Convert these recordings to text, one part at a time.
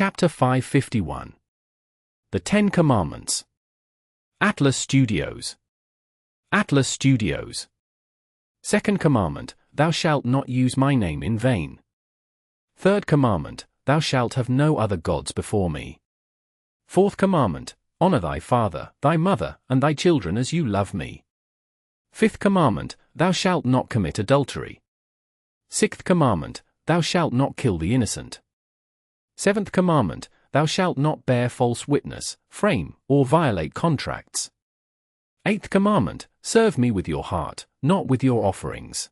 Chapter 551. The Ten Commandments. Atlas Studios. Atlas Studios. Second Commandment, Thou shalt not use my name in vain. Third Commandment, Thou shalt have no other gods before me. Fourth Commandment, Honor thy father, thy mother, and thy children as you love me. Fifth Commandment, Thou shalt not commit adultery. Sixth Commandment, Thou shalt not kill the innocent. Seventh Commandment, Thou shalt not bear false witness, frame, or violate contracts. Eighth Commandment, Serve me with your heart, not with your offerings.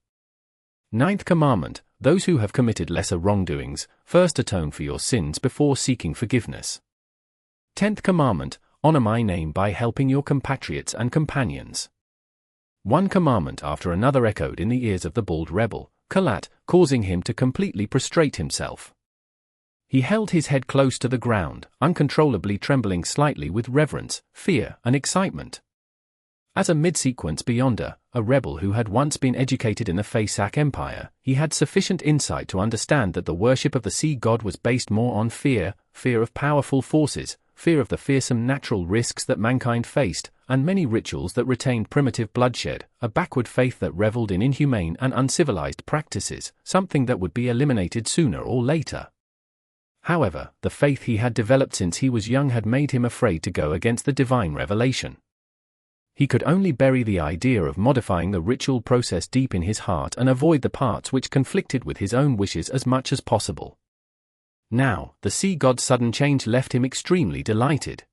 Ninth Commandment, Those who have committed lesser wrongdoings, first atone for your sins before seeking forgiveness. 10th Commandment, Honor my name by helping your compatriots and companions. One commandment after another echoed in the ears of the bald rebel, Kalat, causing him to completely prostrate himself. He held his head close to the ground, uncontrollably trembling slightly with reverence, fear, and excitement. As a mid-sequence beyonder, a rebel who had once been educated in the Fleeced Empire, he had sufficient insight to understand that the worship of the sea god was based more on fear of powerful forces, fear of the fearsome natural risks that mankind faced, and many rituals that retained primitive bloodshed, a backward faith that reveled in inhumane and uncivilized practices, something that would be eliminated sooner or later. However, the faith he had developed since he was young had made him afraid to go against the divine revelation. He could only bury the idea of modifying the ritual process deep in his heart and avoid the parts which conflicted with his own wishes as much as possible. Now, the sea god's sudden change left him extremely delighted.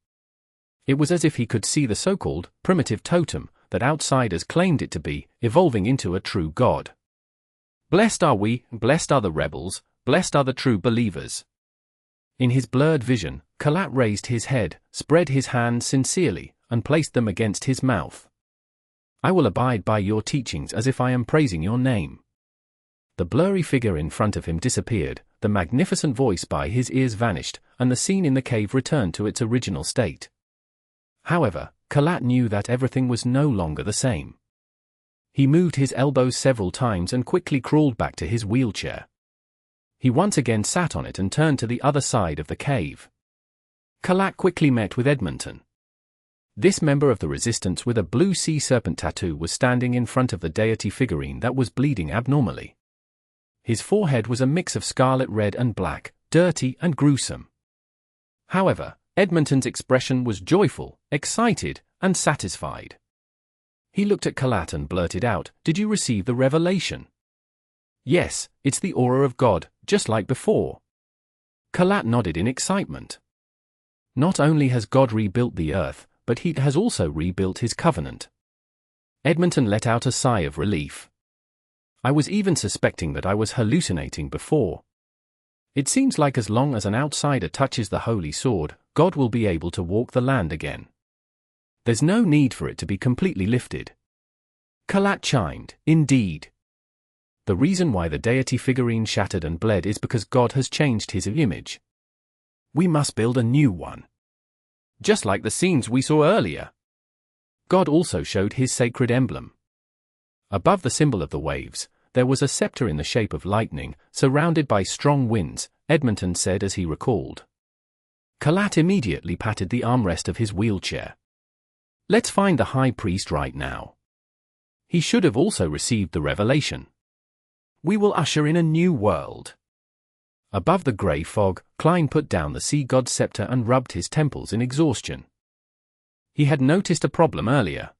It was as if he could see the so-called primitive totem that outsiders claimed it to be, evolving into a true god. Blessed are we, blessed are the rebels, blessed are the true believers. In his blurred vision, Kalat raised his head, spread his hands sincerely, and placed them against his mouth. I will abide by your teachings as if I am praising your name. The blurry figure in front of him disappeared, the magnificent voice by his ears vanished, and the scene in the cave returned to its original state. However, Kalat knew that everything was no longer the same. He moved his elbows several times and quickly crawled back to his wheelchair. He once again sat on it and turned to the other side of the cave. Kalat quickly met with Edmonton. This member of the resistance with a blue sea serpent tattoo was standing in front of the deity figurine that was bleeding abnormally. His forehead was a mix of scarlet red and black, dirty and gruesome. However, Edmonton's expression was joyful, excited, and satisfied. He looked at Kalat and blurted out, "Did you receive the revelation?" "Yes, it's the aura of God, just like before." Kalat nodded in excitement. Not only has God rebuilt the earth, but he has also rebuilt his covenant. Edmonton let out a sigh of relief. I was even suspecting that I was hallucinating before. It seems like as long as an outsider touches the holy sword, God will be able to walk the land again. There's no need for it to be completely lifted. Kalat chimed, "Indeed. The reason why the deity figurine shattered and bled is because God has changed his image. We must build a new one. Just like the scenes we saw earlier." God also showed his sacred emblem. Above the symbol of the waves, there was a scepter in the shape of lightning, surrounded by strong winds, Edmonton said as he recalled. Kalat immediately patted the armrest of his wheelchair. "Let's find the high priest right now. He should have also received the revelation. We will usher in a new world." Above the grey fog, Klein put down the sea god's scepter and rubbed his temples in exhaustion. He had noticed a problem earlier.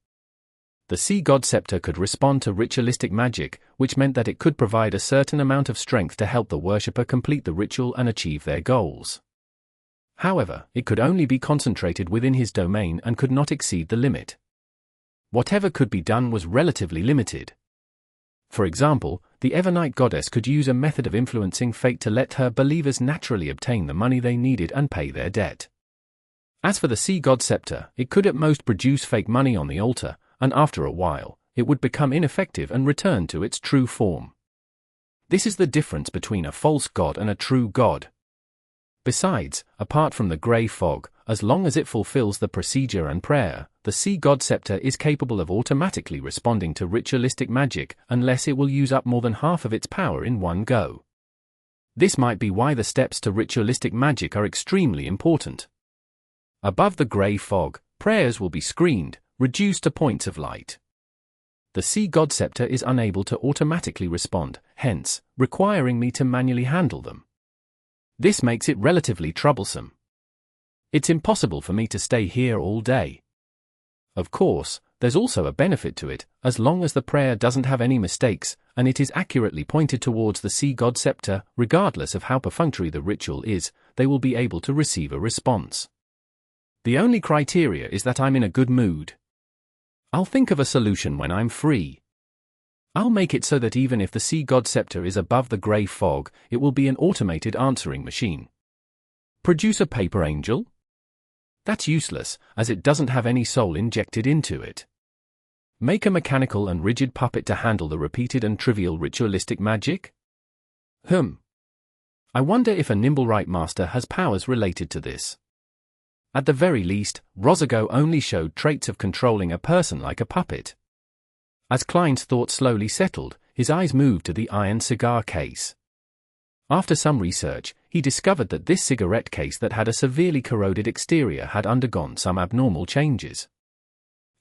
The sea god scepter could respond to ritualistic magic, which meant that it could provide a certain amount of strength to help the worshipper complete the ritual and achieve their goals. However, it could only be concentrated within his domain and could not exceed the limit. Whatever could be done was relatively limited. For example, the Evernight goddess could use a method of influencing fate to let her believers naturally obtain the money they needed and pay their debt. As for the sea god scepter, it could at most produce fake money on the altar, and after a while, it would become ineffective and return to its true form. This is the difference between a false god and a true god. Besides, apart from the grey fog, as long as it fulfills the procedure and prayer, the sea god scepter is capable of automatically responding to ritualistic magic unless it will use up more than half of its power in one go. This might be why the steps to ritualistic magic are extremely important. Above the grey fog, prayers will be screened, reduced to points of light. The Sea God Scepter is unable to automatically respond, hence, requiring me to manually handle them. This makes it relatively troublesome. It's impossible for me to stay here all day. Of course, there's also a benefit to it, as long as the prayer doesn't have any mistakes, and it is accurately pointed towards the Sea God Scepter, regardless of how perfunctory the ritual is, they will be able to receive a response. The only criteria is that I'm in a good mood. I'll think of a solution when I'm free. I'll make it so that even if the Sea God Scepter is above the grey fog, it will be an automated answering machine. Produce a paper angel? That's useless, as it doesn't have any soul injected into it. Make a mechanical and rigid puppet to handle the repeated and trivial ritualistic magic? I wonder if a nimble Rite Master has powers related to this. At the very least, Rozigo only showed traits of controlling a person like a puppet. As Klein's thoughts slowly settled, his eyes moved to the iron cigar case. After some research, he discovered that this cigarette case that had a severely corroded exterior had undergone some abnormal changes.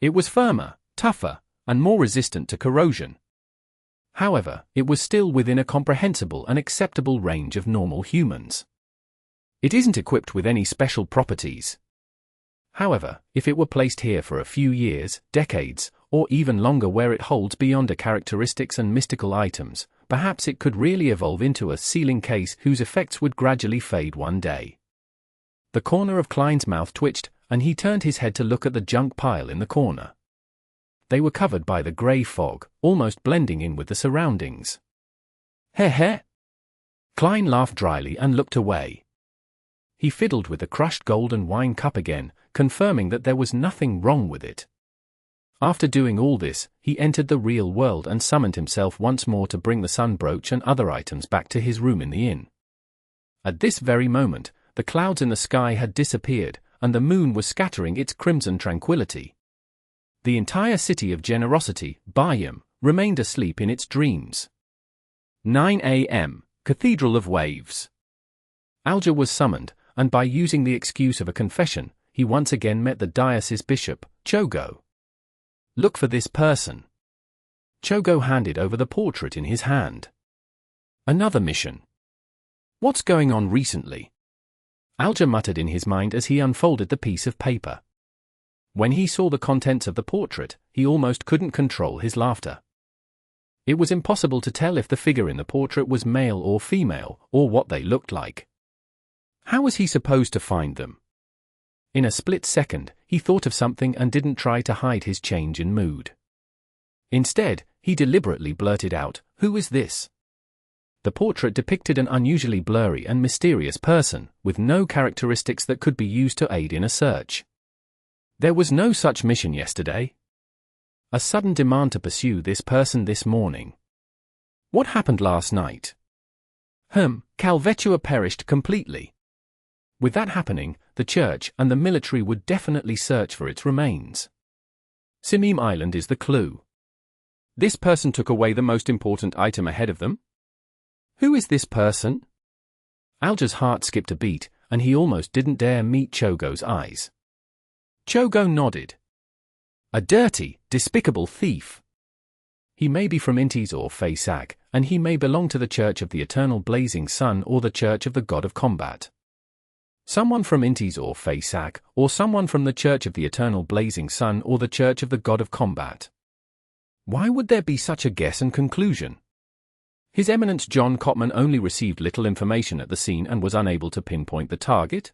It was firmer, tougher, and more resistant to corrosion. However, it was still within a comprehensible and acceptable range of normal humans. It isn't equipped with any special properties. However, if it were placed here for a few years, decades, or even longer where it holds beyond characteristics and mystical items, perhaps it could really evolve into a sealing case whose effects would gradually fade one day. The corner of Klein's mouth twitched, and he turned his head to look at the junk pile in the corner. They were covered by the grey fog, almost blending in with the surroundings. Heh. Klein laughed dryly and looked away. He fiddled with the crushed golden wine cup again, confirming that there was nothing wrong with it. After doing all this, he entered the real world and summoned himself once more to bring the sun brooch and other items back to his room in the inn. At this very moment, the clouds in the sky had disappeared, and the moon was scattering its crimson tranquility. The entire city of generosity, Bayam, remained asleep in its dreams. 9 a.m., Cathedral of Waves. Alger was summoned, and by using the excuse of a confession, he once again met the diocese bishop, Chogo. Look for this person. Chogo handed over the portrait in his hand. Another mission. What's going on recently? Alger muttered in his mind as he unfolded the piece of paper. When he saw the contents of the portrait, he almost couldn't control his laughter. It was impossible to tell if the figure in the portrait was male or female, or what they looked like. How was he supposed to find them? In a split second, he thought of something and didn't try to hide his change in mood. Instead, he deliberately blurted out, "Who is this?" The portrait depicted an unusually blurry and mysterious person, with no characteristics that could be used to aid in a search. There was no such mission yesterday. A sudden demand to pursue this person this morning. What happened last night? Calvetua perished completely. With that happening, the church and the military would definitely search for its remains. Simim Island is the clue. This person took away the most important item ahead of them? Who is this person? Alger's heart skipped a beat, and he almost didn't dare meet Chogo's eyes. Chogo nodded. A dirty, despicable thief. He may be from Intis or Feysak, and he may belong to the Church of the Eternal Blazing Sun or the Church of the God of Combat. Someone from Intis or Feysak, or someone from the Church of the Eternal Blazing Sun or the Church of the God of Combat. Why would there be such a guess and conclusion? His Eminence John Cotman only received little information at the scene and was unable to pinpoint the target.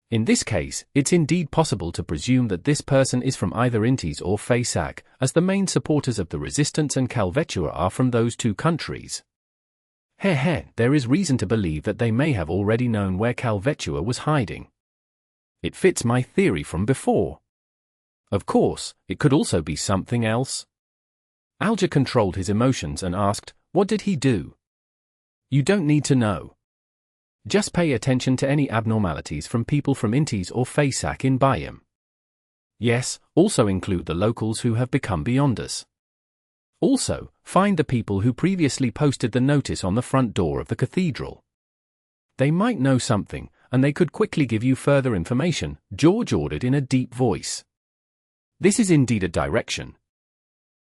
In this case, it's indeed possible to presume that this person is from either Intis or Feysak, as the main supporters of the Resistance and Calvetua are from those two countries. There is reason to believe that they may have already known where Calvetua was hiding. It fits my theory from before. Of course, it could also be something else. Alger controlled his emotions and asked, "What did he do?" "You don't need to know. Just pay attention to any abnormalities from people from Intis or Feysak in Bayam. Yes, also include the locals who have become beyond us. Also, find the people who previously posted the notice on the front door of the cathedral. They might know something, and they could quickly give you further information, George ordered in a deep voice. This is indeed a direction.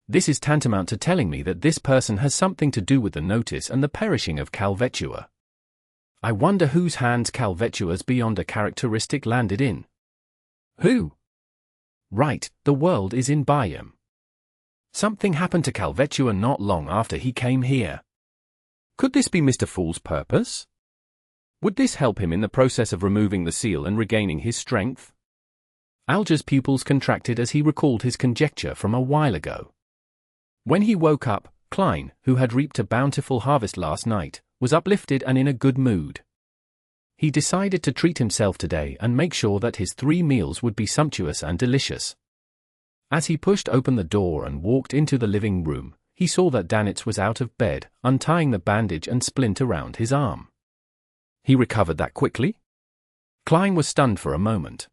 This is tantamount to telling me that this person has something to do with the notice and the perishing of Calvetua. I wonder whose hands Calvetua's Beyonder characteristic landed in. Who? Right, the world is in Biome. Something happened to Calvetua not long after he came here. Could this be Mr. Fool's purpose? Would this help him in the process of removing the seal and regaining his strength? Alger's pupils contracted as he recalled his conjecture from a while ago. When he woke up, Klein, who had reaped a bountiful harvest last night, was uplifted and in a good mood. He decided to treat himself today and make sure that his 3 meals would be sumptuous and delicious. As he pushed open the door and walked into the living room, he saw that Danitz was out of bed, untying the bandage and splint around his arm. He recovered that quickly? Klein was stunned for a moment.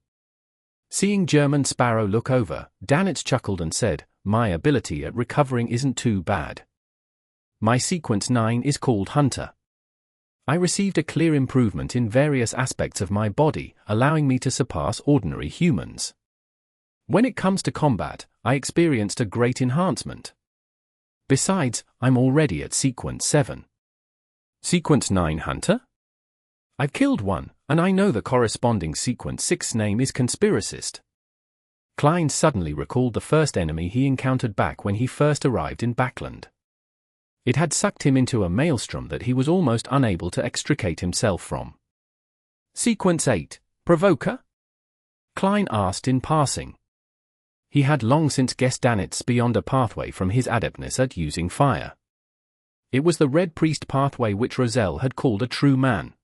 Seeing German Sparrow look over, Danitz chuckled and said, "My ability at recovering isn't too bad. My sequence 9 is called Hunter. I received a clear improvement in various aspects of my body, allowing me to surpass ordinary humans. When it comes to combat, I experienced a great enhancement. Besides, I'm already at sequence 7. Sequence 9 Hunter? I've killed one, and I know the corresponding sequence 6 name is Conspiracist." Kleins suddenly recalled the first enemy he encountered back when he first arrived in Backland. It had sucked him into a maelstrom that he was almost unable to extricate himself from. "Sequence 8, Provoker?" Klein asked in passing. He had long since guessed Danitz beyond a pathway from his adeptness at using fire. It was the Red Priest pathway which Roselle had called a true man.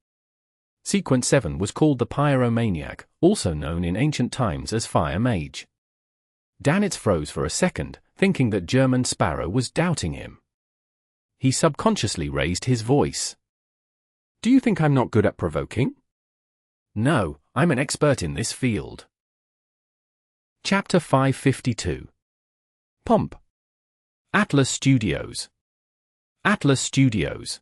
Sequence 7 was called the Pyromaniac, also known in ancient times as Fire Mage. Danitz froze for a second, thinking that German Sparrow was doubting him. He subconsciously raised his voice. "Do you think I'm not good at provoking?" "No, I'm an expert in this field." Chapter 552. Pomp. Atlas Studios. Atlas Studios.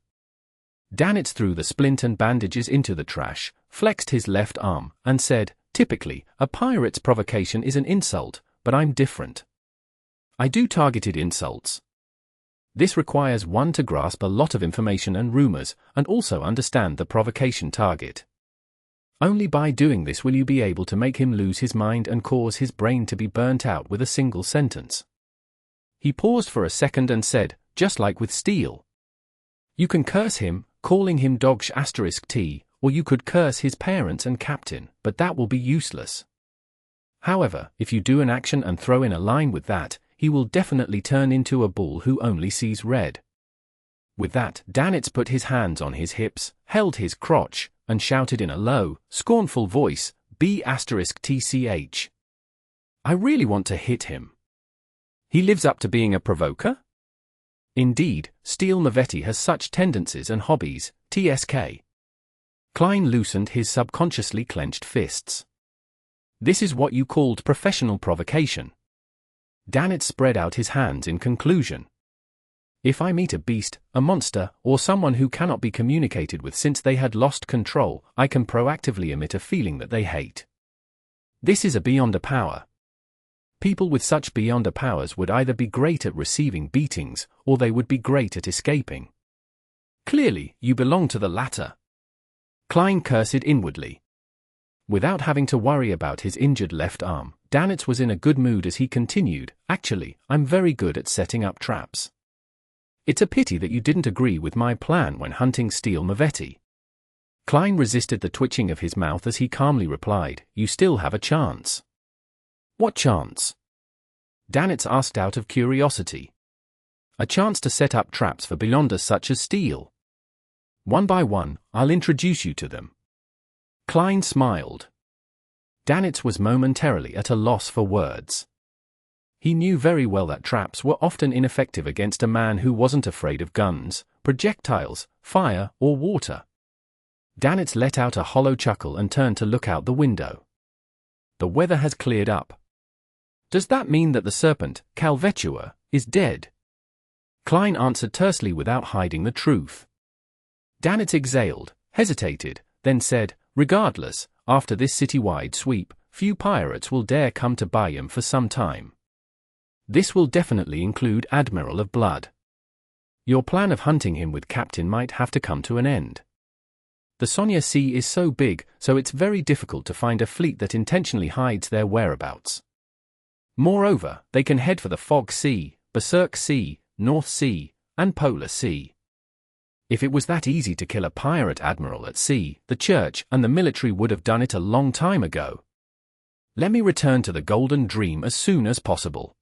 Danitz threw the splint and bandages into the trash, flexed his left arm, and said, "Typically, a pirate's provocation is an insult, but I'm different. I do targeted insults. This requires one to grasp a lot of information and rumors, and also understand the provocation target. Only by doing this will you be able to make him lose his mind and cause his brain to be burnt out with a single sentence." He paused for a second and said, "Just like with steel. You can curse him, calling him Dogsh*T, or you could curse his parents and captain, but that will be useless. However, if you do an action and throw in a line with that, he will definitely turn into a bull who only sees red." With that, Danitz put his hands on his hips, held his crotch, and shouted in a low, scornful voice, "B*TCH. I really want to hit him. He lives up to being a provoker? Indeed, Steel Mavetti has such tendencies and hobbies, TSK. Klein loosened his subconsciously clenched fists. "This is what you called professional provocation." Danitz spread out his hands in conclusion. "If I meet a beast, a monster, or someone who cannot be communicated with since they had lost control, I can proactively emit a feeling that they hate. This is a Beyonder power. People with such Beyonder powers would either be great at receiving beatings, or they would be great at escaping. Clearly, you belong to the latter." Klein cursed inwardly. Without having to worry about his injured left arm, Danitz was in a good mood as he continued, "Actually, I'm very good at setting up traps. It's a pity that you didn't agree with my plan when hunting Steel Mavetti." Klein resisted the twitching of his mouth as he calmly replied, "You still have a chance." "What chance?" Danitz asked out of curiosity. "A chance to set up traps for Beyonders such as Steel. One by one, I'll introduce you to them." Klein smiled. Danitz was momentarily at a loss for words. He knew very well that traps were often ineffective against a man who wasn't afraid of guns, projectiles, fire, or water. Danitz let out a hollow chuckle and turned to look out the window. "The weather has cleared up. Does that mean that the serpent, Calvetua, is dead?" Klein answered tersely without hiding the truth. Danitz exhaled, hesitated, then said, "Regardless, after this citywide sweep, few pirates will dare come to Byam for some time. This will definitely include Admiral of Blood. Your plan of hunting him with Captain might have to come to an end. The Sonia Sea is so big, so it's very difficult to find a fleet that intentionally hides their whereabouts. Moreover, they can head for the Fog Sea, Berserk Sea, North Sea, and Polar Sea. If it was that easy to kill a pirate admiral at sea, the church and the military would have done it a long time ago. Let me return to the Golden Dream as soon as possible."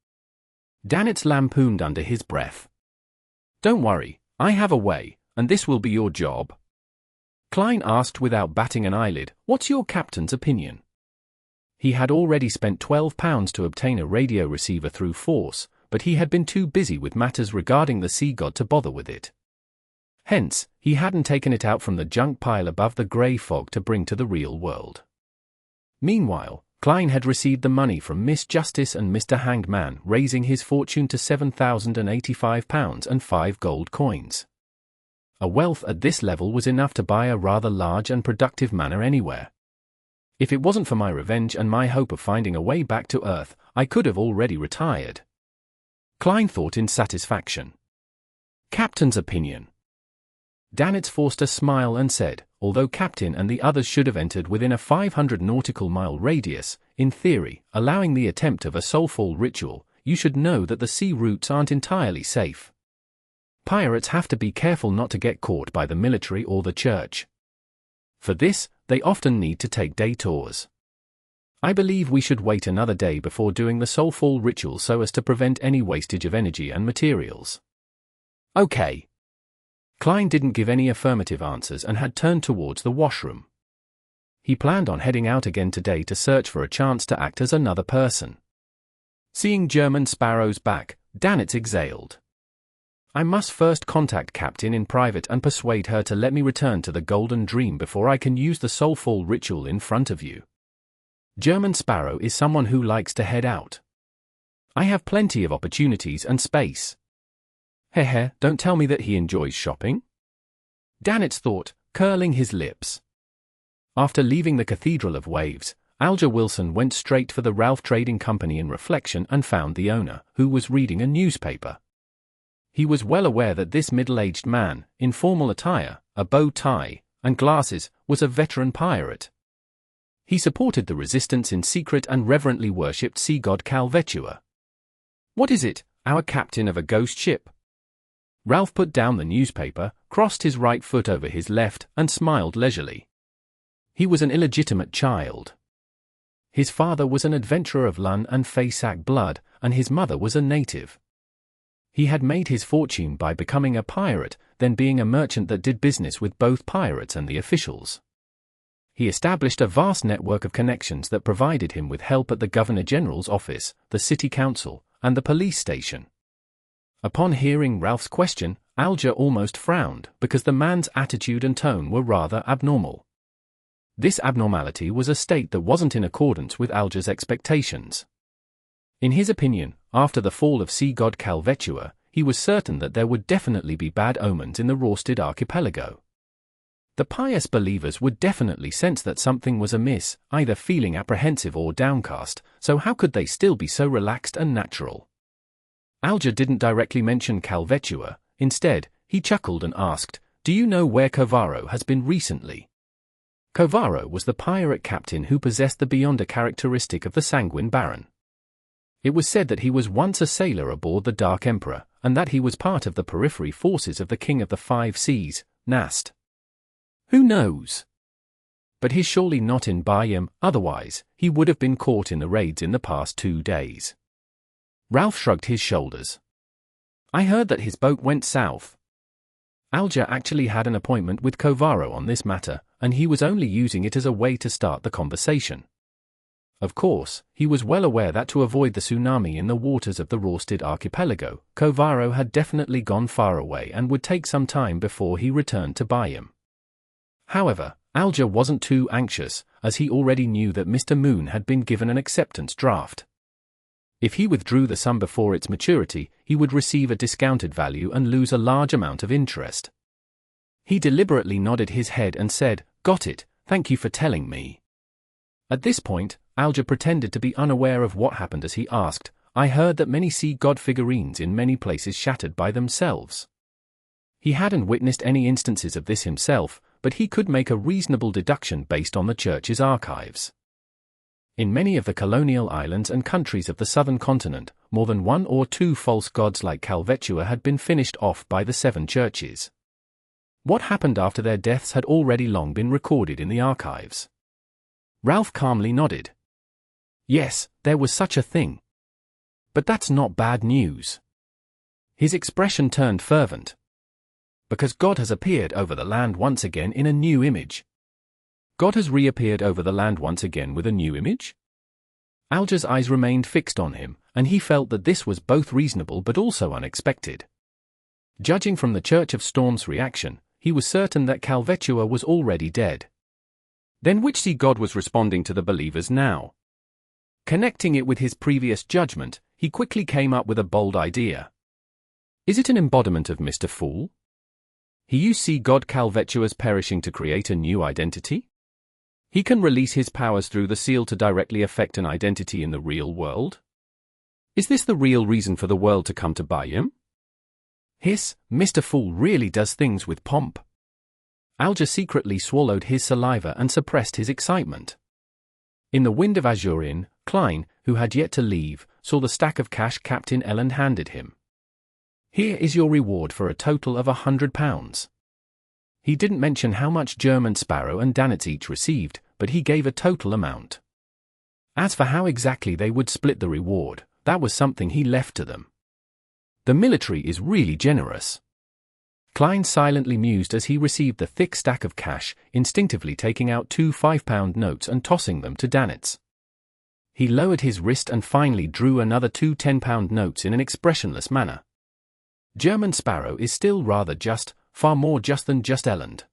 Danitz lampooned under his breath. "Don't worry, I have a way, and this will be your job." Klein asked without batting an eyelid, "What's your captain's opinion?" He had already spent £12 to obtain a radio receiver through force, but he had been too busy with matters regarding the sea god to bother with it. Hence, he hadn't taken it out from the junk pile above the grey fog to bring to the real world. Meanwhile, Klein had received the money from Miss Justice and Mr. Hanged Man, raising his fortune to £7,085 and 5 gold coins. A wealth at this level was enough to buy a rather large and productive manor anywhere. If it wasn't for my revenge and my hope of finding a way back to Earth, I could have already retired. Klein thought in satisfaction. Captain's opinion. Danitz forced a smile and said, "Although Captain and the others should have entered within a 500 nautical mile radius, in theory, allowing the attempt of a soulfall ritual, you should know that the sea routes aren't entirely safe. Pirates have to be careful not to get caught by the military or the church. For this, they often need to take detours. I believe we should wait another day before doing the soulfall ritual so as to prevent any wastage of energy and materials." "Okay." Klein didn't give any affirmative answers and had turned towards the washroom. He planned on heading out again today to search for a chance to act as another person. Seeing German Sparrow's back, Danitz exhaled. "I must first contact Captain in private and persuade her to let me return to the Golden Dream before I can use the soulfall ritual in front of you. German Sparrow is someone who likes to head out. I have plenty of opportunities and space." "Hehe, don't tell me that he enjoys shopping?" Danitz thought, curling his lips. After leaving the Cathedral of Waves, Alger Wilson went straight for the Ralph Trading Company in Reflection and found the owner, who was reading a newspaper. He was well aware that this middle-aged man, in formal attire, a bow tie, and glasses, was a veteran pirate. He supported the resistance in secret and reverently worshipped sea god Calvetua. "What is it, our captain of a ghost ship?" Ralph put down the newspaper, crossed his right foot over his left, and smiled leisurely. He was an illegitimate child. His father was an adventurer of Lun and Faysac blood, and his mother was a native. He had made his fortune by becoming a pirate, then being a merchant that did business with both pirates and the officials. He established a vast network of connections that provided him with help at the Governor General's office, the City Council, and the police station. Upon hearing Ralph's question, Alger almost frowned, because the man's attitude and tone were rather abnormal. This abnormality was a state that wasn't in accordance with Alger's expectations. In his opinion, after the fall of sea god Calvetua, he was certain that there would definitely be bad omens in the Rorsted archipelago. The pious believers would definitely sense that something was amiss, either feeling apprehensive or downcast, so how could they still be so relaxed and natural? Alger didn't directly mention Calvetua. Instead, he chuckled and asked, "Do you know where Covaro has been recently?" Covaro was the pirate captain who possessed the beyonder characteristic of the Sanguine Baron. It was said that he was once a sailor aboard the Dark Emperor, and that he was part of the periphery forces of the King of the Five Seas, Nast. Who knows? But he's surely not in Byam, otherwise, he would have been caught in the raids in the past 2 days. Ralph shrugged his shoulders. "I heard that his boat went south." Alger actually had an appointment with Covaro on this matter, and he was only using it as a way to start the conversation. Of course, he was well aware that to avoid the tsunami in the waters of the Rorsted archipelago, Covaro had definitely gone far away and would take some time before he returned to Byam. However, Alger wasn't too anxious, as he already knew that Mr. Moon had been given an acceptance draft. If he withdrew the sum before its maturity, he would receive a discounted value and lose a large amount of interest. He deliberately nodded his head and said, "Got it," thank you for telling me. At this point, Alger pretended to be unaware of what happened as he asked, I heard that many see God figurines in many places shattered by themselves. He hadn't witnessed any instances of this himself, but he could make a reasonable deduction based on the church's archives. In many of the colonial islands and countries of the southern continent, more than 1 or 2 false gods like Calvetua had been finished off by the 7 churches. What happened after their deaths had already long been recorded in the archives. Ralph calmly nodded. Yes, there was such a thing. But that's not bad news. His expression turned fervent. Because God has appeared over the land once again in a new image. God has reappeared over the land once again with a new image? Alger's eyes remained fixed on him, and he felt that this was both reasonable but also unexpected. Judging from the Church of Storm's reaction, he was certain that Calvetua was already dead. Then which sea god was responding to the believers now? Connecting it with his previous judgment, he quickly came up with a bold idea. Is it an embodiment of Mr. Fool? He used sea god Calvetua's perishing to create a new identity? He can release his powers through the seal to directly affect an identity in the real world? Is this the real reason for the world to come to buy him? Hiss, Mr. Fool really does things with pomp. Alger secretly swallowed his saliva and suppressed his excitement. In the Wind of Azure, Klein, who had yet to leave, saw the stack of cash Captain Elland handed him. Here is your reward for a total of £100. He didn't mention how much German Sparrow and Danitz each received, but he gave a total amount. As for how exactly they would split the reward, that was something he left to them. The military is really generous. Klein silently mused as he received the thick stack of cash, instinctively taking out 2 £5 notes and tossing them to Danitz. He lowered his wrist and finally drew another 2 £10 notes in an expressionless manner. German Sparrow is still rather just, far more just than just Elland.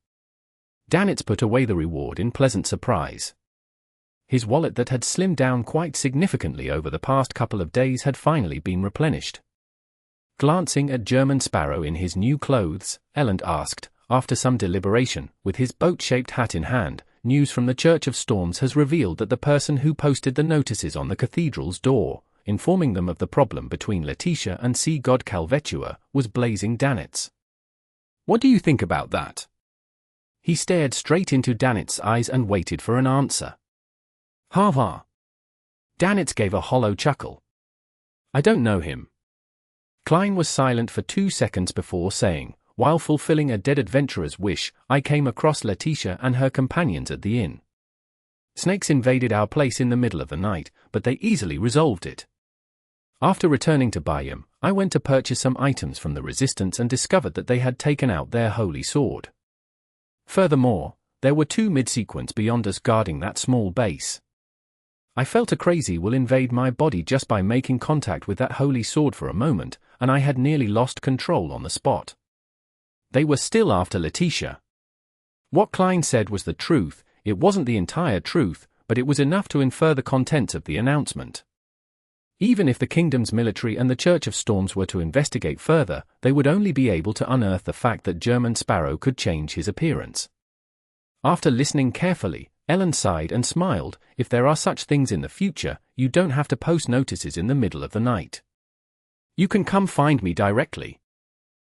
Danitz put away the reward in pleasant surprise. His wallet that had slimmed down quite significantly over the past couple of days had finally been replenished. Glancing at German Sparrow in his new clothes, Elland asked, after some deliberation, with his boat-shaped hat in hand, news from the Church of Storms has revealed that the person who posted the notices on the cathedral's door, informing them of the problem between Letitia and sea god Calvetua, was blazing Danitz. What do you think about that? He stared straight into Danitz's eyes and waited for an answer. Ha ha. Danitz gave a hollow chuckle. I don't know him. Klein was silent for 2 seconds before saying, while fulfilling a dead adventurer's wish, I came across Letitia and her companions at the inn. Snakes invaded our place in the middle of the night, but they easily resolved it. After returning to Bayam, I went to purchase some items from the resistance and discovered that they had taken out their holy sword. Furthermore, there were 2 mid-sequence beyond us guarding that small base. I felt a crazy will invade my body just by making contact with that holy sword for a moment, and I had nearly lost control on the spot. They were still after Letitia. What Klein said was the truth. It wasn't the entire truth, but it was enough to infer the contents of the announcement. Even if the kingdom's military and the Church of Storms were to investigate further, they would only be able to unearth the fact that German Sparrow could change his appearance. After listening carefully, Ellen sighed and smiled. If there are such things in the future, you don't have to post notices in the middle of the night. You can come find me directly.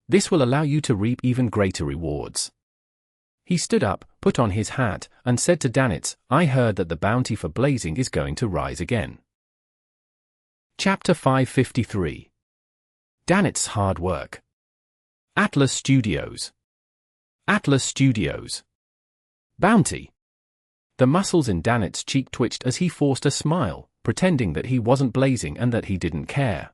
This will allow you to reap even greater rewards. He stood up, put on his hat, and said to Danitz, I heard that the bounty for blazing is going to rise again. Chapter 553. Danitz's hard work. Atlas Studios. Atlas Studios. Bounty. The muscles in Danitz's cheek twitched as he forced a smile, pretending that he wasn't blazing and that he didn't care.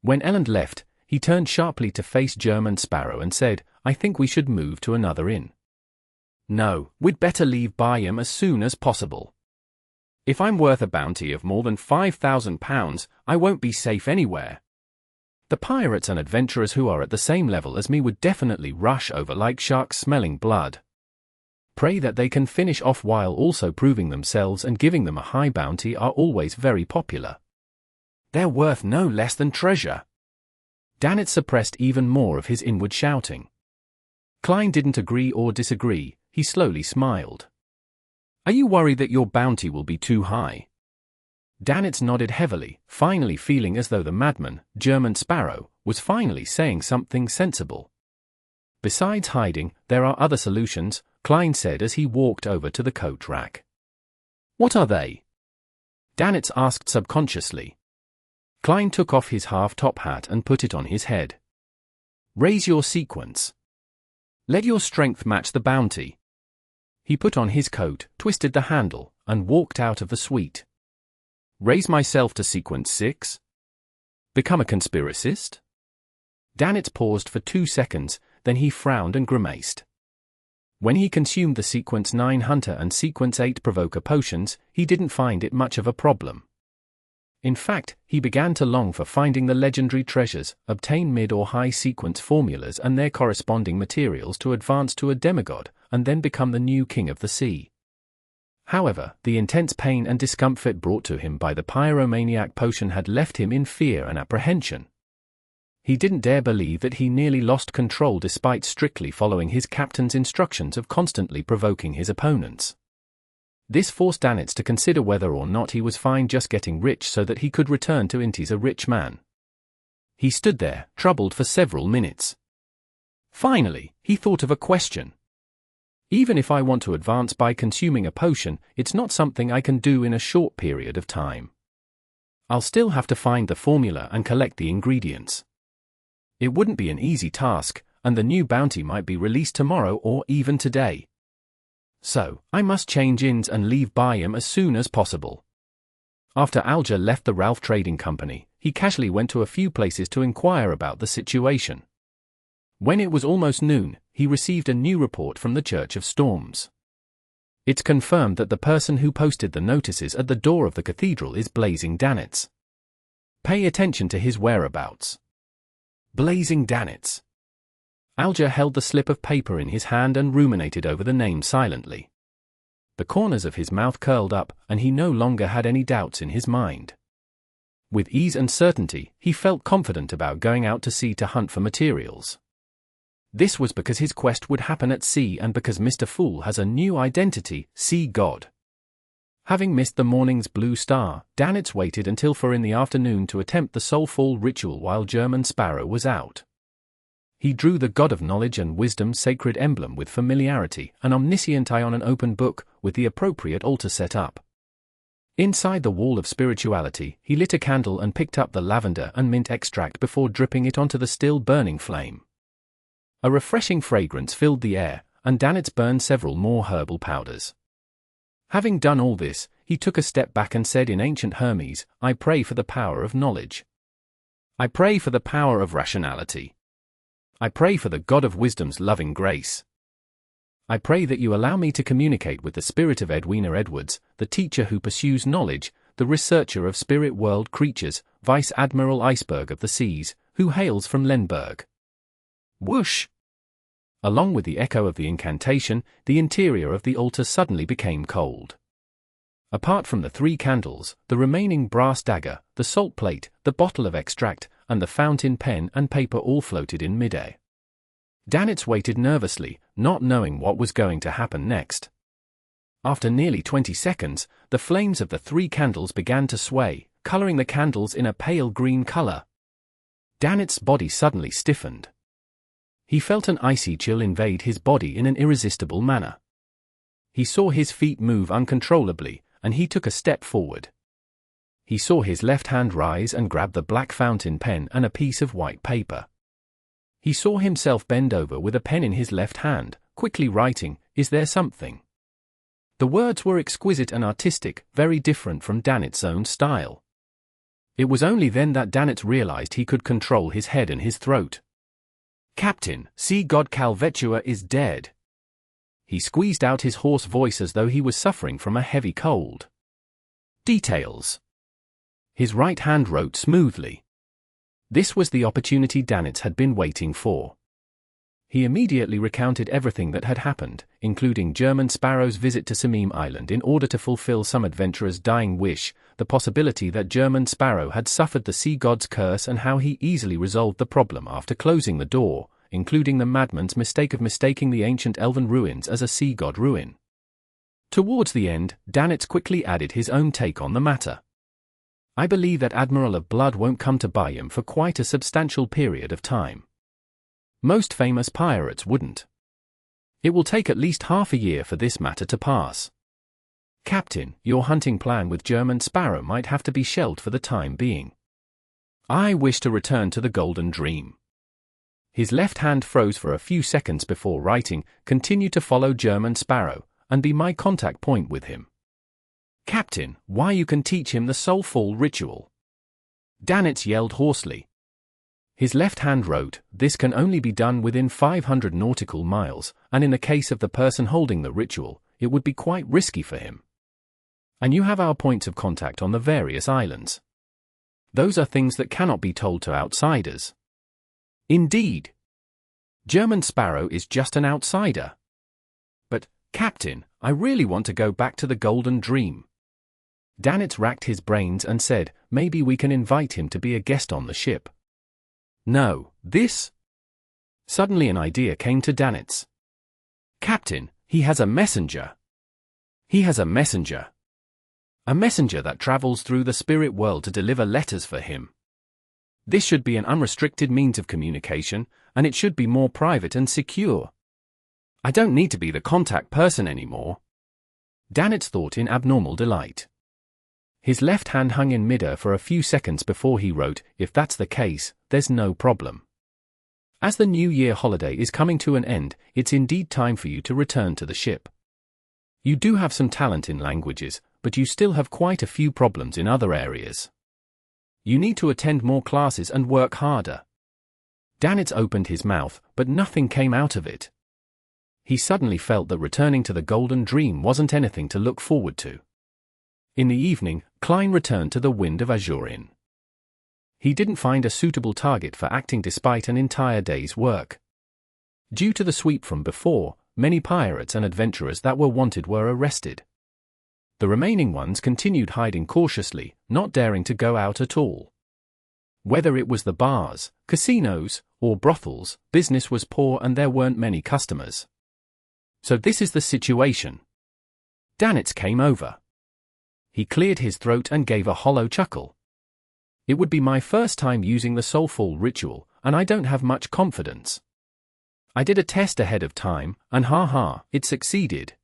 When Elland left, he turned sharply to face German Sparrow and said, I think we should move to another inn. No, we'd better leave Bayam as soon as possible. If I'm worth a bounty of more than £5,000, I won't be safe anywhere. The pirates and adventurers who are at the same level as me would definitely rush over like sharks smelling blood. Pray that they can finish off while also proving themselves and giving them a high bounty are always very popular. They're worth no less than treasure. Danitz suppressed even more of his inward shouting. Klein didn't agree or disagree, he slowly smiled. Are you worried that your bounty will be too high? Danitz nodded heavily, finally feeling as though the madman, German Sparrow, was finally saying something sensible. Besides hiding, there are other solutions, Kleins said as he walked over to the coat rack. What are they? Danitz asked subconsciously. Klein took off his half-top hat and put it on his head. Raise your sequence. Let your strength match the bounty. He put on his coat, twisted the handle, and walked out of the suite. Raise myself to sequence 6? Become a conspiracist? Danitz paused for 2 seconds, then he frowned and grimaced. When he consumed the sequence 9 Hunter and sequence 8 Provoker potions, he didn't find it much of a problem. In fact, he began to long for finding the legendary treasures, obtain mid or high sequence formulas and their corresponding materials to advance to a demigod, and then become the new king of the sea. However, the intense pain and discomfort brought to him by the pyromaniac potion had left him in fear and apprehension. He didn't dare believe that he nearly lost control despite strictly following his captain's instructions of constantly provoking his opponents. This forced Danitz to consider whether or not he was fine just getting rich so that he could return to Intis a rich man. He stood there, troubled for several minutes. Finally, he thought of a question. Even if I want to advance by consuming a potion, it's not something I can do in a short period of time. I'll still have to find the formula and collect the ingredients. It wouldn't be an easy task, and the new bounty might be released tomorrow or even today. So, I must change inns and leave Byam as soon as possible. After Alger left the Ralph Trading Company, he casually went to a few places to inquire about the situation. When it was almost noon, he received a new report from the Church of Storms. It's confirmed that the person who posted the notices at the door of the cathedral is Blazing Danitz. Pay attention to his whereabouts. Blazing Danitz. Alger held the slip of paper in his hand and ruminated over the name silently. The corners of his mouth curled up, and he no longer had any doubts in his mind. With ease and certainty, he felt confident about going out to sea to hunt for materials. This was because his quest would happen at sea and because Mr. Fool has a new identity, Sea God. Having missed the morning's blue star, Danitz waited until 4 in the afternoon to attempt the soulfall ritual while German Sparrow was out. He drew the God of Knowledge and Wisdom's sacred emblem with familiarity, an omniscient eye on an open book, with the appropriate altar set up. Inside the wall of spirituality, he lit a candle and picked up the lavender and mint extract before dripping it onto the still burning flame. A refreshing fragrance filled the air, and Danitz burned several more herbal powders. Having done all this, he took a step back and said in ancient Hermes, I pray for the power of knowledge. I pray for the power of rationality. I pray for the God of Wisdom's loving grace. I pray that you allow me to communicate with the spirit of Edwina Edwards, the teacher who pursues knowledge, the researcher of spirit world creatures, Vice Admiral Iceberg of the seas, who hails from Lemberg. Whoosh! Along with the echo of the incantation, the interior of the altar suddenly became cold. Apart from the 3 candles, the remaining brass dagger, the salt plate, the bottle of extract, and the fountain pen and paper all floated in midair. Danitz waited nervously, not knowing what was going to happen next. After nearly 20 seconds, the flames of the 3 candles began to sway, coloring the candles in a pale green color. Danitz's body suddenly stiffened. He felt an icy chill invade his body in an irresistible manner. He saw his feet move uncontrollably, and he took a step forward. He saw his left hand rise and grab the black fountain pen and a piece of white paper. He saw himself bend over with a pen in his left hand, quickly writing, "Is there something?" The words were exquisite and artistic, very different from Danitz's own style. It was only then that Danitz realized he could control his head and his throat. Captain, Sea God Calvetua is dead. He squeezed out his hoarse voice as though he was suffering from a heavy cold. Details. His right hand wrote smoothly. This was the opportunity Danitz had been waiting for. He immediately recounted everything that had happened, including German Sparrow's visit to Samim Island in order to fulfill some adventurer's dying wish, the possibility that German Sparrow had suffered the sea god's curse and how he easily resolved the problem after closing the door, including the madman's mistake of mistaking the ancient elven ruins as a sea god ruin. Towards the end, Danitz quickly added his own take on the matter. I believe that Admiral of Blood won't come to buy him for quite a substantial period of time. Most famous pirates wouldn't. It will take at least half a year for this matter to pass. Captain, your hunting plan with German Sparrow might have to be shelved for the time being. I wish to return to the Golden Dream. His left hand froze for a few seconds before writing, continue to follow German Sparrow, and be my contact point with him. Captain, why you can teach him the Soulful ritual. Danitz yelled hoarsely. His left hand wrote, this can only be done within 500 nautical miles, and in the case of the person holding the ritual, it would be quite risky for him. And you have our points of contact on the various islands. Those are things that cannot be told to outsiders. Indeed. German Sparrow is just an outsider. But, Captain, I really want to go back to the Golden Dream. Danitz racked his brains and said, maybe we can invite him to be a guest on the ship. No, this? Suddenly an idea came to Danitz. Captain, he has a messenger. He has a messenger. A messenger that travels through the spirit world to deliver letters for him. This should be an unrestricted means of communication, and it should be more private and secure. I don't need to be the contact person anymore. Danitz thought in abnormal delight. His left hand hung in midair for a few seconds before he wrote, if that's the case, there's no problem. As the New Year holiday is coming to an end, it's indeed time for you to return to the ship. You do have some talent in languages, but you still have quite a few problems in other areas. You need to attend more classes and work harder. Danitz opened his mouth, but nothing came out of it. He suddenly felt that returning to the Golden Dream wasn't anything to look forward to. In the evening, Klein returned to the Wind of Azure Inn. He didn't find a suitable target for acting despite an entire day's work. Due to the sweep from before, many pirates and adventurers that were wanted were arrested. The remaining ones continued hiding cautiously, not daring to go out at all. Whether it was the bars, casinos, or brothels, business was poor and there weren't many customers. So this is the situation. Danitz came over. He cleared his throat and gave a hollow chuckle. It would be my first time using the Soulful ritual, and I don't have much confidence. I did a test ahead of time, and it succeeded.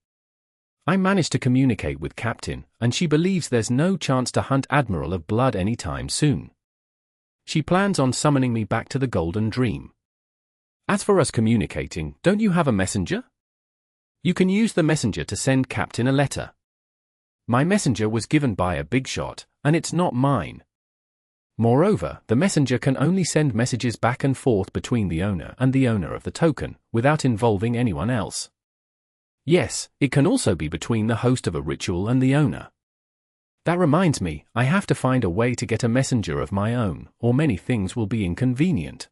I managed to communicate with Captain, and she believes there's no chance to hunt Admiral of Blood anytime soon. She plans on summoning me back to the Golden Dream. As for us communicating, don't you have a messenger? You can use the messenger to send Captain a letter. My messenger was given by a big shot, and it's not mine. Moreover, the messenger can only send messages back and forth between the owner and the owner of the token, without involving anyone else. Yes, it can also be between the host of a ritual and the owner. That reminds me, I have to find a way to get a messenger of my own, or many things will be inconvenient.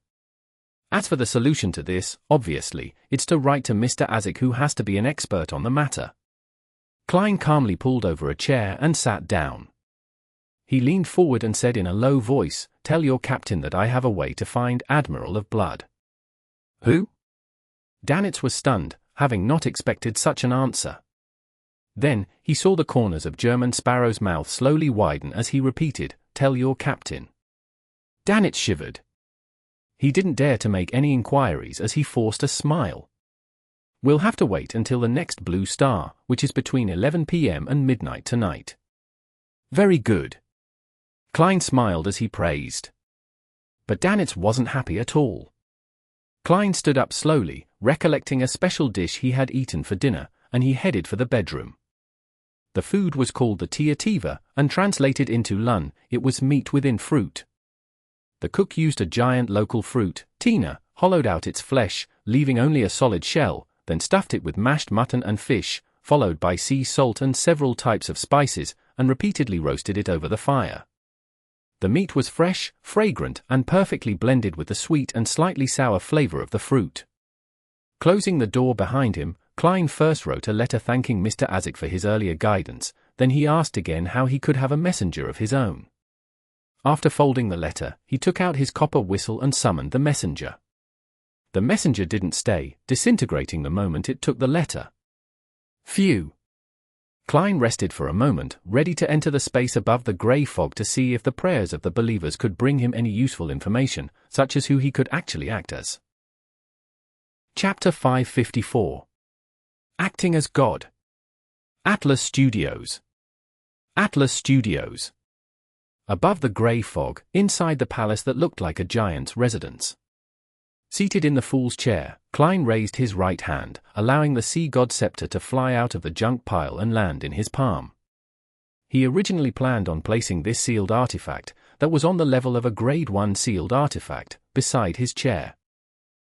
As for the solution to this, obviously, it's to write to Mr. Azik, who has to be an expert on the matter. Klein calmly pulled over a chair and sat down. He leaned forward and said in a low voice, tell your captain that I have a way to find Admiral of Blood. Who? Danitz was stunned, having not expected such an answer. Then, he saw the corners of German Sparrow's mouth slowly widen as he repeated, tell your captain. Danitz shivered. He didn't dare to make any inquiries as he forced a smile. We'll have to wait until the next blue star, which is between 11 p.m. and midnight tonight. Very good. Klein smiled as he praised. But Danitz wasn't happy at all. Klein stood up slowly, recollecting a special dish he had eaten for dinner, and he headed for the bedroom. The food was called the tiativa, and translated into Lun, it was meat within fruit. The cook used a giant local fruit, tina, hollowed out its flesh, leaving only a solid shell, then stuffed it with mashed mutton and fish, followed by sea salt and several types of spices, and repeatedly roasted it over the fire. The meat was fresh, fragrant, and perfectly blended with the sweet and slightly sour flavor of the fruit. Closing the door behind him, Klein first wrote a letter thanking Mr. Azik for his earlier guidance, then he asked again how he could have a messenger of his own. After folding the letter, he took out his copper whistle and summoned the messenger. The messenger didn't stay, disintegrating the moment it took the letter. Phew! Klein rested for a moment, ready to enter the space above the grey fog to see if the prayers of the believers could bring him any useful information, such as who he could actually act as. Chapter 554. Acting as God. Atlas Studios. Atlas Studios. Above the grey fog, inside the palace that looked like a giant's residence. Seated in the fool's chair, Klein raised his right hand, allowing the sea god scepter to fly out of the junk pile and land in his palm. He originally planned on placing this sealed artifact, that was on the level of a Grade 1 sealed artifact, beside his chair.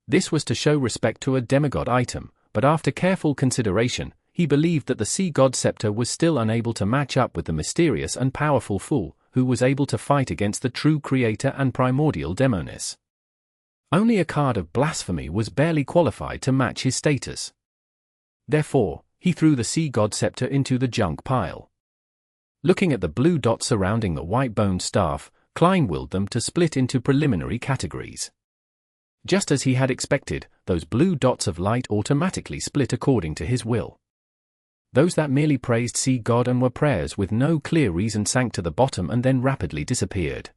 This was to show respect to a demigod item, but after careful consideration, he believed that the sea god scepter was still unable to match up with the mysterious and powerful fool, who was able to fight against the true creator and primordial demonis. Only a card of blasphemy was barely qualified to match his status. Therefore, he threw the sea god scepter into the junk pile. Looking at the blue dots surrounding the white-boned staff, Klein willed them to split into preliminary categories. Just as he had expected, those blue dots of light automatically split according to his will. Those that merely praised sea god and were prayers with no clear reason sank to the bottom and then rapidly disappeared.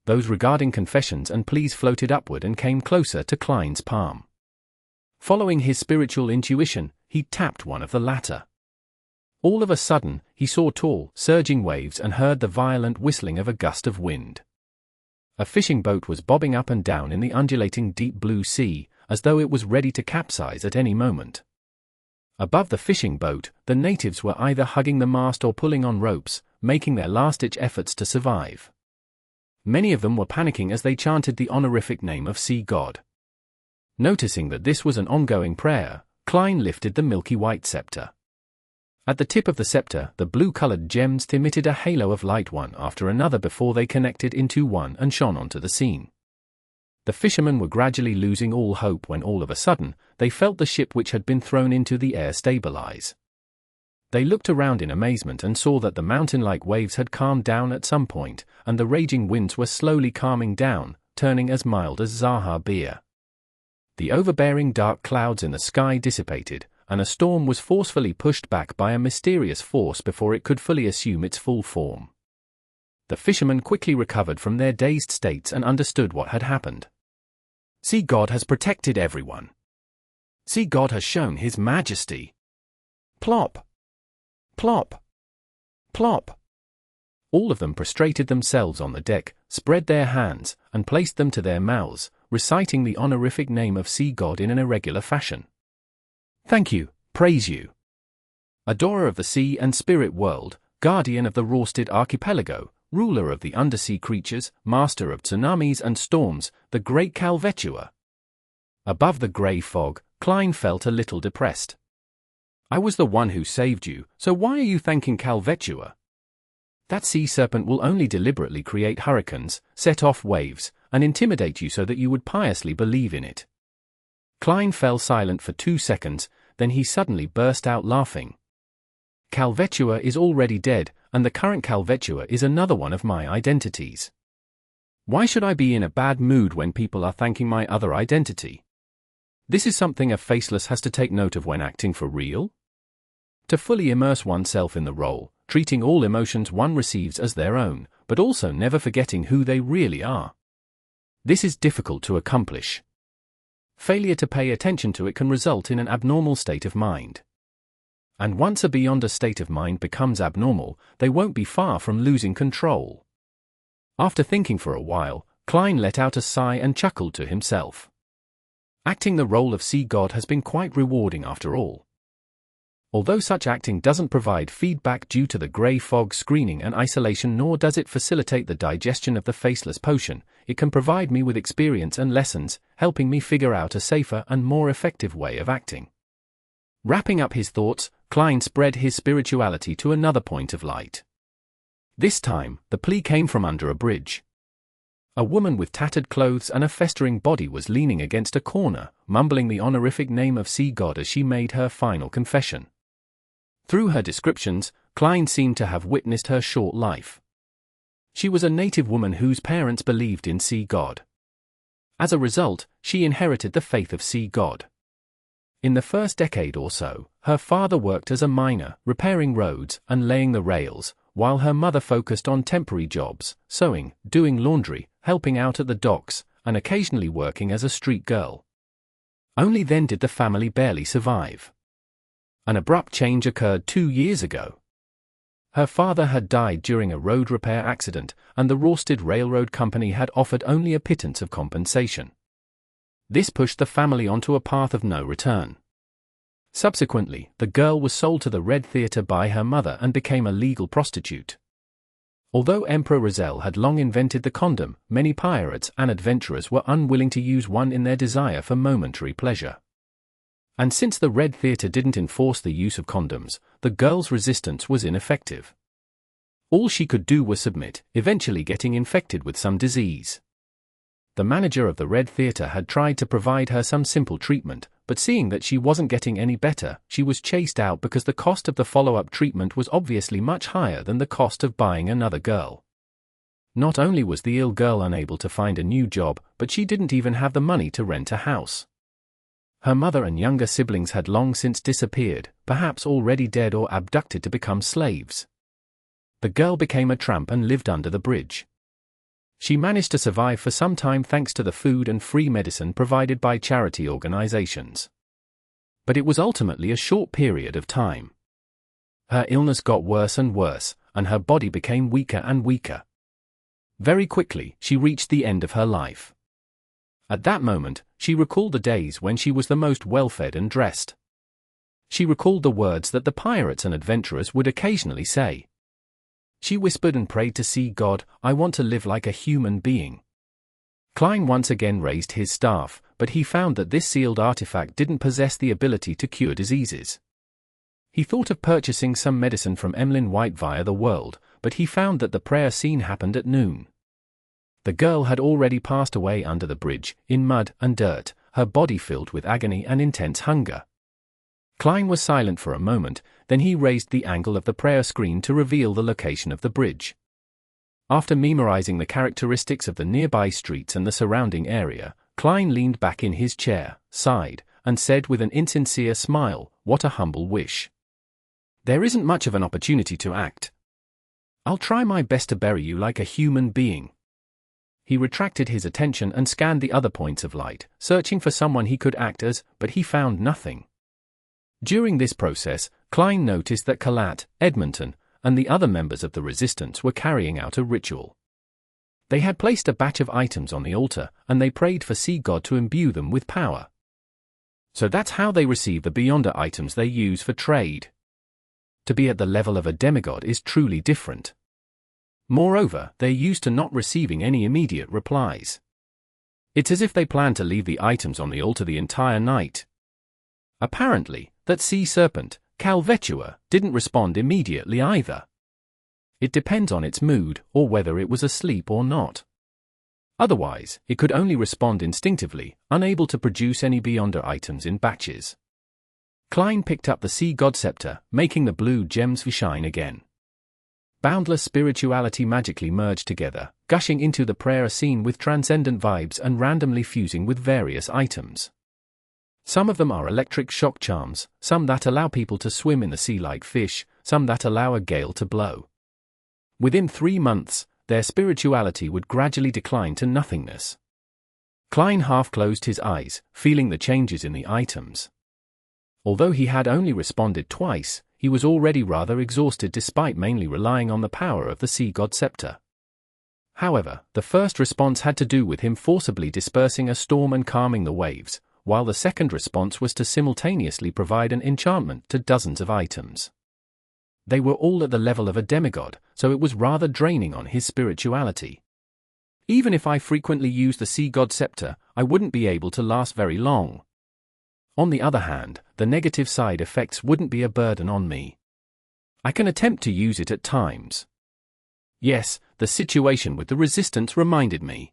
Those regarding confessions and pleas floated upward and came closer to Klein's palm. Following his spiritual intuition, he tapped one of the latter. All of a sudden, he saw tall, surging waves and heard the violent whistling of a gust of wind. A fishing boat was bobbing up and down in the undulating deep blue sea, as though it was ready to capsize at any moment. Above the fishing boat, the natives were either hugging the mast or pulling on ropes, making their last-ditch efforts to survive. Many of them were panicking as they chanted the honorific name of sea god. Noticing that this was an ongoing prayer, Klein lifted the milky white scepter. At the tip of the scepter, the blue-colored gems emitted a halo of light one after another before they connected into one and shone onto the scene. The fishermen were gradually losing all hope when all of a sudden, they felt the ship which had been thrown into the air stabilize. They looked around in amazement and saw that the mountain-like waves had calmed down at some point, and the raging winds were slowly calming down, turning as mild as Zaha beer. The overbearing dark clouds in the sky dissipated, and a storm was forcefully pushed back by a mysterious force before it could fully assume its full form. The fishermen quickly recovered from their dazed states and understood what had happened. Sea God has protected everyone. Sea God has shown his majesty. Plop! Plop! Plop! All of them prostrated themselves on the deck, spread their hands, and placed them to their mouths, reciting the honorific name of sea god in an irregular fashion. Thank you, praise you. Adorer of the sea and spirit world, guardian of the Rorsted archipelago, ruler of the undersea creatures, master of tsunamis and storms, the great Calvetua. Above the grey fog, Klein felt a little depressed. I was the one who saved you, so why are you thanking Calvetua? That sea serpent will only deliberately create hurricanes, set off waves, and intimidate you so that you would piously believe in it. Klein fell silent for 2 seconds, then he suddenly burst out laughing. Calvetua is already dead, and the current Calvetua is another one of my identities. Why should I be in a bad mood when people are thanking my other identity? This is something a faceless has to take note of when acting for real. To fully immerse oneself in the role, treating all emotions one receives as their own, but also never forgetting who they really are. This is difficult to accomplish. Failure to pay attention to it can result in an abnormal state of mind. And once a beyonder state of mind becomes abnormal, they won't be far from losing control. After thinking for a while, Klein let out a sigh and chuckled to himself. Acting the role of sea god has been quite rewarding after all. Although such acting doesn't provide feedback due to the grey fog screening and isolation, nor does it facilitate the digestion of the faceless potion, it can provide me with experience and lessons, helping me figure out a safer and more effective way of acting. Wrapping up his thoughts, Klein spread his spirituality to another point of light. This time, the plea came from under a bridge. A woman with tattered clothes and a festering body was leaning against a corner, mumbling the honorific name of sea god as she made her final confession. Through her descriptions, Klein seemed to have witnessed her short life. She was a native woman whose parents believed in sea god. As a result, she inherited the faith of sea god. In the first decade or so, Her father worked as a miner, repairing roads and laying the rails, while her mother focused on temporary jobs, sewing, doing laundry, helping out at the docks, and occasionally working as a street girl. Only then did the family barely survive. An abrupt change occurred 2 years ago. Her father had died during a road repair accident, and the Rorsted Railroad Company had offered only a pittance of compensation. This pushed the family onto a path of no return. Subsequently, the girl was sold to the Red Theatre by her mother and became a legal prostitute. Although Emperor Rozelle had long invented the condom, many pirates and adventurers were unwilling to use one in their desire for momentary pleasure. And since the Red Theatre didn't enforce the use of condoms, the girl's resistance was ineffective. All she could do was submit, eventually getting infected with some disease. The manager of the Red Theatre had tried to provide her some simple treatment, but seeing that she wasn't getting any better, she was chased out because the cost of the follow-up treatment was obviously much higher than the cost of buying another girl. Not only was the ill girl unable to find a new job, but she didn't even have the money to rent a house. Her mother and younger siblings had long since disappeared, perhaps already dead or abducted to become slaves. The girl became a tramp and lived under the bridge. She managed to survive for some time thanks to the food and free medicine provided by charity organizations. But it was ultimately a short period of time. Her illness got worse and worse, and her body became weaker and weaker. Very quickly, she reached the end of her life. At that moment, she recalled the days when she was the most well-fed and dressed. She recalled the words that the pirates and adventurers would occasionally say. She whispered and prayed to see God, "I want to live like a human being." Klein once again raised his staff, but he found that this sealed artifact didn't possess the ability to cure diseases. He thought of purchasing some medicine from Emlyn White via the world, but he found that the prayer scene happened at noon. The girl had already passed away under the bridge, in mud and dirt, her body filled with agony and intense hunger. Klein was silent for a moment, then he raised the angle of the prayer screen to reveal the location of the bridge. After memorizing the characteristics of the nearby streets and the surrounding area, Klein leaned back in his chair, sighed, and said with an insincere smile, "What a humble wish. There isn't much of an opportunity to act. I'll try my best to bury you like a human being." He retracted his attention and scanned the other points of light, searching for someone he could act as, but he found nothing. During this process, Klein noticed that Kalat, Edmonton, and the other members of the resistance were carrying out a ritual. They had placed a batch of items on the altar, and they prayed for Sea God to imbue them with power. So that's how they receive the Beyonder items they use for trade. To be at the level of a demigod is truly different. Moreover, they're used to not receiving any immediate replies. It's as if they plan to leave the items on the altar the entire night. Apparently, that sea serpent, Calvetua, didn't respond immediately either. It depends on its mood, or whether it was asleep or not. Otherwise, it could only respond instinctively, unable to produce any Beyonder items in batches. Klein picked up the Sea God Scepter, making the blue gems shine again. Boundless spirituality magically merged together, gushing into the prayer scene with transcendent vibes and randomly fusing with various items. Some of them are electric shock charms, some that allow people to swim in the sea like fish, some that allow a gale to blow. Within 3 months, their spirituality would gradually decline to nothingness. Klein half closed his eyes, feeling the changes in the items. Although he had only responded twice, he was already rather exhausted despite mainly relying on the power of the Sea God Scepter. However, the first response had to do with him forcibly dispersing a storm and calming the waves, while the second response was to simultaneously provide an enchantment to dozens of items. They were all at the level of a demigod, so it was rather draining on his spirituality. Even if I frequently used the Sea God Scepter, I wouldn't be able to last very long. On the other hand, the negative side effects wouldn't be a burden on me. I can attempt to use it at times. Yes, the situation with the resistance reminded me.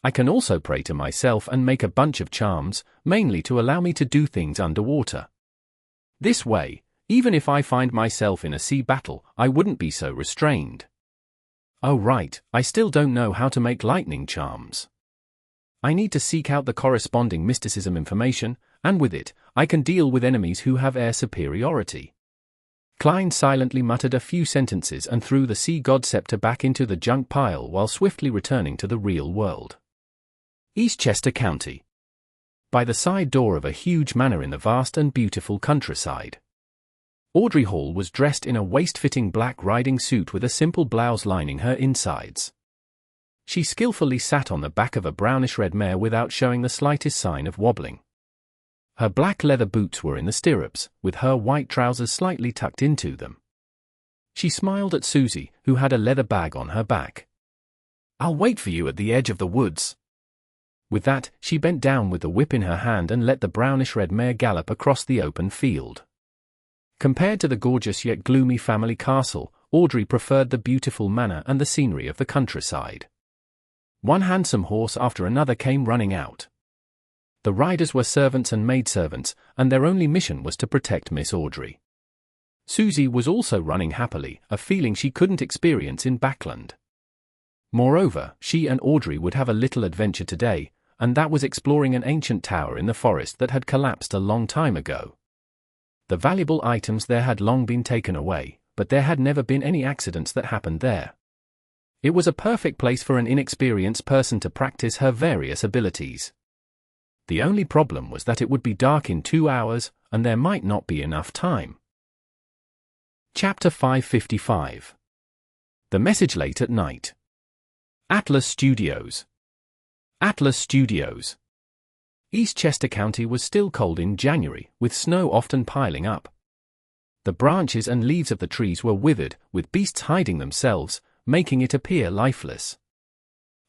I can also pray to myself and make a bunch of charms, mainly to allow me to do things underwater. This way, even if I find myself in a sea battle, I wouldn't be so restrained. Oh right, I still don't know how to make lightning charms. I need to seek out the corresponding mysticism information, and with it, I can deal with enemies who have air superiority. Kleins silently muttered a few sentences and threw the sea god scepter back into the junk pile while swiftly returning to the real world. Eastchester County. By the side door of a huge manor in the vast and beautiful countryside. Audrey Hall was dressed in a waist-fitting black riding suit with a simple blouse lining her insides. She skillfully sat on the back of a brownish-red mare without showing the slightest sign of wobbling. Her black leather boots were in the stirrups, with her white trousers slightly tucked into them. She smiled at Susie, who had a leather bag on her back. "I'll wait for you at the edge of the woods." With that, she bent down with the whip in her hand and let the brownish-red mare gallop across the open field. Compared to the gorgeous yet gloomy family castle, Audrey preferred the beautiful manor and the scenery of the countryside. One handsome horse after another came running out. The riders were servants and maidservants, and their only mission was to protect Miss Audrey. Susie was also running happily, a feeling she couldn't experience in Backland. Moreover, she and Audrey would have a little adventure today, and that was exploring an ancient tower in the forest that had collapsed a long time ago. The valuable items there had long been taken away, but there had never been any accidents that happened there. It was a perfect place for an inexperienced person to practice her various abilities. The only problem was that it would be dark in 2 hours, and there might not be enough time. Chapter 555. The Message Late at Night. Atlas Studios. Atlas Studios. Eastchester County was still cold in January, with snow often piling up. The branches and leaves of the trees were withered, with beasts hiding themselves, making it appear lifeless.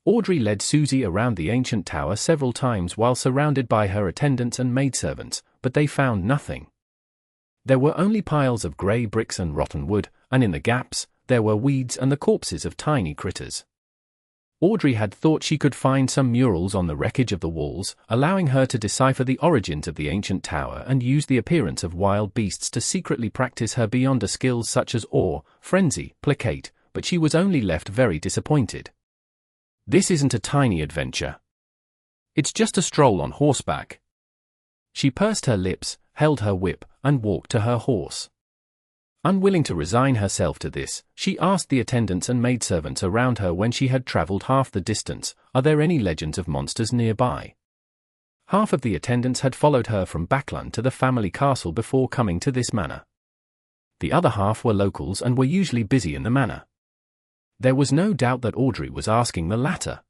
Audrey led Susie around the ancient tower several times while surrounded by her attendants and maidservants, but they found nothing. There were only piles of grey bricks and rotten wood, and in the gaps, there were weeds and the corpses of tiny critters. Audrey had thought she could find some murals on the wreckage of the walls, allowing her to decipher the origins of the ancient tower and use the appearance of wild beasts to secretly practice her beyonder skills such as awe, frenzy, placate, but she was only left very disappointed. This isn't a tiny adventure. It's just a stroll on horseback. She pursed her lips, held her whip, and walked to her horse. Unwilling to resign herself to this, she asked the attendants and maidservants around her when she had travelled half the distance, "Are there any legends of monsters nearby?" Half of the attendants had followed her from Backland to the family castle before coming to this manor. The other half were locals and were usually busy in the manor. There was no doubt that Audrey was asking the latter.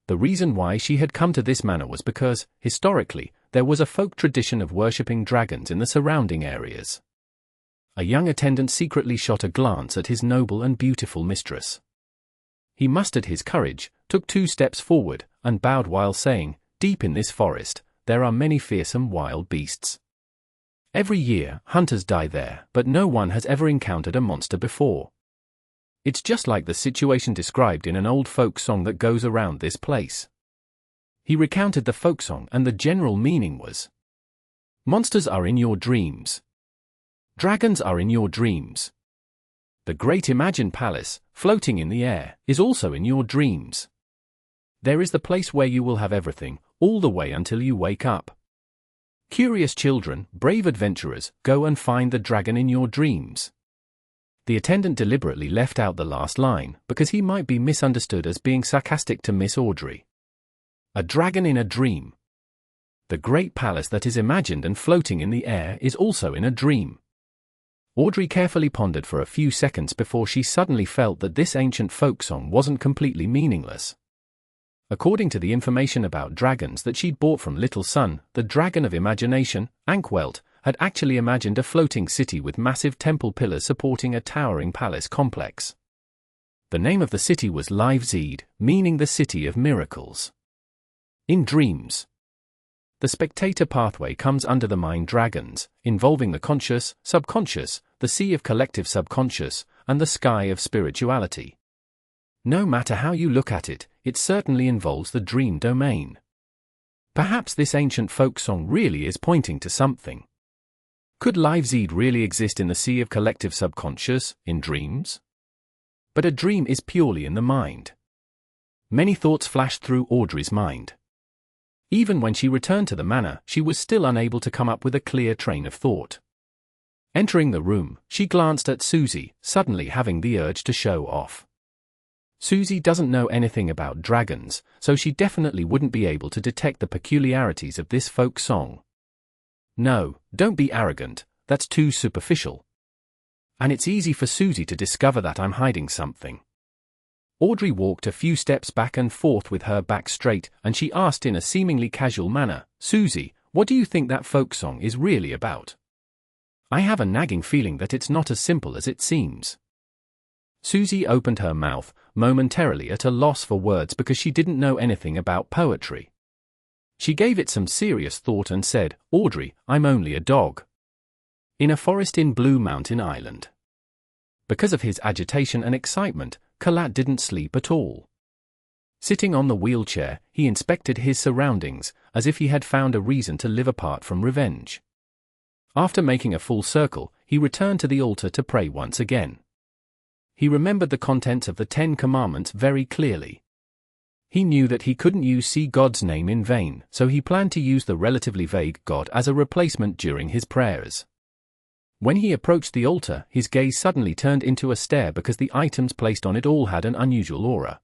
The reason why she had come to this manor was because, historically, there was a folk tradition of worshipping dragons in the surrounding areas. A young attendant secretly shot a glance at his noble and beautiful mistress. He mustered his courage, took 2 steps forward, and bowed while saying, "Deep in this forest, there are many fearsome wild beasts. Every year, hunters die there, but no one has ever encountered a monster before. It's just like the situation described in an old folk song that goes around this place." He recounted the folk song, and the general meaning was, "Monsters are in your dreams. Dragons are in your dreams. The great imagined palace, floating in the air, is also in your dreams. There is the place where you will have everything, all the way until you wake up. Curious children, brave adventurers, go and find the dragon in your dreams." The attendant deliberately left out the last line, because he might be misunderstood as being sarcastic to Miss Audrey. A dragon in a dream. The great palace that is imagined and floating in the air is also in a dream. Audrey carefully pondered for a few seconds before she suddenly felt that this ancient folk song wasn't completely meaningless. According to the information about dragons that she'd bought from Little Sun, the dragon of imagination, Ankwelt, had actually imagined a floating city with massive temple pillars supporting a towering palace complex. The name of the city was Fleeced, meaning the city of miracles. In dreams. The spectator pathway comes under the mind dragons, involving the conscious, subconscious, the sea of collective subconscious, and the sky of spirituality. No matter how you look at it, it certainly involves the dream domain. Perhaps this ancient folk song really is pointing to something. Could Fleeced really exist in the sea of collective subconscious, in dreams? But a dream is purely in the mind. Many thoughts flashed through Audrey's mind. Even when she returned to the manor, she was still unable to come up with a clear train of thought. Entering the room, she glanced at Susie, suddenly having the urge to show off. Susie doesn't know anything about dragons, so she definitely wouldn't be able to detect the peculiarities of this folk song. No, don't be arrogant, that's too superficial. And it's easy for Susie to discover that I'm hiding something. Audrey walked a few steps back and forth with her back straight, and she asked in a seemingly casual manner, Susie, what do you think that folk song is really about? I have a nagging feeling that it's not as simple as it seems. Susie opened her mouth, momentarily at a loss for words because she didn't know anything about poetry. She gave it some serious thought and said, Audrey, I'm only a dog. In a forest in Blue Mountain Island. Because of his agitation and excitement, Kalat didn't sleep at all. Sitting on the wheelchair, he inspected his surroundings, as if he had found a reason to live apart from revenge. After making a full circle, he returned to the altar to pray once again. He remembered the contents of the 10 Commandments very clearly. He knew that he couldn't use God's name in vain, so he planned to use the relatively vague God as a replacement during his prayers. When he approached the altar, his gaze suddenly turned into a stare because the items placed on it all had an unusual aura.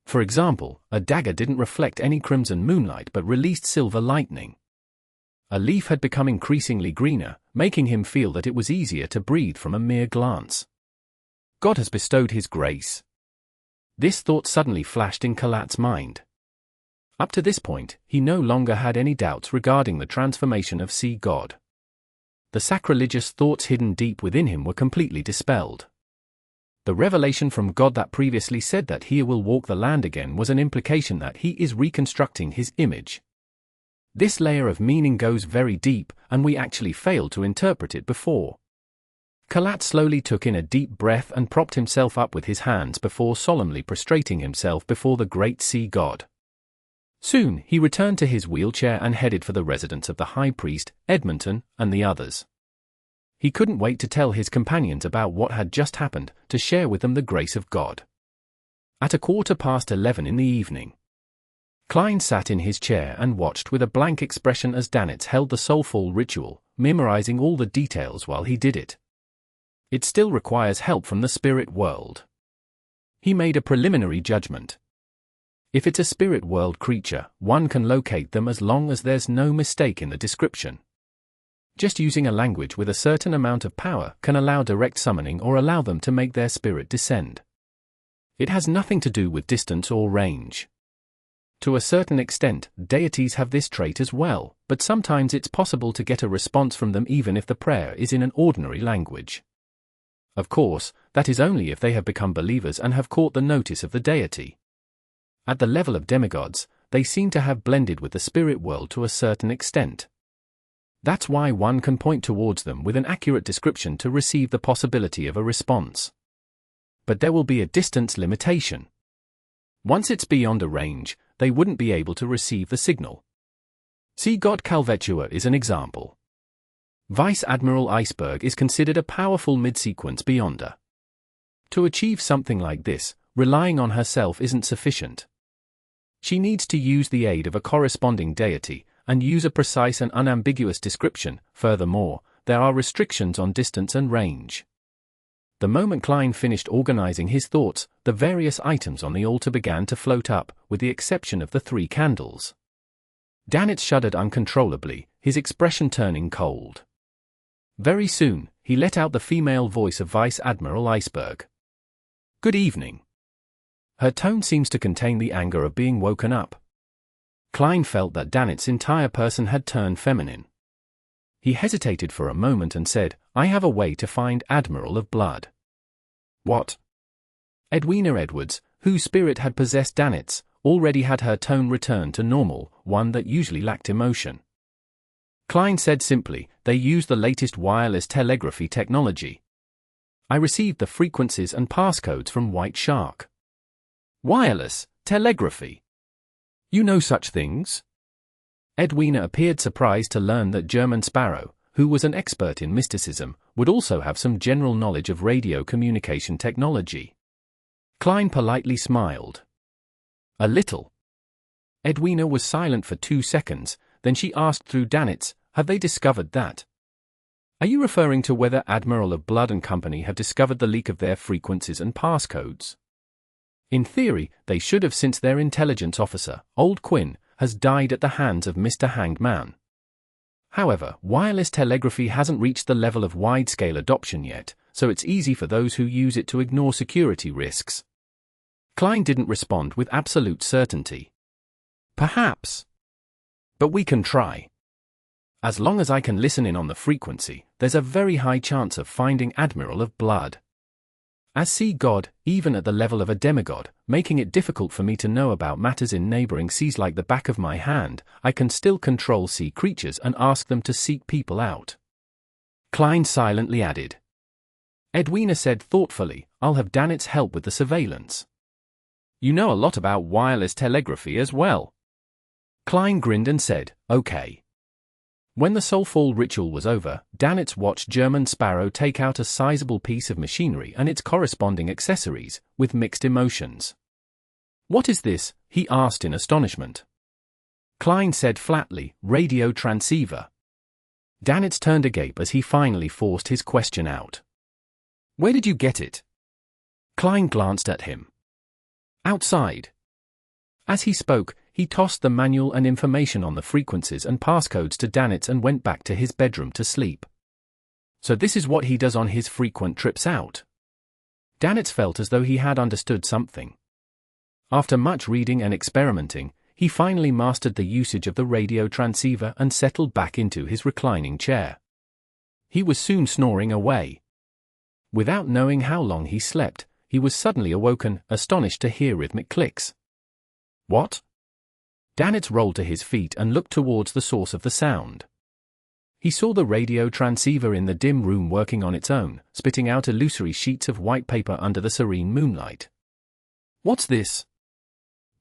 For example, a dagger didn't reflect any crimson moonlight but released silver lightning. A leaf had become increasingly greener, making him feel that it was easier to breathe from a mere glance. God has bestowed his grace. This thought suddenly flashed in Kalat's mind. Up to this point, he no longer had any doubts regarding the transformation of God. The sacrilegious thoughts hidden deep within him were completely dispelled. The revelation from God that previously said that he will walk the land again was an implication that he is reconstructing his image. This layer of meaning goes very deep, and we actually failed to interpret it before. Kalat slowly took in a deep breath and propped himself up with his hands before solemnly prostrating himself before the great sea god. Soon, he returned to his wheelchair and headed for the residence of the High Priest, Edmonton, and the others. He couldn't wait to tell his companions about what had just happened, to share with them the grace of God. At 11:15 in the evening, Kleins sat in his chair and watched with a blank expression as Danitz held the soulful ritual, memorizing all the details while he did it. It still requires help from the spirit world. He made a preliminary judgment. If it's a spirit world creature, one can locate them as long as there's no mistake in the description. Just using a language with a certain amount of power can allow direct summoning or allow them to make their spirit descend. It has nothing to do with distance or range. To a certain extent, deities have this trait as well, but sometimes it's possible to get a response from them even if the prayer is in an ordinary language. Of course, that is only if they have become believers and have caught the notice of the deity. At the level of demigods, they seem to have blended with the spirit world to a certain extent. That's why one can point towards them with an accurate description to receive the possibility of a response. But there will be a distance limitation. Once it's beyond a range, they wouldn't be able to receive the signal. God Calvetua is an example. Vice Admiral Iceberg is considered a powerful mid-sequence beyonder. To achieve something like this, relying on herself isn't sufficient. She needs to use the aid of a corresponding deity, and use a precise and unambiguous description. Furthermore, there are restrictions on distance and range. The moment Klein finished organizing his thoughts, the various items on the altar began to float up, with the exception of the 3 candles. Danitz shuddered uncontrollably, his expression turning cold. Very soon, he let out the female voice of Vice Admiral Iceberg. Good evening. Her tone seems to contain the anger of being woken up. Klein felt that Danitz's entire person had turned feminine. He hesitated for a moment and said, I have a way to find Admiral of Blood. What? Edwina Edwards, whose spirit had possessed Danitz, already had her tone return to normal, one that usually lacked emotion. Klein said simply, they use the latest wireless telegraphy technology. I received the frequencies and passcodes from White Shark. Wireless telegraphy. You know such things? Edwina appeared surprised to learn that German Sparrow, who was an expert in mysticism, would also have some general knowledge of radio communication technology. Klein politely smiled. A little. Edwina was silent for 2 seconds, then she asked through Danitz, "Have they discovered that? Are you referring to whether Admiral of Blood and Company have discovered the leak of their frequencies and passcodes? In theory, they should have, since their intelligence officer, Old Quinn, has died at the hands of Mr. Hanged Man. However, wireless telegraphy hasn't reached the level of wide-scale adoption yet, so it's easy for those who use it to ignore security risks." Klein didn't respond with absolute certainty. "Perhaps. But we can try. As long as I can listen in on the frequency, there's a very high chance of finding Admiral of Blood. As sea god, even at the level of a demigod, making it difficult for me to know about matters in neighboring seas like the back of my hand, I can still control sea creatures and ask them to seek people out." Klein silently added. Edwina said thoughtfully, "I'll have Danitz help with the surveillance." "You know a lot about wireless telegraphy as well." Klein grinned and said, "Okay." When the Soulfall ritual was over, Danitz watched German Sparrow take out a sizable piece of machinery and its corresponding accessories, with mixed emotions. "What is this?" he asked in astonishment. Klein said flatly, "Radio transceiver." Danitz turned agape as he finally forced his question out. "Where did you get it?" Klein glanced at him. "Outside." As he spoke, he tossed the manual and information on the frequencies and passcodes to Danitz and went back to his bedroom to sleep. So this is what he does on his frequent trips out. Danitz felt as though he had understood something. After much reading and experimenting, he finally mastered the usage of the radio transceiver and settled back into his reclining chair. He was soon snoring away. Without knowing how long he slept, he was suddenly awoken, astonished to hear rhythmic clicks. "What?" Danitz rolled to his feet and looked towards the source of the sound. He saw the radio transceiver in the dim room working on its own, spitting out illusory sheets of white paper under the serene moonlight. "What's this?"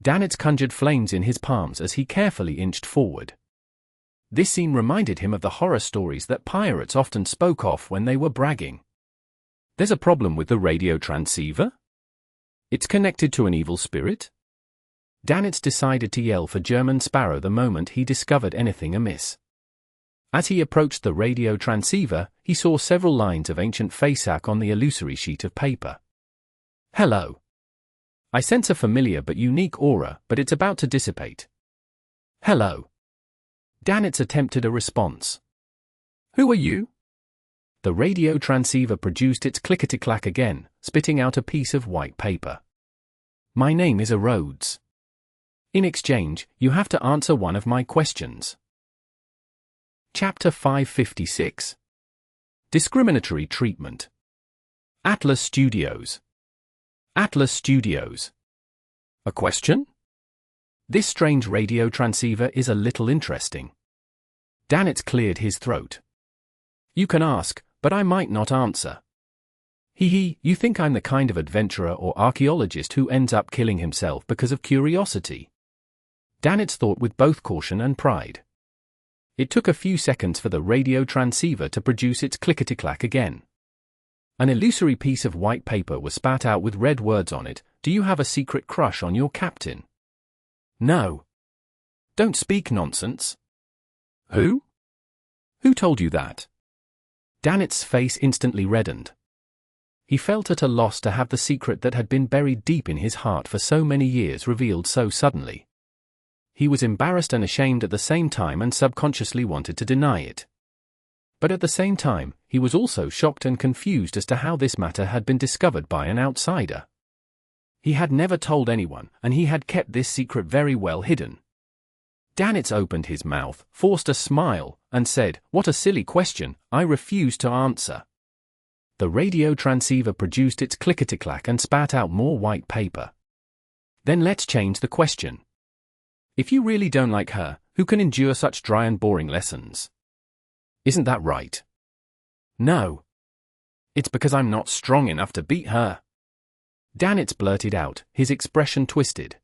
Danitz conjured flames in his palms as he carefully inched forward. This scene reminded him of the horror stories that pirates often spoke of when they were bragging. "There's a problem with the radio transceiver? It's connected to an evil spirit?" Danitz decided to yell for German Sparrow the moment he discovered anything amiss. As he approached the radio transceiver, he saw several lines of ancient Fasak on the illusory sheet of paper. "Hello. I sense a familiar but unique aura, but it's about to dissipate." "Hello." Danitz attempted a response. "Who are you?" The radio transceiver produced its clickety-clack again, spitting out a piece of white paper. "My name is Arrodes. In exchange, you have to answer one of my questions." Chapter 556. Discriminatory Treatment. Atlas Studios. Atlas Studios. A question? This strange radio transceiver is a little interesting. Danitz cleared his throat. "You can ask, but I might not answer." You think I'm the kind of adventurer or archaeologist who ends up killing himself because of curiosity?" Danitz thought with both caution and pride. It took a few seconds for the radio transceiver to produce its clickety-clack again. An illusory piece of white paper was spat out with red words on it. "Do you have a secret crush on your captain?" "No." "Don't speak nonsense." "Who? Who told you that?" Danitz's face instantly reddened. He felt at a loss to have the secret that had been buried deep in his heart for so many years revealed so suddenly. He was embarrassed and ashamed at the same time and subconsciously wanted to deny it. But at the same time, he was also shocked and confused as to how this matter had been discovered by an outsider. He had never told anyone, and he had kept this secret very well hidden. Danitz opened his mouth, forced a smile, and said, "What a silly question, I refuse to answer." The radio transceiver produced its clickety-clack and spat out more white paper. "Then let's change the question. If you really don't like her, who can endure such dry and boring lessons? Isn't that right?" "No. It's because I'm not strong enough to beat her." Danitz blurted out, his expression twisted.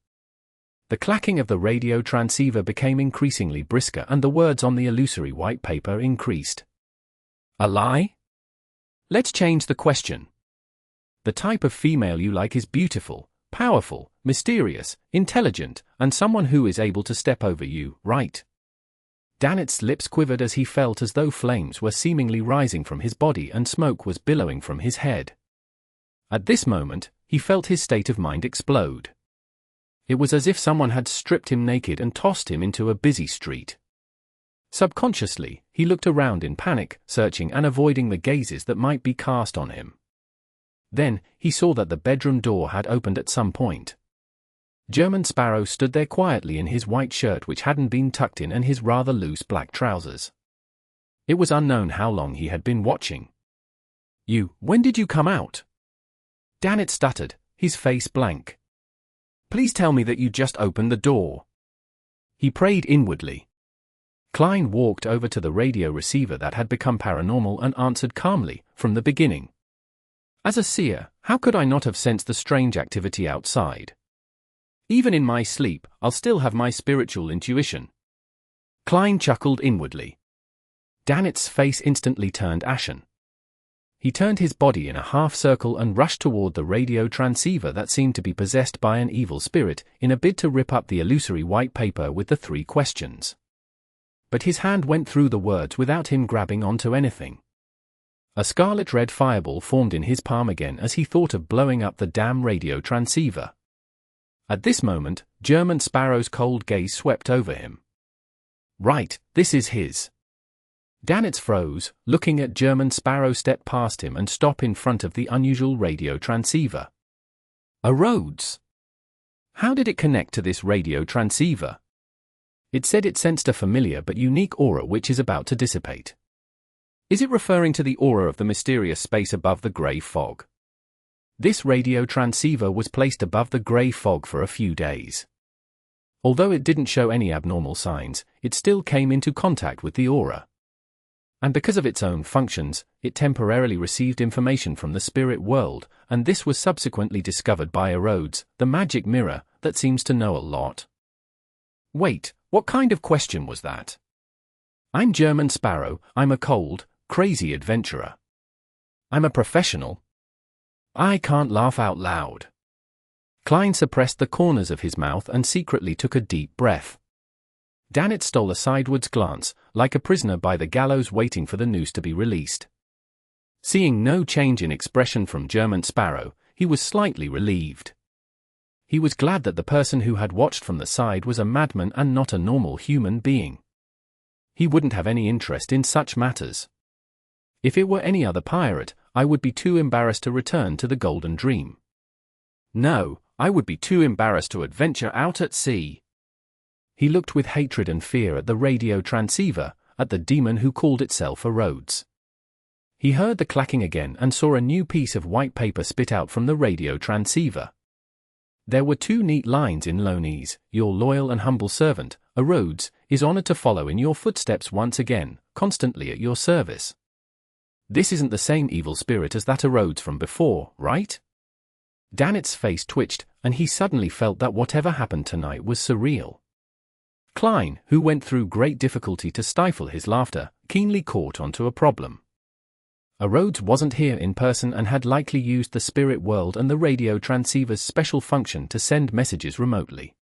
The clacking of the radio transceiver became increasingly brisker and the words on the illusory white paper increased. "A lie? Let's change the question. The type of female you like is beautiful, powerful, mysterious, intelligent, and someone who is able to step over you, right? Danitz's lips quivered as he felt as though flames were seemingly rising from his body and smoke was billowing from his head. At this moment, he felt his state of mind explode. It was as if someone had stripped him naked and tossed him into a busy street. Subconsciously, he looked around in panic, searching and avoiding the gazes that might be cast on him. Then, he saw that the bedroom door had opened at some point. German Sparrow stood there quietly in his white shirt which hadn't been tucked in and his rather loose black trousers. It was unknown how long he had been watching. When did you come out?" Danitz stuttered, his face blank. "Please tell me that you just opened the door." He prayed inwardly. Klein walked over to the radio receiver that had become paranormal and answered calmly, "From the beginning. As a seer, how could I not have sensed the strange activity outside? Even in my sleep, I'll still have my spiritual intuition." Klein chuckled inwardly. Danitz's face instantly turned ashen. He turned his body in a half-circle and rushed toward the radio transceiver that seemed to be possessed by an evil spirit, in a bid to rip up the illusory white paper with the 3 questions. But his hand went through the words without him grabbing onto anything. A scarlet-red fireball formed in his palm again as he thought of blowing up the damn radio transceiver. At this moment, German Sparrow's cold gaze swept over him. "Right, this is his." Danitz froze, looking at German Sparrow step past him and stop in front of the unusual radio transceiver. Arrodes. How did it connect to this radio transceiver? It said it sensed a familiar but unique aura which is about to dissipate. Is it referring to the aura of the mysterious space above the grey fog? This radio transceiver was placed above the grey fog for a few days. Although it didn't show any abnormal signs, it still came into contact with the aura. And because of its own functions, it temporarily received information from the spirit world, and this was subsequently discovered by Arrodes, the magic mirror, that seems to know a lot. Wait, what kind of question was that? I'm German Sparrow, I'm a cold, crazy adventurer. I'm a professional. I can't laugh out loud. Klein suppressed the corners of his mouth and secretly took a deep breath. Danitz stole a sidewards glance, like a prisoner by the gallows waiting for the noose to be released. Seeing no change in expression from German Sparrow, he was slightly relieved. He was glad that the person who had watched from the side was a madman and not a normal human being. He wouldn't have any interest in such matters. If it were any other pirate, I would be too embarrassed to return to the Golden Dream. No, I would be too embarrassed to adventure out at sea. He looked with hatred and fear at the radio transceiver, at the demon who called itself Arrodes. He heard the clacking again and saw a new piece of white paper spit out from the radio transceiver. There were 2 neat lines in Lonese: "Your loyal and humble servant, Arrodes, is honored to follow in your footsteps once again, constantly at your service." This isn't the same evil spirit as that Arrodes from before, right? Danitz's face twitched, and he suddenly felt that whatever happened tonight was surreal. Klein, who went through great difficulty to stifle his laughter, keenly caught onto a problem. Arrodes wasn't here in person and had likely used the spirit world and the radio transceiver's special function to send messages remotely.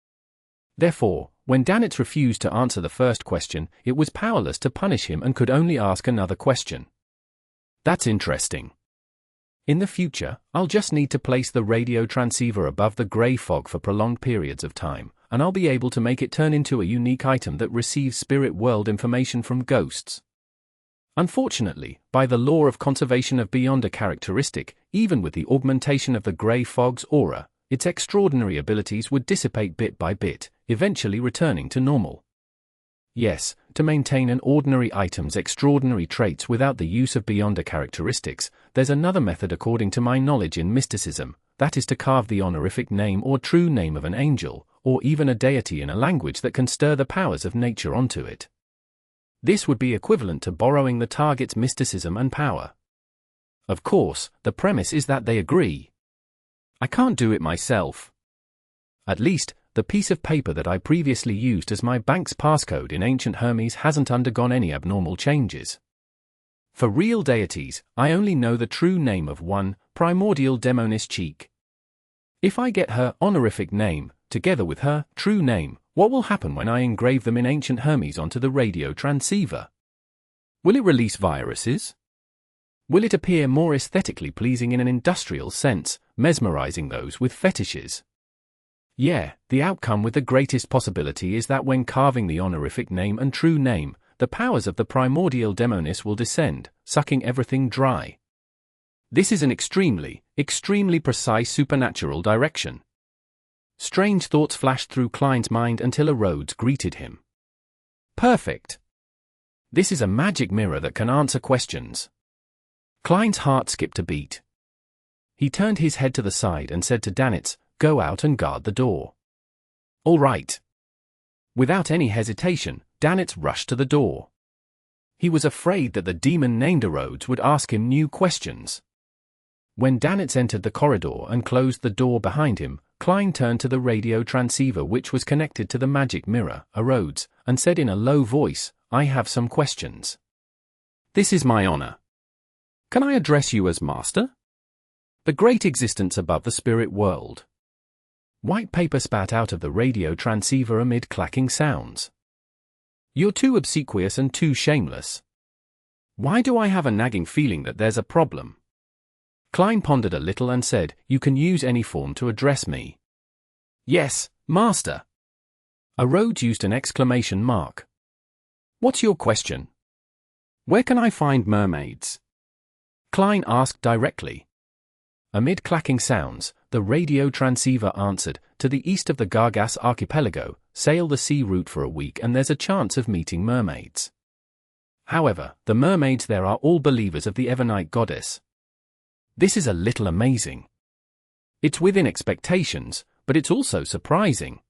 Therefore, when Danitz refused to answer the first question, it was powerless to punish him and could only ask another question. That's interesting. In the future, I'll just need to place the radio transceiver above the grey fog for prolonged periods of time, and I'll be able to make it turn into a unique item that receives spirit world information from ghosts. Unfortunately, by the law of conservation of beyond a characteristic, even with the augmentation of the grey fog's aura, its extraordinary abilities would dissipate bit by bit, eventually returning to normal. Yes, to maintain an ordinary item's extraordinary traits without the use of beyond a characteristics, there's another method according to my knowledge in mysticism, that is to carve the honorific name or true name of an angel, or even a deity in a language that can stir the powers of nature onto it. This would be equivalent to borrowing the target's mysticism and power. Of course, the premise is that they agree. I can't do it myself. At least, the piece of paper that I previously used as my bank's passcode in ancient Hermes hasn't undergone any abnormal changes. For real deities, I only know the true name of one, primordial demonis cheek. If I get her honorific name, together with her true name, what will happen when I engrave them in ancient Hermes onto the radio transceiver? Will it release viruses? Will it appear more aesthetically pleasing in an industrial sense, mesmerizing those with fetishes? Yeah, the outcome with the greatest possibility is that when carving the honorific name and true name, the powers of the primordial demonis will descend, sucking everything dry. This is an extremely precise supernatural direction. Strange thoughts flashed through Kleins' mind until Arrodes greeted him. Perfect. This is a magic mirror that can answer questions. Kleins' heart skipped a beat. He turned his head to the side and said to Danitz, "Go out and guard the door." "All right." Without any hesitation, Danitz rushed to the door. He was afraid that the demon named Arrodes would ask him new questions. When Danitz entered the corridor and closed the door behind him, Klein turned to the radio transceiver which was connected to the magic mirror, Arrodes, and said in a low voice, "I have some questions." "This is my honor. Can I address you as Master?" "The great existence above the spirit world." White paper spat out of the radio transceiver amid clacking sounds. "You're too obsequious and too shameless. Why do I have a nagging feeling that there's a problem?" Klein pondered a little and said, "You can use any form to address me." "Yes, Master." Arrodes used an exclamation mark. "What's your question?" "Where can I find mermaids?" Klein asked directly. Amid clacking sounds, the radio transceiver answered, "To the east of the Gargas archipelago, sail the sea route for a week and there's a chance of meeting mermaids. However, the mermaids there are all believers of the Evernite goddess." This is a little amazing. It's within expectations, but it's also surprising.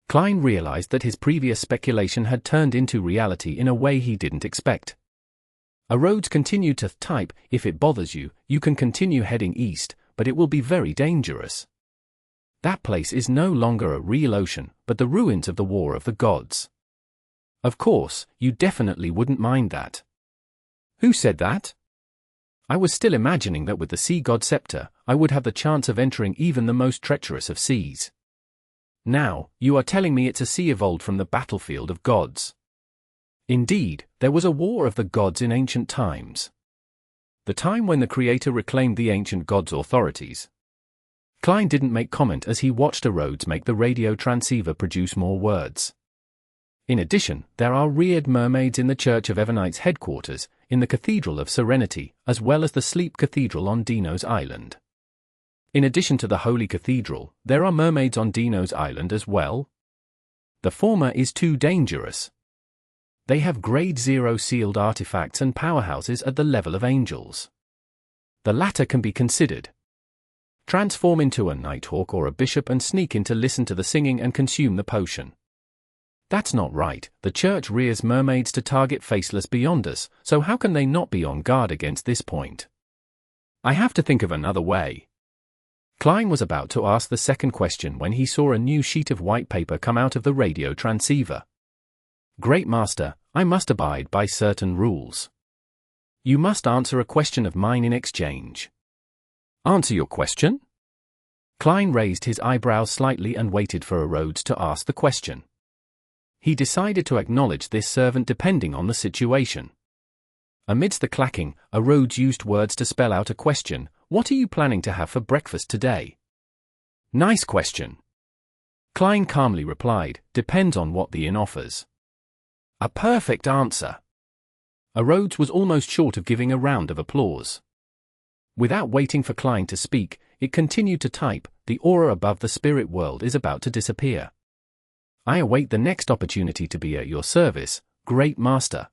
Klein realized that his previous speculation had turned into reality in a way he didn't expect. Arrodes continued to type, "If it bothers you, you can continue heading east, but it will be very dangerous. That place is no longer a real ocean, but the ruins of the War of the Gods. Of course, you definitely wouldn't mind that." "Who said that?" "I was still imagining that with the sea god scepter, I would have the chance of entering even the most treacherous of seas. Now, you are telling me it's a sea evolved from the battlefield of gods." "Indeed, there was a war of the gods in ancient times. The time when the Creator reclaimed the ancient gods' authorities." Klein didn't make comment as he watched Arrodes make the radio transceiver produce more words. "In addition, there are reared mermaids in the Church of Evernite's headquarters, in the Cathedral of Serenity, as well as the Sleep Cathedral on Dino's Island. In addition to the Holy Cathedral, there are mermaids on Dino's Island as well. The former is too dangerous. They have Grade 0 sealed artifacts and powerhouses at the level of angels. The latter can be considered. Transform into a nighthawk or a bishop and sneak in to listen to the singing and consume the potion. That's not right. The church rears mermaids to target faceless beyonders, so how can they not be on guard against this point? I have to think of another way." Klein was about to ask the second question when he saw a new sheet of white paper come out of the radio transceiver. "Great Master, I must abide by certain rules. You must answer a question of mine in exchange." "Answer your question?" Klein raised his eyebrows slightly and waited for Arrodes to ask the question. He decided to acknowledge this servant depending on the situation. Amidst the clacking, Arrodes used words to spell out a question. "What are you planning to have for breakfast today?" "Nice question." Klein calmly replied, "Depends on what the inn offers." "A perfect answer." Arrodes was almost short of giving a round of applause. Without waiting for Klein to speak, it continued to type, "The aura above the spirit world is about to disappear. I await the next opportunity to be at your service, Great Master."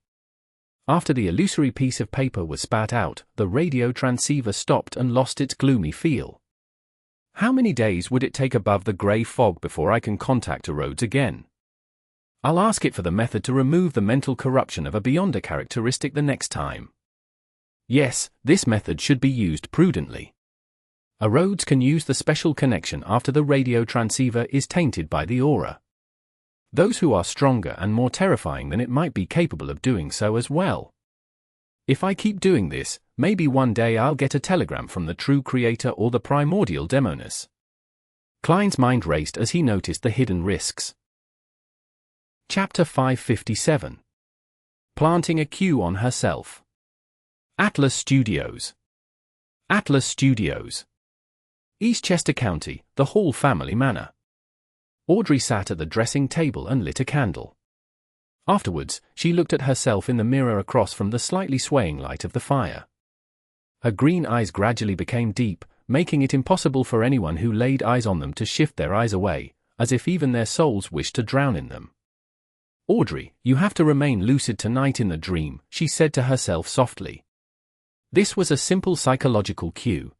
After the illusory piece of paper was spat out, the radio transceiver stopped and lost its gloomy feel. How many days would it take above the grey fog before I can contact Arrodes again? I'll ask it for the method to remove the mental corruption of a beyonder characteristic the next time. Yes, this method should be used prudently. Arrodes can use the special connection after the radio transceiver is tainted by the aura. Those who are stronger and more terrifying than it might be capable of doing so as well. If I keep doing this, maybe one day I'll get a telegram from the true creator or the primordial demonis. Klein's mind raced as he noticed the hidden risks. Chapter 557. Planting a Q on herself. Atlas Studios. Atlas Studios. Eastchester County, the Hall family manor. Audrey sat at the dressing table and lit a candle. Afterwards, she looked at herself in the mirror across from the slightly swaying light of the fire. Her green eyes gradually became deep, making it impossible for anyone who laid eyes on them to shift their eyes away, as if even their souls wished to drown in them. "Audrey, you have to remain lucid tonight in the dream," she said to herself softly. This was a simple psychological cue.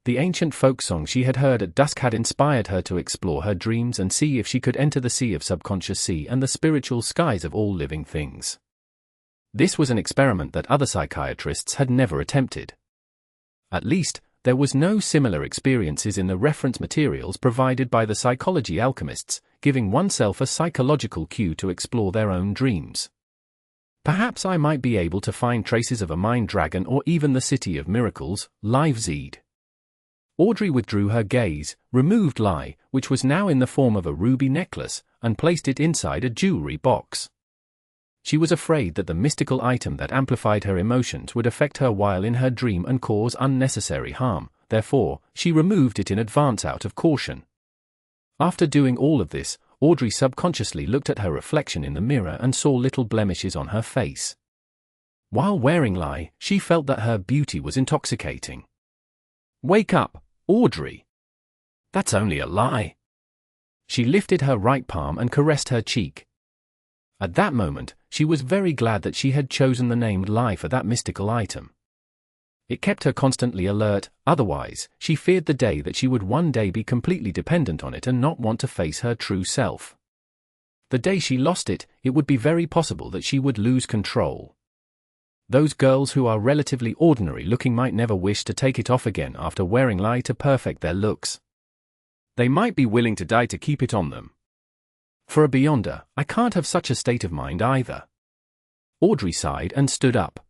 The ancient folk song she had heard at dusk had inspired her to explore her dreams and see if she could enter the sea of subconscious sea and the spiritual skies of all living things. This was an experiment that other psychiatrists had never attempted. At least, there was no similar experiences in the reference materials provided by the psychology alchemists, giving oneself a psychological cue to explore their own dreams. Perhaps I might be able to find traces of a mind dragon or even the City of Miracles, Live Zed. Audrey withdrew her gaze, removed Lie, which was now in the form of a ruby necklace, and placed it inside a jewelry box. She was afraid that the mystical item that amplified her emotions would affect her while in her dream and cause unnecessary harm, therefore, she removed it in advance out of caution. After doing all of this, Audrey subconsciously looked at her reflection in the mirror and saw little blemishes on her face. While wearing Lie, she felt that her beauty was intoxicating. "Wake up, Audrey. That's only a lie." She lifted her right palm and caressed her cheek. At that moment, she was very glad that she had chosen the name Lie for that mystical item. It kept her constantly alert, otherwise, she feared the day that she would one day be completely dependent on it and not want to face her true self. The day she lost it, it would be very possible that she would lose control. Those girls who are relatively ordinary looking might never wish to take it off again after wearing Lie to perfect their looks. They might be willing to die to keep it on them. For a Beyonder, I can't have such a state of mind either. Audrey sighed and stood up.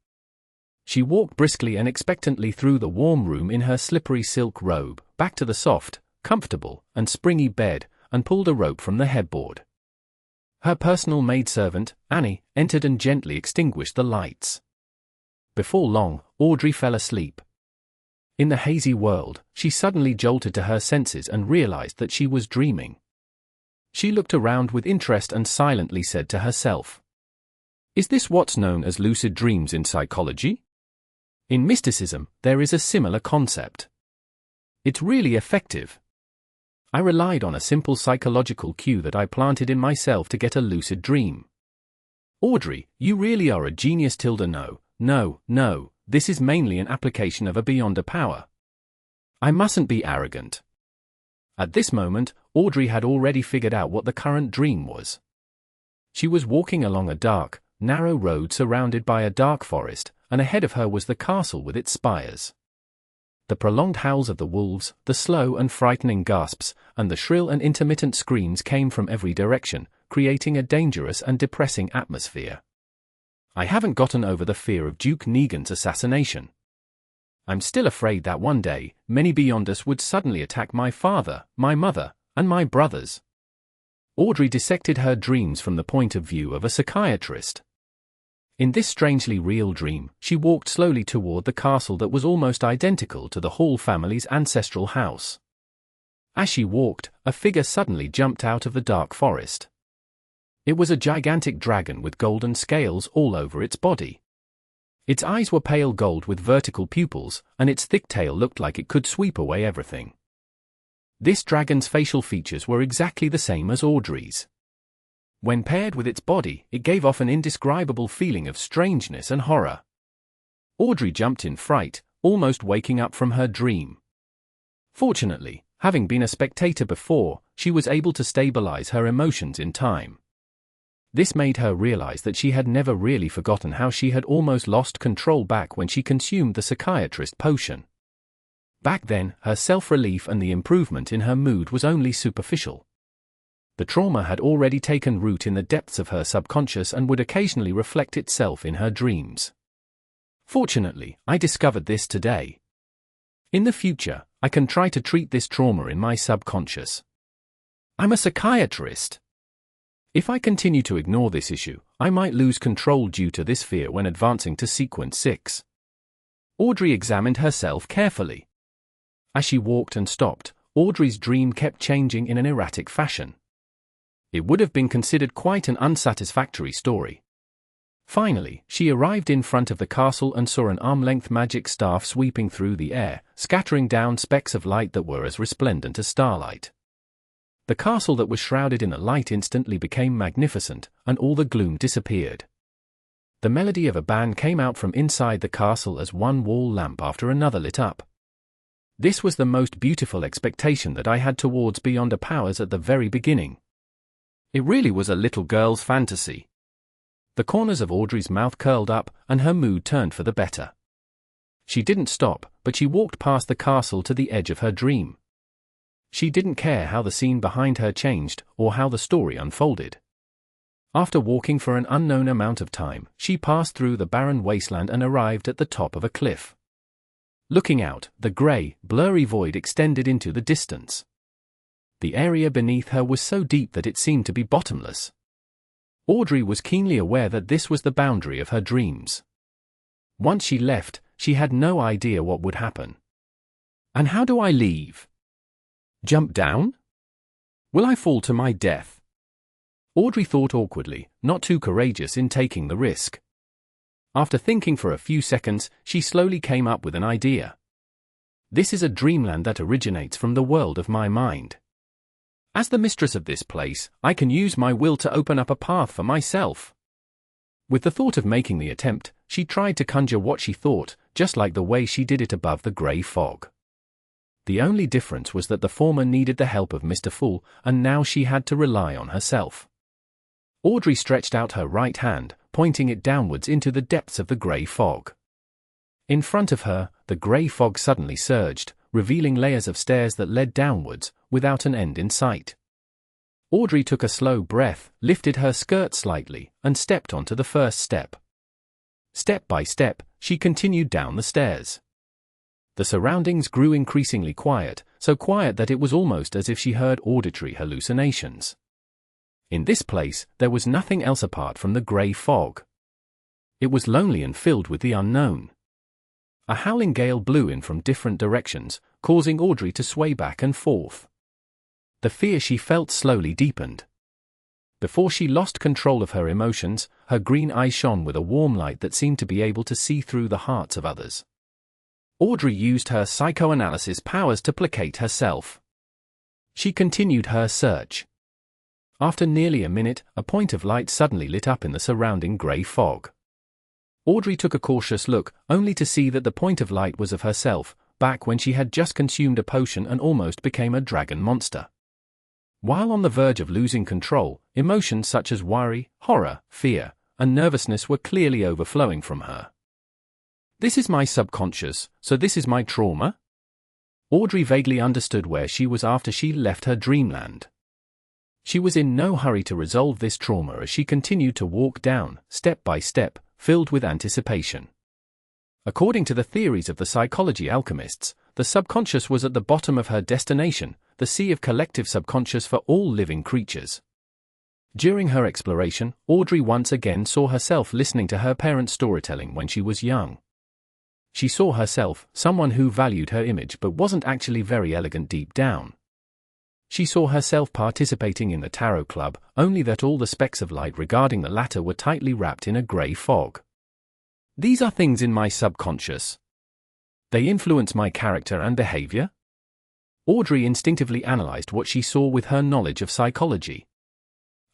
She walked briskly and expectantly through the warm room in her slippery silk robe, back to the soft, comfortable, and springy bed, and pulled a rope from the headboard. Her personal maidservant, Annie, entered and gently extinguished the lights. Before long, Audrey fell asleep. In the hazy world, she suddenly jolted to her senses and realized that she was dreaming. She looked around with interest and silently said to herself, "Is this what's known as lucid dreams in psychology? In mysticism, there is a similar concept. It's really effective. I relied on a simple psychological cue that I planted in myself to get a lucid dream. Audrey, you really are a genius. No, this is mainly an application of a Beyonder power. I mustn't be arrogant." At this moment, Audrey had already figured out what the current dream was. She was walking along a dark, narrow road surrounded by a dark forest, and ahead of her was the castle with its spires. The prolonged howls of the wolves, the slow and frightening gasps, and the shrill and intermittent screams came from every direction, creating a dangerous and depressing atmosphere. I haven't gotten over the fear of Duke Negan's assassination. I'm still afraid that one day, many Beyonders would suddenly attack my father, my mother, and my brothers. Audrey dissected her dreams from the point of view of a psychiatrist. In this strangely real dream, she walked slowly toward the castle that was almost identical to the Hall family's ancestral house. As she walked, a figure suddenly jumped out of the dark forest. It was a gigantic dragon with golden scales all over its body. Its eyes were pale gold with vertical pupils, and its thick tail looked like it could sweep away everything. This dragon's facial features were exactly the same as Audrey's. When paired with its body, it gave off an indescribable feeling of strangeness and horror. Audrey jumped in fright, almost waking up from her dream. Fortunately, having been a spectator before, she was able to stabilize her emotions in time. This made her realize that she had never really forgotten how she had almost lost control back when she consumed the psychiatrist potion. Back then, her self-relief and the improvement in her mood was only superficial. The trauma had already taken root in the depths of her subconscious and would occasionally reflect itself in her dreams. Fortunately, I discovered this today. In the future, I can try to treat this trauma in my subconscious. I'm a psychiatrist. If I continue to ignore this issue, I might lose control due to this fear when advancing to sequence 6. Audrey examined herself carefully. As she walked and stopped, Audrey's dream kept changing in an erratic fashion. It would have been considered quite an unsatisfactory story. Finally, she arrived in front of the castle and saw an arm-length magic staff sweeping through the air, scattering down specks of light that were as resplendent as starlight. The castle that was shrouded in the light instantly became magnificent, and all the gloom disappeared. The melody of a band came out from inside the castle as one wall lamp after another lit up. This was the most beautiful expectation that I had towards Beyond a Powers at the very beginning. It really was a little girl's fantasy. The corners of Audrey's mouth curled up, and her mood turned for the better. She didn't stop, but she walked past the castle to the edge of her dream. She didn't care how the scene behind her changed, or how the story unfolded. After walking for an unknown amount of time, she passed through the barren wasteland and arrived at the top of a cliff. Looking out, the grey, blurry void extended into the distance. The area beneath her was so deep that it seemed to be bottomless. Audrey was keenly aware that this was the boundary of her dreams. Once she left, she had no idea what would happen. And how do I leave? Jump down? Will I fall to my death? Audrey thought awkwardly, not too courageous in taking the risk. After thinking for a few seconds, she slowly came up with an idea. This is a dreamland that originates from the world of my mind. As the mistress of this place, I can use my will to open up a path for myself. With the thought of making the attempt, she tried to conjure what she thought, just like the way she did it above the grey fog. The only difference was that the former needed the help of Mr. Fool, and now she had to rely on herself. Audrey stretched out her right hand, pointing it downwards into the depths of the grey fog. In front of her, the grey fog suddenly surged, revealing layers of stairs that led downwards, without an end in sight. Audrey took a slow breath, lifted her skirt slightly, and stepped onto the first step. Step by step, she continued down the stairs. The surroundings grew increasingly quiet, so quiet that it was almost as if she heard auditory hallucinations. In this place, there was nothing else apart from the grey fog. It was lonely and filled with the unknown. A howling gale blew in from different directions, causing Audrey to sway back and forth. The fear she felt slowly deepened. Before she lost control of her emotions, her green eyes shone with a warm light that seemed to be able to see through the hearts of others. Audrey used her psychoanalysis powers to placate herself. She continued her search. After nearly a minute, a point of light suddenly lit up in the surrounding grey fog. Audrey took a cautious look, only to see that the point of light was of herself, back when she had just consumed a potion and almost became a dragon monster. While on the verge of losing control, emotions such as worry, horror, fear, and nervousness were clearly overflowing from her. This is my subconscious, so this is my trauma? Audrey vaguely understood where she was after she left her dreamland. She was in no hurry to resolve this trauma as she continued to walk down, step by step, filled with anticipation. According to the theories of the psychology alchemists, the subconscious was at the bottom of her destination, the sea of collective subconscious for all living creatures. During her exploration, Audrey once again saw herself listening to her parents' storytelling when she was young. She saw herself, someone who valued her image but wasn't actually very elegant deep down. She saw herself participating in the tarot club, only that all the specks of light regarding the latter were tightly wrapped in a grey fog. These are things in my subconscious. They influence my character and behavior? Audrey instinctively analyzed what she saw with her knowledge of psychology.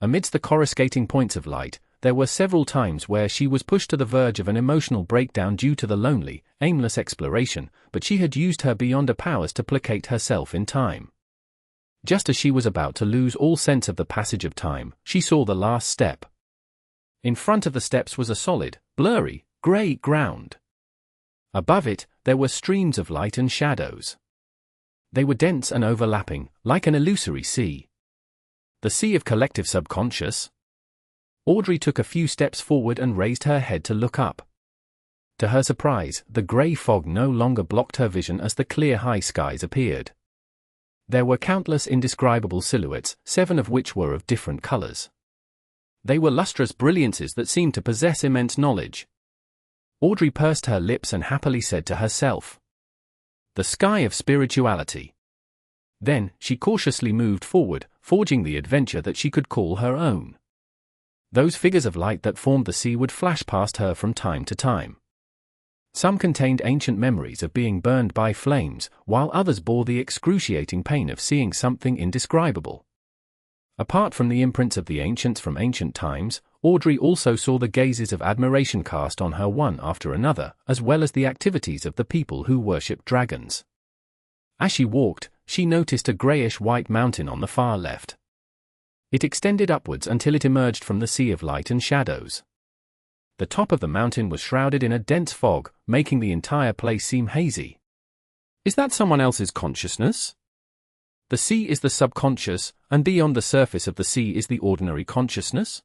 Amidst the coruscating points of light, there were several times where she was pushed to the verge of an emotional breakdown due to the lonely, aimless exploration, but she had used her beyonder powers to placate herself in time. Just as she was about to lose all sense of the passage of time, she saw the last step. In front of the steps was a solid, blurry, grey ground. Above it, there were streams of light and shadows. They were dense and overlapping, like an illusory sea. The sea of collective subconscious? Audrey took a few steps forward and raised her head to look up. To her surprise, the grey fog no longer blocked her vision as the clear high skies appeared. There were countless indescribable silhouettes, 7 of which were of different colours. They were lustrous brilliances that seemed to possess immense knowledge. Audrey pursed her lips and happily said to herself, "The sky of spirituality." Then, she cautiously moved forward, forging the adventure that she could call her own. Those figures of light that formed the sea would flash past her from time to time. Some contained ancient memories of being burned by flames, while others bore the excruciating pain of seeing something indescribable. Apart from the imprints of the ancients from ancient times, Audrey also saw the gazes of admiration cast on her one after another, as well as the activities of the people who worshipped dragons. As she walked, she noticed a greyish-white mountain on the far left. It extended upwards until it emerged from the sea of light and shadows. The top of the mountain was shrouded in a dense fog, making the entire place seem hazy. Is that someone else's consciousness? The sea is the subconscious, and beyond the surface of the sea is the ordinary consciousness?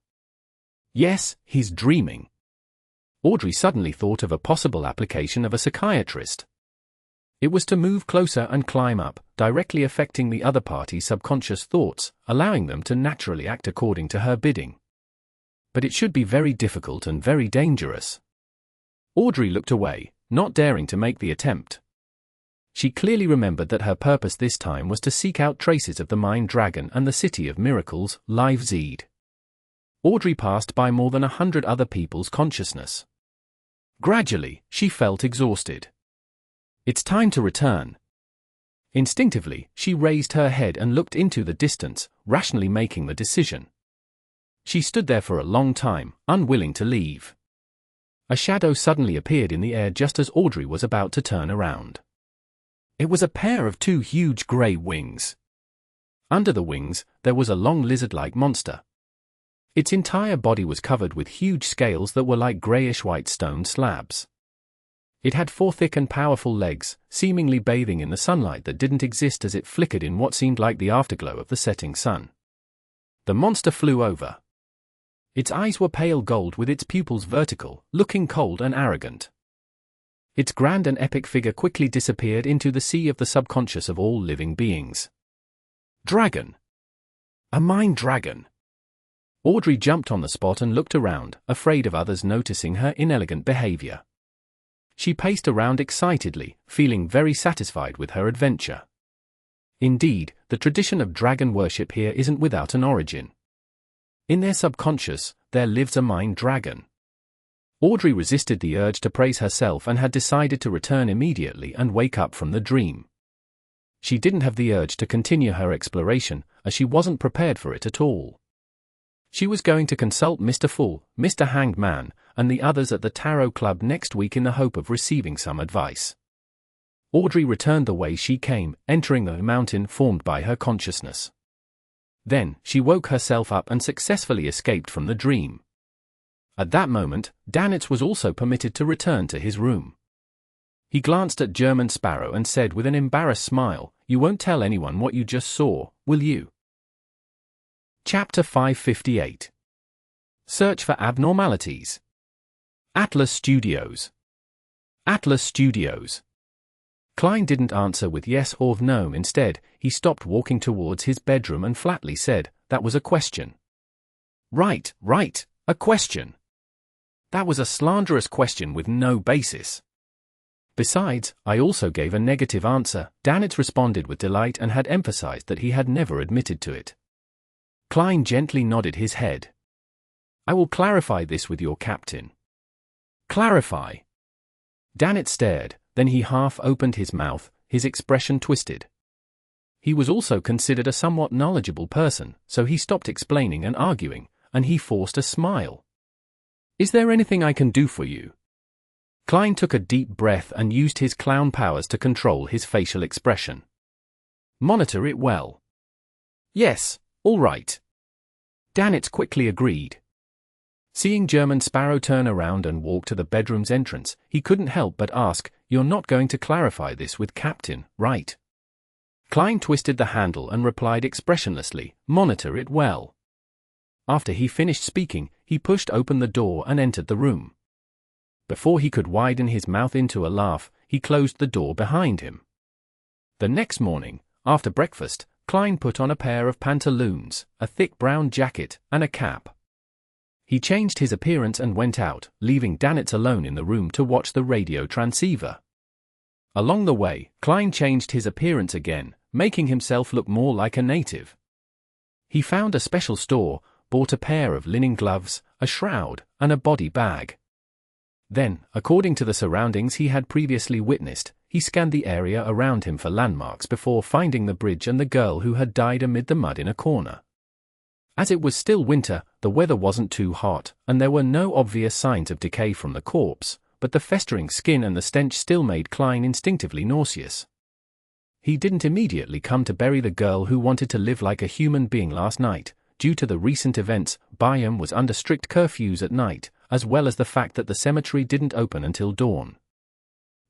Yes, he's dreaming. Audrey suddenly thought of a possible application of a psychiatrist. It was to move closer and climb up, directly affecting the other party's subconscious thoughts, allowing them to naturally act according to her bidding. But it should be very difficult and very dangerous. Audrey looked away, not daring to make the attempt. She clearly remembered that her purpose this time was to seek out traces of the Mind Dragon and the City of Miracles, Live Zed. Audrey passed by more than 100 other people's consciousness. Gradually, she felt exhausted. It's time to return. Instinctively, she raised her head and looked into the distance, rationally making the decision. She stood there for a long time, unwilling to leave. A shadow suddenly appeared in the air just as Audrey was about to turn around. It was a pair of 2 huge grey wings. Under the wings, there was a long lizard-like monster. Its entire body was covered with huge scales that were like greyish-white stone slabs. It had 4 thick and powerful legs, seemingly bathing in the sunlight that didn't exist as it flickered in what seemed like the afterglow of the setting sun. The monster flew over. Its eyes were pale gold with its pupils vertical, looking cold and arrogant. Its grand and epic figure quickly disappeared into the sea of the subconscious of all living beings. Dragon! A mind dragon! Audrey jumped on the spot and looked around, afraid of others noticing her inelegant behavior. She paced around excitedly, feeling very satisfied with her adventure. Indeed, the tradition of dragon worship here isn't without an origin. In their subconscious, there lives a mind dragon. Audrey resisted the urge to praise herself and had decided to return immediately and wake up from the dream. She didn't have the urge to continue her exploration, as she wasn't prepared for it at all. She was going to consult Mr. Fool, Mr. Hanged Man, and the others at the Tarot Club next week in the hope of receiving some advice. Audrey returned the way she came, entering the mountain formed by her consciousness. Then, she woke herself up and successfully escaped from the dream. At that moment, Danitz was also permitted to return to his room. He glanced at German Sparrow and said with an embarrassed smile, "You won't tell anyone what you just saw, will you?" Chapter 558. Search for Abnormalities. Atlas Studios. Atlas Studios. Klein didn't answer with yes or no. Instead, he stopped walking towards his bedroom and flatly said, "That was a question." Right, a question. That was a slanderous question with no basis. Besides, I also gave a negative answer, Danitz responded with delight and had emphasized that he had never admitted to it. Klein gently nodded his head. "I will clarify this with your captain." "Clarify?" Danitz stared, then he half opened his mouth, his expression twisted. He was also considered a somewhat knowledgeable person, so he stopped explaining and arguing, and he forced a smile. "Is there anything I can do for you?" Klein took a deep breath and used his clown powers to control his facial expression. "Monitor it well." "Yes, all right." Danitz quickly agreed. Seeing German Sparrow turn around and walk to the bedroom's entrance, he couldn't help but ask, "You're not going to clarify this with Captain, right?" Klein twisted the handle and replied expressionlessly, "Monitor it well." After he finished speaking, he pushed open the door and entered the room. Before he could widen his mouth into a laugh, he closed the door behind him. The next morning, after breakfast, Klein put on a pair of pantaloons, a thick brown jacket, and a cap. He changed his appearance and went out, leaving Danitz alone in the room to watch the radio transceiver. Along the way, Klein changed his appearance again, making himself look more like a native. He found a special store, bought a pair of linen gloves, a shroud, and a body bag. Then, according to the surroundings he had previously witnessed, he scanned the area around him for landmarks before finding the bridge and the girl who had died amid the mud in a corner. As it was still winter, the weather wasn't too hot, and there were no obvious signs of decay from the corpse, but the festering skin and the stench still made Klein instinctively nauseous. He didn't immediately come to bury the girl who wanted to live like a human being last night. Due to the recent events, Byam was under strict curfews at night, as well as the fact that the cemetery didn't open until dawn.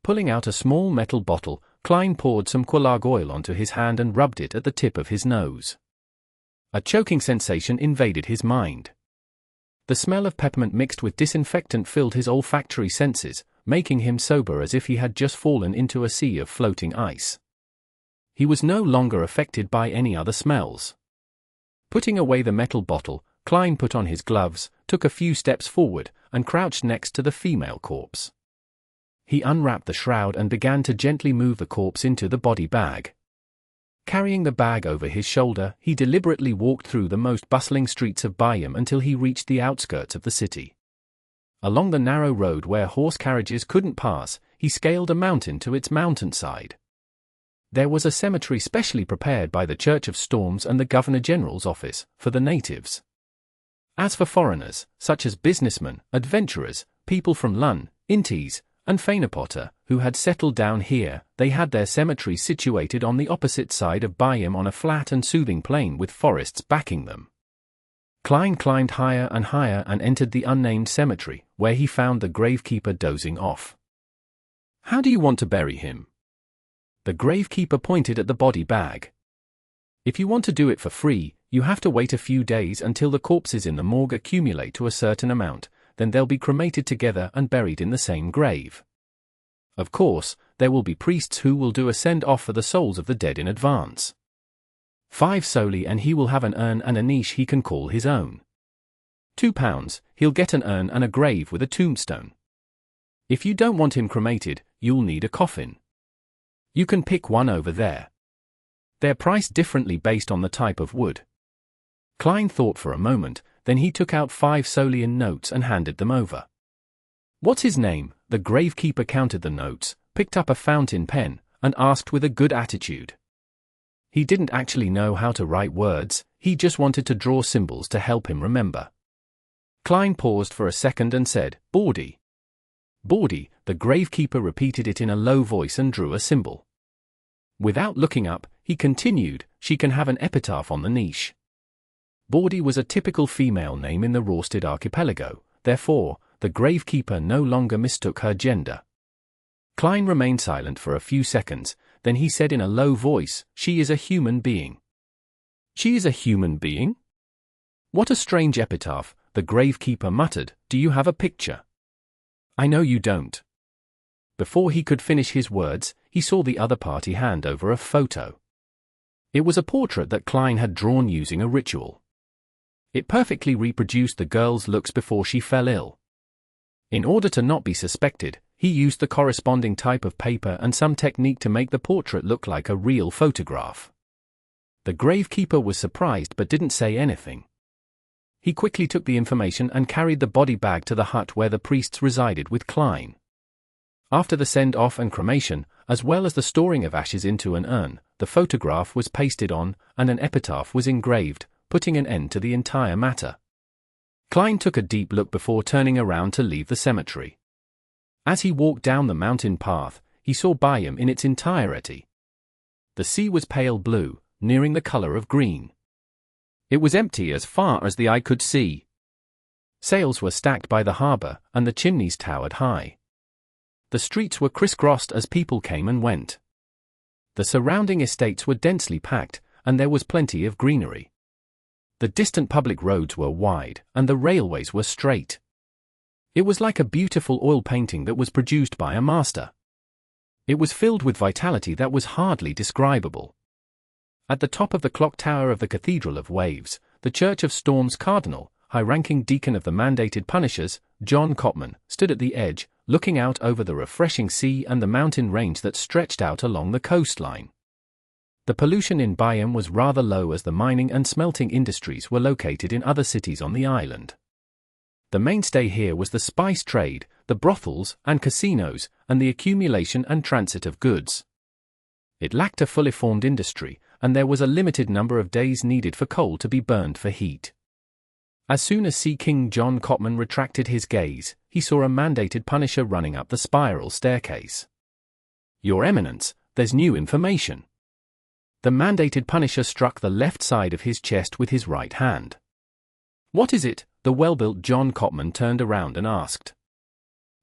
Pulling out a small metal bottle, Klein poured some quelaag oil onto his hand and rubbed it at the tip of his nose. A choking sensation invaded his mind. The smell of peppermint mixed with disinfectant filled his olfactory senses, making him sober as if he had just fallen into a sea of floating ice. He was no longer affected by any other smells. Putting away the metal bottle, Klein put on his gloves, took a few steps forward, and crouched next to the female corpse. He unwrapped the shroud and began to gently move the corpse into the body bag. Carrying the bag over his shoulder, he deliberately walked through the most bustling streets of Byam until he reached the outskirts of the city. Along the narrow road where horse carriages couldn't pass, he scaled a mountain to its mountainside. There was a cemetery specially prepared by the Church of Storms and the Governor-General's office, for the natives. As for foreigners, such as businessmen, adventurers, people from Lun, Intis, and Fainapotter, who had settled down here, they had their cemeteries situated on the opposite side of Byam on a flat and soothing plain with forests backing them. Klein climbed higher and entered the unnamed cemetery, where he found the gravekeeper dozing off. "How do you want to bury him?" The gravekeeper pointed at the body bag. "If you want to do it for free, you have to wait a few days until the corpses in the morgue accumulate to a certain amount, then they'll be cremated together and buried in the same grave. Of course, there will be priests who will do a send-off for the souls of the dead in advance. 5 soli and he will have an urn and a niche he can call his own. £2, he'll get an urn and a grave with a tombstone. If you don't want him cremated, you'll need a coffin. You can pick one over there. They're priced differently based on the type of wood." Klein thought for a moment, then he took out 5 soli in notes and handed them over. "What's his name?" The gravekeeper counted the notes, picked up a fountain pen, and asked with a good attitude. He didn't actually know how to write words, he just wanted to draw symbols to help him remember. Klein paused for a second and said, "Bordy." "Bordy," the gravekeeper repeated it in a low voice and drew a symbol. Without looking up, he continued, "She can have an epitaph on the niche." Bordy was a typical female name in the Rorsted archipelago, therefore, the gravekeeper no longer mistook her gender. Klein remained silent for a few seconds, then he said in a low voice, "She is a human being." "She is a human being? What a strange epitaph," the gravekeeper muttered. "Do you have a picture?" "I know you don't." Before he could finish his words, he saw the other party hand over a photo. It was a portrait that Klein had drawn using a ritual. It perfectly reproduced the girl's looks before she fell ill. In order to not be suspected, he used the corresponding type of paper and some technique to make the portrait look like a real photograph. The gravekeeper was surprised but didn't say anything. He quickly took the information and carried the body bag to the hut where the priests resided with Klein. After the send-off and cremation, as well as the storing of ashes into an urn, the photograph was pasted on, and an epitaph was engraved, putting an end to the entire matter. Klein took a deep look before turning around to leave the cemetery. As he walked down the mountain path, he saw Byam in its entirety. The sea was pale blue, nearing the color of green. It was empty as far as the eye could see. Sails were stacked by the harbor, and the chimneys towered high. The streets were crisscrossed as people came and went. The surrounding estates were densely packed, and there was plenty of greenery. The distant public roads were wide, and the railways were straight. It was like a beautiful oil painting that was produced by a master. It was filled with vitality that was hardly describable. At the top of the clock tower of the Cathedral of Waves, the Church of Storm's cardinal, high-ranking deacon of the mandated punishers, John Cotman, stood at the edge, looking out over the refreshing sea and the mountain range that stretched out along the coastline. The pollution in Prying was rather low as the mining and smelting industries were located in other cities on the island. The mainstay here was the spice trade, the brothels and casinos, and the accumulation and transit of goods. It lacked a fully formed industry, and there was a limited number of days needed for coal to be burned for heat. As soon as Sea King John Cotman retracted his gaze, he saw a mandated punisher running up the spiral staircase. "Your Eminence, there's new information." The mandated punisher struck the left side of his chest with his right hand. "What is it?" the well-built John Cotman turned around and asked.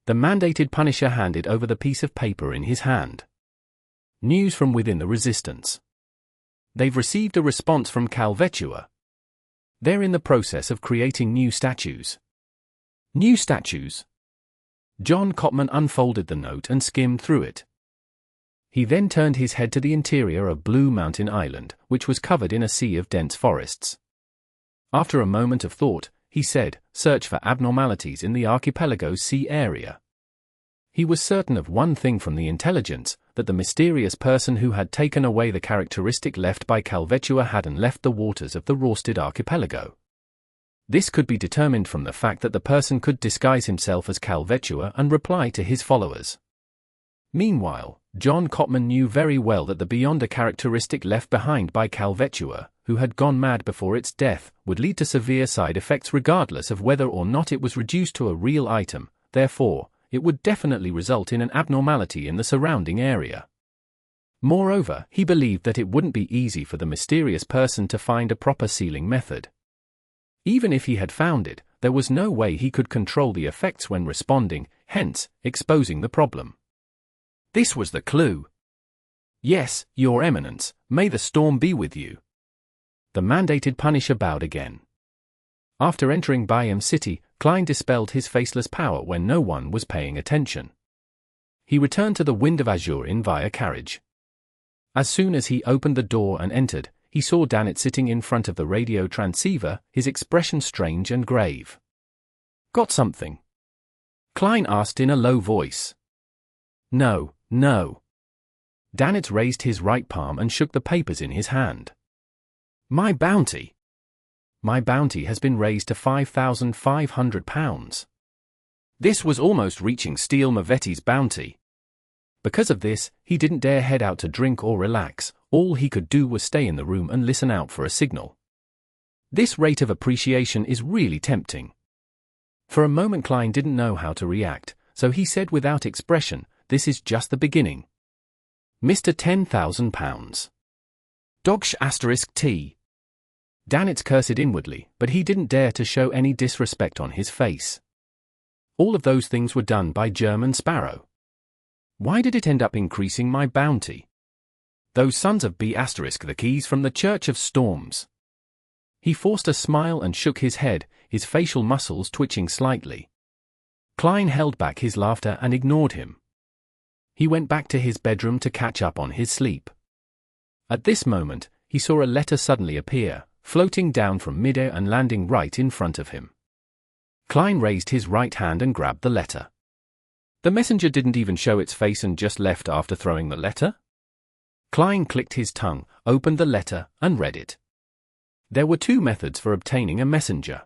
The mandated punisher handed over the piece of paper in his hand. "News from within the Resistance. They've received a response from Calvetua. They're in the process of creating new statues." "New statues?" John Cotman unfolded the note and skimmed through it. He then turned his head to the interior of Blue Mountain Island, which was covered in a sea of dense forests. After a moment of thought, he said, "Search for abnormalities in the archipelago's sea area." He was certain of one thing from the intelligence, that the mysterious person who had taken away the characteristic left by Calvetua hadn't left the waters of the Roasted archipelago. This could be determined from the fact that the person could disguise himself as Calvetua and reply to his followers. Meanwhile, John Cotman knew very well that the beyond a characteristic left behind by Calvetua, who had gone mad before its death, would lead to severe side effects regardless of whether or not it was reduced to a real item. Therefore, it would definitely result in an abnormality in the surrounding area. Moreover, he believed that it wouldn't be easy for the mysterious person to find a proper sealing method. Even if he had found it, there was no way he could control the effects when responding, hence, exposing the problem. This was the clue. "Yes, Your Eminence, may the storm be with you." The mandated punisher bowed again. After entering Prying City, Klein dispelled his faceless power when no one was paying attention. He returned to the Wind of Azure in via carriage. As soon as he opened the door and entered, he saw Danitz sitting in front of the radio transceiver, his expression strange and grave. "Got something?" Klein asked in a low voice. No. Danitz raised his right palm and shook the papers in his hand. "My bounty. My bounty has been raised to £5,500. This was almost reaching Steel Mavetti's bounty. Because of this, he didn't dare head out to drink or relax. All he could do was stay in the room and listen out for a signal. This rate of appreciation is really tempting." For a moment Klein didn't know how to react, so he said without expression, "This is just the beginning. Mr. £10,000. Dogsh *T. Danitz cursed inwardly, but he didn't dare to show any disrespect on his face. All of those things were done by German Sparrow. Why did it end up increasing my bounty? Those sons of B*, the keys from the Church of Storms. He forced a smile and shook his head, his facial muscles twitching slightly. Klein held back his laughter and ignored him. He went back to his bedroom to catch up on his sleep. At this moment, he saw a letter suddenly appear, floating down from midair and landing right in front of him. Klein raised his right hand and grabbed the letter. The messenger didn't even show its face and just left after throwing the letter? Klein clicked his tongue, opened the letter, and read it. There were two methods for obtaining a messenger.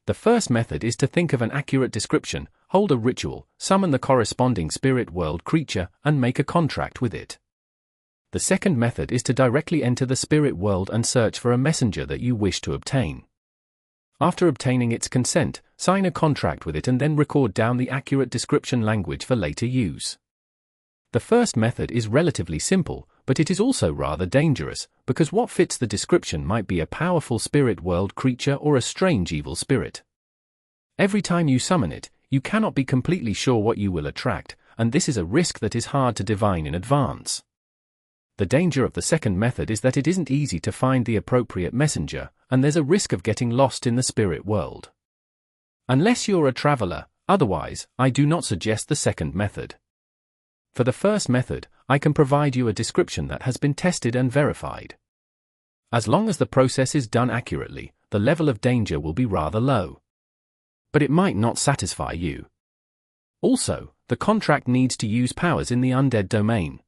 The first method is to think of an accurate description, hold a ritual, summon the corresponding spirit world creature, and make a contract with it. The second method is to directly enter the spirit world and search for a messenger that you wish to obtain. After obtaining its consent, sign a contract with it and then record down the accurate description language for later use. The first method is relatively simple, but it is also rather dangerous, because what fits the description might be a powerful spirit world creature or a strange evil spirit. Every time you summon it, you cannot be completely sure what you will attract, and this is a risk that is hard to divine in advance. The danger of the second method is that it isn't easy to find the appropriate messenger, and there's a risk of getting lost in the spirit world. Unless you're a traveler, Otherwise, I do not suggest the second method. For the first method, I can provide you a description that has been tested and verified. As long as the process is done accurately, the level of danger will be rather low. But it might not satisfy you. Also, the contract needs to use powers in the undead domain.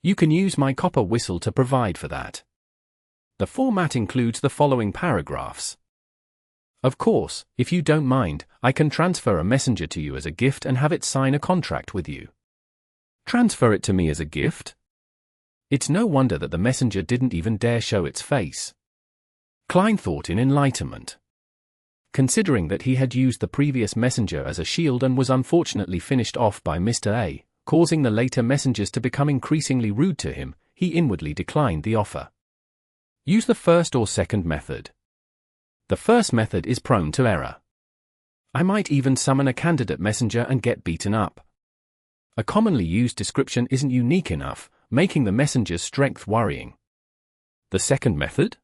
You can use my copper whistle to provide for that. The format includes the following paragraphs. Of course, if you don't mind, I can transfer a messenger to you as a gift and have it sign a contract with you. Transfer it to me as a gift? It's no wonder that the messenger didn't even dare show its face. Klein thought in enlightenment. Considering that he had used the previous messenger as a shield and was unfortunately finished off by Mr. A, causing the later messengers to become increasingly rude to him, he inwardly declined the offer. Use the first or second method. The first method is prone to error. I might even summon a candidate messenger and get beaten up. A commonly used description isn't unique enough, making the messenger's strength worrying. The second method?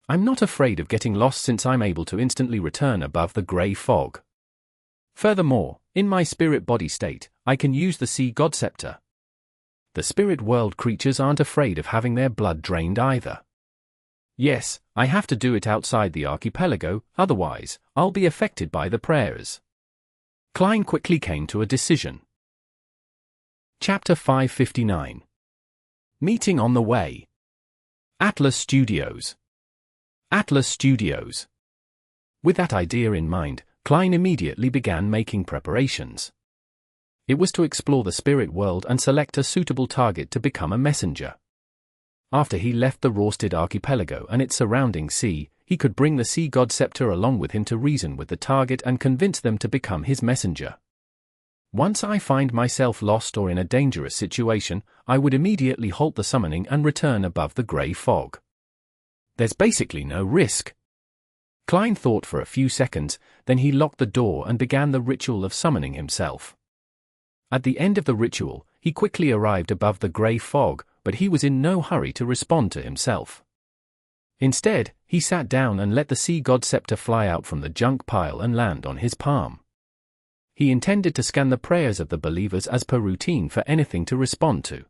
I'm not afraid of getting lost since I'm able to instantly return above the grey fog. Furthermore, in my spirit body state, I can use the sea god scepter. The spirit world creatures aren't afraid of having their blood drained either. Yes, I have to do it outside the archipelago, otherwise, I'll be affected by the prayers. Klein quickly came to a decision. Chapter 559. Meeting on the way. Atlas Studios. Atlas Studios. With that idea in mind, Klein immediately began making preparations. It was to explore the spirit world and select a suitable target to become a messenger. After he left the Rorsted archipelago and its surrounding sea, he could bring the sea god scepter along with him to reason with the target and convince them to become his messenger. Once I find myself lost or in a dangerous situation, I would immediately halt the summoning and return above the grey fog. There's basically no risk. Klein thought for a few seconds, then he locked the door and began the ritual of summoning himself. At the end of the ritual, he quickly arrived above the grey fog, but he was in no hurry to respond to himself. Instead, he sat down and let the sea god scepter fly out from the junk pile and land on his palm. He intended to scan the prayers of the believers as per routine for anything to respond to.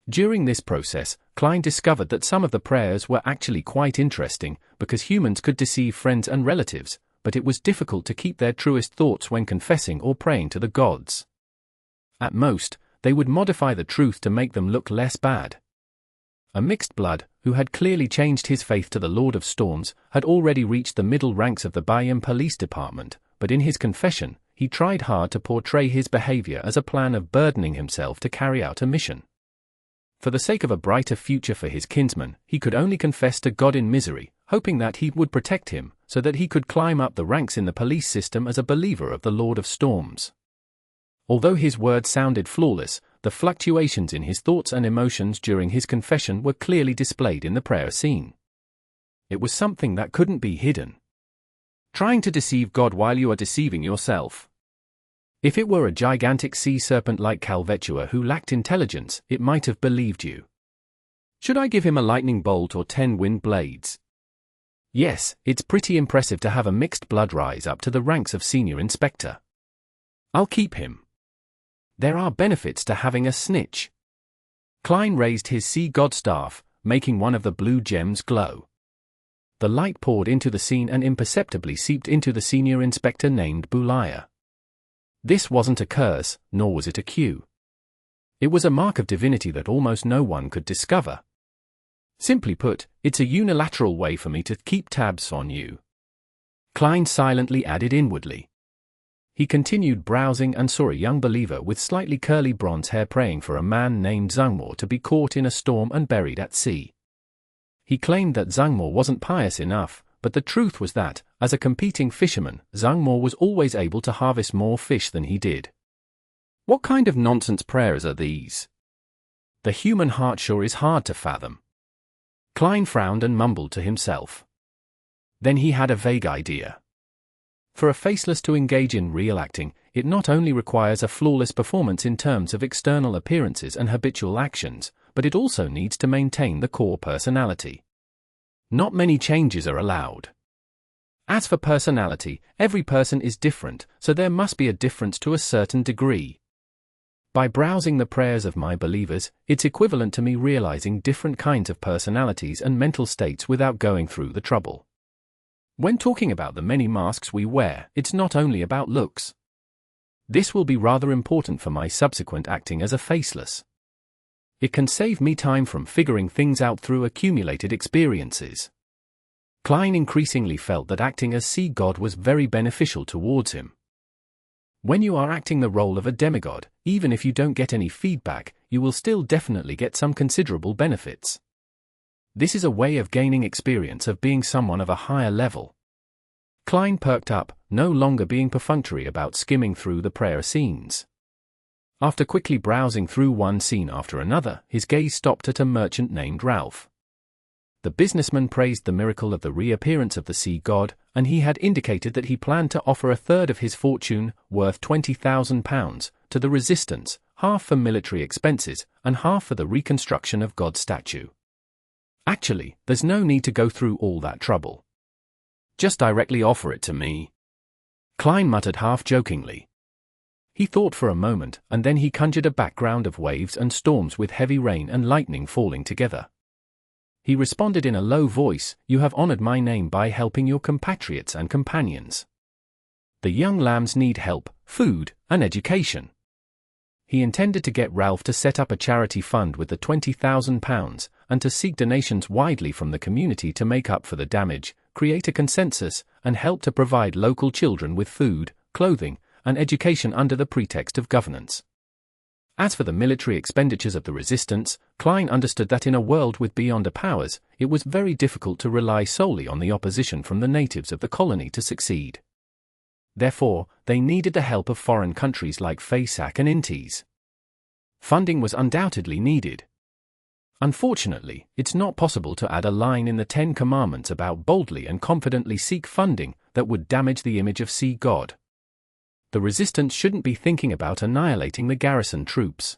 During this process, Klein discovered that some of the prayers were actually quite interesting, because humans could deceive friends and relatives, but it was difficult to keep their truest thoughts when confessing or praying to the gods. At most, they would modify the truth to make them look less bad. A mixed blood, who had clearly changed his faith to the Lord of Storms, had already reached the middle ranks of the Bayern Police Department, but in his confession, he tried hard to portray his behavior as a plan of burdening himself to carry out a mission. For the sake of a brighter future for his kinsman, he could only confess to God in misery, hoping that he would protect him, so that he could climb up the ranks in the police system as a believer of the Lord of Storms. Although his words sounded flawless, the fluctuations in his thoughts and emotions during his confession were clearly displayed in the prayer scene. It was something that couldn't be hidden. Trying to deceive God while you are deceiving yourself. If it were a gigantic sea serpent like Calvetua who lacked intelligence, it might have believed you. Should I give him a lightning bolt or 10 wind blades? Yes, it's pretty impressive to have a mixed blood rise up to the ranks of senior inspector. I'll keep him. There are benefits to having a snitch. Klein raised his sea god staff, making one of the blue gems glow. The light poured into the scene and imperceptibly seeped into the senior inspector named Bulaya. This wasn't a curse, nor was it a cue. It was a mark of divinity that almost no one could discover. Simply put, it's a unilateral way for me to keep tabs on you. Klein silently added inwardly. He continued browsing and saw a young believer with slightly curly bronze hair praying for a man named Zangmor to be caught in a storm and buried at sea. He claimed that Zangmor wasn't pious enough, but the truth was that, as a competing fisherman, Zangmor was always able to harvest more fish than he did. What kind of nonsense prayers are these? The human heart sure is hard to fathom. Klein frowned and mumbled to himself. Then he had a vague idea. For a faceless to engage in real acting, it not only requires a flawless performance in terms of external appearances and habitual actions, but it also needs to maintain the core personality. Not many changes are allowed. As for personality, every person is different, so there must be a difference to a certain degree. By browsing the prayers of my believers, it's equivalent to me realizing different kinds of personalities and mental states without going through the trouble. When talking about the many masks we wear, it's not only about looks. This will be rather important for my subsequent acting as a faceless. It can save me time from figuring things out through accumulated experiences. Klein increasingly felt that acting as sea god was very beneficial towards him. When you are acting the role of a demigod, even if you don't get any feedback, you will still definitely get some considerable benefits. This is a way of gaining experience of being someone of a higher level. Klein perked up, no longer being perfunctory about skimming through the prayer scenes. After quickly browsing through one scene after another, his gaze stopped at a merchant named Ralph. The businessman praised the miracle of the reappearance of the sea god, and he had indicated that he planned to offer a third of his fortune, worth £20,000, to the resistance, half for military expenses, and half for the reconstruction of God's statue. Actually, there's no need to go through all that trouble. Just directly offer it to me. Klein muttered half-jokingly. He thought for a moment, and then he conjured a background of waves and storms with heavy rain and lightning falling together. He responded in a low voice, "You have honored my name by helping your compatriots and companions. The young lambs need help, food, and education." He intended to get Ralph to set up a charity fund with the £20,000, and to seek donations widely from the community to make up for the damage, create a consensus, and help to provide local children with food, clothing, and education under the pretext of governance. As for the military expenditures of the resistance, Klein understood that in a world with beyonder powers, it was very difficult to rely solely on the opposition from the natives of the colony to succeed. Therefore, they needed the help of foreign countries like Fasak and Intes. Funding was undoubtedly needed. Unfortunately, it's not possible to add a line in the Ten Commandments about boldly and confidently seek funding that would damage the image of sea god. The resistance shouldn't be thinking about annihilating the garrison troops.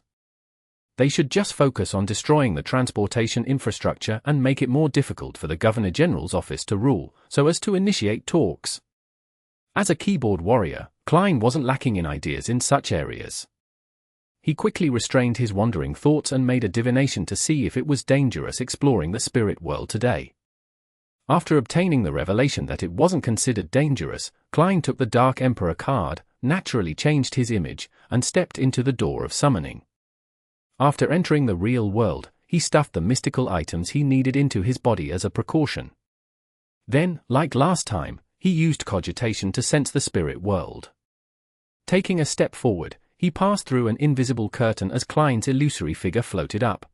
They should just focus on destroying the transportation infrastructure and make it more difficult for the Governor-General's office to rule, so as to initiate talks. As a keyboard warrior, Klein wasn't lacking in ideas in such areas. He quickly restrained his wandering thoughts and made a divination to see if it was dangerous exploring the spirit world today. After obtaining the revelation that it wasn't considered dangerous, Klein took the Dark Emperor card, naturally changed his image, and stepped into the door of summoning. After entering the real world, he stuffed the mystical items he needed into his body as a precaution. Then, like last time, he used cogitation to sense the spirit world. Taking a step forward, he passed through an invisible curtain as Klein's illusory figure floated up.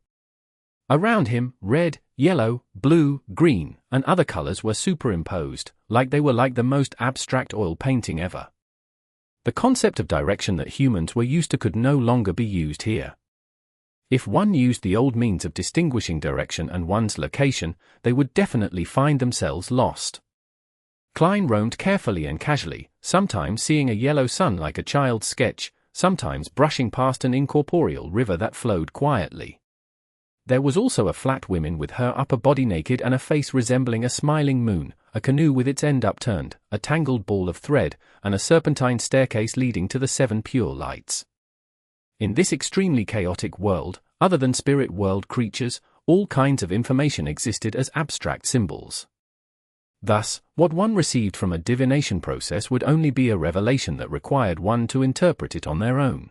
Around him, red, yellow, blue, green, and other colors were superimposed, like they were like the most abstract oil painting ever. The concept of direction that humans were used to could no longer be used here. If one used the old means of distinguishing direction and one's location, they would definitely find themselves lost. Klein roamed carefully and casually, sometimes seeing a yellow sun like a child's sketch, sometimes brushing past an incorporeal river that flowed quietly. There was also a flat woman with her upper body naked and a face resembling a smiling moon, a canoe with its end upturned, a tangled ball of thread, and a serpentine staircase leading to the 7 pure lights. In this extremely chaotic world, other than spirit world creatures, all kinds of information existed as abstract symbols. Thus, what one received from a divination process would only be a revelation that required one to interpret it on their own.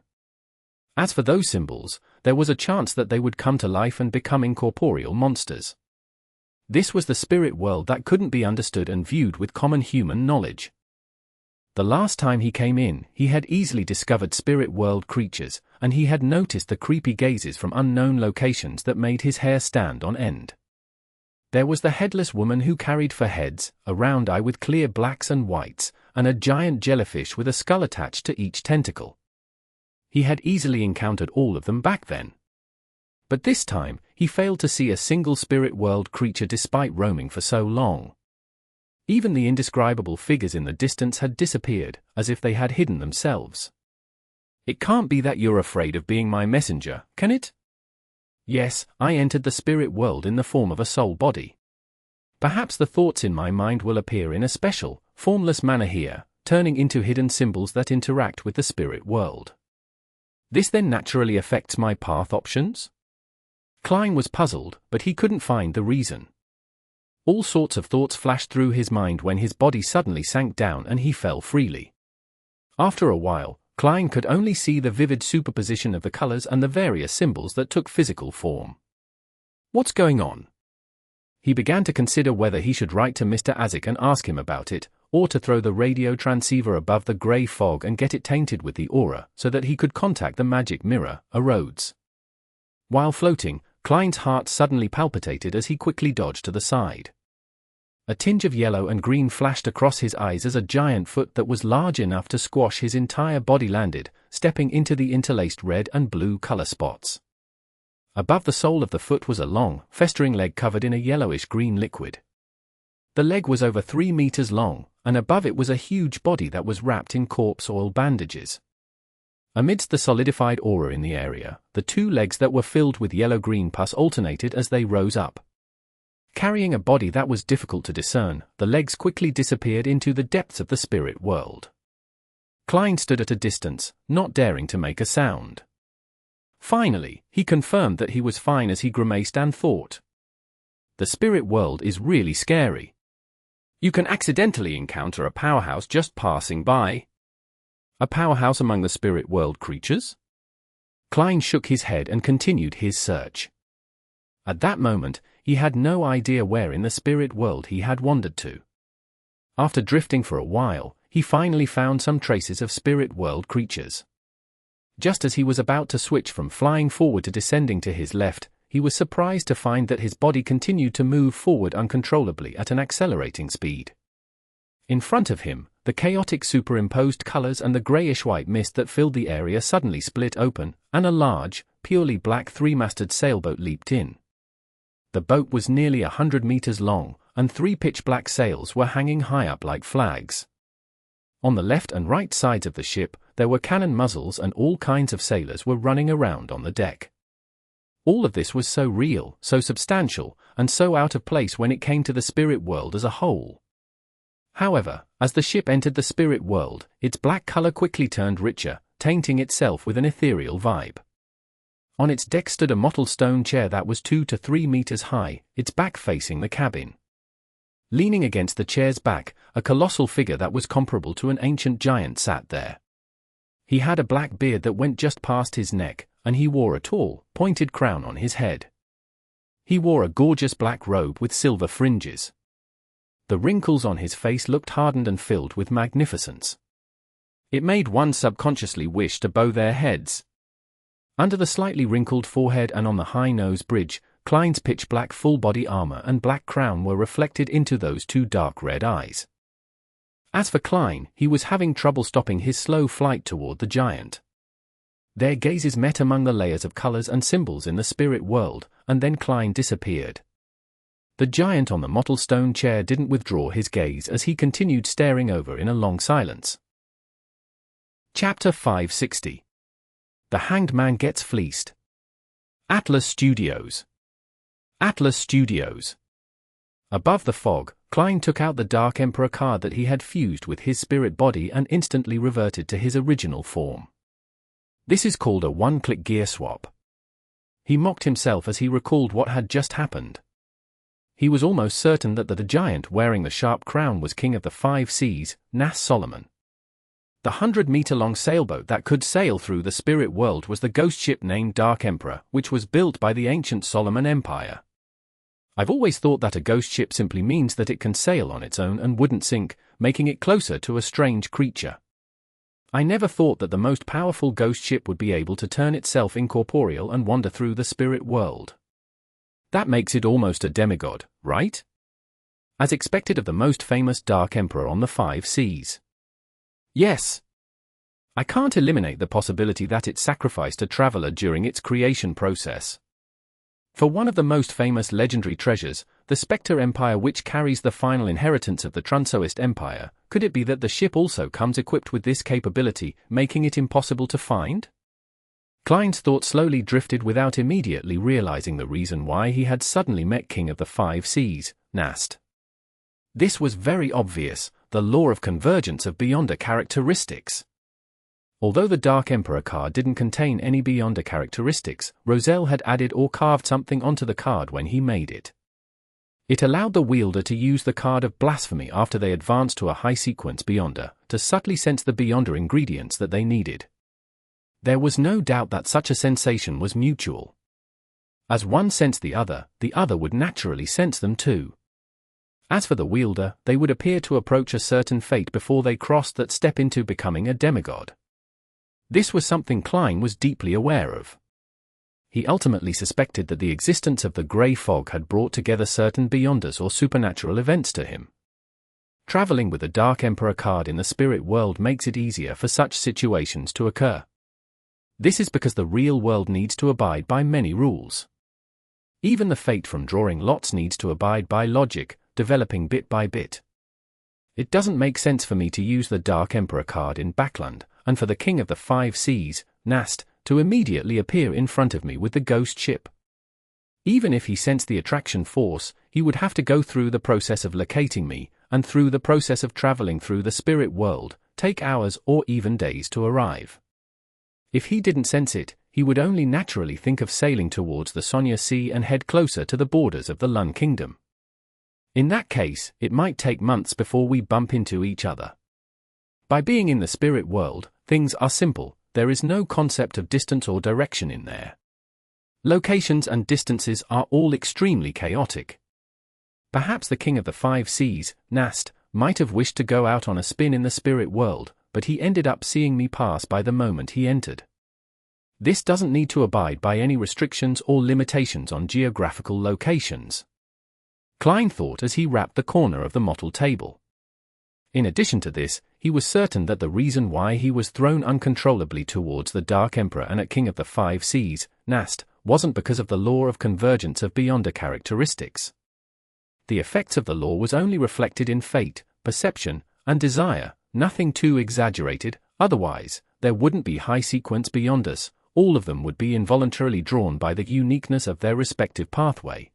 As for those symbols, there was a chance that they would come to life and become incorporeal monsters. This was the spirit world that couldn't be understood and viewed with common human knowledge. The last time he came in, he had easily discovered spirit world creatures, and he had noticed the creepy gazes from unknown locations that made his hair stand on end. There was the headless woman who carried for heads, a round eye with clear blacks and whites, and a giant jellyfish with a skull attached to each tentacle. He had easily encountered all of them back then. But this time, he failed to see a single spirit world creature despite roaming for so long. Even the indescribable figures in the distance had disappeared, as if they had hidden themselves. "It can't be that you're afraid of being my messenger, can it?" "Yes, I entered the spirit world in the form of a soul body. Perhaps the thoughts in my mind will appear in a special, formless manner here, turning into hidden symbols that interact with the spirit world. This then naturally affects my path options? Klein was puzzled, but he couldn't find the reason. All sorts of thoughts flashed through his mind when his body suddenly sank down and he fell freely. After a while, Klein could only see the vivid superposition of the colors and the various symbols that took physical form. What's going on? He began to consider whether he should write to Mr. Azik and ask him about it, or to throw the radio transceiver above the grey fog and get it tainted with the aura so that he could contact the magic mirror, Arrodes. While floating, Klein's heart suddenly palpitated as he quickly dodged to the side. A tinge of yellow and green flashed across his eyes as a giant foot that was large enough to squash his entire body landed, stepping into the interlaced red and blue color spots. Above the sole of the foot was a long, festering leg covered in a yellowish-green liquid. The leg was over 3 meters long, and above it was a huge body that was wrapped in corpse oil bandages. Amidst the solidified aura in the area, the two legs that were filled with yellow-green pus alternated as they rose up. Carrying a body that was difficult to discern, the legs quickly disappeared into the depths of the spirit world. Klein stood at a distance, not daring to make a sound. Finally, he confirmed that he was fine as he grimaced and thought. The spirit world is really scary. You can accidentally encounter a powerhouse just passing by. A powerhouse among the spirit world creatures? Klein shook his head and continued his search. At that moment, he had no idea where in the spirit world he had wandered to. After drifting for a while, he finally found some traces of spirit world creatures. Just as he was about to switch from flying forward to descending to his left, he was surprised to find that his body continued to move forward uncontrollably at an accelerating speed. In front of him, the chaotic superimposed colors and the grayish-white mist that filled the area suddenly split open, and a large, purely black three-masted sailboat leaped in. The boat was nearly 100 meters long, and 3 pitch-black sails were hanging high up like flags. On the left and right sides of the ship, there were cannon muzzles and all kinds of sailors were running around on the deck. All of this was so real, so substantial, and so out of place when it came to the spirit world as a whole. However, as the ship entered the spirit world, its black color quickly turned richer, tainting itself with an ethereal vibe. On its deck stood a mottled stone chair that was 2 to 3 meters high, its back facing the cabin. Leaning against the chair's back, a colossal figure that was comparable to an ancient giant sat there. He had a black beard that went just past his neck, and he wore a tall, pointed crown on his head. He wore a gorgeous black robe with silver fringes. The wrinkles on his face looked hardened and filled with magnificence. It made one subconsciously wish to bow their heads. Under the slightly wrinkled forehead and on the high nose bridge, Klein's pitch-black full-body armor and black crown were reflected into those 2 dark red eyes. As for Klein, he was having trouble stopping his slow flight toward the giant. Their gazes met among the layers of colors and symbols in the spirit world, and then Klein disappeared. The giant on the mottled stone chair didn't withdraw his gaze as he continued staring over in a long silence. Chapter 560. The Hanged Man Gets Fleeced. Atlas Studios. Atlas Studios. Above the fog, Klein took out the Dark Emperor card that he had fused with his spirit body and instantly reverted to his original form. This is called a one-click gear swap. He mocked himself as he recalled what had just happened. He was almost certain that the giant wearing the sharp crown was king of the 5 seas, Nas Solomon. The 100-meter-long sailboat that could sail through the spirit world was the ghost ship named Dark Emperor, which was built by the ancient Solomon Empire. I've always thought that a ghost ship simply means that it can sail on its own and wouldn't sink, making it closer to a strange creature. I never thought that the most powerful ghost ship would be able to turn itself incorporeal and wander through the spirit world. That makes it almost a demigod, right? As expected of the most famous Dark Emperor on the 5 seas. Yes. I can't eliminate the possibility that it sacrificed a traveler during its creation process. For one of the most famous legendary treasures, the Spectre Empire which carries the final inheritance of the Trunsoist Empire, could it be that the ship also comes equipped with this capability, making it impossible to find? Klein's thought slowly drifted without immediately realizing the reason why he had suddenly met King of the 5 Seas, Nast. This was very obvious, the law of convergence of Beyonder characteristics. Although the Dark Emperor card didn't contain any Beyonder characteristics, Roselle had added or carved something onto the card when he made it. It allowed the wielder to use the card of blasphemy after they advanced to a high sequence Beyonder, to subtly sense the Beyonder ingredients that they needed. There was no doubt that such a sensation was mutual. As one sensed the other would naturally sense them too. As for the wielder, they would appear to approach a certain fate before they crossed that step into becoming a demigod. This was something Klein was deeply aware of. He ultimately suspected that the existence of the grey fog had brought together certain Beyonders or supernatural events to him. Traveling with the Dark Emperor card in the spirit world makes it easier for such situations to occur. This is because the real world needs to abide by many rules. Even the fate from drawing lots needs to abide by logic, developing bit by bit. It doesn't make sense for me to use the Dark Emperor card in Backland, and for the King of the Five Seas, Nast, to immediately appear in front of me with the ghost ship. Even if he sensed the attraction force, he would have to go through the process of locating me, and through the process of traveling through the spirit world, take hours or even days to arrive. If he didn't sense it, he would only naturally think of sailing towards the Sonya Sea and head closer to the borders of the Lun Kingdom. In that case, it might take months before we bump into each other. By being in the spirit world, things are simple. There is no concept of distance or direction in there. Locations and distances are all extremely chaotic. Perhaps the King of the Five Seas, Nast, might have wished to go out on a spin in the spirit world, but he ended up seeing me pass by the moment he entered. This doesn't need to abide by any restrictions or limitations on geographical locations. Klein thought as he wrapped the corner of the mottled table. In addition to this, he was certain that the reason why he was thrown uncontrollably towards the Dark Emperor and at King of the Five Seas, Nast, wasn't because of the law of convergence of Beyonder characteristics. The effects of the law was only reflected in fate, perception, and desire, nothing too exaggerated, otherwise, there wouldn't be high sequence Beyonders, all of them would be involuntarily drawn by the uniqueness of their respective pathway.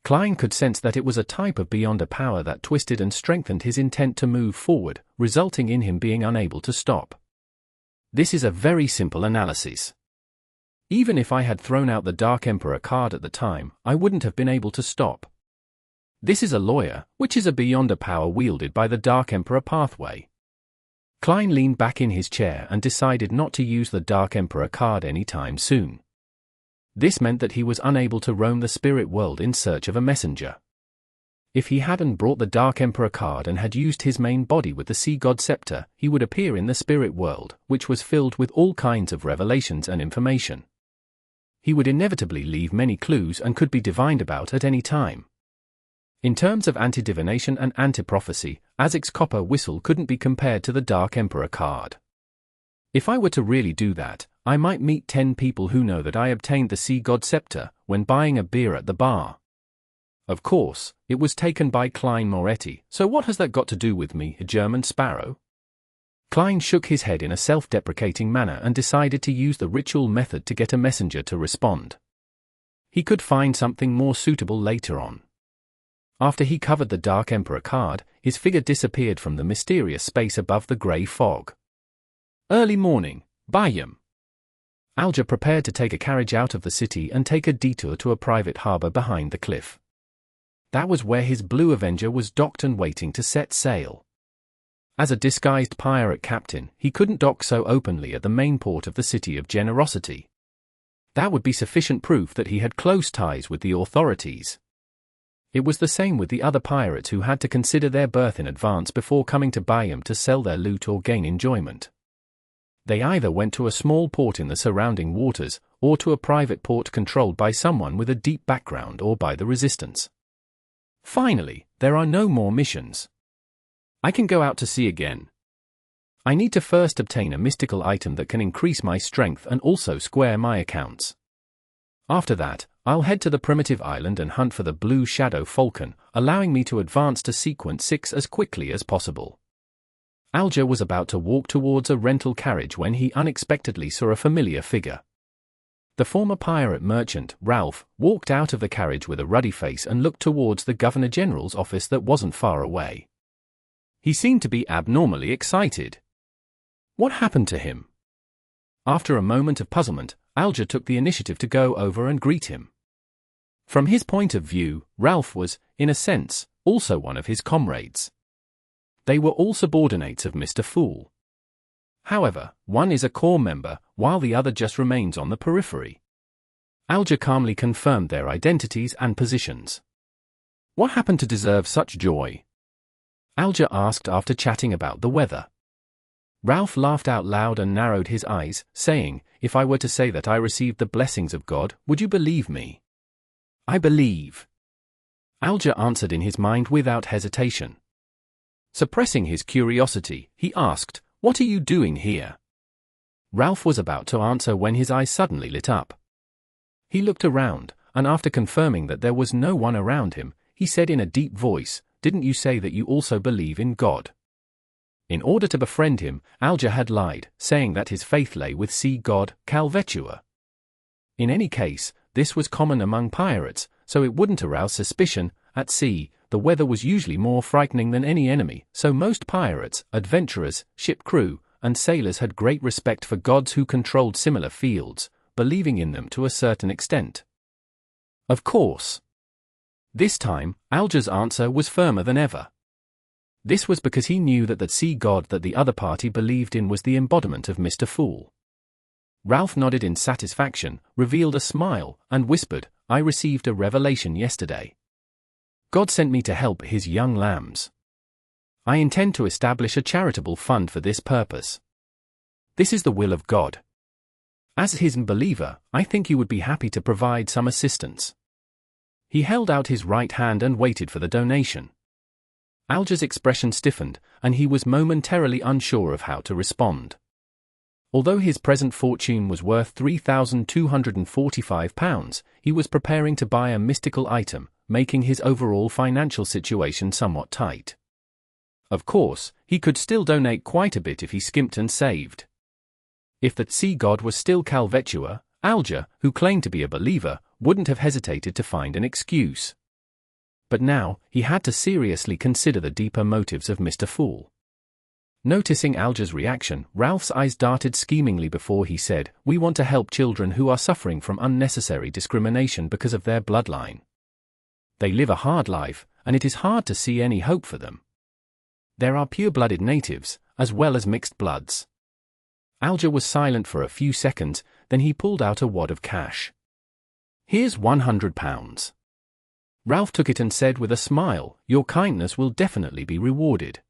Klein could sense that it was a type of Beyonder power that twisted and strengthened his intent to move forward, resulting in him being unable to stop. This is a very simple analysis. Even if I had thrown out the Dark Emperor card at the time, I wouldn't have been able to stop. This is a lawyer, which is a Beyonder power wielded by the Dark Emperor pathway. Klein leaned back in his chair and decided not to use the Dark Emperor card anytime soon. This meant that he was unable to roam the spirit world in search of a messenger. If he hadn't brought the Dark Emperor card and had used his main body with the Sea God Scepter, he would appear in the spirit world, which was filled with all kinds of revelations and information. He would inevitably leave many clues and could be divined about at any time. In terms of anti-divination and anti-prophecy, Azek's copper whistle couldn't be compared to the Dark Emperor card. If I were to really do that, I might meet 10 people who know that I obtained the Sea God Scepter when buying a beer at the bar. Of course, it was taken by Klein Moretti, so what has that got to do with me, a German sparrow? Klein shook his head in a self-deprecating manner and decided to use the ritual method to get a messenger to respond. He could find something more suitable later on. After he covered the Dark Emperor card, his figure disappeared from the mysterious space above the grey fog. Early morning, Bayam. Alger prepared to take a carriage out of the city and take a detour to a private harbour behind the cliff. That was where his Blue Avenger was docked and waiting to set sail. As a disguised pirate captain, he couldn't dock so openly at the main port of the City of Generosity. That would be sufficient proof that he had close ties with the authorities. It was the same with the other pirates who had to consider their berth in advance before coming to Bayam to sell their loot or gain enjoyment. They either went to a small port in the surrounding waters, or to a private port controlled by someone with a deep background or by the resistance. Finally, there are no more missions. I can go out to sea again. I need to first obtain a mystical item that can increase my strength and also square my accounts. After that, I'll head to the primitive island and hunt for the Blue Shadow Falcon, allowing me to advance to Sequence 6 as quickly as possible. Alger was about to walk towards a rental carriage when he unexpectedly saw a familiar figure. The former pirate merchant, Ralph, walked out of the carriage with a ruddy face and looked towards the Governor General's office that wasn't far away. He seemed to be abnormally excited. What happened to him? After a moment of puzzlement, Alger took the initiative to go over and greet him. From his point of view, Ralph was, in a sense, also one of his comrades. They were all subordinates of Mr. Fool. However, one is a core member, while the other just remains on the periphery. Alger calmly confirmed their identities and positions. What happened to deserve such joy? Alger asked after chatting about the weather. Ralph laughed out loud and narrowed his eyes, saying, "If I were to say that I received the blessings of God, would you believe me?" "I believe," Alger answered in his mind without hesitation. Suppressing his curiosity, he asked, "What are you doing here?" Ralph was about to answer when his eyes suddenly lit up. He looked around, and after confirming that there was no one around him, he said in a deep voice, "Didn't you say that you also believe in God?" In order to befriend him, Alger had lied, saying that his faith lay with sea god, Calvetua. In any case, this was common among pirates, so it wouldn't arouse suspicion. At sea, the weather was usually more frightening than any enemy, so most pirates, adventurers, ship crew, and sailors had great respect for gods who controlled similar fields, believing in them to a certain extent. Of course. This time, Alger's answer was firmer than ever. This was because he knew that the sea god that the other party believed in was the embodiment of Mr. Fool. Ralph nodded in satisfaction, revealed a smile, and whispered, "I received a revelation yesterday. God sent me to help his young lambs. I intend to establish a charitable fund for this purpose. This is the will of God. As his believer, I think you would be happy to provide some assistance." He held out his right hand and waited for the donation. Alger's expression stiffened, and he was momentarily unsure of how to respond. Although his present fortune was worth £3,245, he was preparing to buy a mystical item, making his overall financial situation somewhat tight. Of course, he could still donate quite a bit if he skimped and saved. If the sea god was still Calvetua, Alger, who claimed to be a believer, wouldn't have hesitated to find an excuse. But now, he had to seriously consider the deeper motives of Mr. Fool. Noticing Alger's reaction, Ralph's eyes darted schemingly before he said, "We want to help children who are suffering from unnecessary discrimination because of their bloodline. They live a hard life, and it is hard to see any hope for them. There are pure-blooded natives, as well as mixed bloods." Alger was silent for a few seconds, then he pulled out a wad of cash. "Here's £100. Ralph took it and said with a smile, "Your kindness will definitely be rewarded.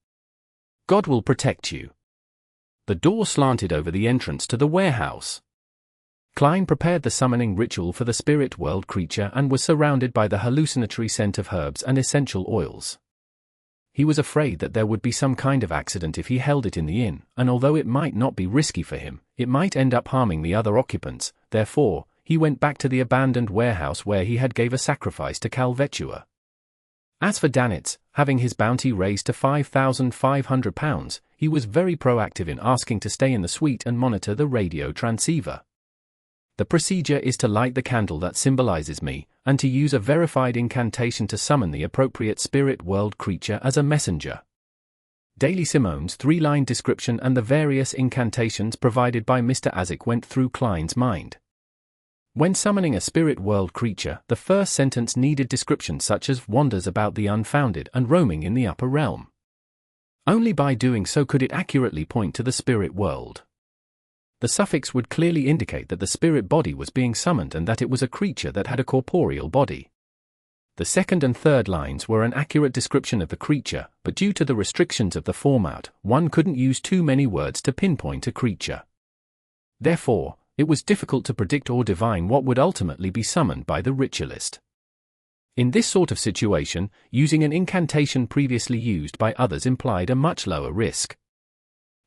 God will protect you." The door slanted over the entrance to the warehouse. Klein prepared the summoning ritual for the spirit world creature and was surrounded by the hallucinatory scent of herbs and essential oils. He was afraid that there would be some kind of accident if he held it in the inn, and although it might not be risky for him, it might end up harming the other occupants. Therefore, he went back to the abandoned warehouse where he had gave a sacrifice to Calvetua. As for Danitz, having his bounty raised to £5,500, he was very proactive in asking to stay in the suite and monitor the radio transceiver. "The procedure is to light the candle that symbolizes me, and to use a verified incantation to summon the appropriate spirit world creature as a messenger." Daily Simone's three-line description and the various incantations provided by Mr. Azik went through Klein's mind. When summoning a spirit world creature, the first sentence needed descriptions such as wanders about the unfounded and roaming in the upper realm. Only by doing so could it accurately point to the spirit world. The suffix would clearly indicate that the spirit body was being summoned and that it was a creature that had a corporeal body. The second and third lines were an accurate description of the creature, but due to the restrictions of the format, one couldn't use too many words to pinpoint a creature. Therefore, it was difficult to predict or divine what would ultimately be summoned by the ritualist. In this sort of situation, using an incantation previously used by others implied a much lower risk.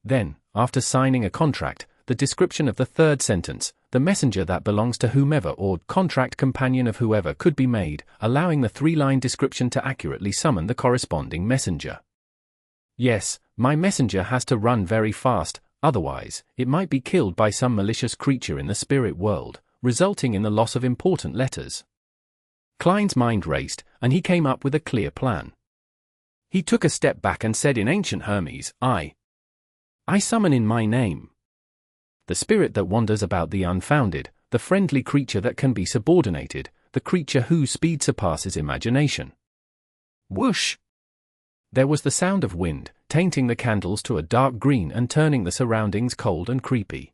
Then, after signing a contract, the description of the third sentence, the messenger that belongs to whomever or contract companion of whoever could be made, allowing the three-line description to accurately summon the corresponding messenger. Yes, my messenger has to run very fast, otherwise, it might be killed by some malicious creature in the spirit world, resulting in the loss of important letters. Klein's mind raced, and he came up with a clear plan. He took a step back and said in ancient Hermes, I summon in my name. The spirit that wanders about the unfounded, the friendly creature that can be subordinated, the creature whose speed surpasses imagination. Whoosh! There was the sound of wind, tainting the candles to a dark green and turning the surroundings cold and creepy.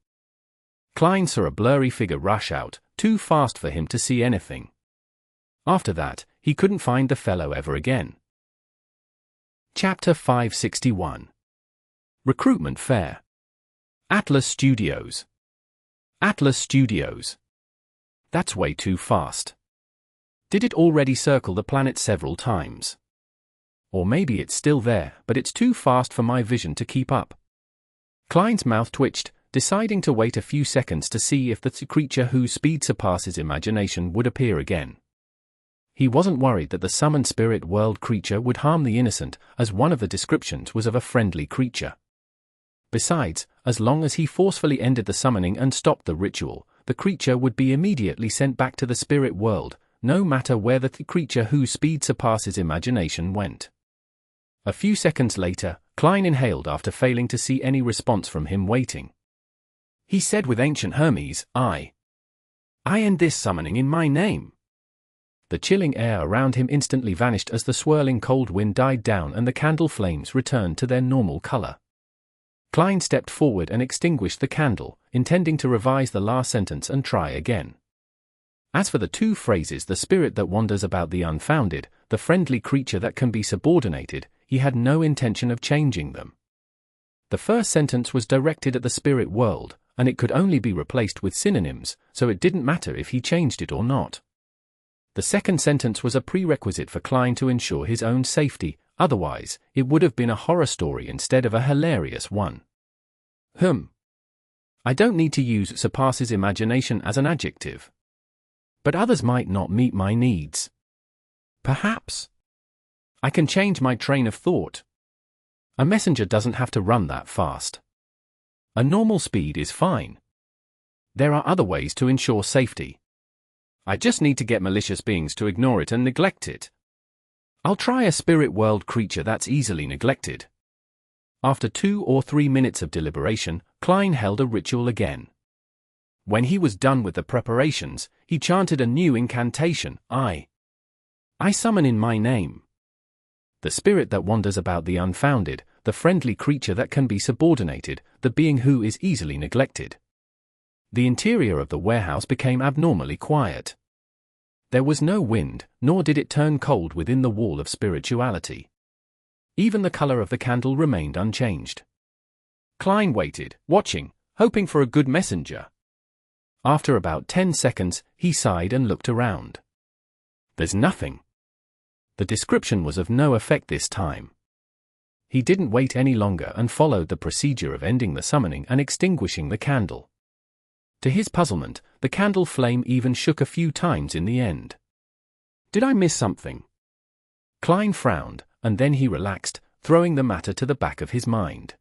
Kleins saw a blurry figure rush out, too fast for him to see anything. After that, he couldn't find the fellow ever again. Chapter 561. Recruitment Fair. Atlas Studios. Atlas Studios. That's way too fast. Did it already circle the planet several times? Or maybe it's still there, but it's too fast for my vision to keep up. Kleins' mouth twitched, deciding to wait a few seconds to see if the creature whose speed surpasses imagination would appear again. He wasn't worried that the summoned spirit world creature would harm the innocent, as one of the descriptions was of a friendly creature. Besides, as long as he forcefully ended the summoning and stopped the ritual, the creature would be immediately sent back to the spirit world, no matter where the creature whose speed surpasses imagination went. A few seconds later, Klein inhaled after failing to see any response from him waiting. He said with ancient Hermes, I end this summoning in my name. The chilling air around him instantly vanished as the swirling cold wind died down and the candle flames returned to their normal color. Klein stepped forward and extinguished the candle, intending to revise the last sentence and try again. As for the two phrases, the spirit that wanders about the unfounded, the friendly creature that can be subordinated, he had no intention of changing them. The first sentence was directed at the spirit world, and it could only be replaced with synonyms, so it didn't matter if he changed it or not. The second sentence was a prerequisite for Klein to ensure his own safety, otherwise, it would have been a horror story instead of a hilarious one. I don't need to use surpasses imagination as an adjective. But others might not meet my needs. Perhaps I can change my train of thought. A messenger doesn't have to run that fast. A normal speed is fine. There are other ways to ensure safety. I just need to get malicious beings to ignore it and neglect it. I'll try a spirit world creature that's easily neglected. After 2 or 3 minutes of deliberation, Klein held a ritual again. When he was done with the preparations, he chanted a new incantation, I summon in my name. The spirit that wanders about the unfounded, the friendly creature that can be subordinated, the being who is easily neglected. The interior of the warehouse became abnormally quiet. There was no wind, nor did it turn cold within the wall of spirituality. Even the color of the candle remained unchanged. Klein waited, watching, hoping for a good messenger. After about 10 seconds, he sighed and looked around. There's nothing. The description was of no effect this time. He didn't wait any longer and followed the procedure of ending the summoning and extinguishing the candle. To his puzzlement, the candle flame even shook a few times in the end. Did I miss something? Klein frowned, and then he relaxed, throwing the matter to the back of his mind.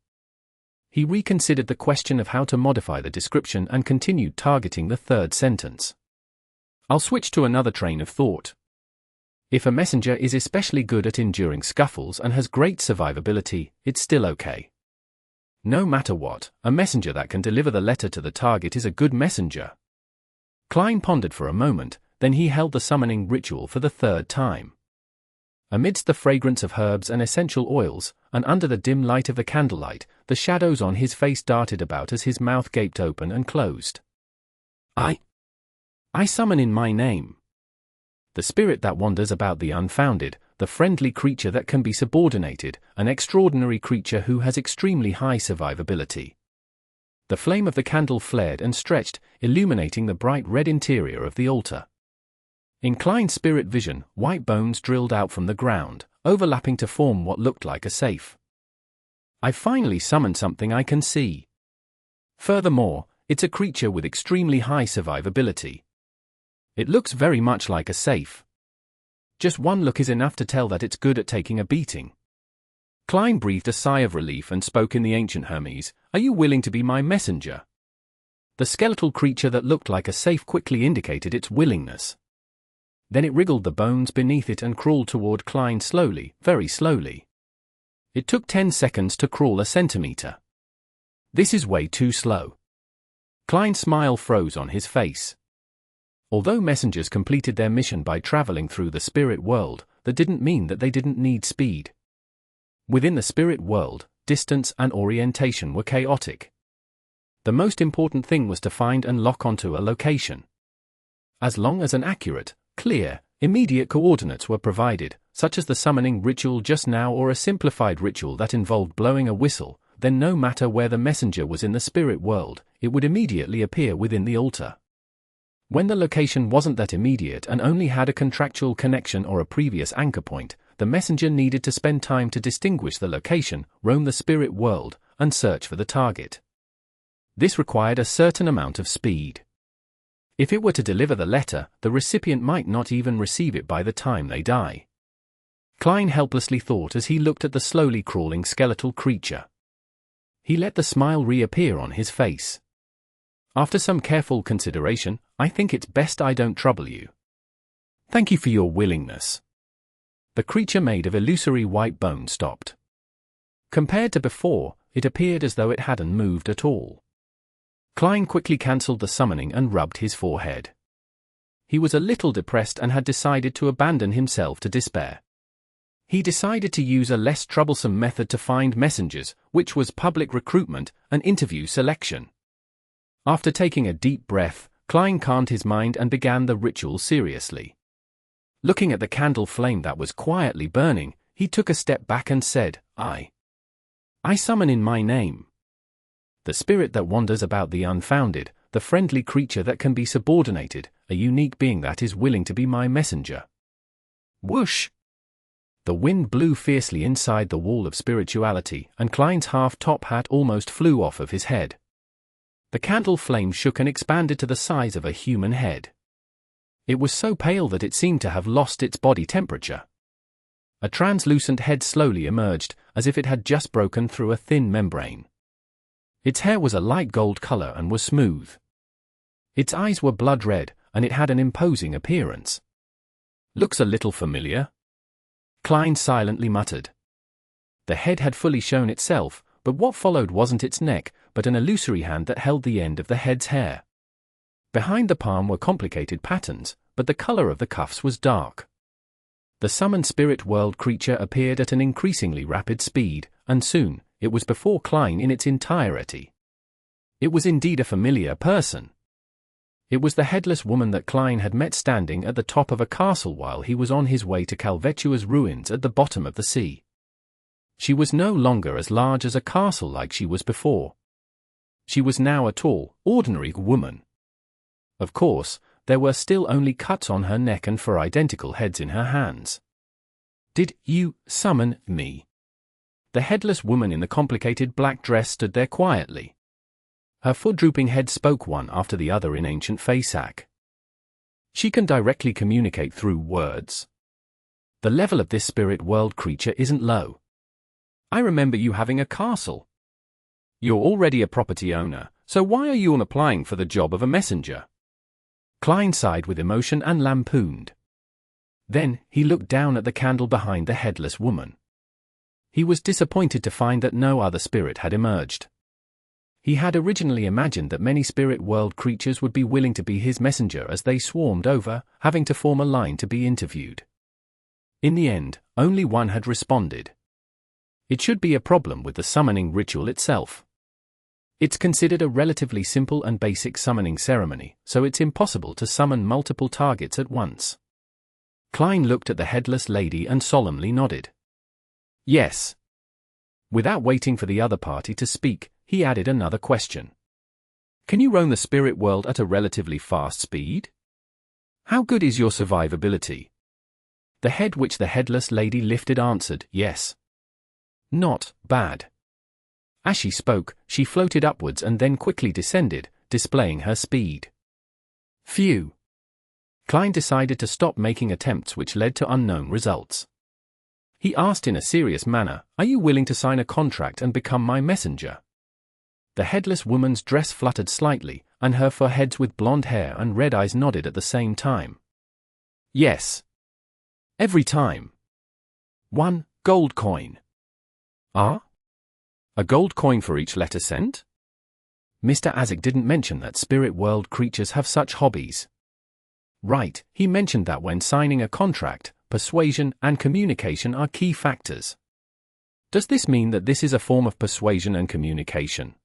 He reconsidered the question of how to modify the description and continued targeting the third sentence. I'll switch to another train of thought. If a messenger is especially good at enduring scuffles and has great survivability, it's still okay. No matter what, a messenger that can deliver the letter to the target is a good messenger. Klein pondered for a moment, then he held the summoning ritual for the third time. Amidst the fragrance of herbs and essential oils, and under the dim light of the candlelight, the shadows on his face darted about as his mouth gaped open and closed. I summon in my name. The spirit that wanders about the unfounded, the friendly creature that can be subordinated, an extraordinary creature who has extremely high survivability. The flame of the candle flared and stretched, illuminating the bright red interior of the altar. In Klein's spirit vision, white bones drilled out from the ground, overlapping to form what looked like a safe. I finally summoned something I can see. Furthermore, it's a creature with extremely high survivability. It looks very much like a safe. Just one look is enough to tell that it's good at taking a beating. Klein breathed a sigh of relief and spoke in the ancient Hermes, "Are you willing to be my messenger?" The skeletal creature that looked like a safe quickly indicated its willingness. Then it wriggled the bones beneath it and crawled toward Klein slowly, very slowly. It took 10 seconds to crawl a centimeter. This is way too slow. Klein's smile froze on his face. Although messengers completed their mission by traveling through the spirit world, that didn't mean that they didn't need speed. Within the spirit world, distance and orientation were chaotic. The most important thing was to find and lock onto a location. As long as an accurate, clear, immediate coordinates were provided, such as the summoning ritual just now or a simplified ritual that involved blowing a whistle, then no matter where the messenger was in the spirit world, it would immediately appear within the altar. When the location wasn't that immediate and only had a contractual connection or a previous anchor point, the messenger needed to spend time to distinguish the location, roam the spirit world, and search for the target. This required a certain amount of speed. If it were to deliver the letter, the recipient might not even receive it by the time they die. Klein helplessly thought as he looked at the slowly crawling skeletal creature. He let the smile reappear on his face. After some careful consideration, I think it's best I don't trouble you. Thank you for your willingness. The creature made of illusory white bone stopped. Compared to before, it appeared as though it hadn't moved at all. Klein quickly cancelled the summoning and rubbed his forehead. He was a little depressed and had decided to abandon himself to despair. He decided to use a less troublesome method to find messengers, which was public recruitment and interview selection. After taking a deep breath, Klein calmed his mind and began the ritual seriously. Looking at the candle flame that was quietly burning, he took a step back and said, I summon in my name. The spirit that wanders about the unfounded, the friendly creature that can be subordinated, a unique being that is willing to be my messenger. Whoosh! The wind blew fiercely inside the wall of spirituality, and Klein's half-top hat almost flew off of his head. The candle flame shook and expanded to the size of a human head. It was so pale that it seemed to have lost its body temperature. A translucent head slowly emerged, as if it had just broken through a thin membrane. Its hair was a light gold color and was smooth. Its eyes were blood red, and it had an imposing appearance. Looks a little familiar? Klein silently muttered. The head had fully shown itself, but what followed wasn't its neck, but an illusory hand that held the end of the head's hair. Behind the palm were complicated patterns, but the color of the cuffs was dark. The summoned spirit world creature appeared at an increasingly rapid speed, and soon, it was before Klein in its entirety. It was indeed a familiar person. It was the headless woman that Klein had met standing at the top of a castle while he was on his way to Calvetua's ruins at the bottom of the sea. She was no longer as large as a castle like she was before. She was now a tall, ordinary woman. Of course, there were still only cuts on her neck and 4 identical heads in her hands. Did you summon me? The headless woman in the complicated black dress stood there quietly. Her foot-drooping head spoke one after the other in ancient Faesac. She can directly communicate through words. The level of this spirit world creature isn't low. I remember you having a castle. You're already a property owner, so why are you applying for the job of a messenger? Klein sighed with emotion and lampooned. Then, he looked down at the candle behind the headless woman. He was disappointed to find that no other spirit had emerged. He had originally imagined that many spirit world creatures would be willing to be his messenger as they swarmed over, having to form a line to be interviewed. In the end, only one had responded. It should be a problem with the summoning ritual itself. It's considered a relatively simple and basic summoning ceremony, so it's impossible to summon multiple targets at once. Klein looked at the headless lady and solemnly nodded. Yes. Without waiting for the other party to speak, he added another question. Can you roam the spirit world at a relatively fast speed? How good is your survivability? The head which the headless lady lifted answered, yes. Not bad. As she spoke, she floated upwards and then quickly descended, displaying her speed. Phew. Klein decided to stop making attempts which led to unknown results. He asked in a serious manner, are you willing to sign a contract and become my messenger? The headless woman's dress fluttered slightly, and her foreheads with blonde hair and red eyes nodded at the same time. Yes. Every time. 1 gold coin. Ah? A gold coin for each letter sent? Mr. Azek didn't mention that spirit world creatures have such hobbies. Right, he mentioned that when signing a contract, persuasion and communication are key factors. Does this mean that this is a form of persuasion and communication?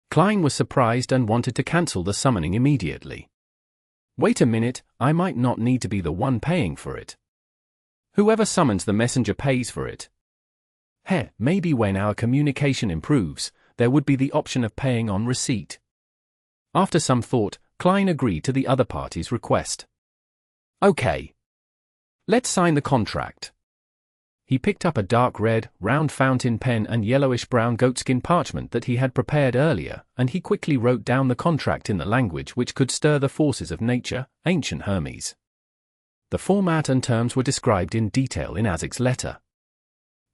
Klein was surprised and wanted to cancel the summoning immediately. Wait a minute, I might not need to be the one paying for it. Whoever summons the messenger pays for it. Maybe when our communication improves, there would be the option of paying on receipt. After some thought, Klein agreed to the other party's request. Okay. Let's sign the contract. He picked up a dark red, round fountain pen and yellowish-brown goatskin parchment that he had prepared earlier, and he quickly wrote down the contract in the language which could stir the forces of nature, ancient Hermes. The format and terms were described in detail in Azek's letter.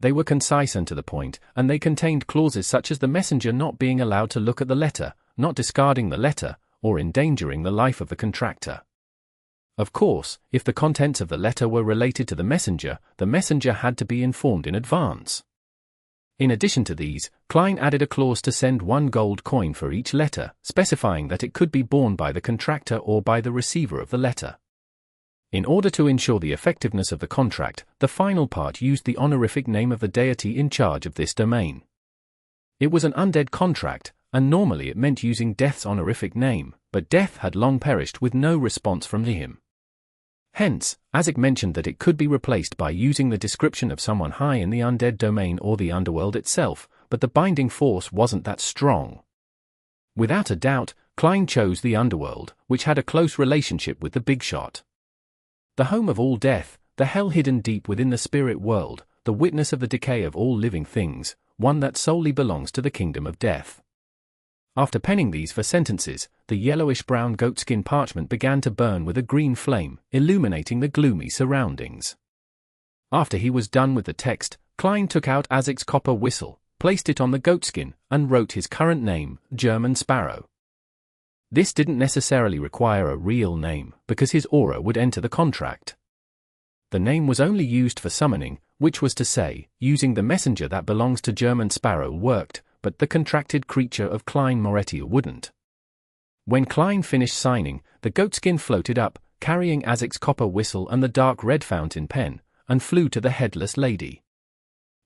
They were concise and to the point, and they contained clauses such as the messenger not being allowed to look at the letter, not discarding the letter, or endangering the life of the contractor. Of course, if the contents of the letter were related to the messenger had to be informed in advance. In addition to these, Klein added a clause to send 1 gold coin for each letter, specifying that it could be borne by the contractor or by the receiver of the letter. In order to ensure the effectiveness of the contract, the final part used the honorific name of the deity in charge of this domain. It was an undead contract, and normally it meant using Death's honorific name, but Death had long perished with no response from him. Hence, Azek mentioned that it could be replaced by using the description of someone high in the undead domain or the underworld itself, but the binding force wasn't that strong. Without a doubt, Klein chose the underworld, which had a close relationship with the big shot. The home of all death, the hell hidden deep within the spirit world, the witness of the decay of all living things, one that solely belongs to the kingdom of death. After penning these for sentences, the yellowish-brown goatskin parchment began to burn with a green flame, illuminating the gloomy surroundings. After he was done with the text, Klein took out Azek's copper whistle, placed it on the goatskin, and wrote his current name, German Sparrow. This didn't necessarily require a real name, because his aura would enter the contract. The name was only used for summoning, which was to say, using the messenger that belongs to German Sparrow worked, but the contracted creature of Klein Moretti wouldn't. When Klein finished signing, the goatskin floated up, carrying Azek's copper whistle and the dark red fountain pen, and flew to the headless lady.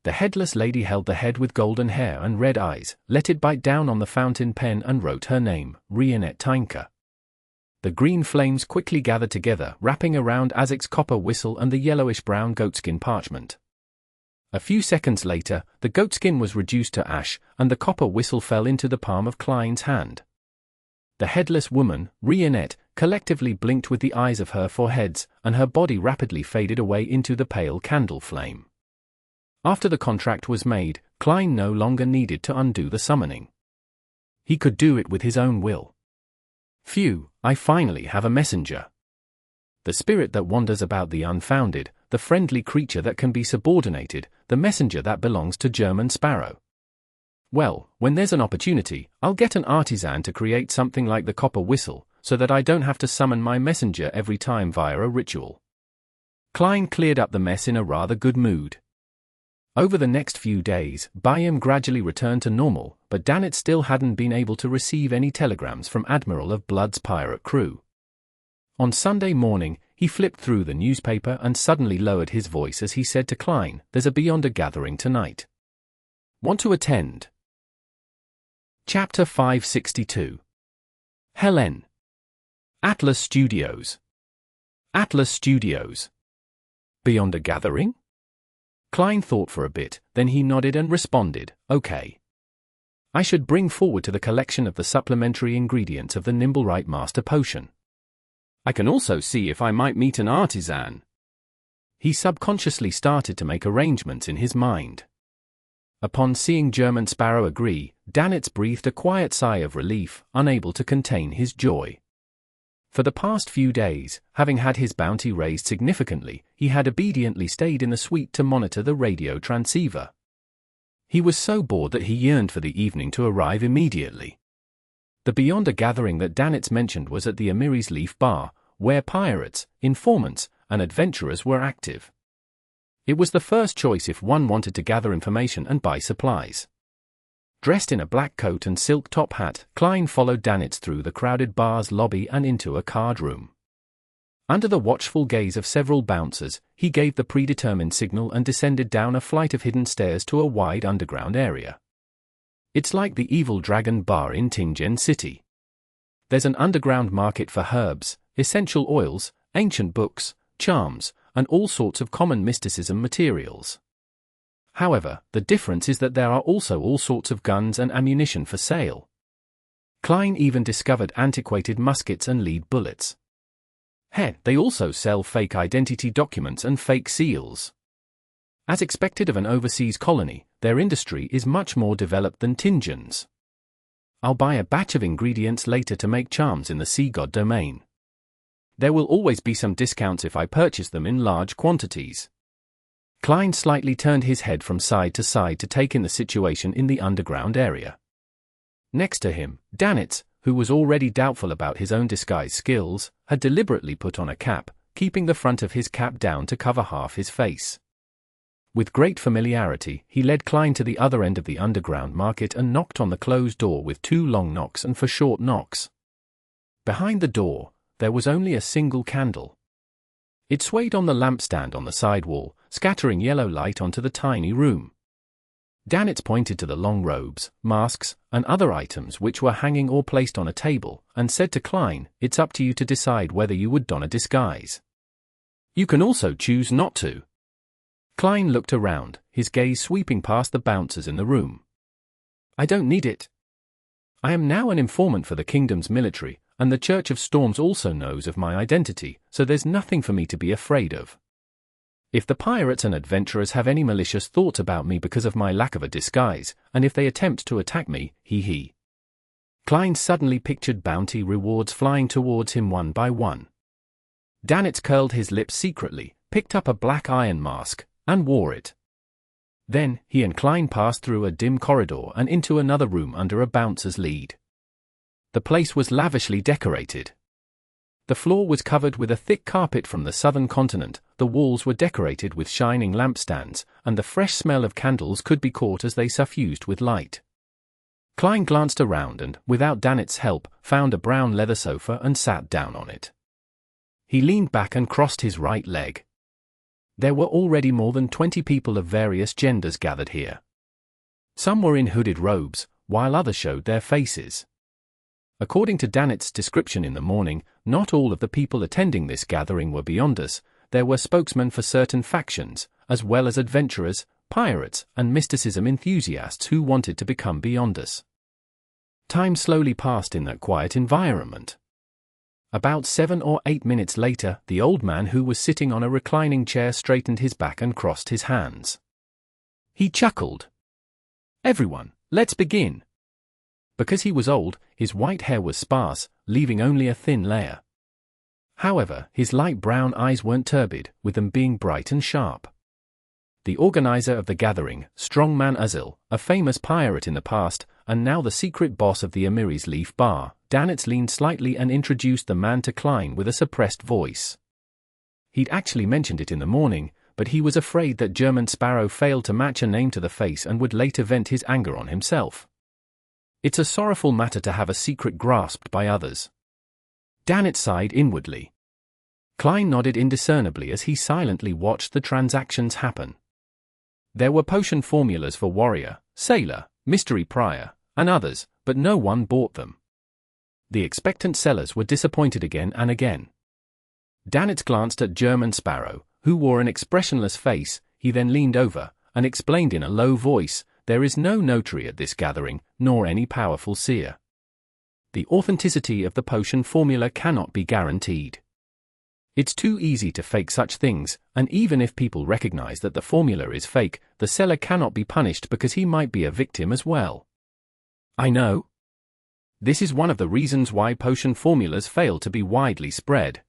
The headless lady held the head with golden hair and red eyes, let it bite down on the fountain pen and wrote her name, Rionette Tynka. The green flames quickly gathered together, wrapping around Azek's copper whistle and the yellowish-brown goatskin parchment. A few seconds later, the goatskin was reduced to ash, and the copper whistle fell into the palm of Klein's hand. The headless woman, Rionette, collectively blinked with the eyes of her foreheads, and her body rapidly faded away into the pale candle flame. After the contract was made, Klein no longer needed to undo the summoning. He could do it with his own will. Phew, I finally have a messenger. The spirit that wanders about the unfounded, the friendly creature that can be subordinated, the messenger that belongs to German Sparrow. Well, when there's an opportunity, I'll get an artisan to create something like the copper whistle, so that I don't have to summon my messenger every time via a ritual. Klein cleared up the mess in a rather good mood. Over the next few days, Biome gradually returned to normal, but Danitz still hadn't been able to receive any telegrams from Admiral of Blood's pirate crew. On Sunday morning, he flipped through the newspaper and suddenly lowered his voice as he said to Klein, "There's a Beyonder gathering tonight. Want to attend?" Chapter 562. Helene. Atlas Studios. Atlas Studios. Beyonder gathering? Klein thought for a bit, then he nodded and responded, "Okay. I should bring forward to the collection of the supplementary ingredients of the Nimblewright Master Potion. I can also see if I might meet an artisan." He subconsciously started to make arrangements in his mind. Upon seeing German Sparrow agree, Danitz breathed a quiet sigh of relief, unable to contain his joy. For the past few days, having had his bounty raised significantly, he had obediently stayed in the suite to monitor the radio transceiver. He was so bored that he yearned for the evening to arrive immediately. The Beyonder gathering that Danitz mentioned was at the Amiri's Leaf Bar, where pirates, informants, and adventurers were active. It was the first choice if one wanted to gather information and buy supplies. Dressed in a black coat and silk top hat, Klein followed Danitz through the crowded bar's lobby and into a card room. Under the watchful gaze of several bouncers, he gave the predetermined signal and descended down a flight of hidden stairs to a wide underground area. It's like the Evil Dragon Bar in Tingen City. There's an underground market for herbs, essential oils, ancient books, charms, and all sorts of common mysticism materials. However, the difference is that there are also all sorts of guns and ammunition for sale. Klein even discovered antiquated muskets and lead bullets. They also sell fake identity documents and fake seals. As expected of an overseas colony, their industry is much more developed than Tingen's. I'll buy a batch of ingredients later to make charms in the sea god domain. There will always be some discounts if I purchase them in large quantities. Klein slightly turned his head from side to side to take in the situation in the underground area. Next to him, Danitz, who was already doubtful about his own disguise skills, had deliberately put on a cap, keeping the front of his cap down to cover half his face. With great familiarity, he led Klein to the other end of the underground market and knocked on the closed door with 2 long knocks and 4 short knocks. Behind the door, there was only a single candle. It swayed on the lampstand on the side wall, scattering yellow light onto the tiny room. Danitz pointed to the long robes, masks, and other items which were hanging or placed on a table, and said to Klein, "It's up to you to decide whether you would don a disguise. You can also choose not to." Klein looked around, his gaze sweeping past the bouncers in the room. "I don't need it. I am now an informant for the kingdom's military, and the Church of Storms also knows of my identity, so there's nothing for me to be afraid of. If the pirates and adventurers have any malicious thoughts about me because of my lack of a disguise, and if they attempt to attack me, he." Klein suddenly pictured bounty rewards flying towards him one by one. Danitz curled his lips secretly, picked up a black iron mask, and wore it. Then, he and Klein passed through a dim corridor and into another room under a bouncer's lead. The place was lavishly decorated. The floor was covered with a thick carpet from the southern continent, the walls were decorated with shining lampstands, and the fresh smell of candles could be caught as they suffused with light. Klein glanced around and, without Danitz's help, found a brown leather sofa and sat down on it. He leaned back and crossed his right leg. There were already more than 20 people of various genders gathered here. Some were in hooded robes, while others showed their faces. According to Danitz's description in the morning, not all of the people attending this gathering were Beyonders. There were spokesmen for certain factions, as well as adventurers, pirates, and mysticism enthusiasts who wanted to become Beyonders. Time slowly passed in that quiet environment. About 7 or 8 minutes later, the old man who was sitting on a reclining chair straightened his back and crossed his hands. He chuckled. "Everyone, let's begin." Because he was old, his white hair was sparse, leaving only a thin layer. However, his light brown eyes weren't turbid, with them being bright and sharp. The organizer of the gathering, Strongman Azil, a famous pirate in the past, and now the secret boss of the Amiris Leaf Bar, Danitz leaned slightly and introduced the man to Klein with a suppressed voice. He'd actually mentioned it in the morning, but he was afraid that German Sparrow failed to match a name to the face and would later vent his anger on himself. It's a sorrowful matter to have a secret grasped by others. Danitz sighed inwardly. Klein nodded indiscernibly as he silently watched the transactions happen. There were potion formulas for warrior, sailor, mystery prior, and others, but no one bought them. The expectant sellers were disappointed again and again. Danitz glanced at German Sparrow, who wore an expressionless face. He then leaned over and explained in a low voice, "There is no notary at this gathering, nor any powerful seer. The authenticity of the potion formula cannot be guaranteed. It's too easy to fake such things, and even if people recognize that the formula is fake, the seller cannot be punished because he might be a victim as well. I know. This is one of the reasons why potion formulas fail to be widely spread."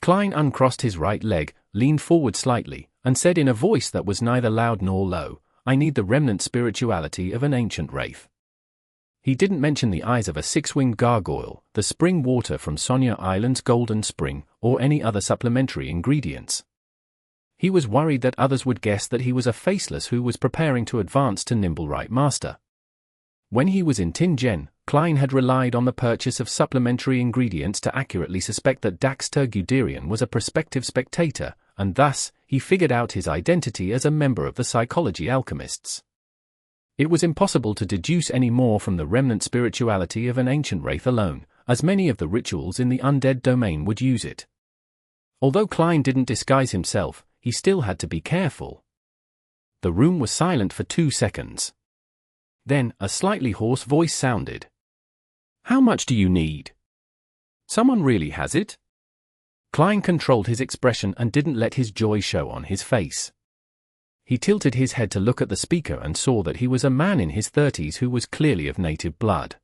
Klein uncrossed his right leg, leaned forward slightly, and said in a voice that was neither loud nor low, "I need the remnant spirituality of an ancient wraith." He didn't mention the eyes of a six-winged gargoyle, the spring water from Sonia Island's golden spring, or any other supplementary ingredients. He was worried that others would guess that he was a faceless who was preparing to advance to Nimble Right Master. When he was in Tingen, Klein had relied on the purchase of supplementary ingredients to accurately suspect that Daxter Guderian was a prospective spectator, and thus, he figured out his identity as a member of the Psychology Alchemists. It was impossible to deduce any more from the remnant spirituality of an ancient wraith alone, as many of the rituals in the undead domain would use it. Although Klein didn't disguise himself, he still had to be careful. The room was silent for 2 seconds. Then, a slightly hoarse voice sounded. "How much do you need? Someone really has it?" Klein controlled his expression and didn't let his joy show on his face. He tilted his head to look at the speaker and saw that he was a man in his 30s who was clearly of native blood.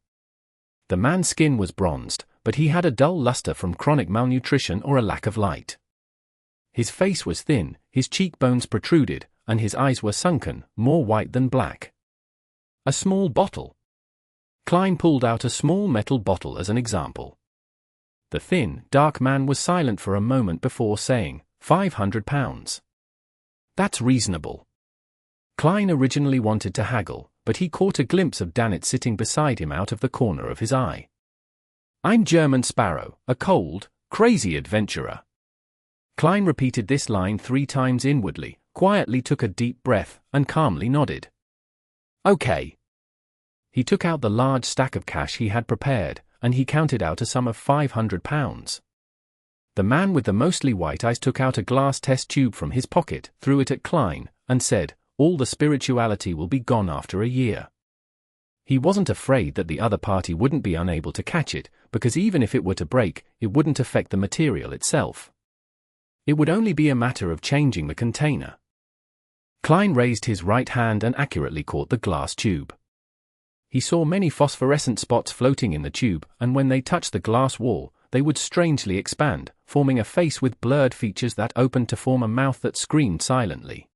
The man's skin was bronzed, but he had a dull luster from chronic malnutrition or a lack of light. His face was thin, his cheekbones protruded, and his eyes were sunken, more white than black. A small bottle. Klein pulled out a small metal bottle as an example. The thin, dark man was silent for a moment before saying, £500. That's reasonable. Klein originally wanted to haggle, but he caught a glimpse of Danitz sitting beside him out of the corner of his eye. "I'm German Sparrow, a cold, crazy adventurer." Klein repeated this line 3 times inwardly, quietly took a deep breath, and calmly nodded. "Okay." He took out the large stack of cash he had prepared, and he counted out a sum of £500. The man with the mostly white eyes took out a glass test tube from his pocket, threw it at Klein, and said, "All the spirituality will be gone after a year." He wasn't afraid that the other party wouldn't be unable to catch it, because even if it were to break, it wouldn't affect the material itself. It would only be a matter of changing the container. Klein raised his right hand and accurately caught the glass tube. He saw many phosphorescent spots floating in the tube, and when they touched the glass wall, they would strangely expand, forming a face with blurred features that opened to form a mouth that screamed silently.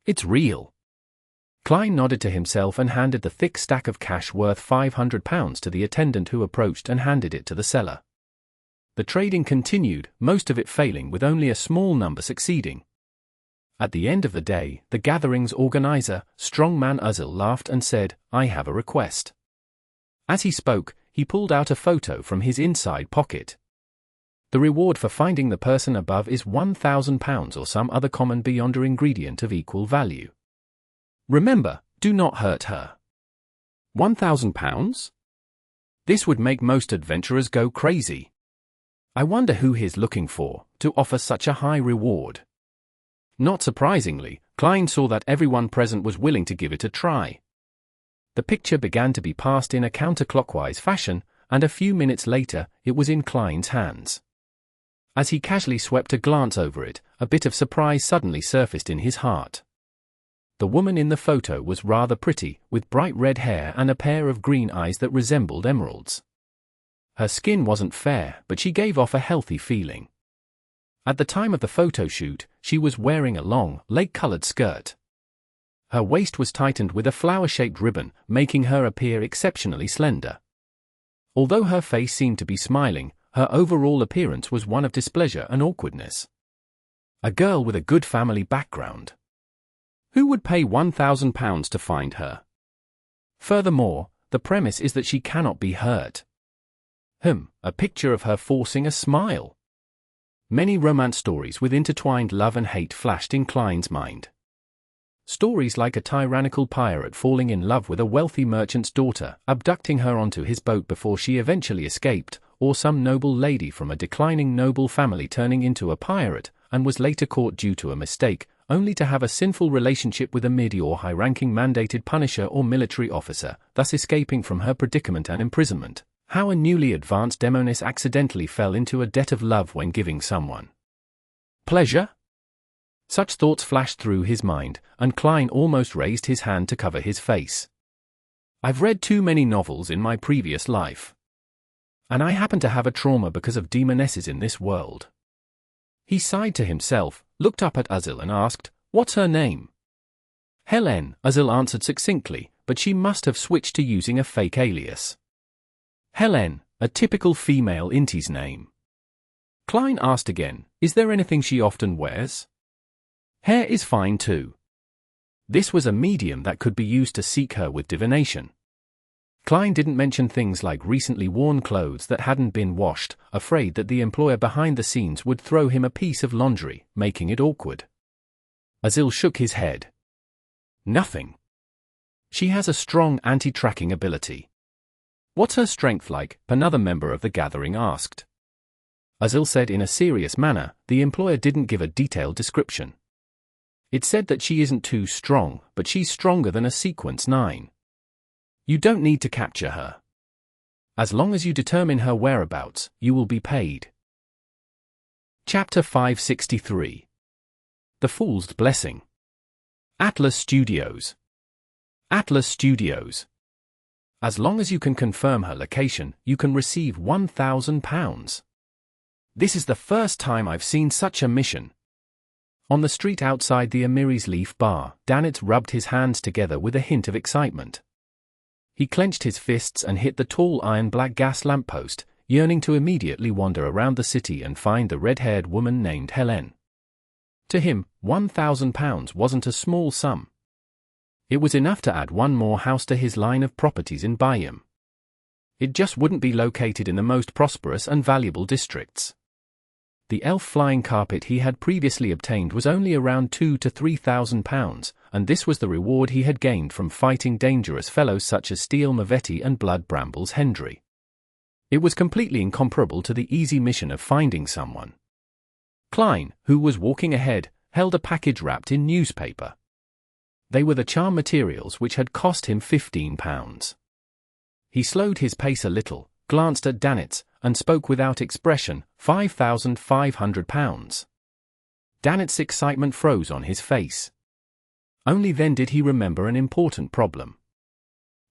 "It's real." Klein nodded to himself and handed the thick stack of cash worth £500 to the attendant who approached and handed it to the seller. The trading continued, most of it failing with only a small number succeeding. At the end of the day, the gathering's organizer, strongman Uzil, laughed and said, "I have a request." As he spoke, he pulled out a photo from his inside pocket. "The reward for finding the person above is £1,000 or some other common beyonder ingredient of equal value. Remember, do not hurt her." £1,000? This would make most adventurers go crazy. I wonder who he's looking for, to offer such a high reward. Not surprisingly, Klein saw that everyone present was willing to give it a try. The picture began to be passed in a counterclockwise fashion, and a few minutes later, it was in Klein's hands. As he casually swept a glance over it, a bit of surprise suddenly surfaced in his heart. The woman in the photo was rather pretty, with bright red hair and a pair of green eyes that resembled emeralds. Her skin wasn't fair, but she gave off a healthy feeling. At the time of the photo shoot, she was wearing a long, lake-colored skirt. Her waist was tightened with a flower-shaped ribbon, making her appear exceptionally slender. Although her face seemed to be smiling, her overall appearance was one of displeasure and awkwardness. A girl with a good family background. Who would pay £1,000 to find her? Furthermore, the premise is that she cannot be hurt. A picture of her forcing a smile. Many romance stories with intertwined love and hate flashed in Klein's mind. Stories like a tyrannical pirate falling in love with a wealthy merchant's daughter, abducting her onto his boat before she eventually escaped, or some noble lady from a declining noble family turning into a pirate, and was later caught due to a mistake, only to have a sinful relationship with a mid- or high-ranking mandated punisher or military officer, thus escaping from her predicament and imprisonment. How a newly advanced demoness accidentally fell into a debt of love when giving someone pleasure? Such thoughts flashed through his mind, and Klein almost raised his hand to cover his face. "I've read too many novels in my previous life. And I happen to have a trauma because of demonesses in this world." He sighed to himself, looked up at Uzil and asked, "What's her name?" "Helene," Uzil answered succinctly, but she must have switched to using a fake alias. "Helene, a typical female inti's name." Klein asked again, "Is there anything she often wears?" Hair is fine too. This was a medium that could be used to seek her with divination. Klein didn't mention things like recently worn clothes that hadn't been washed, afraid that the employer behind the scenes would throw him a piece of laundry, making it awkward. Azil shook his head. Nothing. She has a strong anti-tracking ability. What's her strength like? Another member of the gathering asked. Azil said in a serious manner, the employer didn't give a detailed description. It said that she isn't too strong, but she's stronger than a Sequence 9. You don't need to capture her. As long as you determine her whereabouts, you will be paid. Chapter 563. The Fool's Blessing. Atlas Studios. Atlas Studios. As long as you can confirm her location, you can receive £1,000. This is the first time I've seen such a mission. On the street outside the Amiri's Leaf Bar, Danitz rubbed his hands together with a hint of excitement. He clenched his fists and hit the tall iron-black gas lamppost, yearning to immediately wander around the city and find the red-haired woman named Helene. To him, £1,000 wasn't a small sum. It was enough to add one more house to his line of properties in Bayam. It just wouldn't be located in the most prosperous and valuable districts. The elf flying carpet he had previously obtained was only around £2,000 to £3,000, and this was the reward he had gained from fighting dangerous fellows such as Steel Mavetti and Blood Brambles Hendry. It was completely incomparable to the easy mission of finding someone. Klein, who was walking ahead, held a package wrapped in newspaper. They were the charm materials which had cost him £15. He slowed his pace a little, glanced at Danitz, and spoke without expression, £5,500. Danitz's excitement froze on his face. Only then did he remember an important problem.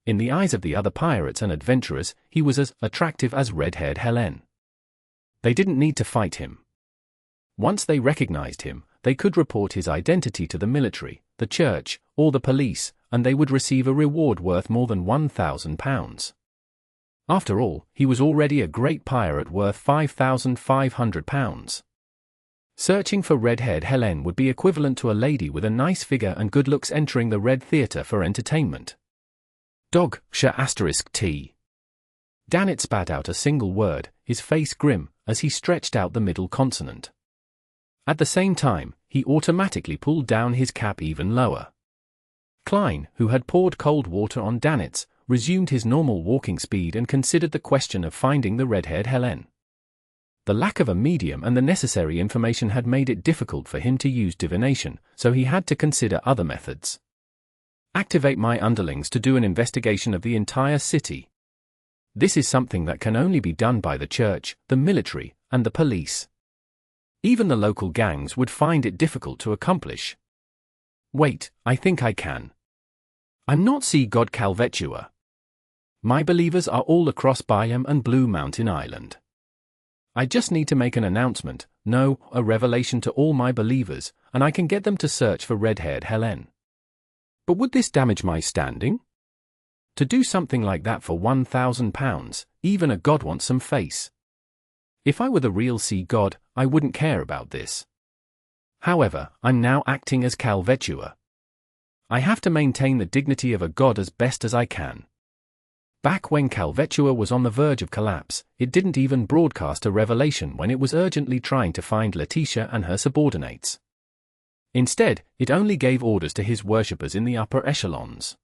In the eyes of the other pirates and adventurers, he was as attractive as red-haired Helene. They didn't need to fight him. Once they recognized him, they could report his identity to the military, the church, or the police, and they would receive a reward worth more than £1,000. After all, he was already a great pirate worth £5,500. Searching for red-haired Helene would be equivalent to a lady with a nice figure and good looks entering the Red Theatre for entertainment. Dog, *T. Danitz spat out a single word, his face grim, as he stretched out the middle consonant. At the same time, he automatically pulled down his cap even lower. Klein, who had poured cold water on Danitz, resumed his normal walking speed and considered the question of finding the red-haired Helene. The lack of a medium and the necessary information had made it difficult for him to use divination, so he had to consider other methods. Activate my underlings to do an investigation of the entire city. This is something that can only be done by the church, the military, and the police. Even the local gangs would find it difficult to accomplish. Wait, I think I can. I'm not Sea God Calvetua. My believers are all across Bayam and Blue Mountain Island. I just need to make an announcement, no, a revelation to all my believers, and I can get them to search for red-haired Helene. But would this damage my standing? To do something like that for £1,000, even a god wants some face. If I were the real sea god, I wouldn't care about this. However, I'm now acting as Calvetua. I have to maintain the dignity of a god as best as I can. Back when Calvetua was on the verge of collapse, it didn't even broadcast a revelation when it was urgently trying to find Letitia and her subordinates. Instead, it only gave orders to his worshippers in the upper echelons.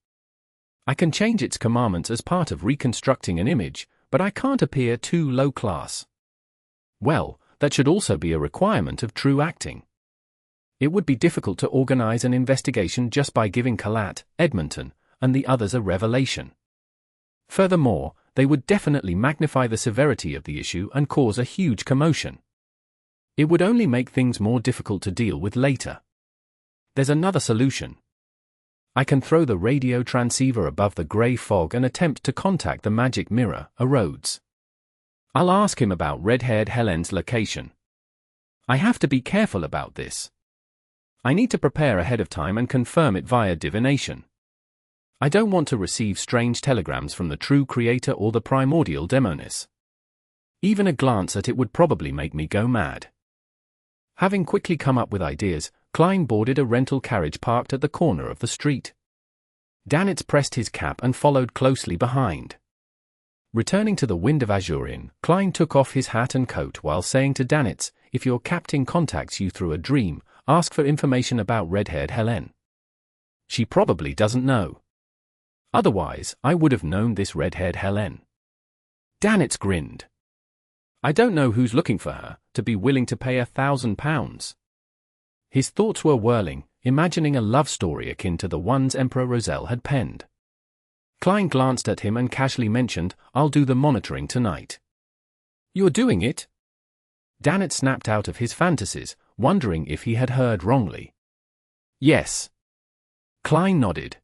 I can change its commandments as part of reconstructing an image, but I can't appear too low class. Well, that should also be a requirement of true acting. It would be difficult to organize an investigation just by giving Kalat, Edmonton, and the others a revelation. Furthermore, they would definitely magnify the severity of the issue and cause a huge commotion. It would only make things more difficult to deal with later. There's another solution. I can throw the radio transceiver above the grey fog and attempt to contact the magic mirror, Arrodes. I'll ask him about red-haired Helene's location. I have to be careful about this. I need to prepare ahead of time and confirm it via divination. I don't want to receive strange telegrams from the true creator or the primordial demonis. Even a glance at it would probably make me go mad. Having quickly come up with ideas, Klein boarded a rental carriage parked at the corner of the street. Danitz pressed his cap and followed closely behind. Returning to the Wind of Azure Inn, Klein took off his hat and coat while saying to Danitz, "If your captain contacts you through a dream, ask for information about red-haired Helene. She probably doesn't know. Otherwise, I would have known this red-haired Helene." Danitz grinned. "I don't know who's looking for her, to be willing to pay £1,000. His thoughts were whirling, imagining a love story akin to the ones Emperor Roselle had penned. Klein glanced at him and casually mentioned, "I'll do the monitoring tonight." "You're doing it?" Danitz snapped out of his fantasies, wondering if he had heard wrongly. "Yes." Klein nodded.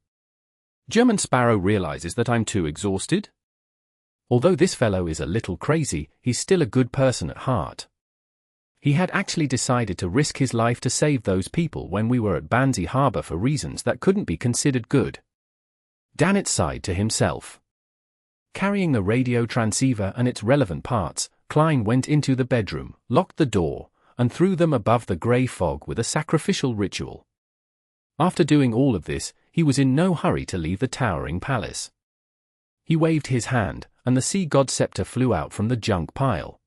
"German Sparrow realizes that I'm too exhausted? Although this fellow is a little crazy, he's still a good person at heart. He had actually decided to risk his life to save those people when we were at Banzi Harbor for reasons that couldn't be considered good." Danitz sighed to himself. Carrying the radio transceiver and its relevant parts, Klein went into the bedroom, locked the door, and threw them above the grey fog with a sacrificial ritual. After doing all of this, he was in no hurry to leave the towering palace. He waved his hand, and the sea god scepter flew out from the junk pile.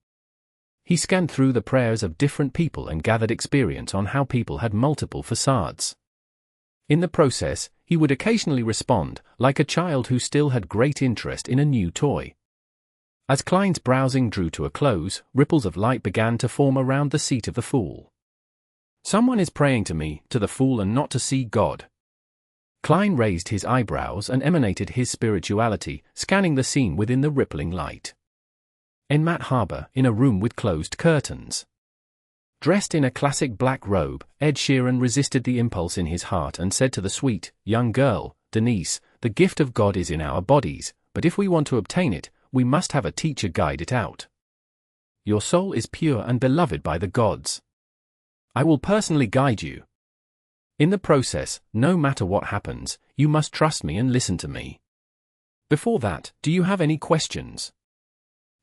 He scanned through the prayers of different people and gathered experience on how people had multiple facades. In the process, he would occasionally respond, like a child who still had great interest in a new toy. As Klein's browsing drew to a close, ripples of light began to form around the seat of the fool. "Someone is praying to me, to the fool, and not to see God." Klein raised his eyebrows and emanated his spirituality, scanning the scene within the rippling light. Enmat Harbor, in a room with closed curtains. Dressed in a classic black robe, Ed Sheeran resisted the impulse in his heart and said to the sweet, young girl, "Denise, the gift of God is in our bodies, but if we want to obtain it, we must have a teacher guide it out. Your soul is pure and beloved by the gods. I will personally guide you. In the process, no matter what happens, you must trust me and listen to me. Before that, do you have any questions?"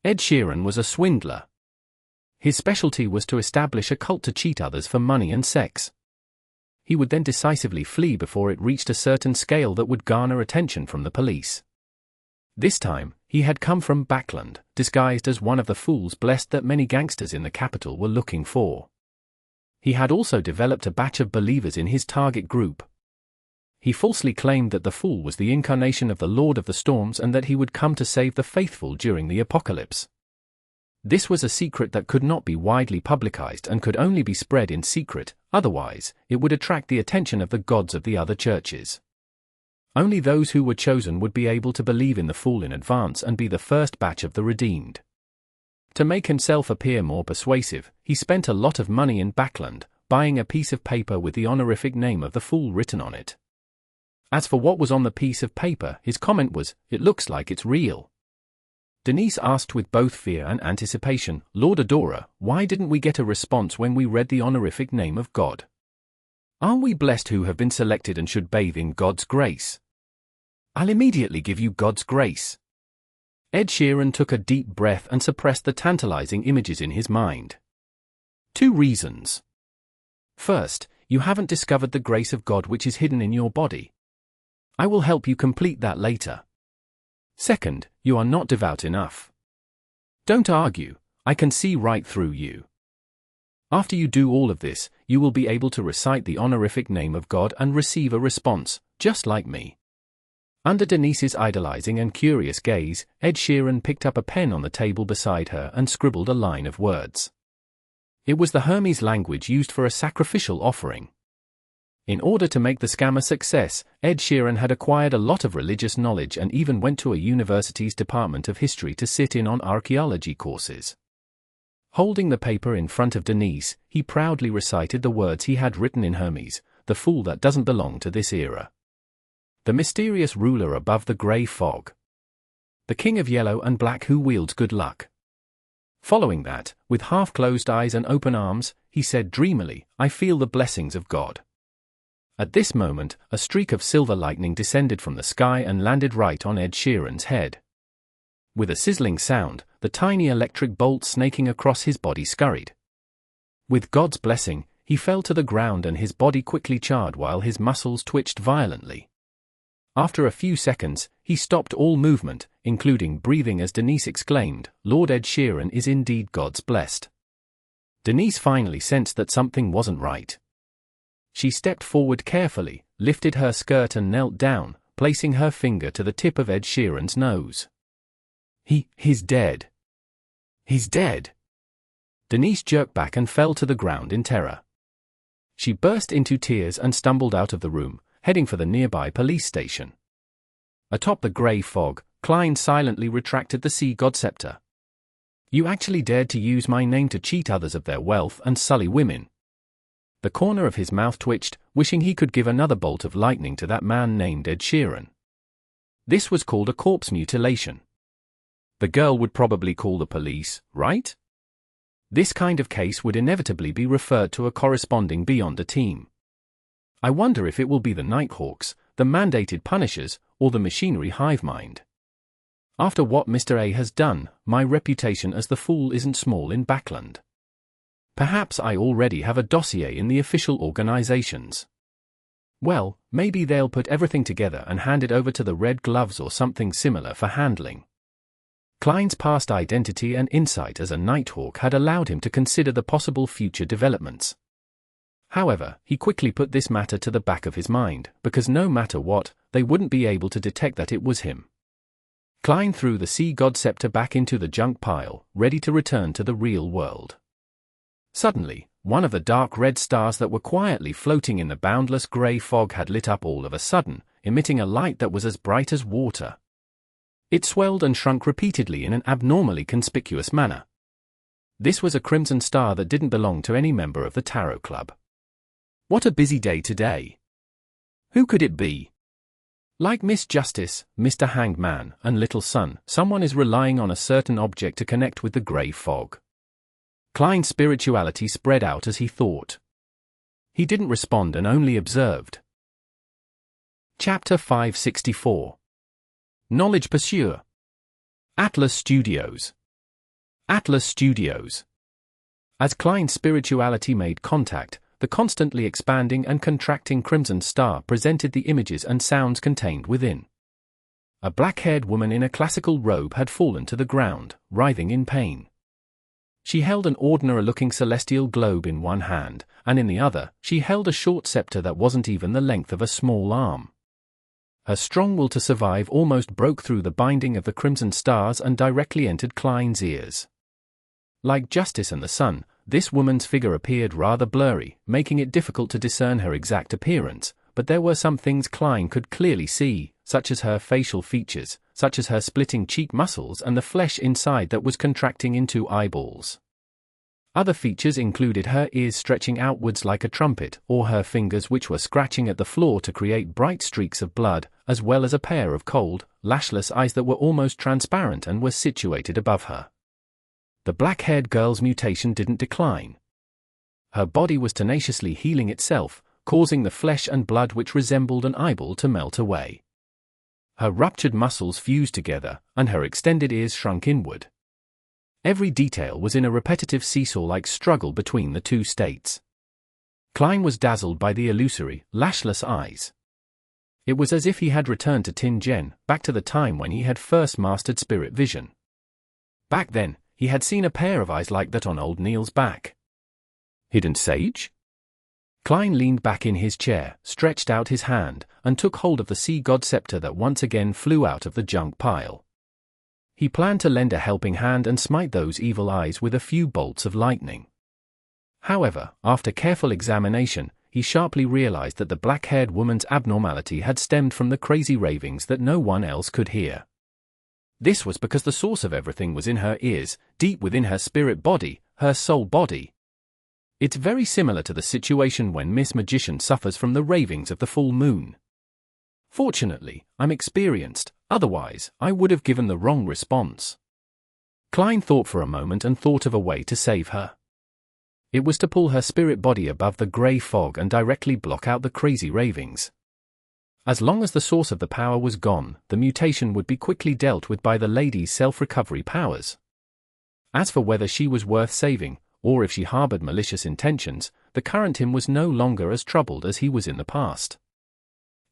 Ed Sheeran was a swindler. His specialty was to establish a cult to cheat others for money and sex. He would then decisively flee before it reached a certain scale that would garner attention from the police. This time, he had come from Backland, disguised as one of the fools blessed that many gangsters in the capital were looking for. He had also developed a batch of believers in his target group. He falsely claimed that the fool was the incarnation of the Lord of the Storms and that he would come to save the faithful during the apocalypse. This was a secret that could not be widely publicized and could only be spread in secret, otherwise, it would attract the attention of the gods of the other churches. Only those who were chosen would be able to believe in the fool in advance and be the first batch of the redeemed. To make himself appear more persuasive, he spent a lot of money in Backland, buying a piece of paper with the honorific name of the fool written on it. As for what was on the piece of paper, his comment was, "It looks like it's real." Denise asked with both fear and anticipation, "Lord Adora, why didn't we get a response when we read the honorific name of God? Aren't we blessed who have been selected and should bathe in God's grace?" "I'll immediately give you God's grace." Ed Sheeran took a deep breath and suppressed the tantalizing images in his mind. 2 reasons. First, you haven't discovered the grace of God which is hidden in your body. I will help you complete that later. Second, you are not devout enough. Don't argue, I can see right through you. After you do all of this, you will be able to recite the honorific name of God and receive a response, just like me. Under Denise's idolizing and curious gaze, Ed Sheeran picked up a pen on the table beside her and scribbled a line of words. It was the Hermes language used for a sacrificial offering. In order to make the scam a success, Ed Sheeran had acquired a lot of religious knowledge and even went to a university's Department of History to sit in on archaeology courses. Holding the paper in front of Denise, he proudly recited the words he had written in Hermes, "The fool that doesn't belong to this era. The mysterious ruler above the grey fog. The king of yellow and black who wields good luck." Following that, with half-closed eyes and open arms, he said dreamily, "I feel the blessings of God." At this moment, a streak of silver lightning descended from the sky and landed right on Ed Sheeran's head. With a sizzling sound, the tiny electric bolt snaking across his body scurried. With God's blessing, He fell to the ground and his body quickly charred while his muscles twitched violently. After a few seconds, he stopped all movement, including breathing as Denise exclaimed, "Lord Ed Sheeran is indeed God's blessed." Denise finally sensed that something wasn't right. She stepped forward carefully, lifted her skirt and knelt down, placing her finger to the tip of Ed Sheeran's nose. He's dead. He's dead. Denise jerked back and fell to the ground in terror. She burst into tears and stumbled out of the room, heading for the nearby police station. Atop the grey fog, Kleins silently retracted the sea god scepter. "You actually dared to use my name to cheat others of their wealth and sully women." The corner of his mouth twitched, wishing he could give another bolt of lightning to that man named Ed Sheeran. This was called a corpse mutilation. The girl would probably call the police, right? This kind of case would inevitably be referred to a corresponding Beyonder team. I wonder if it will be the Nighthawks, the mandated punishers, or the machinery hive mind. After what Mr. A has done, my reputation as the fool isn't small in Backland. Perhaps I already have a dossier in the official organizations. Well, maybe they'll put everything together and hand it over to the Red Gloves or something similar for handling. Klein's past identity and insight as a Nighthawk had allowed him to consider the possible future developments. However, he quickly put this matter to the back of his mind, because no matter what, they wouldn't be able to detect that it was him. Klein threw the sea god scepter back into the junk pile, ready to return to the real world. Suddenly, one of the dark red stars that were quietly floating in the boundless grey fog had lit up all of a sudden, emitting a light that was as bright as water. It swelled and shrunk repeatedly in an abnormally conspicuous manner. This was a crimson star that didn't belong to any member of the Tarot Club. What a busy day today. Who could it be? Like Miss Justice, Mr. Hanged Man, and Little Sun, someone is relying on a certain object to connect with the grey fog. Klein's spirituality spread out as he thought. He didn't respond and only observed. Chapter 564. Knowledge Pursuer. Atlas Studios. Atlas Studios. As Klein's spirituality made contact, the constantly expanding and contracting crimson star presented the images and sounds contained within. A black-haired woman in a classical robe had fallen to the ground, writhing in pain. She held an ordinary-looking celestial globe in one hand, and in the other, she held a short scepter that wasn't even the length of a small arm. Her strong will to survive almost broke through the binding of the crimson stars and directly entered Klein's ears. Like Justice and the Sun, this woman's figure appeared rather blurry, making it difficult to discern her exact appearance, but there were some things Klein could clearly see, such as her facial features, such as her splitting cheek muscles and the flesh inside that was contracting into eyeballs. Other features included her ears stretching outwards like a trumpet, or her fingers which were scratching at the floor to create bright streaks of blood, as well as a pair of cold, lashless eyes that were almost transparent and were situated above her. The black-haired girl's mutation didn't decline. Her body was tenaciously healing itself, causing the flesh and blood which resembled an eyeball to melt away. Her ruptured muscles fused together, and her extended ears shrunk inward. Every detail was in a repetitive seesaw-like struggle between the two states. Klein was dazzled by the illusory, lashless eyes. It was as if he had returned to Tin Gen, back to the time when he had first mastered spirit vision. Back then, he had seen a pair of eyes like that on old Neil's back. Hidden Sage? Klein leaned back in his chair, stretched out his hand, and took hold of the sea god scepter that once again flew out of the junk pile. He planned to lend a helping hand and smite those evil eyes with a few bolts of lightning. However, after careful examination, he sharply realized that the black-haired woman's abnormality had stemmed from the crazy ravings that no one else could hear. This was because the source of everything was in her ears, deep within her spirit body, her soul body. It's very similar to the situation when Miss Magician suffers from the ravings of the full moon. Fortunately, I'm experienced, otherwise, I would have given the wrong response. Klein thought for a moment and thought of a way to save her. It was to pull her spirit body above the grey fog and directly block out the crazy ravings. As long as the source of the power was gone, the mutation would be quickly dealt with by the lady's self-recovery powers. As for whether she was worth saving, or if she harbored malicious intentions, the current him was no longer as troubled as he was in the past.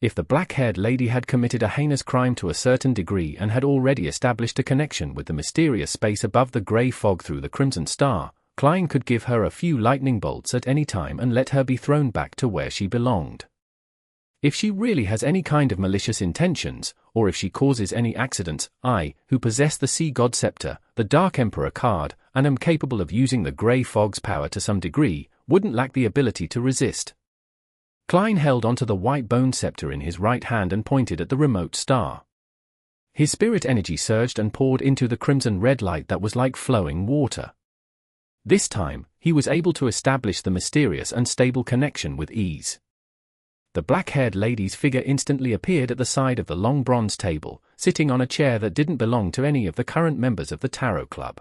If the black-haired lady had committed a heinous crime to a certain degree and had already established a connection with the mysterious space above the grey fog through the Crimson Star, Klein could give her a few lightning bolts at any time and let her be thrown back to where she belonged. If she really has any kind of malicious intentions, or if she causes any accidents, I, who possess the Sea God Scepter, the Dark Emperor card, and am capable of using the grey fog's power to some degree, wouldn't lack the ability to resist. Klein held onto the white bone scepter in his right hand and pointed at the remote star. His spirit energy surged and poured into the crimson-red light that was like flowing water. This time, he was able to establish the mysterious and stable connection with ease. The black-haired lady's figure instantly appeared at the side of the long bronze table, sitting on a chair that didn't belong to any of the current members of the Tarot Club.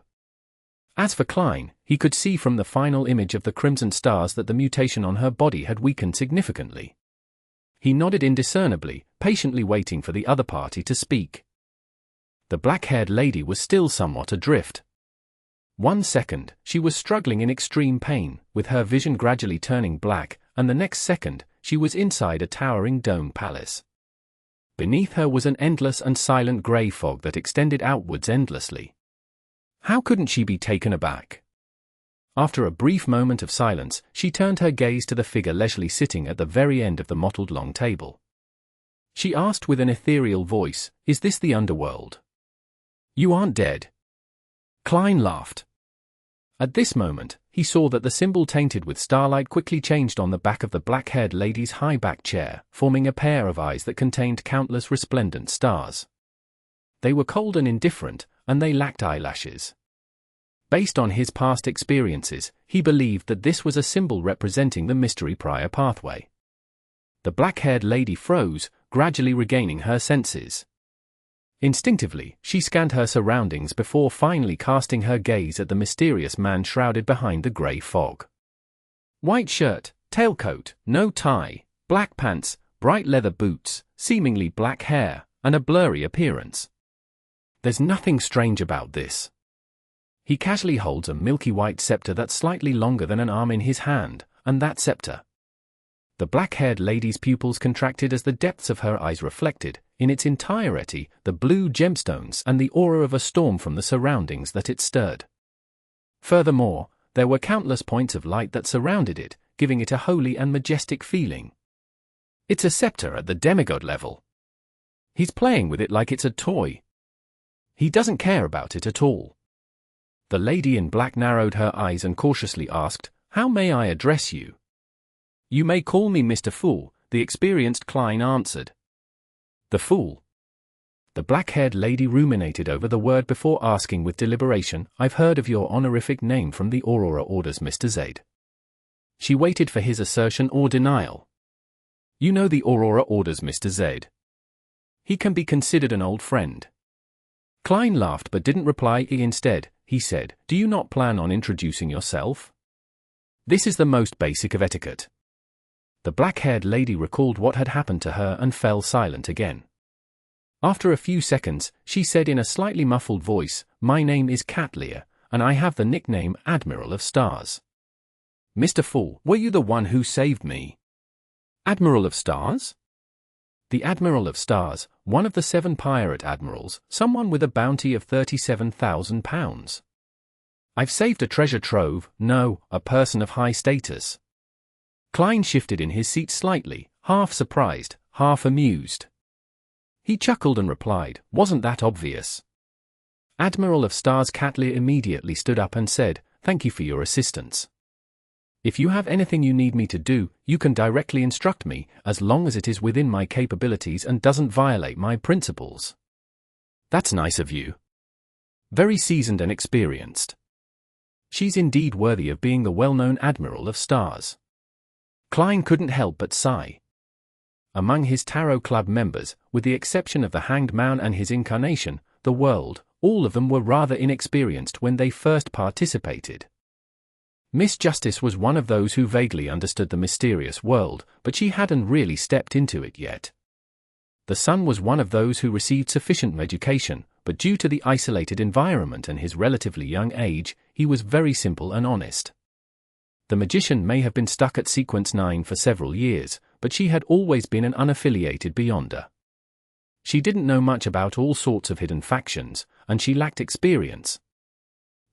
As for Klein, he could see from the final image of the crimson stars that the mutation on her body had weakened significantly. He nodded indiscernibly, patiently waiting for the other party to speak. The black-haired lady was still somewhat adrift. 1 second, she was struggling in extreme pain, with her vision gradually turning black, and the next second, she was inside a towering dome palace. Beneath her was an endless and silent grey fog that extended outwards endlessly. How couldn't she be taken aback? After a brief moment of silence, she turned her gaze to the figure leisurely sitting at the very end of the mottled long table. She asked with an ethereal voice, "Is this the underworld? You aren't dead?" Klein laughed. At this moment, he saw that the symbol tainted with starlight quickly changed on the back of the black-haired lady's high-back chair, forming a pair of eyes that contained countless resplendent stars. They were cold and indifferent, and they lacked eyelashes. Based on his past experiences, he believed that this was a symbol representing the mystery prior pathway. The black-haired lady froze, gradually regaining her senses. Instinctively, she scanned her surroundings before finally casting her gaze at the mysterious man shrouded behind the grey fog. White shirt, tailcoat, no tie, black pants, bright leather boots, seemingly black hair, and a blurry appearance. There's nothing strange about this. He casually holds a milky white scepter that's slightly longer than an arm in his hand, and that scepter. The black-haired lady's pupils contracted as the depths of her eyes reflected, in its entirety, the blue gemstones and the aura of a storm from the surroundings that it stirred. Furthermore, there were countless points of light that surrounded it, giving it a holy and majestic feeling. It's a scepter at the demigod level. He's playing with it like it's a toy. He doesn't care about it at all. The lady in black narrowed her eyes and cautiously asked, "How may I address you?" "You may call me Mr. Fool," the experienced Klein answered. "The Fool?" The black-haired lady ruminated over the word before asking with deliberation, "I've heard of your honorific name from the Aurora Orders, Mr. Zade." She waited for his assertion or denial. "You know the Aurora Orders, Mr. Zade. He can be considered an old friend." Klein laughed but didn't reply. Instead, he said, "Do you not plan on introducing yourself? This is the most basic of etiquette." The black-haired lady recalled what had happened to her and fell silent again. After a few seconds, she said in a slightly muffled voice, "My name is Katlia, and I have the nickname Admiral of Stars." "Mr. Fool, were you the one who saved me?" "Admiral of Stars?" "The Admiral of Stars, one of the 7 pirate admirals, someone with a bounty of £37,000. I've saved a treasure trove, no, a person of high status." Klein shifted in his seat slightly, half surprised, half amused. He chuckled and replied, "Wasn't that obvious?" Admiral of Stars Katlia immediately stood up and said, "Thank you for your assistance. If you have anything you need me to do, you can directly instruct me, as long as it is within my capabilities and doesn't violate my principles." "That's nice of you. Very seasoned and experienced. She's indeed worthy of being the well-known Admiral of Stars." Klein couldn't help but sigh. Among his Tarot Club members, with the exception of the Hanged Man and his incarnation, the world, all of them were rather inexperienced when they first participated. Miss Justice was one of those who vaguely understood the mysterious world, but she hadn't really stepped into it yet. The son was one of those who received sufficient education, but due to the isolated environment and his relatively young age, he was very simple and honest. The magician may have been stuck at Sequence 9 for several years, but she had always been an unaffiliated Beyonder. She didn't know much about all sorts of hidden factions, and she lacked experience.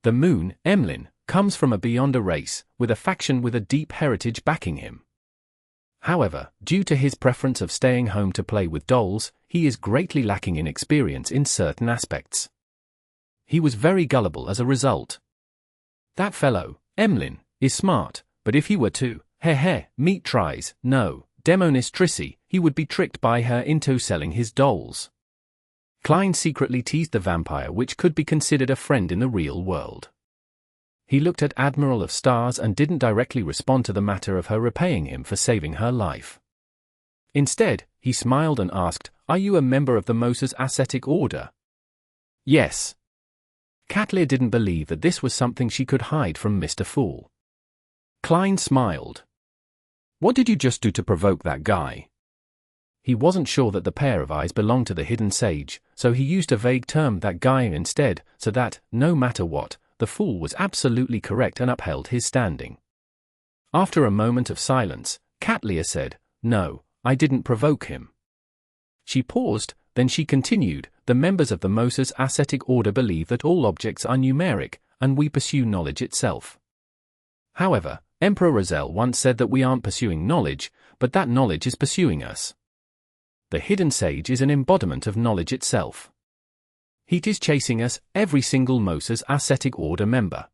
The Moon, Emlyn, comes from a Beyonder race, with a faction with a deep heritage backing him. However, due to his preference of staying home to play with dolls, he is greatly lacking in experience in certain aspects. He was very gullible as a result. That fellow, Emlyn, is smart, but if he were to, meet tries, no, Demonis Trissy, he would be tricked by her into selling his dolls. Kleins secretly teased the vampire, which could be considered a friend in the real world. He looked at Admiral of Stars and didn't directly respond to the matter of her repaying him for saving her life. Instead, he smiled and asked, "Are you a member of the Moses Ascetic Order?" "Yes." Katlia didn't believe that this was something she could hide from Mr. Fool. Klein smiled. "What did you just do to provoke that guy?" He wasn't sure that the pair of eyes belonged to the hidden sage, so he used a vague term, "that guy," instead, so that, no matter what, the fool was absolutely correct and upheld his standing. After a moment of silence, Katlia said, "No, I didn't provoke him." She paused, then she continued, "The members of the Moses Ascetic Order believe that all objects are numeric, and we pursue knowledge itself. However, Emperor Razel once said that we aren't pursuing knowledge, but that knowledge is pursuing us. The hidden sage is an embodiment of knowledge itself. He is chasing us, every single Moses Ascetic Order member.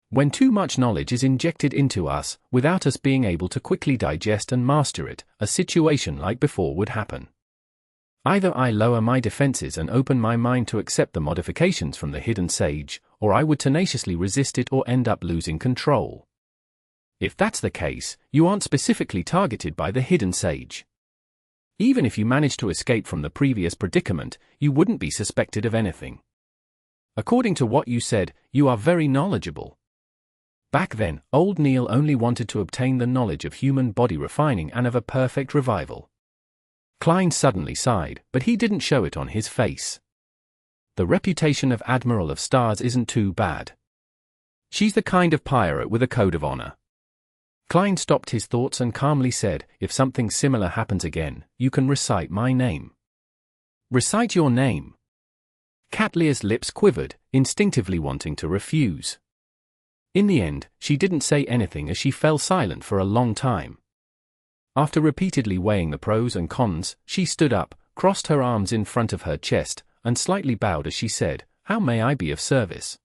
When too much knowledge is injected into us, without us being able to quickly digest and master it, a situation like before would happen. Either I lower my defenses and open my mind to accept the modifications from the hidden sage, or I would tenaciously resist it or end up losing control. If that's the case, you aren't specifically targeted by the hidden sage. Even if you managed to escape from the previous predicament, you wouldn't be suspected of anything. According to what you said, you are very knowledgeable. Back then, old Neil only wanted to obtain the knowledge of human body refining and of a perfect revival." Klein suddenly sighed, but he didn't show it on his face. The reputation of Admiral of Stars isn't too bad. She's the kind of pirate with a code of honor. Klein stopped his thoughts and calmly said, "If something similar happens again, you can recite my name." "Recite your name." Katlia's lips quivered, instinctively wanting to refuse. In the end, she didn't say anything as she fell silent for a long time. After repeatedly weighing the pros and cons, she stood up, crossed her arms in front of her chest, and slightly bowed as she said, "How may I be of service?"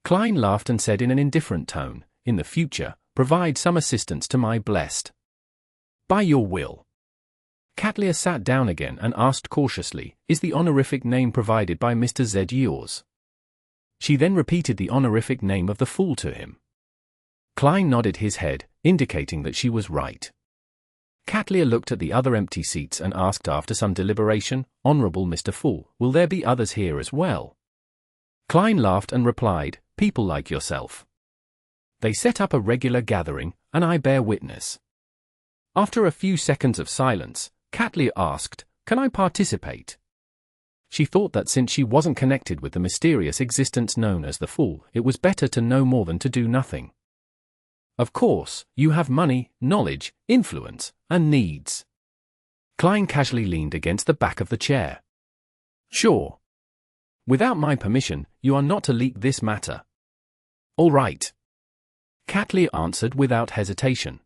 Klein laughed and said in an indifferent tone, "In the future, provide some assistance to my blessed." "By your will." Katlia sat down again and asked cautiously, "Is the honorific name provided by Mr. Z yours?" She then repeated the honorific name of the fool to him. Klein nodded his head, indicating that she was right. Katlia looked at the other empty seats and asked after some deliberation, "Honorable Mr. Fool, will there be others here as well?" Klein laughed and replied, "People like yourself. They set up a regular gathering, and I bear witness." After a few seconds of silence, Katlia asked, "Can I participate?" She thought that since she wasn't connected with the mysterious existence known as the Fool, it was better to know more than to do nothing. "Of course, you have money, knowledge, influence, and needs." Klein casually leaned against the back of the chair. "Sure. Without my permission, you are not to leak this matter." "All right." Katlia answered without hesitation.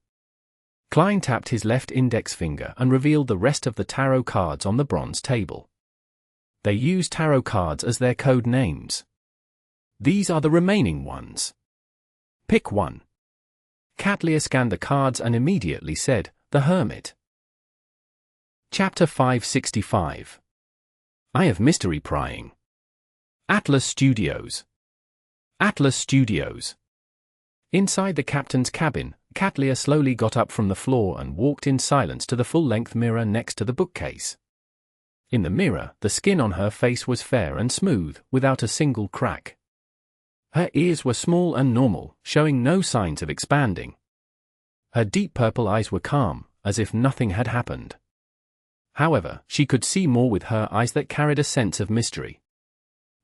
Klein tapped his left index finger and revealed the rest of the tarot cards on the bronze table. They use tarot cards as their code names. These are the remaining ones. Pick one. Katlia scanned the cards and immediately said, "The Hermit." Chapter 565. Eye of Mystery Prying. Atlas Studios. Atlas Studios. Inside the captain's cabin, Katlia slowly got up from the floor and walked in silence to the full-length mirror next to the bookcase. In the mirror, the skin on her face was fair and smooth, without a single crack. Her ears were small and normal, showing no signs of expanding. Her deep purple eyes were calm, as if nothing had happened. However, she could see more with her eyes that carried a sense of mystery.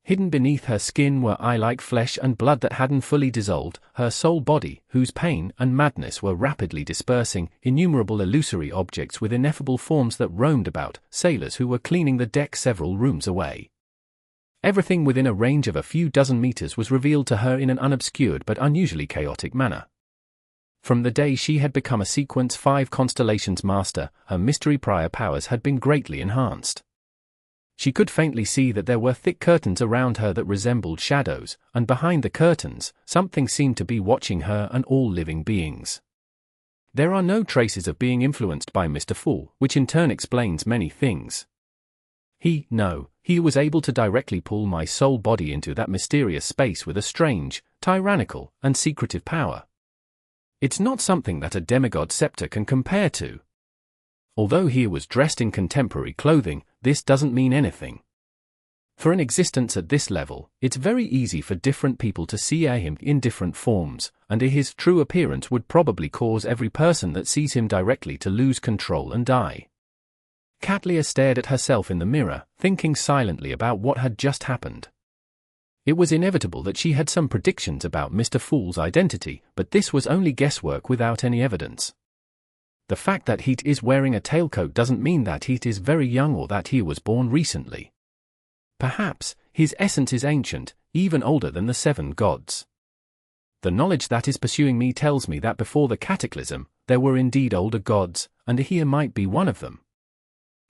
Hidden beneath her skin were eye-like flesh and blood that hadn't fully dissolved, her soul body, whose pain and madness were rapidly dispersing, innumerable illusory objects with ineffable forms that roamed about, sailors who were cleaning the deck several rooms away. Everything within a range of a few dozen meters was revealed to her in an unobscured but unusually chaotic manner. From the day she had become a Sequence 5 Constellations Master, her mystery prior powers had been greatly enhanced. She could faintly see that there were thick curtains around her that resembled shadows, and behind the curtains, something seemed to be watching her and all living beings. There are no traces of being influenced by Mr. Fool, which in turn explains many things. He was able to directly pull my soul body into that mysterious space with a strange, tyrannical, and secretive power. It's not something that a demigod scepter can compare to. Although he was dressed in contemporary clothing, this doesn't mean anything. For an existence at this level, it's very easy for different people to see him in different forms, and his true appearance would probably cause every person that sees him directly to lose control and die. Katlia stared at herself in the mirror, thinking silently about what had just happened. It was inevitable that she had some predictions about Mr. Fool's identity, but this was only guesswork without any evidence. The fact that he is wearing a tailcoat doesn't mean that he is very young or that he was born recently. Perhaps, his essence is ancient, even older than the 7 gods. The knowledge that is pursuing me tells me that before the cataclysm, there were indeed older gods, and he might be one of them.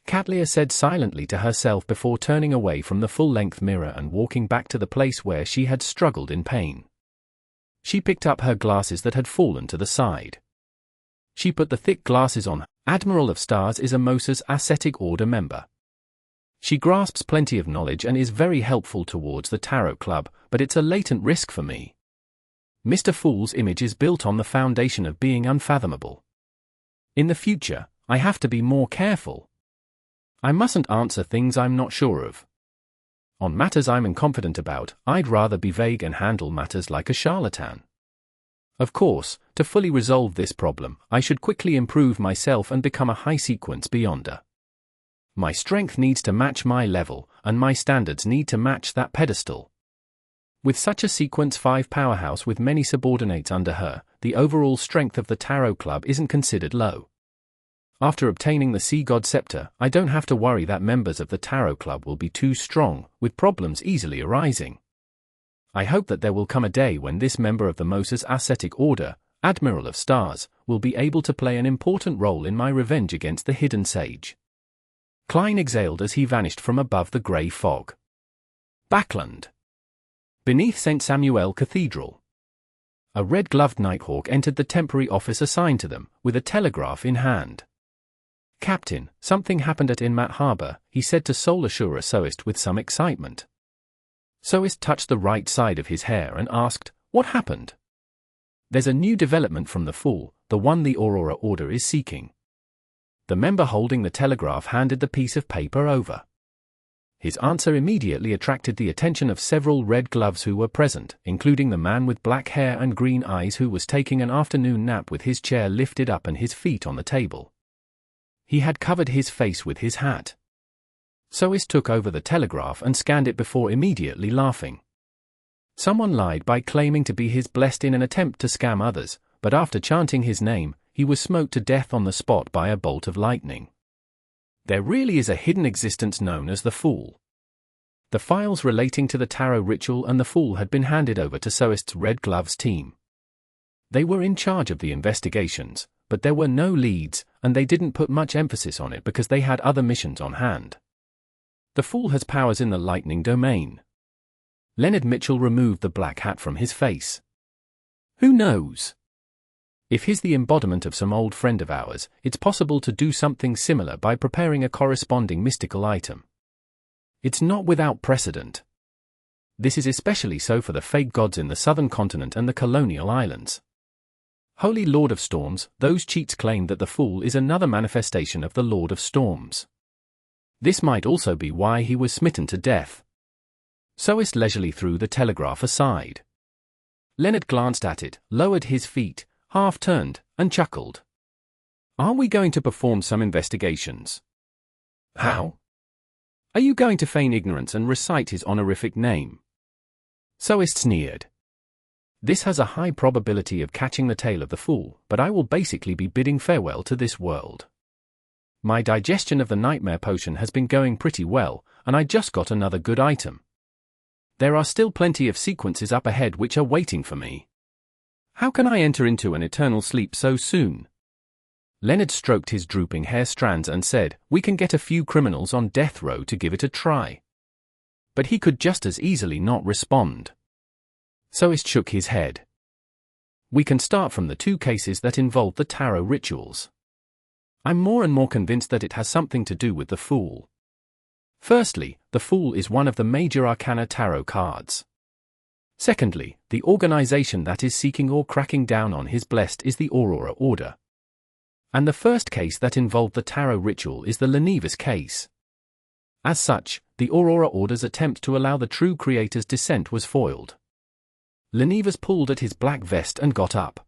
Katlia said silently to herself before turning away from the full-length mirror and walking back to the place where she had struggled in pain. She picked up her glasses that had fallen to the side. She put the thick glasses on. Admiral of Stars is a Moses Ascetic Order member. She grasps plenty of knowledge and is very helpful towards the Tarot Club, but it's a latent risk for me. Mr. Fool's image is built on the foundation of being unfathomable. In the future, I have to be more careful. I mustn't answer things I'm not sure of. On matters I'm confident about, I'd rather be vague and handle matters like a charlatan. Of course, to fully resolve this problem, I should quickly improve myself and become a high sequence beyonder. My strength needs to match my level, and my standards need to match that pedestal. With such a Sequence 5 powerhouse with many subordinates under her, the overall strength of the Tarot Club isn't considered low. After obtaining the Sea God Scepter, I don't have to worry that members of the Tarot Club will be too strong, with problems easily arising. I hope that there will come a day when this member of the Moses Ascetic Order, Admiral of Stars, will be able to play an important role in my revenge against the hidden sage. Klein exhaled as he vanished from above the grey fog. Backland. Beneath St. Samuel Cathedral. A red-gloved nighthawk entered the temporary office assigned to them, with a telegraph in hand. "Captain, something happened at Inmat Harbor," he said to Soul Assurer Soist with some excitement. Soist touched the right side of his hair and asked, "What happened?" "There's a new development from the Fool, the one the Aurora Order is seeking." The member holding the telegraph handed the piece of paper over. His answer immediately attracted the attention of several red gloves who were present, including the man with black hair and green eyes who was taking an afternoon nap with his chair lifted up and his feet on the table. He had covered his face with his hat. Soist took over the telegraph and scanned it before immediately laughing. Someone lied by claiming to be his blessed in an attempt to scam others, but after chanting his name, he was smoked to death on the spot by a bolt of lightning. There really is a hidden existence known as the Fool. The files relating to the tarot ritual and the Fool had been handed over to Soist's Red Gloves team. They were in charge of the investigations, but there were no leads, and they didn't put much emphasis on it because they had other missions on hand. The Fool has powers in the lightning domain. Leonard Mitchell removed the black hat from his face. Who knows? If he's the embodiment of some old friend of ours, it's possible to do something similar by preparing a corresponding mystical item. It's not without precedent. This is especially so for the fake gods in the southern continent and the colonial islands. Holy Lord of Storms, those cheats claim that the Fool is another manifestation of the Lord of Storms. This might also be why he was smitten to death. Soist leisurely threw the telegraph aside. Leonard glanced at it, lowered his feet, half-turned, and chuckled. "Are we going to perform some investigations?" How? Are you going to feign ignorance and recite his honorific name? Sowing sneered. This has a high probability of catching the tail of the fool, but I will basically be bidding farewell to this world. My digestion of the nightmare potion has been going pretty well, and I just got another good item. There are still plenty of sequences up ahead which are waiting for me. How can I enter into an eternal sleep so soon? Leonard stroked his drooping hair strands and said, we can get a few criminals on death row to give it a try. But he could just as easily not respond. Sowing shook his head. We can start from the two cases that involve the tarot rituals. I'm more and more convinced that it has something to do with the Fool. Firstly, the Fool is one of the major arcana tarot cards. Secondly, the organization that is seeking or cracking down on his blessed is the Aurora Order. And the first case that involved the tarot ritual is the Lenivas case. As such, the Aurora Order's attempt to allow the true creator's descent was foiled. Lenivas pulled at his black vest and got up.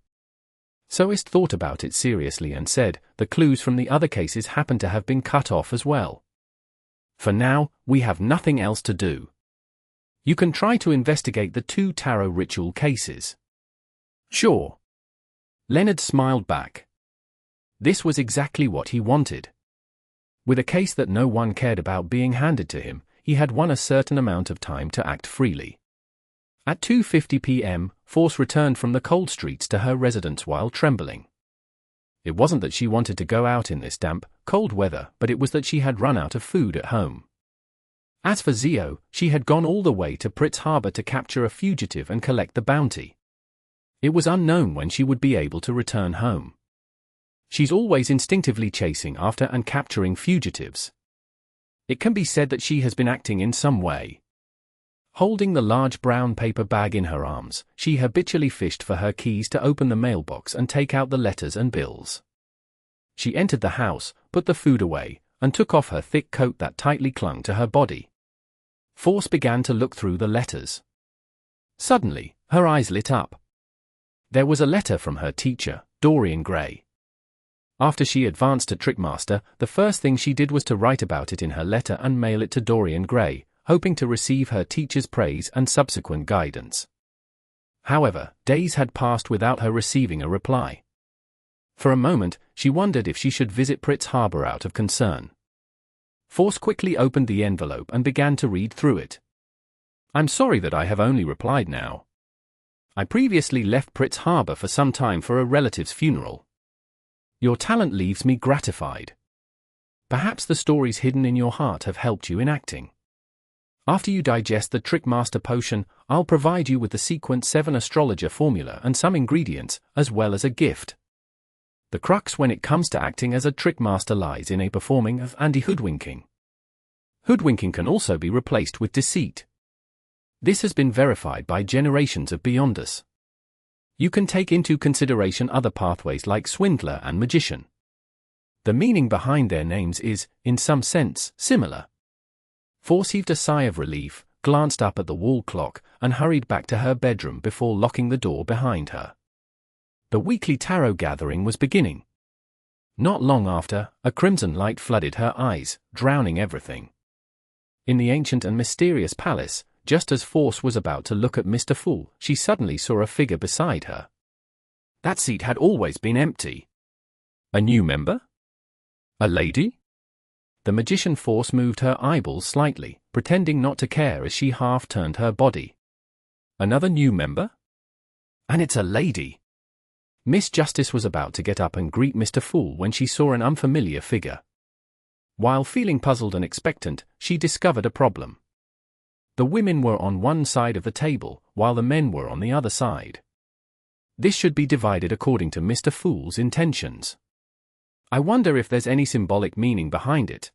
Sowing thought about it seriously and said, the clues from the other cases happen to have been cut off as well. For now, we have nothing else to do. You can try to investigate the two tarot ritual cases. Sure. Leonard smiled back. This was exactly what he wanted. With a case that no one cared about being handed to him, he had won a certain amount of time to act freely. At 2:50 p.m., Force returned from the cold streets to her residence while trembling. It wasn't that she wanted to go out in this damp, cold weather, but it was that she had run out of food at home. As for Zio, she had gone all the way to Pritz Harbor to capture a fugitive and collect the bounty. It was unknown when she would be able to return home. She's always instinctively chasing after and capturing fugitives. It can be said that she has been acting in some way. Holding the large brown paper bag in her arms, she habitually fished for her keys to open the mailbox and take out the letters and bills. She entered the house, put the food away, and took off her thick coat that tightly clung to her body. Force began to look through the letters. Suddenly, her eyes lit up. There was a letter from her teacher, Dorian Gray. After she advanced to Trickmaster, the first thing she did was to write about it in her letter and mail it to Dorian Gray, hoping to receive her teacher's praise and subsequent guidance. However, days had passed without her receiving a reply. For a moment, she wondered if she should visit Pritz Harbor out of concern. Force quickly opened the envelope and began to read through it. I'm sorry that I have only replied now. I previously left Pritz Harbor for some time for a relative's funeral. Your talent leaves me gratified. Perhaps the stories hidden in your heart have helped you in acting. After you digest the Trickmaster potion, I'll provide you with the Sequence 7 astrologer formula and some ingredients, as well as a gift. The crux when it comes to acting as a Trickmaster lies in a performing of and hoodwinking. Hoodwinking can also be replaced with deceit. This has been verified by generations of beyond us. You can take into consideration other pathways like swindler and magician. The meaning behind their names is, in some sense, similar. Force heaved a sigh of relief, glanced up at the wall clock, and hurried back to her bedroom before locking the door behind her. The weekly tarot gathering was beginning. Not long after, a crimson light flooded her eyes, drowning everything. In the ancient and mysterious palace, just as Force was about to look at Mr. Fool, she suddenly saw a figure beside her. That seat had always been empty. A new member? A lady? The magician Force moved her eyeballs slightly, pretending not to care as she half-turned her body. Another new member? And it's a lady. Miss Justice was about to get up and greet Mr. Fool when she saw an unfamiliar figure. While feeling puzzled and expectant, she discovered a problem. The women were on one side of the table, while the men were on the other side. This should be divided according to Mr. Fool's intentions. I wonder if there's any symbolic meaning behind it.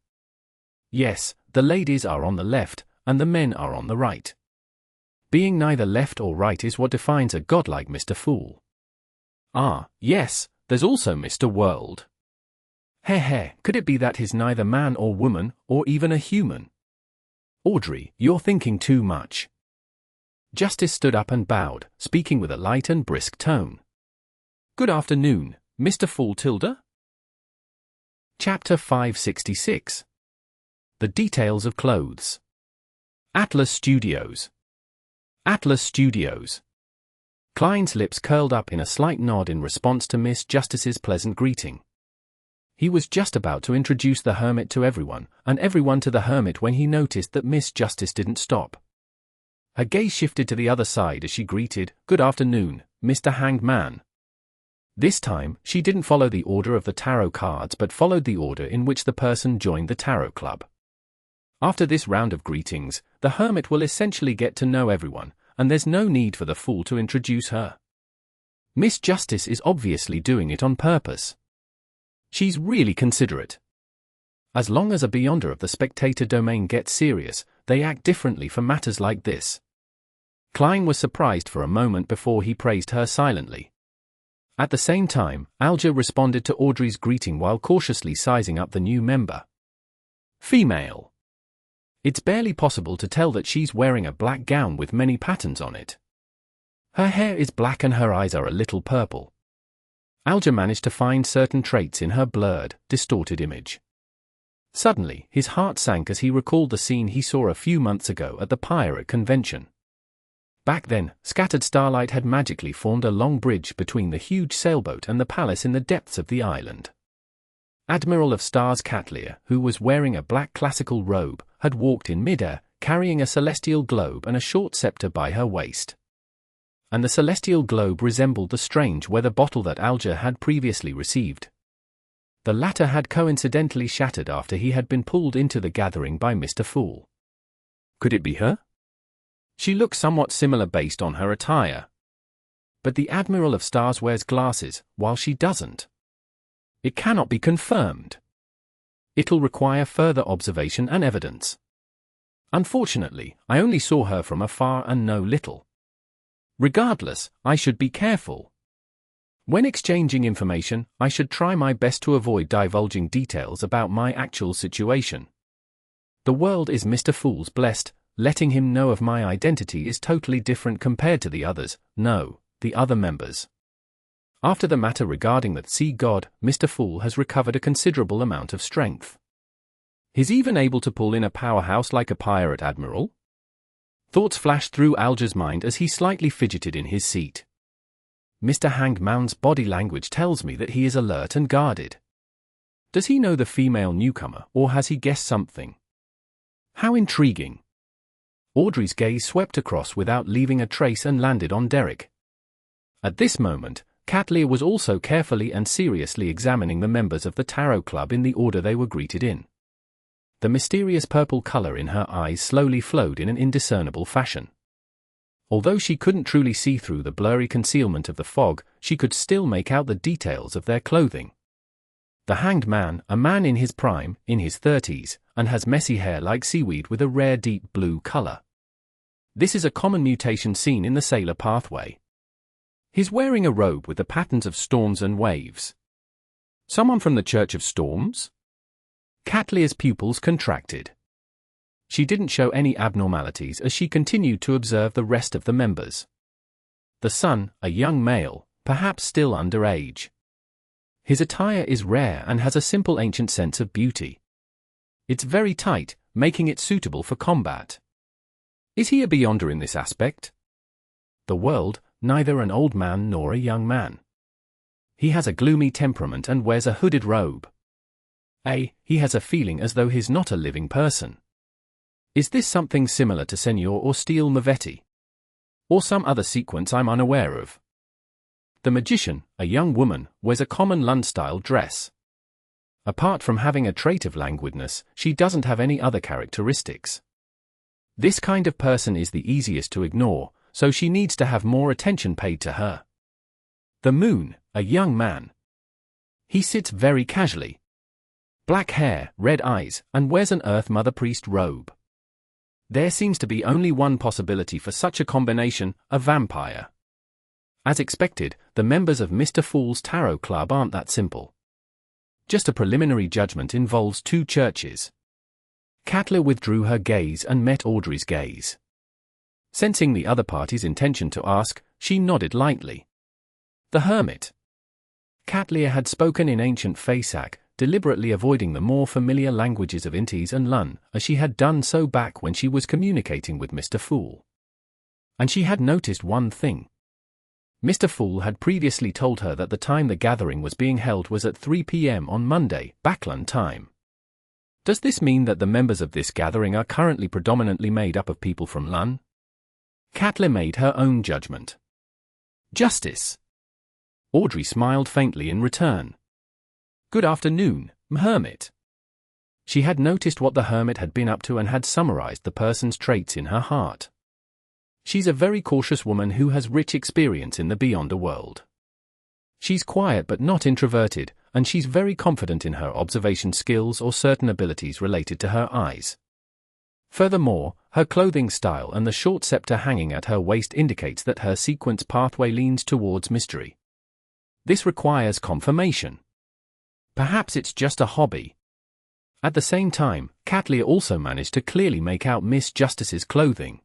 Yes, the ladies are on the left, and the men are on the right. Being neither left or right is what defines a god like Mr. Fool. Ah, yes, there's also Mr. World. Could it be that he's neither man or woman, or even a human? Audrey, you're thinking too much. Justice stood up and bowed, speaking with a light and brisk tone. Good afternoon, Mr. Fool Tilda? Chapter 566. The details of clothes. Atlas Studios. Atlas Studios. Klein's lips curled up in a slight nod in response to Miss Justice's pleasant greeting. He was just about to introduce the hermit to everyone, and everyone to the hermit when he noticed that Miss Justice didn't stop. Her gaze shifted to the other side as she greeted, "Good afternoon, Mr. Hanged Man." This time, she didn't follow the order of the tarot cards but followed the order in which the person joined the tarot club. After this round of greetings, the hermit will essentially get to know everyone, and there's no need for the fool to introduce her. Miss Justice is obviously doing it on purpose. She's really considerate. As long as a beyonder of the spectator domain gets serious, they act differently for matters like this. Klein was surprised for a moment before he praised her silently. At the same time, Alger responded to Audrey's greeting while cautiously sizing up the new member. Female. It's barely possible to tell that she's wearing a black gown with many patterns on it. Her hair is black and her eyes are a little purple. Alger managed to find certain traits in her blurred, distorted image. Suddenly, his heart sank as he recalled the scene he saw a few months ago at the pirate convention. Back then, scattered starlight had magically formed a long bridge between the huge sailboat and the palace in the depths of the island. Admiral of Stars Catlear, who was wearing a black classical robe, had walked in midair, carrying a celestial globe and a short scepter by her waist. And the celestial globe resembled the strange weather bottle that Alger had previously received. The latter had coincidentally shattered after he had been pulled into the gathering by Mr. Fool. Could it be her? She looked somewhat similar based on her attire. But the Admiral of Stars wears glasses, while she doesn't. It cannot be confirmed. It'll require further observation and evidence. Unfortunately, I only saw her from afar and know little. Regardless, I should be careful. When exchanging information, I should try my best to avoid divulging details about my actual situation. The world is Mr. Fool's blessed, letting him know of my identity is totally different compared to the others, the other members. After the matter regarding the sea god, Mr. Fool has recovered a considerable amount of strength. He's even able to pull in a powerhouse like a pirate admiral? Thoughts flashed through Alger's mind as he slightly fidgeted in his seat. Mr. Hangman's body language tells me that he is alert and guarded. Does he know the female newcomer, or has he guessed something? How intriguing. Audrey's gaze swept across without leaving a trace and landed on Derek. At this moment, Catlear was also carefully and seriously examining the members of the tarot club in the order they were greeted in. The mysterious purple color in her eyes slowly flowed in an indiscernible fashion. Although she couldn't truly see through the blurry concealment of the fog, she could still make out the details of their clothing. The Hanged Man, a man in his prime, in his 30s, and has messy hair like seaweed with a rare deep blue color. This is a common mutation seen in the sailor pathway. He's wearing a robe with the patterns of storms and waves. Someone from the Church of Storms? Catlear's pupils contracted. She didn't show any abnormalities as she continued to observe the rest of the members. The son, a young male, perhaps still underage. His attire is rare and has a simple ancient sense of beauty. It's very tight, making it suitable for combat. Is he a beyonder in this aspect? The world, neither an old man nor a young man. He has a gloomy temperament and wears a hooded robe. He has a feeling as though he's not a living person. Is this something similar to Senor or Steel Mavetti? Or some other sequence I'm unaware of? The magician, a young woman, wears a common Lund-style dress. Apart from having a trait of languidness, she doesn't have any other characteristics. This kind of person is the easiest to ignore, so she needs to have more attention paid to her. The Moon, a young man. He sits very casually. Black hair, red eyes, and wears an Earth Mother Priest robe. There seems to be only one possibility for such a combination, a vampire. As expected, the members of Mr. Fool's Tarot Club aren't that simple. Just a preliminary judgment involves two churches. Catlear withdrew her gaze and met Audrey's gaze. Sensing the other party's intention to ask, she nodded lightly. The Hermit. Catlear had spoken in ancient Faesac, deliberately avoiding the more familiar languages of Intes and Lun, as she had done so back when she was communicating with Mr. Fool. And she had noticed one thing. Mr. Fool had previously told her that the time the gathering was being held was at 3 p.m. on Monday, Backlund time. Does this mean that the members of this gathering are currently predominantly made up of people from Lun? Catelyn made her own judgment. Justice. Audrey smiled faintly in return. Good afternoon, Hermit. She had noticed what the hermit had been up to and had summarized the person's traits in her heart. She's a very cautious woman who has rich experience in the Beyonder world. She's quiet but not introverted, and she's very confident in her observation skills or certain abilities related to her eyes. Furthermore, her clothing style and the short scepter hanging at her waist indicates that her sequence pathway leans towards mystery. This requires confirmation. Perhaps it's just a hobby. At the same time, Catelyn also managed to clearly make out Miss Justice's clothing.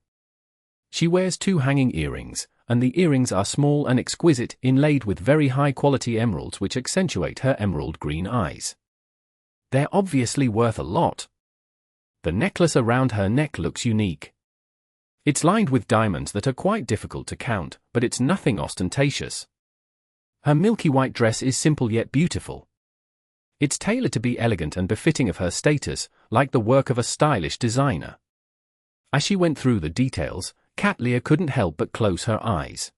She wears 2 hanging earrings, and the earrings are small and exquisite, inlaid with very high-quality emeralds which accentuate her emerald green eyes. They're obviously worth a lot. The necklace around her neck looks unique. It's lined with diamonds that are quite difficult to count, but it's nothing ostentatious. Her milky white dress is simple yet beautiful. It's tailored to be elegant and befitting of her status, like the work of a stylish designer. As she went through the details, Catelyn couldn't help but close her eyes.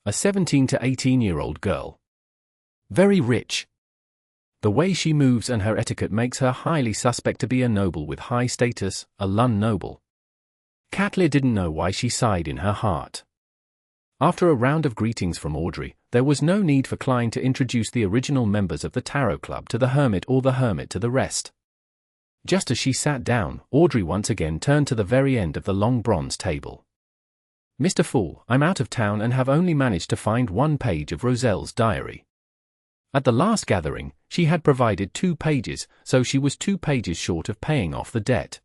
A 17 to 18-year-old girl. Very rich. The way she moves and her etiquette makes her highly suspect to be a noble with high status, a Lun noble. Catelyn didn't know why she sighed in her heart. After a round of greetings from Audrey, there was no need for Klein to introduce the original members of the Tarot Club to the hermit or the hermit to the rest. Just as she sat down, Audrey once again turned to the very end of the long bronze table. Mr. Fool, I'm out of town and have only managed to find 1 page of Roselle's diary. At the last gathering, she had provided 2 pages, so she was 2 pages short of paying off the debt.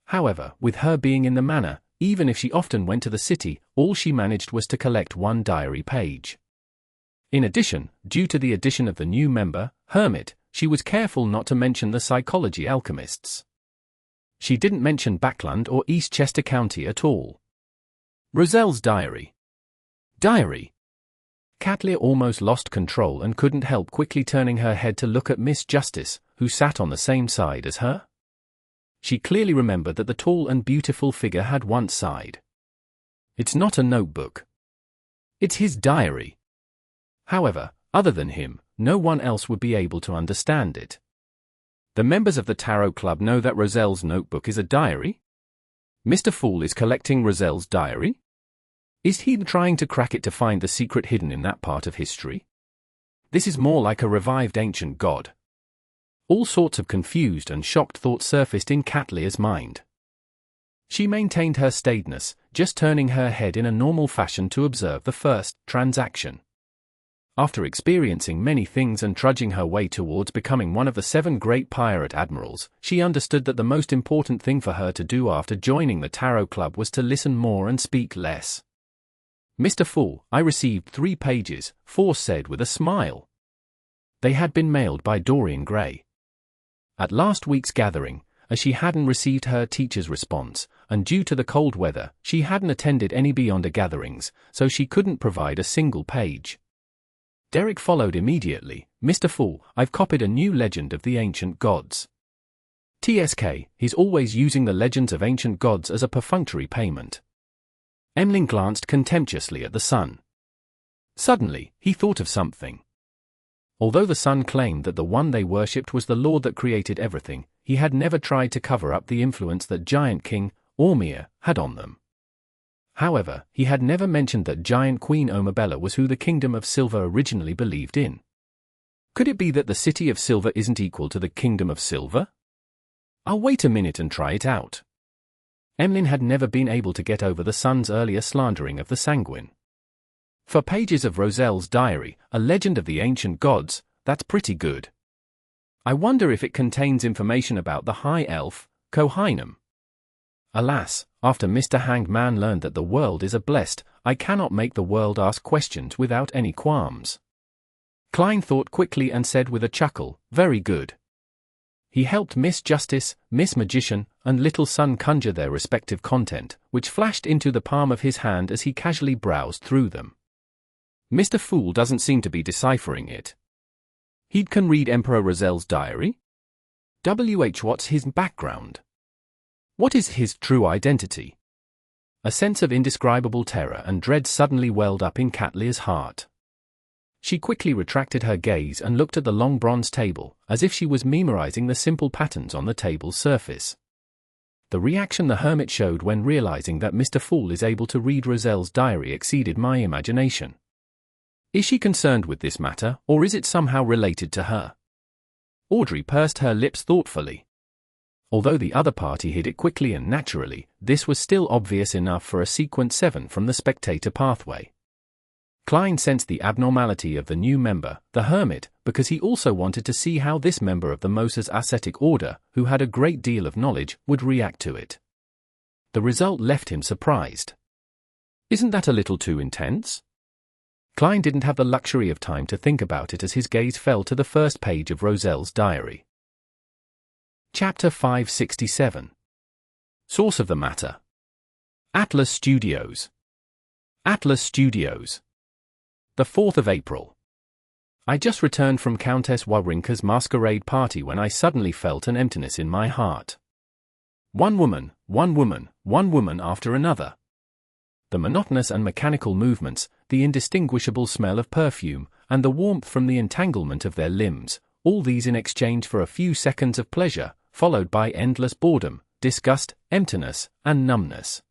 However, with her being in the manor, even if she often went to the city, all she managed was to collect 1 diary page. In addition, due to the addition of the new member, Hermit, she was careful not to mention the psychology alchemists. She didn't mention Backlund or East Chester County at all. Roselle's diary. Diary. Catelyn almost lost control and couldn't help quickly turning her head to look at Miss Justice, who sat on the same side as her. She clearly remembered that the tall and beautiful figure had once sighed. It's not a notebook. It's his diary. However, other than him, no one else would be able to understand it. The members of the Tarot Club know that Roselle's notebook is a diary? Mr. Fool is collecting Roselle's diary? Is he trying to crack it to find the secret hidden in that part of history? This is more like a revived ancient god. All sorts of confused and shocked thoughts surfaced in Catelyn's mind. She maintained her staidness, just turning her head in a normal fashion to observe the first transaction. After experiencing many things and trudging her way towards becoming one of the 7 great pirate admirals, she understood that the most important thing for her to do after joining the Tarot Club was to listen more and speak less. Mr. Fool, I received 3 pages, Force said with a smile. They had been mailed by Dorian Gray. At last week's gathering, as she hadn't received her teacher's response, and due to the cold weather, she hadn't attended any Beyonder gatherings, so she couldn't provide a single page. Derek followed immediately. Mr. Fool, I've copied a new legend of the ancient gods. TSK, he's always using the legends of ancient gods as a perfunctory payment. Emlyn glanced contemptuously at the sun. Suddenly, he thought of something. Although the sun claimed that the one they worshipped was the Lord that created everything, he had never tried to cover up the influence that Giant King, Ormir, had on them. However, he had never mentioned that Giant Queen Omabella was who the Kingdom of Silver originally believed in. Could it be that the City of Silver isn't equal to the Kingdom of Silver? I'll wait a minute and try it out. Emlyn had never been able to get over the sun's earlier slandering of the Sanguine. For pages of Roselle's diary, a legend of the ancient gods, that's pretty good. I wonder if it contains information about the High Elf, Kohainum. Alas, after Mr. Hanged Man learned that the world is a blessed, I cannot make the world ask questions without any qualms. Klein thought quickly and said with a chuckle, "Very good." He helped Miss Justice, Miss Magician, and Little Sun conjure their respective content, which flashed into the palm of his hand as he casually browsed through them. Mr. Fool doesn't seem to be deciphering it. He can read Emperor Rozel's diary? What's his background? What is his true identity? A sense of indescribable terror and dread suddenly welled up in Catlea's heart. She quickly retracted her gaze and looked at the long bronze table, as if she was memorizing the simple patterns on the table's surface. The reaction the hermit showed when realizing that Mr. Fool is able to read Rozel's diary exceeded my imagination. Is she concerned with this matter, or is it somehow related to her? Audrey pursed her lips thoughtfully. Although the other party hid it quickly and naturally, this was still obvious enough for a sequence 7 from the spectator pathway. Klein sensed the abnormality of the new member, the hermit, because he also wanted to see how this member of the Moses ascetic order, who had a great deal of knowledge, would react to it. The result left him surprised. Isn't that a little too intense? Klein didn't have the luxury of time to think about it as his gaze fell to the first page of Rozel's diary. Chapter 567. Source of the matter. Atlas Studios. Atlas Studios. The 4th of April. I just returned from Countess Wawrinka's masquerade party when I suddenly felt an emptiness in my heart. One woman after another. The monotonous and mechanical movements, the indistinguishable smell of perfume, and the warmth from the entanglement of their limbs, all these in exchange for a few seconds of pleasure, followed by endless boredom, disgust, emptiness, and numbness.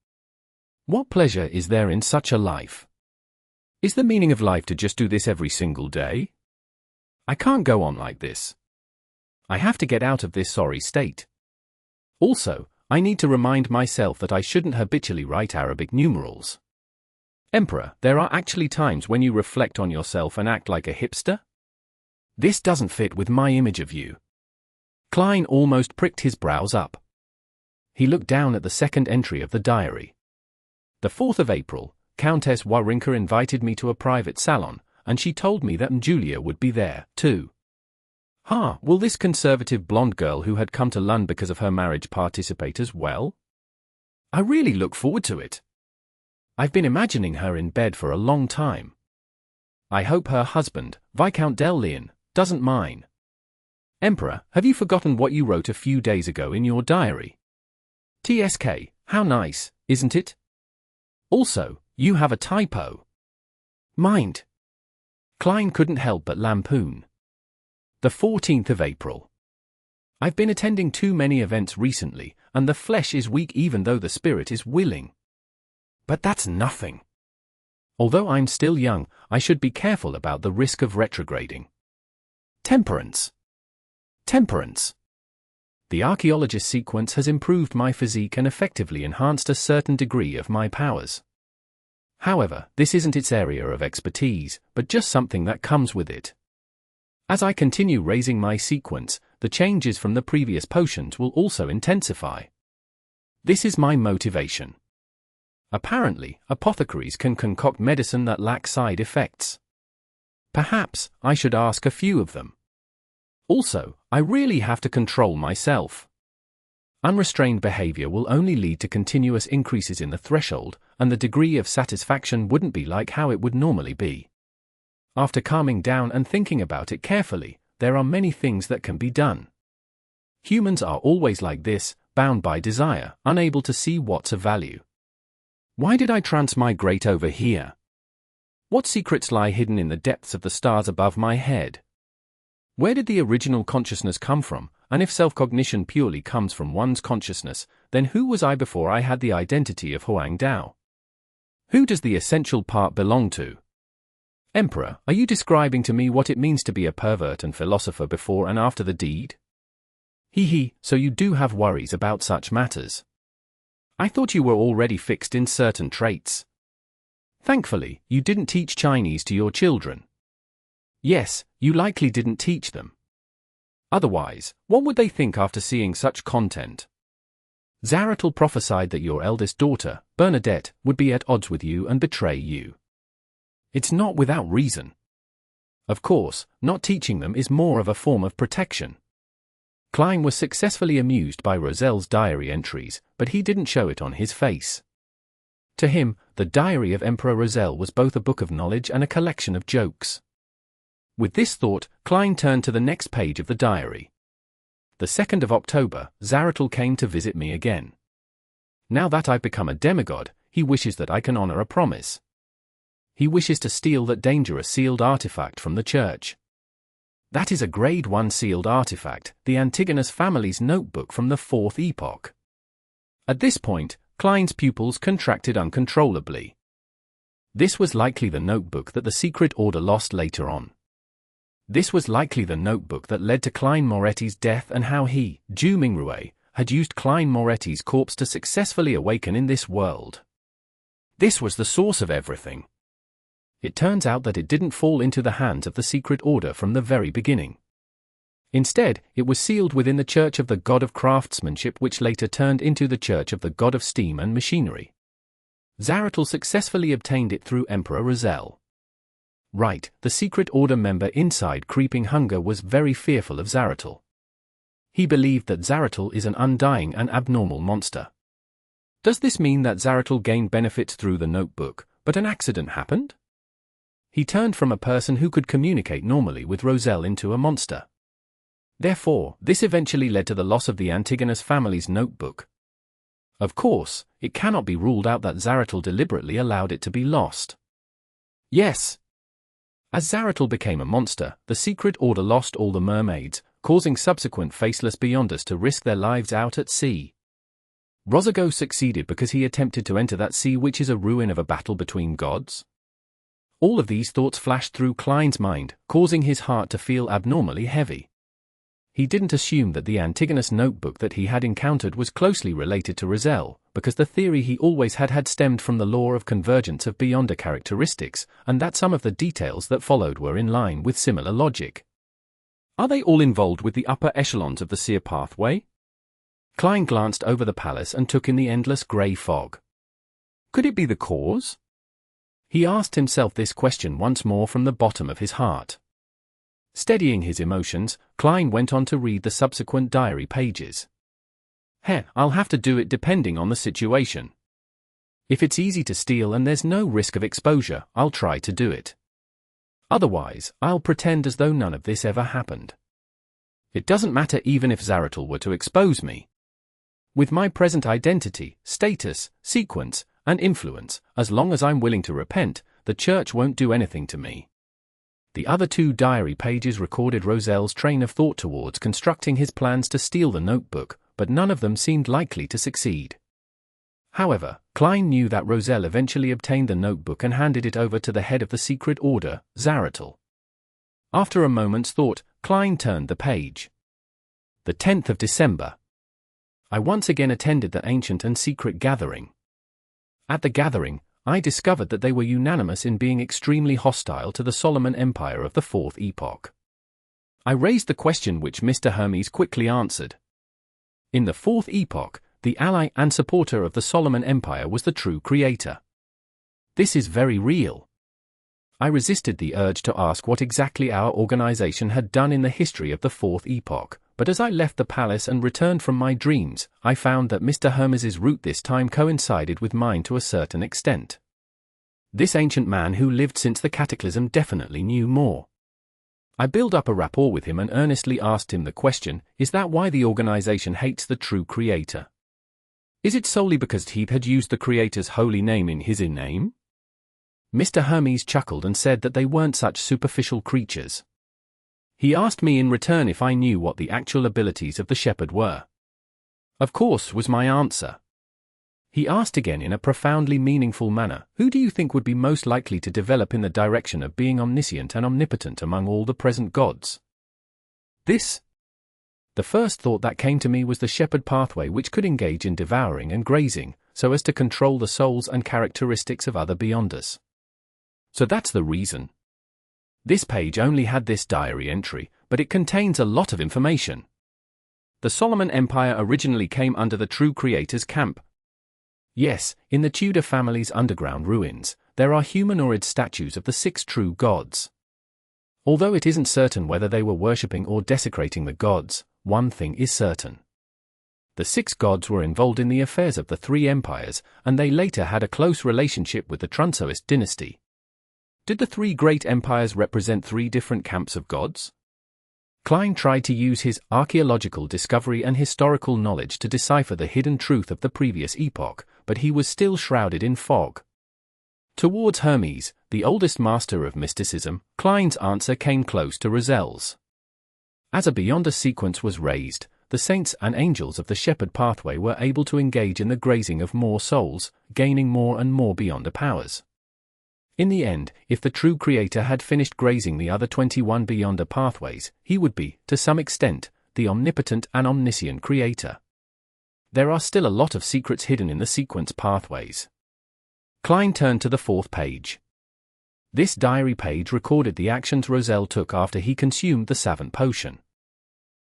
What pleasure is there in such a life? Is the meaning of life to just do this every single day? I can't go on like this. I have to get out of this sorry state. Also, I need to remind myself that I shouldn't habitually write Arabic numerals. Emperor, there are actually times when you reflect on yourself and act like a hipster? This doesn't fit with my image of you. Klein almost pricked his brows up. He looked down at the second entry of the diary. The 4th of April, Countess Wawrinka invited me to a private salon, and she told me that Julia would be there, too. Will this conservative blonde girl who had come to London because of her marriage participate as well? I really look forward to it. I've been imagining her in bed for a long time. I hope her husband, Viscount Delleon, doesn't mind. Emperor, have you forgotten what you wrote a few days ago in your diary? TSK, how nice, isn't it? Also, you have a typo. Mind. Klein couldn't help but lampoon. The 14th of April. I've been attending too many events recently, and the flesh is weak even though the spirit is willing. But that's nothing. Although I'm still young, I should be careful about the risk of retrograding. Temperance. Temperance. The archaeologist sequence has improved my physique and effectively enhanced a certain degree of my powers. However, this isn't its area of expertise, but just something that comes with it. As I continue raising my sequence, the changes from the previous potions will also intensify. This is my motivation. Apparently, apothecaries can concoct medicine that lacks side effects. Perhaps I should ask a few of them. Also, I really have to control myself. Unrestrained behavior will only lead to continuous increases in the threshold, and the degree of satisfaction wouldn't be like how it would normally be. After calming down and thinking about it carefully, there are many things that can be done. Humans are always like this, bound by desire, unable to see what's of value. Why did I transmigrate over here? What secrets lie hidden in the depths of the stars above my head? Where did the original consciousness come from, and if self-cognition purely comes from one's consciousness, then who was I before I had the identity of Huang Dao? Who does the essential part belong to? Emperor, are you describing to me what it means to be a pervert and philosopher before and after the deed? So you do have worries about such matters. I thought you were already fixed in certain traits. Thankfully, you didn't teach Chinese to your children. Yes, you likely didn't teach them. Otherwise, what would they think after seeing such content? Zaratul prophesied that your eldest daughter, Bernadette, would be at odds with you and betray you. It's not without reason. Of course, not teaching them is more of a form of protection. Klein was successfully amused by Rozelle's diary entries, but he didn't show it on his face. To him, the diary of Emperor Rozelle was both a book of knowledge and a collection of jokes. With this thought, Klein turned to the next page of the diary. The 2nd of October, Zaratul came to visit me again. Now that I've become a demigod, he wishes that I can honor a promise. He wishes to steal that dangerous sealed artifact from the church. That is a Grade 1 sealed artifact, the Antigonus family's notebook from the 4th epoch. At this point, Klein's pupils contracted uncontrollably. This was likely the notebook that the Secret Order lost later on. This was likely the notebook that led to Klein Moretti's death and how he, Ju Mingrue, had used Klein Moretti's corpse to successfully awaken in this world. This was the source of everything. It turns out that it didn't fall into the hands of the Secret Order from the very beginning. Instead, it was sealed within the Church of the God of Craftsmanship, which later turned into the Church of the God of Steam and Machinery. Zaratul successfully obtained it through Emperor Rozelle. Right, the Secret Order member inside Creeping Hunger was very fearful of Zaratul. He believed that Zaratul is an undying and abnormal monster. Does this mean that Zaratul gained benefits through the notebook, but an accident happened? He turned from a person who could communicate normally with Rozelle into a monster. Therefore, this eventually led to the loss of the Antigonus family's notebook. Of course, it cannot be ruled out that Zaratul deliberately allowed it to be lost. Yes. As Zaratul became a monster, the Secret Order lost all the mermaids, causing subsequent faceless Beyonders to risk their lives out at sea. Rozago succeeded because he attempted to enter that sea, which is a ruin of a battle between gods. All of these thoughts flashed through Klein's mind, causing his heart to feel abnormally heavy. He didn't assume that the Antigonus notebook that he had encountered was closely related to Rozelle, because the theory he always had stemmed from the law of convergence of Beyonder characteristics, and that some of the details that followed were in line with similar logic. Are they all involved with the upper echelons of the seer pathway? Klein glanced over the palace and took in the endless grey fog. Could it be the cause? He asked himself this question once more from the bottom of his heart. Steadying his emotions, Klein went on to read the subsequent diary pages. I'll have to do it depending on the situation. If it's easy to steal and there's no risk of exposure, I'll try to do it. Otherwise, I'll pretend as though none of this ever happened. It doesn't matter even if Zaratul were to expose me. With my present identity, status, sequence, and influence, as long as I'm willing to repent, the church won't do anything to me. The other 2 diary pages recorded Rozelle's train of thought towards constructing his plans to steal the notebook, but none of them seemed likely to succeed. However, Klein knew that Rozelle eventually obtained the notebook and handed it over to the head of the Secret Order, Zaratul. After a moment's thought, Klein turned the page. The 10th of December. I once again attended the ancient and secret gathering. At the gathering, I discovered that they were unanimous in being extremely hostile to the Solomon Empire of the 4th epoch. I raised the question, which Mr. Hermes quickly answered. In the 4th epoch, the ally and supporter of the Solomon Empire was the true creator. This is very real. I resisted the urge to ask what exactly our organization had done in the history of the 4th epoch, but as I left the palace and returned from my dreams, I found that Mr. Hermes's route this time coincided with mine to a certain extent. This ancient man who lived since the cataclysm definitely knew more. I built up a rapport with him and earnestly asked him the question, is that why the organization hates the true creator? Is it solely because he had used the creator's holy name in his name? Mr. Hermes chuckled and said that they weren't such superficial creatures. He asked me in return if I knew what the actual abilities of the shepherd were. Of course, was my answer. He asked again in a profoundly meaningful manner, who do you think would be most likely to develop in the direction of being omniscient and omnipotent among all the present gods? This? The first thought that came to me was the shepherd pathway, which could engage in devouring and grazing, so as to control the souls and characteristics of other Beyonders. So that's the reason. This page only had this diary entry, but it contains a lot of information. The Solomon Empire originally came under the true creator's camp. Yes, in the Tudor family's underground ruins, there are humanoid statues of the 6 true gods. Although it isn't certain whether they were worshipping or desecrating the gods, one thing is certain. The 6 gods were involved in the affairs of the 3 empires, and they later had a close relationship with the Trunsoist dynasty. Did the 3 great empires represent 3 different camps of gods? Klein tried to use his archaeological discovery and historical knowledge to decipher the hidden truth of the previous epoch, but he was still shrouded in fog. Towards Hermes, the oldest master of mysticism, Klein's answer came close to Rozel's. As a beyond us sequence was raised, the saints and angels of the shepherd pathway were able to engage in the grazing of more souls, gaining more and more beyond powers. In the end, if the true creator had finished grazing the other 21 beyonder pathways, he would be, to some extent, the omnipotent and omniscient creator. There are still a lot of secrets hidden in the sequence pathways. Klein turned to the 4th page. This diary page recorded the actions Rozel took after he consumed the savant potion.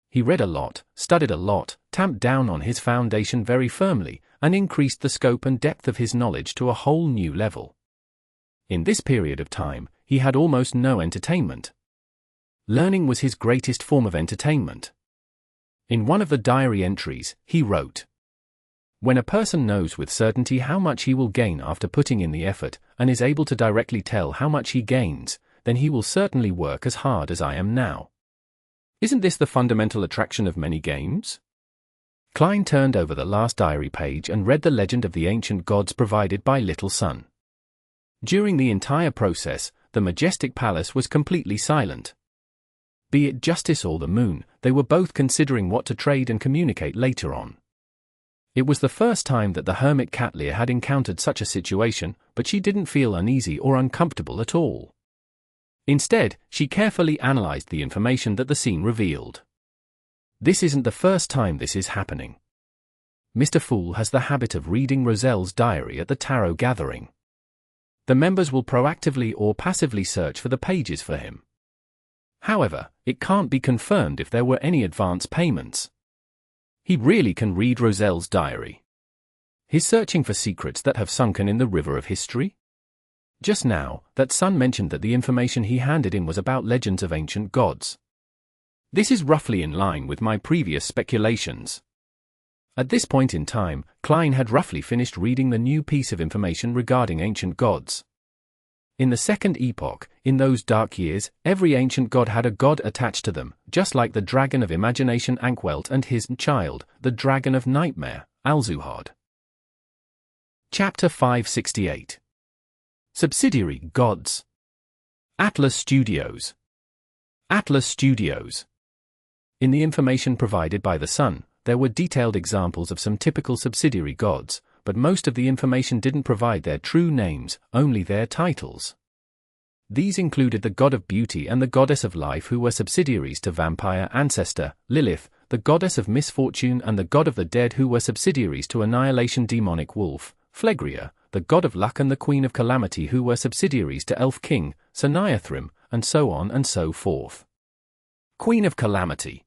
He read a lot, studied a lot, tamped down on his foundation very firmly, and increased the scope and depth of his knowledge to a whole new level. In this period of time, he had almost no entertainment. Learning was his greatest form of entertainment. In one of the diary entries, he wrote, "When a person knows with certainty how much he will gain after putting in the effort, and is able to directly tell how much he gains, then he will certainly work as hard as I am now. Isn't this the fundamental attraction of many games?" Klein turned over the last diary page and read the legend of the ancient gods provided by Little Sun. During the entire process, the majestic palace was completely silent. Be it Justice or the Moon, they were both considering what to trade and communicate later on. It was the first time that the hermit Katlia had encountered such a situation, but she didn't feel uneasy or uncomfortable at all. Instead, she carefully analyzed the information that the scene revealed. This isn't the first time this is happening. Mr. Fool has the habit of reading Rozel's diary at the tarot gathering. The members will proactively or passively search for the pages for him. However, it can't be confirmed if there were any advance payments. He really can read Rozel's diary. He's searching for secrets that have sunken in the river of history? Just now, that Sun mentioned that the information he handed in was about legends of ancient gods. This is roughly in line with my previous speculations. At this point in time, Klein had roughly finished reading the new piece of information regarding ancient gods. In the second epoch, in those dark years, every ancient god had a god attached to them, just like the dragon of imagination Ankwelt and his child, the dragon of nightmare, Alzuhad. Chapter 568. Subsidiary Gods. Atlas Studios. Atlas Studios. In the information provided by the Sun, there were detailed examples of some typical subsidiary gods, but most of the information didn't provide their true names, only their titles. These included the god of beauty and the goddess of life, who were subsidiaries to vampire ancestor Lilith, the goddess of misfortune, and the god of the dead, who were subsidiaries to annihilation demonic wolf, Phlegria, the god of luck, and the queen of calamity, who were subsidiaries to elf king Saniathrim, and so on and so forth. Queen of Calamity.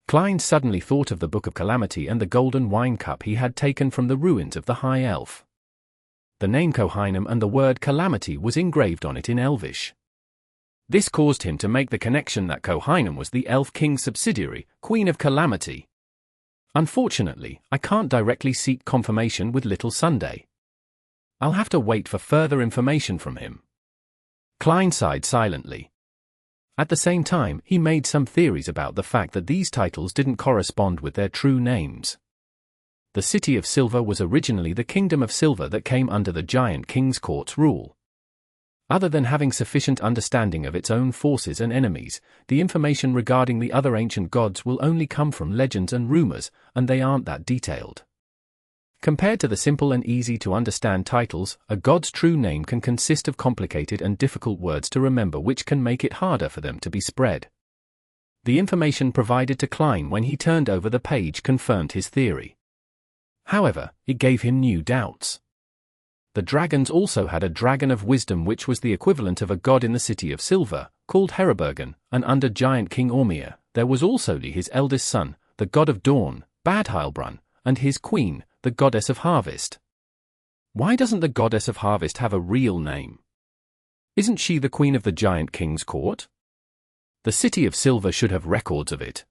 Klein suddenly thought of the Book of Calamity and the golden wine cup he had taken from the ruins of the High Elf. The name Kohainum and the word Calamity was engraved on it in Elvish. This caused him to make the connection that Kohainum was the Elf King's subsidiary, Queen of Calamity. Unfortunately, I can't directly seek confirmation with Little Sunday. I'll have to wait for further information from him. Klein sighed silently. At the same time, he made some theories about the fact that these titles didn't correspond with their true names. The City of Silver was originally the Kingdom of Silver that came under the Giant King's court's rule. Other than having sufficient understanding of its own forces and enemies, the information regarding the other ancient gods will only come from legends and rumors, and they aren't that detailed. Compared to the simple and easy-to-understand titles, a god's true name can consist of complicated and difficult words to remember, which can make it harder for them to be spread. The information provided to Klein when he turned over the page confirmed his theory. However, it gave him new doubts. The dragons also had a dragon of wisdom, which was the equivalent of a god in the City of Silver, called Herebergen, and under Giant King Ormir, there was also his eldest son, the god of dawn, Badheilbrun, and his queen, the goddess of harvest. Why doesn't the goddess of harvest have a real name? Isn't she the queen of the Giant King's court? The City of Silver should have records of it.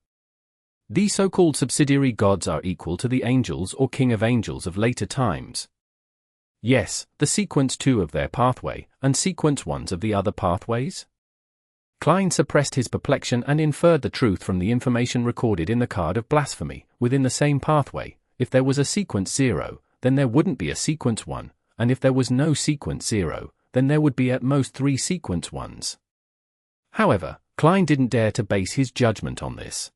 These so-called subsidiary gods are equal to the angels or king of angels of later times. Yes, the sequence 2 of their pathway, and sequence 1s of the other pathways? Klein suppressed his perplexion and inferred the truth from the information recorded in the card of blasphemy. Within the same pathway, if there was a sequence 0, then there wouldn't be a sequence 1, and if there was no sequence 0, then there would be at most 3 sequence 1s. However, Klein didn't dare to base his judgment on this.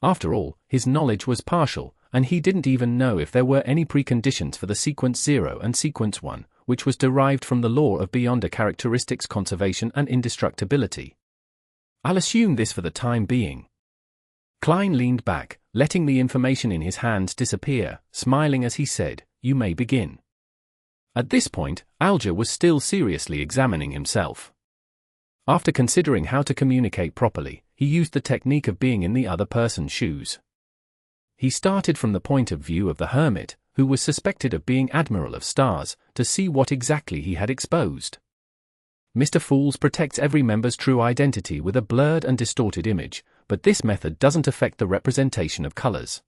After all, his knowledge was partial, and he didn't even know if there were any preconditions for the sequence 0 and sequence 1, which was derived from the law of beyonder characteristics conservation and indestructibility. I'll assume this for the time being. Klein leaned back, letting the information in his hands disappear, smiling as he said, "You may begin." At this point, Alger was still seriously examining himself. After considering how to communicate properly, he used the technique of being in the other person's shoes. He started from the point of view of the hermit, who was suspected of being Admiral of Stars, to see what exactly he had exposed. Mr. Fools protects every member's true identity with a blurred and distorted image, but this method doesn't affect the representation of colors.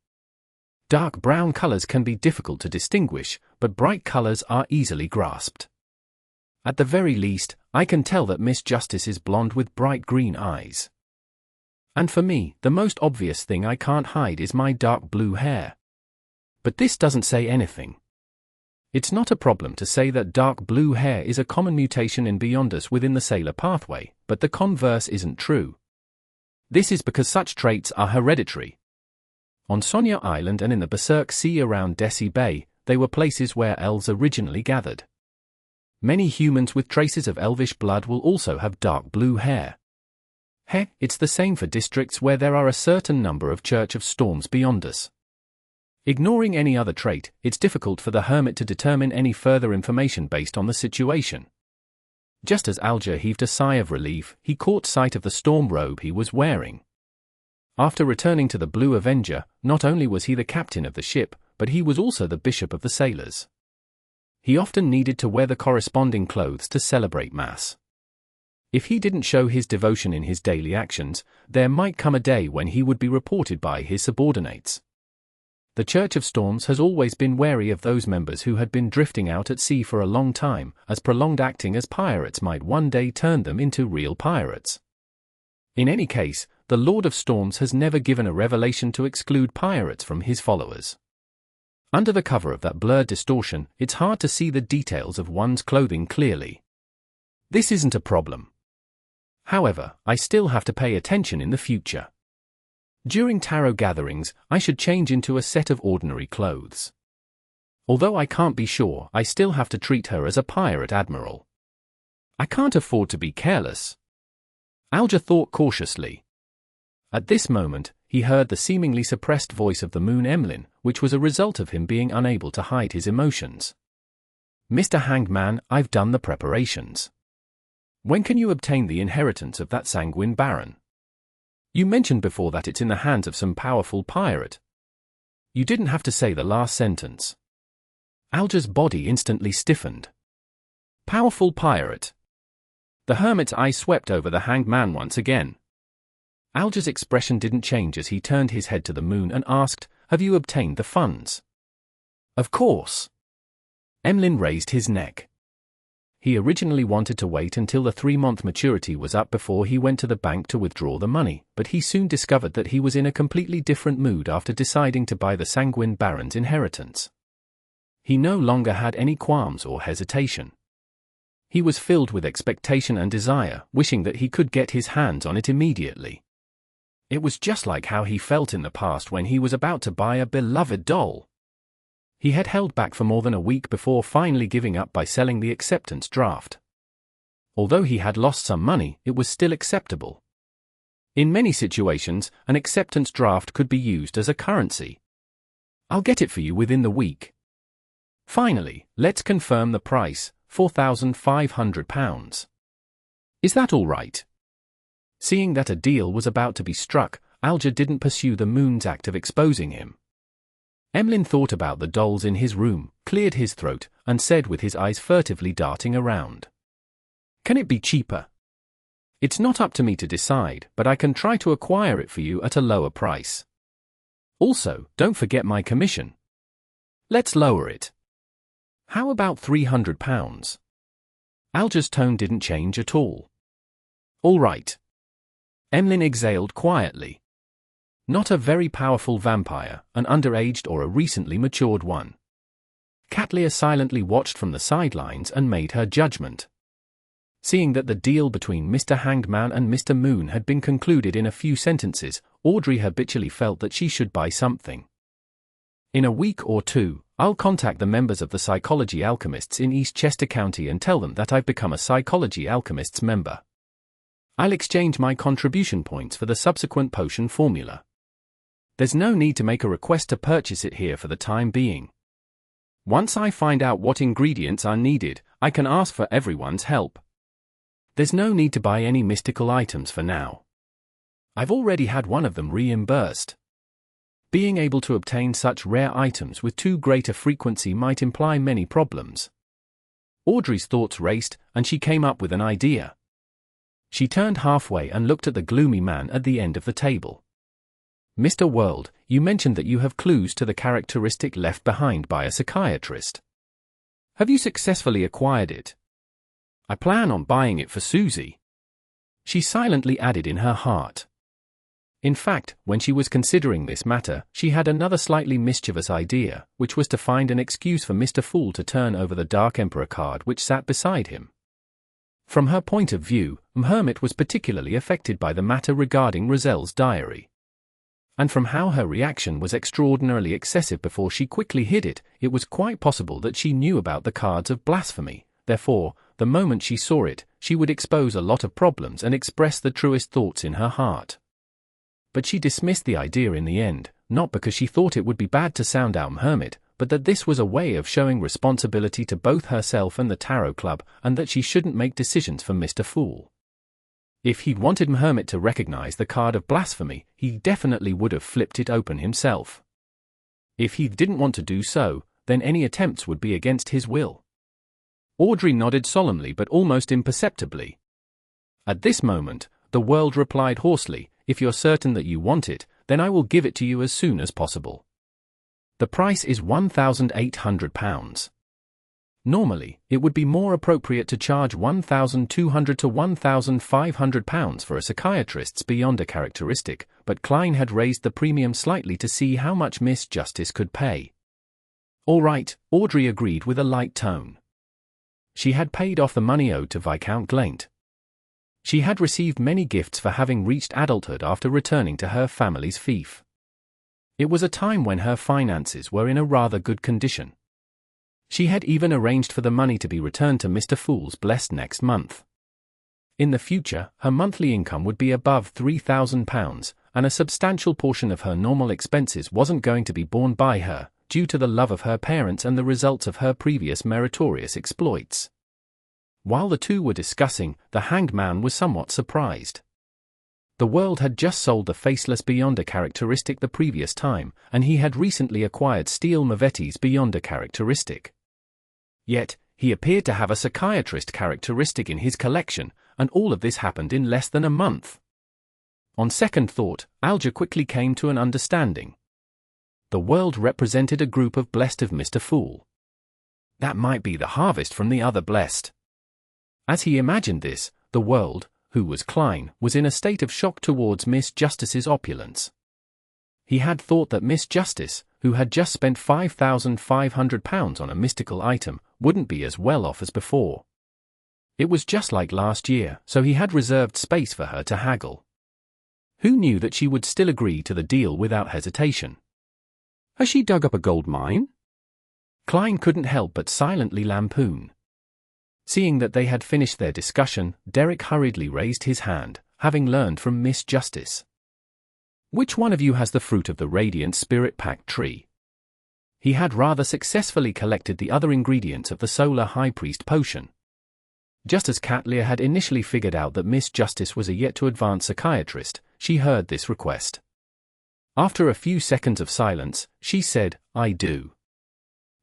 Dark brown colors can be difficult to distinguish, but bright colors are easily grasped. At the very least, I can tell that Miss Justice is blonde with bright green eyes. And for me, the most obvious thing I can't hide is my dark blue hair. But this doesn't say anything. It's not a problem to say that dark blue hair is a common mutation in Beyonders within the Sailor pathway, but the converse isn't true. This is because such traits are hereditary. On Sonia Island and in the Berserk Sea around Desi Bay, they were places where elves originally gathered. Many humans with traces of elvish blood will also have dark blue hair. Heck, it's the same for districts where there are a certain number of Church of Storms Beyonders. Ignoring any other trait, it's difficult for the hermit to determine any further information based on the situation. Just as Alger heaved a sigh of relief, he caught sight of the storm robe he was wearing. After returning to the Blue Avenger, not only was he the captain of the ship, but he was also the bishop of the sailors. He often needed to wear the corresponding clothes to celebrate Mass. If he didn't show his devotion in his daily actions, there might come a day when he would be reported by his subordinates. The Church of Storms has always been wary of those members who had been drifting out at sea for a long time, as prolonged acting as pirates might one day turn them into real pirates. In any case, the Lord of Storms has never given a revelation to exclude pirates from his followers. Under the cover of that blurred distortion, it's hard to see the details of one's clothing clearly. This isn't a problem. However, I still have to pay attention in the future. During tarot gatherings, I should change into a set of ordinary clothes. Although I can't be sure, I still have to treat her as a pirate admiral. I can't afford to be careless. Alger thought cautiously. At this moment, he heard the seemingly suppressed voice of the Moon Emlyn, which was a result of him being unable to hide his emotions. "Mr. Hangman, I've done the preparations. When can you obtain the inheritance of that sanguine baron? You mentioned before that it's in the hands of some powerful pirate." You didn't have to say the last sentence. Alger's body instantly stiffened. Powerful pirate. The hermit's eyes swept over the hanged man once again. Alger's expression didn't change as he turned his head to the moon and asked, "Have you obtained the funds?" "Of course." Emlyn raised his neck. He originally wanted to wait until the 3-month maturity was up before he went to the bank to withdraw the money, but he soon discovered that he was in a completely different mood after deciding to buy the sanguine baron's inheritance. He no longer had any qualms or hesitation. He was filled with expectation and desire, wishing that he could get his hands on it immediately. It was just like how he felt in the past when he was about to buy a beloved doll. He had held back for more than a week before finally giving up by selling the acceptance draft. Although he had lost some money, it was still acceptable. In many situations, an acceptance draft could be used as a currency. "I'll get it for you within the week." "Finally, let's confirm the price, £4,500. Is that all right?" Seeing that a deal was about to be struck, Alger didn't pursue the moon's act of exposing him. Emlyn thought about the dolls in his room, cleared his throat, and said with his eyes furtively darting around, "Can it be cheaper?" It's not up to me to decide, but I can try to acquire it for you at a lower price. Also, don't forget my commission. Let's lower it. How about £300? Alger's tone didn't change at all. All right. Emlyn exhaled quietly. Not a very powerful vampire, an underaged or a recently matured one. Katlia silently watched from the sidelines and made her judgment. Seeing that the deal between Mr. Hangman and Mr. Moon had been concluded in a few sentences, Audrey habitually felt that she should buy something. In a week or two, I'll contact the members of the Psychology Alchemists in East Chester County and tell them that I've become a Psychology Alchemists member. I'll exchange my contribution points for the subsequent potion formula. There's no need to make a request to purchase it here for the time being. Once I find out what ingredients are needed, I can ask for everyone's help. There's no need to buy any mystical items for now. I've already had one of them reimbursed. Being able to obtain such rare items with too great a frequency might imply many problems. Audrey's thoughts raced, and she came up with an idea. She turned halfway and looked at the gloomy man at the end of the table. Mr. World, you mentioned that you have clues to the characteristic left behind by a psychiatrist. Have you successfully acquired it? I plan on buying it for Susie. She silently added in her heart. In fact, when she was considering this matter, she had another slightly mischievous idea, which was to find an excuse for Mr. Fool to turn over the Dark Emperor card which sat beside him. From her point of view, Hermit was particularly affected by the matter regarding Rozelle's diary. And from how her reaction was extraordinarily excessive before she quickly hid it, it was quite possible that she knew about the cards of blasphemy. Therefore, the moment she saw it, she would expose a lot of problems and express the truest thoughts in her heart. But she dismissed the idea in the end, not because she thought it would be bad to sound out Hermit, but that this was a way of showing responsibility to both herself and the Tarot Club, and that she shouldn't make decisions for Mr. Fool. If he'd wanted Hermit to recognize the card of blasphemy, he definitely would have flipped it open himself. If he didn't want to do so, then any attempts would be against his will. Audrey nodded solemnly but almost imperceptibly. At this moment, the World replied hoarsely, "If you're certain that you want it, then I will give it to you as soon as possible. The price is £1,800. Normally, it would be more appropriate to charge £1,200 to £1,500 for a psychiatrist's beyond a characteristic, but Klein had raised the premium slightly to see how much Miss Justice could pay. All right, Audrey agreed with a light tone. She had paid off the money owed to Viscount Glaint. She had received many gifts for having reached adulthood after returning to her family's fief. It was a time when her finances were in a rather good condition. She had even arranged for the money to be returned to Mr. Fool's Blessed next month. In the future, her monthly income would be above £3,000, and a substantial portion of her normal expenses wasn't going to be borne by her, due to the love of her parents and the results of her previous meritorious exploits. While the two were discussing, the Hanged Man was somewhat surprised. The World had just sold the Faceless Beyond a characteristic the previous time, and he had recently acquired Steel Mavetti's Beyond a characteristic. Yet, he appeared to have a psychiatrist characteristic in his collection, and all of this happened in less than a month. On second thought, Alger quickly came to an understanding. The World represented a group of Blessed of Mr. Fool. That might be the harvest from the other Blessed. As he imagined this, the World, who was Klein, was in a state of shock towards Miss Justice's opulence. He had thought that Miss Justice, who had just spent £5,500 on a mystical item, wouldn't be as well off as before. It was just like last year, so he had reserved space for her to haggle. Who knew that she would still agree to the deal without hesitation? Has she dug up a gold mine? Klein couldn't help but silently lampoon. Seeing that they had finished their discussion, Derek hurriedly raised his hand, having learned from Miss Justice. Which one of you has the fruit of the Radiant Spirit Pact tree? He had rather successfully collected the other ingredients of the Solar High Priest potion. Just as Katlia had initially figured out that Miss Justice was a yet-to-advance psychiatrist, she heard this request. After a few seconds of silence, she said, "I do.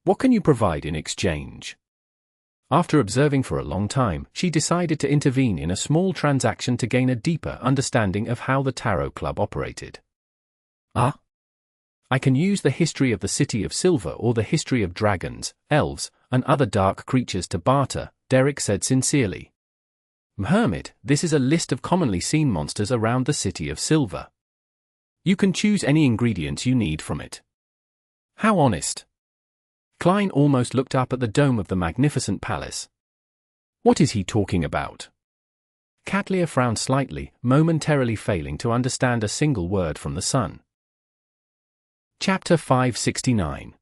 What can you provide in exchange?" After observing for a long time, she decided to intervene in a small transaction to gain a deeper understanding of how the Tarot Club operated. Ah? I can use the history of the City of Silver or the history of dragons, elves, and other dark creatures to barter, Derek said sincerely. Hermit, this is a list of commonly seen monsters around the City of Silver. You can choose any ingredients you need from it. How honest. Klein almost looked up at the dome of the magnificent palace. What is he talking about? Katlia frowned slightly, momentarily failing to understand a single word from the sun. Chapter 569.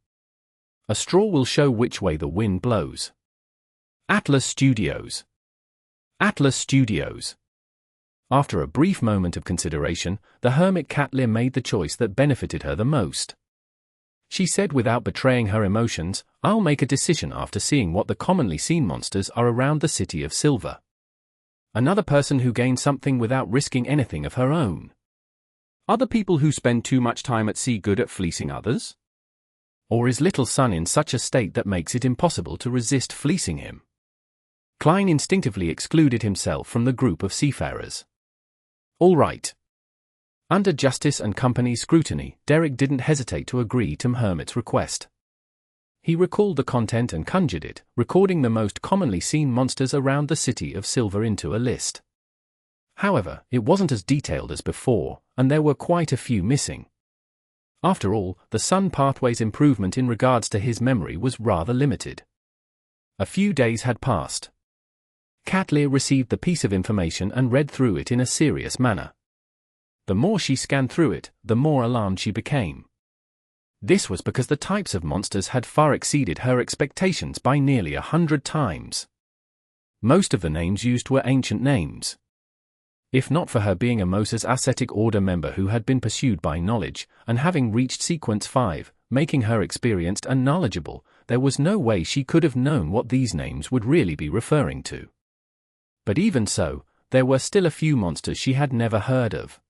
A straw will show which way the wind blows. Atlas Studios. Atlas Studios. After a brief moment of consideration, the hermit Katlia made the choice that benefited her the most. She said without betraying her emotions, I'll make a decision after seeing what the commonly seen monsters are around the City of Silver. Another person who gains something without risking anything of her own. Are the people who spend too much time at sea good at fleecing others? Or is little son in such a state that makes it impossible to resist fleecing him? Klein instinctively excluded himself from the group of seafarers. All right. Under Justice and Company's scrutiny, Derek didn't hesitate to agree to Hermit's request. He recalled the content and conjured it, recording the most commonly seen monsters around the City of Silver into a list. However, it wasn't as detailed as before, and there were quite a few missing. After all, the Sun Pathway's improvement in regards to his memory was rather limited. A few days had passed. Katlia received the piece of information and read through it in a serious manner. The more she scanned through it, the more alarmed she became. This was because the types of monsters had far exceeded her expectations by nearly 100 times. Most of the names used were ancient names. If not for her being a Moses ascetic order member who had been pursued by knowledge, and having reached sequence 5, making her experienced and knowledgeable, there was no way she could have known what these names would really be referring to. But even so, there were still a few monsters she had never heard of.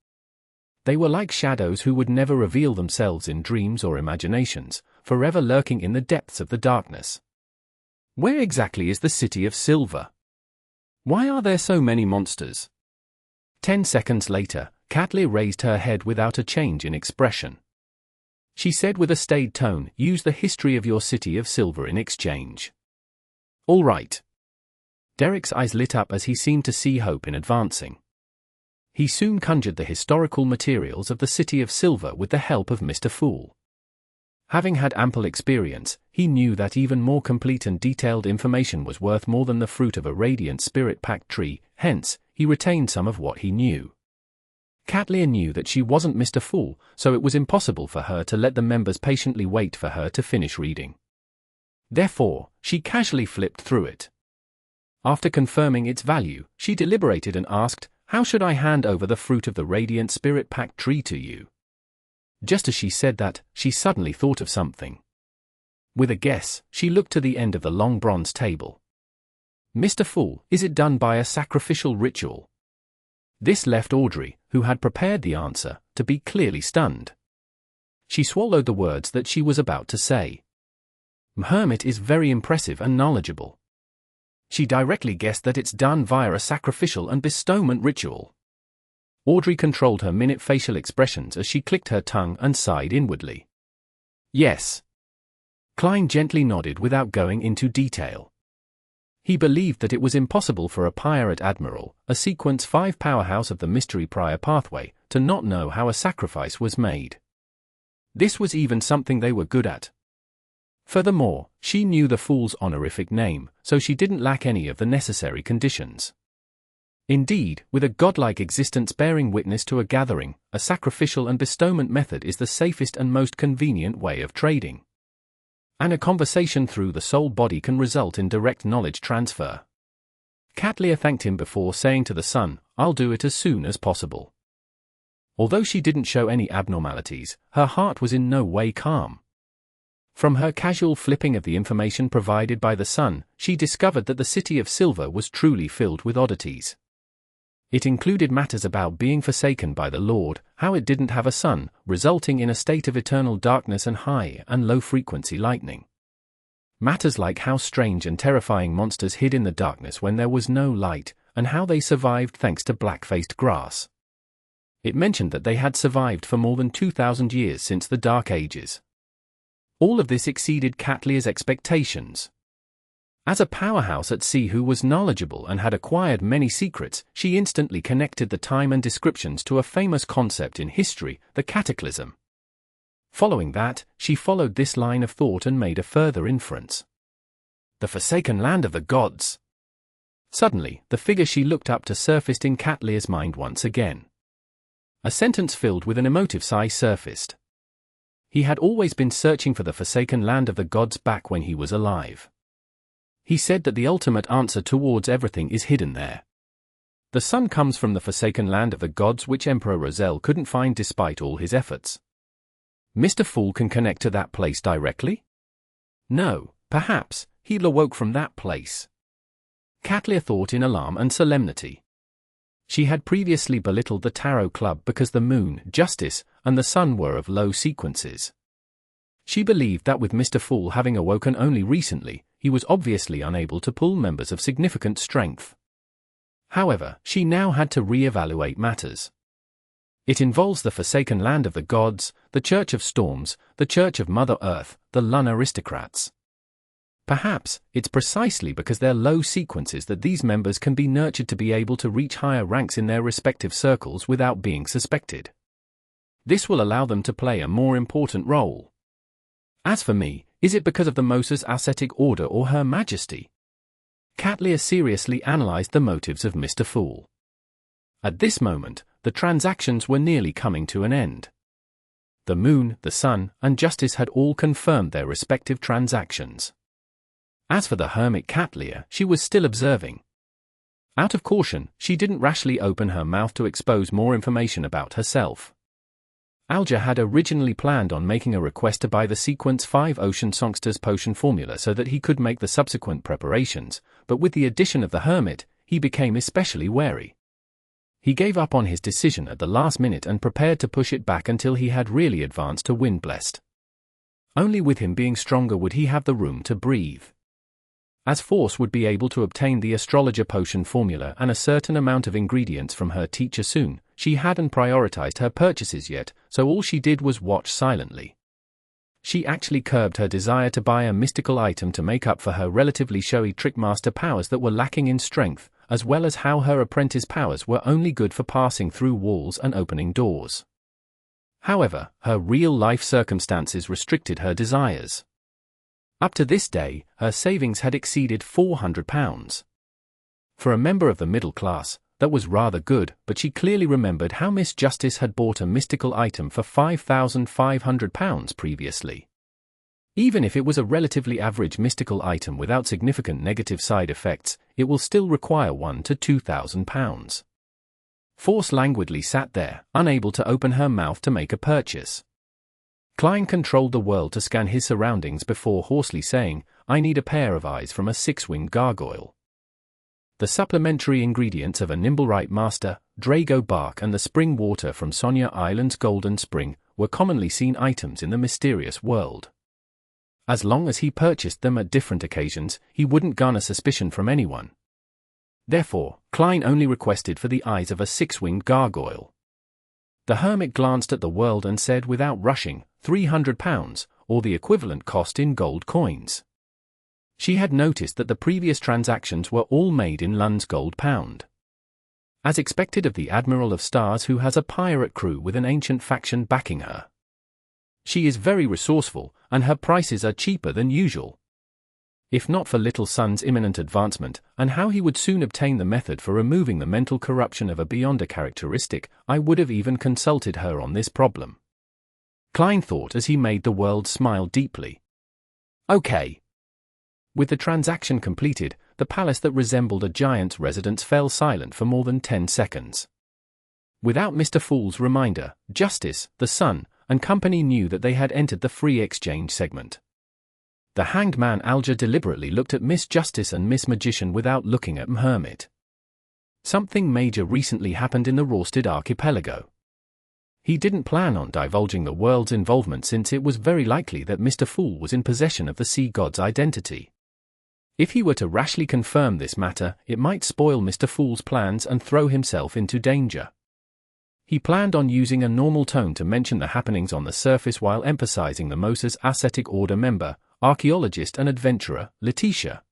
They were like shadows who would never reveal themselves in dreams or imaginations, forever lurking in the depths of the darkness. Where exactly is the City of Silver? Why are there so many monsters? 10 seconds later, Katlia raised her head without a change in expression. She said with a staid tone, use the history of your City of Silver in exchange. All right. Derek's eyes lit up as he seemed to see hope in advancing. He soon conjured the historical materials of the City of Silver with the help of Mr. Fool. Having had ample experience, he knew that even more complete and detailed information was worth more than the fruit of a radiant spirit-packed tree, hence, he retained some of what he knew. Katlia knew that she wasn't Mr. Fool, so it was impossible for her to let the members patiently wait for her to finish reading. Therefore, she casually flipped through it. After confirming its value, she deliberated and asked, how should I hand over the fruit of the radiant spirit-packed tree to you? Just as she said that, she suddenly thought of something. With a guess, she looked to the end of the long bronze table. Mr. Fool, is it done by a sacrificial ritual? This left Audrey, who had prepared the answer, to be clearly stunned. She swallowed the words that she was about to say. Hermit is very impressive and knowledgeable. She directly guessed that it's done via a sacrificial and bestowment ritual. Audrey controlled her minute facial expressions as she clicked her tongue and sighed inwardly. Yes. Klein gently nodded without going into detail. He believed that it was impossible for a pirate admiral, a sequence 5 powerhouse of the mystery prior pathway, to not know how a sacrifice was made. This was even something they were good at. Furthermore, she knew the Fool's honorific name, so she didn't lack any of the necessary conditions. Indeed, with a godlike existence bearing witness to a gathering, a sacrificial and bestowment method is the safest and most convenient way of trading. And a conversation through the soul body can result in direct knowledge transfer. Katlia thanked him before saying to the sun, I'll do it as soon as possible. Although she didn't show any abnormalities, her heart was in no way calm. From her casual flipping of the information provided by the sun, she discovered that the City of Silver was truly filled with oddities. It included matters about being forsaken by the Lord, how it didn't have a sun, resulting in a state of eternal darkness and high and low frequency lightning. Matters like how strange and terrifying monsters hid in the darkness when there was no light, and how they survived thanks to black-faced grass. It mentioned that they had survived for more than 2,000 years since the Dark Ages. All of this exceeded Catlear's expectations. As a powerhouse at sea who was knowledgeable and had acquired many secrets, she instantly connected the time and descriptions to a famous concept in history, the cataclysm. Following that, she followed this line of thought and made a further inference. The forsaken land of the gods. Suddenly, the figure she looked up to surfaced in Catlear's mind once again. A sentence filled with an emotive sigh surfaced. He had always been searching for the forsaken land of the gods back when he was alive. He said that the ultimate answer towards everything is hidden there. The sun comes from the forsaken land of the gods which Emperor Roselle couldn't find despite all his efforts. Mr. Fool can connect to that place directly? No, perhaps, he'll awoke from that place. Catlear thought in alarm and solemnity. She had previously belittled the Tarot Club because the moon, justice, and the sun were of low sequences. She believed that with Mr. Fool having awoken only recently, he was obviously unable to pull members of significant strength. However, she now had to re-evaluate matters. It involves the forsaken land of the gods, the Church of Storms, the Church of Mother Earth, the Lun aristocrats. Perhaps, it's precisely because they're low sequences that these members can be nurtured to be able to reach higher ranks in their respective circles without being suspected. This will allow them to play a more important role. As for me, is it because of the Moses ascetic order or Her Majesty? Catlear seriously analyzed the motives of Mr. Fool. At this moment, the transactions were nearly coming to an end. The moon, the sun, and justice had all confirmed their respective transactions. As for the hermit Catlear, she was still observing. Out of caution, she didn't rashly open her mouth to expose more information about herself. Alger had originally planned on making a request to buy the Sequence 5 Ocean Songster's potion formula so that he could make the subsequent preparations, but with the addition of the hermit, he became especially wary. He gave up on his decision at the last minute and prepared to push it back until he had really advanced to Windblessed. Only with him being stronger would he have the room to breathe. As Force would be able to obtain the astrologer potion formula and a certain amount of ingredients from her teacher soon, she hadn't prioritized her purchases yet, so all she did was watch silently. She actually curbed her desire to buy a mystical item to make up for her relatively showy trickmaster powers that were lacking in strength, as well as how her apprentice powers were only good for passing through walls and opening doors. However, her real-life circumstances restricted her desires. Up to this day, her savings had exceeded £400. For a member of the middle class, that was rather good, but she clearly remembered how Miss Justice had bought a mystical item for £5,500 previously. Even if it was a relatively average mystical item without significant negative side effects, it will still require £1,000 to £2,000. Force languidly sat there, unable to open her mouth to make a purchase. Klein controlled the world to scan his surroundings before hoarsely saying, "I need a pair of eyes from a six-winged gargoyle." The supplementary ingredients of a Nimblewright Master, Drago bark and the spring water from Sonia Island's Golden Spring were commonly seen items in the mysterious world. As long as he purchased them at different occasions, he wouldn't garner suspicion from anyone. Therefore, Klein only requested for the eyes of a six-winged gargoyle. The hermit glanced at the world and said without rushing, £300, or the equivalent cost in gold coins. She had noticed that the previous transactions were all made in Lund's gold pound. As expected of the Admiral of Stars who has a pirate crew with an ancient faction backing her. She is very resourceful, and her prices are cheaper than usual. If not for Little Sun's imminent advancement, and how he would soon obtain the method for removing the mental corruption of a Beyonder characteristic, I would have even consulted her on this problem. Klein thought as he made the world smile deeply. Okay. With the transaction completed, the palace that resembled a giant's residence fell silent for more than 10 seconds. Without Mr. Fool's reminder, Justice, the Sun, and company knew that they had entered the free exchange segment. The hanged man Alger deliberately looked at Miss Justice and Miss Magician without looking at Hermit. Something major recently happened in the Rorsted archipelago. He didn't plan on divulging the world's involvement since it was very likely that Mr. Fool was in possession of the sea god's identity. If he were to rashly confirm this matter, it might spoil Mr. Fool's plans and throw himself into danger. He planned on using a normal tone to mention the happenings on the surface while emphasizing the Moses Ascetic Order member, archaeologist and adventurer, Letitia.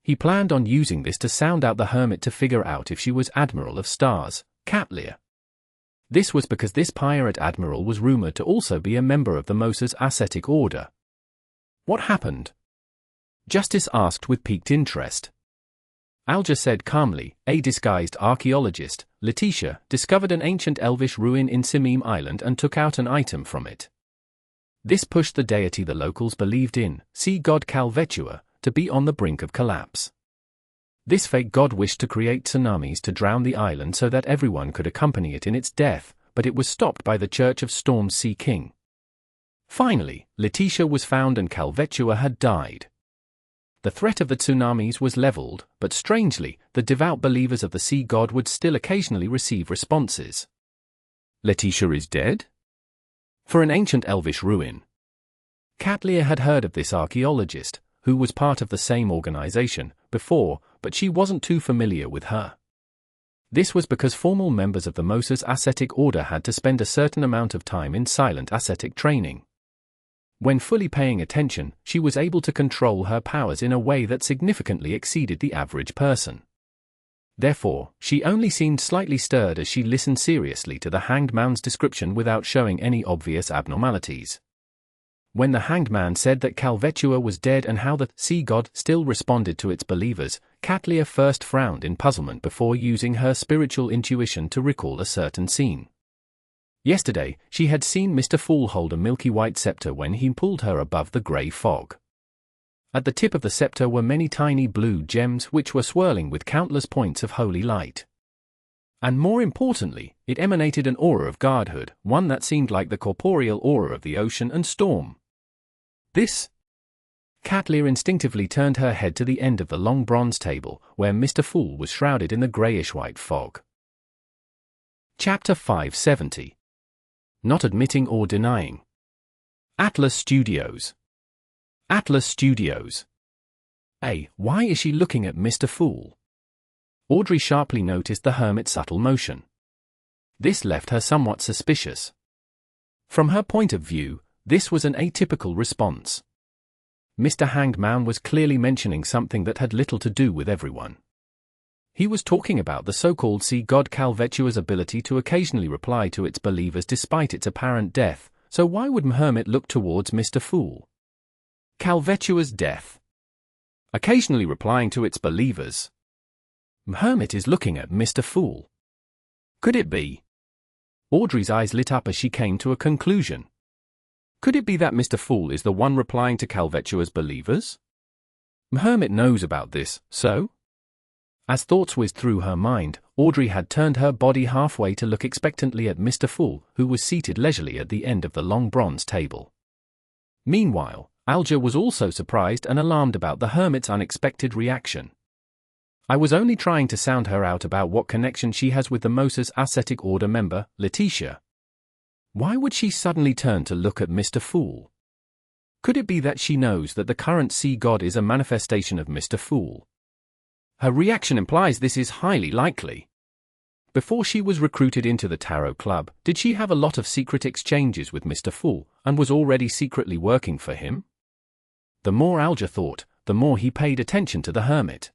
He planned on using this to sound out the hermit to figure out if she was Admiral of Stars, Catlear. This was because this pirate admiral was rumored to also be a member of the Moses Ascetic Order. What happened? Justice asked with piqued interest. Alger said calmly, a disguised archaeologist, Letitia, discovered an ancient elvish ruin in Simim Island and took out an item from it. This pushed the deity the locals believed in, sea god Calvetua, to be on the brink of collapse. This fake god wished to create tsunamis to drown the island so that everyone could accompany it in its death, but it was stopped by the Church of Storm's Sea King. Finally, Letitia was found and Calvetua had died. The threat of the tsunamis was leveled, but strangely, the devout believers of the sea god would still occasionally receive responses. Letitia is dead? For an ancient elvish ruin. Catlear had heard of this archaeologist, who was part of the same organization, before, but she wasn't too familiar with her. This was because formal members of the Moses Ascetic Order had to spend a certain amount of time in silent ascetic training. When fully paying attention, she was able to control her powers in a way that significantly exceeded the average person. Therefore, she only seemed slightly stirred as she listened seriously to the Hanged Man's description without showing any obvious abnormalities. When the Hanged Man said that Calvetua was dead and how the sea god still responded to its believers, Catlear first frowned in puzzlement before using her spiritual intuition to recall a certain scene. Yesterday, she had seen Mr. Fool hold a milky white scepter when he pulled her above the grey fog. At the tip of the scepter were many tiny blue gems which were swirling with countless points of holy light. And more importantly, it emanated an aura of godhood, one that seemed like the corporeal aura of the ocean and storm. This? Catlear instinctively turned her head to the end of the long bronze table, where Mr. Fool was shrouded in the greyish-white fog. Chapter 570. Not admitting or denying. Atlas Studios. Atlas Studios. Why is she looking at Mr. Fool? Audrey sharply noticed the hermit's subtle motion. This left her somewhat suspicious. From her point of view, this was an atypical response. Mr. Hanged Man was clearly mentioning something that had little to do with everyone. He was talking about the so-called sea god Calvetua's ability to occasionally reply to its believers despite its apparent death, so why would Hermit look towards Mr. Fool? Calvetua's death. Occasionally replying to its believers. Hermit is looking at Mr. Fool. Could it be? Audrey's eyes lit up as she came to a conclusion. Could it be that Mr. Fool is the one replying to Calvetua's believers? Hermit knows about this, so? As thoughts whizzed through her mind, Audrey had turned her body halfway to look expectantly at Mr. Fool, who was seated leisurely at the end of the long bronze table. Meanwhile, Alger was also surprised and alarmed about the hermit's unexpected reaction. I was only trying to sound her out about what connection she has with the Moses Ascetic Order member, Letitia. Why would she suddenly turn to look at Mr. Fool? Could it be that she knows that the current sea god is a manifestation of Mr. Fool? Her reaction implies this is highly likely. Before she was recruited into the Tarot Club, did she have a lot of secret exchanges with Mr. Fool, and was already secretly working for him? The more Alger thought, the more he paid attention to the hermit.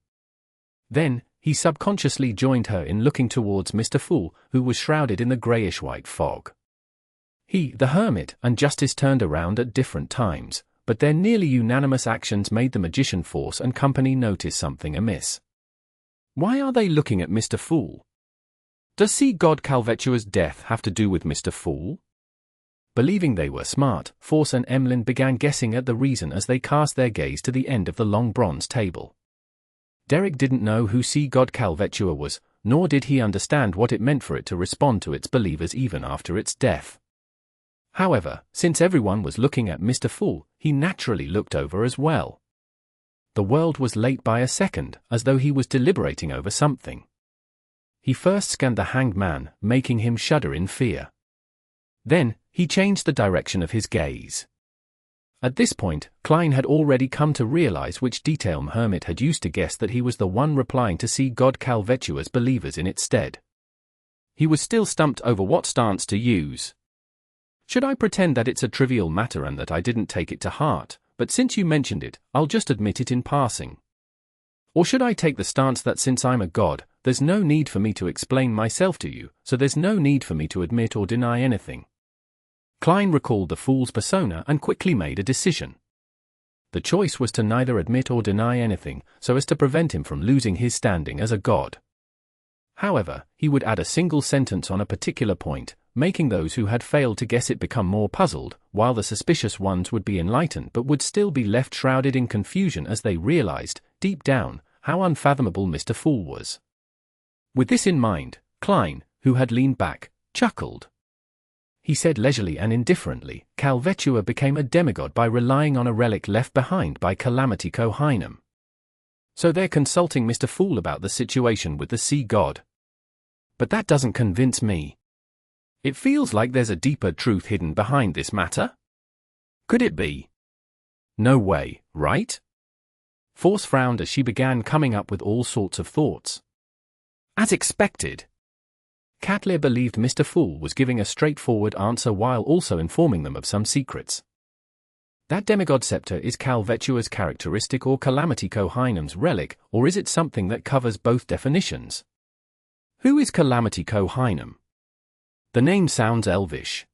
Then, he subconsciously joined her in looking towards Mr. Fool, who was shrouded in the greyish-white fog. He, the hermit, and Justice turned around at different times, but their nearly unanimous actions made the magician force and company notice something amiss. Why are they looking at Mr. Fool? Does sea god Calvetua's death have to do with Mr. Fool? Believing they were smart, Force and Emlyn began guessing at the reason as they cast their gaze to the end of the long bronze table. Derek didn't know who sea god Calvetua was, nor did he understand what it meant for it to respond to its believers even after its death. However, since everyone was looking at Mr. Fool, he naturally looked over as well. The world was late by a second, as though he was deliberating over something. He first scanned the Hanged Man, making him shudder in fear. Then, he changed the direction of his gaze. At this point, Klein had already come to realize which detail Hermit had used to guess that he was the one replying to see God Calvetua's believers in its stead. He was still stumped over what stance to use. Should I pretend that it's a trivial matter and that I didn't take it to heart, but since you mentioned it, I'll just admit it in passing? Or should I take the stance that since I'm a god, there's no need for me to explain myself to you, so there's no need for me to admit or deny anything? Klein recalled the fool's persona and quickly made a decision. The choice was to neither admit or deny anything, so as to prevent him from losing his standing as a god. However, he would add a single sentence on a particular point, making those who had failed to guess it become more puzzled, while the suspicious ones would be enlightened but would still be left shrouded in confusion as they realized, deep down, how unfathomable Mr. Fool was. With this in mind, Klein, who had leaned back, chuckled. He said leisurely and indifferently, Calvetua became a demigod by relying on a relic left behind by Calamity Kohainem. So they're consulting Mr. Fool about the situation with the sea god. But that doesn't convince me. It feels like there's a deeper truth hidden behind this matter. Could it be? No way, right? Force frowned as she began coming up with all sorts of thoughts. As expected. Katlia believed Mr. Fool was giving a straightforward answer while also informing them of some secrets. That demigod scepter is Calvetua's characteristic or Calamity Kohainem's relic, or is it something that covers both definitions? Who is Calamity Kohainem? The name sounds elvish.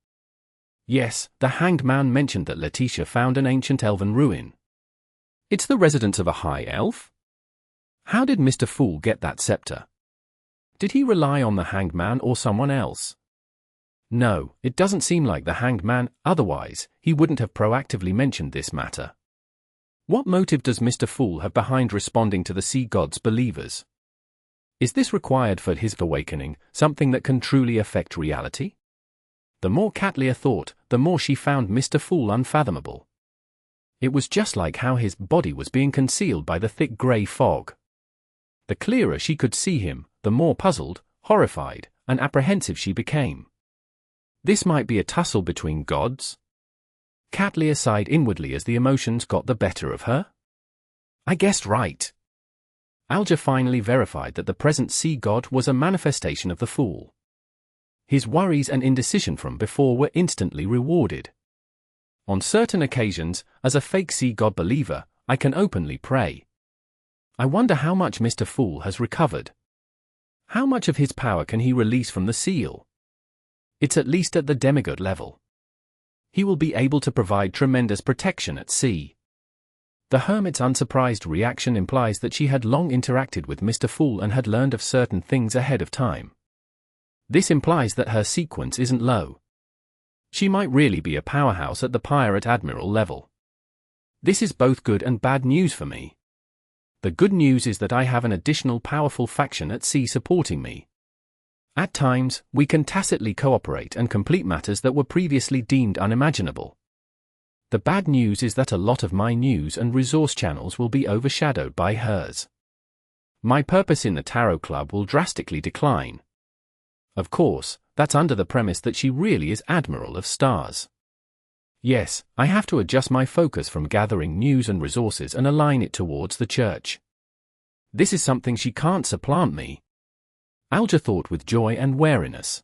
Yes, the hanged man mentioned that Letitia found an ancient elven ruin. It's the residence of a high elf? How did Mr. Fool get that scepter? Did he rely on the hanged man or someone else? No, it doesn't seem like the hanged man, otherwise, he wouldn't have proactively mentioned this matter. What motive does Mr. Fool have behind responding to the sea god's believers? Is this required for his awakening, something that can truly affect reality? The more Katlia thought, the more she found Mr. Fool unfathomable. It was just like how his body was being concealed by the thick grey fog. The clearer she could see him, the more puzzled, horrified, and apprehensive she became. This might be a tussle between gods? Katlia sighed inwardly as the emotions got the better of her. I guessed right. Alja finally verified that the present sea god was a manifestation of the Fool. His worries and indecision from before were instantly rewarded. On certain occasions, as a fake sea god believer, I can openly pray. I wonder how much Mr. Fool has recovered. How much of his power can he release from the seal? It's at least at the demigod level. He will be able to provide tremendous protection at sea. The hermit's unsurprised reaction implies that she had long interacted with Mr. Fool and had learned of certain things ahead of time. This implies that her sequence isn't low. She might really be a powerhouse at the pirate admiral level. This is both good and bad news for me. The good news is that I have an additional powerful faction at sea supporting me. At times, we can tacitly cooperate and complete matters that were previously deemed unimaginable. The bad news is that a lot of my news and resource channels will be overshadowed by hers. My purpose in the Tarot Club will drastically decline. Of course, that's under the premise that she really is Admiral of Stars. Yes, I have to adjust my focus from gathering news and resources and align it towards the church. This is something she can't supplant me. Alja thought with joy and wariness.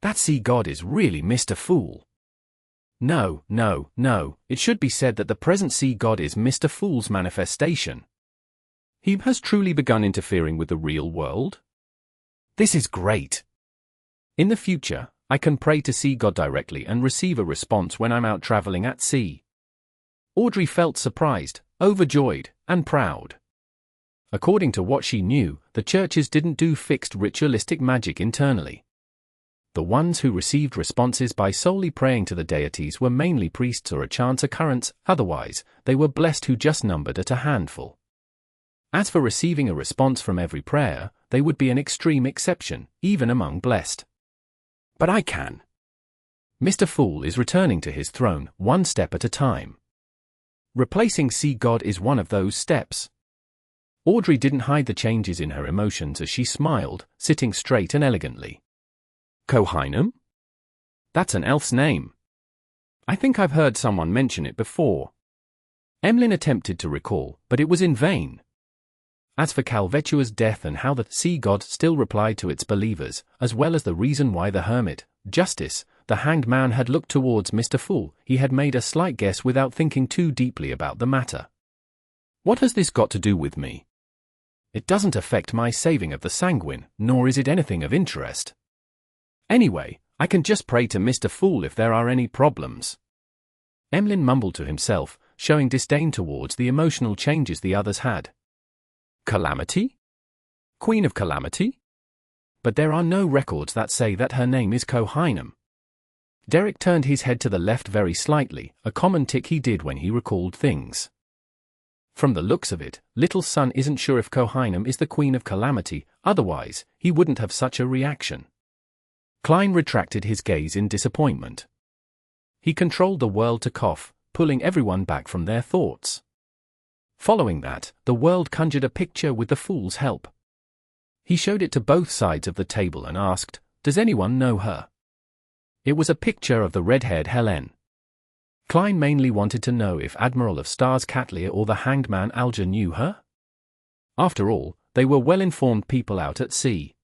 That sea god is really Mr. Fool. No, it should be said that the present sea god is Mr. Fool's manifestation. He has truly begun interfering with the real world? This is great. In the future, I can pray to sea god directly and receive a response when I'm out traveling at sea. Audrey felt surprised, overjoyed, and proud. According to what she knew, the churches didn't do fixed ritualistic magic internally. The ones who received responses by solely praying to the deities were mainly priests or a chance occurrence, otherwise, they were blessed who just numbered at a handful. As for receiving a response from every prayer, they would be an extreme exception, even among blessed. But I can. Mr. Fool is returning to his throne, one step at a time. Replacing sea god is one of those steps. Audrey didn't hide the changes in her emotions as she smiled, sitting straight and elegantly. Kohainem? That's an elf's name. I think I've heard someone mention it before. Emlyn attempted to recall, but it was in vain. As for Calvetua's death and how the sea god still replied to its believers, as well as the reason why the hermit, Justice, the hanged man had looked towards Mr. Fool, he had made a slight guess without thinking too deeply about the matter. What has this got to do with me? It doesn't affect my saving of the sanguine, nor is it anything of interest. Anyway, I can just pray to Mr. Fool if there are any problems. Emlyn mumbled to himself, showing disdain towards the emotional changes the others had. Calamity? Queen of Calamity? But there are no records that say that her name is Kohinum. Derek turned his head to the left very slightly, a common tic he did when he recalled things. From the looks of it, Little Son isn't sure if Kohinum is the Queen of Calamity, otherwise, he wouldn't have such a reaction. Klein retracted his gaze in disappointment. He controlled the world to cough, pulling everyone back from their thoughts. Following that, the world conjured a picture with the Fool's help. He showed it to both sides of the table and asked, "Does anyone know her?" It was a picture of the red-haired Helene. Klein mainly wanted to know if Admiral of Stars Catlia or the hanged man Alger knew her. After all, they were well-informed people out at sea.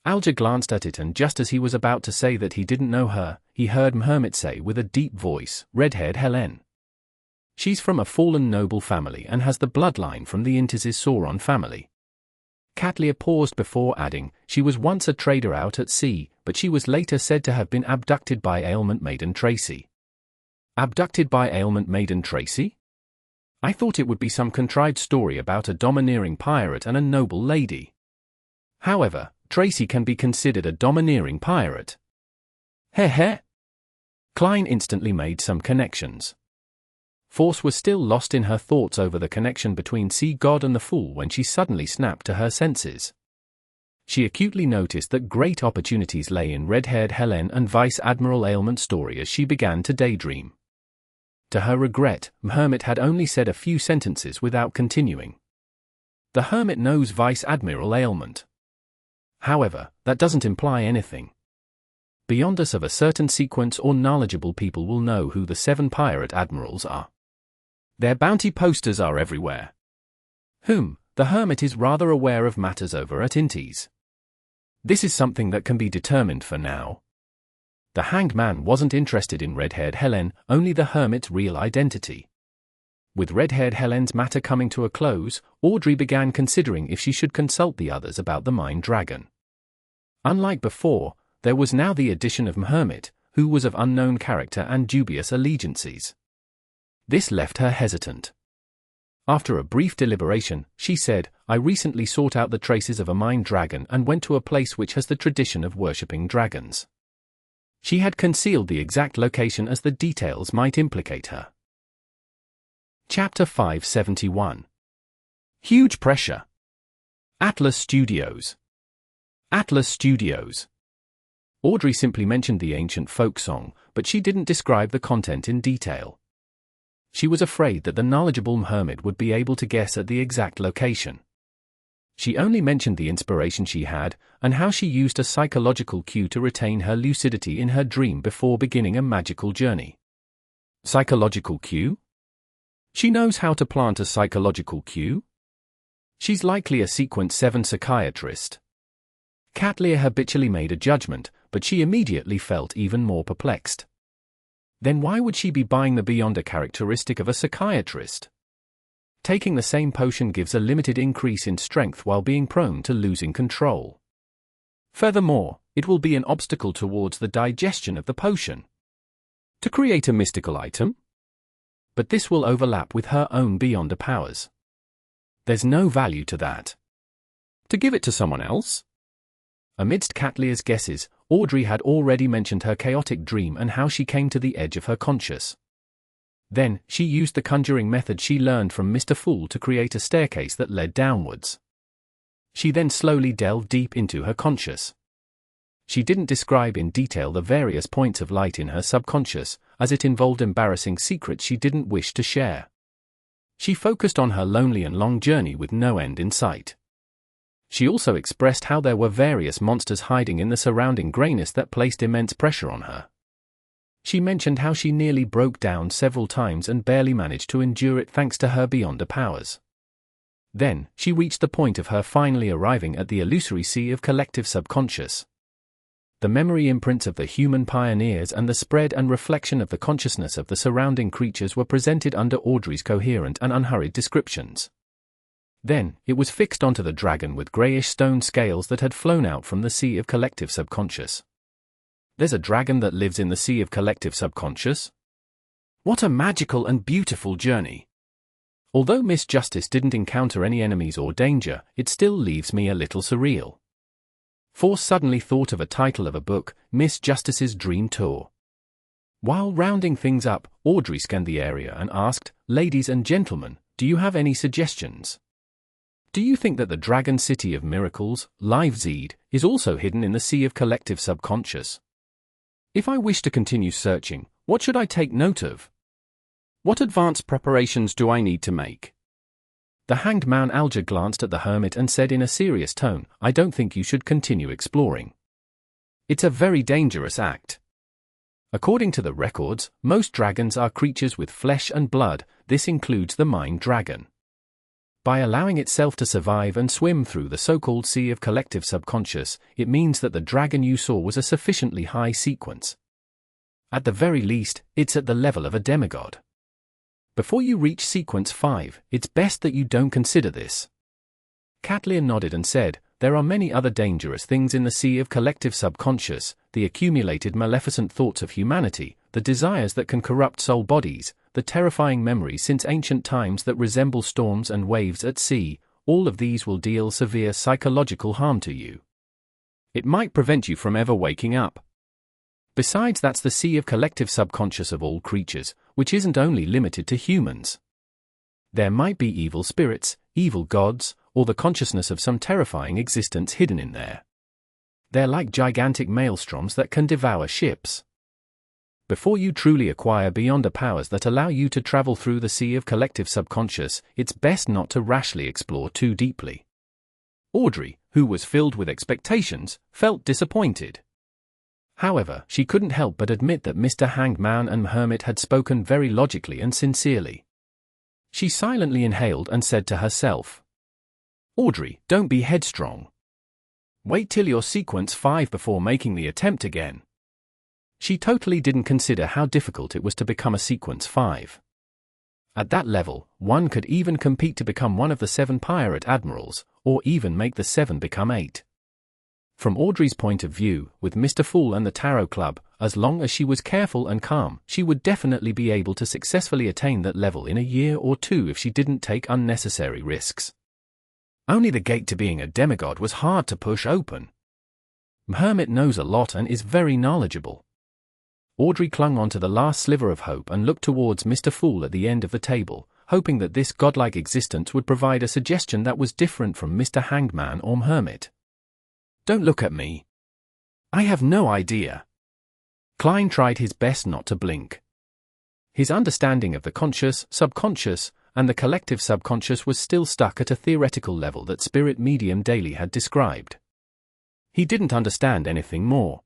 Alger glanced at it, and just as he was about to say that he didn't know her, he heard Hermit say with a deep voice, "Red-haired Helene. She's from a fallen noble family and has the bloodline from the Intiz's Sauron family." Catlia paused before adding, "She was once a trader out at sea, but she was later said to have been abducted by ailment maiden Tracy." Abducted by ailment maiden Tracy? I thought it would be some contrived story about a domineering pirate and a noble lady. However, Tracy can be considered a domineering pirate. Heh. Klein instantly made some connections. Force was still lost in her thoughts over the connection between Sea God and the Fool when she suddenly snapped to her senses. She acutely noticed that great opportunities lay in red-haired Helene and Vice Admiral Ailment's story as she began to daydream. To her regret, Hermit had only said a few sentences without continuing. The Hermit knows Vice Admiral Ailment. However, that doesn't imply anything. Beyond us of a certain sequence or knowledgeable people will know who the 7 pirate admirals are. Their bounty posters are everywhere. The Hermit is rather aware of matters over at Inti's. This is something that can be determined for now. The hanged man wasn't interested in red-haired Helene, only the Hermit's real identity. With red-haired Helene's matter coming to a close, Audrey began considering if she should consult the others about the Mind Dragon. Unlike before, there was now the addition of Hermit, who was of unknown character and dubious allegiances. This left her hesitant. After a brief deliberation, she said, "I recently sought out the traces of a Mind Dragon and went to a place which has the tradition of worshipping dragons." She had concealed the exact location as the details might implicate her. Chapter 571. Huge Pressure. Atlas Studios. Atlas Studios. Audrey simply mentioned the ancient folk song, but she didn't describe the content in detail. She was afraid that the knowledgeable Hermit would be able to guess at the exact location. She only mentioned the inspiration she had, and how she used a psychological cue to retain her lucidity in her dream before beginning a magical journey. Psychological cue? She knows how to plant a psychological cue? She's likely a Sequence 7 psychiatrist. Catlia habitually made a judgment, but she immediately felt even more perplexed. Then why would she be buying the beyond a characteristic of a psychiatrist? Taking the same potion gives a limited increase in strength while being prone to losing control. Furthermore, it will be an obstacle towards the digestion of the potion. To create a mystical item? But this will overlap with her own beyonder powers. There's no value to that. To give it to someone else? Amidst Catlia's guesses, Audrey had already mentioned her chaotic dream and how she came to the edge of her conscious. Then, she used the conjuring method she learned from Mr. Fool to create a staircase that led downwards. She then slowly delved deep into her conscious. She didn't describe in detail the various points of light in her subconscious, as it involved embarrassing secrets she didn't wish to share. She focused on her lonely and long journey with no end in sight. She also expressed how there were various monsters hiding in the surrounding grayness that placed immense pressure on her. She mentioned how she nearly broke down several times and barely managed to endure it thanks to her beyonder powers. Then, she reached the point of her finally arriving at the illusory sea of collective subconscious. The memory imprints of the human pioneers and the spread and reflection of the consciousness of the surrounding creatures were presented under Audrey's coherent and unhurried descriptions. Then, it was fixed onto the dragon with greyish stone scales that had flown out from the sea of collective subconscious. There's a dragon that lives in the sea of collective subconscious? What a magical and beautiful journey! Although Miss Justice didn't encounter any enemies or danger, it still leaves me a little surreal. Force suddenly thought of a title of a book, Miss Justice's Dream Tour. While rounding things up, Audrey scanned the area and asked, "Ladies and gentlemen, do you have any suggestions? Do you think that the Dragon City of Miracles, Live-Zed, is also hidden in the sea of collective subconscious? If I wish to continue searching, what should I take note of? What advanced preparations do I need to make?" The hanged man Alger glanced at the hermit and said in a serious tone, "I don't think you should continue exploring. It's a very dangerous act. According to the records, most dragons are creatures with flesh and blood. This includes the Mind Dragon. By allowing itself to survive and swim through the so-called sea of collective subconscious, it means that the dragon you saw was a sufficiently high sequence. At the very least, it's at the level of a demigod. Before you reach sequence 5, it's best that you don't consider this." Katlia nodded and said, "There are many other dangerous things in the sea of collective subconscious, the accumulated maleficent thoughts of humanity, the desires that can corrupt soul bodies, the terrifying memories since ancient times that resemble storms and waves at sea. All of these will deal severe psychological harm to you. It might prevent you from ever waking up. Besides, that's the sea of collective subconscious of all creatures, which isn't only limited to humans. There might be evil spirits, evil gods, or the consciousness of some terrifying existence hidden in there. They're like gigantic maelstroms that can devour ships. Before you truly acquire beyonder powers that allow you to travel through the sea of collective subconscious, it's best not to rashly explore too deeply." Audrey, who was filled with expectations, felt disappointed. However, she couldn't help but admit that Mr. Hanged Man and Hermit had spoken very logically and sincerely. She silently inhaled and said to herself, "Audrey, don't be headstrong. Wait till you're sequence 5 before making the attempt again." She totally didn't consider how difficult it was to become a sequence 5. At that level, one could even compete to become one of the 7 pirate admirals, or even make the 7 become 8. From Audrey's point of view, with Mr. Fool and the Tarot Club, as long as she was careful and calm, she would definitely be able to successfully attain that level in a year or 2 if she didn't take unnecessary risks. Only the gate to being a demigod was hard to push open. Hermit knows a lot and is very knowledgeable. Audrey clung on to the last sliver of hope and looked towards Mr. Fool at the end of the table, hoping that this godlike existence would provide a suggestion that was different from Mr. Hangman or Hermit. "Don't look at me. I have no idea." Klein tried his best not to blink. His understanding of the conscious, subconscious, and the collective subconscious was still stuck at a theoretical level that Spirit Medium Daily had described. He didn't understand anything more.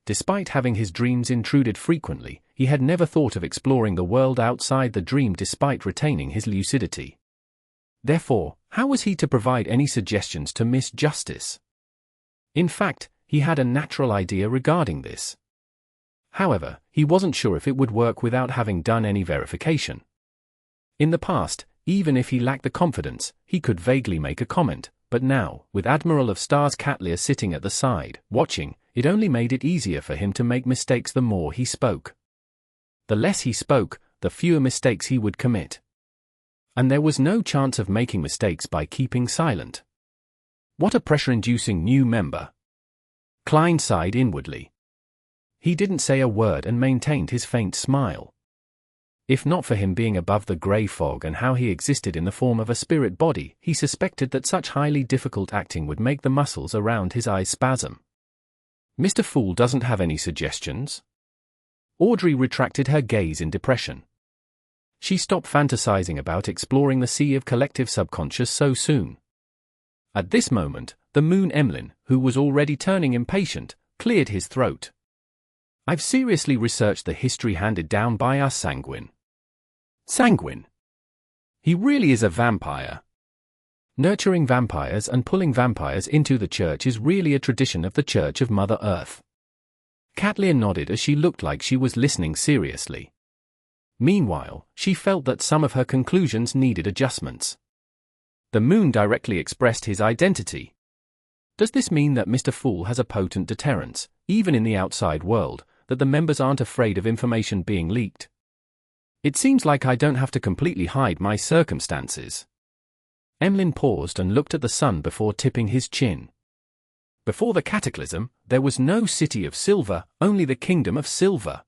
Despite having his dreams intruded frequently, he had never thought of exploring the world outside the dream despite retaining his lucidity. Therefore, how was he to provide any suggestions to Miss Justice? In fact, he had a natural idea regarding this. However, he wasn't sure if it would work without having done any verification. In the past, even if he lacked the confidence, he could vaguely make a comment, but now, with Admiral of Stars Katlia sitting at the side, watching, it only made it easier for him to make mistakes the more he spoke. The less he spoke, the fewer mistakes he would commit. And there was no chance of making mistakes by keeping silent. What a pressure-inducing new member. Klein sighed inwardly. He didn't say a word and maintained his faint smile. If not for him being above the grey fog and how he existed in the form of a spirit body, he suspected that such highly difficult acting would make the muscles around his eyes spasm. Mr. Fool doesn't have any suggestions? Audrey retracted her gaze in depression. She stopped fantasizing about exploring the sea of collective subconscious so soon. At this moment, the Moon Emlyn, who was already turning impatient, cleared his throat. I've seriously researched the history handed down by our Sanguine. Sanguine? He really is a vampire. Nurturing vampires and pulling vampires into the church is really a tradition of the Church of Mother Earth. Catlia nodded as she looked like she was listening seriously. Meanwhile, she felt that some of her conclusions needed adjustments. The moon directly expressed his identity. Does this mean that Mr. Fool has a potent deterrence, even in the outside world, that the members aren't afraid of information being leaked? It seems like I don't have to completely hide my circumstances. Emlyn paused and looked at the sun before tipping his chin. Before the cataclysm, there was no city of silver, only the kingdom of silver.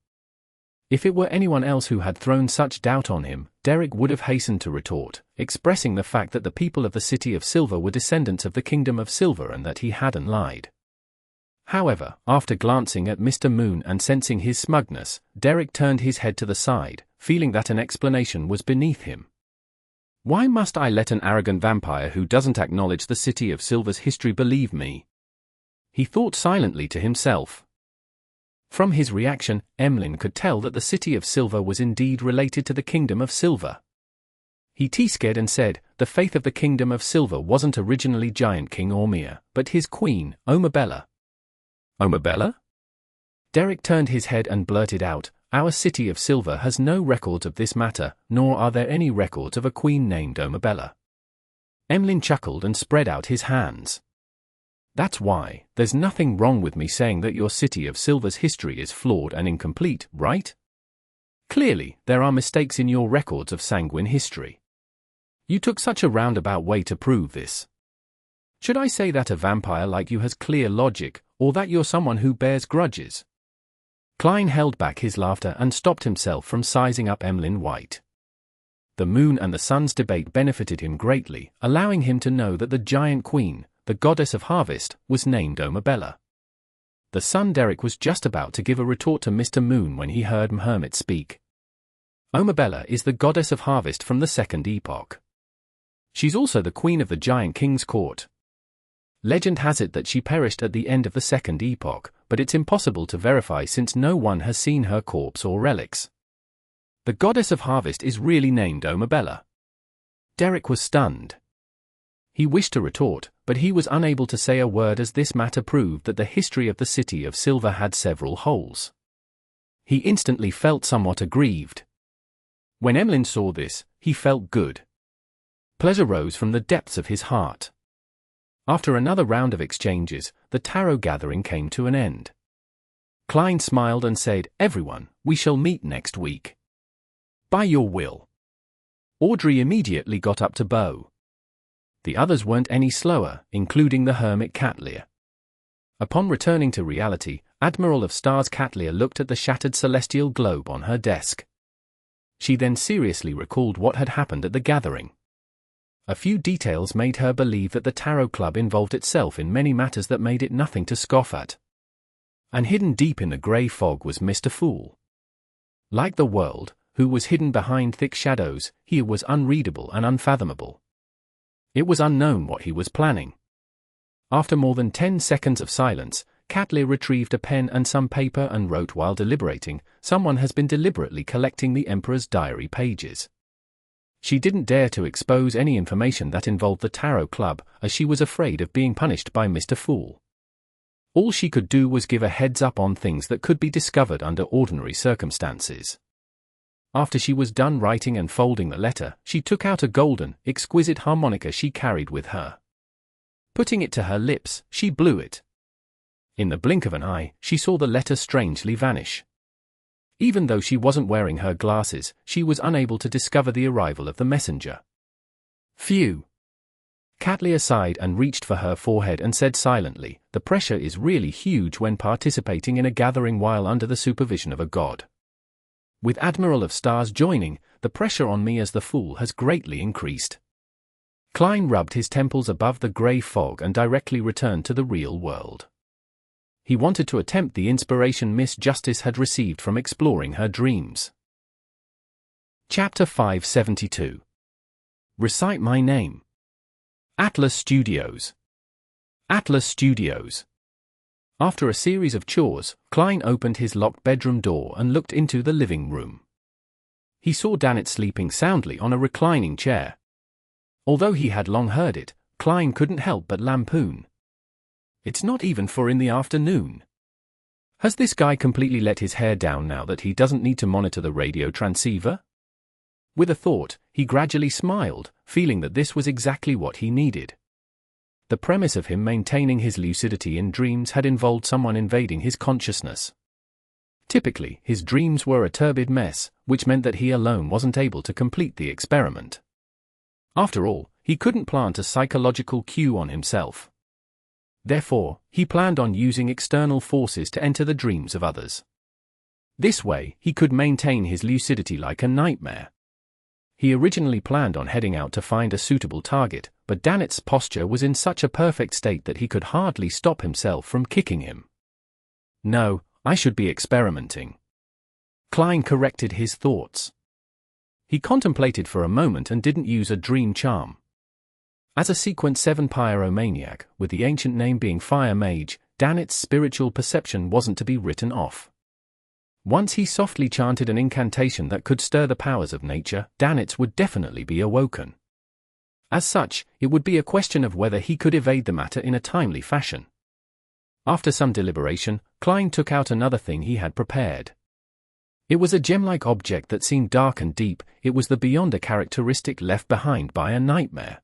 If it were anyone else who had thrown such doubt on him, Derek would have hastened to retort, expressing the fact that the people of the city of silver were descendants of the kingdom of silver and that he hadn't lied. However, after glancing at Mr. Moon and sensing his smugness, Derek turned his head to the side, feeling that an explanation was beneath him. Why must I let an arrogant vampire who doesn't acknowledge the City of Silver's history believe me? He thought silently to himself. From his reaction, Emlyn could tell that the City of Silver was indeed related to the Kingdom of Silver. He teascared and said, the faith of the Kingdom of Silver wasn't originally Giant King Ormia, but his queen, Omabella. Omabella? Derek turned his head and blurted out, our City of Silver has no records of this matter, nor are there any records of a queen named Omabella. Emlyn chuckled and spread out his hands. That's why, there's nothing wrong with me saying that your City of Silver's history is flawed and incomplete, right? Clearly, there are mistakes in your records of sanguine history. You took such a roundabout way to prove this. Should I say that a vampire like you has clear logic, or that you're someone who bears grudges? Klein held back his laughter and stopped himself from sizing up Emlyn White. The moon and the sun's debate benefited him greatly, allowing him to know that the giant queen, the goddess of harvest, was named Omabella. The sun Derek was just about to give a retort to Mr. Moon when he heard Hermit speak. Omabella is the goddess of harvest from the Second Epoch. She's also the queen of the Giant King's court. Legend has it that she perished at the end of the Second Epoch, but it's impossible to verify since no one has seen her corpse or relics. The goddess of harvest is really named Omabella. Derek was stunned. He wished to retort, but he was unable to say a word as this matter proved that the history of the City of Silver had several holes. He instantly felt somewhat aggrieved. When Emlyn saw this, he felt good. Pleasure rose from the depths of his heart. After another round of exchanges, the tarot gathering came to an end. Klein smiled and said, everyone, we shall meet next week. By your will. Audrey immediately got up to bow. The others weren't any slower, including the hermit Catlia. Upon returning to reality, Admiral of Stars Catlia looked at the shattered celestial globe on her desk. She then seriously recalled what had happened at the gathering. A few details made her believe that the Tarot Club involved itself in many matters that made it nothing to scoff at. And hidden deep in the grey fog was Mr. Fool. Like the world, who was hidden behind thick shadows, he was unreadable and unfathomable. It was unknown what he was planning. After more than 10 seconds of silence, Catlia retrieved a pen and some paper and wrote while deliberating, someone has been deliberately collecting the Emperor's diary pages. She didn't dare to expose any information that involved the Tarot Club, as she was afraid of being punished by Mr. Fool. All she could do was give a heads up on things that could be discovered under ordinary circumstances. After she was done writing and folding the letter, she took out a golden, exquisite harmonica she carried with her. Putting it to her lips, she blew it. In the blink of an eye, she saw the letter strangely vanish. Even though she wasn't wearing her glasses, she was unable to discover the arrival of the messenger. Phew. Catlia sighed and reached for her forehead and said silently, the pressure is really huge when participating in a gathering while under the supervision of a god. With Admiral of Stars joining, the pressure on me as the Fool has greatly increased. Klein rubbed his temples above the grey fog and directly returned to the real world. He wanted to attempt the inspiration Miss Justice had received from exploring her dreams. Chapter 572. Recite My Name. Atlas Studios. Atlas Studios. After a series of chores, Klein opened his locked bedroom door and looked into the living room. He saw Danitz sleeping soundly on a reclining chair. Although he had long heard it, Klein couldn't help but lampoon. It's not even 4 in the afternoon. Has this guy completely let his hair down now that he doesn't need to monitor the radio transceiver? With a thought, he gradually smiled, feeling that this was exactly what he needed. The premise of him maintaining his lucidity in dreams had involved someone invading his consciousness. Typically, his dreams were a turbid mess, which meant that he alone wasn't able to complete the experiment. After all, he couldn't plant a psychological cue on himself. Therefore, he planned on using external forces to enter the dreams of others. This way, he could maintain his lucidity like a nightmare. He originally planned on heading out to find a suitable target, but Danitz's posture was in such a perfect state that he could hardly stop himself from kicking him. No, I should be experimenting. Klein corrected his thoughts. He contemplated for a moment and didn't use a dream charm. As a Sequence 7 pyromaniac, with the ancient name being Fire Mage, Danitz's spiritual perception wasn't to be written off. Once he softly chanted an incantation that could stir the powers of nature, Danitz would definitely be awoken. As such, it would be a question of whether he could evade the matter in a timely fashion. After some deliberation, Klein took out another thing he had prepared. It was a gem-like object that seemed dark and deep. It was the Beyonder characteristic left behind by a nightmare.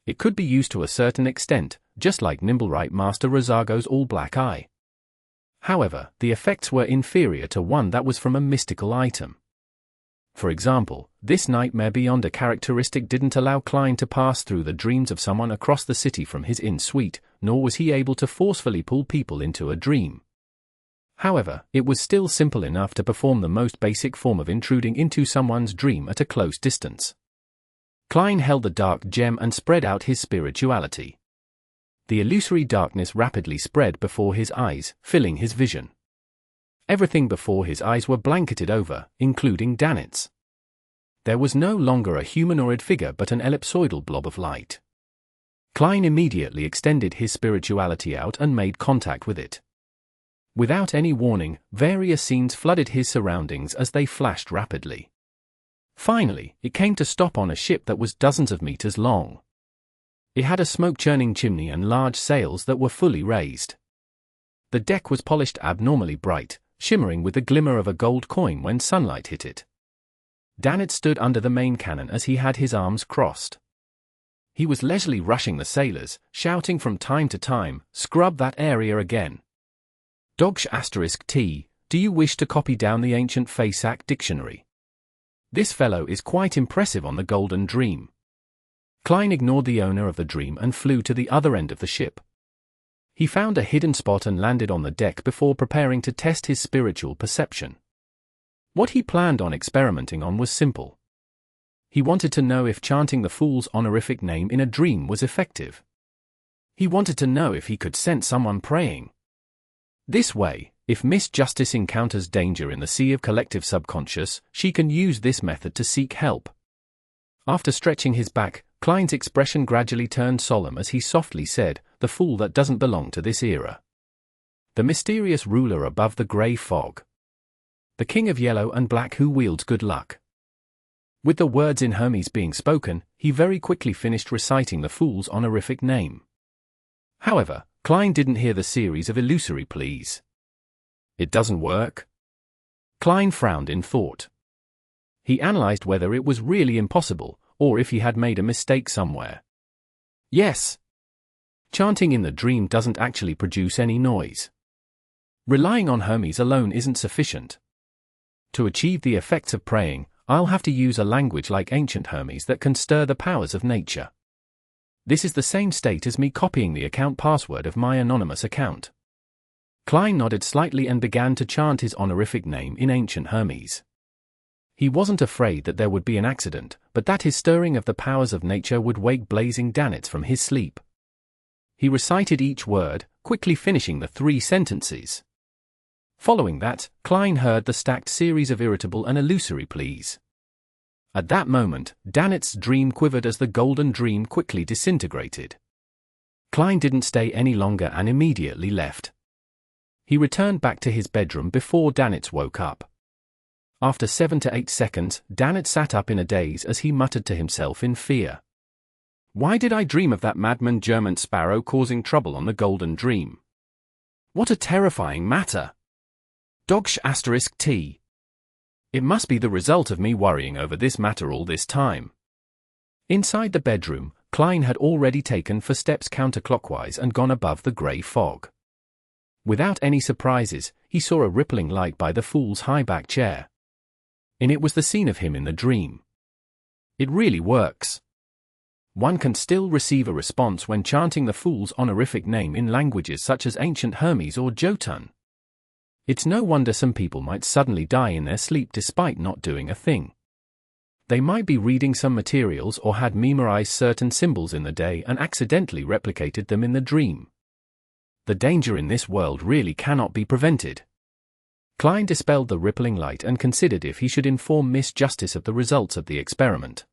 It could be used to a certain extent, just like Nimblewright Master Rosago's all-black eye. However, the effects were inferior to one that was from a mystical item. For example, this Nightmare Beyonder characteristic didn't allow Klein to pass through the dreams of someone across the city from his inn suite, nor was he able to forcefully pull people into a dream. However, it was still simple enough to perform the most basic form of intruding into someone's dream at a close distance. Klein held the dark gem and spread out his spirituality. The illusory darkness rapidly spread before his eyes, filling his vision. Everything before his eyes were blanketed over, including Danitz. There was no longer a humanoid figure but an ellipsoidal blob of light. Klein immediately extended his spirituality out and made contact with it. Without any warning, various scenes flooded his surroundings as they flashed rapidly. Finally, it came to stop on a ship that was dozens of meters long. It had a smoke-churning chimney and large sails that were fully raised. The deck was polished abnormally bright, shimmering with the glimmer of a gold coin when sunlight hit it. Danitz stood under the main cannon as he had his arms crossed. He was leisurely rushing the sailors, shouting from time to time, "Scrub that area again. Dogsh*T, do you wish to copy down the ancient Fasak dictionary? This fellow is quite impressive on the Golden Dream." Klein ignored the owner of the dream and flew to the other end of the ship. He found a hidden spot and landed on the deck before preparing to test his spiritual perception. What he planned on experimenting on was simple. He wanted to know if chanting the fool's honorific name in a dream was effective. He wanted to know if he could sense someone praying. This way, if Miss Justice encounters danger in the sea of collective subconscious, she can use this method to seek help. After stretching his back, Klein's expression gradually turned solemn as he softly said, "The fool that doesn't belong to this era. The mysterious ruler above the grey fog. The king of yellow and black who wields good luck." With the words in Hermes being spoken, he very quickly finished reciting the fool's honorific name. However, Klein didn't hear the series of illusory pleas. "It doesn't work?" Klein frowned in thought. He analyzed whether it was really impossible, or if he had made a mistake somewhere. Yes. Chanting in the dream doesn't actually produce any noise. Relying on Hermes alone isn't sufficient. To achieve the effects of praying, I'll have to use a language like ancient Hermes that can stir the powers of nature. This is the same state as me copying the account password of my anonymous account. Klein nodded slightly and began to chant his honorific name in ancient Hermes. He wasn't afraid that there would be an accident, but that his stirring of the powers of nature would wake blazing Danitz from his sleep. He recited each word, quickly finishing the 3 sentences. Following that, Klein heard the stacked series of irritable and illusory pleas. At that moment, Danitz's dream quivered as the Golden Dream quickly disintegrated. Klein didn't stay any longer and immediately left. He returned back to his bedroom before Danitz woke up. After 7 to 8 seconds, Danitz sat up in a daze as he muttered to himself in fear. Why did I dream of that madman German sparrow causing trouble on the Golden Dream? What a terrifying matter! T. It must be the result of me worrying over this matter all this time. Inside the bedroom, Klein had already taken 4 steps counterclockwise and gone above the grey fog. Without any surprises, he saw a rippling light by the fool's high-back chair. In it was the scene of him in the dream. It really works. One can still receive a response when chanting the fool's honorific name in languages such as ancient Hermes or Jotun. It's no wonder some people might suddenly die in their sleep despite not doing a thing. They might be reading some materials or had memorized certain symbols in the day and accidentally replicated them in the dream. The danger in this world really cannot be prevented. Klein dispelled the rippling light and considered if he should inform Miss Justice of the results of the experiment.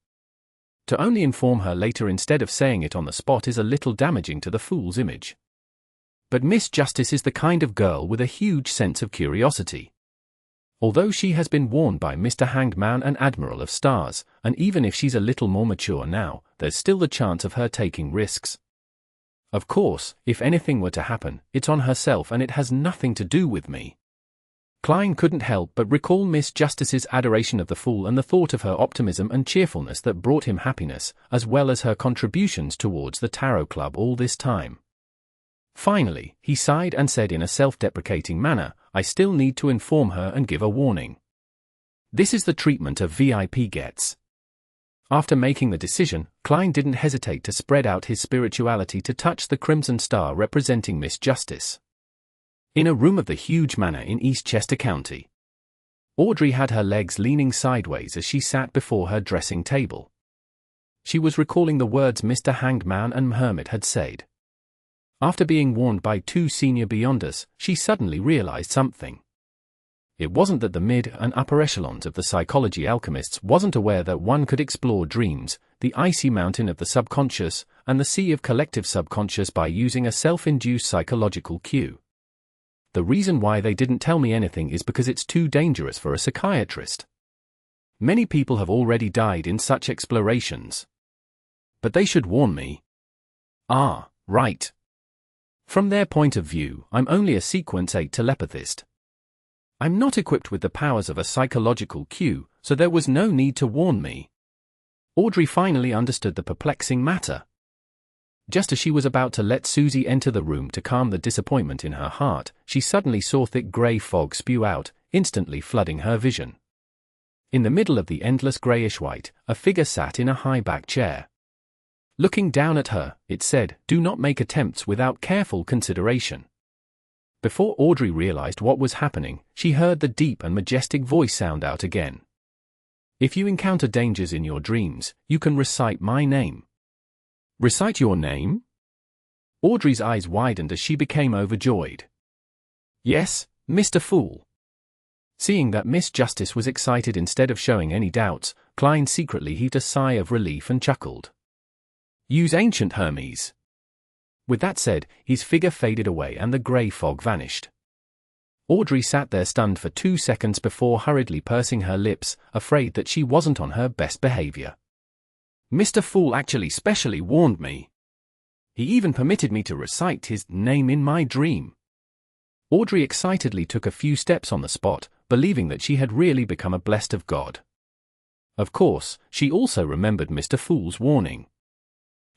To only inform her later instead of saying it on the spot is a little damaging to the fool's image. But Miss Justice is the kind of girl with a huge sense of curiosity. Although she has been warned by Mr. Hanged Man and Admiral of Stars, and even if she's a little more mature now, there's still the chance of her taking risks. Of course, if anything were to happen, it's on herself and it has nothing to do with me. Klein couldn't help but recall Miss Justice's adoration of the fool and the thought of her optimism and cheerfulness that brought him happiness, as well as her contributions towards the Tarot Club all this time. Finally, he sighed and said in a self-deprecating manner, I still need to inform her and give a warning. This is the treatment a VIP gets. After making the decision, Klein didn't hesitate to spread out his spirituality to touch the crimson star representing Miss Justice. In a room of the huge manor in Eastchester County, Audrey had her legs leaning sideways as she sat before her dressing table. She was recalling the words Mr. Hanged Man and Hermit had said. After being warned by 2 senior beyonders, she suddenly realized something. It wasn't that the mid and upper echelons of the psychology alchemists wasn't aware that one could explore dreams, the icy mountain of the subconscious, and the sea of collective subconscious by using a self-induced psychological cue. The reason why they didn't tell me anything is because it's too dangerous for a psychiatrist. Many people have already died in such explorations. But they should warn me. Ah, right. From their point of view, I'm only a Sequence 8 telepathist. I'm not equipped with the powers of a psychological cue, so there was no need to warn me. Audrey finally understood the perplexing matter. Just as she was about to let Susie enter the room to calm the disappointment in her heart, she suddenly saw thick grey fog spew out, instantly flooding her vision. In the middle of the endless greyish-white, a figure sat in a high-back chair. Looking down at her, it said, "Do not make attempts without careful consideration." Before Audrey realized what was happening, she heard the deep and majestic voice sound out again. "If you encounter dangers in your dreams, you can recite my name." Recite your name? Audrey's eyes widened as she became overjoyed. Yes, Mr. Fool. Seeing that Miss Justice was excited instead of showing any doubts, Klein secretly heaved a sigh of relief and chuckled. Use ancient Hermes. With that said, his figure faded away and the grey fog vanished. Audrey sat there stunned for 2 seconds before hurriedly pursing her lips, afraid that she wasn't on her best behavior. Mr. Fool actually specially warned me. He even permitted me to recite his name in my dream. Audrey excitedly took a few steps on the spot, believing that she had really become a blessed of God. Of course, she also remembered Mr. Fool's warning.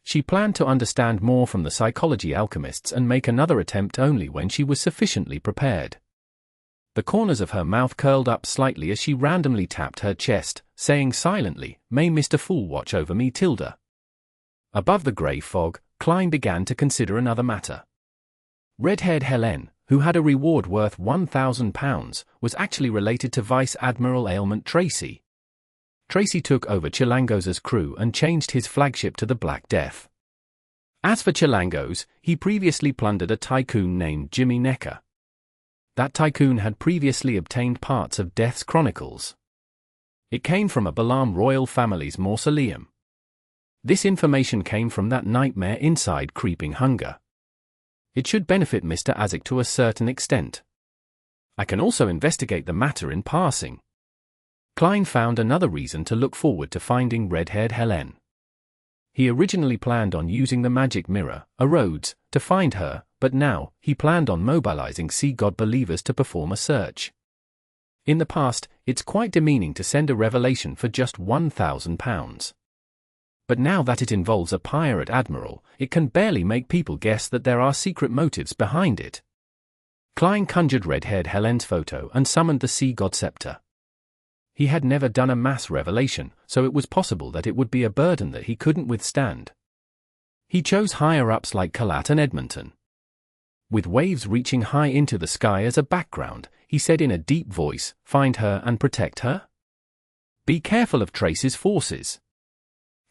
She planned to understand more from the psychology alchemists and make another attempt only when she was sufficiently prepared. The corners of her mouth curled up slightly as she randomly tapped her chest, saying silently, "May Mr. Fool watch over me, Tilda." Above the grey fog, Klein began to consider another matter. Red-haired Helene, who had a reward worth £1,000, was actually related to Vice Admiral Ailment Tracy. Tracy took over Chilangos's crew and changed his flagship to the Black Death. As for Chilangos, he previously plundered a tycoon named Jimmy Necker. That tycoon had previously obtained parts of Death's Chronicles. It came from a Balaam royal family's mausoleum. This information came from that nightmare inside Creeping Hunger. It should benefit Mr. Isaac to a certain extent. I can also investigate the matter in passing. Klein found another reason to look forward to finding red-haired Helene. He originally planned on using the magic mirror, Arrodes, to find her, but now, he planned on mobilizing Sea God believers to perform a search. In the past, it's quite demeaning to send a revelation for just £1,000. But now that it involves a pirate admiral, it can barely make people guess that there are secret motives behind it. Klein conjured red-haired Helene's photo and summoned the Sea God scepter. He had never done a mass revelation, so it was possible that it would be a burden that he couldn't withstand. He chose higher-ups like Kalat and Edmonton. With waves reaching high into the sky as a background, he said in a deep voice, "Find her and protect her? Be careful of Trace's forces."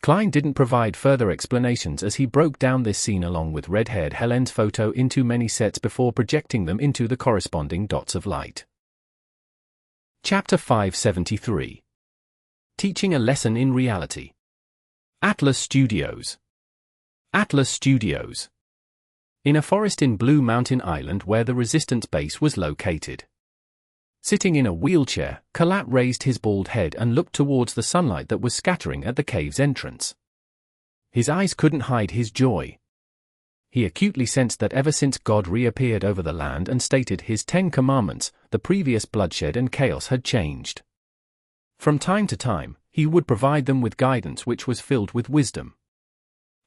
Klein didn't provide further explanations as he broke down this scene along with red-haired Helene's photo into many sets before projecting them into the corresponding dots of light. Chapter 573. Teaching a Lesson in Reality. Atlas Studios. Atlas Studios. In a forest in Blue Mountain Island where the Resistance base was located. Sitting in a wheelchair, Kalat raised his bald head and looked towards the sunlight that was scattering at the cave's entrance. His eyes couldn't hide his joy. He acutely sensed that ever since God reappeared over the land and stated his 10 commandments, the previous bloodshed and chaos had changed. From time to time, he would provide them with guidance which was filled with wisdom.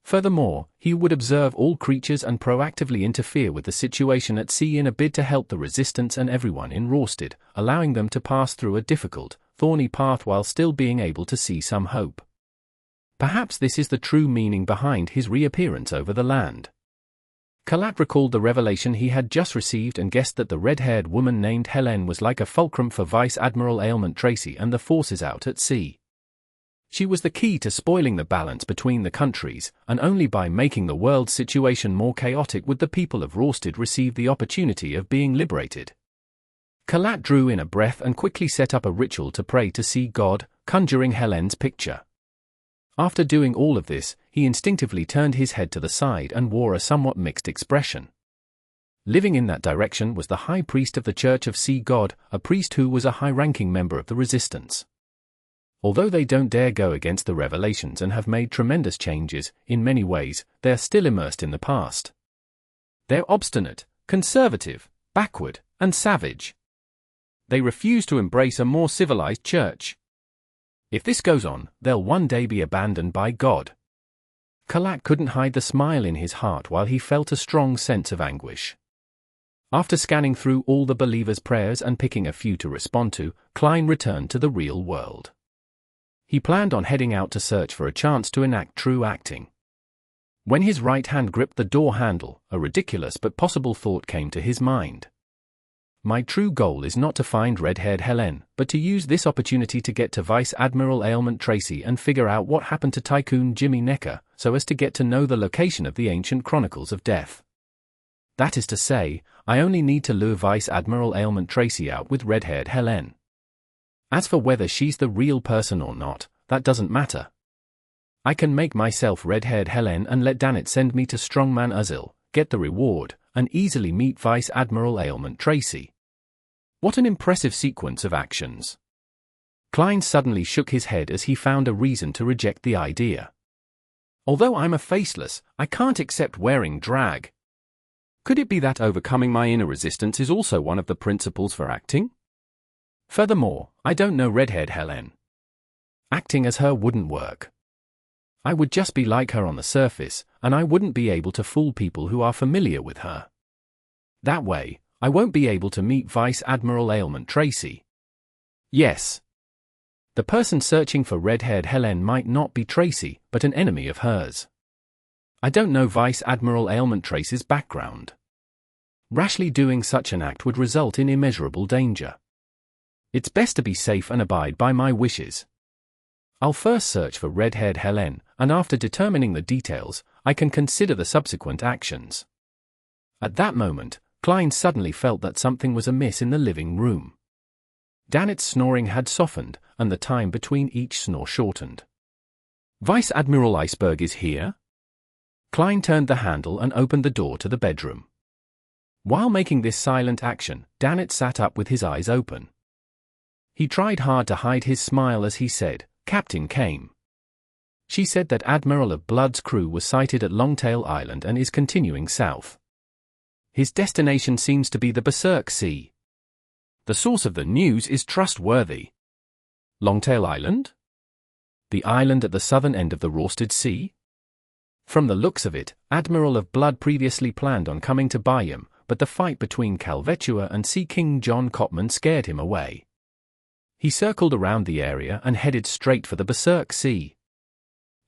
Furthermore, he would observe all creatures and proactively interfere with the situation at sea in a bid to help the Resistance and everyone in Rorsted, allowing them to pass through a difficult, thorny path while still being able to see some hope. Perhaps this is the true meaning behind his reappearance over the land. Kalat recalled the revelation he had just received and guessed that the red-haired woman named Helene was like a fulcrum for Vice Admiral Ailment Tracy and the forces out at sea. She was the key to spoiling the balance between the countries, and only by making the world's situation more chaotic would the people of Rorsted receive the opportunity of being liberated. Kalat drew in a breath and quickly set up a ritual to pray to Sea God, conjuring Helene's picture. After doing all of this, he instinctively turned his head to the side and wore a somewhat mixed expression. Living in that direction was the High Priest of the Church of Sea God, a priest who was a high-ranking member of the Resistance. Although they don't dare go against the revelations and have made tremendous changes, in many ways, they're still immersed in the past. They're obstinate, conservative, backward, and savage. They refuse to embrace a more civilized church. If this goes on, they'll one day be abandoned by God. Kalat couldn't hide the smile in his heart while he felt a strong sense of anguish. After scanning through all the believers' prayers and picking a few to respond to, Klein returned to the real world. He planned on heading out to search for a chance to enact true acting. When his right hand gripped the door handle, a ridiculous but possible thought came to his mind. My true goal is not to find red-haired Helene, but to use this opportunity to get to Vice Admiral Ailment Tracy and figure out what happened to Tycoon Jimmy Necker, so as to get to know the location of the ancient Chronicles of Death. That is to say, I only need to lure Vice Admiral Ailment Tracy out with red-haired Helene. As for whether she's the real person or not, that doesn't matter. I can make myself red-haired Helene and let Danitz send me to Strongman Uzil, get the reward, and easily meet Vice Admiral Ailment Tracy. What an impressive sequence of actions. Klein suddenly shook his head as he found a reason to reject the idea. Although I'm a faceless, I can't accept wearing drag. Could it be that overcoming my inner resistance is also one of the principles for acting? Furthermore, I don't know red-haired Helene. Acting as her wouldn't work. I would just be like her on the surface, and I wouldn't be able to fool people who are familiar with her. That way, I won't be able to meet Vice Admiral Ailment Tracy. Yes. The person searching for red-haired Helene might not be Tracy, but an enemy of hers. I don't know Vice Admiral Ailment Tracy's background. Rashly doing such an act would result in immeasurable danger. It's best to be safe and abide by my wishes. I'll first search for red-haired Helene, and after determining the details, I can consider the subsequent actions. At that moment, Klein suddenly felt that something was amiss in the living room. Danitz's snoring had softened, and the time between each snore shortened. Vice Admiral Iceberg is here? Klein turned the handle and opened the door to the bedroom. While making this silent action, Danitz sat up with his eyes open. He tried hard to hide his smile as he said, "Captain came. She said that Admiral of Blood's crew was sighted at Longtail Island and is continuing south. His destination seems to be the Berserk Sea. The source of the news is trustworthy." Longtail Island? The island at the southern end of the Roasted Sea? From the looks of it, Admiral of Blood previously planned on coming to Byam, but the fight between Calvetua and Sea King John Cotman scared him away. He circled around the area and headed straight for the Berserk Sea.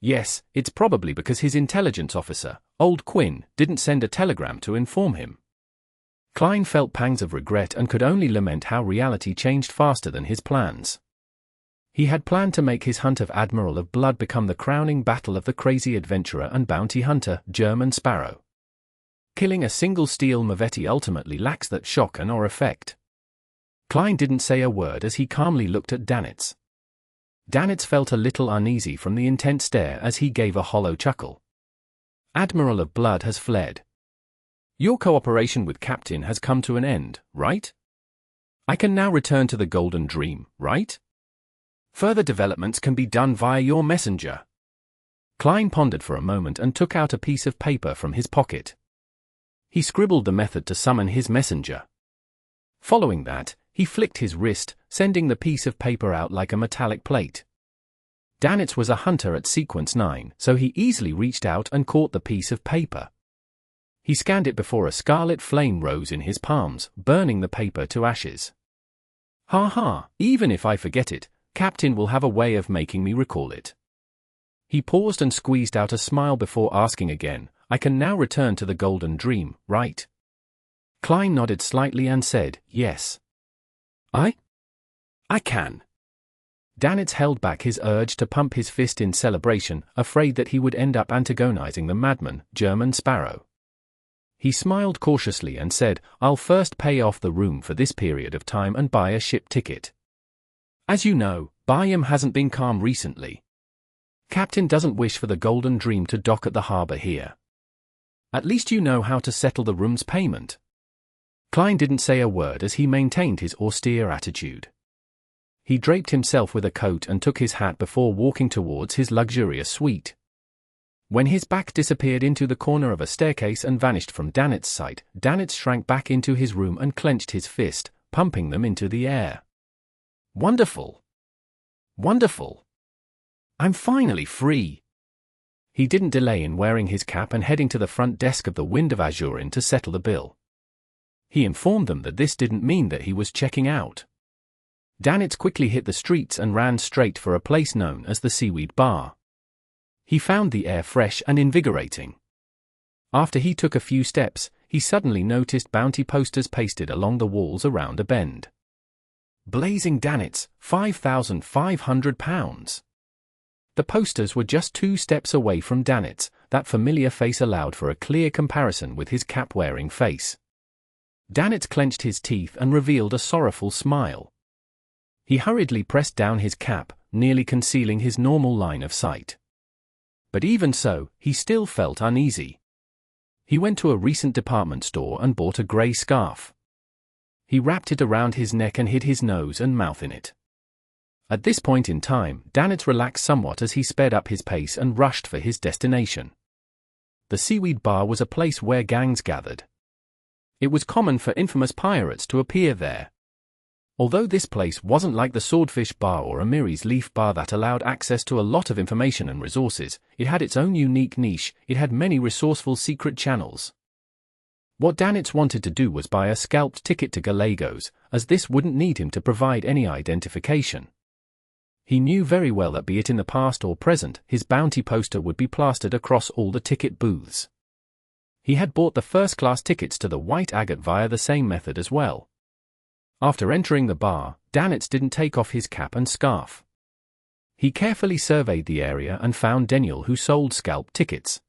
Yes, it's probably because his intelligence officer, Old Quinn, didn't send a telegram to inform him. Klein felt pangs of regret and could only lament how reality changed faster than his plans. He had planned to make his hunt of Admiral of Blood become the crowning battle of the crazy adventurer and bounty hunter, German Sparrow. Killing a single steel Mavetti ultimately lacks that shock and awe effect. Klein didn't say a word as he calmly looked at Danitz. Danitz felt a little uneasy from the intent stare as he gave a hollow chuckle. "Admiral of Blood has fled. Your cooperation with Captain has come to an end, right? I can now return to the Golden Dream, right? Further developments can be done via your messenger." Klein pondered for a moment and took out a piece of paper from his pocket. He scribbled the method to summon his messenger. Following that, he flicked his wrist, sending the piece of paper out like a metallic plate. Danitz was a hunter at Sequence 9, so he easily reached out and caught the piece of paper. He scanned it before a scarlet flame rose in his palms, burning the paper to ashes. "Ha ha, even if I forget it, Captain will have a way of making me recall it." He paused and squeezed out a smile before asking again, "I can now return to the Golden Dream, right?" Klein nodded slightly and said, "Yes. I can." Danitz held back his urge to pump his fist in celebration, afraid that he would end up antagonizing the madman, German Sparrow. He smiled cautiously and said, "I'll first pay off the room for this period of time and buy a ship ticket. As you know, Byam hasn't been calm recently. Captain doesn't wish for the Golden Dream to dock at the harbor here. At least you know how to settle the room's payment." Klein didn't say a word as he maintained his austere attitude. He draped himself with a coat and took his hat before walking towards his luxurious suite. When his back disappeared into the corner of a staircase and vanished from Danitz's sight, Danitz shrank back into his room and clenched his fist, pumping them into the air. "Wonderful! Wonderful! I'm finally free!" He didn't delay in wearing his cap and heading to the front desk of the Wind of Azurin to settle the bill. He informed them that this didn't mean that he was checking out. Danitz quickly hit the streets and ran straight for a place known as the Seaweed Bar. He found the air fresh and invigorating. After he took a few steps, he suddenly noticed bounty posters pasted along the walls around a bend. "Blazing Danitz, £5,500. The posters were just 2 steps away from Danitz. That familiar face allowed for a clear comparison with his cap-wearing face. Danitz clenched his teeth and revealed a sorrowful smile. He hurriedly pressed down his cap, nearly concealing his normal line of sight. But even so, he still felt uneasy. He went to a recent department store and bought a grey scarf. He wrapped it around his neck and hid his nose and mouth in it. At this point in time, Danitz relaxed somewhat as he sped up his pace and rushed for his destination. The Seaweed Bar was a place where gangs gathered. It was common for infamous pirates to appear there. Although this place wasn't like the Swordfish Bar or Amiri's Leaf Bar that allowed access to a lot of information and resources, it had its own unique niche. It had many resourceful secret channels. What Danitz wanted to do was buy a scalped ticket to Gallegos, as this wouldn't need him to provide any identification. He knew very well that be it in the past or present, his bounty poster would be plastered across all the ticket booths. He had bought the first-class tickets to the White Agate via the same method as well. After entering the bar, Danitz didn't take off his cap and scarf. He carefully surveyed the area and found Daniel, who sold scalped tickets.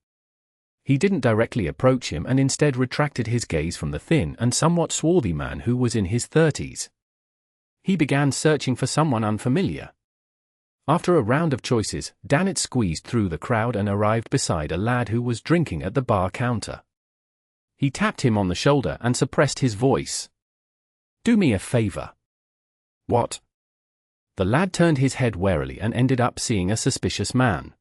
He didn't directly approach him and instead retracted his gaze from the thin and somewhat swarthy man who was in his 30s. He began searching for someone unfamiliar. After a round of choices, Danitz squeezed through the crowd and arrived beside a lad who was drinking at the bar counter. He tapped him on the shoulder and suppressed his voice. "Do me a favor." "What?" The lad turned his head warily and ended up seeing a suspicious man.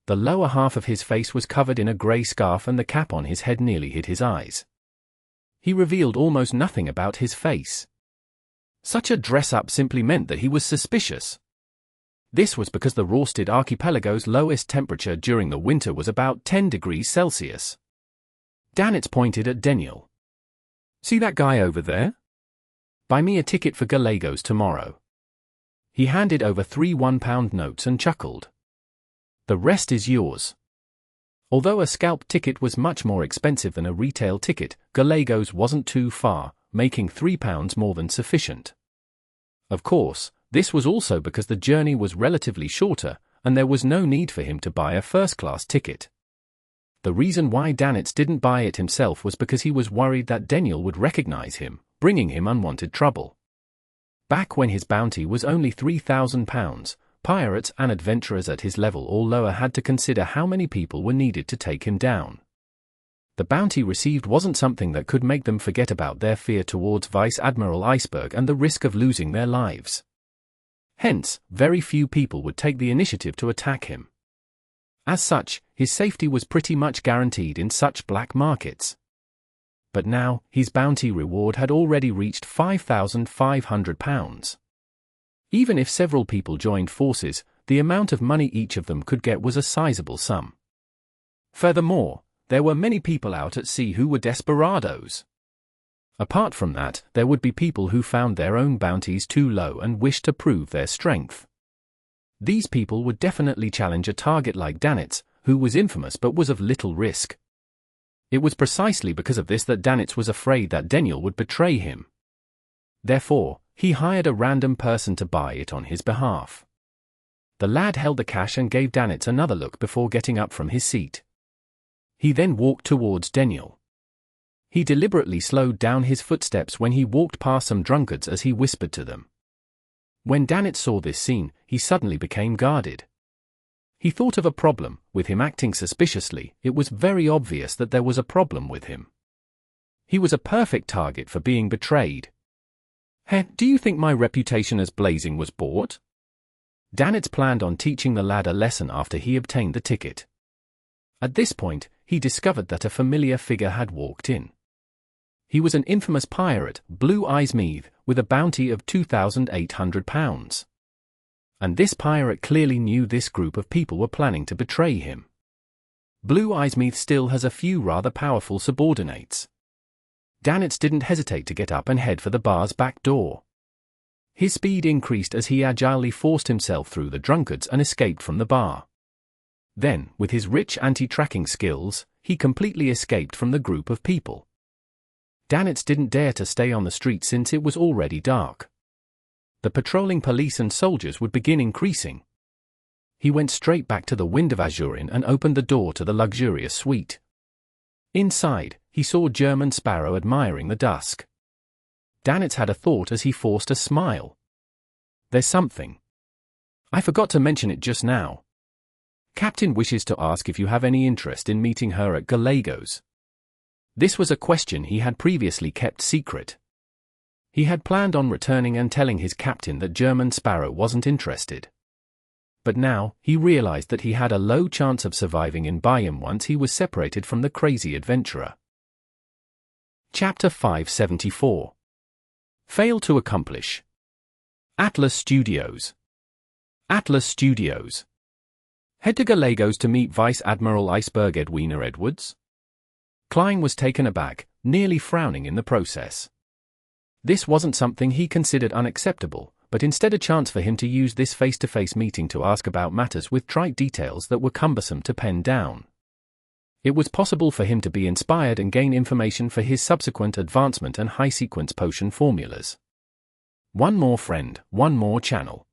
The lower half of his face was covered in a grey scarf and the cap on his head nearly hid his eyes. He revealed almost nothing about his face. Such a dress-up simply meant that he was suspicious. This was because the Rorsted Archipelago's lowest temperature during the winter was about 10 degrees Celsius. Danitz pointed at Daniel. "See that guy over there? Buy me a ticket for Gallegos tomorrow." He handed over 3 £1 notes and chuckled. "The rest is yours." Although a scalp ticket was much more expensive than a retail ticket, Gallegos wasn't too far, making £3 more than sufficient. Of course, this was also because the journey was relatively shorter, and there was no need for him to buy a first-class ticket. The reason why Danitz didn't buy it himself was because he was worried that Daniel would recognize him, bringing him unwanted trouble. Back when his bounty was only £3,000, pirates and adventurers at his level or lower had to consider how many people were needed to take him down. The bounty received wasn't something that could make them forget about their fear towards Vice Admiral Iceberg and the risk of losing their lives. Hence, very few people would take the initiative to attack him. As such, his safety was pretty much guaranteed in such black markets. But now, his bounty reward had already reached £5,500. Even if several people joined forces, the amount of money each of them could get was a sizable sum. Furthermore, there were many people out at sea who were desperados. Apart from that, there would be people who found their own bounties too low and wished to prove their strength. These people would definitely challenge a target like Danitz, who was infamous but was of little risk. It was precisely because of this that Danitz was afraid that Daniel would betray him. Therefore, he hired a random person to buy it on his behalf. The lad held the cash and gave Danitz another look before getting up from his seat. He then walked towards Daniel. He deliberately slowed down his footsteps when he walked past some drunkards as he whispered to them. When Danitz saw this scene, he suddenly became guarded. He thought of a problem. With him acting suspiciously, it was very obvious that there was a problem with him. He was a perfect target for being betrayed. Do you think my reputation as blazing was bought?" Danitz planned on teaching the lad a lesson after he obtained the ticket. At this point, he discovered that a familiar figure had walked in. He was an infamous pirate, Blue Eyes Meath, with a bounty of £2,800. And this pirate clearly knew this group of people were planning to betray him. Blue Eyes Meath still has a few rather powerful subordinates. Danitz didn't hesitate to get up and head for the bar's back door. His speed increased as he agilely forced himself through the drunkards and escaped from the bar. Then, with his rich anti-tracking skills, he completely escaped from the group of people. Danitz didn't dare to stay on the street since it was already dark. The patrolling police and soldiers would begin increasing. He went straight back to the Wind of Azurin and opened the door to the luxurious suite. Inside, he saw German Sparrow admiring the dusk. Danitz had a thought as he forced a smile. "There's something. I forgot to mention it just now. Captain wishes to ask if you have any interest in meeting her at Gallegos." This was a question he had previously kept secret. He had planned on returning and telling his captain that German Sparrow wasn't interested. But now, he realized that he had a low chance of surviving in Bayam once he was separated from the crazy adventurer. Chapter 574. Fail to accomplish. Atlas Studios. Atlas Studios. Head to Gallegos to meet Vice Admiral Iceberg Edwina Edwards? Klein was taken aback, nearly frowning in the process. This wasn't something he considered unacceptable, but instead a chance for him to use this face-to-face meeting to ask about matters with trite details that were cumbersome to pen down. It was possible for him to be inspired and gain information for his subsequent advancement and high-sequence potion formulas. One more friend, one more channel.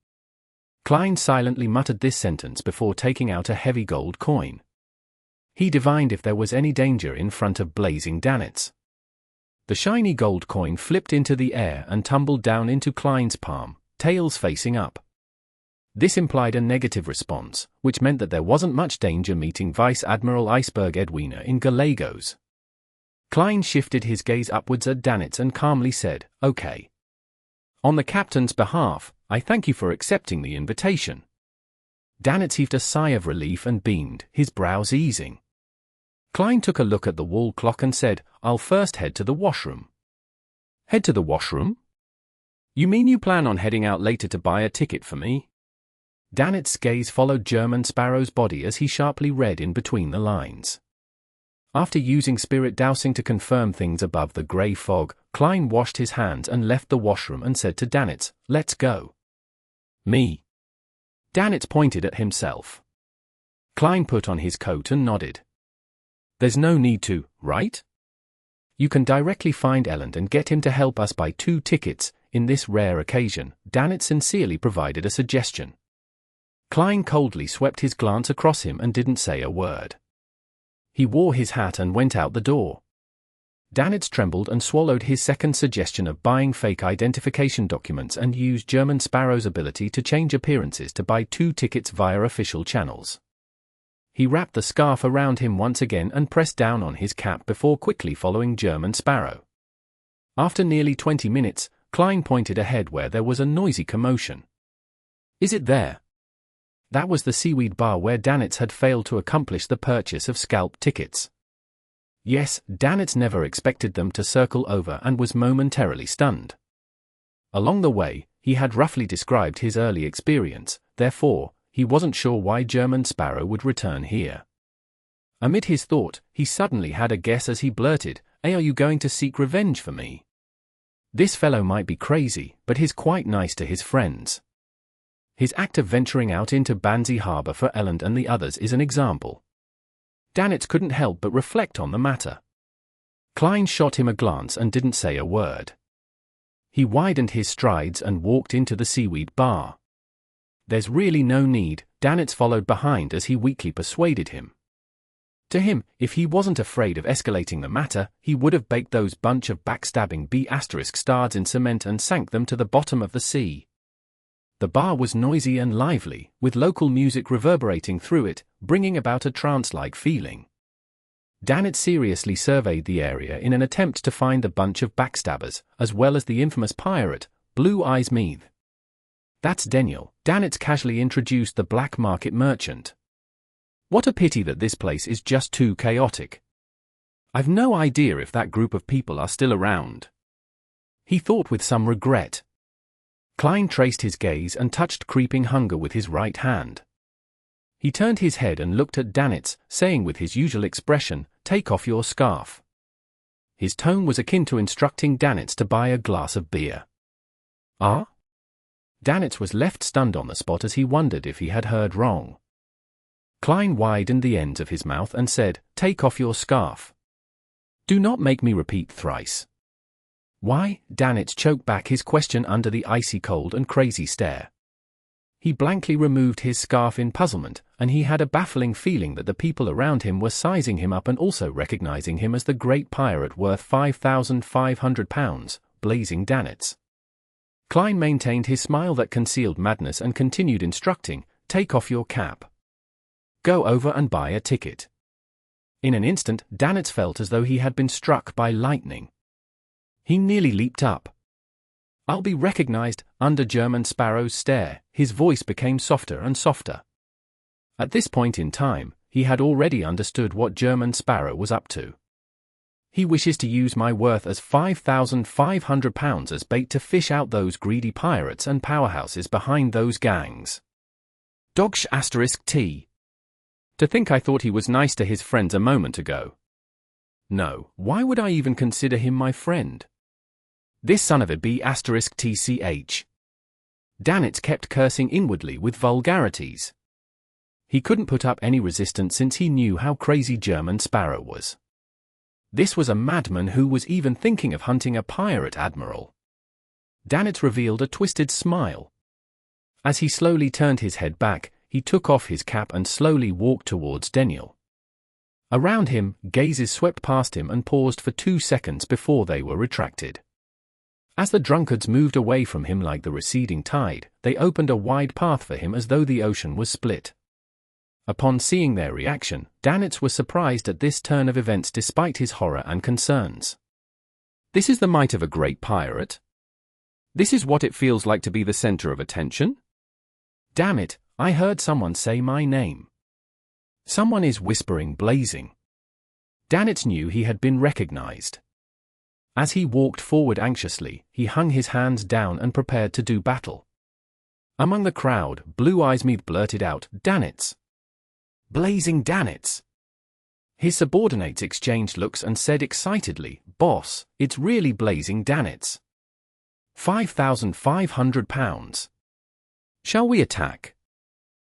Klein silently muttered this sentence before taking out a heavy gold coin. He divined if there was any danger in front of blazing Danitz. The shiny gold coin flipped into the air and tumbled down into Klein's palm, tails facing up. This implied a negative response, which meant that there wasn't much danger meeting Vice Admiral Iceberg Edwina in Gallegos. Kleins shifted his gaze upwards at Danitz and calmly said, "Okay. On the captain's behalf, I thank you for accepting the invitation." Danitz heaved a sigh of relief and beamed, his brows easing. Kleins took a look at the wall clock and said, "I'll first head to the washroom." "Head to the washroom? You mean you plan on heading out later to buy a ticket for me?" Danitz's gaze followed German Sparrow's body as he sharply read in between the lines. After using spirit dowsing to confirm things above the grey fog, Kleins washed his hands and left the washroom and said to Danitz, "Let's go." "Me?" Danitz pointed at himself. Kleins put on his coat and nodded. "There's no need to, right? You can directly find Elend and get him to help us buy 2 tickets. In this rare occasion, Danitz sincerely provided a suggestion. Kleins coldly swept his glance across him and didn't say a word. He wore his hat and went out the door. Danitz trembled and swallowed his second suggestion of buying fake identification documents and used German Sparrow's ability to change appearances to buy 2 tickets via official channels. He wrapped the scarf around him once again and pressed down on his cap before quickly following German Sparrow. After nearly 20 minutes, Kleins pointed ahead where there was a noisy commotion. "Is it there?" That was the seaweed bar where Danitz had failed to accomplish the purchase of scalp tickets. Yes, Danitz never expected them to circle over and was momentarily stunned. Along the way, he had roughly described his early experience, therefore, he wasn't sure why German Sparrow would return here. Amid his thought, he suddenly had a guess as he blurted, "Hey, are you going to seek revenge for me?" This fellow might be crazy, but he's quite nice to his friends. His act of venturing out into Banzi Harbor for Elend and the others is an example. Danitz couldn't help but reflect on the matter. Kleins shot him a glance and didn't say a word. He widened his strides and walked into the seaweed bar. "There's really no need," Danitz followed behind as he weakly persuaded him. To him, if he wasn't afraid of escalating the matter, he would have baked those bunch of backstabbing B***stards in cement and sank them to the bottom of the sea. The bar was noisy and lively, with local music reverberating through it, bringing about a trance-like feeling. Danitz seriously surveyed the area in an attempt to find the bunch of backstabbers, as well as the infamous pirate, Blue Eyes Meath. "That's Daniel," Danitz casually introduced the black market merchant. "What a pity that this place is just too chaotic. I've no idea if that group of people are still around." He thought with some regret. Kleins traced his gaze and touched creeping hunger with his right hand. He turned his head and looked at Danitz, saying with his usual expression, "Take off your scarf." His tone was akin to instructing Danitz to buy a glass of beer. "Ah?" Danitz was left stunned on the spot as he wondered if he had heard wrong. Kleins widened the ends of his mouth and said, "Take off your scarf." "Do not make me repeat thrice." "Why?" Danitz choked back his question under the icy cold and crazy stare. He blankly removed his scarf in puzzlement, and he had a baffling feeling that the people around him were sizing him up and also recognizing him as the great pirate worth £5,500, blazing Danitz. Kleins maintained his smile that concealed madness and continued instructing, "Take off your cap. Go over and buy a ticket." In an instant, Danitz felt as though he had been struck by lightning. He nearly leaped up. "I'll be recognized," under German Sparrow's stare, his voice became softer and softer. At this point in time, he had already understood what German Sparrow was up to. "He wishes to use my worth as £5,500 as bait to fish out those greedy pirates and powerhouses behind those gangs. Dogsh**T. To think I thought he was nice to his friends a moment ago. No, why would I even consider him my friend? This son of a B***TCH. Danitz kept cursing inwardly with vulgarities. He couldn't put up any resistance since he knew how crazy German Sparrow was. This was a madman who was even thinking of hunting a pirate admiral. Danitz revealed a twisted smile. As he slowly turned his head back, he took off his cap and slowly walked towards Daniel. Around him, gazes swept past him and paused for 2 seconds before they were retracted. As the drunkards moved away from him like the receding tide, they opened a wide path for him as though the ocean was split. Upon seeing their reaction, Danitz was surprised at this turn of events despite his horror and concerns. This is the might of a great pirate? This is what it feels like to be the center of attention? Damn it, I heard someone say my name. Someone is whispering blazing. Danitz knew he had been recognized. As he walked forward anxiously, he hung his hands down and prepared to do battle. Among the crowd, Blue Eyes Meath blurted out, "Danitz! Blazing Danitz!" His subordinates exchanged looks and said excitedly, "Boss, it's really blazing Danitz. 5,500 pounds. Shall we attack?"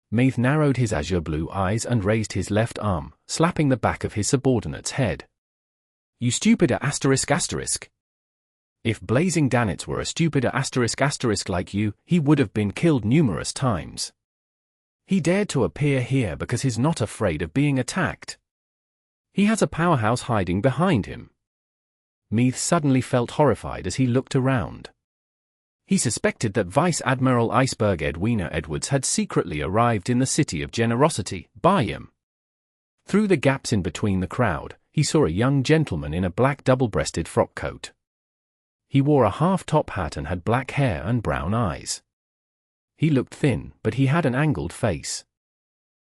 Meath narrowed his azure blue eyes and raised his left arm, slapping the back of his subordinate's head. "You stupider asterisk asterisk. If blazing Danitz were a stupider asterisk asterisk like you, he would have been killed numerous times. He dared to appear here because he's not afraid of being attacked. He has a powerhouse hiding behind him." Meath suddenly felt horrified as he looked around. He suspected that Vice Admiral Iceberg Edwina Edwards had secretly arrived in the City of Generosity, Byam. Through the gaps in between the crowd, he saw a young gentleman in a black double-breasted frock coat. He wore a half-top hat and had black hair and brown eyes. He looked thin, but he had an angled face.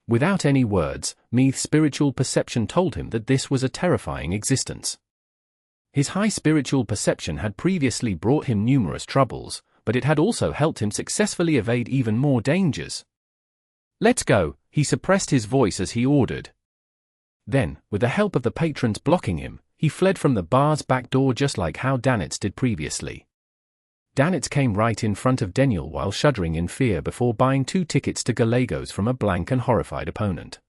Without any words, Meath's spiritual perception told him that this was a terrifying existence. His high spiritual perception had previously brought him numerous troubles, but it had also helped him successfully evade even more dangers. "Let's go," he suppressed his voice as he ordered. Then, with the help of the patrons blocking him, he fled from the bar's back door just like how Danitz did previously. Danitz came right in front of Daniel while shuddering in fear before buying 2 tickets to Gallegos from a blank and horrified opponent.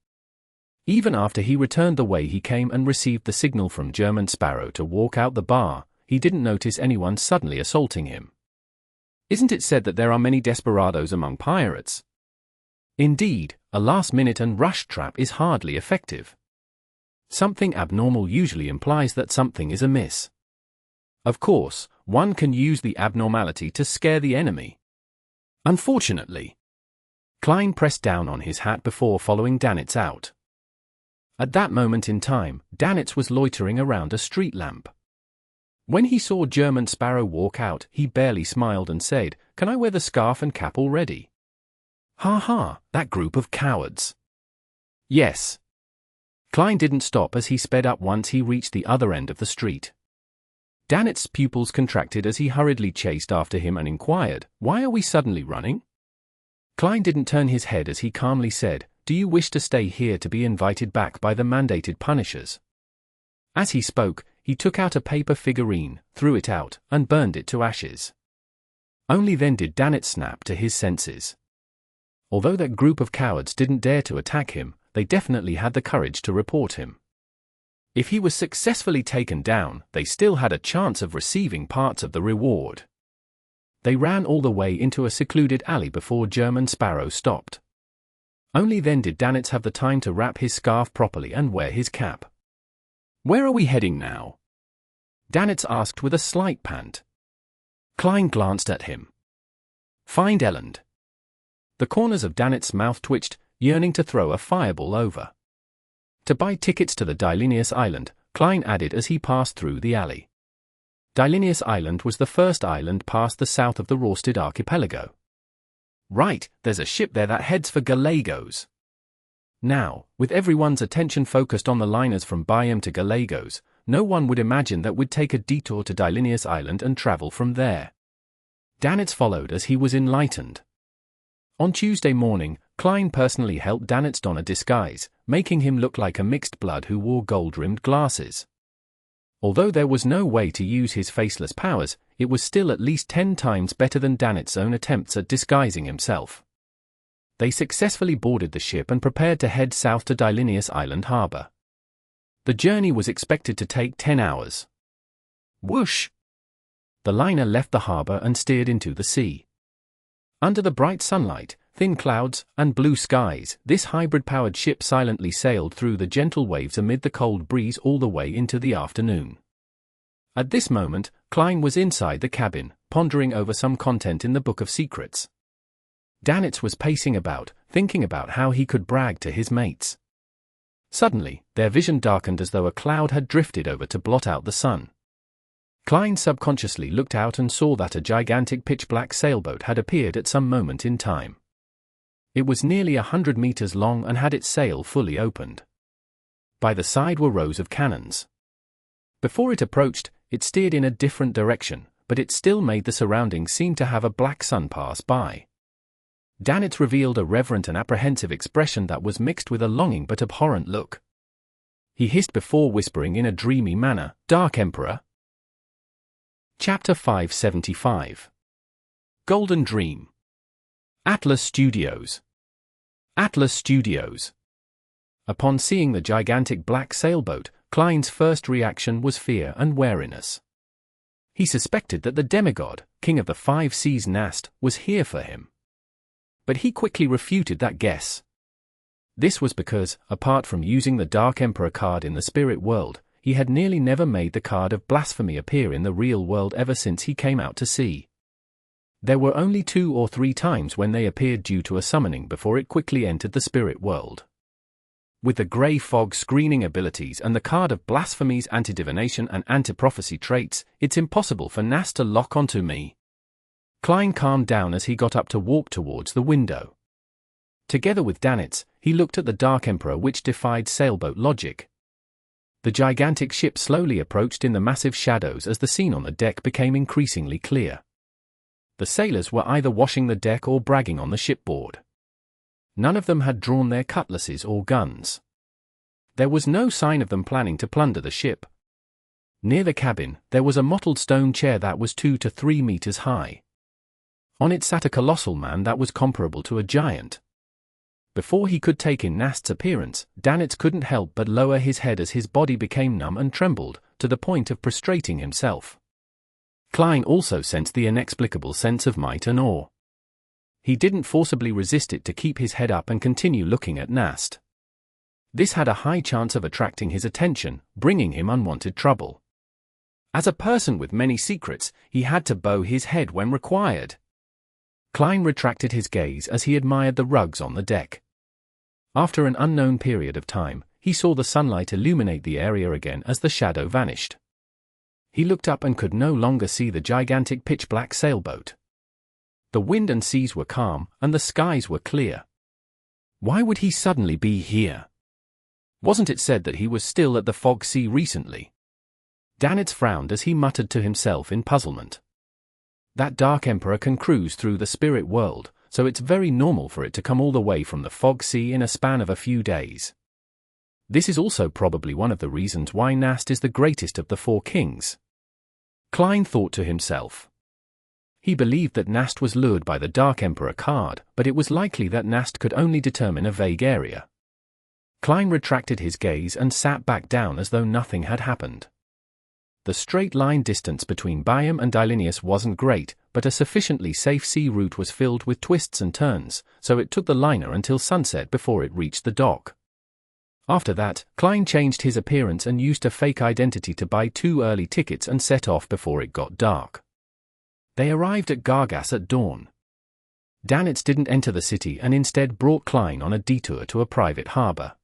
Even after he returned the way he came and received the signal from German Sparrow to walk out the bar, he didn't notice anyone suddenly assaulting him. Isn't it said that there are many desperados among pirates? Indeed, a last-minute and rush trap is hardly effective. Something abnormal usually implies that something is amiss. Of course, one can use the abnormality to scare the enemy. Unfortunately, Klein pressed down on his hat before following Danitz out. At that moment in time, Danitz was loitering around a street lamp. When he saw German Sparrow walk out, he barely smiled and said, "Can I wear the scarf and cap already?" "Ha ha, that group of cowards." "Yes." Klein didn't stop as he sped up once he reached the other end of the street. Danitz's pupils contracted as he hurriedly chased after him and inquired, "Why are we suddenly running?" Klein didn't turn his head as he calmly said, "Do you wish to stay here to be invited back by the mandated punishers?" As he spoke, he took out a paper figurine, threw it out, and burned it to ashes. Only then did Danitz snap to his senses. Although that group of cowards didn't dare to attack him, they definitely had the courage to report him. If he was successfully taken down, they still had a chance of receiving parts of the reward. They ran all the way into a secluded alley before German Sparrow stopped. Only then did Danitz have the time to wrap his scarf properly and wear his cap. "Where are we heading now?" Danitz asked with a slight pant. Klein glanced at him. "Find Elland." The corners of Danitz's mouth twitched, yearning to throw a fireball over. "To buy tickets to the Dylenius Island," Klein added as he passed through the alley. Dylenius Island was the first island past the south of the Rorsted archipelago. "Right, there's a ship there that heads for Gallegos." Now, with everyone's attention focused on the liners from Byam to Gallegos, no one would imagine that we'd take a detour to Dylenius Island and travel from there. Danitz followed as he was enlightened. On Tuesday morning, Klein personally helped Danitz don a disguise, making him look like a mixed blood who wore gold-rimmed glasses. Although there was no way to use his faceless powers, it was still at least 10 times better than Danitz's own attempts at disguising himself. They successfully boarded the ship and prepared to head south to Dylenius Island harbor. The journey was expected to take 10 hours. Whoosh! The liner left the harbor and steered into the sea. Under the bright sunlight, thin clouds, and blue skies, this hybrid-powered ship silently sailed through the gentle waves amid the cold breeze all the way into the afternoon. At this moment, Klein was inside the cabin, pondering over some content in the Book of Secrets. Danitz was pacing about, thinking about how he could brag to his mates. Suddenly, their vision darkened as though a cloud had drifted over to blot out the sun. Kleins subconsciously looked out and saw that a gigantic pitch-black sailboat had appeared at some moment in time. It was nearly 100 meters long and had its sail fully opened. By the side were rows of cannons. Before it approached, it steered in a different direction, but it still made the surroundings seem to have a black sun pass by. Danitz revealed a reverent and apprehensive expression that was mixed with a longing but abhorrent look. He hissed before whispering in a dreamy manner, "Dark Emperor." Chapter 575. Golden Dream. Atlas Studios. Atlas Studios. Upon seeing the gigantic black sailboat, Kleins' first reaction was fear and wariness. He suspected that the demigod, king of the five seas Nast, was here for him. But he quickly refuted that guess. This was because, apart from using the Dark Emperor card in the spirit world, he had nearly never made the card of blasphemy appear in the real world ever since he came out to sea. There were only 2 or 3 times when they appeared due to a summoning before it quickly entered the spirit world. With the grey fog screening abilities and the card of blasphemy's anti-divination and anti-prophecy traits, it's impossible for Nast to lock onto me. Klein calmed down as he got up to walk towards the window. Together with Danitz, he looked at the Dark Emperor, which defied sailboat logic. The gigantic ship slowly approached in the massive shadows as the scene on the deck became increasingly clear. The sailors were either washing the deck or bragging on the shipboard. None of them had drawn their cutlasses or guns. There was no sign of them planning to plunder the ship. Near the cabin, there was a mottled stone chair that was 2 to 3 meters high. On it sat a colossal man that was comparable to a giant. Before he could take in Nast's appearance, Danitz couldn't help but lower his head as his body became numb and trembled, to the point of prostrating himself. Klein also sensed the inexplicable sense of might and awe. He didn't forcibly resist it to keep his head up and continue looking at Nast. This had a high chance of attracting his attention, bringing him unwanted trouble. As a person with many secrets, he had to bow his head when required. Klein retracted his gaze as he admired the rugs on the deck. After an unknown period of time, he saw the sunlight illuminate the area again as the shadow vanished. He looked up and could no longer see the gigantic pitch-black sailboat. The wind and seas were calm, and the skies were clear. Why would he suddenly be here? Wasn't it said that he was still at the Fog Sea recently? Danitz frowned as he muttered to himself in puzzlement. That Dark Emperor can cruise through the spirit world, so it's very normal for it to come all the way from the Fog Sea in a span of a few days. This is also probably one of the reasons why Nast is the greatest of the 4 kings. Klein thought to himself. He believed that Nast was lured by the Dark Emperor card, but it was likely that Nast could only determine a vague area. Klein retracted his gaze and sat back down as though nothing had happened. The straight-line distance between Biam and Dylinius wasn't great, but a sufficiently safe sea route was filled with twists and turns, so it took the liner until sunset before it reached the dock. After that, Klein changed his appearance and used a fake identity to buy 2 early tickets and set off before it got dark. They arrived at Gargas at dawn. Danitz didn't enter the city and instead brought Klein on a detour to a private harbor.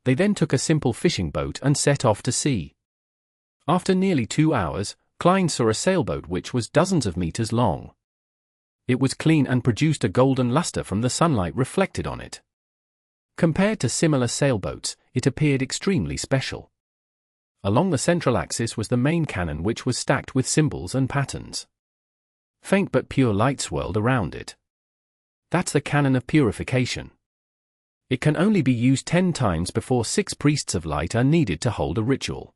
They then took a simple fishing boat and set off to sea. After nearly 2 hours, Klein saw a sailboat which was dozens of meters long. It was clean and produced a golden luster from the sunlight reflected on it. Compared to similar sailboats, it appeared extremely special. Along the central axis was the main cannon, which was stacked with symbols and patterns. Faint but pure light swirled around it. That's the cannon of purification. It can only be used 10 times before 6 priests of light are needed to hold a ritual.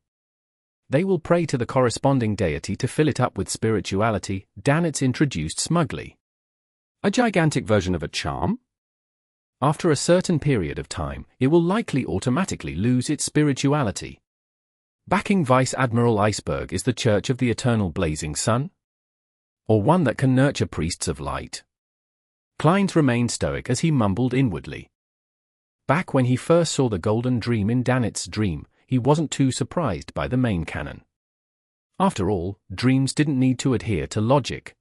They will pray to the corresponding deity to fill it up with spirituality, Danitz introduced smugly. A gigantic version of a charm? After a certain period of time, it will likely automatically lose its spirituality. Backing Vice Admiral Iceberg is the Church of the Eternal Blazing Sun? Or one that can nurture priests of light? Kleins remained stoic as he mumbled inwardly. Back when he first saw the golden dream in Danitz's dream, he wasn't too surprised by the main cannon. After all, dreams didn't need to adhere to logic.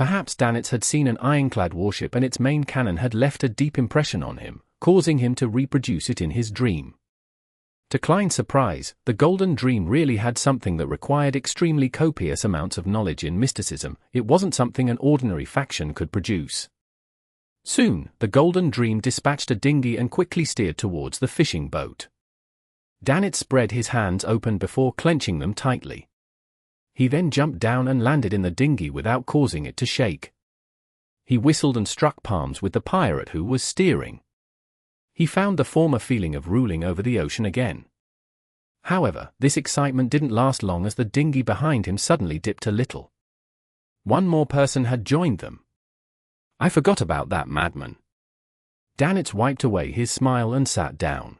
Perhaps Danitz had seen an ironclad warship and its main cannon had left a deep impression on him, causing him to reproduce it in his dream. To Klein's surprise, the Golden Dream really had something that required extremely copious amounts of knowledge in mysticism. It wasn't something an ordinary faction could produce. Soon, the Golden Dream dispatched a dinghy and quickly steered towards the fishing boat. Danitz spread his hands open before clenching them tightly. He then jumped down and landed in the dinghy without causing it to shake. He whistled and struck palms with the pirate who was steering. He found the former feeling of ruling over the ocean again. However, this excitement didn't last long as the dinghy behind him suddenly dipped a little. One more person had joined them. "I forgot about that madman." Danitz wiped away his smile and sat down.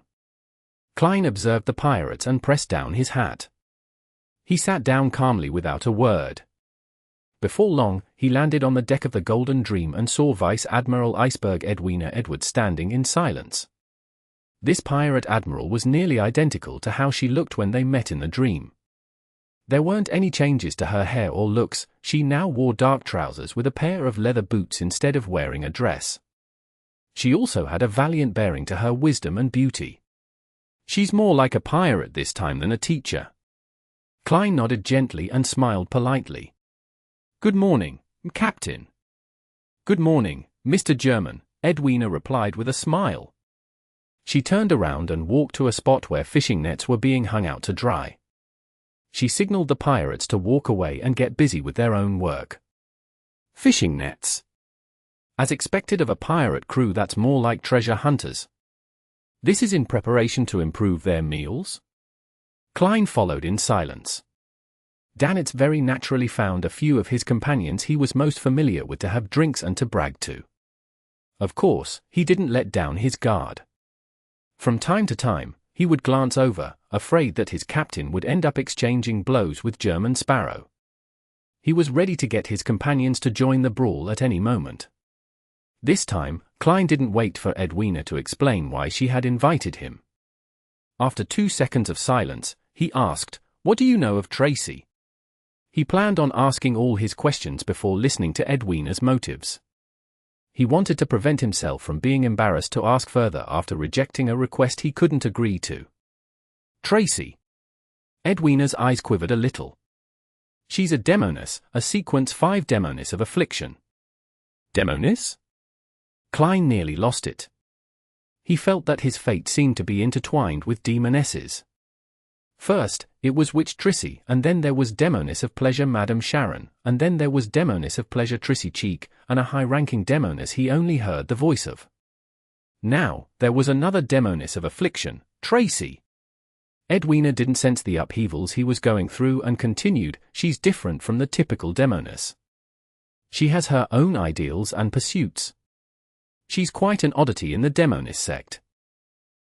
Klein observed the pirates and pressed down his hat. He sat down calmly without a word. Before long, he landed on the deck of the Golden Dream and saw Vice Admiral Iceberg Edwina Edwards standing in silence. This pirate admiral was nearly identical to how she looked when they met in the dream. There weren't any changes to her hair or looks. She now wore dark trousers with a pair of leather boots instead of wearing a dress. She also had a valiant bearing to her wisdom and beauty. "She's more like a pirate this time than a teacher." Klein nodded gently and smiled politely. "Good morning, Captain." "Good morning, Mr. German," Edwina replied with a smile. She turned around and walked to a spot where fishing nets were being hung out to dry. She signaled the pirates to walk away and get busy with their own work. Fishing nets. As expected of a pirate crew, that's more like treasure hunters. This is in preparation to improve their meals? Klein followed in silence. Danitz very naturally found a few of his companions he was most familiar with to have drinks and to brag to. Of course, he didn't let down his guard. From time to time, he would glance over, afraid that his captain would end up exchanging blows with German Sparrow. He was ready to get his companions to join the brawl at any moment. This time, Klein didn't wait for Edwina to explain why she had invited him. After 2 seconds of silence, he asked, "What do you know of Tracy?" He planned on asking all his questions before listening to Edwina's motives. He wanted to prevent himself from being embarrassed to ask further after rejecting a request he couldn't agree to. "Tracy." Edwina's eyes quivered a little. "She's a demoness, a sequence 5 demoness of affliction." "Demoness?" Klein nearly lost it. He felt that his fate seemed to be intertwined with demonesses. First, it was Witch Trissy, and then there was Demoness of Pleasure Madame Sharon, and then there was Demoness of Pleasure Trissy Cheek, and a high-ranking demoness he only heard the voice of. Now, there was another demoness of affliction, Tracy. Edwina didn't sense the upheavals he was going through and continued, "She's different from the typical demoness. She has her own ideals and pursuits. She's quite an oddity in the demoness sect.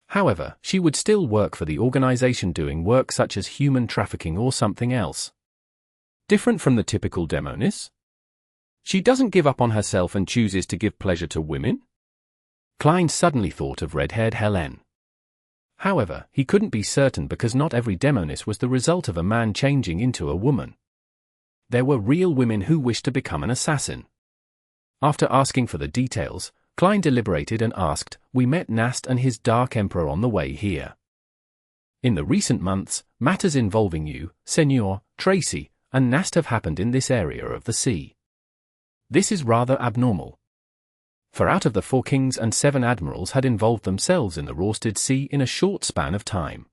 However, she would still work for the organization doing work such as human trafficking or something else." "Different from the typical demoness? She doesn't give up on herself and chooses to give pleasure to women?" Klein suddenly thought of red-haired Helene. However, he couldn't be certain because not every demoness was the result of a man changing into a woman. There were real women who wished to become an assassin. After asking for the details, Klein deliberated and asked, "We met Nast and his Dark Emperor on the way here. In the recent months, matters involving you, Senor, Tracy, and Nast have happened in this area of the sea. This is rather abnormal. For out of the 4 kings and 7 admirals had involved themselves in the Roasted Sea in a short span of time.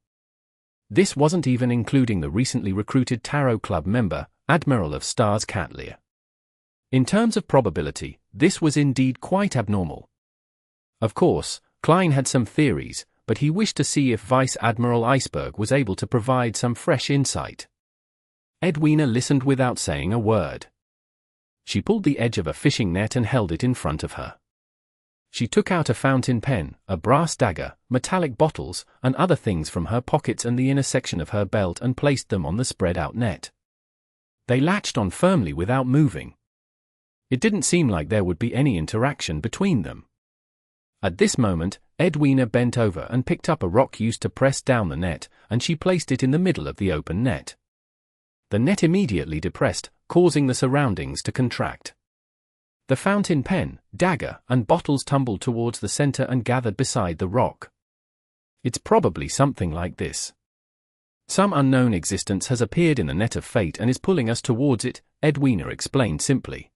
This wasn't even including the recently recruited Tarot Club member, Admiral of Stars Catlear. In terms of probability, this was indeed quite abnormal." Of course, Klein had some theories, but he wished to see if Vice Admiral Iceberg was able to provide some fresh insight. Edwina listened without saying a word. She pulled the edge of a fishing net and held it in front of her. She took out a fountain pen, a brass dagger, metallic bottles, and other things from her pockets and the inner section of her belt and placed them on the spread-out net. They latched on firmly without moving. It didn't seem like there would be any interaction between them. At this moment, Edwina bent over and picked up a rock used to press down the net, and she placed it in the middle of the open net. The net immediately depressed, causing the surroundings to contract. The fountain pen, dagger, and bottles tumbled towards the center and gathered beside the rock. It's probably something like this. Some unknown existence has appeared in the net of fate and is pulling us towards it, Edwina explained simply.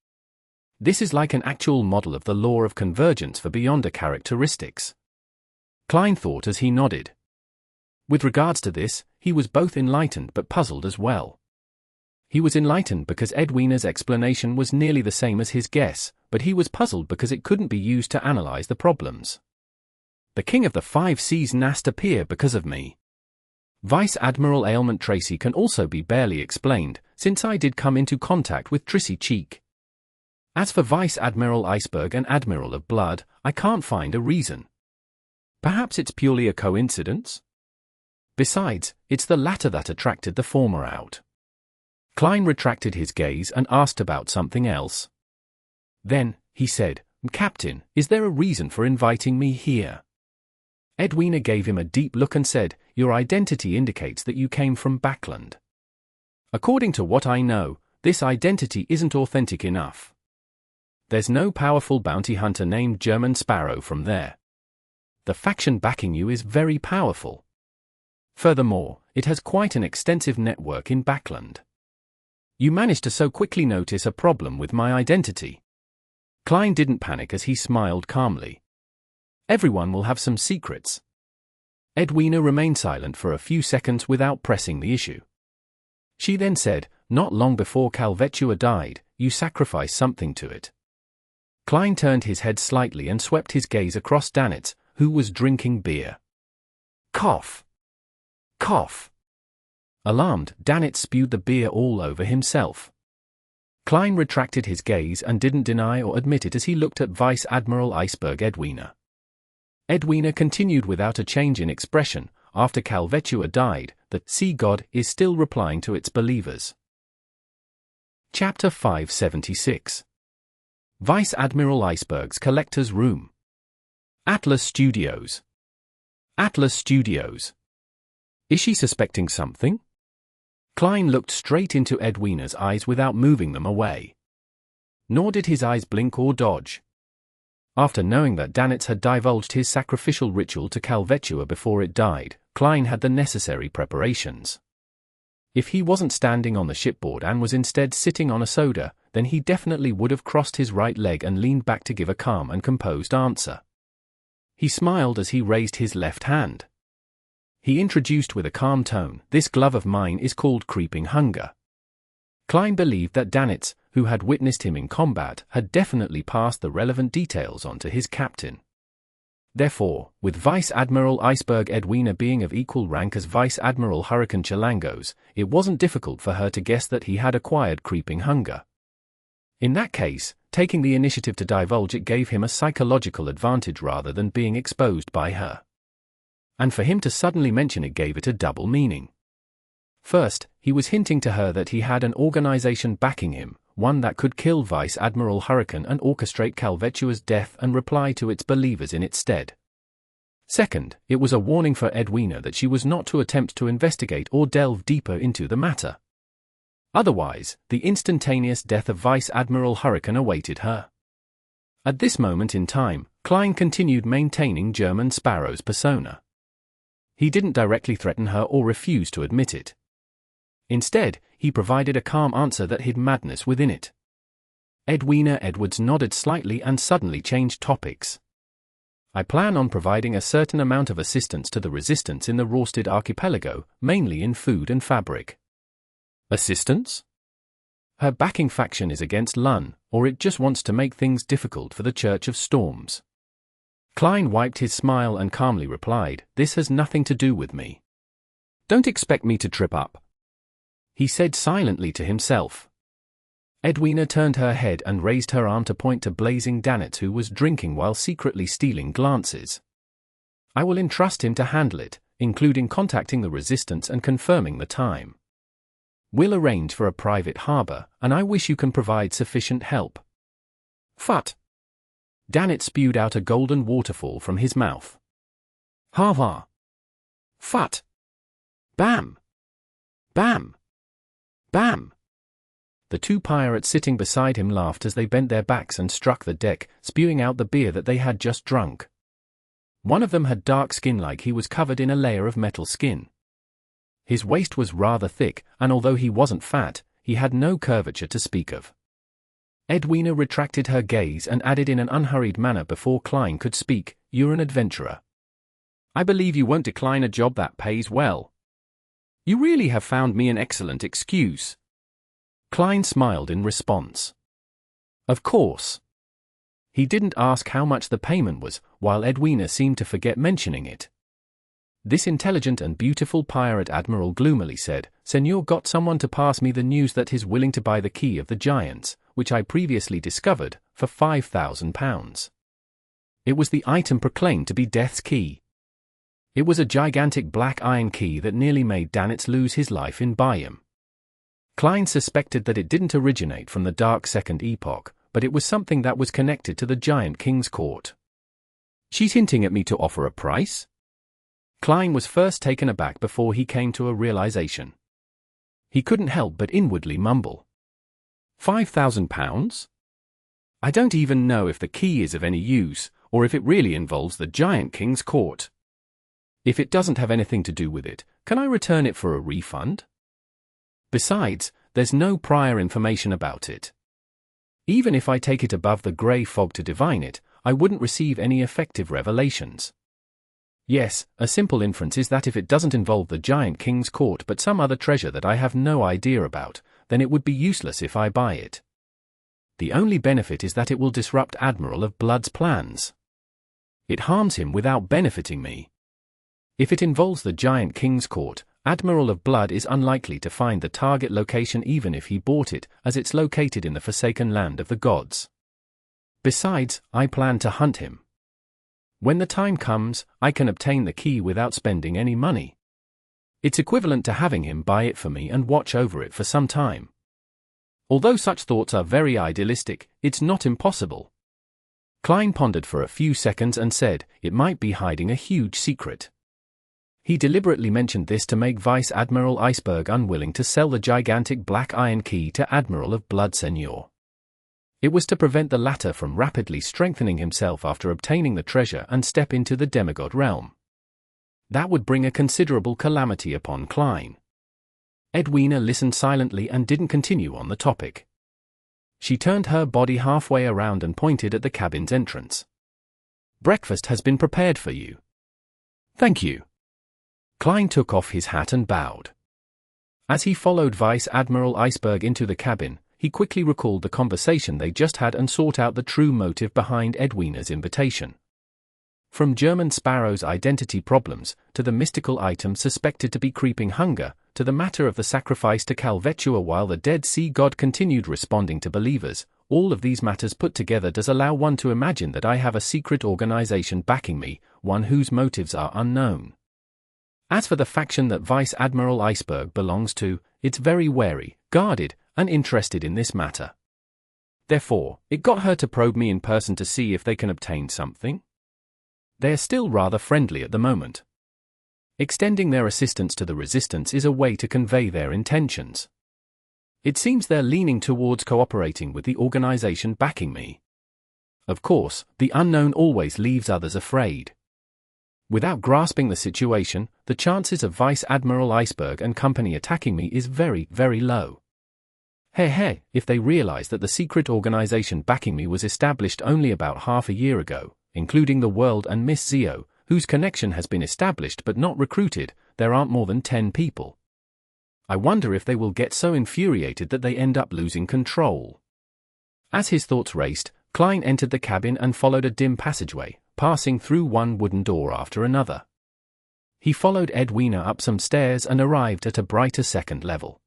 This is like an actual model of the law of convergence for beyonder characteristics. Klein thought as he nodded. With regards to this, he was both enlightened but puzzled as well. He was enlightened because Edwina's explanation was nearly the same as his guess, but he was puzzled because it couldn't be used to analyze the problems. The King of the Five Seas nast appear because of me. Vice Admiral Ailment Tracy can also be barely explained, since I did come into contact with Trissy Cheek. As for Vice Admiral Iceberg and Admiral of Blood, I can't find a reason. Perhaps it's purely a coincidence? Besides, it's the latter that attracted the former out. Klein retracted his gaze and asked about something else. Then, he said, Captain, is there a reason for inviting me here? Edwina gave him a deep look and said, your identity indicates that you came from Backland. According to what I know, this identity isn't authentic enough. There's no powerful bounty hunter named German Sparrow from there. The faction backing you is very powerful. Furthermore, it has quite an extensive network in Backland. You managed to so quickly notice a problem with my identity. Klein didn't panic as he smiled calmly. Everyone will have some secrets. Edwina remained silent for a few seconds without pressing the issue. She then said, not long before Calvetua died, you sacrificed something to it. Klein turned his head slightly and swept his gaze across Danitz, who was drinking beer. Cough. Cough. Alarmed, Danitz spewed the beer all over himself. Klein retracted his gaze and didn't deny or admit it as he looked at Vice Admiral Iceberg Edwina. Edwina continued without a change in expression, after Calvetua died, the sea god is still replying to its believers. Chapter 576. Vice Admiral Iceberg's Collector's Room. Atlas Studios. Atlas Studios. Is she suspecting something? Klein looked straight into Edwina's eyes without moving them away. Nor did his eyes blink or dodge. After knowing that Danitz had divulged his sacrificial ritual to Calvetua before it died, Klein had the necessary preparations. If he wasn't standing on the shipboard and was instead sitting on a soda, then he definitely would have crossed his right leg and leaned back to give a calm and composed answer. He smiled as he raised his left hand. He introduced with a calm tone, this glove of mine is called Creeping Hunger. Klein believed that Danitz, who had witnessed him in combat, had definitely passed the relevant details on to his captain. Therefore, with Vice Admiral Iceberg Edwina being of equal rank as Vice Admiral Hurricane Chalangos, it wasn't difficult for her to guess that he had acquired Creeping Hunger. In that case, taking the initiative to divulge it gave him a psychological advantage rather than being exposed by her. And for him to suddenly mention it gave it a double meaning. First, he was hinting to her that he had an organization backing him, one that could kill Vice Admiral Hurricane and orchestrate Calvetua's death and reply to its believers in its stead. Second, it was a warning for Edwina that she was not to attempt to investigate or delve deeper into the matter. Otherwise, the instantaneous death of Vice Admiral Hurricane awaited her. At this moment in time, Klein continued maintaining German Sparrow's persona. He didn't directly threaten her or refuse to admit it. Instead, he provided a calm answer that hid madness within it. Edwina Edwards nodded slightly and suddenly changed topics. I plan on providing a certain amount of assistance to the resistance in the Rorsted Archipelago, mainly in food and fabric. Assistance? Her backing faction is against Lun, or it just wants to make things difficult for the Church of Storms. Klein wiped his smile and calmly replied, this has nothing to do with me. Don't expect me to trip up. He said silently to himself. Edwina turned her head and raised her arm to point to blazing Danitz, who was drinking while secretly stealing glances. I will entrust him to handle it, including contacting the resistance and confirming the time. We'll arrange for a private harbor, and I wish you can provide sufficient help. Phut! Danitz spewed out a golden waterfall from his mouth. Ha ha! Phut! Bam! Bam! Bam! The two pirates sitting beside him laughed as they bent their backs and struck the deck, spewing out the beer that they had just drunk. One of them had dark skin like he was covered in a layer of metal skin. His waist was rather thick, and although he wasn't fat, he had no curvature to speak of. Edwina retracted her gaze and added in an unhurried manner before Klein could speak, "You're an adventurer. I believe you won't decline a job that pays well. You really have found me an excellent excuse." Klein smiled in response. Of course. He didn't ask how much the payment was, while Edwina seemed to forget mentioning it. This intelligent and beautiful pirate admiral gloomily said, "Senor got someone to pass me the news that he's willing to buy the key of the giants, which I previously discovered, for £5,000. It was the item proclaimed to be Death's Key. It was a gigantic black iron key that nearly made Danitz lose his life in Byam." Klein suspected that it didn't originate from the Dark Second Epoch, but it was something that was connected to the Giant King's court. "She's hinting at me to offer a price?" Klein was first taken aback before he came to a realization. He couldn't help but inwardly mumble. £5,000? I don't even know if the key is of any use, or if it really involves the Giant King's court. If it doesn't have anything to do with it, can I return it for a refund? Besides, there's no prior information about it. Even if I take it above the grey fog to divine it, I wouldn't receive any effective revelations. Yes, a simple inference is that if it doesn't involve the Giant King's court but some other treasure that I have no idea about, then it would be useless if I buy it. The only benefit is that it will disrupt Admiral of Blood's plans. It harms him without benefiting me. If it involves the Giant King's court, Admiral of Blood is unlikely to find the target location even if he bought it, as it's located in the Forsaken Land of the Gods. Besides, I plan to hunt him. When the time comes, I can obtain the key without spending any money. It's equivalent to having him buy it for me and watch over it for some time. Although such thoughts are very idealistic, it's not impossible. Klein pondered for a few seconds and said, "It might be hiding a huge secret." He deliberately mentioned this to make Vice Admiral Iceberg unwilling to sell the gigantic black iron key to Admiral of Blood Senior. It was to prevent the latter from rapidly strengthening himself after obtaining the treasure and step into the demigod realm. That would bring a considerable calamity upon Klein. Edwina listened silently and didn't continue on the topic. She turned her body halfway around and pointed at the cabin's entrance. "Breakfast has been prepared for you." "Thank you." Klein took off his hat and bowed. As he followed Vice Admiral Iceberg into the cabin, he quickly recalled the conversation they just had and sought out the true motive behind Edwina's invitation. From German Sparrow's identity problems, to the mystical item suspected to be creeping hunger, to the matter of the sacrifice to Calvetua while the Dead Sea God continued responding to believers, all of these matters put together does allow one to imagine that I have a secret organization backing me, one whose motives are unknown. As for the faction that Vice Admiral Iceberg belongs to, it's very wary, guarded, and interested in this matter. Therefore, it got her to probe me in person to see if they can obtain something. They're still rather friendly at the moment. Extending their assistance to the resistance is a way to convey their intentions. It seems they're leaning towards cooperating with the organization backing me. Of course, the unknown always leaves others afraid. Without grasping the situation, the chances of Vice Admiral Iceberg and company attacking me is very, very low. Hey, if they realize that the secret organization backing me was established only about half a year ago, including the world and Miss Zio, whose connection has been established but not recruited, there aren't more than 10 people. I wonder if they will get so infuriated that they end up losing control. As his thoughts raced, Klein entered the cabin and followed a dim passageway, passing through one wooden door after another. He followed Edwina up some stairs and arrived at a brighter second level.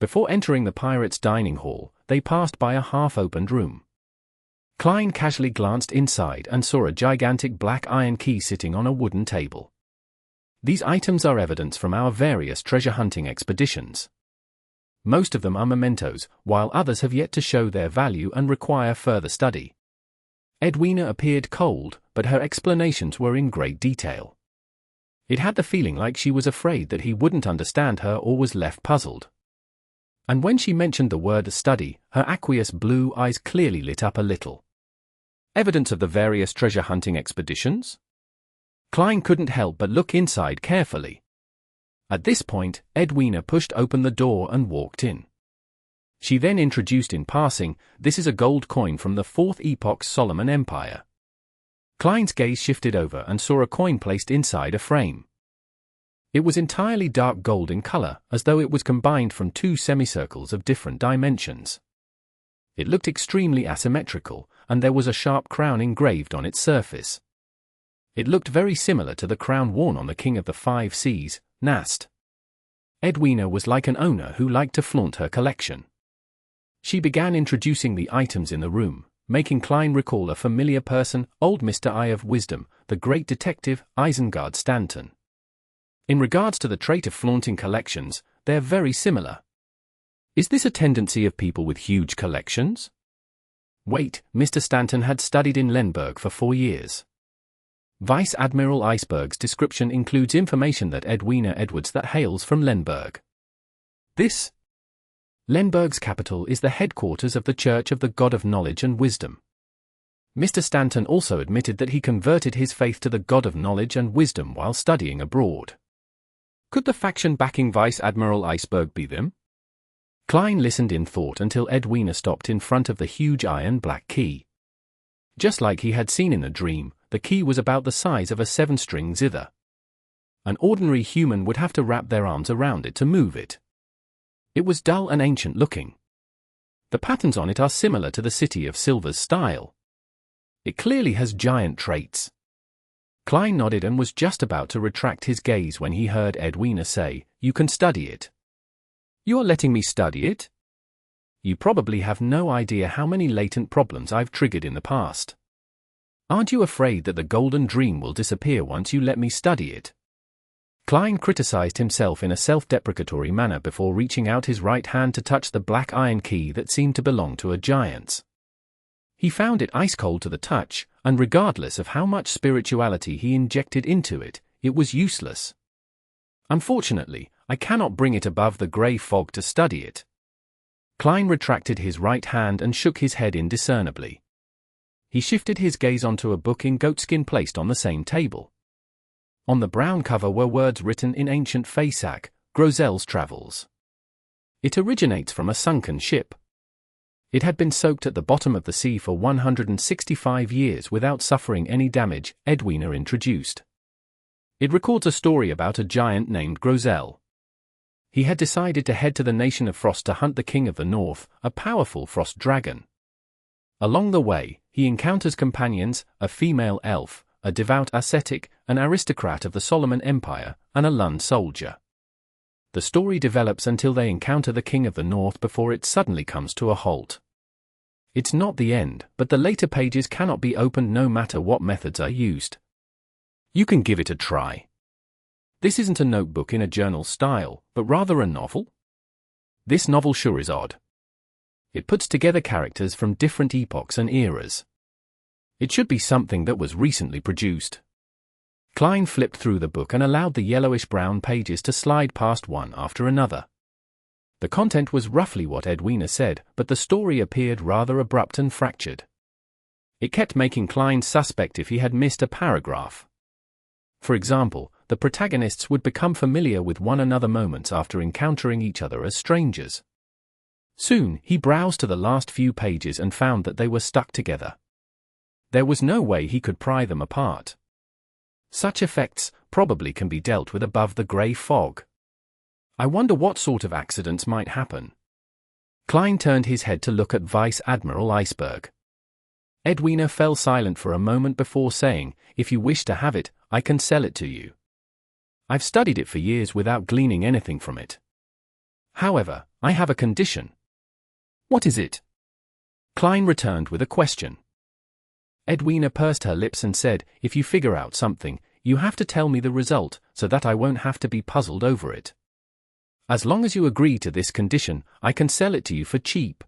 Before entering the pirates' dining hall, they passed by a half-opened room. Klein casually glanced inside and saw a gigantic black iron key sitting on a wooden table. These items are evidence from our various treasure hunting expeditions. Most of them are mementos, while others have yet to show their value and require further study. Edwina appeared cold, but her explanations were in great detail. It had the feeling like she was afraid that he wouldn't understand her or was left puzzled. And when she mentioned the word study, her aqueous blue eyes clearly lit up a little. Evidence of the various treasure-hunting expeditions? Klein couldn't help but look inside carefully. At this point, Edwina pushed open the door and walked in. She then introduced in passing, "This is a gold coin from the 4th epoch's Solomon Empire." Klein's gaze shifted over and saw a coin placed inside a frame. It was entirely dark gold in color, as though it was combined from 2 semicircles of different dimensions. It looked extremely asymmetrical, and there was a sharp crown engraved on its surface. It looked very similar to the crown worn on the King of the 5 Seas, Nast. Edwina was like an owner who liked to flaunt her collection. She began introducing the items in the room, making Klein recall a familiar person, old Mr. Eye of Wisdom, the great detective, Isengard Stanton. In regards to the trait of flaunting collections, they're very similar. Is this a tendency of people with huge collections? Wait, Mr. Stanton had studied in Lemberg for 4 years. Vice Admiral Iceberg's description includes information that Edwina Edwards that hails from Lemberg. Lemberg's capital is the headquarters of the Church of the God of Knowledge and Wisdom. Mr. Stanton also admitted that he converted his faith to the God of Knowledge and Wisdom while studying abroad. Could the faction backing Vice Admiral Iceberg be them? Klein listened in thought until Edwina stopped in front of the huge iron black key. Just like he had seen in the dream, the key was about the size of a 7-string zither. An ordinary human would have to wrap their arms around it to move it. It was dull and ancient looking. The patterns on it are similar to the City of Silver's style. It clearly has giant traits. Klein nodded and was just about to retract his gaze when he heard Edwina say, "You can study it." "You're letting me study it?" "You probably have no idea how many latent problems I've triggered in the past. Aren't you afraid that the golden dream will disappear once you let me study it?" Klein criticized himself in a self-deprecatory manner before reaching out his right hand to touch the black iron key that seemed to belong to a giant's. He found it ice-cold to the touch, and regardless of how much spirituality he injected into it, it was useless. "Unfortunately, I cannot bring it above the grey fog to study it." Klein retracted his right hand and shook his head indiscernibly. He shifted his gaze onto a book in goatskin placed on the same table. On the brown cover were words written in ancient Faesac, Grozel's Travels. It originates from a sunken ship. It had been soaked at the bottom of the sea for 165 years without suffering any damage, Edwina introduced. It records a story about a giant named Grozel. He had decided to head to the Nation of Frost to hunt the King of the North, a powerful frost dragon. Along the way, he encounters companions, a female elf, a devout ascetic, an aristocrat of the Solomon Empire, and a Lund soldier. The story develops until they encounter the King of the North before it suddenly comes to a halt. It's not the end, but the later pages cannot be opened no matter what methods are used. You can give it a try. This isn't a notebook in a journal style, but rather a novel. This novel sure is odd. It puts together characters from different epochs and eras. It should be something that was recently produced. Klein flipped through the book and allowed the yellowish-brown pages to slide past one after another. The content was roughly what Edwina said, but the story appeared rather abrupt and fractured. It kept making Klein suspect if he had missed a paragraph. For example, the protagonists would become familiar with one another moments after encountering each other as strangers. Soon, he browsed to the last few pages and found that they were stuck together. There was no way he could pry them apart. Such effects probably can be dealt with above the grey fog. I wonder what sort of accidents might happen. Klein turned his head to look at Vice Admiral Iceberg. Edwina fell silent for a moment before saying, "If you wish to have it, I can sell it to you. I've studied it for years without gleaning anything from it. However, I have a condition." "What is it?" Klein returned with a question. Edwina pursed her lips and said, "If you figure out something, you have to tell me the result, so that I won't have to be puzzled over it. As long as you agree to this condition, I can sell it to you for cheap."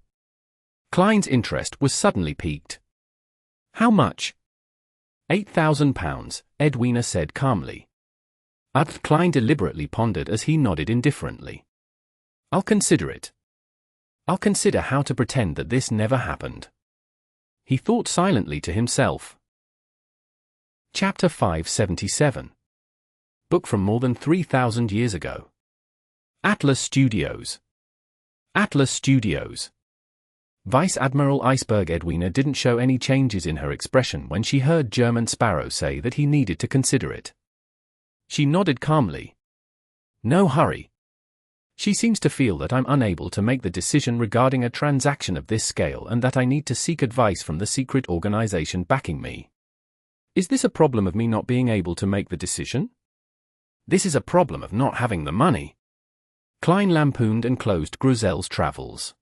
Klein's interest was suddenly piqued. "How much?" £8,000, Edwina said calmly. Klein deliberately pondered as he nodded indifferently. "I'll consider it. I'll consider how to pretend that this never happened. He thought silently to himself. Chapter 577. Book from more than 3,000 years ago. Atlas Studios. Atlas Studios. Vice Admiral Iceberg. Edwina didn't show any changes in her expression when she heard German Sparrow say that he needed to consider it. She nodded calmly. No hurry. She seems to feel that I'm unable to make the decision regarding a transaction of this scale and that I need to seek advice from the secret organization backing me. Is this a problem of me not being able to make the decision? This is a problem of not having the money. Klein lampooned and closed Grozel's travels.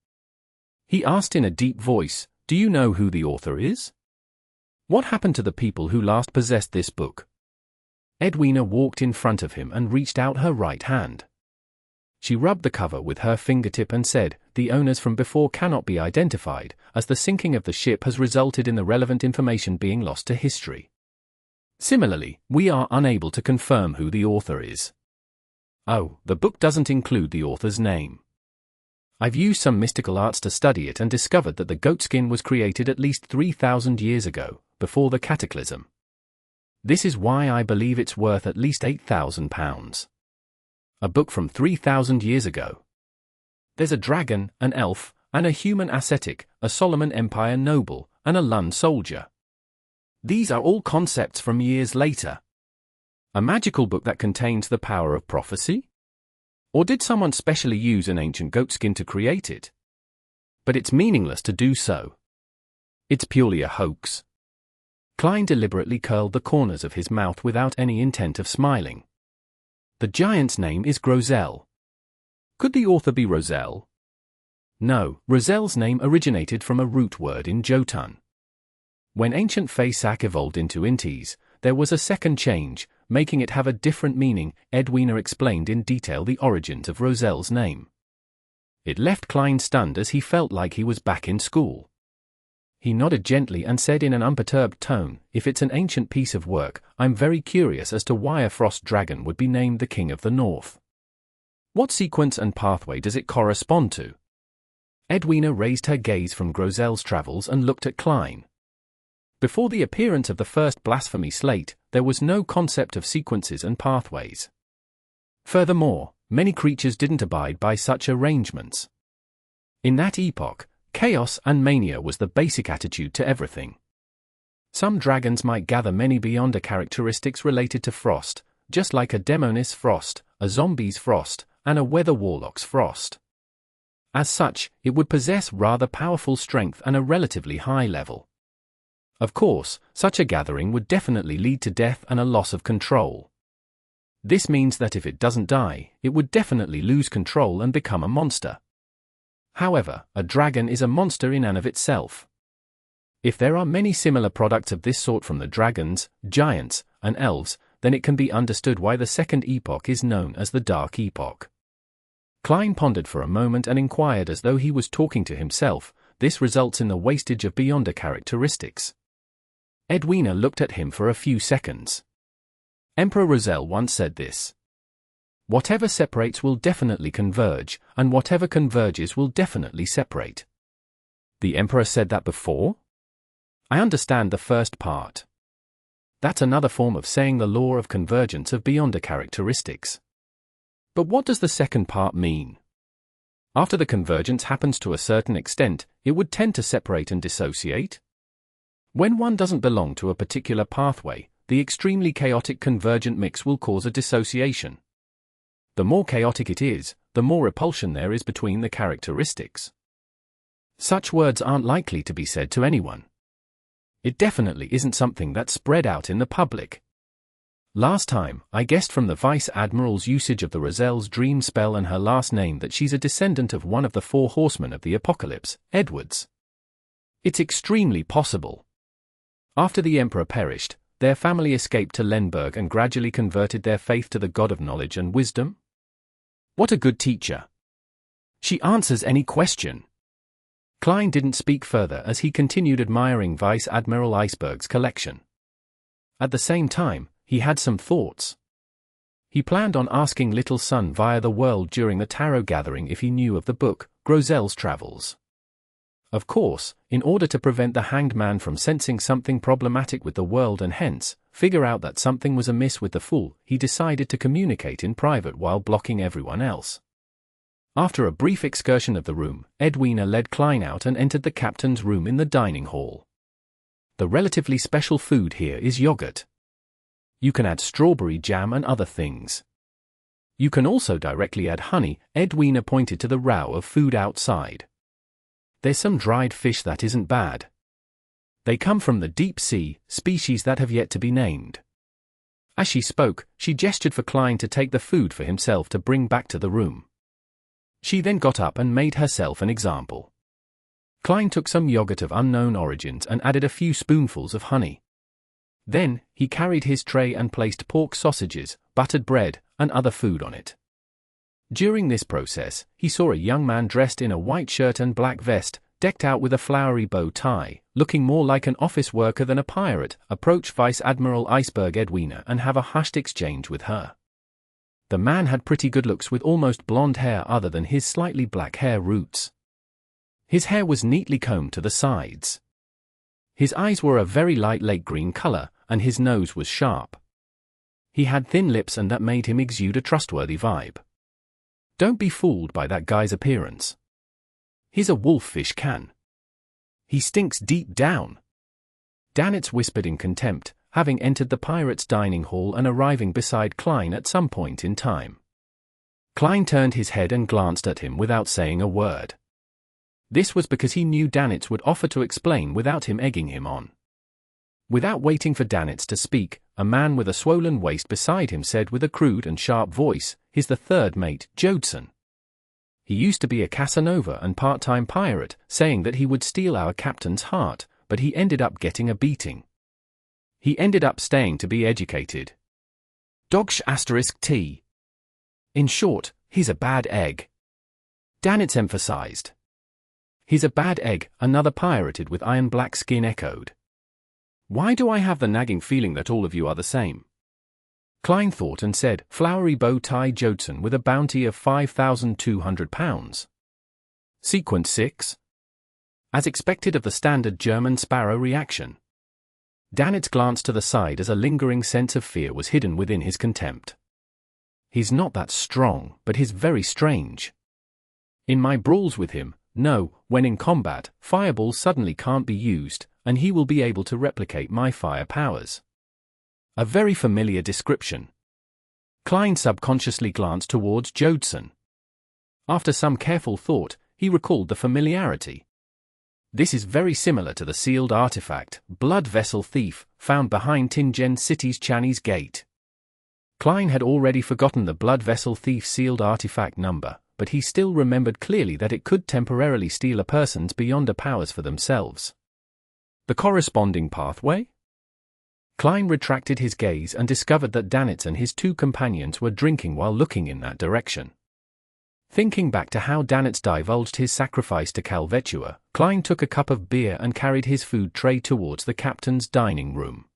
He asked in a deep voice, do you know who the author is? What happened to the people who last possessed this book? Edwina walked in front of him and reached out her right hand. She rubbed the cover with her fingertip and said, the owners from before cannot be identified, as the sinking of the ship has resulted in the relevant information being lost to history. Similarly, we are unable to confirm who the author is. Oh, the book doesn't include the author's name. I've used some mystical arts to study it and discovered that the goatskin was created at least 3,000 years ago, before the cataclysm. This is why I believe it's worth at least £8,000. A book from 3,000 years ago. There's a dragon, an elf, and a human ascetic, a Solomon Empire noble, and a Lund soldier. These are all concepts from years later. A magical book that contains the power of prophecy? Or did someone specially use an ancient goatskin to create it? But it's meaningless to do so. It's purely a hoax. Klein deliberately curled the corners of his mouth without any intent of smiling. The giant's name is Grozel. Could the author be Roselle? No, Roselle's name originated from a root word in Jotun. When ancient Feysak evolved into Intes, there was a second change, making it have a different meaning. Edwina explained in detail the origins of Roselle's name. It left Klein stunned as he felt like he was back in school. He nodded gently and said in an unperturbed tone, if it's an ancient piece of work, I'm very curious as to why a frost dragon would be named the King of the North. What sequence and pathway does it correspond to? Edwina raised her gaze from Grozel's travels and looked at Klein. Before the appearance of the first blasphemy slate, there was no concept of sequences and pathways. Furthermore, many creatures didn't abide by such arrangements. In that epoch, chaos and mania was the basic attitude to everything. Some dragons might gather many beyonder characteristics related to frost, just like a demoness frost, a zombie's frost, and a weather warlock's frost. As such, it would possess rather powerful strength and a relatively high level. Of course, such a gathering would definitely lead to death and a loss of control. This means that if it doesn't die, it would definitely lose control and become a monster. However, a dragon is a monster in and of itself. If there are many similar products of this sort from the dragons, giants, and elves, then it can be understood why the second epoch is known as the Dark Epoch. Klein pondered for a moment and inquired as though he was talking to himself, this results in the wastage of beyonder characteristics. Edwina looked at him for a few seconds. Emperor Roselle once said this. Whatever separates will definitely converge, and whatever converges will definitely separate. The Emperor said that before? I understand the first part. That's another form of saying the law of convergence of beyonder characteristics. But what does the second part mean? After the convergence happens to a certain extent, it would tend to separate and dissociate? When one doesn't belong to a particular pathway, the extremely chaotic convergent mix will cause a dissociation. The more chaotic it is, the more repulsion there is between the characteristics. Such words aren't likely to be said to anyone. It definitely isn't something that's spread out in the public. Last time, I guessed from the Vice Admiral's usage of the Roselle's dream spell and her last name that she's a descendant of one of the 4 horsemen of the apocalypse, Edwards. It's extremely possible. After the Emperor perished, their family escaped to Lemberg and gradually converted their faith to the God of knowledge and wisdom. What a good teacher. She answers any question. Klein didn't speak further as he continued admiring Vice Admiral Iceberg's collection. At the same time, he had some thoughts. He planned on asking Little Sun via the world during the tarot gathering if he knew of the book, Groselle's Travels. Of course, in order to prevent the Hanged Man from sensing something problematic with the world and hence, figure out that something was amiss with the Fool, he decided to communicate in private while blocking everyone else. After a brief excursion of the room, Edwina led Klein out and entered the captain's room in the dining hall. The relatively special food here is yogurt. You can add strawberry jam and other things. You can also directly add honey. Edwina pointed to the row of food outside. There's some dried fish that isn't bad. They come from the deep sea, species that have yet to be named. As she spoke, she gestured for Klein to take the food for himself to bring back to the room. She then got up and made herself an example. Klein took some yogurt of unknown origins and added a few spoonfuls of honey. Then, he carried his tray and placed pork sausages, buttered bread, and other food on it. During this process, he saw a young man dressed in a white shirt and black vest, decked out with a flowery bow tie, looking more like an office worker than a pirate, approach Vice Admiral Iceberg Edwina and have a hushed exchange with her. The man had pretty good looks with almost blonde hair other than his slightly black hair roots. His hair was neatly combed to the sides. His eyes were a very light lake green color, and his nose was sharp. He had thin lips and that made him exude a trustworthy vibe. Don't be fooled by that guy's appearance. He's a wolffish can. He stinks deep down. Danitz whispered in contempt, having entered the pirate's dining hall and arriving beside Klein at some point in time. Klein turned his head and glanced at him without saying a word. This was because he knew Danitz would offer to explain without him egging him on. Without waiting for Danitz to speak, a man with a swollen waist beside him said with a crude and sharp voice, "He's the third mate, Jodson. He used to be a Casanova and part-time pirate, saying that he would steal our captain's heart, but he ended up getting a beating. He ended up staying to be educated. T. In short, he's a bad egg." Danitz emphasized. "He's a bad egg," another pirated with iron-black skin echoed. "Why do I have the nagging feeling that all of you are the same?" Klein thought and said, "Flowery bow tie Jodson with a bounty of £5,200. Sequence 6. As expected of the standard German sparrow reaction. Danitz glanced to the side as a lingering sense of fear was hidden within his contempt. He's not that strong, but he's very strange. In my brawls with him, no, when in combat, fireballs suddenly can't be used, and he will be able to replicate my fire powers. A very familiar description." Klein subconsciously glanced towards Jodson. After some careful thought, he recalled the familiarity. This is very similar to the sealed artifact, Blood Vessel Thief, found behind Tingen City's Chinese Gate. Klein had already forgotten the Blood Vessel Thief sealed artifact number, but he still remembered clearly that it could temporarily steal a person's Beyonder powers for themselves. The corresponding pathway? Klein retracted his gaze and discovered that Danitz and his two companions were drinking while looking in that direction. Thinking back to how Danitz divulged his sacrifice to Calvetua, Klein took a cup of beer and carried his food tray towards the captain's dining room.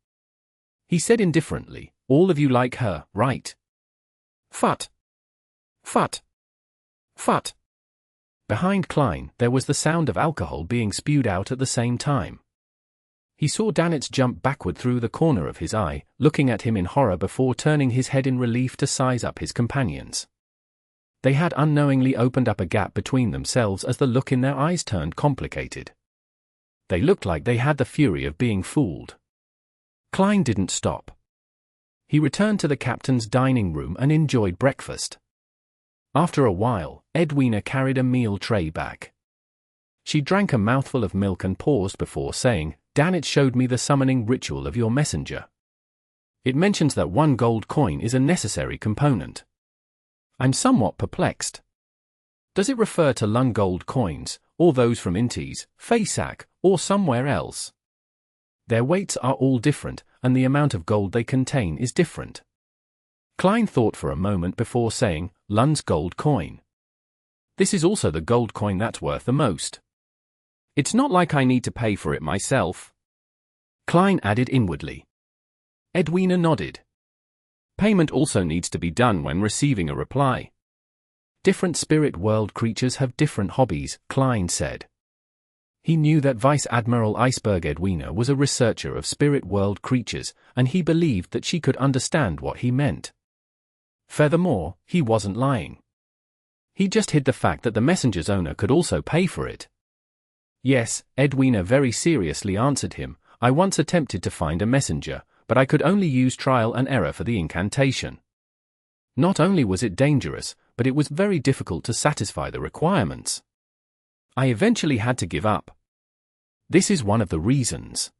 He said indifferently, "All of you like her, right?" "Phut. Phut. Phut." Behind Klein, there was the sound of alcohol being spewed out at the same time. He saw Danitz jump backward through the corner of his eye, looking at him in horror before turning his head in relief to size up his companions. They had unknowingly opened up a gap between themselves as the look in their eyes turned complicated. They looked like they had the fury of being fooled. Klein didn't stop. He returned to the captain's dining room and enjoyed breakfast. After a while, Edwina carried a meal tray back. She drank a mouthful of milk and paused before saying, "Danitz showed me the summoning ritual of your messenger. It mentions that 1 gold coin is a necessary component. I'm somewhat perplexed. Does it refer to Lung gold coins, or those from Intis, Faysac, or somewhere else? Their weights are all different, and the amount of gold they contain is different." Klein thought for a moment before saying, "Lung's gold coin. This is also the gold coin that's worth the most. It's not like I need to pay for it myself." Klein added inwardly. Edwina nodded. Payment also needs to be done when receiving a reply. Different spirit world creatures have different hobbies, Kleins said. He knew that Vice Admiral Iceberg Edwina was a researcher of spirit world creatures, and he believed that she could understand what he meant. Furthermore, he wasn't lying. He just hid the fact that the messenger's owner could also pay for it. Yes, Edwina very seriously answered him, I once attempted to find a messenger, but I could only use trial and error for the incantation. Not only was it dangerous, but it was very difficult to satisfy the requirements. I eventually had to give up. This is one of the reasons.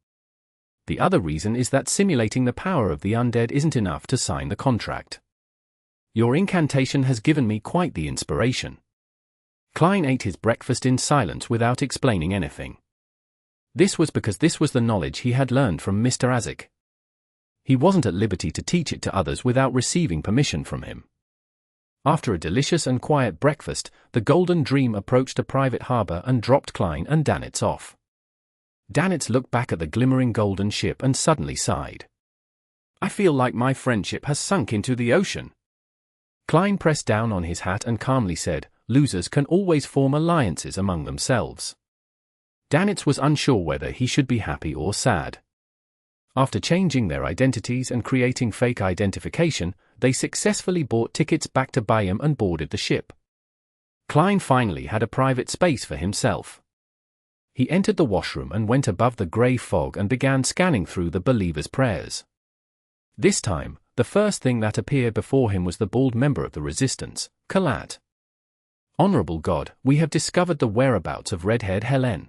The other reason is that simulating the power of the undead isn't enough to sign the contract. Your incantation has given me quite the inspiration. Klein ate his breakfast in silence without explaining anything. This was because this was the knowledge he had learned from Mr. Isaac. He wasn't at liberty to teach it to others without receiving permission from him. After a delicious and quiet breakfast, the Golden Dream approached a private harbor and dropped Klein and Danitz off. Danitz looked back at the glimmering golden ship and suddenly sighed. I feel like my friendship has sunk into the ocean. Klein pressed down on his hat and calmly said, losers can always form alliances among themselves. Danitz was unsure whether he should be happy or sad. After changing their identities and creating fake identification, they successfully bought tickets back to Bayam and boarded the ship. Klein finally had a private space for himself. He entered the washroom and went above the grey fog and began scanning through the Believer's Prayers. This time, the first thing that appeared before him was the bald member of the Resistance, Kalat. Honorable God, we have discovered the whereabouts of redhead Helene.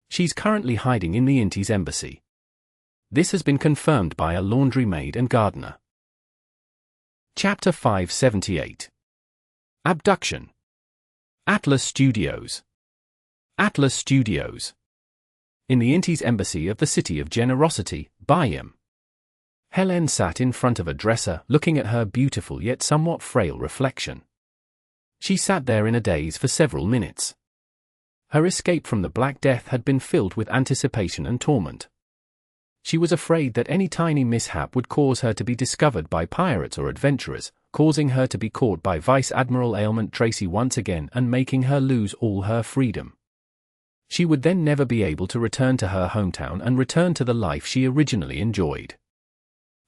She's currently hiding in the Inti's embassy. This has been confirmed by a laundry maid and gardener. Chapter 578. Abduction. Atlas Studios. Atlas Studios. In the Inti's embassy of the City of Generosity, Bayam. Helene sat in front of a dresser, looking at her beautiful yet somewhat frail reflection. She sat there in a daze for several minutes. Her escape from the Black Death had been filled with anticipation and torment. She was afraid that any tiny mishap would cause her to be discovered by pirates or adventurers, causing her to be caught by Vice Admiral Ailment Tracy once again and making her lose all her freedom. She would then never be able to return to her hometown and return to the life she originally enjoyed.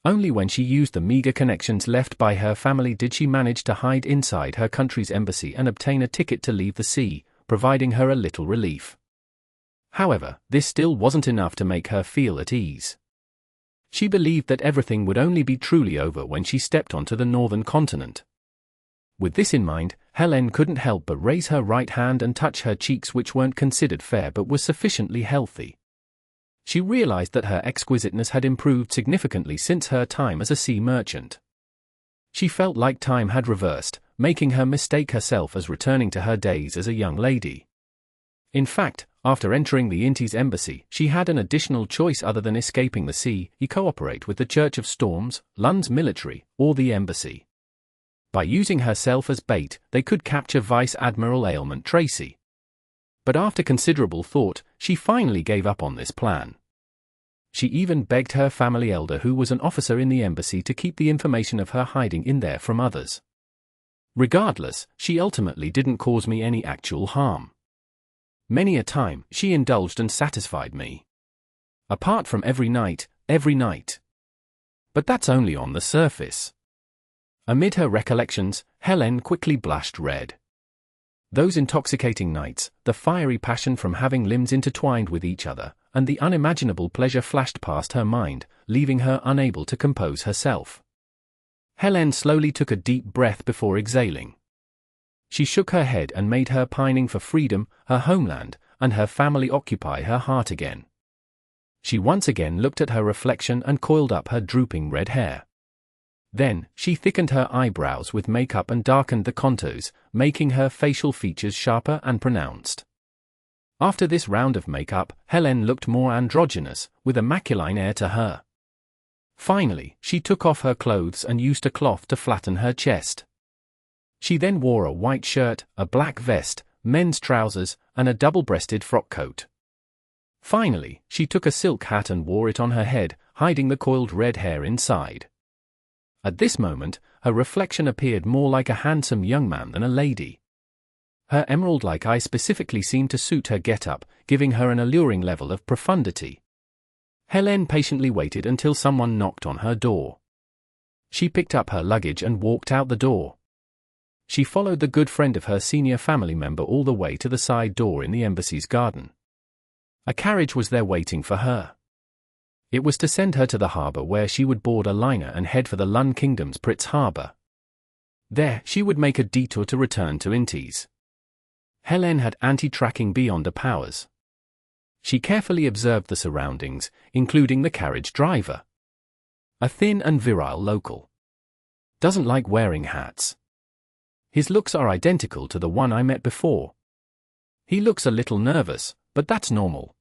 Only when she used the meager connections left by her family did she manage to hide inside her country's embassy and obtain a ticket to leave the sea, providing her a little relief. However, this still wasn't enough to make her feel at ease. She believed that everything would only be truly over when she stepped onto the northern continent. With this in mind, Helene couldn't help but raise her right hand and touch her cheeks, which weren't considered fair but were sufficiently healthy. She realized that her exquisiteness had improved significantly since her time as a sea merchant. She felt like time had reversed, making her mistake herself as returning to her days as a young lady. In fact, after entering the Inti's embassy, she had an additional choice other than escaping the sea: cooperate with the Church of Storms, Lund's military, or the embassy. By using herself as bait, they could capture Vice Admiral Ailment Tracy. But after considerable thought, she finally gave up on this plan. She even begged her family elder, who was an officer in the embassy, to keep the information of her hiding in there from others. Regardless, she ultimately didn't cause me any actual harm. Many a time, she indulged and satisfied me. Apart from every night. But that's only on the surface. Amid her recollections, Helene quickly blushed red. Those intoxicating nights, the fiery passion from having limbs intertwined with each other, and the unimaginable pleasure flashed past her mind, leaving her unable to compose herself. Helene slowly took a deep breath before exhaling. She shook her head and made her pining for freedom, her homeland, and her family occupy her heart again. She once again looked at her reflection and coiled up her drooping red hair. Then, she thickened her eyebrows with makeup and darkened the contours, making her facial features sharper and pronounced. After this round of makeup, Helene looked more androgynous, with a masculine air to her. Finally, she took off her clothes and used a cloth to flatten her chest. She then wore a white shirt, a black vest, men's trousers, and a double-breasted frock coat. Finally, she took a silk hat and wore it on her head, hiding the coiled red hair inside. At this moment, her reflection appeared more like a handsome young man than a lady. Her emerald-like eyes specifically seemed to suit her get-up, giving her an alluring level of profundity. Helene patiently waited until someone knocked on her door. She picked up her luggage and walked out the door. She followed the good friend of her senior family member all the way to the side door in the embassy's garden. A carriage was there waiting for her. It was to send her to the harbour where she would board a liner and head for the Lun Kingdom's Pritz harbour. There, she would make a detour to return to Intes. Helene had anti-tracking beyond her powers. She carefully observed the surroundings, including the carriage driver. A thin and virile local. Doesn't like wearing hats. His looks are identical to the one I met before. He looks a little nervous, but that's normal.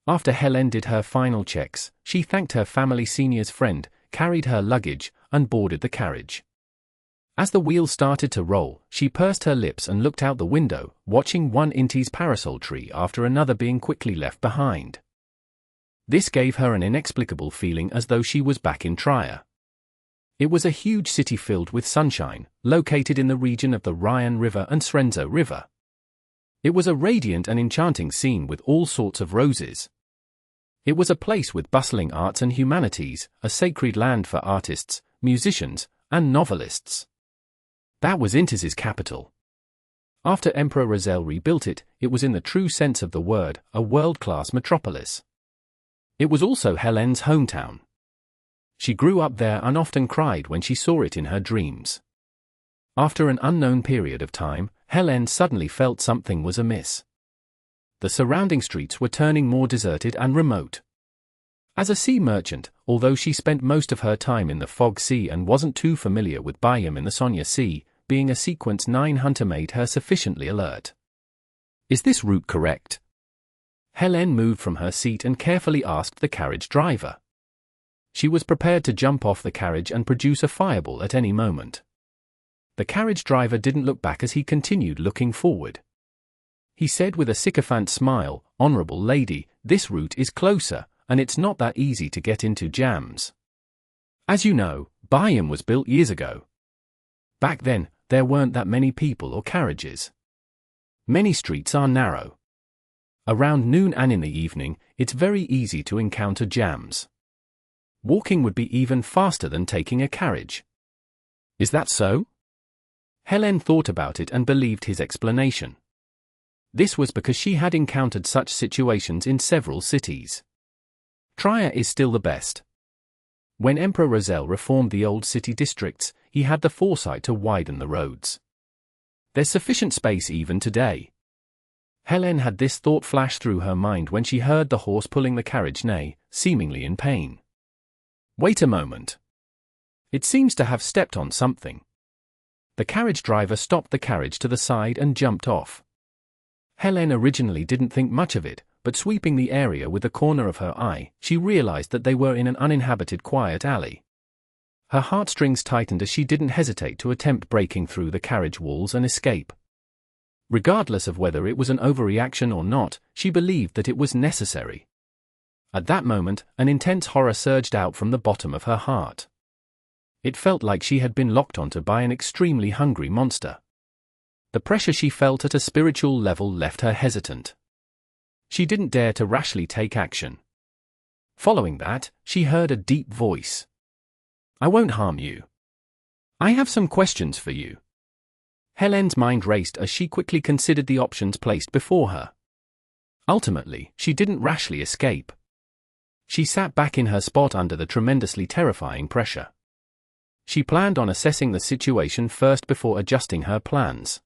After Helene did her final checks, she thanked her family senior's friend, carried her luggage, and boarded the carriage. As the wheels started to roll, she pursed her lips and looked out the window, watching one Intes parasol tree after another being quickly left behind. This gave her an inexplicable feeling as though she was back in Trier. It was a huge city filled with sunshine, located in the region of the Rhine River and Srenzo River. It was a radiant and enchanting scene with all sorts of roses. It was a place with bustling arts and humanities, a sacred land for artists, musicians, and novelists. That was Intes's capital. After Emperor Razel rebuilt it, it was in the true sense of the word, a world-class metropolis. It was also Helene's hometown. She grew up there and often cried when she saw it in her dreams. After an unknown period of time, Helene suddenly felt something was amiss. The surrounding streets were turning more deserted and remote. As a sea merchant, although she spent most of her time in the Fog Sea and wasn't too familiar with biome in the Sonya Sea, being a Sequence 9 hunter made her sufficiently alert. Is this route correct? Helene moved from her seat and carefully asked the carriage driver. She was prepared to jump off the carriage and produce a fireball at any moment. The carriage driver didn't look back as he continued looking forward. He said with a sycophant smile, "Honourable lady, this route is closer, and it's not that easy to get into jams. As you know, biome was built years ago. Back then, there weren't that many people or carriages. Many streets are narrow. Around noon and in the evening, it's very easy to encounter jams. Walking would be even faster than taking a carriage." Is that so? Helene thought about it and believed his explanation. This was because she had encountered such situations in several cities. Trier is still the best. When Emperor Razel reformed the old city districts, he had the foresight to widen the roads. There's sufficient space even today. Helene had this thought flash through her mind when she heard the horse pulling the carriage neigh, seemingly in pain. Wait a moment. It seems to have stepped on something. The carriage driver stopped the carriage to the side and jumped off. Helene originally didn't think much of it, but sweeping the area with the corner of her eye, she realized that they were in an uninhabited quiet alley. Her heartstrings tightened as she didn't hesitate to attempt breaking through the carriage walls and escape. Regardless of whether it was an overreaction or not, she believed that it was necessary. At that moment, an intense horror surged out from the bottom of her heart. It felt like she had been locked onto by an extremely hungry monster. The pressure she felt at a spiritual level left her hesitant. She didn't dare to rashly take action. Following that, she heard a deep voice. "I won't harm you. I have some questions for you." Helene's mind raced as she quickly considered the options placed before her. Ultimately, she didn't rashly escape. She sat back in her spot under the tremendously terrifying pressure. She planned on assessing the situation first before adjusting her plans.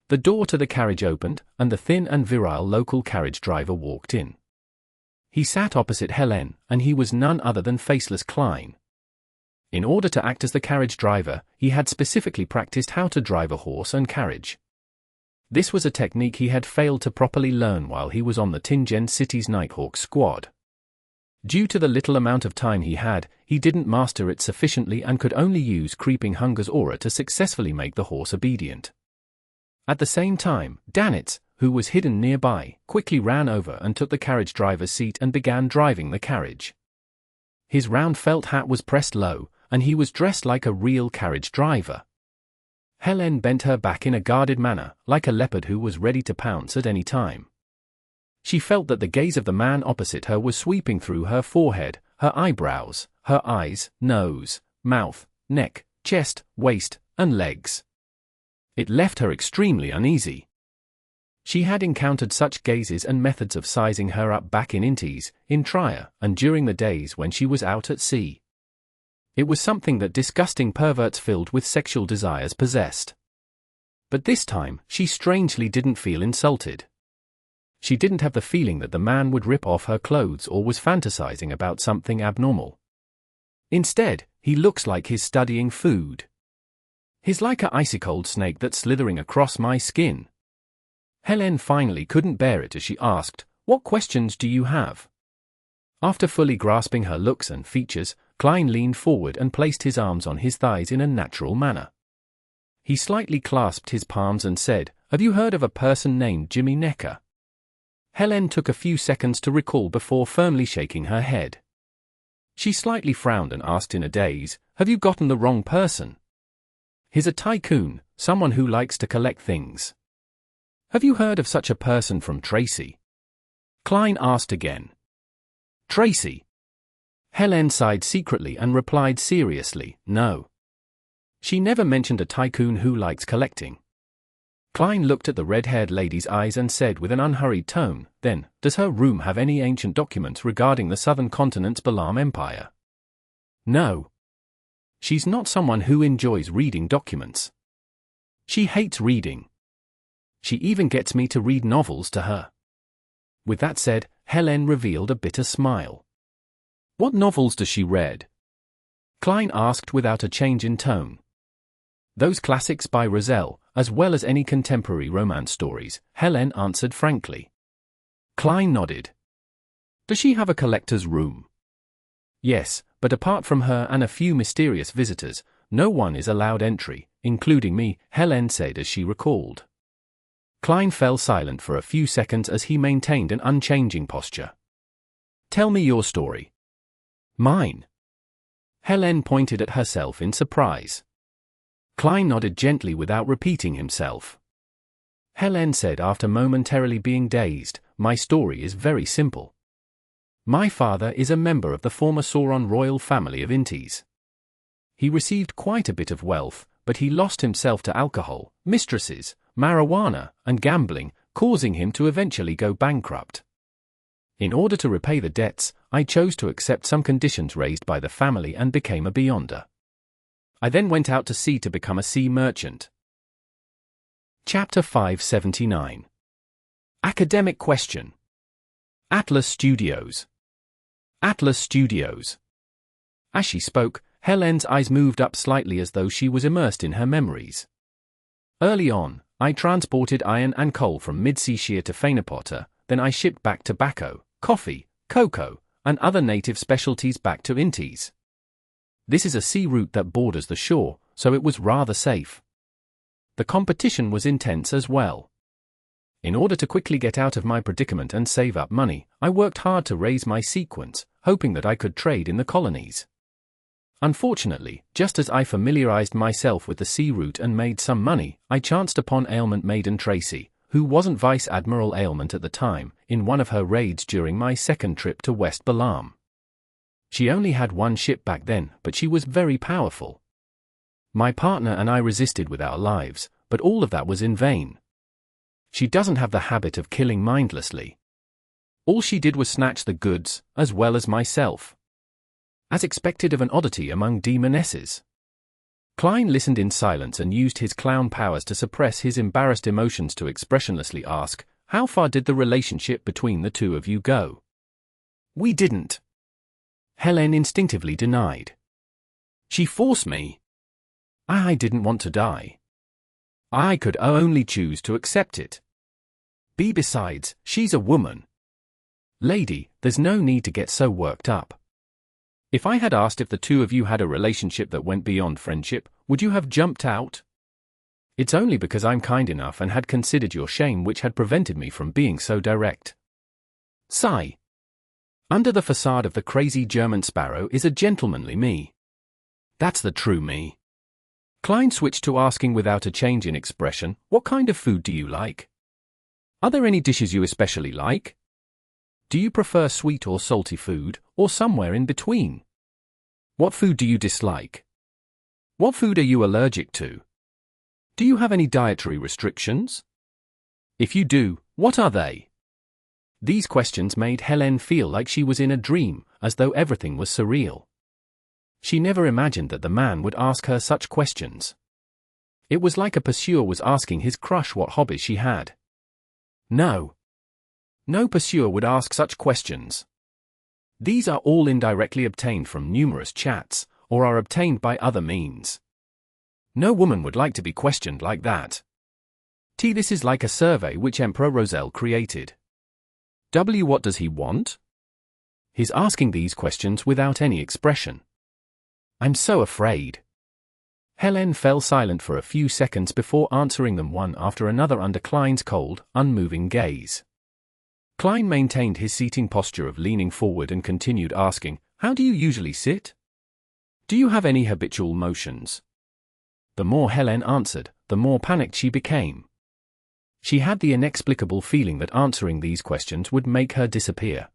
The door to the carriage opened, and the thin and virile local carriage driver walked in. He sat opposite Helene, and he was none other than Faceless Klein. In order to act as the carriage driver, he had specifically practiced how to drive a horse and carriage. This was a technique he had failed to properly learn while he was on the Tingen City's Nighthawk squad. Due to the little amount of time he had, he didn't master it sufficiently and could only use Creeping Hunger's aura to successfully make the horse obedient. At the same time, Danitz, who was hidden nearby, quickly ran over and took the carriage driver's seat and began driving the carriage. His round felt hat was pressed low, and he was dressed like a real carriage driver. Helene bent her back in a guarded manner, like a leopard who was ready to pounce at any time. She felt that the gaze of the man opposite her was sweeping through her forehead, her eyebrows, her eyes, nose, mouth, neck, chest, waist, and legs. It left her extremely uneasy. She had encountered such gazes and methods of sizing her up back in Inties, in Trier, and during the days when she was out at sea. It was something that disgusting perverts filled with sexual desires possessed. But this time, she strangely didn't feel insulted. She didn't have the feeling that the man would rip off her clothes or was fantasizing about something abnormal. Instead, he looks like he's studying food. He's like a icy cold snake that's slithering across my skin. Helene finally couldn't bear it as she asked, "What questions do you have?" After fully grasping her looks and features, Klein leaned forward and placed his arms on his thighs in a natural manner. He slightly clasped his palms and said, "Have you heard of a person named Jimmy Necker?" Helene took a few seconds to recall before firmly shaking her head. She slightly frowned and asked in a daze, "Have you gotten the wrong person? He's a tycoon, someone who likes to collect things. Have you heard of such a person from Tracy?" Klein asked again. "Tracy?" Helene sighed secretly and replied seriously, "No. She never mentioned a tycoon who likes collecting." Klein looked at the red-haired lady's eyes and said with an unhurried tone, "Then, does her room have any ancient documents regarding the southern continent's Balaam Empire?" "No. She's not someone who enjoys reading documents. She hates reading. She even gets me to read novels to her." With that said, Helene revealed a bitter smile. "What novels does she read?" Klein asked without a change in tone. "Those classics by Rosell, as well as any contemporary romance stories," Helene answered frankly. Klein nodded. "Does she have a collector's room?" "Yes, but apart from her and a few mysterious visitors, no one is allowed entry, including me," Helene said as she recalled. Klein fell silent for a few seconds as he maintained an unchanging posture. "Tell me your story." "Mine?" Helene pointed at herself in surprise. Klein nodded gently without repeating himself. Helene said after momentarily being dazed, "My story is very simple. My father is a member of the former Sauron royal family of Inties. He received quite a bit of wealth, but he lost himself to alcohol, mistresses, marijuana, and gambling, causing him to eventually go bankrupt. In order to repay the debts, I chose to accept some conditions raised by the family and became a beyonder. I then went out to sea to become a sea merchant." Chapter 579. Academic question. Atlas Studios. Atlas Studios. As she spoke, Helene's eyes moved up slightly as though she was immersed in her memories. "Early on, I transported iron and coal from Mid-Sea to Fainapotter, then I shipped back tobacco, coffee, cocoa, and other native specialties back to Inties. This is a sea route that borders the shore, so it was rather safe. The competition was intense as well. In order to quickly get out of my predicament and save up money, I worked hard to raise my sequence, hoping that I could trade in the colonies. Unfortunately, just as I familiarized myself with the sea route and made some money, I chanced upon Ailment Maiden Tracy, who wasn't Vice Admiral Ailment at the time, in one of her raids during my second trip to West Balaam. She only had one ship back then, but she was very powerful. My partner and I resisted with our lives, but all of that was in vain. She doesn't have the habit of killing mindlessly. All she did was snatch the goods, as well as myself. As expected of an oddity among demonesses." Klein listened in silence and used his clown powers to suppress his embarrassed emotions to expressionlessly ask, "How far did the relationship between the two of you go?" "We didn't," Helene instinctively denied. "She forced me. I didn't want to die. I could only choose to accept it. Besides, she's a woman. Lady, there's no need to get so worked up. If I had asked if the two of you had a relationship that went beyond friendship, would you have jumped out? It's only because I'm kind enough and had considered your shame which had prevented me from being so direct." Sigh. Under the facade of the crazy German sparrow is a gentlemanly me. That's the true me. Klein switched to asking without a change in expression, what kind of food do you like? Are there any dishes you especially like? Do you prefer sweet or salty food, or somewhere in between? What food do you dislike? What food are you allergic to? Do you have any dietary restrictions? If you do, what are they? These questions made Helene feel like she was in a dream, as though everything was surreal. She never imagined that the man would ask her such questions. It was like a pursuer was asking his crush what hobbies she had. No pursuer would ask such questions. These are all indirectly obtained from numerous chats, or are obtained by other means. No woman would like to be questioned like that. This is like a survey which Emperor Roselle created. What does he want? He's asking these questions without any expression. I'm so afraid. Helene fell silent for a few seconds before answering them one after another under Klein's cold, unmoving gaze. Klein maintained his seating posture of leaning forward and continued asking, how do you usually sit? Do you have any habitual motions? The more Helene answered, the more panicked she became. She had the inexplicable feeling that answering these questions would make her disappear.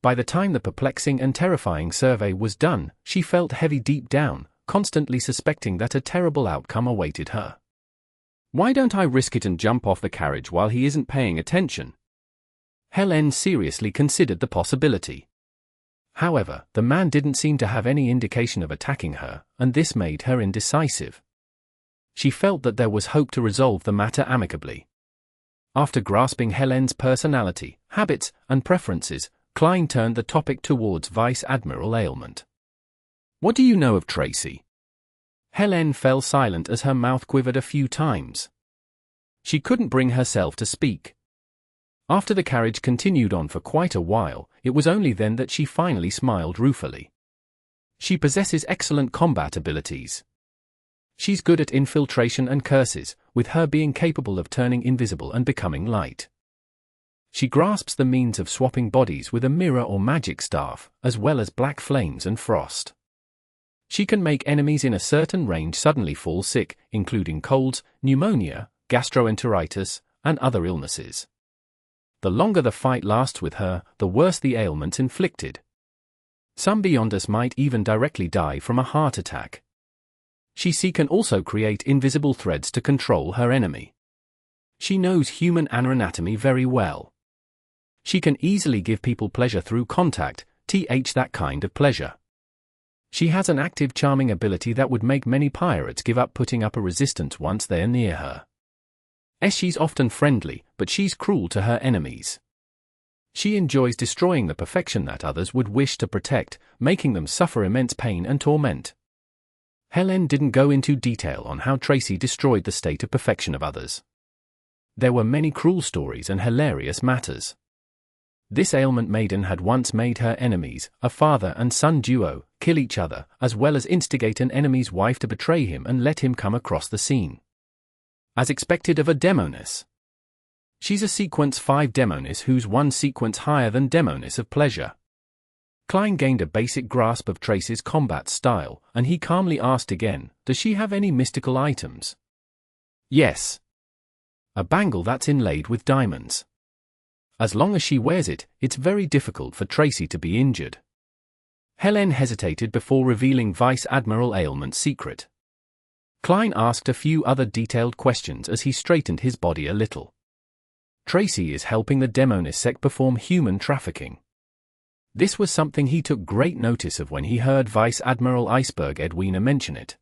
By the time the perplexing and terrifying survey was done, she felt heavy deep down, constantly suspecting that a terrible outcome awaited her. Why don't I risk it and jump off the carriage while he isn't paying attention? Helene seriously considered the possibility. However, the man didn't seem to have any indication of attacking her, and this made her indecisive. She felt that there was hope to resolve the matter amicably. After grasping Helene's personality, habits, and preferences, Klein turned the topic towards Vice Admiral Ailment. What do you know of Tracy? Helene fell silent as her mouth quivered a few times. She couldn't bring herself to speak. After the carriage continued on for quite a while, it was only then that she finally smiled ruefully. She possesses excellent combat abilities. She's good at infiltration and curses, with her being capable of turning invisible and becoming light. She grasps the means of swapping bodies with a mirror or magic staff, as well as black flames and frost. She can make enemies in a certain range suddenly fall sick, including colds, pneumonia, gastroenteritis, and other illnesses. The longer the fight lasts with her, the worse the ailments inflicted. Some beyond us might even directly die from a heart attack. She can also create invisible threads to control her enemy. She knows human anatomy very well. She can easily give people pleasure through contact, that kind of pleasure. She has an active charming ability that would make many pirates give up putting up a resistance once they're near her. She's often friendly, but she's cruel to her enemies. She enjoys destroying the perfection that others would wish to protect, making them suffer immense pain and torment. Helene didn't go into detail on how Tracy destroyed the state of perfection of others. There were many cruel stories and hilarious matters. This ailment maiden had once made her enemies, a father and son duo, kill each other, as well as instigate an enemy's wife to betray him and let him come across the scene. As expected of a demoness. She's a sequence 5 demoness who's one sequence higher than demoness of pleasure. Klein gained a basic grasp of Tracy's combat style, and he calmly asked again, does she have any mystical items? Yes. A bangle that's inlaid with diamonds. As long as she wears it, it's very difficult for Tracy to be injured. Helene hesitated before revealing Vice Admiral Ailment's secret. Klein asked a few other detailed questions as he straightened his body a little. Tracy is helping the demoness sect perform human trafficking. This was something he took great notice of when he heard Vice Admiral Iceberg Edwina mention it.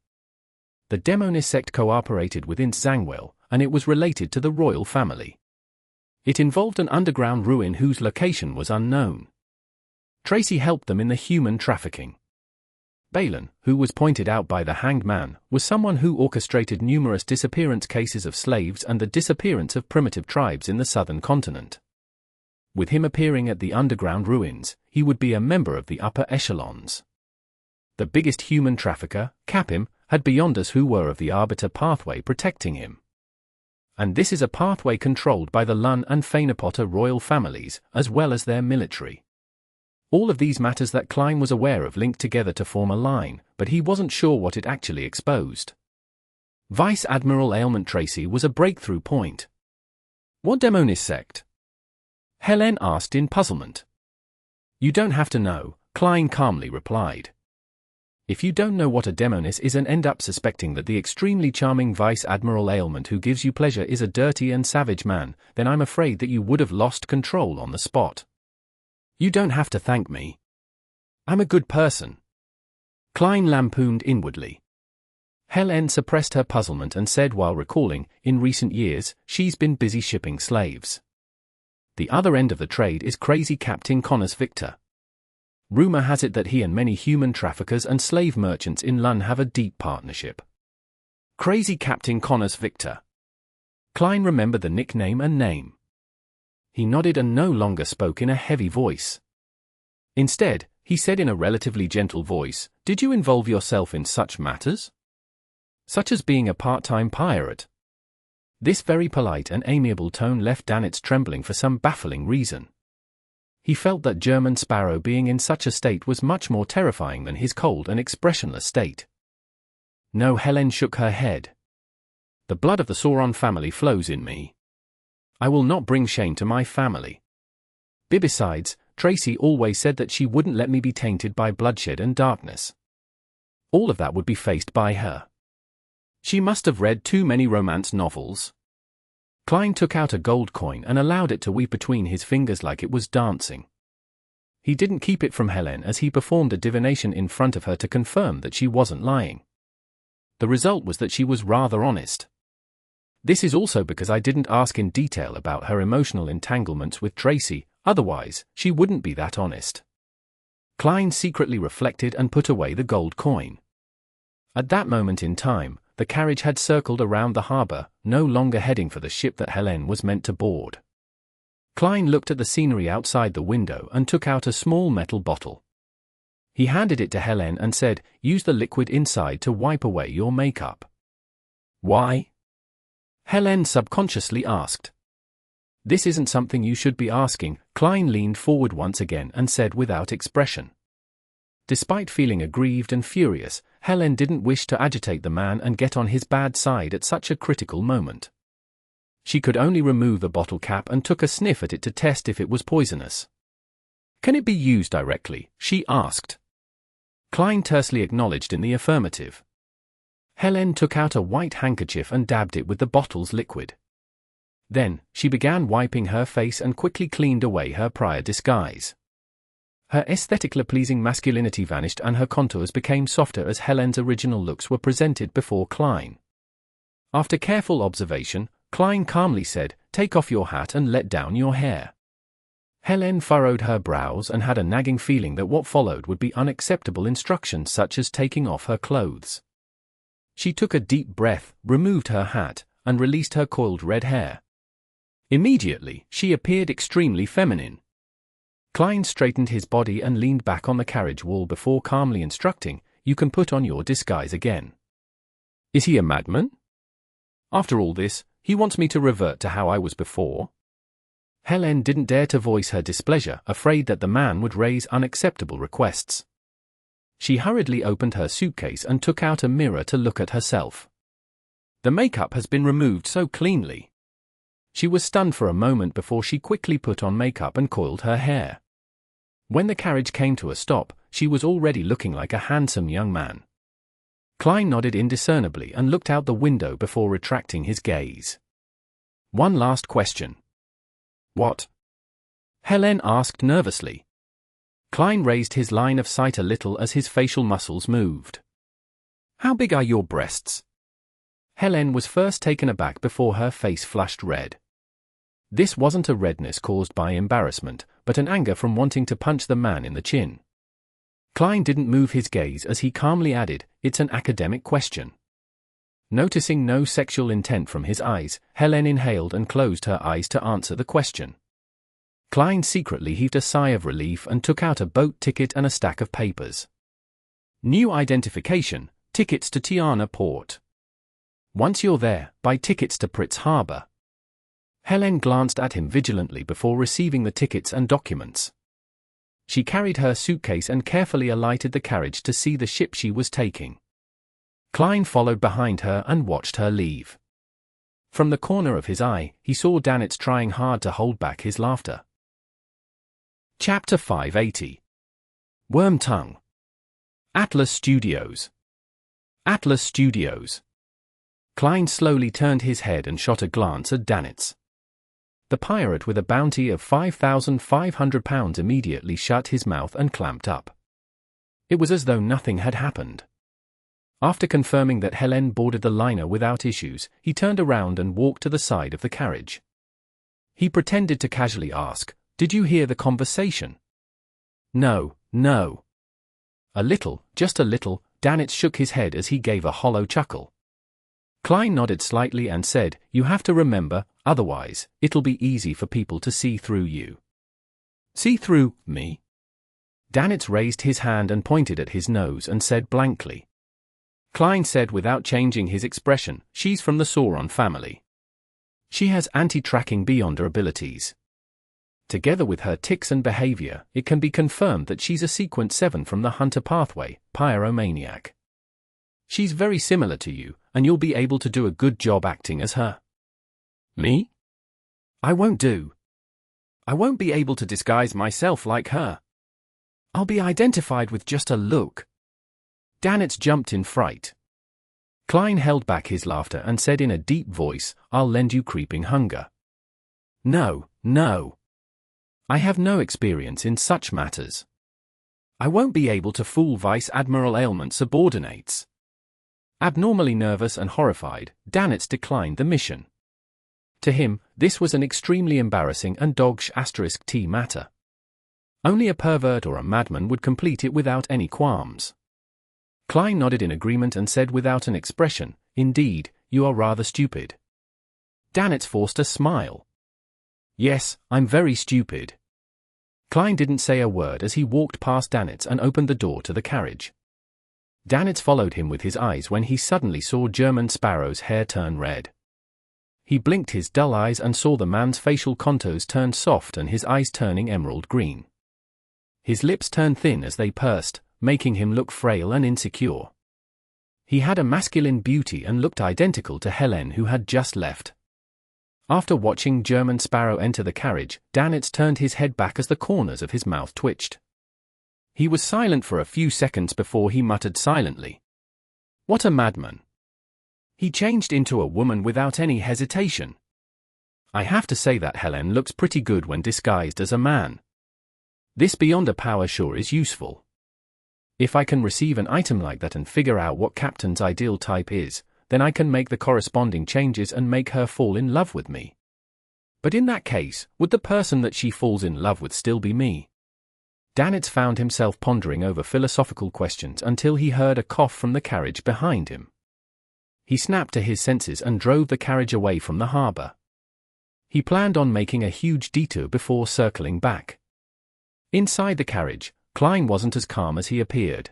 The demoness sect cooperated with Zangwell, and it was related to the royal family. It involved an underground ruin whose location was unknown. Tracy helped them in the human trafficking. Balin, who was pointed out by the Hanged Man, was someone who orchestrated numerous disappearance cases of slaves and the disappearance of primitive tribes in the southern continent. With him appearing at the underground ruins, he would be a member of the upper echelons. The biggest human trafficker, Capim, had Beyonders who were of the Arbiter pathway protecting him. And this is a pathway controlled by the Lun and Fainapotter royal families, as well as their military. All of these matters that Klein was aware of linked together to form a line, but he wasn't sure what it actually exposed. Vice Admiral Ailment Tracy was a breakthrough point. What demon is sect? Helene asked in puzzlement. You don't have to know, Klein calmly replied. If you don't know what a demoness is and end up suspecting that the extremely charming Vice Admiral Ailment who gives you pleasure is a dirty and savage man, then I'm afraid that you would have lost control on the spot. You don't have to thank me. I'm a good person. Klein lampooned inwardly. Helene suppressed her puzzlement and said while recalling, in recent years, she's been busy shipping slaves. The other end of the trade is crazy Captain Connors Victor. Rumor has it that he and many human traffickers and slave merchants in Lun have a deep partnership. Crazy Captain Connors Victor. Klein remembered the nickname and name. He nodded and no longer spoke in a heavy voice. Instead, he said in a relatively gentle voice, "Did you involve yourself in such matters? Such as being a part-time pirate?" This very polite and amiable tone left Danitz trembling for some baffling reason. He felt that German Sparrow being in such a state was much more terrifying than his cold and expressionless state. No, Helene shook her head. The blood of the Sauron family flows in me. I will not bring shame to my family. Besides, Tracy always said that she wouldn't let me be tainted by bloodshed and darkness. All of that would be faced by her. She must have read too many romance novels. Klein took out a gold coin and allowed it to weep between his fingers like it was dancing. He didn't keep it from Helene as he performed a divination in front of her to confirm that she wasn't lying. The result was that she was rather honest. This is also because I didn't ask in detail about her emotional entanglements with Tracy, otherwise, she wouldn't be that honest. Klein secretly reflected and put away the gold coin. At that moment in time, the carriage had circled around the harbor, no longer heading for the ship that Helene was meant to board. Klein looked at the scenery outside the window and took out a small metal bottle. He handed it to Helene and said, "Use the liquid inside to wipe away your makeup." "Why?" Helene subconsciously asked. "This isn't something you should be asking," Klein leaned forward once again and said without expression. Despite feeling aggrieved and furious, Helene didn't wish to agitate the man and get on his bad side at such a critical moment. She could only remove the bottle cap and took a sniff at it to test if it was poisonous. "Can it be used directly?" she asked. Klein tersely acknowledged in the affirmative. Helene took out a white handkerchief and dabbed it with the bottle's liquid. Then, she began wiping her face and quickly cleaned away her prior disguise. Her aesthetically pleasing masculinity vanished and her contours became softer as Helene's original looks were presented before Klein. After careful observation, Klein calmly said, "Take off your hat and let down your hair." Helene furrowed her brows and had a nagging feeling that what followed would be unacceptable instructions such as taking off her clothes. She took a deep breath, removed her hat, and released her coiled red hair. Immediately, she appeared extremely feminine. Klein straightened his body and leaned back on the carriage wall before calmly instructing, "You can put on your disguise again." Is he a madman? After all this, he wants me to revert to how I was before? Helene didn't dare to voice her displeasure, afraid that the man would raise unacceptable requests. She hurriedly opened her suitcase and took out a mirror to look at herself. The makeup has been removed so cleanly. She was stunned for a moment before she quickly put on makeup and coiled her hair. When the carriage came to a stop, she was already looking like a handsome young man. Klein nodded indiscernibly and looked out the window before retracting his gaze. "One last question." "What?" Helene asked nervously. Klein raised his line of sight a little as his facial muscles moved. "How big are your breasts?" Helene was first taken aback before her face flushed red. This wasn't a redness caused by embarrassment, but an anger from wanting to punch the man in the chin. Klein didn't move his gaze as he calmly added, "It's an academic question." Noticing no sexual intent from his eyes, Helene inhaled and closed her eyes to answer the question. Klein secretly heaved a sigh of relief and took out a boat ticket and a stack of papers. New identification, tickets to Tiana Port. Once you're there, buy tickets to Pritz Harbor. Helene glanced at him vigilantly before receiving the tickets and documents. She carried her suitcase and carefully alighted the carriage to see the ship she was taking. Klein followed behind her and watched her leave. From the corner of his eye, he saw Danitz trying hard to hold back his laughter. Chapter 580. Wormtongue. Atlas Studios. Atlas Studios. Klein slowly turned his head and shot a glance at Danitz. The pirate with a bounty of £5,500 immediately shut his mouth and clamped up. It was as though nothing had happened. After confirming that Helene boarded the liner without issues, he turned around and walked to the side of the carriage. He pretended to casually ask, "Did you hear the conversation?" No. A little, just a little, Danitz shook his head as he gave a hollow chuckle. Klein nodded slightly and said, "You have to remember, otherwise, it'll be easy for people to see through you." "See through me?" Danitz raised his hand and pointed at his nose and said blankly. Klein said without changing his expression, "She's from the Sauron family. She has anti-tracking beyond her abilities. Together with her tics and behavior, it can be confirmed that she's a Sequence 7 from the Hunter pathway, Pyromaniac. She's very similar to you, and you'll be able to do a good job acting as her." "Me? I won't be able to disguise myself like her. I'll be identified with just a look." Danitz jumped in fright. Klein held back his laughter and said in a deep voice, "I'll lend you creeping hunger." No. I have no experience in such matters. I won't be able to fool Vice Admiral Ailment subordinates." Abnormally nervous and horrified, Danitz declined the mission. To him, this was an extremely embarrassing and dog-*T matter. Only a pervert or a madman would complete it without any qualms. Klein nodded in agreement and said without an expression, "Indeed, you are rather stupid." Danitz forced a smile. "Yes, I'm very stupid." Klein didn't say a word as he walked past Danitz and opened the door to the carriage. Danitz followed him with his eyes when he suddenly saw German Sparrow's hair turn red. He blinked his dull eyes and saw the man's facial contours turn soft and his eyes turning emerald green. His lips turned thin as they pursed, making him look frail and insecure. He had a masculine beauty and looked identical to Helene, who had just left. After watching German Sparrow enter the carriage, Danitz turned his head back as the corners of his mouth twitched. He was silent for a few seconds before he muttered silently, "What a madman. He changed into a woman without any hesitation. I have to say that Helene looks pretty good when disguised as a man. This beyond a power sure is useful. If I can receive an item like that and figure out what Captain's ideal type is, then I can make the corresponding changes and make her fall in love with me. But in that case, would the person that she falls in love with still be me?" Danitz found himself pondering over philosophical questions until he heard a cough from the carriage behind him. He snapped to his senses and drove the carriage away from the harbor. He planned on making a huge detour before circling back. Inside the carriage, Klein wasn't as calm as he appeared.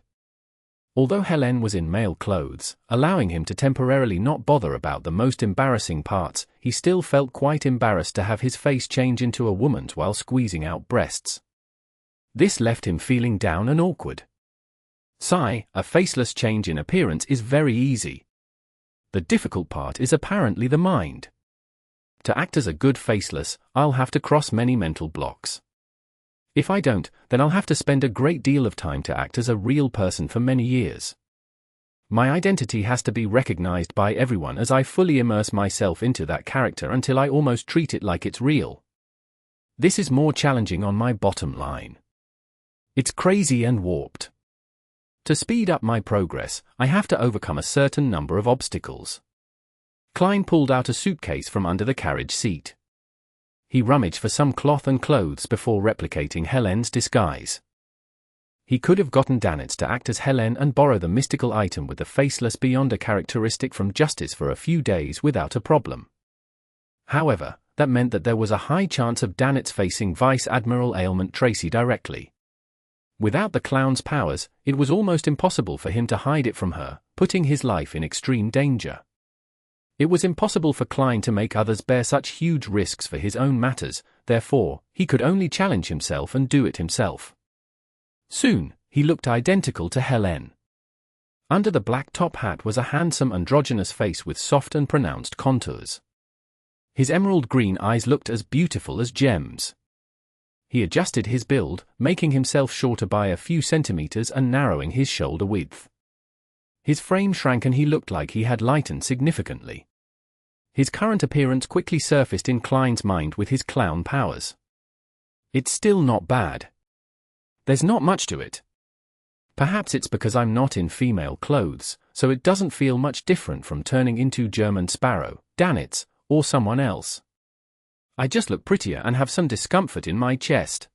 Although Helene was in male clothes, allowing him to temporarily not bother about the most embarrassing parts, he still felt quite embarrassed to have his face change into a woman's while squeezing out breasts. This left him feeling down and awkward. A faceless change in appearance is very easy. The difficult part is apparently the mind. To act as a good faceless, I'll have to cross many mental blocks. If I don't, then I'll have to spend a great deal of time to act as a real person for many years. My identity has to be recognized by everyone as I fully immerse myself into that character until I almost treat it like it's real. This is more challenging on my bottom line. It's crazy and warped. To speed up my progress, I have to overcome a certain number of obstacles. Klein pulled out a suitcase from under the carriage seat. He rummaged for some cloth and clothes before replicating Helene's disguise. He could have gotten Danitz to act as Helene and borrow the mystical item with the faceless beyond a characteristic from Justice for a few days without a problem. However, that meant that there was a high chance of Danitz facing Vice Admiral Ailment Tracy directly. Without the clown's powers, it was almost impossible for him to hide it from her, putting his life in extreme danger. It was impossible for Klein to make others bear such huge risks for his own matters, therefore, he could only challenge himself and do it himself. Soon, he looked identical to Helene. Under the black top hat was a handsome androgynous face with soft and pronounced contours. His emerald green eyes looked as beautiful as gems. He adjusted his build, making himself shorter by a few centimeters and narrowing his shoulder width. His frame shrank and he looked like he had lightened significantly. His current appearance quickly surfaced in Klein's mind with his clown powers. It's still not bad. There's not much to it. Perhaps it's because I'm not in female clothes, so it doesn't feel much different from turning into German Sparrow, Danitz, or someone else. I just look prettier and have some discomfort in my chest.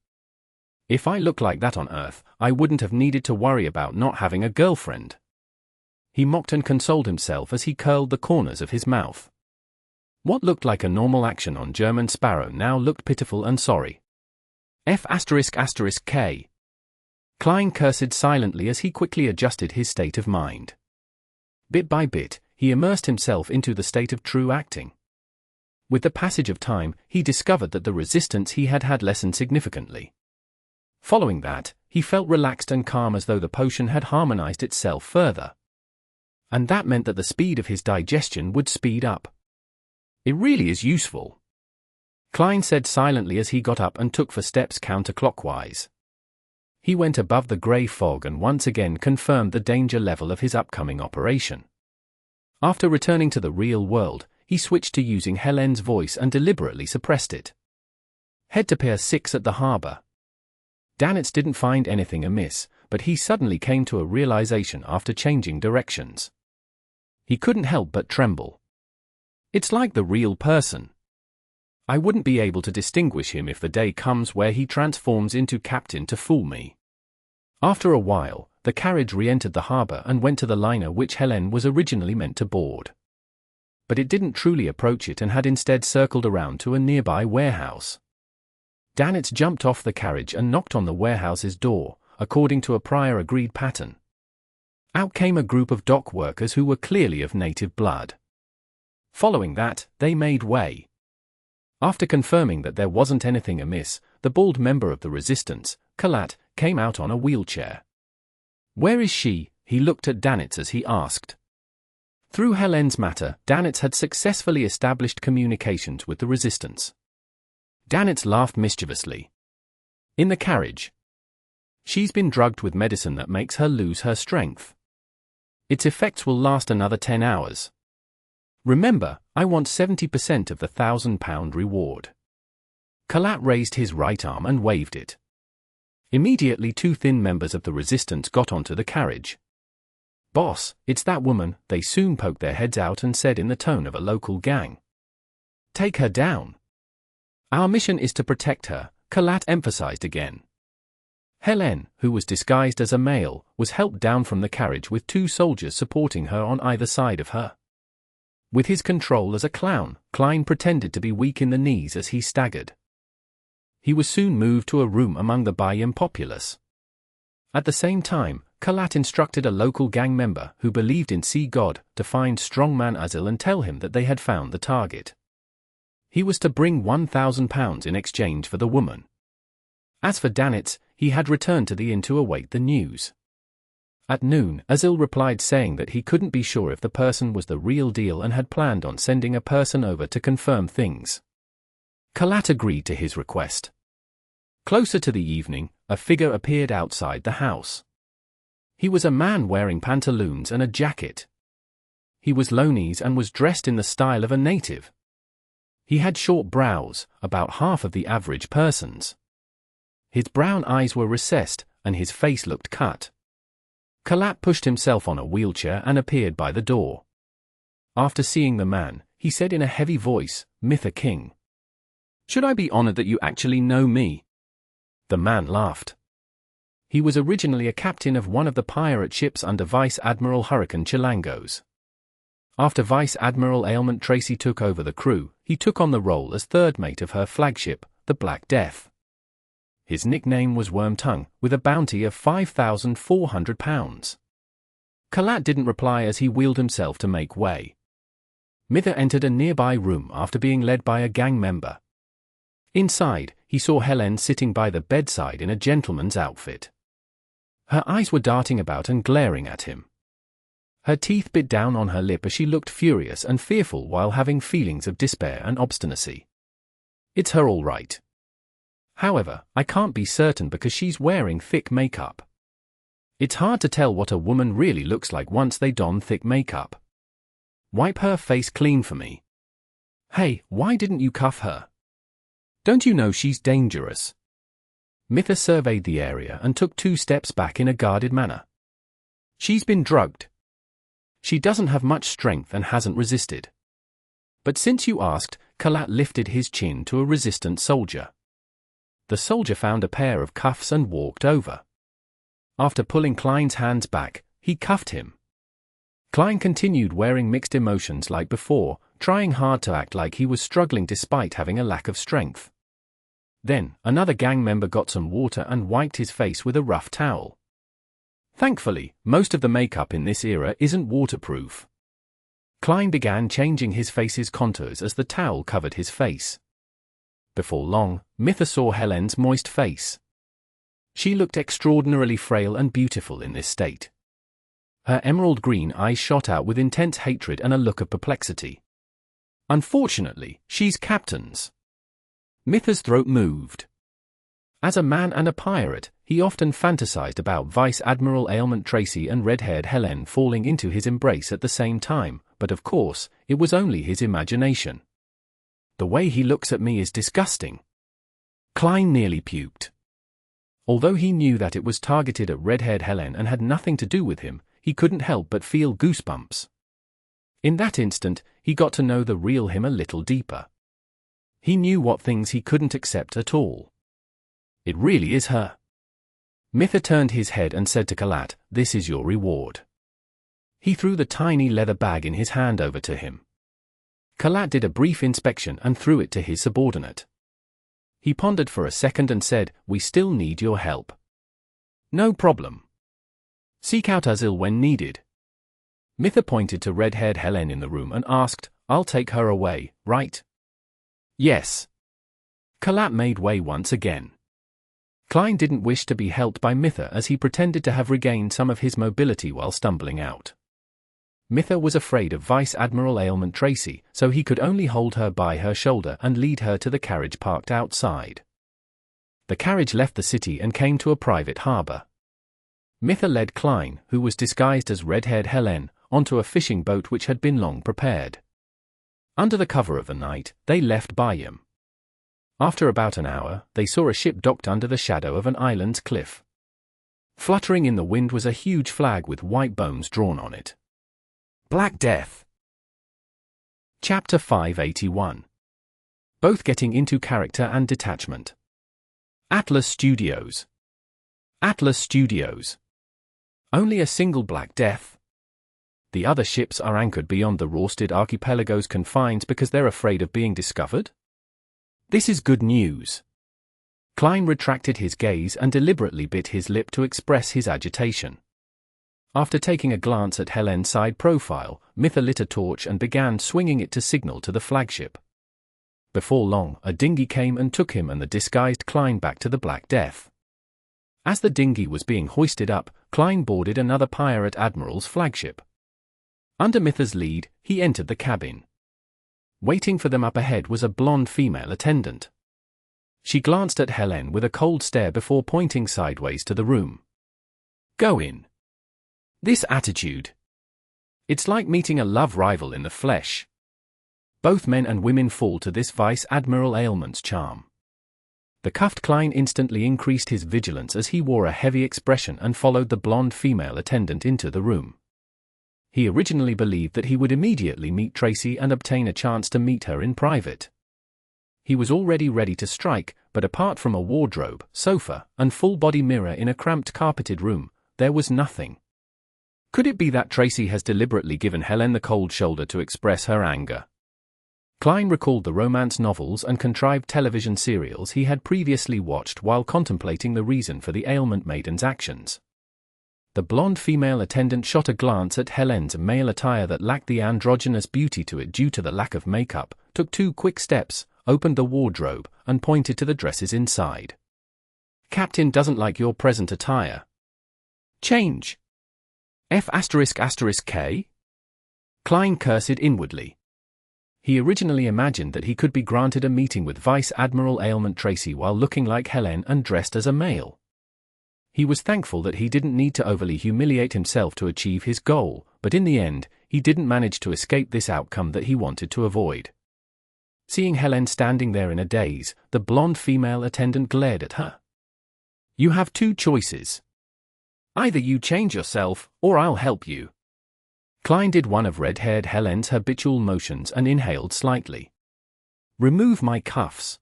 If I look like that on Earth, I wouldn't have needed to worry about not having a girlfriend. He mocked and consoled himself as he curled the corners of his mouth. What looked like a normal action on German Sparrow now looked pitiful and sorry. F***K. Klein cursed silently as he quickly adjusted his state of mind. Bit by bit, he immersed himself into the state of true acting. With the passage of time, he discovered that the resistance he had had lessened significantly. Following that, he felt relaxed and calm as though the potion had harmonized itself further. And that meant that the speed of his digestion would speed up. It really is useful. Klein said silently as he got up and took 4 steps counterclockwise. He went above the grey fog and once again confirmed the danger level of his upcoming operation. After returning to the real world, he switched to using Helene's voice and deliberately suppressed it. Head to Pier 6 at the harbour. Danitz didn't find anything amiss, but he suddenly came to a realization after changing directions. He couldn't help but tremble. It's like the real person. I wouldn't be able to distinguish him if the day comes where he transforms into captain to fool me. After a while, the carriage re-entered the harbour and went to the liner which Helene was originally meant to board. But it didn't truly approach it and had instead circled around to a nearby warehouse. Danitz jumped off the carriage and knocked on the warehouse's door, according to a prior agreed pattern. Out came a group of dock workers who were clearly of native blood. Following that, they made way. After confirming that there wasn't anything amiss, the bald member of the resistance, Kalat, came out on a wheelchair. Where is she? He looked at Danitz as he asked. Through Helene's matter, Danitz had successfully established communications with the resistance. Danitz laughed mischievously. In the carriage. She's been drugged with medicine that makes her lose her strength. Its effects will last another 10 hours. Remember, I want 70% of the £1,000 reward. Kalat raised his right arm and waved it. Immediately 2 thin members of the resistance got onto the carriage. Boss, it's that woman, they soon poked their heads out and said in the tone of a local gang. Take her down. Our mission is to protect her, Kalat emphasized again. Helene, who was disguised as a male, was helped down from the carriage with 2 soldiers supporting her on either side of her. With his control as a clown, Klein pretended to be weak in the knees as he staggered. He was soon moved to a room among the Bayern populace. At the same time, Kalat instructed a local gang member who believed in Sea God to find strongman Azil and tell him that they had found the target. He was to bring £1,000 in exchange for the woman. As for Danitz, he had returned to the inn to await the news. At noon, Azil replied saying that he couldn't be sure if the person was the real deal and had planned on sending a person over to confirm things. Kalat agreed to his request. Closer to the evening, a figure appeared outside the house. He was a man wearing pantaloons and a jacket. He was Lonese and was dressed in the style of a native. He had short brows, about half of the average person's. His brown eyes were recessed, and his face looked cut. Kalat pushed himself on a wheelchair and appeared by the door. After seeing the man, he said in a heavy voice, Mitha King. Should I be honored that you actually know me? The man laughed. He was originally a captain of one of the pirate ships under Vice Admiral Hurricane Chilangos. After Vice Admiral Ailment Tracy took over the crew, he took on the role as third mate of her flagship, the Black Death. His nickname was Wormtongue, with a bounty of £5,400. Kalat didn't reply as he wheeled himself to make way. Mitha entered a nearby room after being led by a gang member. Inside, he saw Helene sitting by the bedside in a gentleman's outfit. Her eyes were darting about and glaring at him. Her teeth bit down on her lip as she looked furious and fearful while having feelings of despair and obstinacy. It's her all right. However, I can't be certain because she's wearing thick makeup. It's hard to tell what a woman really looks like once they don thick makeup. Wipe her face clean for me. Hey, why didn't you cuff her? Don't you know she's dangerous? Mitha surveyed the area and took 2 steps back in a guarded manner. She's been drugged. She doesn't have much strength and hasn't resisted. But since you asked, Kalat lifted his chin to a resistant soldier. The soldier found a pair of cuffs and walked over. After pulling Klein's hands back, he cuffed him. Klein continued wearing mixed emotions like before, trying hard to act like he was struggling despite having a lack of strength. Then, another gang member got some water and wiped his face with a rough towel. Thankfully, most of the makeup in this era isn't waterproof. Klein began changing his face's contours as the towel covered his face. Before long, Mitha saw Helene's moist face. She looked extraordinarily frail and beautiful in this state. Her emerald green eyes shot out with intense hatred and a look of perplexity. Unfortunately, she's captain's. Mitha's throat moved. As a man and a pirate, he often fantasized about Vice Admiral Ailment Tracy and red-haired Helene falling into his embrace at the same time, but of course, it was only his imagination. The way he looks at me is disgusting. Klein nearly puked. Although he knew that it was targeted at red-haired Helene and had nothing to do with him, he couldn't help but feel goosebumps. In that instant, he got to know the real him a little deeper. He knew what things he couldn't accept at all. It really is her. Mitha turned his head and said to Kalat, "This is your reward." He threw the tiny leather bag in his hand over to him. Kalat did a brief inspection and threw it to his subordinate. He pondered for a second and said, "We still need your help." "No problem. Seek out Azil when needed." Mitha pointed to red-haired Helene in the room and asked, "I'll take her away, right?" "Yes." Kalat made way once again. Klein didn't wish to be helped by Mitha as he pretended to have regained some of his mobility while stumbling out. Mitha was afraid of Vice Admiral Ailment Tracy, so he could only hold her by her shoulder and lead her to the carriage parked outside. The carriage left the city and came to a private harbor. Mitha led Klein, who was disguised as red-haired Helene, onto a fishing boat which had been long prepared. Under the cover of the night, they left Bayam. After about an hour, they saw a ship docked under the shadow of an island's cliff. Fluttering in the wind was a huge flag with white bones drawn on it. Black Death. Chapter 581. Both getting into character and detachment. Atlas Studios. Atlas Studios. Only a single Black Death. The other ships are anchored beyond the Rorsted Archipelago's confines because they're afraid of being discovered? This is good news. Klein retracted his gaze and deliberately bit his lip to express his agitation. After taking a glance at Helene's side profile, Mitha lit a torch and began swinging it to signal to the flagship. Before long, a dinghy came and took him and the disguised Klein back to the Black Death. As the dinghy was being hoisted up, Klein boarded another pirate admiral's flagship. Under Mitha's lead, he entered the cabin. Waiting for them up ahead was a blonde female attendant. She glanced at Helene with a cold stare before pointing sideways to the room. "Go in. This attitude. It's like meeting a love rival in the flesh." Both men and women fall to this Vice Admiral Ailment's charm. The cuffed Klein instantly increased his vigilance as he wore a heavy expression and followed the blonde female attendant into the room. He originally believed that he would immediately meet Tracy and obtain a chance to meet her in private. He was already ready to strike, but apart from a wardrobe, sofa, and full-body mirror in a cramped carpeted room, there was nothing. Could it be that Tracy has deliberately given Helene the cold shoulder to express her anger? Klein recalled the romance novels and contrived television serials he had previously watched while contemplating the reason for the ailment maiden's actions. The blonde female attendant shot a glance at Helene's male attire that lacked the androgynous beauty to it due to the lack of makeup, took 2 quick steps, opened the wardrobe, and pointed to the dresses inside. "Captain doesn't like your present attire." Change. F***K? Klein cursed inwardly. He originally imagined that he could be granted a meeting with Vice Admiral Ailment Tracy while looking like Helene and dressed as a male. He was thankful that he didn't need to overly humiliate himself to achieve his goal, but in the end, he didn't manage to escape this outcome that he wanted to avoid. Seeing Helene standing there in a daze, the blonde female attendant glared at her. You have two choices. Either you change yourself, or I'll help you. Klein did one of red-haired Helene's habitual motions and inhaled slightly. Remove my cuffs.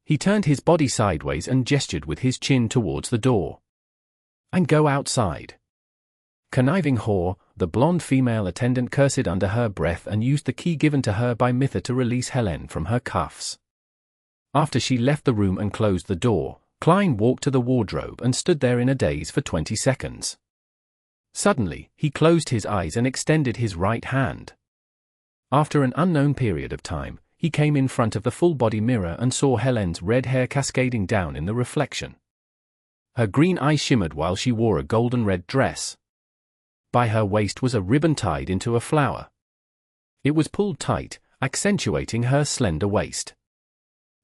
He turned his body sideways and gestured with his chin towards the door. And go outside. Conniving whore, the blonde female attendant cursed under her breath and used the key given to her by Mitha to release Helene from her cuffs. After she left the room and closed the door, Klein walked to the wardrobe and stood there in a daze for 20 seconds. Suddenly, he closed his eyes and extended his right hand. After an unknown period of time, he came in front of the full-body mirror and saw Helene's red hair cascading down in the reflection. Her green eyes shimmered while she wore a golden-red dress. By her waist was a ribbon tied into a flower. It was pulled tight, accentuating her slender waist.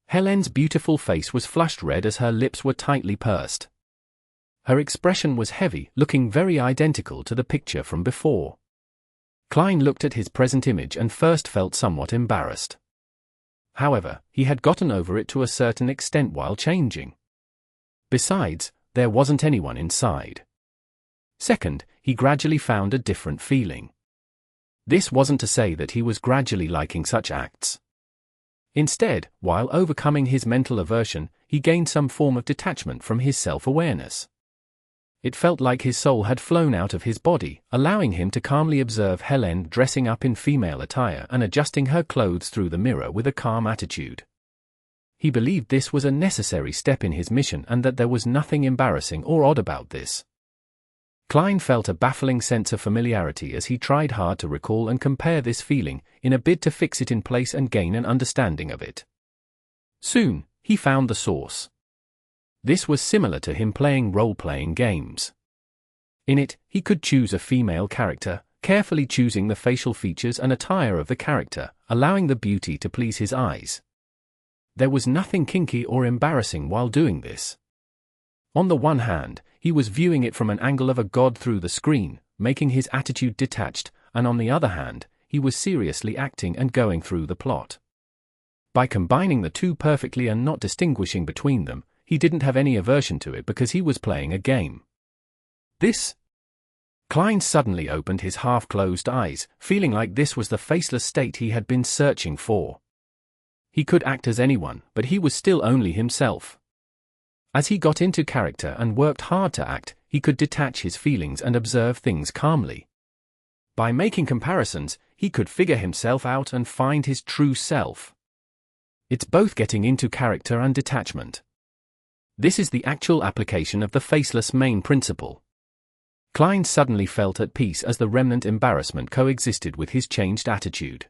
Helene's beautiful face was flushed red as her lips were tightly pursed. Her expression was heavy, looking very identical to the picture from before. Klein looked at his present image and first felt somewhat embarrassed. However, he had gotten over it to a certain extent while changing. Besides, there wasn't anyone inside. Second, he gradually found a different feeling. This wasn't to say that he was gradually liking such acts. Instead, while overcoming his mental aversion, he gained some form of detachment from his self-awareness. It felt like his soul had flown out of his body, allowing him to calmly observe Helene dressing up in female attire and adjusting her clothes through the mirror with a calm attitude. He believed this was a necessary step in his mission and that there was nothing embarrassing or odd about this. Klein felt a baffling sense of familiarity as he tried hard to recall and compare this feeling, in a bid to fix it in place and gain an understanding of it. Soon, he found the source. This was similar to him playing role-playing games. In it, he could choose a female character, carefully choosing the facial features and attire of the character, allowing the beauty to please his eyes. There was nothing kinky or embarrassing while doing this. On the one hand, he was viewing it from an angle of a god through the screen, making his attitude detached, and on the other hand, he was seriously acting and going through the plot. By combining the two perfectly and not distinguishing between them, he didn't have any aversion to it because he was playing a game. This? Klein suddenly opened his half-closed eyes, feeling like this was the faceless state he had been searching for. He could act as anyone, but he was still only himself. As he got into character and worked hard to act, he could detach his feelings and observe things calmly. By making comparisons, he could figure himself out and find his true self. It's both getting into character and detachment. This is the actual application of the faceless main principle. Klein suddenly felt at peace as the remnant embarrassment coexisted with his changed attitude.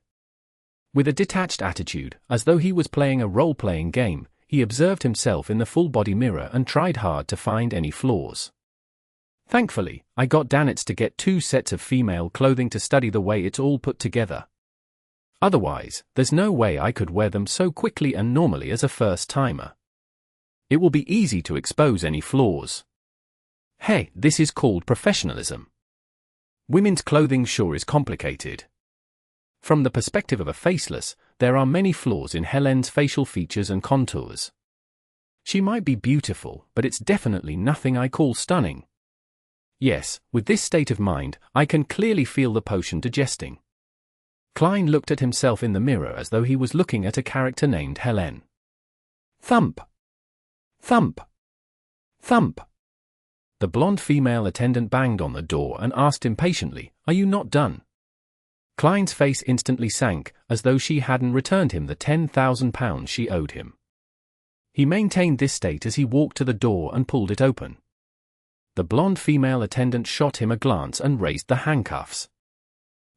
With a detached attitude, as though he was playing a role-playing game, he observed himself in the full-body mirror and tried hard to find any flaws. Thankfully, I got Danitz to get 2 sets of female clothing to study the way it's all put together. Otherwise, there's no way I could wear them so quickly and normally as a first-timer. It will be easy to expose any flaws. Hey, this is called professionalism. Women's clothing sure is complicated. From the perspective of a faceless, there are many flaws in Helene's facial features and contours. She might be beautiful, but it's definitely nothing I call stunning. Yes, with this state of mind, I can clearly feel the potion digesting. Klein looked at himself in the mirror as though he was looking at a character named Helene. Thump! Thump! Thump! The blonde female attendant banged on the door and asked impatiently, "Are you not done?" Klein's face instantly sank, as though she hadn't returned him the £10,000 she owed him. He maintained this state as he walked to the door and pulled it open. The blonde female attendant shot him a glance and raised the handcuffs.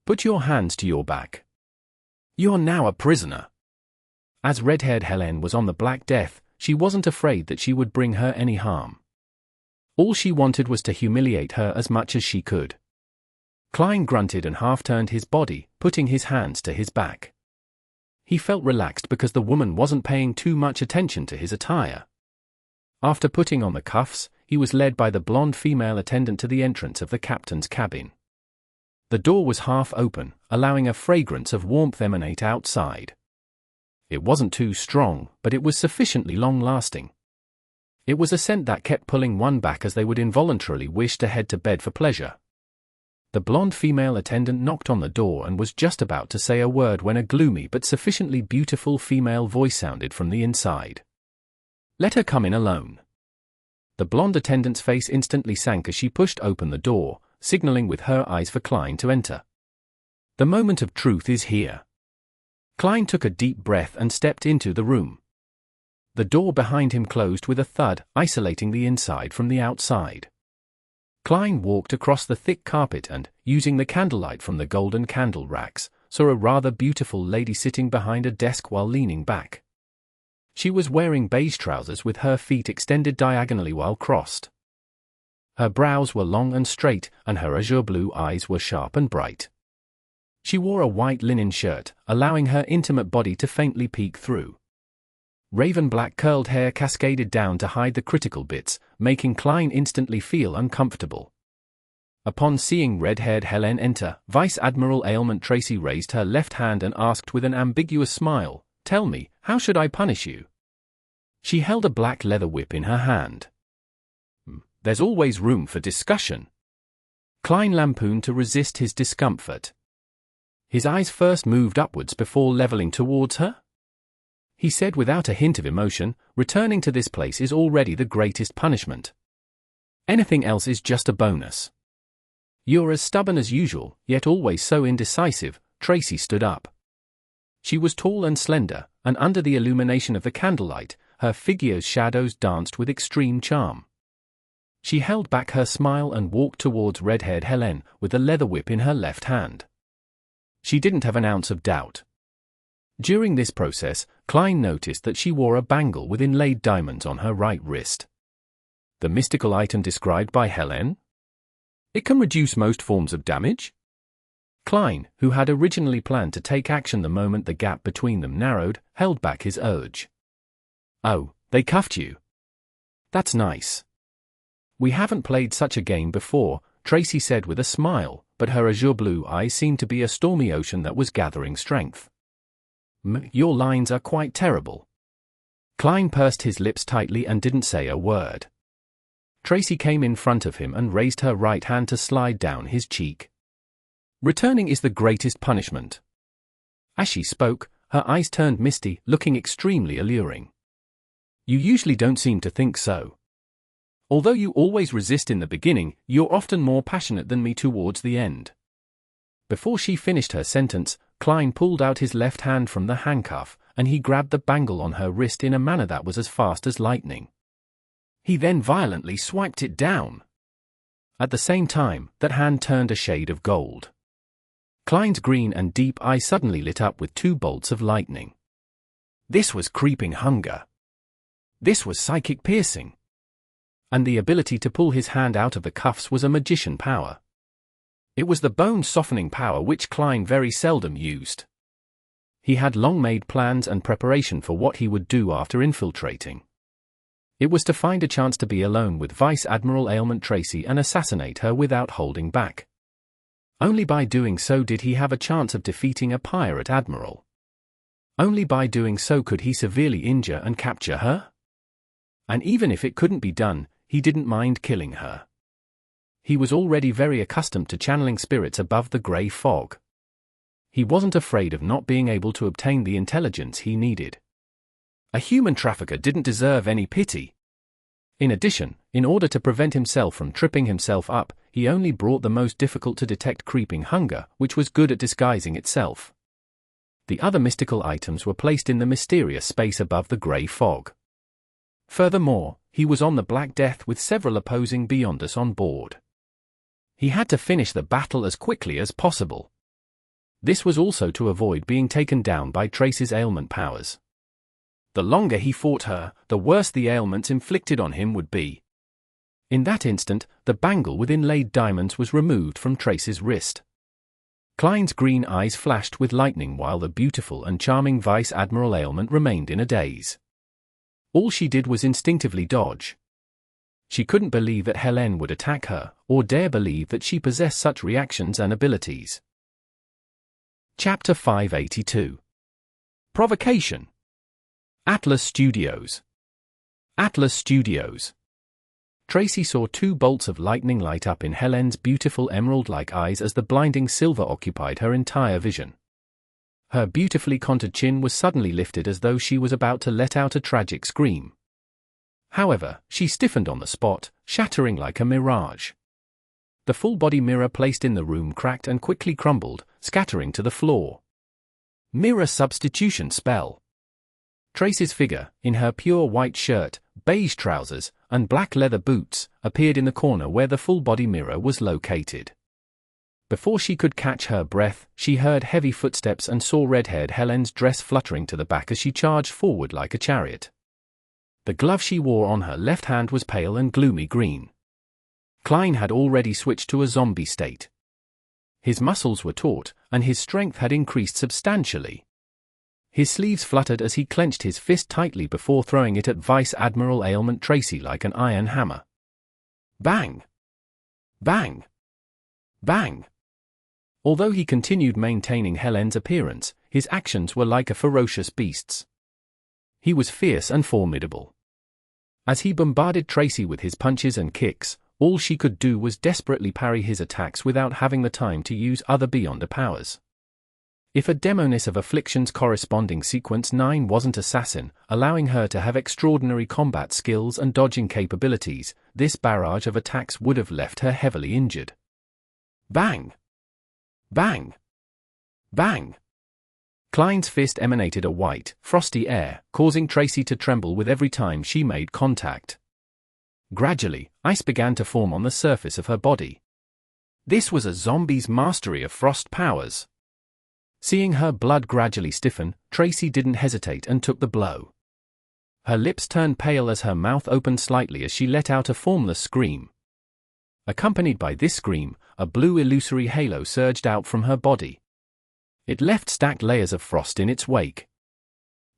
"Put your hands to your back. You're now a prisoner." As red-haired Helene was on the Black Death, she wasn't afraid that she would bring her any harm. All she wanted was to humiliate her as much as she could. Klein grunted and half-turned his body, putting his hands to his back. He felt relaxed because the woman wasn't paying too much attention to his attire. After putting on the cuffs, he was led by the blonde female attendant to the entrance of the captain's cabin. The door was half open, allowing a fragrance of warmth emanate outside. It wasn't too strong, but it was sufficiently long-lasting. It was a scent that kept pulling one back as they would involuntarily wish to head to bed for pleasure. The blonde female attendant knocked on the door and was just about to say a word when a gloomy but sufficiently beautiful female voice sounded from the inside. "Let her come in alone." The blonde attendant's face instantly sank as she pushed open the door, signaling with her eyes for Klein to enter. The moment of truth is here. Klein took a deep breath and stepped into the room. The door behind him closed with a thud, isolating the inside from the outside. Klein walked across the thick carpet and, using the candlelight from the golden candle racks, saw a rather beautiful lady sitting behind a desk while leaning back. She was wearing beige trousers with her feet extended diagonally while crossed. Her brows were long and straight, and her azure blue eyes were sharp and bright. She wore a white linen shirt, allowing her intimate body to faintly peek through. Raven black curled hair cascaded down to hide the critical bits, making Klein instantly feel uncomfortable. Upon seeing red-haired Helene enter, Vice Admiral Ailment Tracy raised her left hand and asked with an ambiguous smile, "Tell me, how should I punish you?" She held a black leather whip in her hand. "There's always room for discussion." Klein lampooned to resist his discomfort. His eyes first moved upwards before leveling towards her. He said without a hint of emotion, "Returning to this place is already the greatest punishment. Anything else is just a bonus." "You're as stubborn as usual, yet always so indecisive." Tracy stood up. She was tall and slender, and under the illumination of the candlelight, her figure's shadows danced with extreme charm. She held back her smile and walked towards red-haired Helene, with the leather whip in her left hand. She didn't have an ounce of doubt. During this process, Klein noticed that she wore a bangle with inlaid diamonds on her right wrist. The mystical item described by Helene? It can reduce most forms of damage? Klein, who had originally planned to take action the moment the gap between them narrowed, held back his urge. "Oh, they cuffed you. That's nice. We haven't played such a game before," Tracy said with a smile, but her azure blue eyes seemed to be a stormy ocean that was gathering strength. "Your lines are quite terrible." Klein pursed his lips tightly and didn't say a word. Tracy came in front of him and raised her right hand to slide down his cheek. "Returning is the greatest punishment." As she spoke, her eyes turned misty, looking extremely alluring. "You usually don't seem to think so. Although you always resist in the beginning, you're often more passionate than me towards the end." Before she finished her sentence, Klein pulled out his left hand from the handcuff, and he grabbed the bangle on her wrist in a manner that was as fast as lightning. He then violently swiped it down. At the same time, that hand turned a shade of gold. Klein's green and deep eyes suddenly lit up with two bolts of lightning. This was creeping hunger. This was psychic piercing. And the ability to pull his hand out of the cuffs was a magician power. It was the bone-softening power which Klein very seldom used. He had long made plans and preparation for what he would do after infiltrating. It was to find a chance to be alone with Vice Admiral Ailment Tracy and assassinate her without holding back. Only by doing so did he have a chance of defeating a pirate admiral. Only by doing so could he severely injure and capture her. And even if it couldn't be done, he didn't mind killing her. He was already very accustomed to channeling spirits above the grey fog. He wasn't afraid of not being able to obtain the intelligence he needed. A human trafficker didn't deserve any pity. In addition, in order to prevent himself from tripping himself up, he only brought the most difficult to detect creeping hunger, which was good at disguising itself. The other mystical items were placed in the mysterious space above the grey fog. Furthermore, he was on the Black Death with several opposing Beyonders on board. He had to finish the battle as quickly as possible. This was also to avoid being taken down by Tracy's ailment powers. The longer he fought her, the worse the ailments inflicted on him would be. In that instant, the bangle with inlaid diamonds was removed from Tracy's wrist. Klein's green eyes flashed with lightning while the beautiful and charming Vice Admiral Ailment remained in a daze. All she did was instinctively dodge. She couldn't believe that Helene would attack her, or dare believe that she possessed such reactions and abilities. Chapter 582. Provocation. Atlas Studios. Atlas Studios. Tracy saw two bolts of lightning light up in Helene's beautiful emerald-like eyes as the blinding silver occupied her entire vision. Her beautifully contoured chin was suddenly lifted as though she was about to let out a tragic scream. However, she stiffened on the spot, shattering like a mirage. The full-body mirror placed in the room cracked and quickly crumbled, scattering to the floor. Mirror substitution spell. Tracy's figure, in her pure white shirt, beige trousers, and black leather boots, appeared in the corner where the full-body mirror was located. Before she could catch her breath, she heard heavy footsteps and saw red-haired Helene's dress fluttering to the back as she charged forward like a chariot. The glove she wore on her left hand was pale and gloomy green. Klein had already switched to a zombie state. His muscles were taut, and his strength had increased substantially. His sleeves fluttered as he clenched his fist tightly before throwing it at Vice Admiral Ailment Tracy like an iron hammer. Bang! Bang! Bang! Although he continued maintaining Helene's appearance, his actions were like a ferocious beast's. He was fierce and formidable. As he bombarded Tracy with his punches and kicks, all she could do was desperately parry his attacks without having the time to use other beyonder powers. If a Demoness of Affliction's corresponding sequence 9 wasn't assassin, allowing her to have extraordinary combat skills and dodging capabilities, this barrage of attacks would have left her heavily injured. Bang! Bang! Bang! Klein's fist emanated a white, frosty air, causing Tracy to tremble with every time she made contact. Gradually, ice began to form on the surface of her body. This was a zombie's mastery of frost powers. Seeing her blood gradually stiffen, Tracy didn't hesitate and took the blow. Her lips turned pale as her mouth opened slightly as she let out a formless scream. Accompanied by this scream, a blue illusory halo surged out from her body. It left stacked layers of frost in its wake.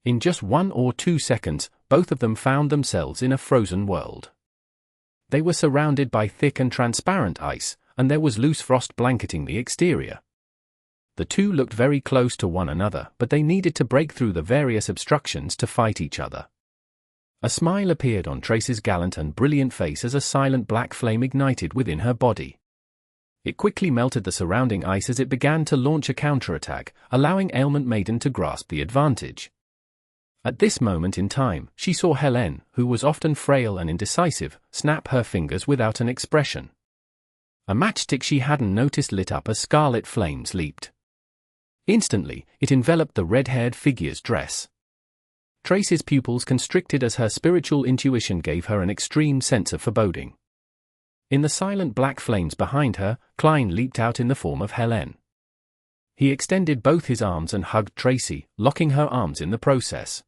In just 1 or 2 seconds, both of them found themselves in a frozen world. They were surrounded by thick and transparent ice, and there was loose frost blanketing the exterior. The two looked very close to one another, but they needed to break through the various obstructions to fight each other. A smile appeared on Tracy's gallant and brilliant face as a silent black flame ignited within her body. It quickly melted the surrounding ice as it began to launch a counterattack, allowing Ailment Maiden to grasp the advantage. At this moment in time, she saw Helene, who was often frail and indecisive, snap her fingers without an expression. A matchstick she hadn't noticed lit up as scarlet flames leaped. Instantly, it enveloped the red-haired figure's dress. Tracy's pupils constricted as her spiritual intuition gave her an extreme sense of foreboding. In the silent black flames behind her, Klein leaped out in the form of Helene. He extended both his arms and hugged Tracy, locking her arms in the process.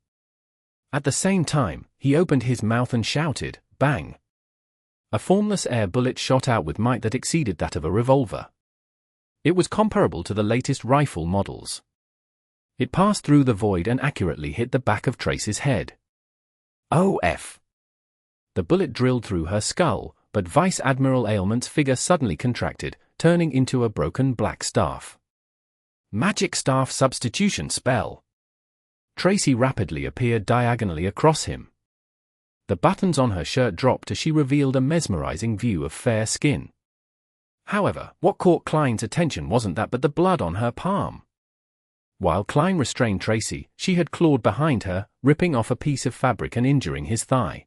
At the same time, he opened his mouth and shouted, "Bang!" A formless air bullet shot out with might that exceeded that of a revolver. It was comparable to the latest rifle models. It passed through the void and accurately hit the back of Tracy's head. OF! The bullet drilled through her skull, but Vice Admiral Ailment's figure suddenly contracted, turning into a broken black staff. Magic staff substitution spell. Tracy rapidly appeared diagonally across him. The buttons on her shirt dropped as she revealed a mesmerizing view of fair skin. However, what caught Klein's attention wasn't that but the blood on her palm. While Klein restrained Tracy, she had clawed behind her, ripping off a piece of fabric and injuring his thigh.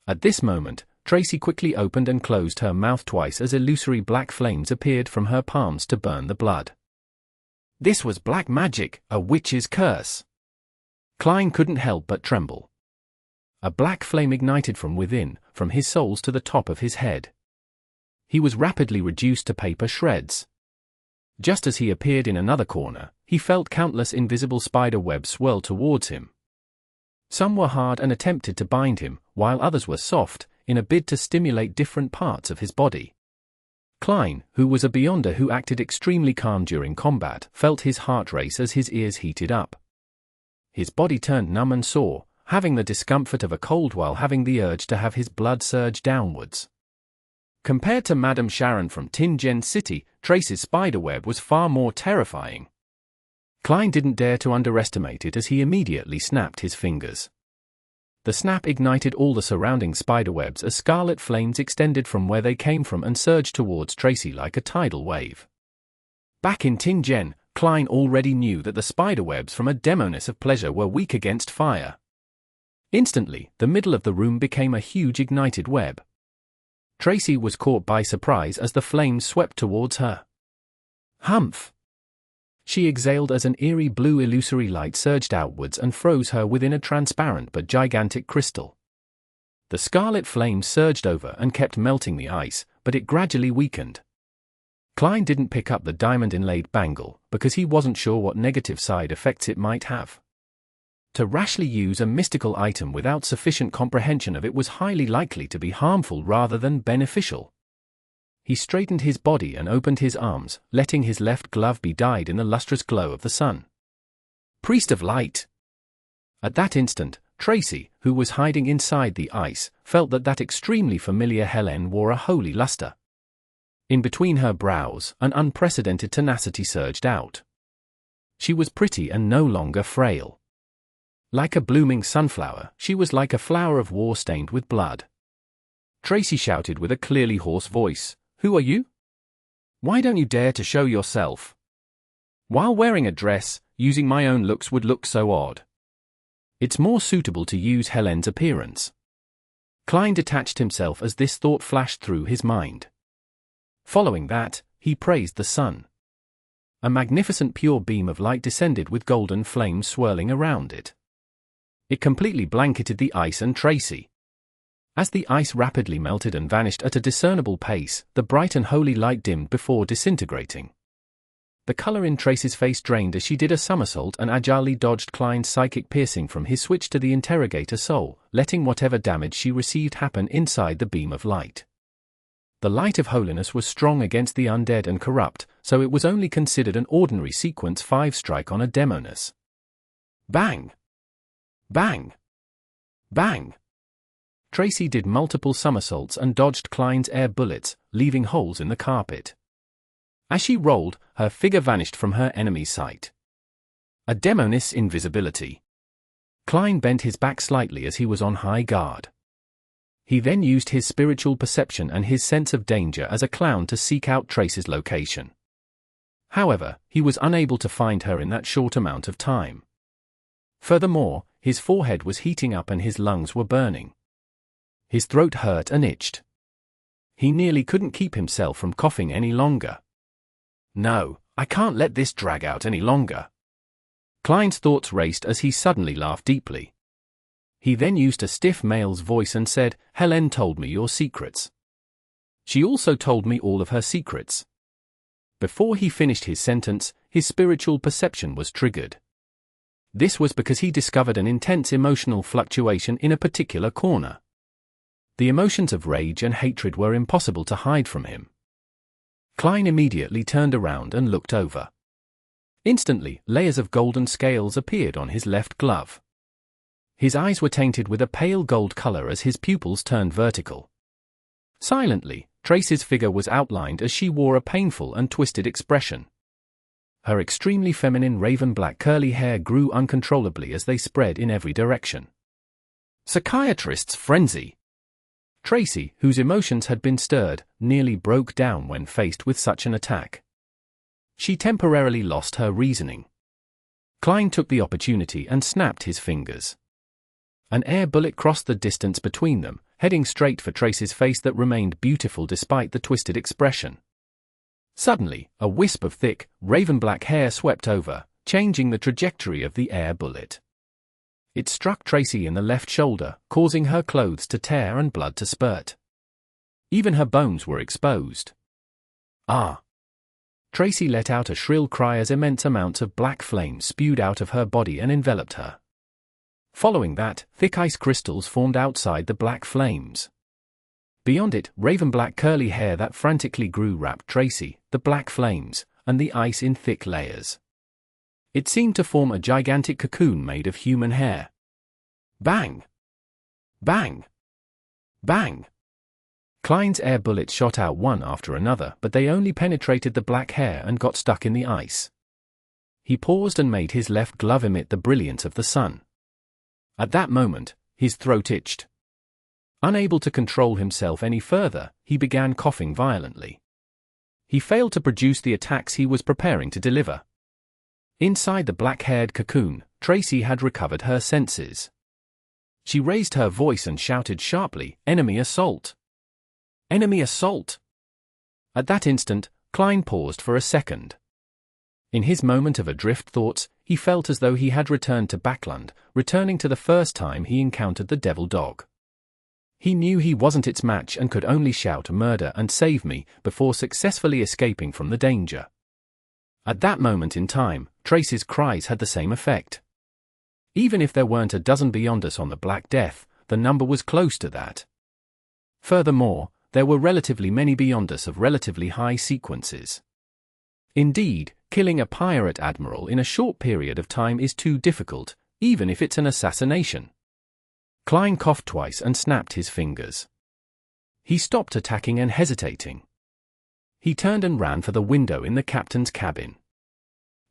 At this moment, Tracy quickly opened and closed her mouth twice as illusory black flames appeared from her palms to burn the blood. This was black magic, a witch's curse. Klein couldn't help but tremble. A black flame ignited from within, from his soles to the top of his head. He was rapidly reduced to paper shreds. Just as he appeared in another corner, he felt countless invisible spider webs swirl towards him. Some were hard and attempted to bind him, while others were soft, in a bid to stimulate different parts of his body. Klein, who was a Beyonder who acted extremely calm during combat, felt his heart race as his ears heated up. His body turned numb and sore, having the discomfort of a cold while having the urge to have his blood surge downwards. Compared to Madame Sharon from Contingency, Trace's spiderweb was far more terrifying. Klein didn't dare to underestimate it as he immediately snapped his fingers. The snap ignited all the surrounding spiderwebs as scarlet flames extended from where they came from and surged towards Tracy like a tidal wave. Back in Tingen, Klein already knew that the spiderwebs from a demoness of pleasure were weak against fire. Instantly, the middle of the room became a huge ignited web. Tracy was caught by surprise as the flames swept towards her. Humph! She exhaled as an eerie blue illusory light surged outwards and froze her within a transparent but gigantic crystal. The scarlet flames surged over and kept melting the ice, but it gradually weakened. Klein didn't pick up the diamond-inlaid bangle, because he wasn't sure what negative side effects it might have. To rashly use a mystical item without sufficient comprehension of it was highly likely to be harmful rather than beneficial. He straightened his body and opened his arms, letting his left glove be dyed in the lustrous glow of the sun. Priest of Light! At that instant, Tracy, who was hiding inside the ice, felt that extremely familiar Helene wore a holy luster. In between her brows, an unprecedented tenacity surged out. She was pretty and no longer frail. Like a blooming sunflower, she was like a flower of war stained with blood. Tracy shouted with a clearly hoarse voice, "Who are you? Why don't you dare to show yourself? While wearing a dress, using my own looks would look so odd. It's more suitable to use Helene's appearance." Klein detached himself as this thought flashed through his mind. Following that, he praised the sun. A magnificent pure beam of light descended with golden flames swirling around it. It completely blanketed the ice and Tracy. As the ice rapidly melted and vanished at a discernible pace, the bright and holy light dimmed before disintegrating. The color in Tracy's face drained as she did a somersault and agilely dodged Klein's psychic piercing from his switch to the interrogator soul, letting whatever damage she received happen inside the beam of light. The light of holiness was strong against the undead and corrupt, so it was only considered an ordinary sequence 5 strike on a demoness. Bang! Bang! Bang! Tracy did multiple somersaults and dodged Klein's air bullets, leaving holes in the carpet. As she rolled, her figure vanished from her enemy's sight. A demoness invisibility. Klein bent his back slightly as he was on high guard. He then used his spiritual perception and his sense of danger as a clown to seek out Tracy's location. However, he was unable to find her in that short amount of time. Furthermore, his forehead was heating up and his lungs were burning. His throat hurt and itched. He nearly couldn't keep himself from coughing any longer. No, I can't let this drag out any longer. Klein's thoughts raced as he suddenly laughed deeply. He then used a stiff male's voice and said, "Helene told me your secrets. She also told me all of her secrets." Before he finished his sentence, his spiritual perception was triggered. This was because he discovered an intense emotional fluctuation in a particular corner. The emotions of rage and hatred were impossible to hide from him. Klein immediately turned around and looked over. Instantly, layers of golden scales appeared on his left glove. His eyes were tainted with a pale gold color as his pupils turned vertical. Silently, Tracy's figure was outlined as she wore a painful and twisted expression. Her extremely feminine raven-black curly hair grew uncontrollably as they spread in every direction. Psychiatrist's frenzy. Tracy, whose emotions had been stirred, nearly broke down when faced with such an attack. She temporarily lost her reasoning. Klein took the opportunity and snapped his fingers. An air bullet crossed the distance between them, heading straight for Tracy's face that remained beautiful despite the twisted expression. Suddenly, a wisp of thick, raven-black hair swept over, changing the trajectory of the air bullet. It struck Tracy in the left shoulder, causing her clothes to tear and blood to spurt. Even her bones were exposed. Ah! Tracy let out a shrill cry as immense amounts of black flames spewed out of her body and enveloped her. Following that, thick ice crystals formed outside the black flames. Beyond it, raven-black curly hair that frantically grew wrapped Tracy, the black flames, and the ice in thick layers. It seemed to form a gigantic cocoon made of human hair. Bang! Bang! Bang! Klein's air bullets shot out one after another, but they only penetrated the black hair and got stuck in the ice. He paused and made his left glove emit the brilliance of the sun. At that moment, his throat itched. Unable to control himself any further, he began coughing violently. He failed to produce the attacks he was preparing to deliver. Inside the black-haired cocoon, Tracy had recovered her senses. She raised her voice and shouted sharply, "Enemy assault! Enemy assault!" At that instant, Klein paused for a second. In his moment of adrift thoughts, he felt as though he had returned to Backland, returning to the first time he encountered the devil dog. He knew he wasn't its match and could only shout "Murder and save me" before successfully escaping from the danger. At that moment in time, Tracy's cries had the same effect. Even if there weren't a dozen Beyonders on the Black Death, the number was close to that. Furthermore, there were relatively many Beyonders of relatively high sequences. Indeed, killing a pirate admiral in a short period of time is too difficult, even if it's an assassination. Klein coughed twice and snapped his fingers. He stopped attacking and hesitating. He turned and ran for the window in the captain's cabin.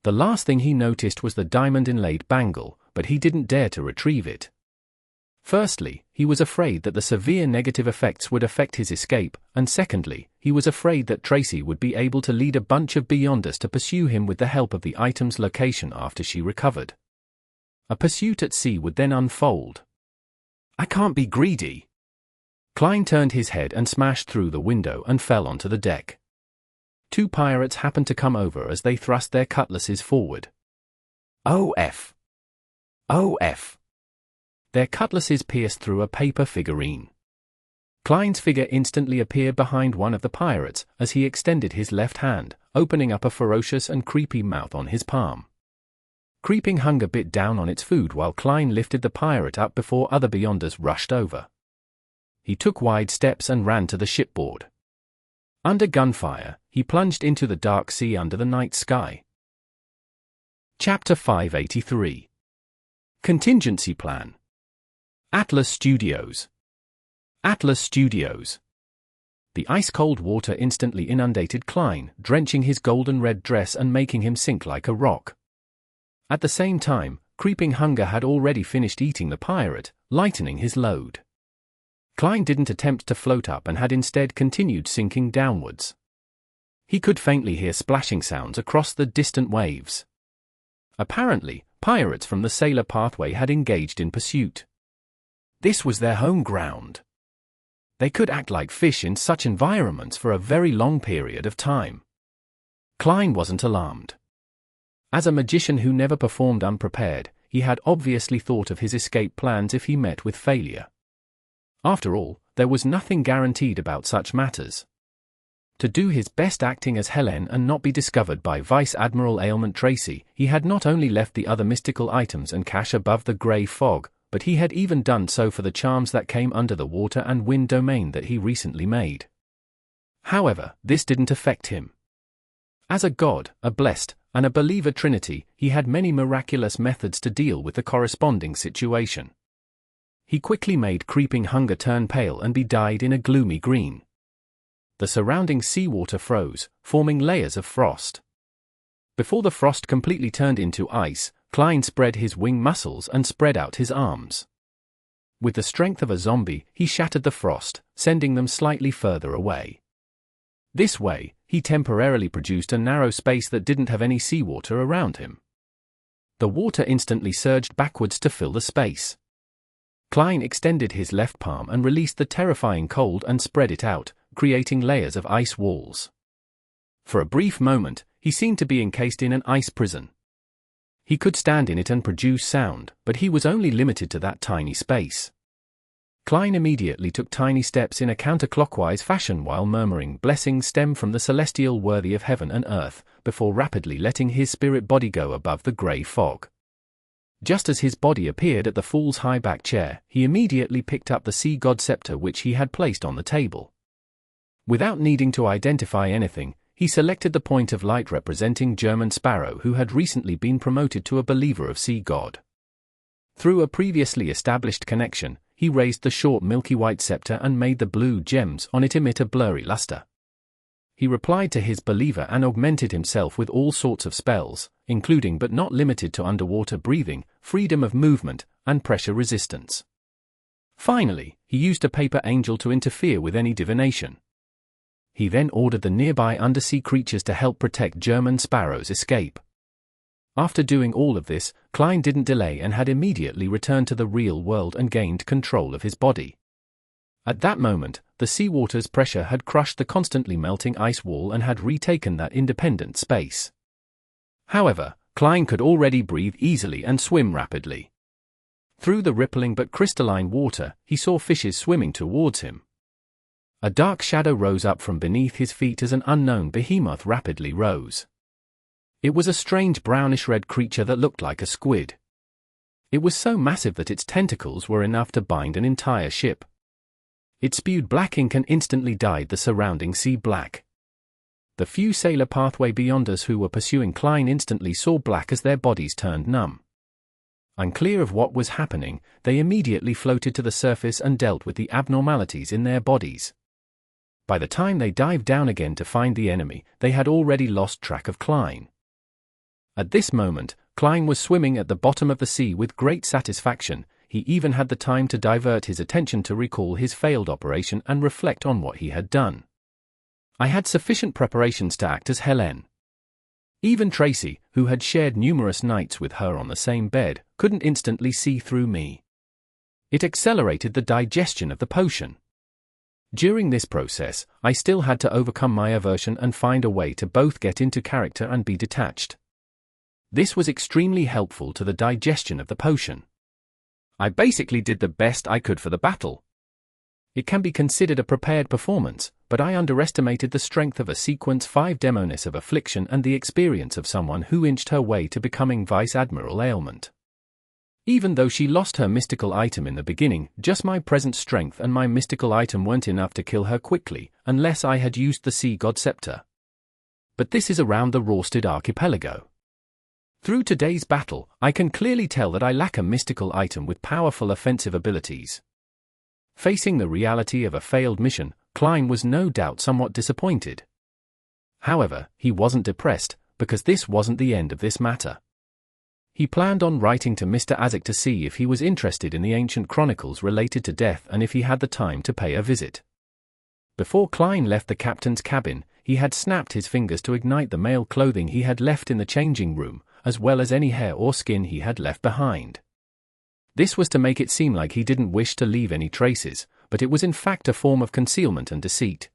The last thing he noticed was the diamond-inlaid bangle, but he didn't dare to retrieve it. Firstly, he was afraid that the severe negative effects would affect his escape, and secondly, he was afraid that Tracy would be able to lead a bunch of Beyonders to pursue him with the help of the item's location after she recovered. A pursuit at sea would then unfold. "I can't be greedy." Klein turned his head and smashed through the window and fell onto the deck. Two pirates happened to come over as they thrust their cutlasses forward. "OF! OF!" Their cutlasses pierced through a paper figurine. Klein's figure instantly appeared behind one of the pirates as he extended his left hand, opening up a ferocious and creepy mouth on his palm. Creeping hunger bit down on its food while Klein lifted the pirate up before other Beyonders rushed over. He took wide steps and ran to the shipboard. Under gunfire, he plunged into the dark sea under the night sky. Chapter 583. Contingency Plan. Atlas Studios. Atlas Studios. The ice-cold water instantly inundated Klein, drenching his golden-red dress and making him sink like a rock. At the same time, creeping hunger had already finished eating the pirate, lightening his load. Klein didn't attempt to float up and had instead continued sinking downwards. He could faintly hear splashing sounds across the distant waves. Apparently, pirates from the sailor pathway had engaged in pursuit. This was their home ground. They could act like fish in such environments for a very long period of time. Klein wasn't alarmed. As a magician who never performed unprepared, he had obviously thought of his escape plans if he met with failure. After all, there was nothing guaranteed about such matters. To do his best acting as Helene and not be discovered by Vice Admiral Ailment Tracy, he had not only left the other mystical items and cache above the grey fog, but he had even done so for the charms that came under the water and wind domain that he recently made. However, this didn't affect him. As a god, a blessed, and a believer trinity, he had many miraculous methods to deal with the corresponding situation. He quickly made creeping hunger turn pale and be dyed in a gloomy green. The surrounding seawater froze, forming layers of frost. Before the frost completely turned into ice, Klein spread his wing muscles and spread out his arms. With the strength of a zombie, he shattered the frost, sending them slightly further away. This way, he temporarily produced a narrow space that didn't have any seawater around him. The water instantly surged backwards to fill the space. Klein extended his left palm and released the terrifying cold and spread it out, creating layers of ice walls. For a brief moment, he seemed to be encased in an ice prison. He could stand in it and produce sound, but he was only limited to that tiny space. Klein immediately took tiny steps in a counterclockwise fashion while murmuring blessings stem from the celestial worthy of heaven and earth, before rapidly letting his spirit body go above the grey fog. Just as his body appeared at the fool's high-back chair, he immediately picked up the sea god scepter which he had placed on the table. Without needing to identify anything, he selected the point of light representing German Sparrow, who had recently been promoted to a believer of sea god. Through a previously established connection, he raised the short milky white scepter and made the blue gems on it emit a blurry luster. He replied to his believer and augmented himself with all sorts of spells, including but not limited to underwater breathing, freedom of movement, and pressure resistance. Finally, he used a paper angel to interfere with any divination. He then ordered the nearby undersea creatures to help protect German Sparrow's escape. After doing all of this, Klein didn't delay and had immediately returned to the real world and gained control of his body. At that moment, the seawater's pressure had crushed the constantly melting ice wall and had retaken that independent space. However, Klein could already breathe easily and swim rapidly. Through the rippling but crystalline water, he saw fishes swimming towards him. A dark shadow rose up from beneath his feet as an unknown behemoth rapidly rose. It was a strange brownish-red creature that looked like a squid. It was so massive that its tentacles were enough to bind an entire ship. It spewed black ink and instantly dyed the surrounding sea black. The few sailor pathway beyonders who were pursuing Klein instantly saw black as their bodies turned numb. Unclear of what was happening, they immediately floated to the surface and dealt with the abnormalities in their bodies. By the time they dived down again to find the enemy, they had already lost track of Klein. At this moment, Klein was swimming at the bottom of the sea with great satisfaction. He even had the time to divert his attention to recall his failed operation and reflect on what he had done. I had sufficient preparations to act as Helene. Even Tracy, who had shared numerous nights with her on the same bed, couldn't instantly see through me. It accelerated the digestion of the potion. During this process, I still had to overcome my aversion and find a way to both get into character and be detached. This was extremely helpful to the digestion of the potion. I basically did the best I could for the battle. It can be considered a prepared performance, but I underestimated the strength of a Sequence 5 Demoness of Affliction and the experience of someone who inched her way to becoming Vice Admiral Ailment. Even though she lost her mystical item in the beginning, just my present strength and my mystical item weren't enough to kill her quickly, unless I had used the Sea God Scepter. But this is around the Rorsted Archipelago. Through today's battle, I can clearly tell that I lack a mystical item with powerful offensive abilities. Facing the reality of a failed mission, Klein was no doubt somewhat disappointed. However, he wasn't depressed, because this wasn't the end of this matter. He planned on writing to Mr. Azek to see if he was interested in the ancient chronicles related to death and if he had the time to pay a visit. Before Klein left the captain's cabin, he had snapped his fingers to ignite the male clothing he had left in the changing room, as well as any hair or skin he had left behind. This was to make it seem like he didn't wish to leave any traces, but it was in fact a form of concealment and deceit.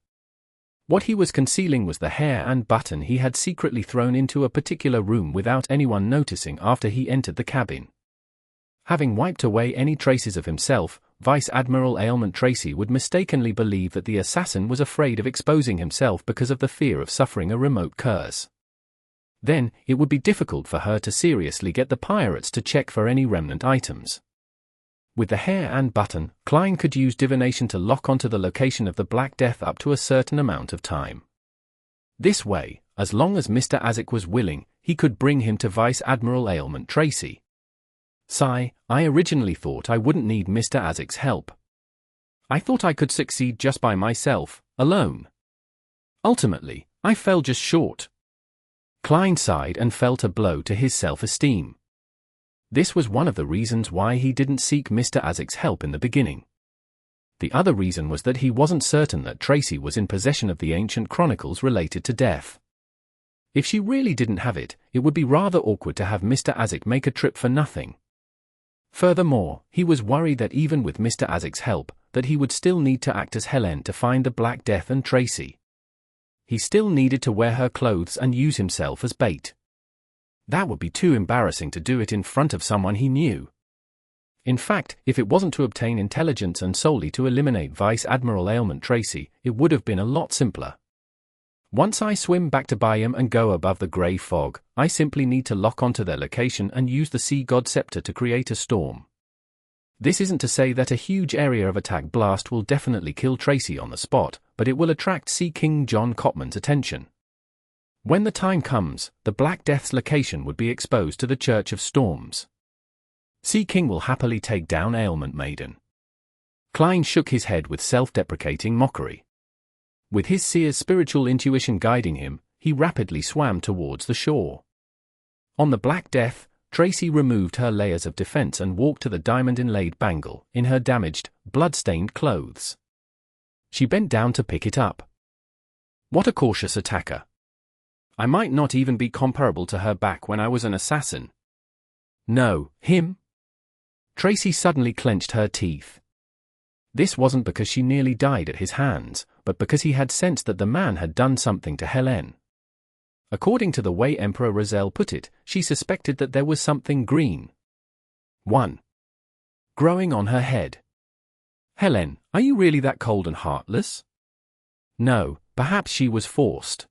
What he was concealing was the hair and button he had secretly thrown into a particular room without anyone noticing after he entered the cabin. Having wiped away any traces of himself, Vice Admiral Ailment Tracy would mistakenly believe that the assassin was afraid of exposing himself because of the fear of suffering a remote curse. Then, it would be difficult for her to seriously get the pirates to check for any remnant items. With the hair and button, Klein could use divination to lock onto the location of the Black Death up to a certain amount of time. This way, as long as Mr. Azek was willing, he could bring him to Vice Admiral Ailment Tracy. Sigh, I originally thought I wouldn't need Mr. Azek's help. I thought I could succeed just by myself, alone. Ultimately, I fell just short. Klein sighed and felt a blow to his self-esteem. This was one of the reasons why he didn't seek Mr. Azek's help in the beginning. The other reason was that he wasn't certain that Tracy was in possession of the ancient chronicles related to death. If she really didn't have it, it would be rather awkward to have Mr. Azek make a trip for nothing. Furthermore, he was worried that even with Mr. Azek's help, that he would still need to act as Helene to find the Black Death and Tracy. He still needed to wear her clothes and use himself as bait. That would be too embarrassing to do it in front of someone he knew. In fact, if it wasn't to obtain intelligence and solely to eliminate Vice Admiral Ailment Tracy, it would have been a lot simpler. Once I swim back to Biome and go above the grey fog, I simply need to lock onto their location and use the Sea God Scepter to create a storm. This isn't to say that a huge area of attack blast will definitely kill Tracy on the spot, but it will attract Sea King John Cotman's attention. When the time comes, the Black Death's location would be exposed to the Church of Storms. Sea King will happily take down Ailment Maiden. Kleins shook his head with self-deprecating mockery. With his seer's spiritual intuition guiding him, he rapidly swam towards the shore. On the Black Death, Tracy removed her layers of defense and walked to the diamond-inlaid bangle in her damaged, blood-stained clothes. She bent down to pick it up. What a cautious attacker. I might not even be comparable to her back when I was an assassin. No, him? Tracy suddenly clenched her teeth. This wasn't because she nearly died at his hands, but because he had sensed that the man had done something to Helene. According to the way Emperor Razel put it, she suspected that there was something green. 1. Growing on her head. Helene, are you really that cold and heartless? No, perhaps she was forced.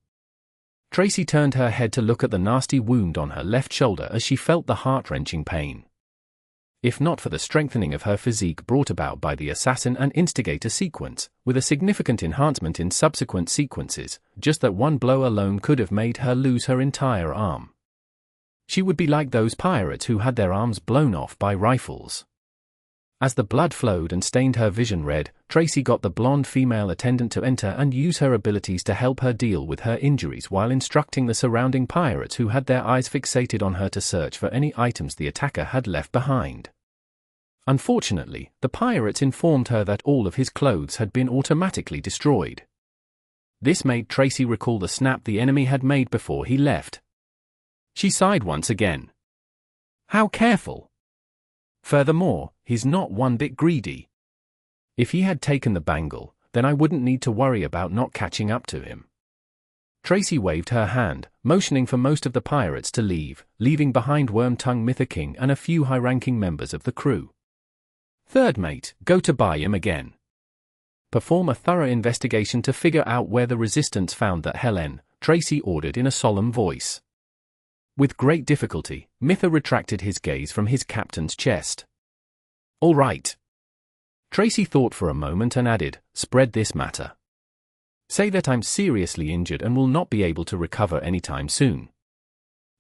Tracy turned her head to look at the nasty wound on her left shoulder as she felt the heart-wrenching pain. If not for the strengthening of her physique brought about by the assassin and instigator sequence, with a significant enhancement in subsequent sequences, just that one blow alone could have made her lose her entire arm. She would be like those pirates who had their arms blown off by rifles. As the blood flowed and stained her vision red, Tracy got the blonde female attendant to enter and use her abilities to help her deal with her injuries while instructing the surrounding pirates who had their eyes fixated on her to search for any items the attacker had left behind. Unfortunately, the pirates informed her that all of his clothes had been automatically destroyed. This made Tracy recall the snap the enemy had made before he left. She sighed once again. How careful! Furthermore, he's not one bit greedy. If he had taken the bangle, then I wouldn't need to worry about not catching up to him. Tracy waved her hand, motioning for most of the pirates to leave, leaving behind Wormtongue Myther King and a few high-ranking members of the crew. Third mate, go to Biome again. Perform a thorough investigation to figure out where the resistance found that Helene, Tracy ordered in a solemn voice. With great difficulty, Myther retracted his gaze from his captain's chest. All right. Tracy thought for a moment and added, spread this matter. Say that I'm seriously injured and will not be able to recover anytime soon.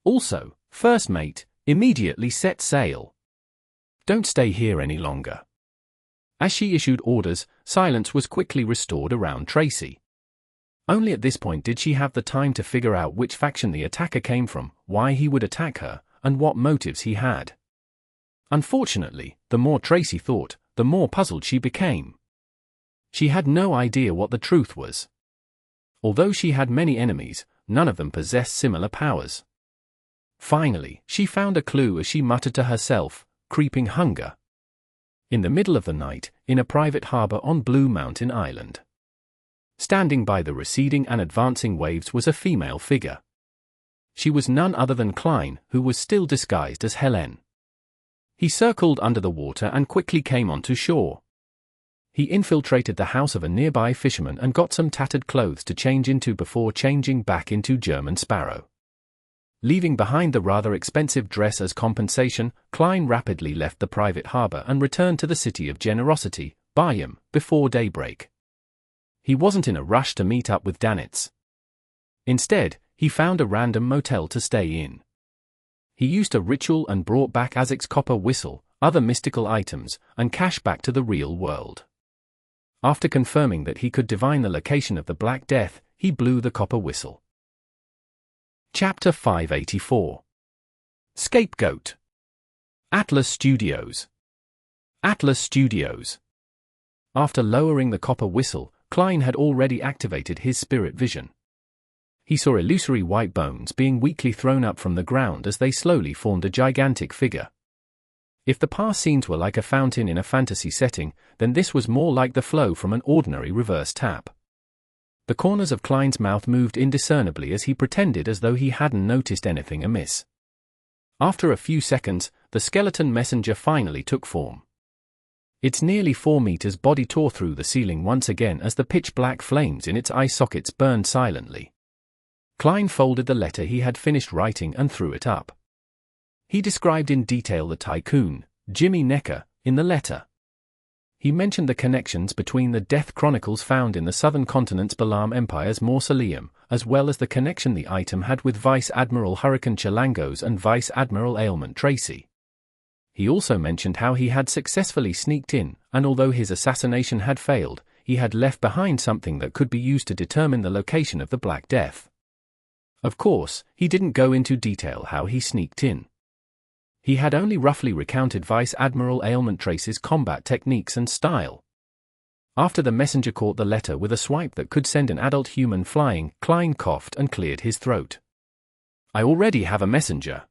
Also, first mate, immediately set sail. Don't stay here any longer. As she issued orders, silence was quickly restored around Tracy. Only at this point did she have the time to figure out which faction the attacker came from, why he would attack her, and what motives he had. Unfortunately, the more Tracy thought, the more puzzled she became. She had no idea what the truth was. Although she had many enemies, none of them possessed similar powers. Finally, she found a clue as she muttered to herself, creeping hunger. In the middle of the night, in a private harbor on Blue Mountain Island. Standing by the receding and advancing waves was a female figure. She was none other than Klein, who was still disguised as Helene. He circled under the water and quickly came onto shore. He infiltrated the house of a nearby fisherman and got some tattered clothes to change into before changing back into German Sparrow. Leaving behind the rather expensive dress as compensation, Klein rapidly left the private harbor and returned to the city of Generosity, Biome, before daybreak. He wasn't in a rush to meet up with Danitz. Instead, he found a random motel to stay in. He used a ritual and brought back Azek's copper whistle, other mystical items, and cash back to the real world. After confirming that he could divine the location of the Black Death, he blew the copper whistle. Chapter 584. Scapegoat. Atlas Studios. Atlas Studios. After lowering the copper whistle, Klein had already activated his spirit vision. He saw illusory white bones being weakly thrown up from the ground as they slowly formed a gigantic figure. If the past scenes were like a fountain in a fantasy setting, then this was more like the flow from an ordinary reverse tap. The corners of Klein's mouth moved indiscernibly as he pretended as though he hadn't noticed anything amiss. After a few seconds, the skeleton messenger finally took form. Its nearly 4 meters body tore through the ceiling once again as the pitch-black flames in its eye sockets burned silently. Klein folded the letter he had finished writing and threw it up. He described in detail the tycoon, Jimmy Necker, in the letter. He mentioned the connections between the death chronicles found in the southern continent's Balaam Empire's mausoleum, as well as the connection the item had with Vice Admiral Hurricane Chilangos and Vice Admiral Ailment Tracy. He also mentioned how he had successfully sneaked in, and although his assassination had failed, he had left behind something that could be used to determine the location of the Black Death. Of course, he didn't go into detail how he sneaked in. He had only roughly recounted Vice Admiral Ailment Tracy's combat techniques and style. After the messenger caught the letter with a swipe that could send an adult human flying, Klein coughed and cleared his throat. "I already have a messenger."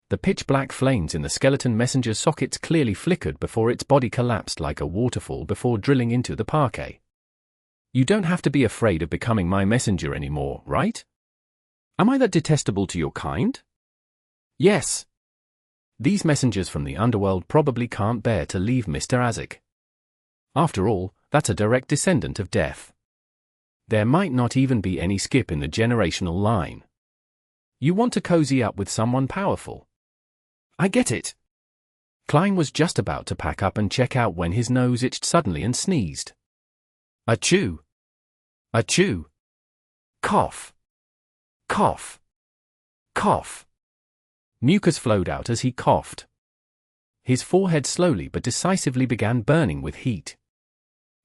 The pitch-black flames in the skeleton messenger's sockets clearly flickered before its body collapsed like a waterfall before drilling into the parquet. "You don't have to be afraid of becoming my messenger anymore, right? Am I that detestable to your kind?" "Yes." These messengers from the underworld probably can't bear to leave Mr. Azek. After all, that's a direct descendant of death. There might not even be any skip in the generational line. You want to cozy up with someone powerful. I get it. Klein was just about to pack up and check out when his nose itched suddenly and sneezed. Achoo! Achoo! Cough! Cough! Cough! Mucus flowed out as he coughed. His forehead slowly but decisively began burning with heat.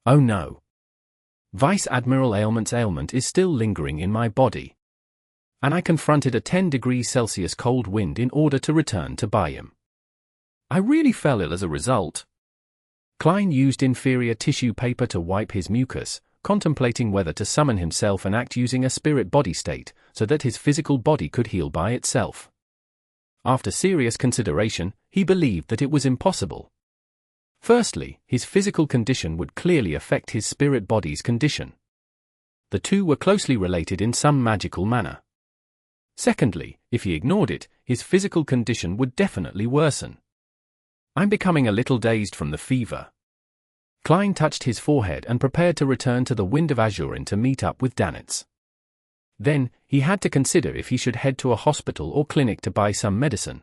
Oh no! Vice Admiral Ailment's ailment is still lingering in my body. And I confronted a 10 degrees Celsius cold wind in order to return to Biome. I really fell ill as a result. Klein used inferior tissue paper to wipe his mucus, contemplating whether to summon himself and act using a spirit body state, so that his physical body could heal by itself. After serious consideration, he believed that it was impossible. Firstly, his physical condition would clearly affect his spirit body's condition. The two were closely related in some magical manner. Secondly, if he ignored it, his physical condition would definitely worsen. I'm becoming a little dazed from the fever. Klein touched his forehead and prepared to return to the Wind of Azurin to meet up with Danitz. Then, he had to consider if he should head to a hospital or clinic to buy some medicine.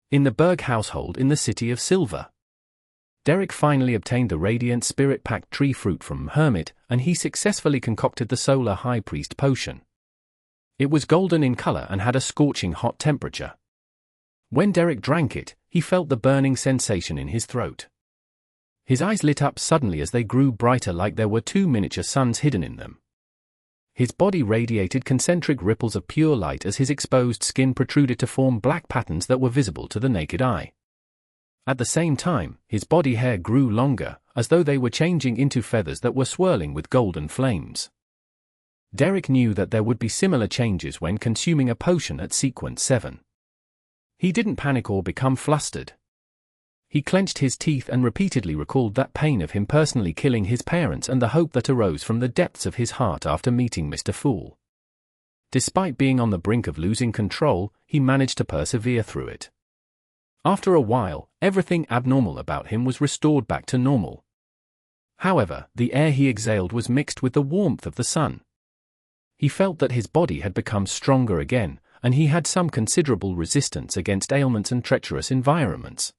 In the Berg household in the City of Silver, Derek finally obtained the Radiant Spirit-packed tree fruit from Hermit, and he successfully concocted the Solar High Priest potion. It was golden in color and had a scorching hot temperature. When Derek drank it, he felt the burning sensation in his throat. His eyes lit up suddenly as they grew brighter like there were two miniature suns hidden in them. His body radiated concentric ripples of pure light as his exposed skin protruded to form black patterns that were visible to the naked eye. At the same time, his body hair grew longer, as though they were changing into feathers that were swirling with golden flames. Derek knew that there would be similar changes when consuming a potion at Sequence 7. He didn't panic or become flustered. He clenched his teeth and repeatedly recalled that pain of him personally killing his parents and the hope that arose from the depths of his heart after meeting Mr. Fool. Despite being on the brink of losing control, he managed to persevere through it. After a while, everything abnormal about him was restored back to normal. However, the air he exhaled was mixed with the warmth of the sun. He felt that his body had become stronger again, and he had some considerable resistance against ailments and treacherous environments.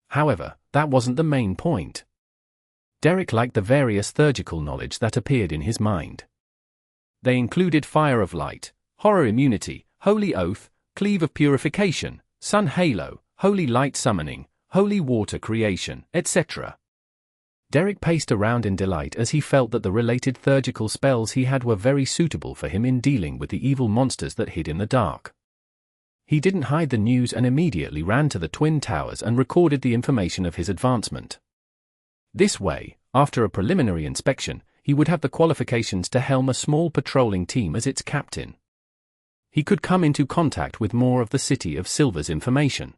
However, that wasn't the main point. Derek liked the various theurgical knowledge that appeared in his mind. They included Fire of Light, Horror Immunity, Holy Oath, Cleave of Purification, Sun Halo, Holy Light Summoning, Holy Water Creation, etc. Derek paced around in delight as he felt that the related theurgical spells he had were very suitable for him in dealing with the evil monsters that hid in the dark. He didn't hide the news and immediately ran to the Twin Towers and recorded the information of his advancement. This way, after a preliminary inspection, he would have the qualifications to helm a small patrolling team as its captain. He could come into contact with more of the City of Silver's information.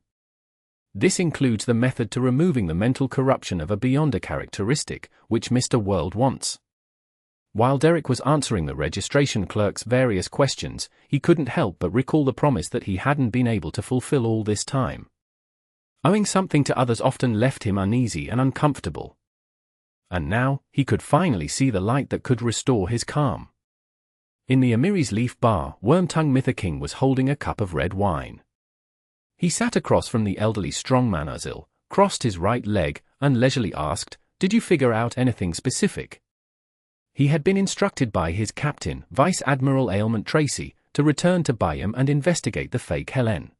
This includes the method to removing the mental corruption of a Beyonder characteristic, which Mr. World wants. While Derek was answering the registration clerk's various questions, he couldn't help but recall the promise that he hadn't been able to fulfill all this time. Owing something to others often left him uneasy and uncomfortable. And now, he could finally see the light that could restore his calm. In the Amiri's Leaf Bar, Wormtongue Mytha King was holding a cup of red wine. He sat across from the elderly strongman Azil, crossed his right leg, and leisurely asked, "Did you figure out anything specific?" He had been instructed by his captain, Vice Admiral Ailment Tracy, to return to Bayam and investigate the fake Helene.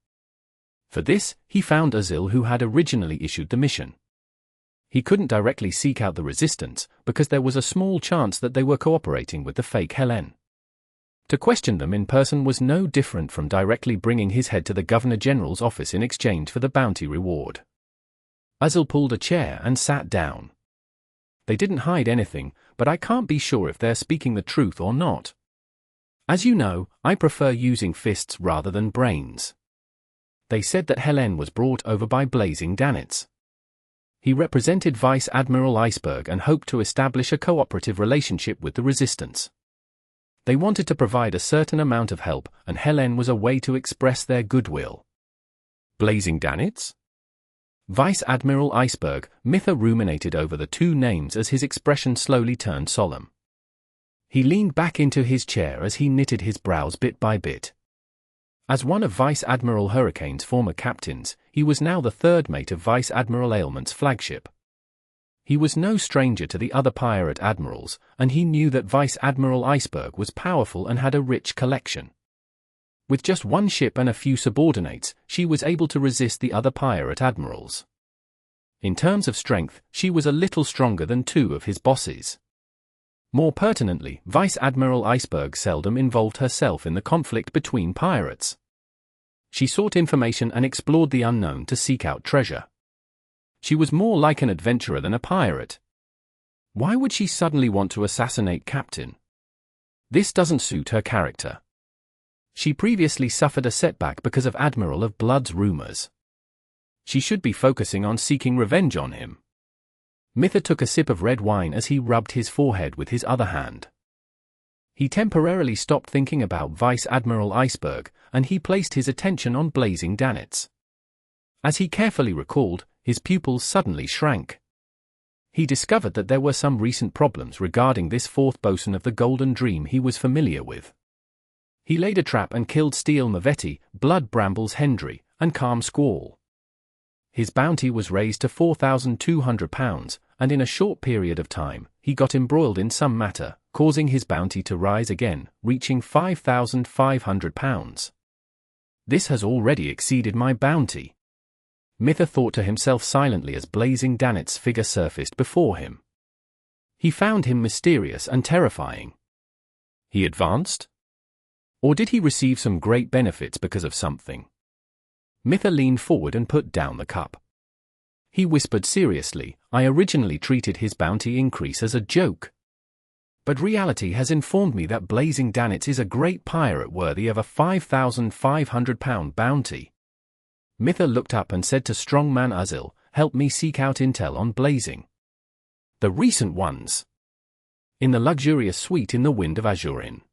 For this, he found Azil, who had originally issued the mission. He couldn't directly seek out the resistance, because there was a small chance that they were cooperating with the fake Helene. To question them in person was no different from directly bringing his head to the Governor General's office in exchange for the bounty reward. Azil pulled a chair and sat down. They didn't hide anything, but I can't be sure if they're speaking the truth or not. As you know, I prefer using fists rather than brains. They said that Helene was brought over by blazing Danitz. He represented Vice Admiral Iceberg and hoped to establish a cooperative relationship with the resistance. They wanted to provide a certain amount of help, and Helene was a way to express their goodwill. Blazing Danitz? Vice Admiral Iceberg, Mytha ruminated over the two names as his expression slowly turned solemn. He leaned back into his chair as he knitted his brows bit by bit. As one of Vice Admiral Hurricane's former captains, he was now the third mate of Vice Admiral Ailment's flagship. He was no stranger to the other pirate admirals, and he knew that Vice Admiral Iceberg was powerful and had a rich collection. With just one ship and a few subordinates, she was able to resist the other pirate admirals. In terms of strength, she was a little stronger than two of his bosses. More pertinently, Vice Admiral Iceberg seldom involved herself in the conflict between pirates. She sought information and explored the unknown to seek out treasure. She was more like an adventurer than a pirate. Why would she suddenly want to assassinate Captain? This doesn't suit her character. She previously suffered a setback because of Admiral of Blood's rumors. She should be focusing on seeking revenge on him. Mytha took a sip of red wine as he rubbed his forehead with his other hand. He temporarily stopped thinking about Vice Admiral Iceberg, and he placed his attention on blazing Danitz. As he carefully recalled, his pupils suddenly shrank. He discovered that there were some recent problems regarding this fourth bosun of the Golden Dream he was familiar with. He laid a trap and killed Steel Mavetti, Blood Brambles Hendry, and Calm Squall. His bounty was raised to £4,200, and in a short period of time, he got embroiled in some matter, causing his bounty to rise again, reaching £5,500. This has already exceeded my bounty. Mytha thought to himself silently as blazing Danitz's figure surfaced before him. He found him mysterious and terrifying. He advanced? Or did he receive some great benefits because of something? Mytha leaned forward and put down the cup. He whispered seriously, "I originally treated his bounty increase as a joke. But reality has informed me that blazing Danitz is a great pirate worthy of a £5,500 bounty." Mytha looked up and said to strongman Azil, "Help me seek out intel on blazing." "The recent ones." In the luxurious suite in the Wind of Azurin.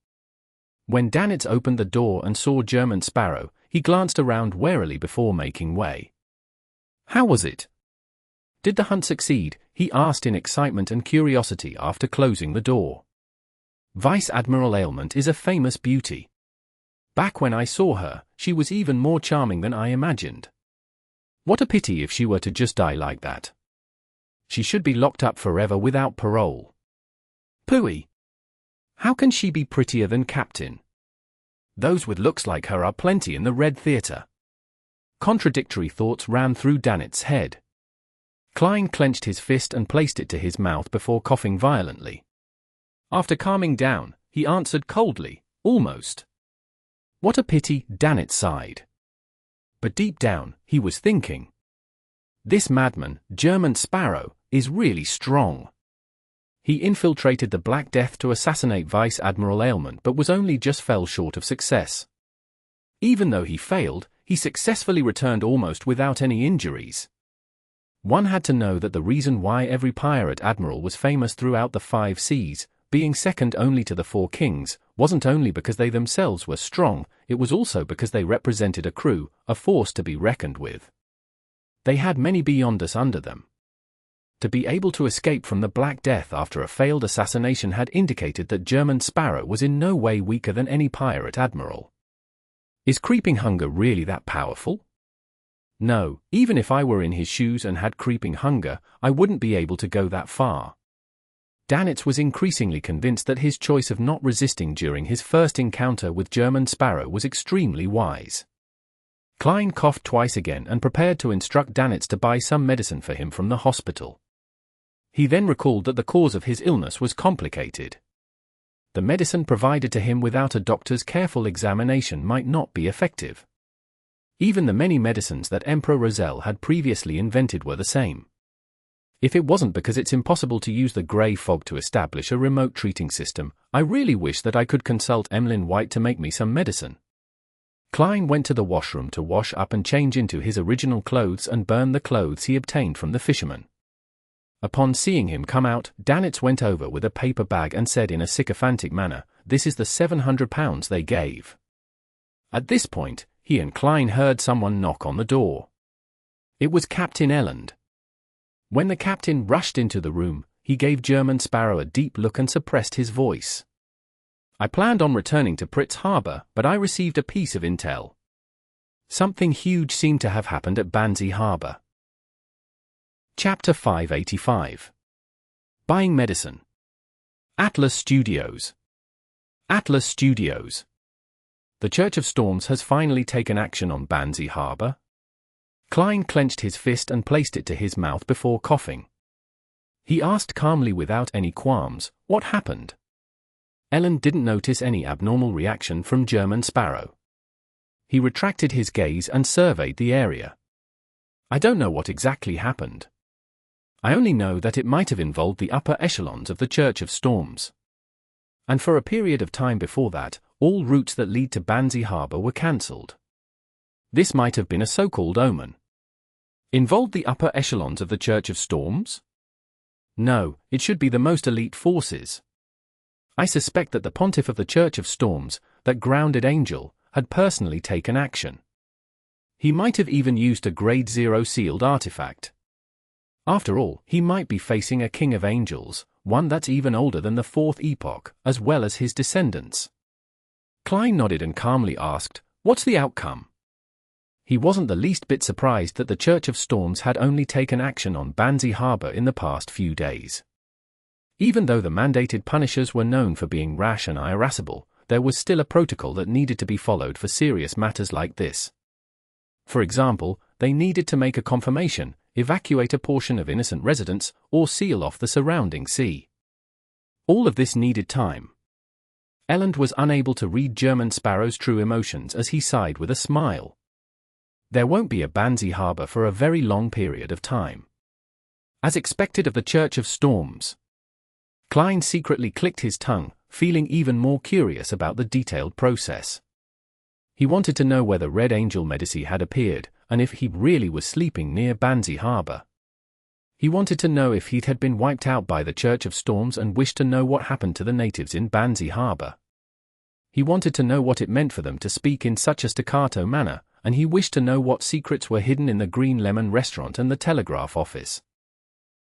When Danitz opened the door and saw German Sparrow, he glanced around warily before making way. "How was it? Did the hunt succeed?" he asked in excitement and curiosity after closing the door. "Vice Admiral Ailment is a famous beauty. Back when I saw her, she was even more charming than I imagined. What a pity if she were to just die like that. She should be locked up forever without parole. Pooey! How can she be prettier than Captain? Those with looks like her are plenty in the Red Theatre." Contradictory thoughts ran through Danitz's head. Klein clenched his fist and placed it to his mouth before coughing violently. After calming down, he answered coldly, "Almost." "What a pity," Danitz sighed. But deep down, he was thinking, "This madman, German Sparrow, is really strong." He infiltrated the Black Death to assassinate Vice Admiral Ailment but was only just fell short of success. Even though he failed, he successfully returned almost without any injuries. One had to know that the reason why every pirate admiral was famous throughout the 5 seas, being second only to the 4 kings, wasn't only because they themselves were strong, it was also because they represented a crew, a force to be reckoned with. They had many beyond us under them. to be able to escape from the Black Death after a failed assassination had indicated that German Sparrow was in no way weaker than any pirate admiral. Is creeping hunger really that powerful? No, even if I were in his shoes and had creeping hunger, I wouldn't be able to go that far. Danitz was increasingly convinced that his choice of not resisting during his first encounter with German Sparrow was extremely wise. Klein coughed twice again and prepared to instruct Danitz to buy some medicine for him from the hospital. He then recalled that the cause of his illness was complicated. The medicine provided to him without a doctor's careful examination might not be effective. Even the many medicines that Emperor Roselle had previously invented were the same. If it wasn't because it's impossible to use the grey fog to establish a remote treating system, I really wish that I could consult Emmeline White to make me some medicine. Klein went to the washroom to wash up and change into his original clothes and burn the clothes he obtained from the fisherman. Upon seeing him come out, Danitz went over with a paper bag and said in a sycophantic manner, "This is the £700 they gave." At this point, he and Klein heard someone knock on the door. It was Captain Elland. When the captain rushed into the room, he gave German Sparrow a deep look and suppressed his voice. "I planned on returning to Pritz Harbor, but I received a piece of intel. Something huge seemed to have happened at Banzai Harbor." Chapter 585. Buying Medicine. Atlas Studios. Atlas Studios. The Church of Storms has finally taken action on Banzai Harbor. Klein clenched his fist and placed it to his mouth before coughing. He asked calmly without any qualms, "What happened?" Ellen didn't notice any abnormal reaction from German Sparrow. He retracted his gaze and surveyed the area. "I don't know what exactly happened. I only know that it might have involved the upper echelons of the Church of Storms. And for a period of time before that, all routes that lead to Banzai Harbor were cancelled. This might have been a so-called omen." Involved the upper echelons of the Church of Storms? No, it should be the most elite forces. I suspect that the pontiff of the Church of Storms, that grounded angel, had personally taken action. He might have even used a Grade 0 sealed artifact. After all, he might be facing a king of angels, one that's even older than the Fourth Epoch, as well as his descendants. Klein nodded and calmly asked, "What's the outcome?" He wasn't the least bit surprised that the Church of Storms had only taken action on Banzai Harbor in the past few days. Even though the mandated punishers were known for being rash and irascible, there was still a protocol that needed to be followed for serious matters like this. For example, they needed to make a confirmation, evacuate a portion of innocent residents, or seal off the surrounding sea. All of this needed time. Elland was unable to read German Sparrow's true emotions as he sighed with a smile. There won't be a Banzai Harbor for a very long period of time. As expected of the Church of Storms. Klein secretly clicked his tongue, feeling even more curious about the detailed process. He wanted to know whether Red Angel Medici had appeared, and if he really was sleeping near Banzai Harbor. He wanted to know if he had been wiped out by the Church of Storms and wished to know what happened to the natives in Banzai Harbor. He wanted to know what it meant for them to speak in such a staccato manner, and he wished to know what secrets were hidden in the Green Lemon restaurant and the telegraph office.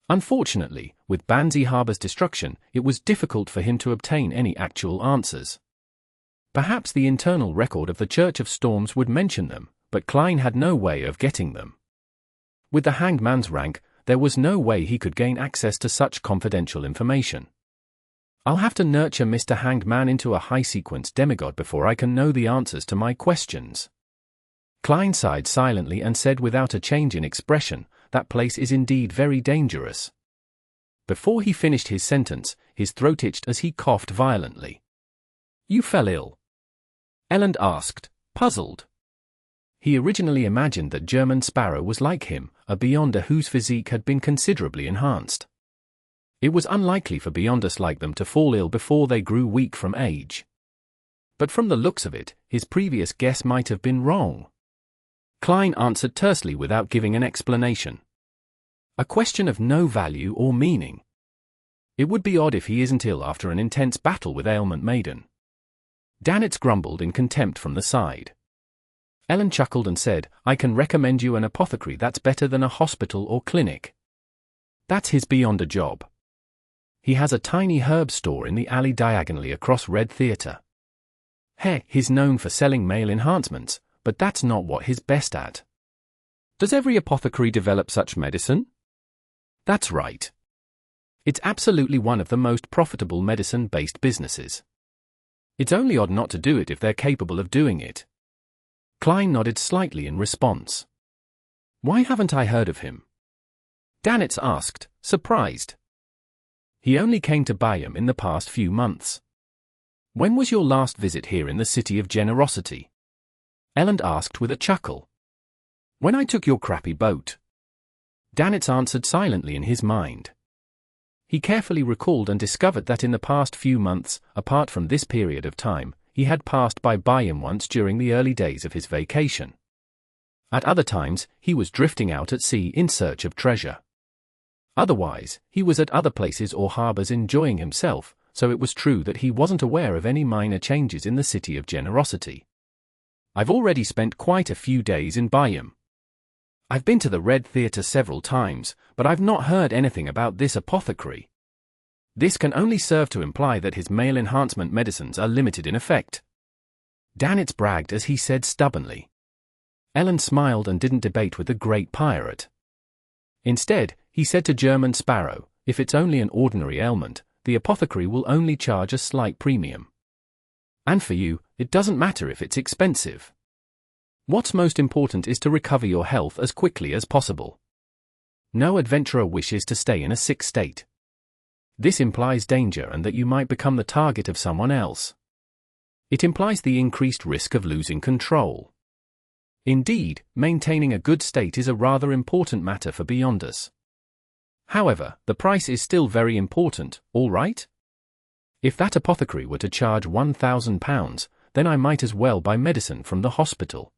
Unfortunately, with Banzai Harbor's destruction, it was difficult for him to obtain any actual answers. Perhaps the internal record of the Church of Storms would mention them, but Klein had no way of getting them. With the Hanged Man's rank, there was no way he could gain access to such confidential information. "I'll have to nurture Mr. Hanged Man into a high-sequence demigod before I can know the answers to my questions." Klein sighed silently and said without a change in expression, "That place is indeed very dangerous." Before he finished his sentence, his throat itched as he coughed violently. "You fell ill?" Elland asked, puzzled. He originally imagined that German Sparrow was like him, a Beyonder whose physique had been considerably enhanced. It was unlikely for Beyonders like them to fall ill before they grew weak from age. But from the looks of it, his previous guess might have been wrong. Klein answered tersely without giving an explanation. "A question of no value or meaning. It would be odd if he isn't ill after an intense battle with Ailment Maiden." Danitz grumbled in contempt from the side. Ellen chuckled and said, "I can recommend you an apothecary that's better than a hospital or clinic." That's his Beyonder job. He has a tiny herb store in the alley diagonally across Red Theatre. Heck, he's known for selling male enhancements, but that's not what he's best at. Does every apothecary develop such medicine? That's right. It's absolutely one of the most profitable medicine-based businesses. It's only odd not to do it if they're capable of doing it. Klein nodded slightly in response. Why haven't I heard of him? Danitz asked, surprised. He only came to Byam in the past few months. When was your last visit here in the City of Generosity? Ellen asked with a chuckle. When I took your crappy boat. Danitz answered silently in his mind. He carefully recalled and discovered that in the past few months, apart from this period of time, he had passed by Byam once during the early days of his vacation. At other times, he was drifting out at sea in search of treasure. Otherwise, he was at other places or harbors enjoying himself, so it was true that he wasn't aware of any minor changes in the City of Generosity. I've already spent quite a few days in Byam. I've been to the Red Theatre several times, but I've not heard anything about this apothecary. This can only serve to imply that his male enhancement medicines are limited in effect. Danitz bragged as he said stubbornly. Ellen smiled and didn't debate with the great pirate. Instead, he said to German Sparrow, if it's only an ordinary ailment, the apothecary will only charge a slight premium. And for you, it doesn't matter if it's expensive. What's most important is to recover your health as quickly as possible. No adventurer wishes to stay in a sick state. This implies danger and that you might become the target of someone else. It implies the increased risk of losing control. Indeed, maintaining a good state is a rather important matter for Beyonders. However, the price is still very important, all right? If that apothecary were to charge £1,000, then I might as well buy medicine from the hospital.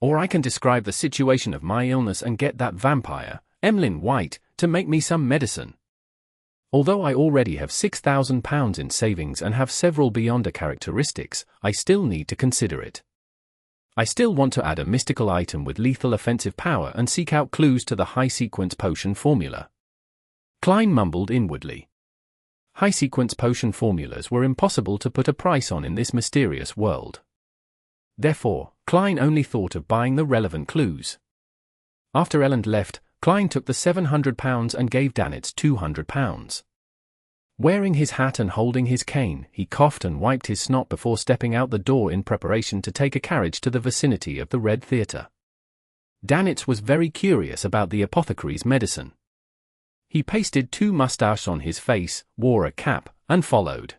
Or I can describe the situation of my illness and get that vampire, Emlyn White, to make me some medicine. Although I already have £6,000 in savings and have several Beyonder characteristics, I still need to consider it. I still want to add a mystical item with lethal offensive power and seek out clues to the high-sequence potion formula. Klein mumbled inwardly. High-sequence potion formulas were impossible to put a price on in this mysterious world. Therefore, Klein only thought of buying the relevant clues. After Ellen left, Klein took the £700 and gave Danitz £200. Wearing his hat and holding his cane, he coughed and wiped his snot before stepping out the door in preparation to take a carriage to the vicinity of the Red Theatre. Danitz was very curious about the apothecary's medicine. He pasted 2 mustaches on his face, wore a cap, and followed.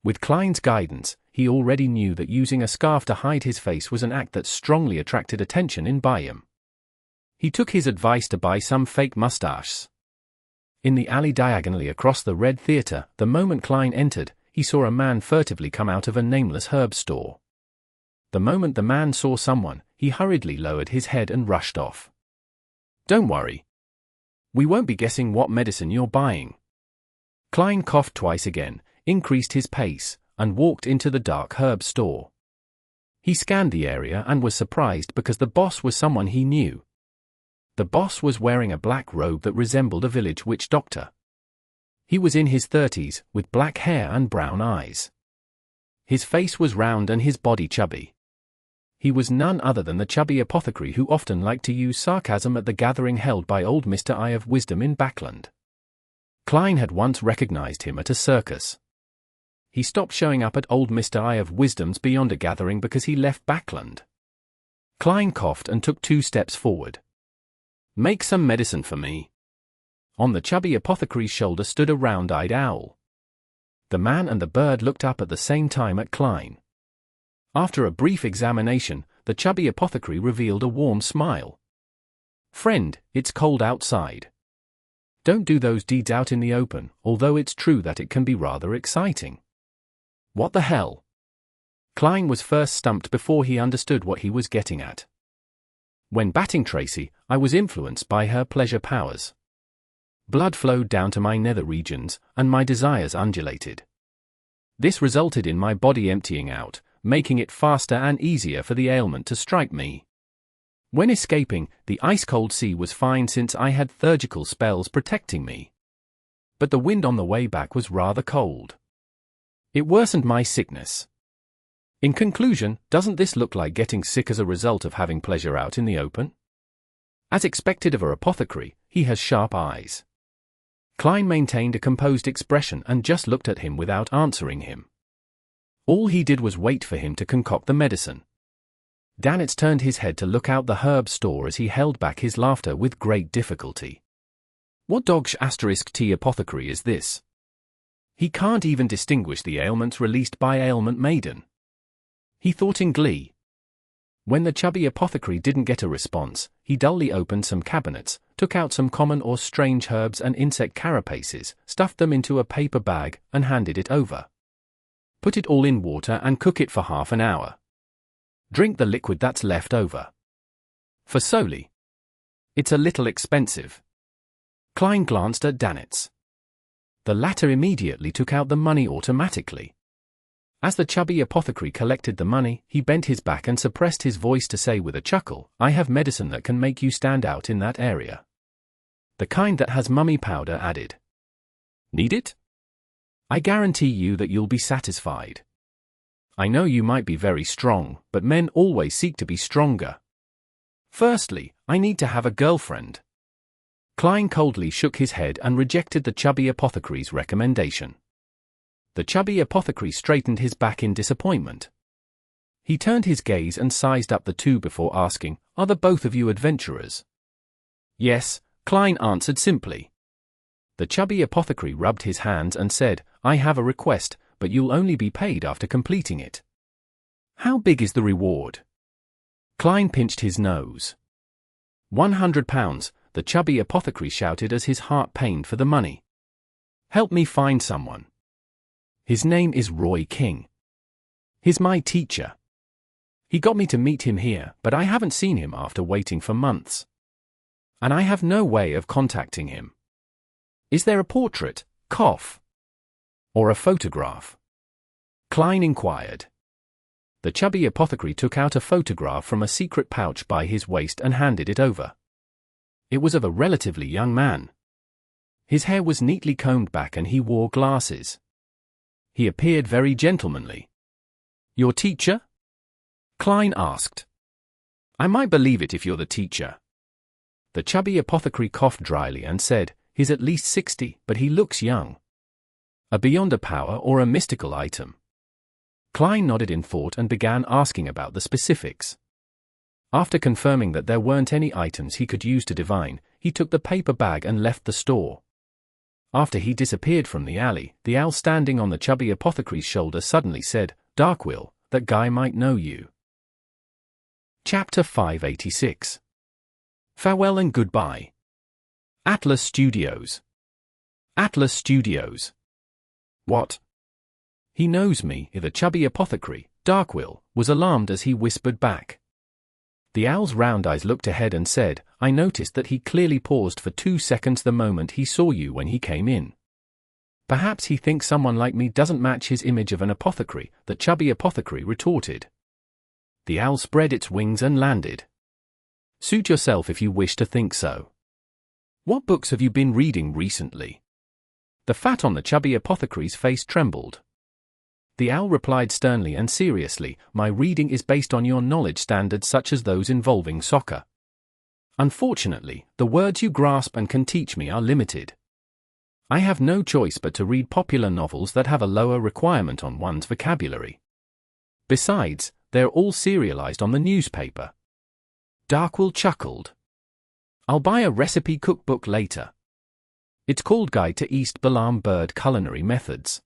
With Klein's guidance, he already knew that using a scarf to hide his face was an act that strongly attracted attention in Byam. He took his advice to buy some fake mustaches. In the alley diagonally across the Red Theatre, the moment Klein entered, he saw a man furtively come out of a nameless herb store. The moment the man saw someone, he hurriedly lowered his head and rushed off. Don't worry. We won't be guessing what medicine you're buying. Klein coughed twice again, increased his pace, and walked into the dark herb store. He scanned the area and was surprised because the boss was someone he knew. The boss was wearing a black robe that resembled a village witch doctor. He was in his 30s, with black hair and brown eyes. His face was round and his body chubby. He was none other than the chubby apothecary who often liked to use sarcasm at the gathering held by old Mr. Eye of Wisdom in Backland. Klein had once recognized him at a circus. He stopped showing up at old Mr. Eye of Wisdom's Beyonder gathering because he left Backland. Klein coughed and took 2 steps forward. Make some medicine for me. On the chubby apothecary's shoulder stood a round-eyed owl. The man and the bird looked up at the same time at Klein. After a brief examination, the chubby apothecary revealed a warm smile. Friend, it's cold outside. Don't do those deeds out in the open, although it's true that it can be rather exciting. What the hell? Klein was first stumped before he understood what he was getting at. When batting Tracy, I was influenced by her pleasure powers. Blood flowed down to my nether regions, and my desires undulated. This resulted in my body emptying out, making it faster and easier for the ailment to strike me. When escaping, the ice-cold sea was fine since I had surgical spells protecting me. But the wind on the way back was rather cold. It worsened my sickness. In conclusion, doesn't this look like getting sick as a result of having pleasure out in the open? As expected of an apothecary, he has sharp eyes. Klein maintained a composed expression and just looked at him without answering him. All he did was wait for him to concoct the medicine. Danitz turned his head to look out the herb store as he held back his laughter with great difficulty. What dog's *T apothecary is this? He can't even distinguish the ailments released by ailment maiden. He thought in glee. When the chubby apothecary didn't get a response, he dully opened some cabinets, took out some common or strange herbs and insect carapaces, stuffed them into a paper bag, and handed it over. Put it all in water and cook it for half an hour. Drink the liquid that's left over. For solely. It's a little expensive. Klein glanced at Danitz. The latter immediately took out the money automatically. As the chubby apothecary collected the money, he bent his back and suppressed his voice to say with a chuckle, "I have medicine that can make you stand out in that area. The kind that has mummy powder added. Need it? I guarantee you that you'll be satisfied. I know you might be very strong, but men always seek to be stronger. Firstly, I need to have a girlfriend." Klein coldly shook his head and rejected the chubby apothecary's recommendation. The chubby apothecary straightened his back in disappointment. He turned his gaze and sized up the two before asking, "Are the both of you adventurers?" "Yes," Klein answered simply. The chubby apothecary rubbed his hands and said, "I have a request, but you'll only be paid after completing it." "How big is the reward?" Klein pinched his nose. £100, the chubby apothecary shouted as his heart pained for the money. "Help me find someone. His name is Roy King. He's my teacher. He got me to meet him here, but I haven't seen him after waiting for months. And I have no way of contacting him. Is there a portrait, or a photograph?" Klein inquired. The chubby apothecary took out a photograph from a secret pouch by his waist and handed it over. It was of a relatively young man. His hair was neatly combed back and he wore glasses. He appeared very gentlemanly. "Your teacher?" Klein asked. "I might believe it if you're the teacher." The chubby apothecary coughed dryly and said, "He's at least 60, but he looks young. A beyond a power or a mystical item?" Klein nodded in thought and began asking about the specifics. After confirming that there weren't any items he could use to divine, he took the paper bag and left the store. After he disappeared from the alley, the owl standing on the chubby apothecary's shoulder suddenly said, "Darkwill, that guy might know you." Chapter 586. Farewell and Goodbye. Atlas Studios. Atlas Studios. What? He knows me, the chubby apothecary, Darkwill, was alarmed as he whispered back. The owl's round eyes looked ahead and said, "I noticed that he clearly paused for 2 seconds the moment he saw you when he came in. Perhaps he thinks someone like me doesn't match his image of an apothecary," the chubby apothecary retorted. The owl spread its wings and landed. "Suit yourself if you wish to think so. What books have you been reading recently?" The fat on the chubby apothecary's face trembled. The owl replied sternly and seriously, "My reading is based on your knowledge standards such as those involving soccer. Unfortunately, the words you grasp and can teach me are limited. I have no choice but to read popular novels that have a lower requirement on one's vocabulary. Besides, they're all serialized on the newspaper." Darkwill chuckled. "I'll buy a recipe cookbook later. It's called Guide to East Balam Bird Culinary Methods."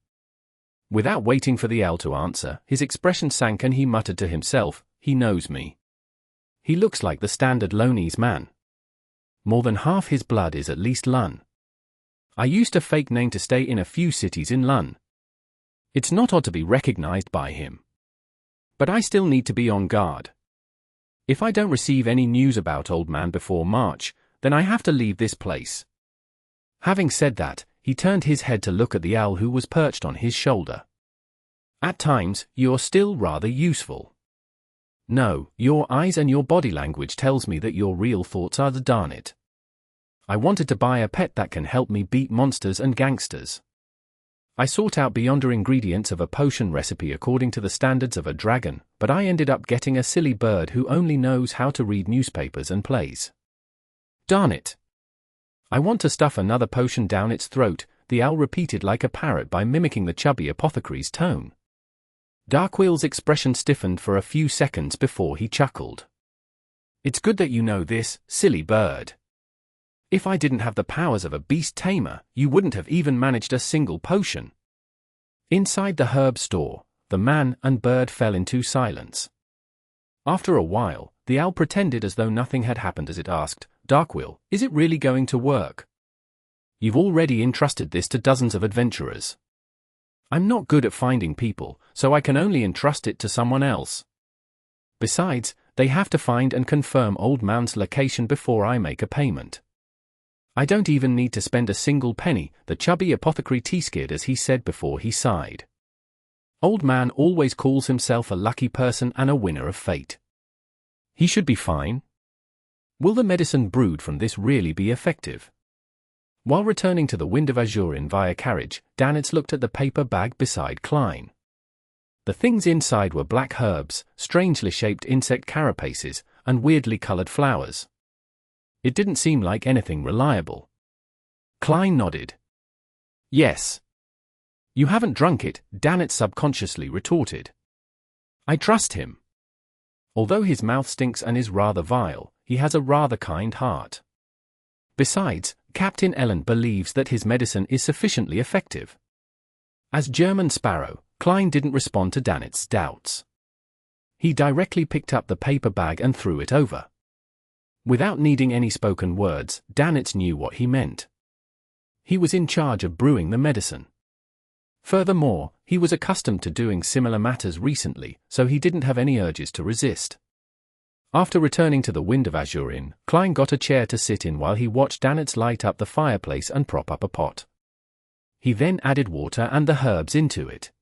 Without waiting for the owl to answer, his expression sank and he muttered to himself, "He knows me. He looks like the standard Lonese man. More than half his blood is at least Lun. I used a fake name to stay in a few cities in Lun. It's not odd to be recognized by him. But I still need to be on guard. If I don't receive any news about old man before March, then I have to leave this place." Having said that, he turned his head to look at the owl who was perched on his shoulder. "At times, you're still rather useful." No, your eyes and your body language tells me that your real thoughts are the darn it. I wanted to buy a pet that can help me beat monsters and gangsters. I sought out beyond ingredients of a potion recipe according to the standards of a dragon, but I ended up getting a silly bird who only knows how to read newspapers and plays. Darn it. I want to stuff another potion down its throat, the owl repeated like a parrot by mimicking the chubby apothecary's tone. Darkwheel's expression stiffened for a few seconds before he chuckled. It's good that you know this, silly bird. If I didn't have the powers of a beast tamer, you wouldn't have even managed a single potion. Inside the herb store, the man and bird fell into silence. After a while, the owl pretended as though nothing had happened as it asked, Darkwheel, is it really going to work? You've already entrusted this to dozens of adventurers. I'm not good at finding people, so I can only entrust it to someone else. Besides, they have to find and confirm Old Man's location before I make a payment. I don't even need to spend a single penny, the chubby apothecary teaskered as he said before he sighed. Old Man always calls himself a lucky person and a winner of fate. He should be fine. Will the medicine brewed from this really be effective? While returning to the Wind of Azure in via carriage, Danitz looked at the paper bag beside Klein. The things inside were black herbs, strangely shaped insect carapaces, and weirdly colored flowers. It didn't seem like anything reliable. Klein nodded. Yes. You haven't drunk it, Danitz subconsciously retorted. I trust him. Although his mouth stinks and is rather vile, he has a rather kind heart. Besides, Captain Ellen believes that his medicine is sufficiently effective. As German Sparrow, Klein didn't respond to Danitz's doubts. He directly picked up the paper bag and threw it over. Without needing any spoken words, Danitz knew what he meant. He was in charge of brewing the medicine. Furthermore, he was accustomed to doing similar matters recently, so he didn't have any urges to resist. After returning to the Wind of Azure, Klein got a chair to sit in while he watched Danitz light up the fireplace and prop up a pot. He then added water and the herbs into it.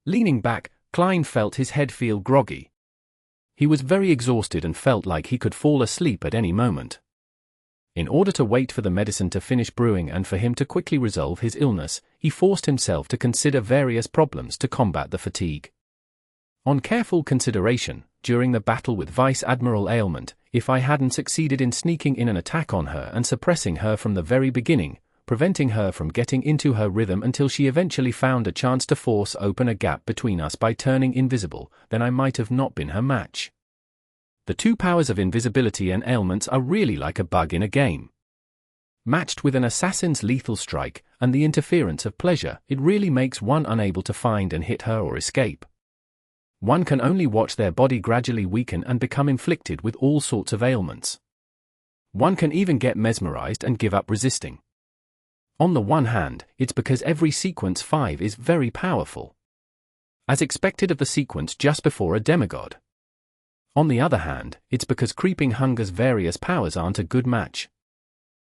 Leaning back, Klein felt his head feel groggy. He was very exhausted and felt like he could fall asleep at any moment. In order to wait for the medicine to finish brewing and for him to quickly resolve his illness, he forced himself to consider various problems to combat the fatigue. On careful consideration, during the battle with Vice Admiral Ailment, if I hadn't succeeded in sneaking in an attack on her and suppressing her from the very beginning, preventing her from getting into her rhythm until she eventually found a chance to force open a gap between us by turning invisible, then I might have not been her match. The two powers of invisibility and ailments are really like a bug in a game. Matched with an assassin's lethal strike and the interference of pleasure, it really makes one unable to find and hit her or escape. One can only watch their body gradually weaken and become inflicted with all sorts of ailments. One can even get mesmerized and give up resisting. On the one hand, it's because every sequence 5 is very powerful. As expected of the sequence just before a demigod. On the other hand, it's because Creeping Hunger's various powers aren't a good match.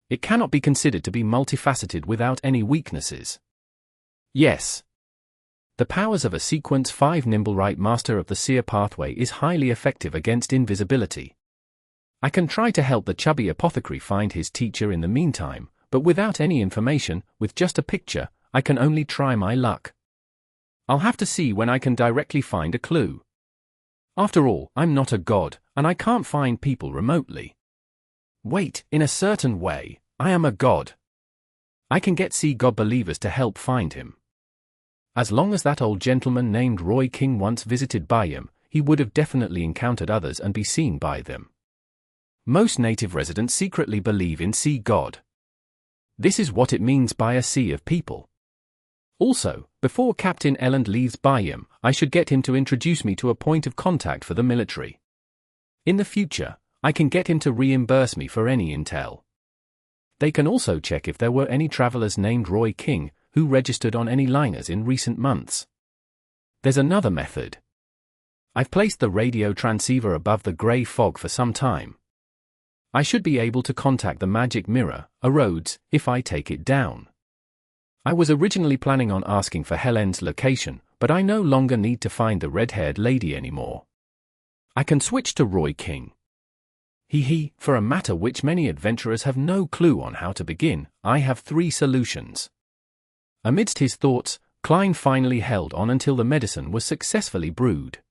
It cannot be considered to be multifaceted without any weaknesses. Yes. The powers of a Sequence 5 Nimblewright Master of the Seer Pathway is highly effective against invisibility. I can try to help the chubby apothecary find his teacher in the meantime, but without any information, with just a picture, I can only try my luck. I'll have to see when I can directly find a clue. After all, I'm not a god, and I can't find people remotely. Wait, in a certain way, I am a god. I can get God believers to help find him. As long as that old gentleman named Roy King once visited Byam, he would have definitely encountered others and be seen by them. Most native residents secretly believe in God. This is what it means by a sea of people. Also, before Captain Elland leaves Byam, I should get him to introduce me to a point of contact for the military. In the future, I can get him to reimburse me for any intel. They can also check if there were any travelers named Roy King who registered on any liners in recent months. There's another method. I've placed the radio transceiver above the grey fog for some time. I should be able to contact the magic mirror, Arrodes, if I take it down. I was originally planning on asking for Helene's location, but I no longer need to find the red-haired lady anymore. I can switch to Roy King. For a matter which many adventurers have no clue on how to begin, I have 3 solutions. Amidst his thoughts, Klein finally held on until the medicine was successfully brewed.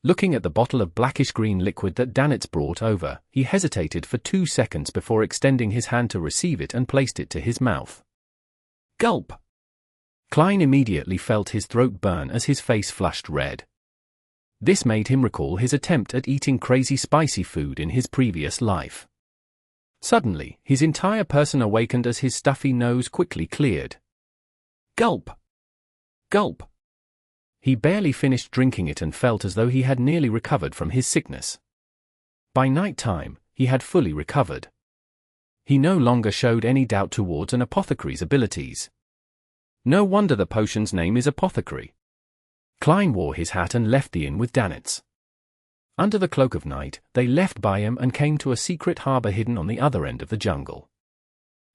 Looking at the bottle of blackish-green liquid that Danitz brought over, he hesitated for 2 seconds before extending his hand to receive it and placed it to his mouth. Gulp! Klein immediately felt his throat burn as his face flushed red. This made him recall his attempt at eating crazy spicy food in his previous life. Suddenly, his entire person awakened as his stuffy nose quickly cleared. Gulp! Gulp! He barely finished drinking it and felt as though he had nearly recovered from his sickness. By night time, he had fully recovered. He no longer showed any doubt towards an apothecary's abilities. No wonder the potion's name is Apothecary. Klein wore his hat and left the inn with Danitz. Under the cloak of night, they left Byam and came to a secret harbor hidden on the other end of the jungle.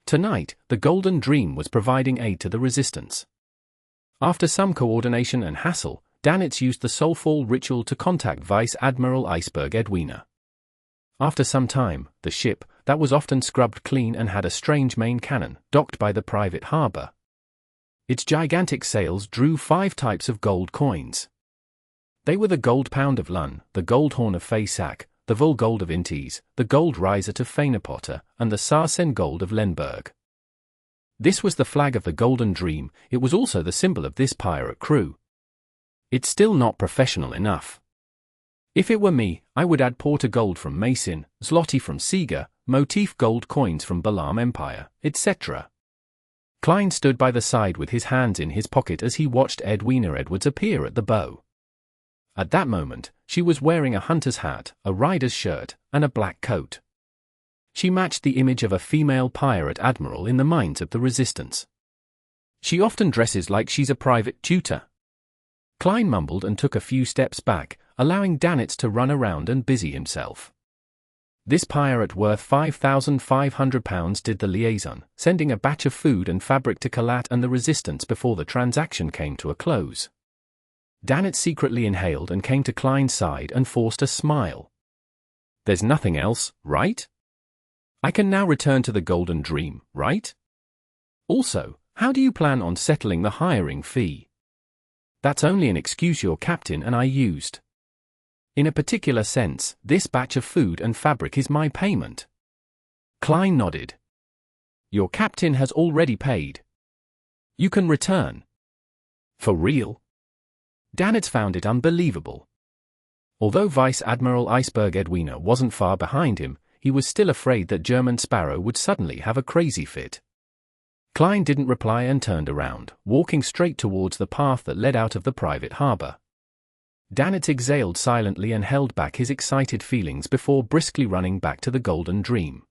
Tonight, the Golden Dream was providing aid to the resistance. After some coordination and hassle, Danitz used the Soulfall ritual to contact Vice Admiral Iceberg Edwina. After some time, the ship, that was often scrubbed clean and had a strange main cannon, docked by the private harbor. Its gigantic sails drew 5 types of gold coins. They were the gold pound of Lun, the gold horn of Faysac, the Vul gold of Intes, the gold riset of Fainapotter, and the Sarsen gold of Lenberg. This was the flag of the Golden Dream. It was also the symbol of this pirate crew. It's still not professional enough. If it were me, I would add Porter gold from Mason, Zloty from Seeger, motif gold coins from Balaam Empire, etc. Klein stood by the side with his hands in his pocket as he watched Edwina Edwards appear at the bow. At that moment, she was wearing a hunter's hat, a rider's shirt, and a black coat. She matched the image of a female pirate admiral in the minds of the resistance. She often dresses like she's a private tutor. Klein mumbled and took a few steps back, allowing Danitz to run around and busy himself. This pirate worth £5,500 did the liaison, sending a batch of food and fabric to Kalat and the resistance before the transaction came to a close. Danitz secretly inhaled and came to Klein's side and forced a smile. There's nothing else, right? I can now return to the Golden Dream, right? Also, how do you plan on settling the hiring fee? That's only an excuse your captain and I used. In a particular sense, this batch of food and fabric is my payment. Klein nodded. Your captain has already paid. You can return. For real? Danitz found it unbelievable. Although Vice Admiral Iceberg Edwina wasn't far behind him, he was still afraid that German Sparrow would suddenly have a crazy fit. Klein didn't reply and turned around, walking straight towards the path that led out of the private harbor. Danitz exhaled silently and held back his excited feelings before briskly running back to the Golden Dream.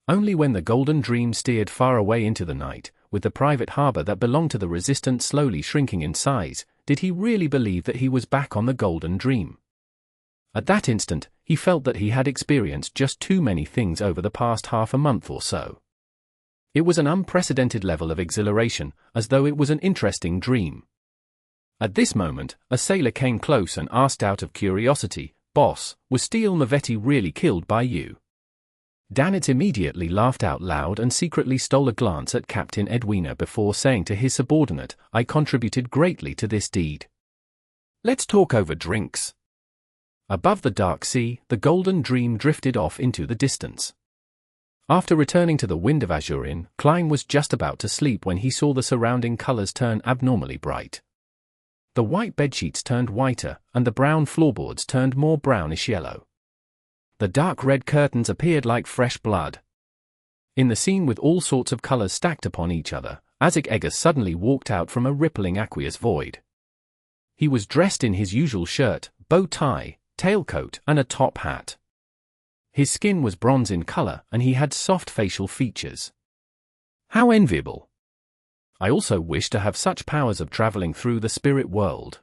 Only when the Golden Dream steered far away into the night, with the private harbor that belonged to the Resistance slowly shrinking in size, did he really believe that he was back on the Golden Dream. At that instant, he felt that he had experienced just too many things over the past half a month or so. It was an unprecedented level of exhilaration, as though it was an interesting dream. At this moment, a sailor came close and asked out of curiosity, "Boss, was Steele Mavetti really killed by you?" Danitz immediately laughed out loud and secretly stole a glance at Captain Edwina before saying to his subordinate, "I contributed greatly to this deed. Let's talk over drinks." Above the dark sea, the Golden Dream drifted off into the distance. After returning to the Wind of Azurin, Klein was just about to sleep when he saw the surrounding colors turn abnormally bright. The white bedsheets turned whiter, and the brown floorboards turned more brownish yellow. The dark red curtains appeared like fresh blood. In the scene with all sorts of colors stacked upon each other, Isaac Eggers suddenly walked out from a rippling aqueous void. He was dressed in his usual shirt, bow tie, tailcoat, and a top hat. His skin was bronze in color, and he had soft facial features. How enviable! I also wish to have such powers of traveling through the spirit world.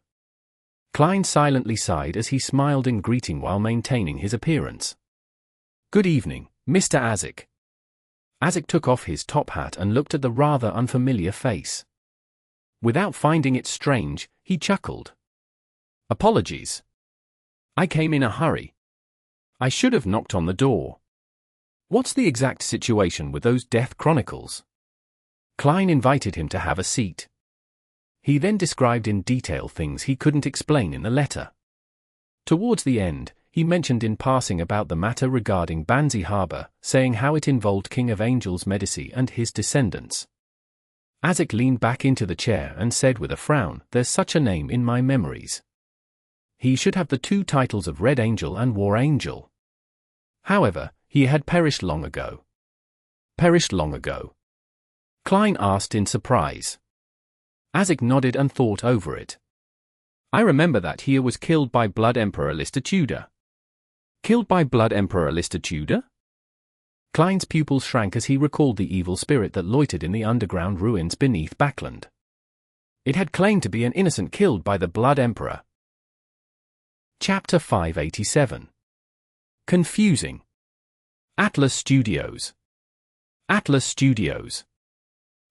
Klein silently sighed as he smiled in greeting while maintaining his appearance. Good evening, Mr. Isaac. Isaac took off his top hat and looked at the rather unfamiliar face. Without finding it strange, he chuckled. Apologies. I came in a hurry. I should have knocked on the door. What's the exact situation with those death chronicles? Klein invited him to have a seat. He then described in detail things he couldn't explain in the letter. Towards the end, he mentioned in passing about the matter regarding Banzi Harbor, saying how it involved King of Angels Medici and his descendants. Isaac leaned back into the chair and said with a frown, "There's such a name in my memories. He should have the two titles of Red Angel and War Angel." However, he had perished long ago. Perished long ago? Klein asked in surprise. Isaac nodded and thought over it. I remember that he was killed by Blood Emperor Lister. Killed by Blood Emperor Lister? Klein's pupils shrank as he recalled the evil spirit that loitered in the underground ruins beneath Backland. It had claimed to be an innocent killed by the Blood Emperor. Chapter 587. Confusing. Atlas Studios. Atlas Studios.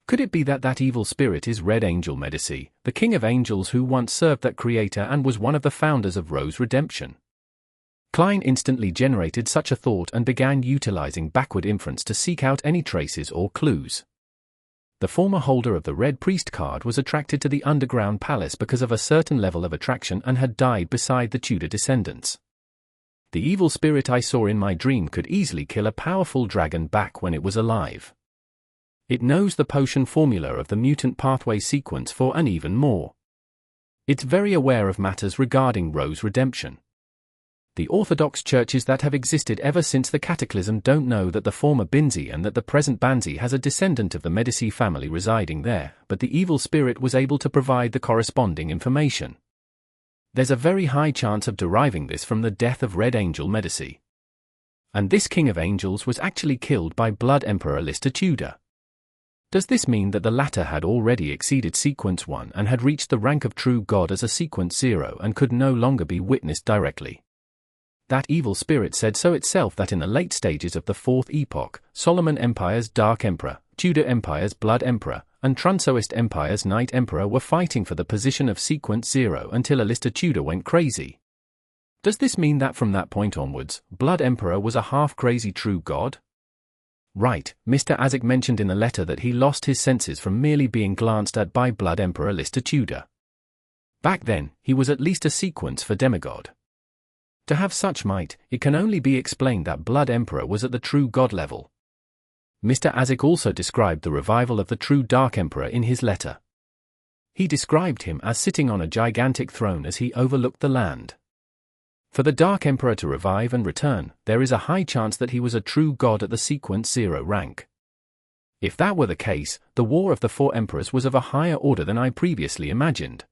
Could it be that evil spirit is Red Angel Medici, the King of Angels who once served that creator and was one of the founders of Rose Redemption? Klein instantly generated such a thought and began utilizing backward inference to seek out any traces or clues. The former holder of the Red Priest card was attracted to the underground palace because of a certain level of attraction and had died beside the Tudor descendants. The evil spirit I saw in my dream could easily kill a powerful dragon back when it was alive. It knows the potion formula of the mutant pathway sequence for and even more. It's very aware of matters regarding Rose Redemption. The Orthodox churches that have existed ever since the Cataclysm don't know that the former Binzi and that the present Banzi has a descendant of the Medici family residing there, but the evil spirit was able to provide the corresponding information. There's a very high chance of deriving this from the death of Red Angel Medici. And this King of Angels was actually killed by Blood Emperor Lister. Does this mean that the latter had already exceeded Sequence 1 and had reached the rank of true God as a Sequence 0 and could no longer be witnessed directly? That evil spirit said so itself that in the late stages of the Fourth Epoch, Solomon Empire's Dark Emperor, Tudor Empire's Blood Emperor, and Trunsoist Empire's Night Emperor were fighting for the position of Sequence 0 until Lister went crazy. Does this mean that from that point onwards, Blood Emperor was a half-crazy true God? Right, Mr. Isaac mentioned in the letter that he lost his senses from merely being glanced at by Blood Emperor Lister. Back then, he was at least a sequence for demigod. To have such might, it can only be explained that Blood Emperor was at the true God level. Mr. Isaac also described the revival of the true Dark Emperor in his letter. He described him as sitting on a gigantic throne as he overlooked the land. For the Dark Emperor to revive and return, there is a high chance that he was a true God at the Sequence 0 rank. If that were the case, the War of the Four Emperors was of a higher order than I previously imagined.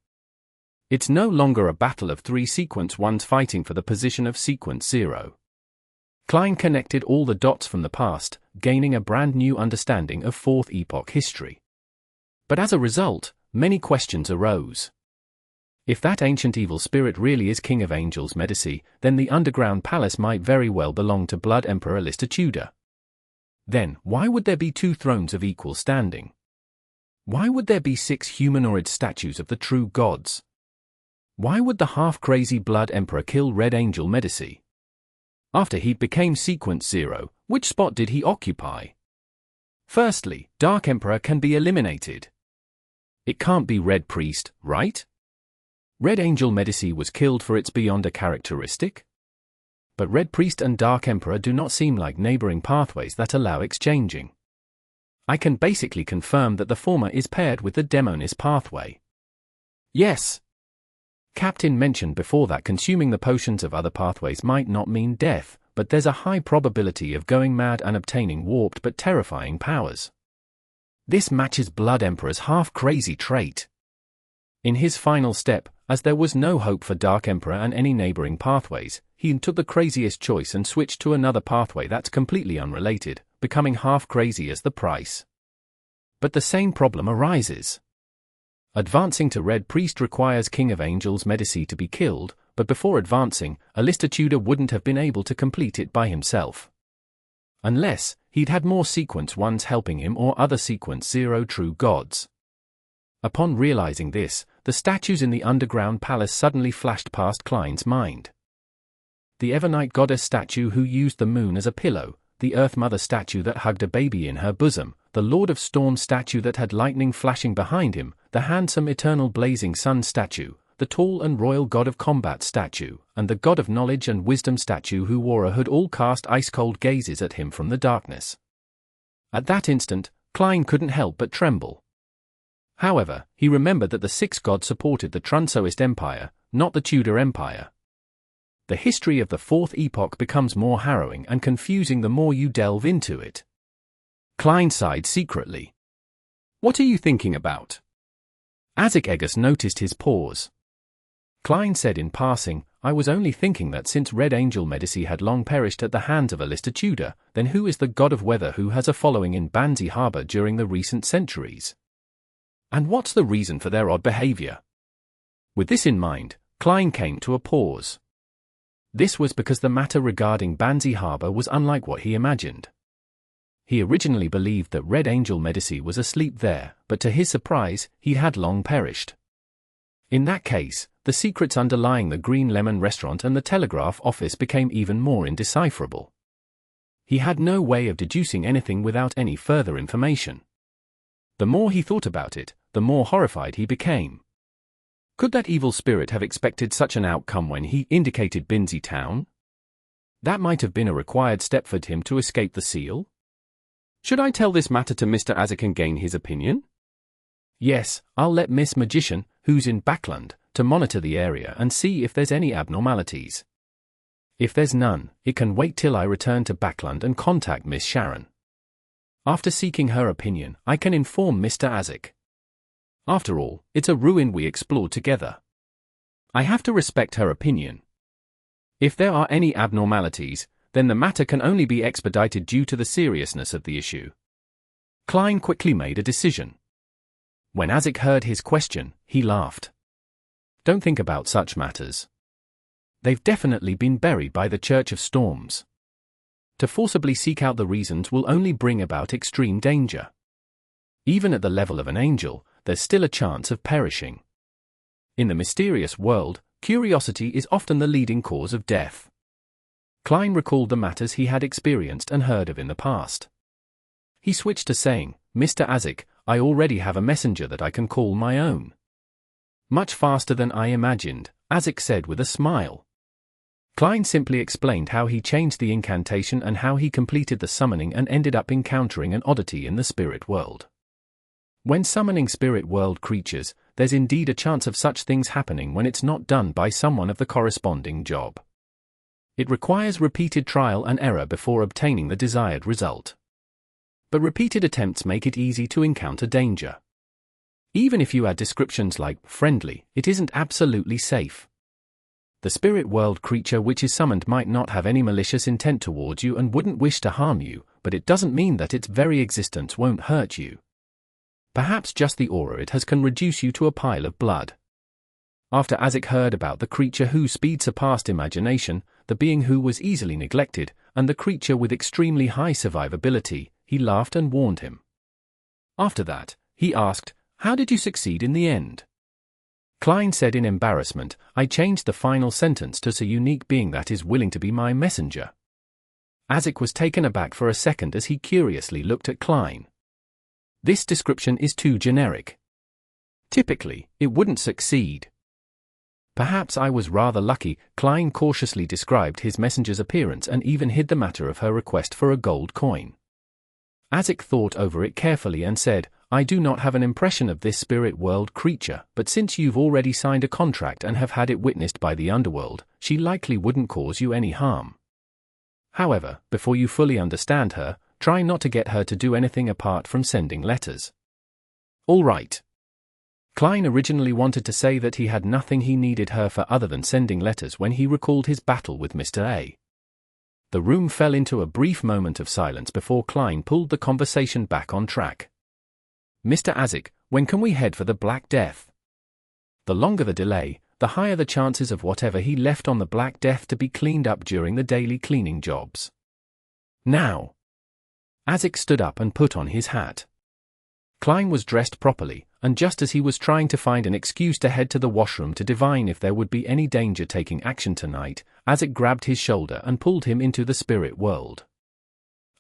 It's no longer a battle of three Sequence 1s fighting for the position of Sequence 0. Klein connected all the dots from the past, gaining a brand new understanding of Fourth Epoch history. But as a result, many questions arose. If that ancient evil spirit really is King of Angels Medici, then the underground palace might very well belong to Blood Emperor Lister. Then, why would there be two thrones of equal standing? Why would there be 6 humanoid statues of the true gods? Why would the half-crazy Blood Emperor kill Red Angel Medici? After he became Sequence 0, which spot did he occupy? Firstly, Dark Emperor can be eliminated. It can't be Red Priest, right? Red Angel Medici was killed for its beyond a characteristic? But Red Priest and Dark Emperor do not seem like neighboring pathways that allow exchanging. I can basically confirm that the former is paired with the Demonis pathway. Yes. Captain mentioned before that consuming the potions of other pathways might not mean death, but there's a high probability of going mad and obtaining warped but terrifying powers. This matches Blood Emperor's half-crazy trait. In his final step, as there was no hope for Dark Emperor and any neighboring pathways, he took the craziest choice and switched to another pathway that's completely unrelated, becoming half-crazy as the price. But the same problem arises. Advancing to Red Priest requires King of Angels Medici to be killed, but before advancing, Lister wouldn't have been able to complete it by himself. Unless, he'd had more Sequence 1s helping him or other Sequence 0 true gods. Upon realizing this, the statues in the underground palace suddenly flashed past Klein's mind. the Evernight goddess statue who used the moon as a pillow, the Earth Mother statue that hugged a baby in her bosom, the Lord of Storm statue that had lightning flashing behind him, the handsome eternal blazing sun statue, the tall and royal god of combat statue, and the god of knowledge and wisdom statue who wore a hood all cast ice-cold gazes at him from the darkness. At that instant, Klein couldn't help but tremble. However, he remembered that the six gods supported the Trunsoist Empire, not the Tudor Empire. The history of the Fourth Epoch becomes more harrowing and confusing the more you delve into it. Klein sighed secretly. "What are you thinking about?" Isaac Eggers noticed his pause. Klein said in passing, "I was only thinking that since Red Angel Medici had long perished at the hands of Alistair Tudor, then who is the god of weather who has a following in Bansi Harbour during the recent centuries? And what's the reason for their odd behaviour?" With this in mind, Klein came to a pause. This was because the matter regarding Bansi Harbour was unlike what he imagined. He originally believed that Red Angel Medici was asleep there, but to his surprise, he had long perished. In that case, the secrets underlying the Green Lemon restaurant and the telegraph office became even more indecipherable. He had no way of deducing anything without any further information. The more he thought about it, the more horrified he became. Could that evil spirit have expected such an outcome when he indicated Binzi Town? That might have been a required step for him to escape the seal. Should I tell this matter to Mr. Isaac and gain his opinion? Yes, I'll let Miss Magician, who's in Backland, to monitor the area and see if there's any abnormalities. If there's none, it can wait till I return to Backland and contact Miss Sharon. After seeking her opinion, I can inform Mr. Isaac. After all, it's a ruin we explored together. I have to respect her opinion. If there are any abnormalities, then the matter can only be expedited due to the seriousness of the issue. Klein quickly made a decision. When Isaac heard his question, he laughed. Don't think about such matters. They've definitely been buried by the Church of Storms. To forcibly seek out the reasons will only bring about extreme danger. Even at the level of an angel, there's still a chance of perishing. In the mysterious world, curiosity is often the leading cause of death. Klein recalled the matters he had experienced and heard of in the past. He switched to saying, "Mr. Isaac, I already have a messenger that I can call my own." Much faster than I imagined, Isaac said with a smile. Klein simply explained how he changed the incantation and how he completed the summoning and ended up encountering an oddity in the spirit world. When summoning spirit world creatures, there's indeed a chance of such things happening when it's not done by someone of the corresponding job. It requires repeated trial and error before obtaining the desired result. But repeated attempts make it easy to encounter danger. Even if you add descriptions like friendly, it isn't absolutely safe. The spirit world creature which is summoned might not have any malicious intent towards you and wouldn't wish to harm you, but it doesn't mean that its very existence won't hurt you. Perhaps just the aura it has can reduce you to a pile of blood. After Isaac heard about the creature whose speed surpassed imagination, the being who was easily neglected, and the creature with extremely high survivability, he laughed and warned him. After that, he asked, "How did you succeed in the end?" Klein said in embarrassment, "I changed the final sentence to a unique being that is willing to be my messenger." Isaac was taken aback for a second as he curiously looked at Klein. This description is too generic. Typically, it wouldn't succeed. Perhaps I was rather lucky. Klein cautiously described his messenger's appearance and even hid the matter of her request for a gold coin. Isaac thought over it carefully and said, "I do not have an impression of this spirit world creature, but since you've already signed a contract and have had it witnessed by the underworld, she likely wouldn't cause you any harm. However, before you fully understand her, try not to get her to do anything apart from sending letters." All right. Klein originally wanted to say that he had nothing he needed her for other than sending letters when he recalled his battle with Mr. A. The room fell into a brief moment of silence before Klein pulled the conversation back on track. "Mr. Isaac, when can we head for the Black Death?" The longer the delay, the higher the chances of whatever he left on the Black Death to be cleaned up during the daily cleaning jobs. Now. Isaac stood up and put on his hat. Klein was dressed properly, and just as he was trying to find an excuse to head to the washroom to divine if there would be any danger taking action tonight, Azek grabbed his shoulder and pulled him into the spirit world.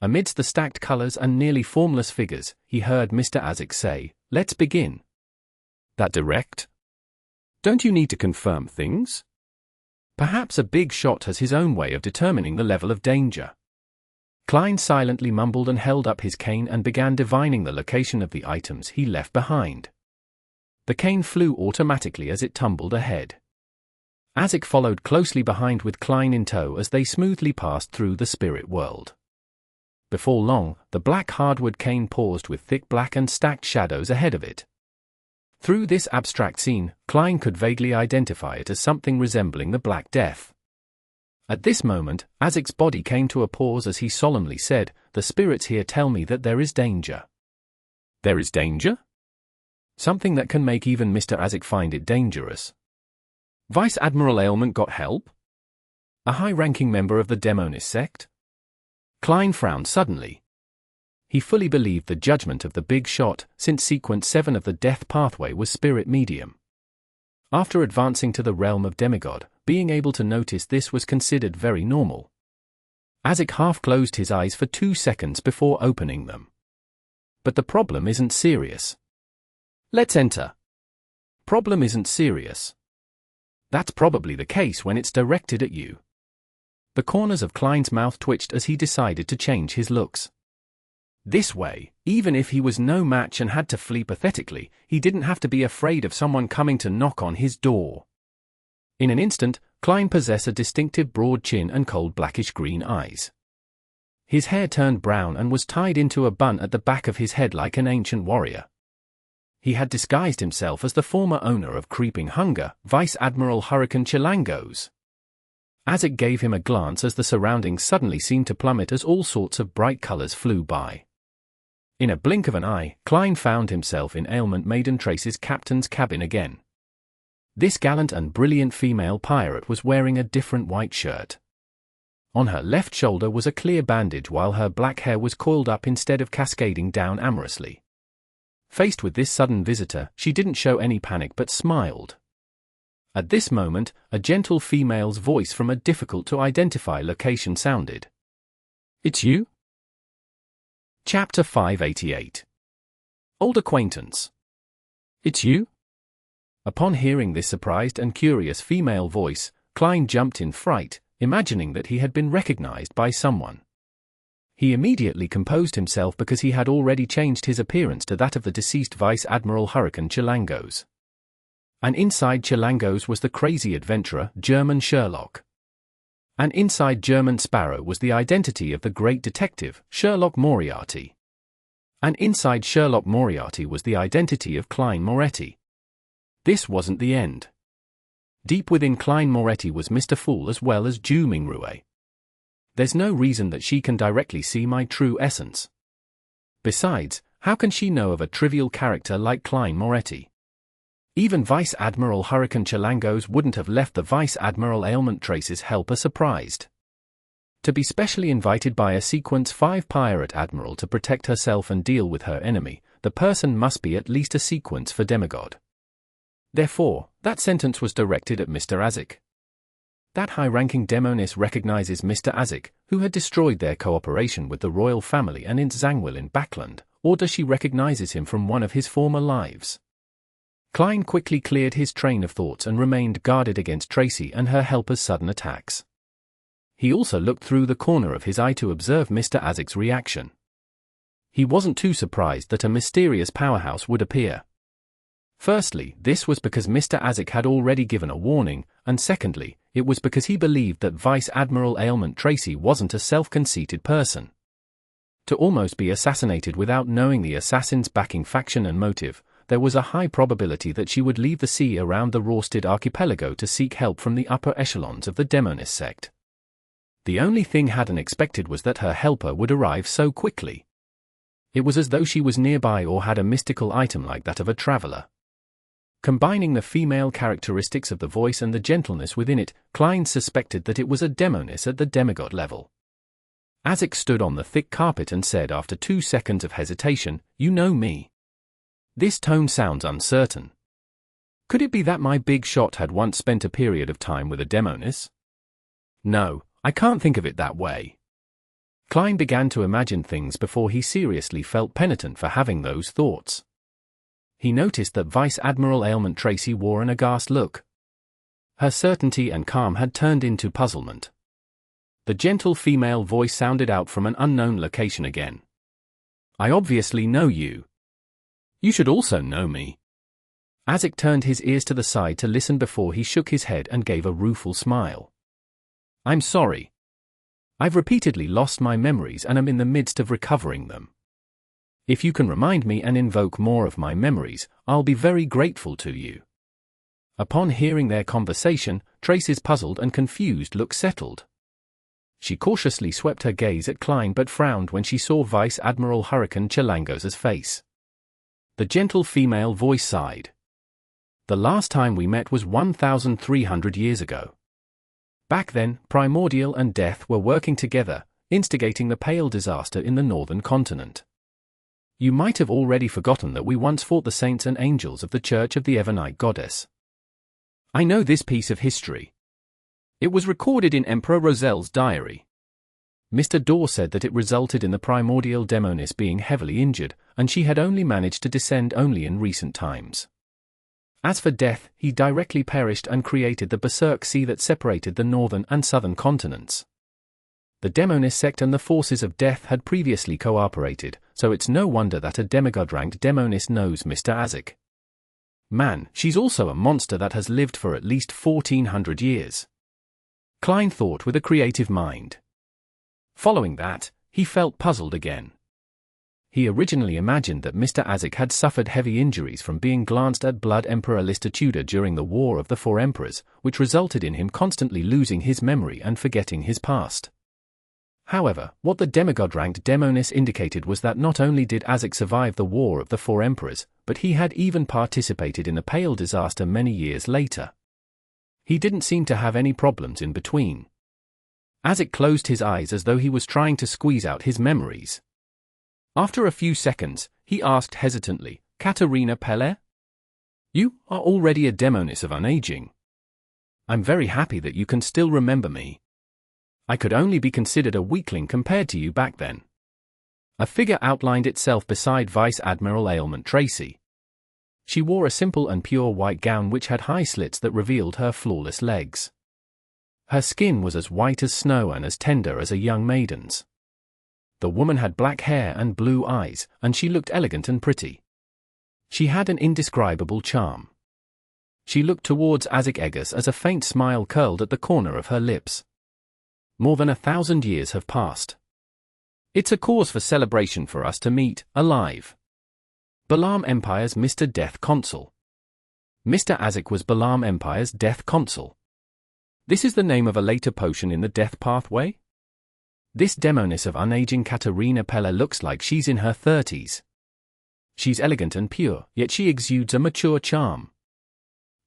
Amidst the stacked colors and nearly formless figures, he heard Mr. Azek say, "Let's begin." "That direct? Don't you need to confirm things?" Perhaps a big shot has his own way of determining the level of danger. Kleins silently mumbled and held up his cane and began divining the location of the items he left behind. The cane flew automatically as it tumbled ahead. Azek followed closely behind with Klein in tow as they smoothly passed through the spirit world. Before long, the black hardwood cane paused with thick black and stacked shadows ahead of it. Through this abstract scene, Klein could vaguely identify it as something resembling the Black Death. At this moment, Azek's body came to a pause as he solemnly said, "The spirits here tell me that there is danger." "There is danger?" "Something that can make even Mr. Azek find it dangerous." "Vice Admiral Ailment got help? A high-ranking member of the Demonist sect?" Klein frowned suddenly. He fully believed the judgment of the big shot, since Sequence 7 of the Death Pathway was spirit medium. After advancing to the realm of demigod, being able to notice this was considered very normal. Azek half closed his eyes for 2 seconds before opening them. "But the problem isn't serious." "Let's enter." "Problem isn't serious." "That's probably the case when it's directed at you." The corners of Klein's mouth twitched as he decided to change his looks. This way, even if he was no match and had to flee pathetically, he didn't have to be afraid of someone coming to knock on his door. In an instant, Klein possessed a distinctive broad chin and cold blackish-green eyes. His hair turned brown and was tied into a bun at the back of his head like an ancient warrior. He had disguised himself as the former owner of Creeping Hunger, Vice Admiral Hurricane Chilangos. Azek gave him a glance as the surroundings suddenly seemed to plummet as all sorts of bright colors flew by. In a blink of an eye, Klein found himself in Ailment Maiden Trace's captain's cabin again. This gallant and brilliant female pirate was wearing a different white shirt. On her left shoulder was a clear bandage while her black hair was coiled up instead of cascading down amorously. Faced with this sudden visitor, she didn't show any panic but smiled. At this moment, a gentle female's voice from a difficult-to-identify location sounded. "It's you?" Chapter 588. Old Acquaintance. "It's you?" Upon hearing this surprised and curious female voice, Klein jumped in fright, imagining that he had been recognized by someone. He immediately composed himself because he had already changed his appearance to that of the deceased Vice Admiral Hurricane Chilangos. And inside Chilangos was the crazy adventurer, German Sherlock. And inside German Sparrow was the identity of the great detective, Sherlock Moriarty. And inside Sherlock Moriarty was the identity of Klein Moretti. This wasn't the end. Deep within Klein Moretti was Mr. Fool as well as Ju Mingrue. There's no reason that she can directly see my true essence. Besides, how can she know of a trivial character like Klein Moretti? Even Vice Admiral Hurricane Chilangos wouldn't have left the Vice Admiral Ailment Trace's helper surprised. To be specially invited by a Sequence 5 pirate admiral to protect herself and deal with her enemy, the person must be at least a Sequence for demigod. Therefore, that sentence was directed at Mr. Azek. That high-ranking demoness recognizes Mr. Azek, who had destroyed their cooperation with the royal family and in Zangwill in Backland, or does she recognizes him from one of his former lives? Klein quickly cleared his train of thoughts and remained guarded against Tracy and her helper's sudden attacks. He also looked through the corner of his eye to observe Mr. Azek's reaction. He wasn't too surprised that a mysterious powerhouse would appear. Firstly, this was because Mr. Azek had already given a warning, and secondly, it was because he believed that Vice Admiral Ailment Tracy wasn't a self-conceited person. To almost be assassinated without knowing the assassin's backing faction and motive, there was a high probability that she would leave the sea around the Rorsted archipelago to seek help from the upper echelons of the Demonist sect. The only thing Hadden expected was that her helper would arrive so quickly. It was as though she was nearby or had a mystical item like that of a traveler. Combining the female characteristics of the voice and the gentleness within it, Klein suspected that it was a demoness at the demigod level. Azek stood on the thick carpet and said after 2 seconds of hesitation, "You know me." This tone sounds uncertain. Could it be that my big shot had once spent a period of time with a demoness? No, I can't think of it that way. Klein began to imagine things before he seriously felt penitent for having those thoughts. He noticed that Vice Admiral Ailment Tracy wore an aghast look. Her certainty and calm had turned into puzzlement. The gentle female voice sounded out from an unknown location again. I obviously know you. You should also know me. Azek turned his ears to the side to listen before he shook his head and gave a rueful smile. I'm sorry. I've repeatedly lost my memories and am in the midst of recovering them. If you can remind me and invoke more of my memories, I'll be very grateful to you. Upon hearing their conversation, Tracy's puzzled and confused look settled. She cautiously swept her gaze at Klein but frowned when she saw Vice Admiral Hurricane Chilangos's face. The gentle female voice sighed. The last time we met was 1,300 years ago. Back then, Primordial and Death were working together, instigating the Pale disaster in the northern continent. You might have already forgotten that we once fought the saints and angels of the Church of the Evernight Goddess. I know this piece of history. It was recorded in Emperor Roselle's diary. Mr. Dorr said that it resulted in the primordial demoness being heavily injured, and she had only managed to descend only in recent times. As for Death, he directly perished and created the Berserk Sea that separated the northern and southern continents. The demoness sect and the forces of Death had previously cooperated, so it's no wonder that a demigod-ranked demoness knows Mr. Azek. Man, she's also a monster that has lived for at least 1,400 years. Klein thought with a creative mind. Following that, he felt puzzled again. He originally imagined that Mr. Azek had suffered heavy injuries from being glanced at Blood Emperor Lister Tudor during the War of the Four Emperors, which resulted in him constantly losing his memory and forgetting his past. However, what the demigod-ranked demoness indicated was that not only did Azek survive the War of the Four Emperors, but he had even participated in the Pale disaster many years later. He didn't seem to have any problems in between. Azek closed his eyes as though he was trying to squeeze out his memories. After a few seconds, he asked hesitantly, Katerina Pelle? You are already a demoness of unaging. I'm very happy that you can still remember me. I could only be considered a weakling compared to you back then. A figure outlined itself beside Vice Admiral Ailment Tracy. She wore a simple and pure white gown which had high slits that revealed her flawless legs. Her skin was as white as snow and as tender as a young maiden's. The woman had black hair and blue eyes, and she looked elegant and pretty. She had an indescribable charm. She looked towards Azek Eggers as a faint smile curled at the corner of her lips. More than 1,000 years have passed. It's a cause for celebration for us to meet, alive. Balaam Empire's Mr. Death Consul. Mr. Azek was Balaam Empire's Death Consul. This is the name of a later potion in the Death Pathway? This demoness of unaging Katerina Pelle looks like she's in her 30s. She's elegant and pure, yet she exudes a mature charm.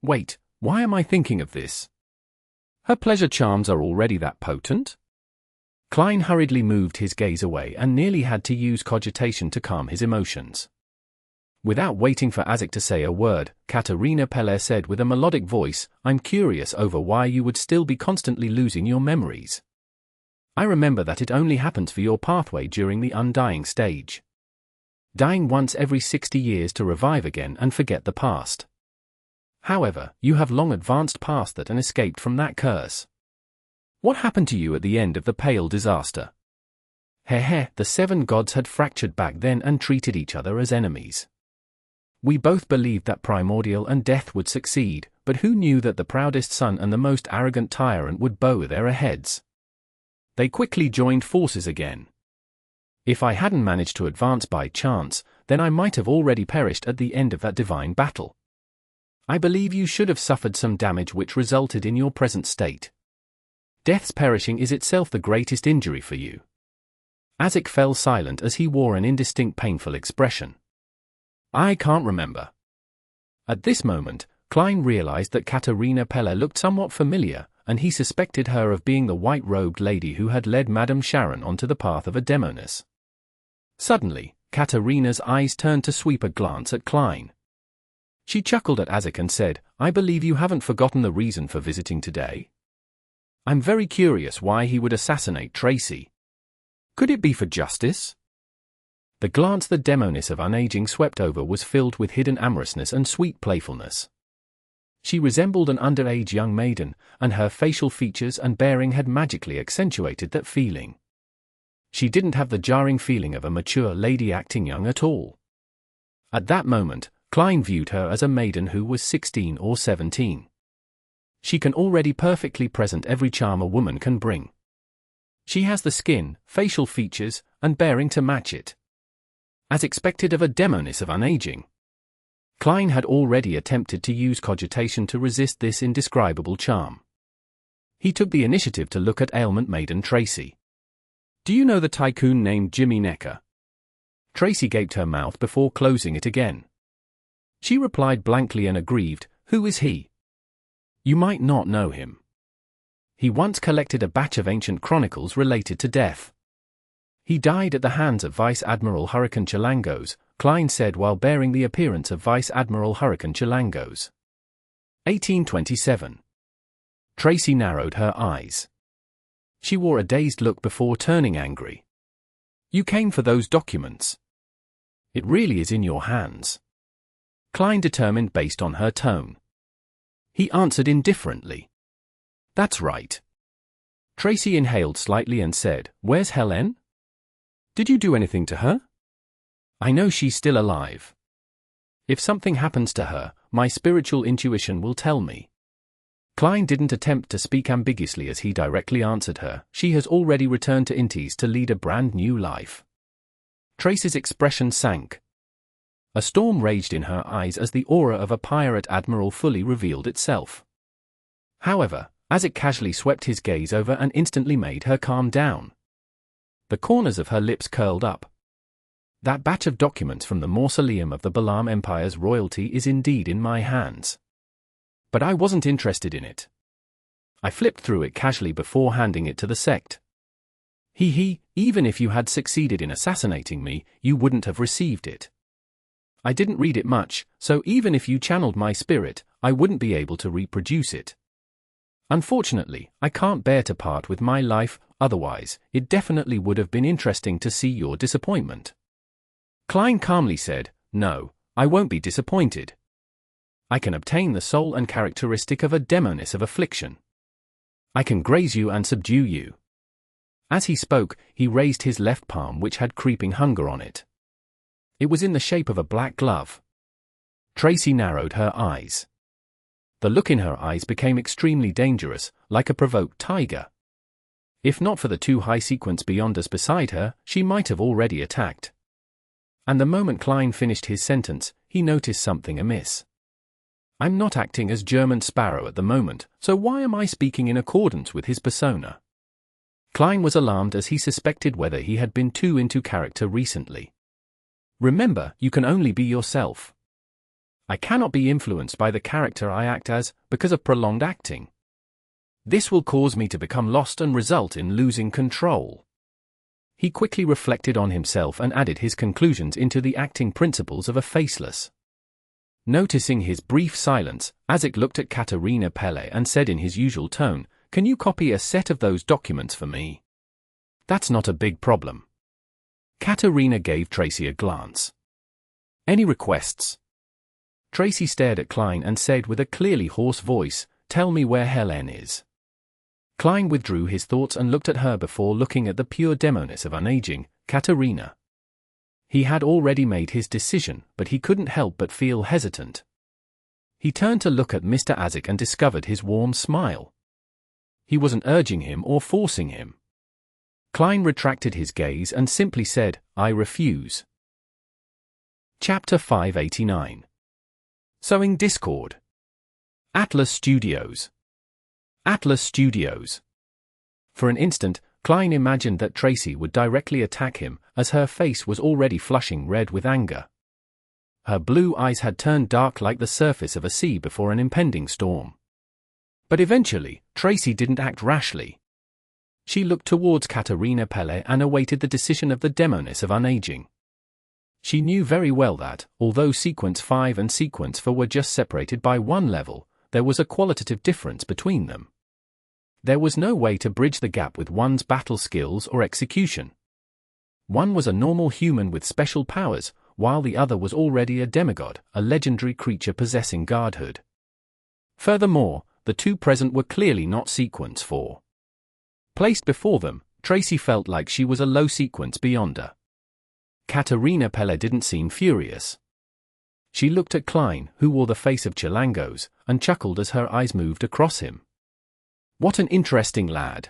Wait, why am I thinking of this? Her pleasure charms are already that potent? Klein hurriedly moved his gaze away and nearly had to use cogitation to calm his emotions. Without waiting for Azek to say a word, Katerina Pelle said with a melodic voice, I'm curious over why you would still be constantly losing your memories. I remember that it only happens for your pathway during the undying stage. Dying once every 60 years to revive again and forget the past. However, you have long advanced past that and escaped from that curse. What happened to you at the end of the Pale disaster? The 7 gods had fractured back then and treated each other as enemies. We both believed that Primordial and Death would succeed, but who knew that the proudest son and the most arrogant tyrant would bow their heads? They quickly joined forces again. If I hadn't managed to advance by chance, then I might have already perished at the end of that divine battle. I believe you should have suffered some damage which resulted in your present state. Death's perishing is itself the greatest injury for you. Azek fell silent as he wore an indistinct painful expression. I can't remember. At this moment, Klein realized that Katerina Pelle looked somewhat familiar, and he suspected her of being the white-robed lady who had led Madame Sharon onto the path of a demoness. Suddenly, Katerina's eyes turned to sweep a glance at Klein. She chuckled at Isaac and said, "I believe you haven't forgotten the reason for visiting today. I'm very curious why he would assassinate Tracy. Could it be for justice?" The glance the demoness of unaging swept over was filled with hidden amorousness and sweet playfulness. She resembled an underage young maiden, and her facial features and bearing had magically accentuated that feeling. She didn't have the jarring feeling of a mature lady acting young at all. At that moment, Klein viewed her as a maiden who was 16 or 17. She can already perfectly present every charm a woman can bring. She has the skin, facial features, and bearing to match it. As expected of a demoness of unaging. Klein had already attempted to use cogitation to resist this indescribable charm. He took the initiative to look at ailment maiden Tracy. "Do you know the tycoon named Jimmy Necker?" Tracy gaped her mouth before closing it again. She replied blankly and aggrieved, "Who is he?" "You might not know him. He once collected a batch of ancient chronicles related to death. He died at the hands of Vice Admiral Hurricane Chilangos," Klein said while bearing the appearance of Vice Admiral Hurricane Chilangos. 1827. Tracy narrowed her eyes. She wore a dazed look before turning angry. "You came for those documents. It really is in your hands." Klein determined based on her tone. He answered indifferently. "That's right." Tracy inhaled slightly and said, "Where's Helene? Did you do anything to her? I know she's still alive. If something happens to her, my spiritual intuition will tell me." Klein didn't attempt to speak ambiguously as he directly answered her. "She has already returned to Intis to lead a brand new life." Tracy's expression sank. A storm raged in her eyes as the aura of a pirate admiral fully revealed itself. However, as it casually swept his gaze over and instantly made her calm down. The corners of her lips curled up. "That batch of documents from the mausoleum of the Balaam Empire's royalty is indeed in my hands. But I wasn't interested in it. I flipped through it casually before handing it to the sect. Even if you had succeeded in assassinating me, you wouldn't have received it. I didn't read it much, so even if you channeled my spirit, I wouldn't be able to reproduce it. Unfortunately, I can't bear to part with my life, otherwise, it definitely would have been interesting to see your disappointment." Klein calmly said, "No, I won't be disappointed. I can obtain the soul and characteristic of a demoness of affliction. I can graze you and subdue you." As he spoke, he raised his left palm which had creeping hunger on it. It was in the shape of a black glove. Tracy narrowed her eyes. The look in her eyes became extremely dangerous, like a provoked tiger. If not for the two high-sequence beyonders beside her, she might have already attacked. And the moment Klein finished his sentence, he noticed something amiss. "I'm not acting as German Sparrow at the moment, so why am I speaking in accordance with his persona?" Klein was alarmed as he suspected whether he had been too into character recently. "Remember, you can only be yourself. I cannot be influenced by the character I act as, because of prolonged acting. This will cause me to become lost and result in losing control." He quickly reflected on himself and added his conclusions into the acting principles of a faceless. Noticing his brief silence, Isaac looked at Katerina Pelle and said in his usual tone, "Can you copy a set of those documents for me? That's not a big problem." Katerina gave Tracy a glance. "Any requests?" Tracy stared at Klein and said with a clearly hoarse voice, "Tell me where Helene is." Klein withdrew his thoughts and looked at her before looking at the pure demoness of unaging, Katerina. He had already made his decision, but he couldn't help but feel hesitant. He turned to look at Mr. Isaac and discovered his warm smile. He wasn't urging him or forcing him. Klein retracted his gaze and simply said, "I refuse." Chapter 589. Sowing Discord. Atlas Studios. Atlas Studios. For an instant, Klein imagined that Tracy would directly attack him, as her face was already flushing red with anger. Her blue eyes had turned dark like the surface of a sea before an impending storm. But eventually, Tracy didn't act rashly. She looked towards Katerina Pelle and awaited the decision of the demoness of unaging. She knew very well that, although Sequence 5 and Sequence 4 were just separated by one level, there was a qualitative difference between them. There was no way to bridge the gap with one's battle skills or execution. One was a normal human with special powers, while the other was already a demigod, a legendary creature possessing godhood. Furthermore, the two present were clearly not Sequence 4. Placed before them, Tracy felt like she was a low sequence beyonder. Katerina Pelle didn't seem furious. She looked at Klein, who wore the face of Chilangos, and chuckled as her eyes moved across him. What an interesting lad.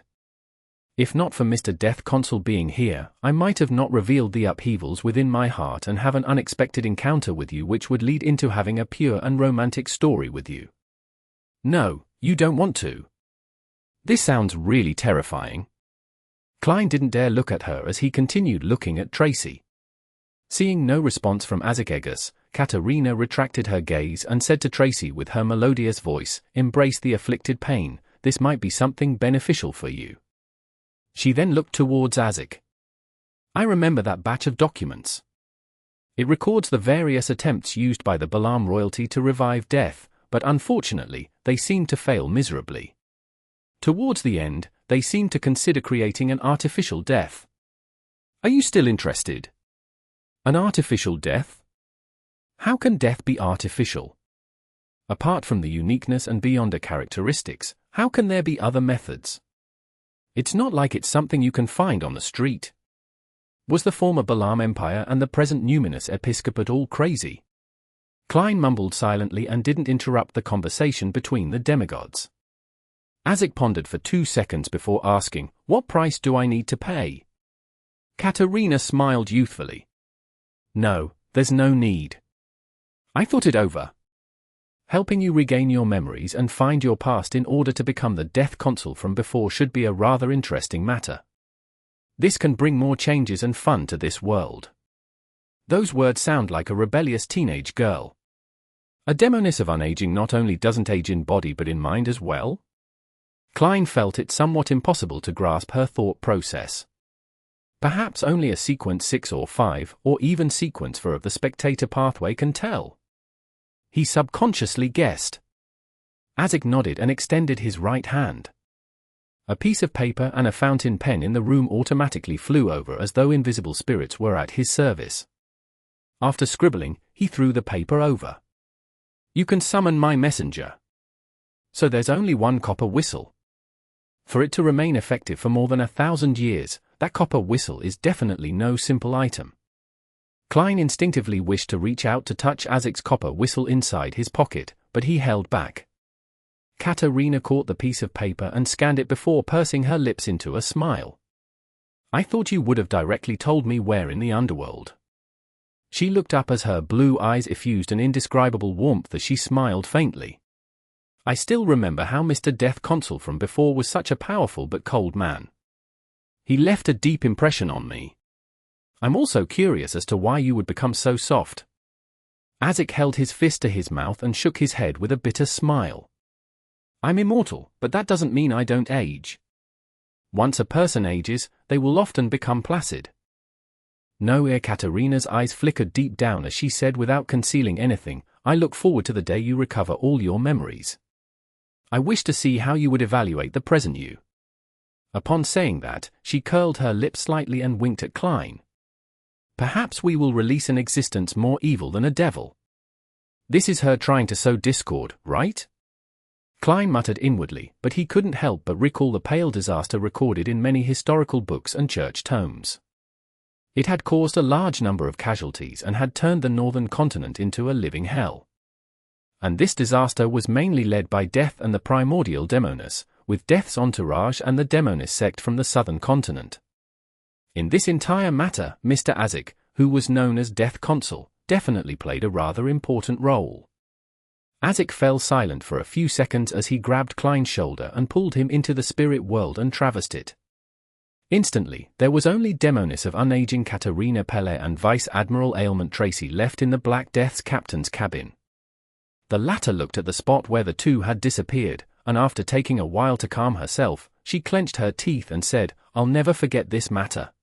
If not for Mr. Death Consul being here, I might have not revealed the upheavals within my heart and have an unexpected encounter with you which would lead into having a pure and romantic story with you. No, you don't want to. This sounds really terrifying. Klein didn't dare look at her as he continued looking at Tracy. Seeing no response from Azikegas, Katerina retracted her gaze and said to Tracy with her melodious voice, "Embrace the afflicted pain, this might be something beneficial for you." She then looked towards Azik. "I remember that batch of documents. It records the various attempts used by the Balaam royalty to revive death, but unfortunately, they seem to fail miserably. Towards the end, they seem to consider creating an artificial death. Are you still interested? An artificial death? How can death be artificial? Apart from the uniqueness and beyonder characteristics, how can there be other methods? It's not like it's something you can find on the street. Was the former Balaam Empire and the present Numinous Episcopate all crazy?" Klein mumbled silently and didn't interrupt the conversation between the demigods. Azik pondered for 2 seconds before asking, "What price do I need to pay?" Katerina smiled youthfully. "No, there's no need. I thought it over. Helping you regain your memories and find your past in order to become the Death Consul from before should be a rather interesting matter. This can bring more changes and fun to this world." Those words sound like a rebellious teenage girl. A demoness of unaging not only doesn't age in body but in mind as well? Klein felt it somewhat impossible to grasp her thought process. Perhaps only a Sequence 6 or 5, or even Sequence 4 of the Spectator pathway can tell. He subconsciously guessed. Azik nodded and extended his right hand. A piece of paper and a fountain pen in the room automatically flew over as though invisible spirits were at his service. After scribbling, he threw the paper over. "You can summon my messenger. So there's only one copper whistle. For it to remain effective for more than 1,000 years, that copper whistle is definitely no simple item." Klein instinctively wished to reach out to touch Azik's copper whistle inside his pocket, but he held back. Katerina caught the piece of paper and scanned it before pursing her lips into a smile. "I thought you would have directly told me where in the underworld." She looked up as her blue eyes effused an indescribable warmth as she smiled faintly. "I still remember how Mr. Death Consul from before was such a powerful but cold man. He left a deep impression on me. I'm also curious as to why you would become so soft." Azik held his fist to his mouth and shook his head with a bitter smile. "I'm immortal, but that doesn't mean I don't age. Once a person ages, they will often become placid." No, Katerina's eyes flickered deep down as she said without concealing anything, "I look forward to the day you recover all your memories. I wish to see how you would evaluate the present you." Upon saying that, she curled her lips slightly and winked at Klein. "Perhaps we will release an existence more evil than a devil. This is her trying to sow discord, right?" Klein muttered inwardly, but he couldn't help but recall the pale disaster recorded in many historical books and church tomes. It had caused a large number of casualties and had turned the northern continent into a living hell. And this disaster was mainly led by Death and the primordial Demoness, with Death's entourage and the Demoness sect from the southern continent. In this entire matter, Mr. Azik, who was known as Death Consul, definitely played a rather important role. Azik fell silent for a few seconds as he grabbed Klein's shoulder and pulled him into the spirit world and traversed it. Instantly, there was only Demoness of unaging Katerina Pelle and Vice Admiral Ailment Tracy left in the Black Death's captain's cabin. The latter looked at the spot where the two had disappeared, and after taking a while to calm herself, she clenched her teeth and said, "I'll never forget this matter.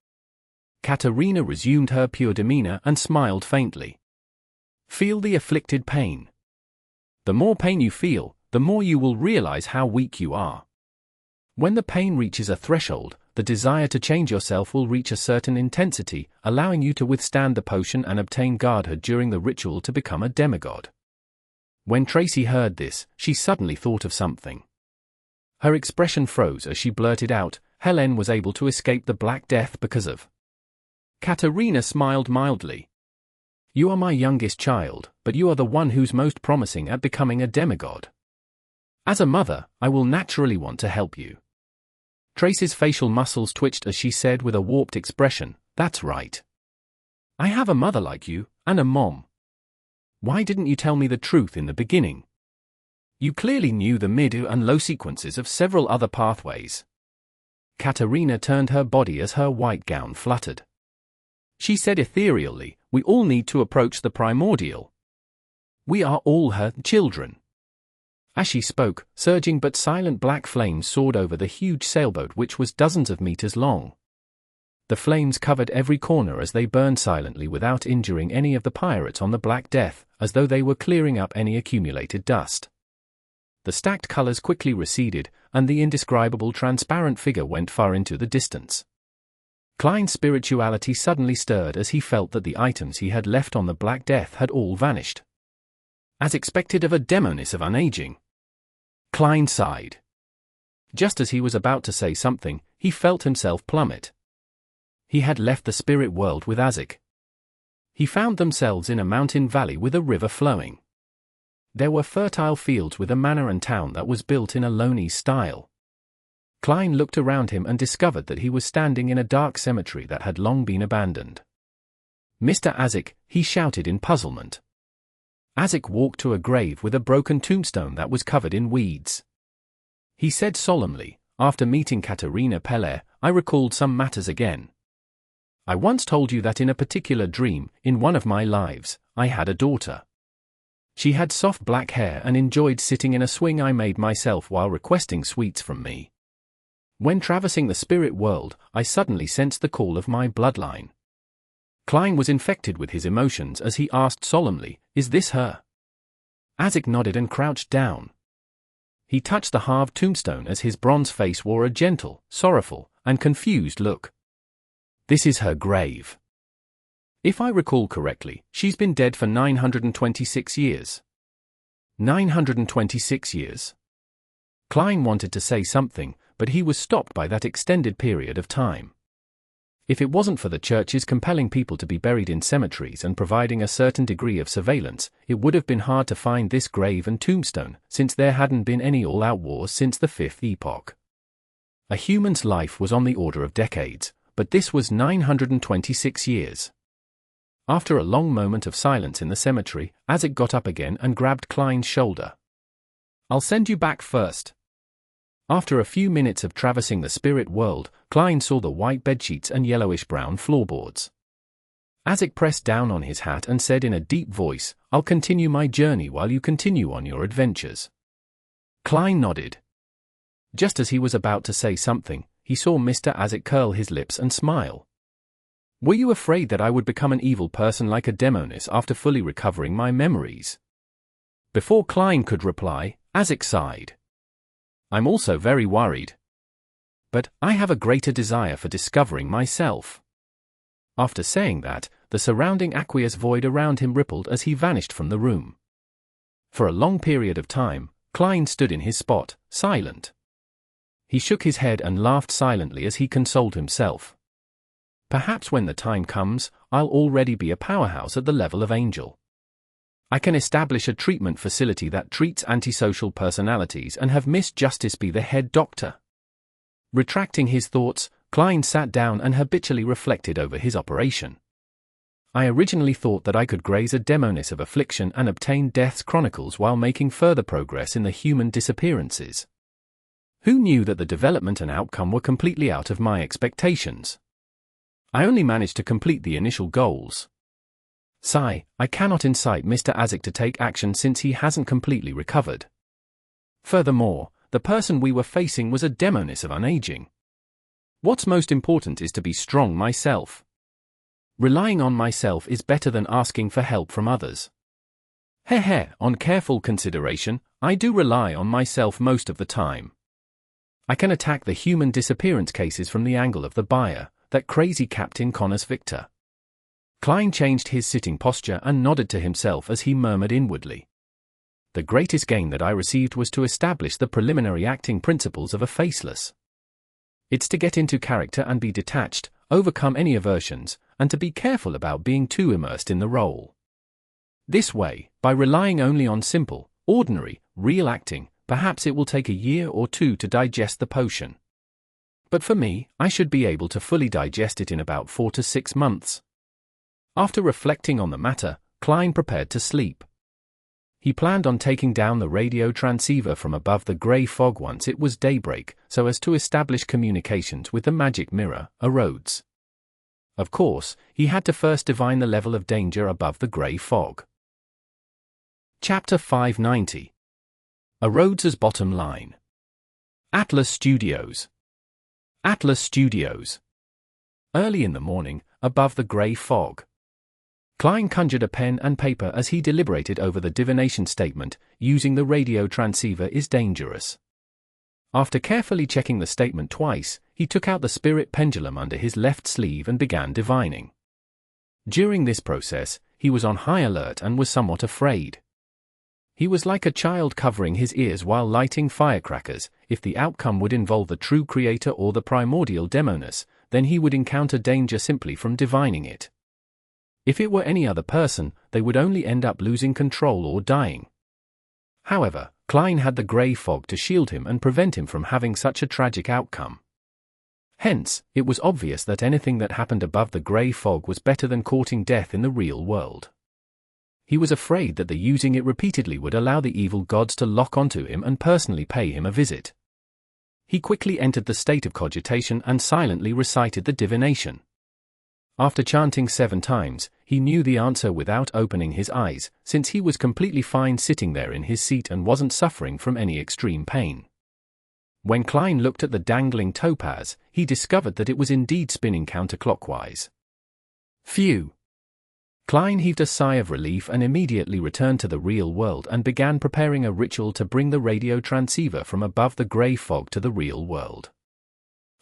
Katerina resumed her pure demeanor and smiled faintly. Feel the afflicted pain. The more pain you feel, the more you will realize how weak you are. When the pain reaches a threshold, the desire to change yourself will reach a certain intensity, allowing you to withstand the potion and obtain godhood during the ritual to become a demigod. When Tracy heard this, she suddenly thought of something. Her expression froze as she blurted out, Helene was able to escape the Black Death because of... Katerina smiled mildly. You are my youngest child, but you are the one who's most promising at becoming a demigod. As a mother, I will naturally want to help you. Tracy's facial muscles twitched as she said with a warped expression, that's right. I have a mother like you, and a mom. Why didn't you tell me the truth in the beginning? You clearly knew the mid and low sequences of several other pathways. Katerina turned her body as her white gown fluttered. She said ethereally, we all need to approach the primordial. We are all her children. As she spoke, surging but silent black flames soared over the huge sailboat which was dozens of meters long. The flames covered every corner as they burned silently without injuring any of the pirates on the Black Death, as though they were clearing up any accumulated dust. The stacked colors quickly receded, and the indescribable transparent figure went far into the distance. Klein's spirituality suddenly stirred as he felt that the items he had left on the Black Death had all vanished. As expected of a demoness of unaging. Klein sighed. Just as he was about to say something, he felt himself plummet. He had left the spirit world with Azek. He found themselves in a mountain valley with a river flowing. There were fertile fields with a manor and town that was built in a lonely style. Klein looked around him and discovered that he was standing in a dark cemetery that had long been abandoned. Mr. Azek, he shouted in puzzlement. Azek walked to a grave with a broken tombstone that was covered in weeds. He said solemnly, after meeting Katerina Pelle, I recalled some matters again. I once told you that in a particular dream, in one of my lives, I had a daughter. She had soft black hair and enjoyed sitting in a swing I made myself while requesting sweets from me. When traversing the spirit world, I suddenly sensed the call of my bloodline. Klein was infected with his emotions as he asked solemnly, is this her? Azek nodded and crouched down. He touched the halved tombstone as his bronze face wore a gentle, sorrowful, and confused look. This is her grave. If I recall correctly, she's been dead for 926 years. 926 years. Klein wanted to say something, but he was stopped by that extended period of time. If it wasn't for the churches compelling people to be buried in cemeteries and providing a certain degree of surveillance, it would have been hard to find this grave and tombstone, since there hadn't been any all-out wars since the Fifth Epoch. A human's life was on the order of decades, but this was 926 years. After a long moment of silence in the cemetery, Azek got up again and grabbed Klein's shoulder. I'll send you back first. After a few minutes of traversing the spirit world, Klein saw the white bedsheets and yellowish-brown floorboards. Azek pressed down on his hat and said in a deep voice, I'll continue my journey while you continue on your adventures. Klein nodded. Just as he was about to say something, he saw Mr. Azek curl his lips and smile. Were you afraid that I would become an evil person like a demoness after fully recovering my memories? Before Klein could reply, Azek sighed. I'm also very worried. But I have a greater desire for discovering myself. After saying that, the surrounding aqueous void around him rippled as he vanished from the room. For a long period of time, Klein stood in his spot, silent. He shook his head and laughed silently as he consoled himself. Perhaps when the time comes, I'll already be a powerhouse at the level of Angel. I can establish a treatment facility that treats antisocial personalities and have Miss Justice be the head doctor. Retracting his thoughts, Klein sat down and habitually reflected over his operation. I originally thought that I could graze a demoness of affliction and obtain Death's Chronicles while making further progress in the human disappearances. Who knew that the development and outcome were completely out of my expectations? I only managed to complete the initial goals. Sigh, I cannot incite Mr. Azek to take action since he hasn't completely recovered. Furthermore, the person we were facing was a demoness of unaging. What's most important is to be strong myself. Relying on myself is better than asking for help from others. On careful consideration, I do rely on myself most of the time. I can attack the human disappearance cases from the angle of the buyer, that crazy Captain Connors Victor. Klein changed his sitting posture and nodded to himself as he murmured inwardly. The greatest gain that I received was to establish the preliminary acting principles of a faceless. It's to get into character and be detached, overcome any aversions, and to be careful about being too immersed in the role. This way, by relying only on simple, ordinary, real acting, perhaps it will take a year or two to digest the potion. But for me, I should be able to fully digest it in about 4 to 6 months. After reflecting on the matter, Klein prepared to sleep. He planned on taking down the radio transceiver from above the grey fog once it was daybreak, so as to establish communications with the magic mirror, Arrodes. Of course, he had to first divine the level of danger above the grey fog. Chapter 590. Arrodes' bottom line. Atlas Studios. Atlas Studios. Early in the morning, above the grey fog. Klein conjured a pen and paper as he deliberated over the divination statement, using the radio transceiver is dangerous. After carefully checking the statement twice, he took out the spirit pendulum under his left sleeve and began divining. During this process, he was on high alert and was somewhat afraid. He was like a child covering his ears while lighting firecrackers. If the outcome would involve the true creator or the primordial demoness, then he would encounter danger simply from divining it. If it were any other person, they would only end up losing control or dying. However, Klein had the grey fog to shield him and prevent him from having such a tragic outcome. Hence, it was obvious that anything that happened above the grey fog was better than courting death in the real world. He was afraid that the using it repeatedly would allow the evil gods to lock onto him and personally pay him a visit. He quickly entered the state of cogitation and silently recited the divination. After chanting 7 times, he knew the answer without opening his eyes, since he was completely fine sitting there in his seat and wasn't suffering from any extreme pain. When Klein looked at the dangling topaz, he discovered that it was indeed spinning counterclockwise. Phew! Klein heaved a sigh of relief and immediately returned to the real world and began preparing a ritual to bring the radio transceiver from above the grey fog to the real world.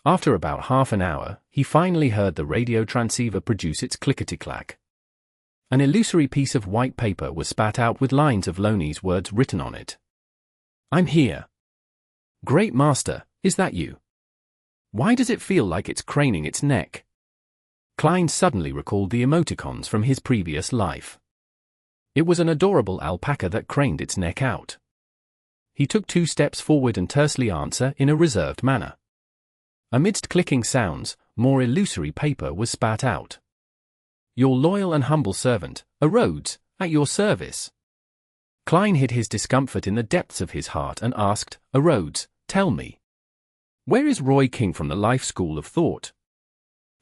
After about half an hour, he finally heard the radio transceiver produce its clickety-clack. An illusory piece of white paper was spat out with lines of Loney's words written on it. "I'm here. Great Master, is that you? Why does it feel like it's craning its neck?" Klein suddenly recalled the emoticons from his previous life. It was an adorable alpaca that craned its neck out. He took 2 steps forward and tersely answered in a reserved manner. Amidst clicking sounds, more illusory paper was spat out. "Your loyal and humble servant, Arrodes, at your service." Klein hid his discomfort in the depths of his heart and asked, "Arrodes, tell me. Where is Roy King from the Life School of Thought?"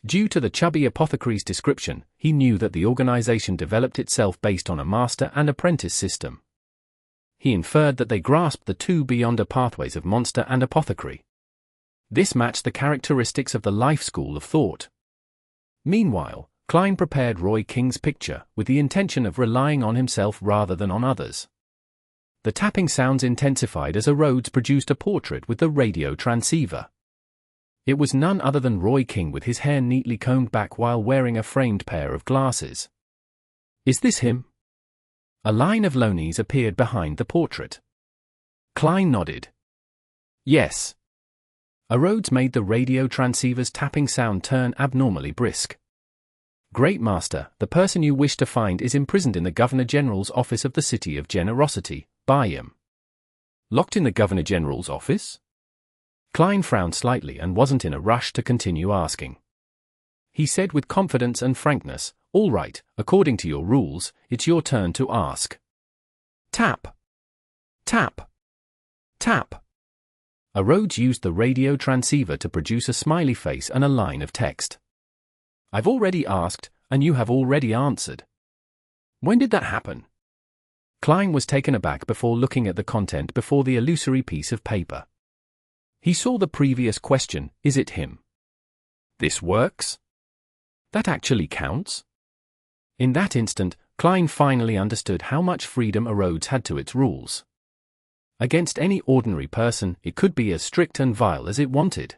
Due to the chubby apothecary's description, he knew that the organization developed itself based on a master and apprentice system. He inferred that they grasped the 2 beyonder pathways of monster and apothecary. This matched the characteristics of the Life School of Thought. Meanwhile, Klein prepared Roy King's picture, with the intention of relying on himself rather than on others. The tapping sounds intensified as Arrodes produced a portrait with the radio transceiver. It was none other than Roy King with his hair neatly combed back while wearing a framed pair of glasses. "Is this him?" A line of Loney's appeared behind the portrait. Klein nodded. "Yes." Arrodes made the radio transceiver's tapping sound turn abnormally brisk. "Great Master, the person you wish to find is imprisoned in the Governor General's office of the City of Generosity, Byam." "Locked in the Governor General's office?" Klein frowned slightly and wasn't in a rush to continue asking. He said with confidence and frankness, "All right, according to your rules, it's your turn to ask." Tap. Tap. Tap. Arrodes used the radio transceiver to produce a smiley face and a line of text. "I've already asked, and you have already answered." "When did that happen?" Klein was taken aback before looking at the content before the illusory piece of paper. He saw the previous question, "Is it him?" "This works?" That actually counts? In that instant, Klein finally understood how much freedom Arrodes had to its rules. Against any ordinary person, it could be as strict and vile as it wanted.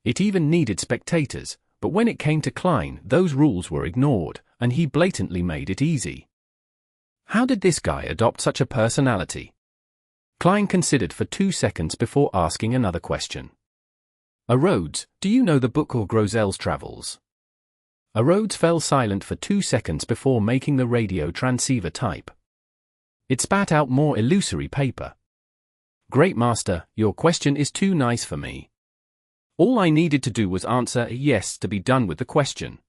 It even needed spectators, but when it came to Klein, those rules were ignored, and he blatantly made it easy. How did this guy adopt such a personality? Klein considered for 2 seconds before asking another question. Arrodes, do you know the book or Grosel's Travels? Arrodes fell silent for 2 seconds before making the radio transceiver type. It spat out more illusory paper. Great Master, your question is too nice for me. All I needed to do was answer a yes to be done with the question.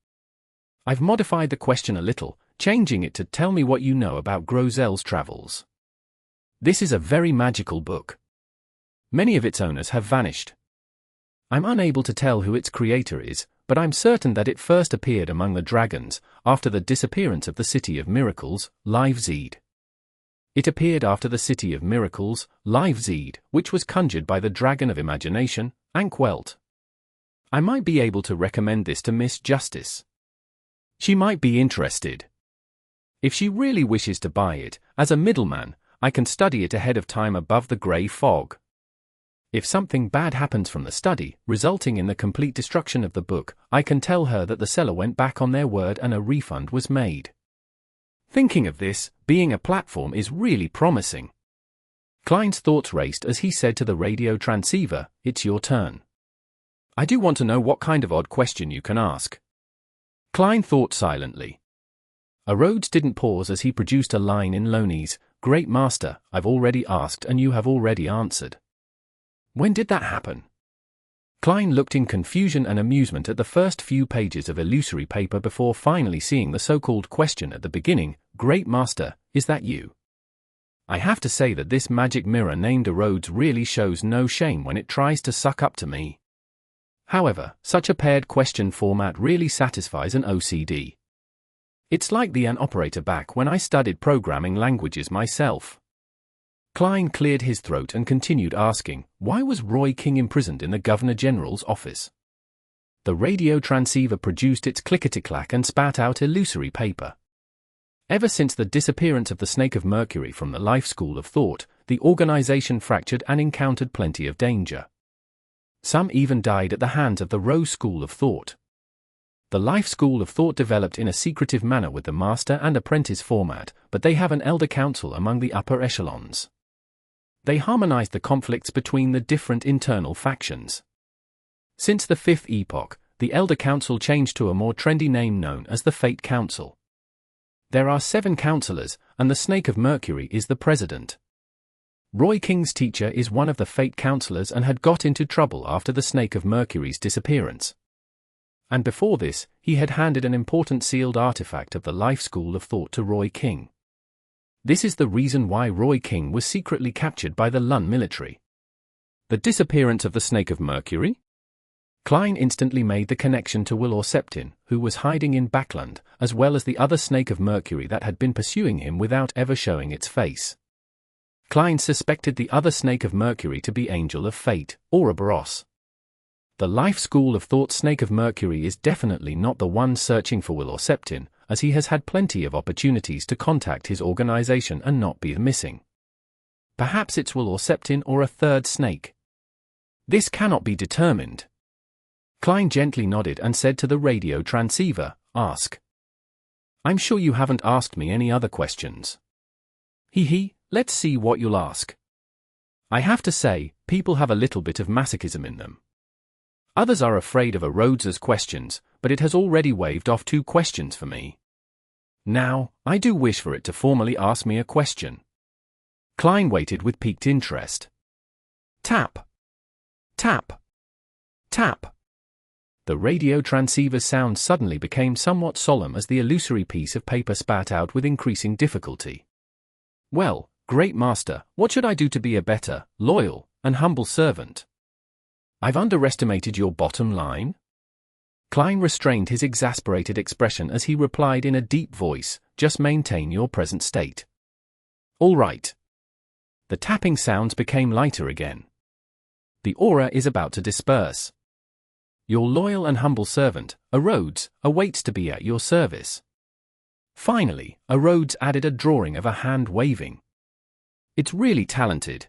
I've modified the question a little, changing it to tell me what you know about Grosel's Travels. This is a very magical book. Many of its owners have vanished. I'm unable to tell who its creator is, but I'm certain that it first appeared among the dragons, after the disappearance of the City of Miracles, Live-Zed. It appeared after the City of Miracles, Live-Zed, which was conjured by the Dragon of Imagination, Ankwelt. I might be able to recommend this to Miss Justice. She might be interested. If she really wishes to buy it, as a middleman, I can study it ahead of time above the grey fog. If something bad happens from the study, resulting in the complete destruction of the book, I can tell her that the seller went back on their word and a refund was made. Thinking of this, being a platform is really promising. Klein's thoughts raced as he said to the radio transceiver, "It's your turn. I do want to know what kind of odd question you can ask." Klein thought silently. Arrodes didn't pause as he produced a line in Loney's, "Great Master, I've already asked and you have already answered." When did that happen? Klein looked in confusion and amusement at the first few pages of illusory paper before finally seeing the so-called question at the beginning, "Great Master, is that you?" I have to say that this magic mirror named Arrodes really shows no shame when it tries to suck up to me. However, such a paired question format really satisfies an OCD. It's like the AN operator back when I studied programming languages myself. Klein cleared his throat and continued asking, why was Roy King imprisoned in the Governor General's office? The radio transceiver produced its clickety-clack and spat out illusory paper. Ever since the disappearance of the Snake of Mercury from the Life School of Thought, the organization fractured and encountered plenty of danger. Some even died at the hands of the Rose School of Thought. The Life School of Thought developed in a secretive manner with the master and apprentice format, but they have an elder council among the upper echelons. They harmonized the conflicts between the different internal factions. Since the Fifth Epoch, the Elder Council changed to a more trendy name known as the Fate Council. There are 7 counselors, and the Snake of Mercury is the president. Roy King's teacher is one of the Fate counselors and had got into trouble after the Snake of Mercury's disappearance. And before this, he had handed an important sealed artifact of the Life School of Thought to Roy King. This is the reason why Roy King was secretly captured by the Lun military. The disappearance of the Snake of Mercury? Klein instantly made the connection to Will Septin, who was hiding in Backland, as well as the other Snake of Mercury that had been pursuing him without ever showing its face. Klein suspected the other Snake of Mercury to be Angel of Fate, Ouroboros. The Life School of Thought Snake of Mercury is definitely not the one searching for Will Septin, as he has had plenty of opportunities to contact his organization and not be missing. Perhaps it's Will Septin or a third snake. This cannot be determined. Klein gently nodded and said to the radio transceiver, "Ask." "I'm sure you haven't asked me any other questions." Let's see what you'll ask." I have to say, people have a little bit of masochism in them. Others are afraid of Arrodes's questions, but it has already waved off 2 questions for me. Now, I do wish for it to formally ask me a question. Klein waited with piqued interest. Tap. Tap. Tap. The radio transceiver's sound suddenly became somewhat solemn as the illusory piece of paper spat out with increasing difficulty. "Well, Great Master, what should I do to be a better, loyal, and humble servant? I've underestimated your bottom line?" Klein restrained his exasperated expression as he replied in a deep voice, "Just maintain your present state." "All right." The tapping sounds became lighter again. "The aura is about to disperse. Your loyal and humble servant, Arrodes, awaits to be at your service. Finally, Arrodes added a drawing of a hand waving. It's really talented.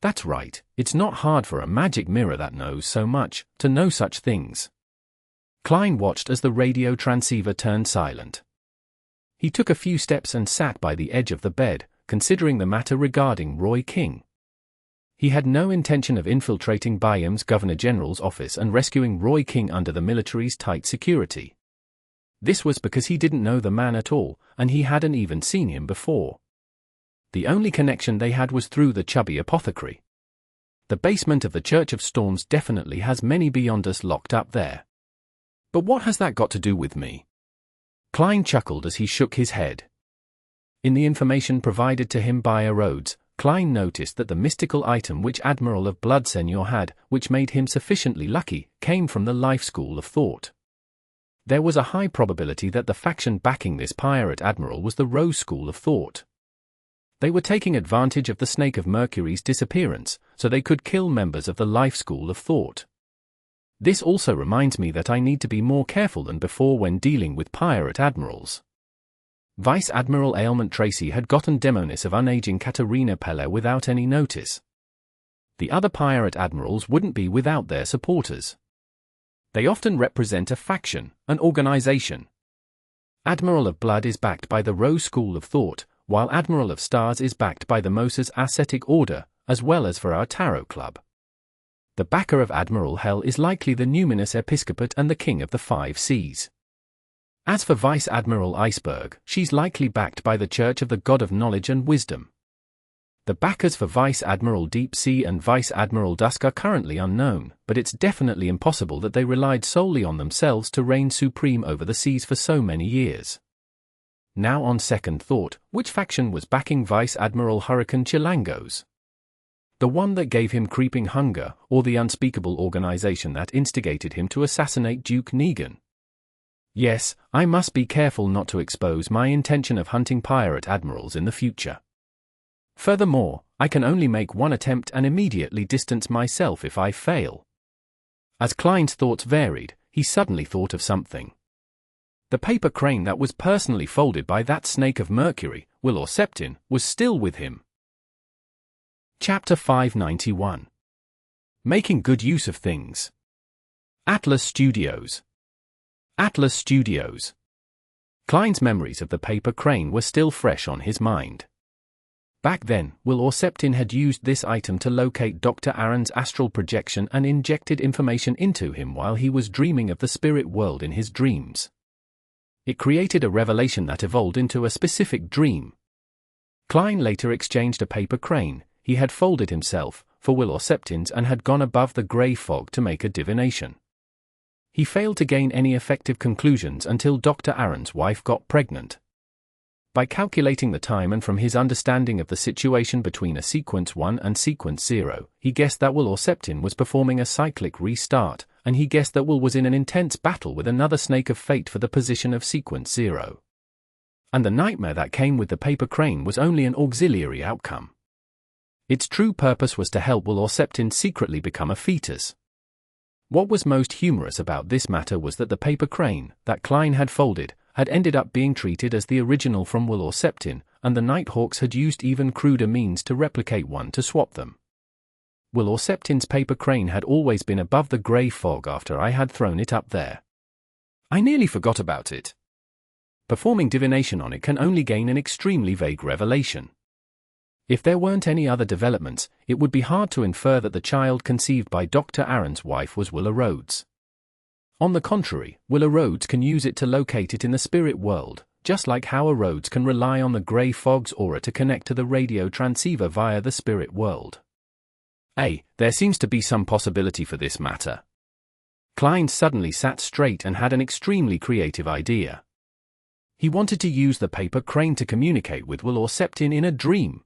That's right, it's not hard for a magic mirror that knows so much, to know such things. Klein watched as the radio transceiver turned silent. He took a few steps and sat by the edge of the bed, considering the matter regarding Roy King. He had no intention of infiltrating Byam's Governor General's office and rescuing Roy King under the military's tight security. This was because he didn't know the man at all, and he hadn't even seen him before. The only connection they had was through the chubby apothecary. The basement of the Church of Storms definitely has many beyond us locked up there. But what has that got to do with me? Klein chuckled as he shook his head. In the information provided to him by Arrodes, Klein noticed that the mystical item which Admiral of Blood Senior had, which made him sufficiently lucky, came from the life school of thought. There was a high probability that the faction backing this pirate admiral was the Rose School of Thought. They were taking advantage of the Snake of Mercury's disappearance, so they could kill members of the Life School of Thought. This also reminds me that I need to be more careful than before when dealing with pirate admirals. Vice Admiral Ailment Tracy had gotten Demonis of unaging Katerina Pelle without any notice. The other pirate admirals wouldn't be without their supporters. They often represent a faction, an organization. Admiral of Blood is backed by the Rose School of Thought, while Admiral of Stars is backed by the Moses Ascetic Order, as well as for our Tarot Club. The backer of Admiral Hell is likely the Numinous Episcopate and the King of the Five Seas. As for Vice Admiral Iceberg, she's likely backed by the Church of the God of Knowledge and Wisdom. The backers for Vice Admiral Deep Sea and Vice Admiral Dusk are currently unknown, but it's definitely impossible that they relied solely on themselves to reign supreme over the seas for so many years. Now on second thought, which faction was backing Vice Admiral Hurricane Chilangos? The one that gave him creeping hunger, or the unspeakable organization that instigated him to assassinate Duke Negan? Yes, I must be careful not to expose my intention of hunting pirate admirals in the future. Furthermore, I can only make one attempt and immediately distance myself if I fail. As Klein's thoughts varied, he suddenly thought of something. The paper crane that was personally folded by that Snake of Mercury, Will or Septin, was still with him. Chapter 591. Making Good Use of Things. Atlas Studios. Atlas Studios. Klein's memories of the paper crane were still fresh on his mind. Back then, Will or Septin had used this item to locate Dr. Aaron's astral projection and injected information into him while he was dreaming of the spirit world in his dreams. It created a revelation that evolved into a specific dream. Klein later exchanged a paper crane he had folded himself for Will or Septin's and had gone above the grey fog to make a divination. He failed to gain any effective conclusions until Dr. Aaron's wife got pregnant. By calculating the time and from his understanding of the situation between a Sequence 1 and Sequence 0, he guessed that Will or Septin was performing a cyclic restart, and he guessed that Will was in an intense battle with another Snake of Fate for the position of Sequence 0. And the nightmare that came with the paper crane was only an auxiliary outcome. Its true purpose was to help Will or Septin secretly become a fetus. What was most humorous about this matter was that the paper crane that Klein had folded had ended up being treated as the original from Will or Septin, and the Nighthawks had used even cruder means to replicate one to swap them. Will or Septin's paper crane had always been above the grey fog after I had thrown it up there. I nearly forgot about it. Performing divination on it can only gain an extremely vague revelation. If there weren't any other developments, it would be hard to infer that the child conceived by Dr. Aaron's wife was Will Arrodes. On the contrary, Will Arrodes can use it to locate it in the spirit world, just like how Arrodes can rely on the grey fog's aura to connect to the radio transceiver via the spirit world. There seems to be some possibility for this matter. Klein suddenly sat straight and had an extremely creative idea. He wanted to use the paper crane to communicate with Will or Septin in a dream.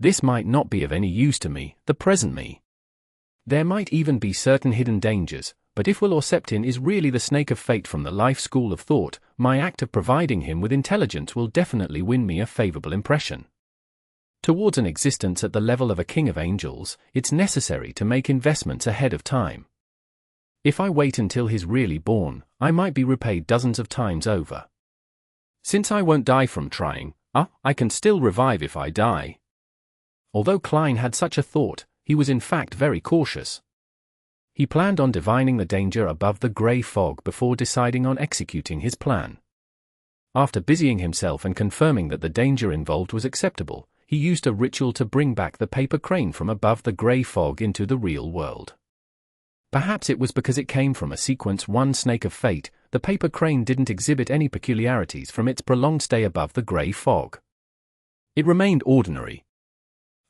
This might not be of any use to me, the present me. There might even be certain hidden dangers, but if Will or Septin is really the Snake of Fate from the Life School of Thought, my act of providing him with intelligence will definitely win me a favorable impression. Towards an existence at the level of a King of Angels, it's necessary to make investments ahead of time. If I wait until he's really born, I might be repaid dozens of times over. Since I won't die from trying, I can still revive if I die. Although Klein had such a thought, he was in fact very cautious. He planned on divining the danger above the grey fog before deciding on executing his plan. After busying himself and confirming that the danger involved was acceptable, he used a ritual to bring back the paper crane from above the grey fog into the real world. Perhaps it was because it came from a Sequence 1 Snake of Fate, the paper crane didn't exhibit any peculiarities from its prolonged stay above the grey fog. It remained ordinary.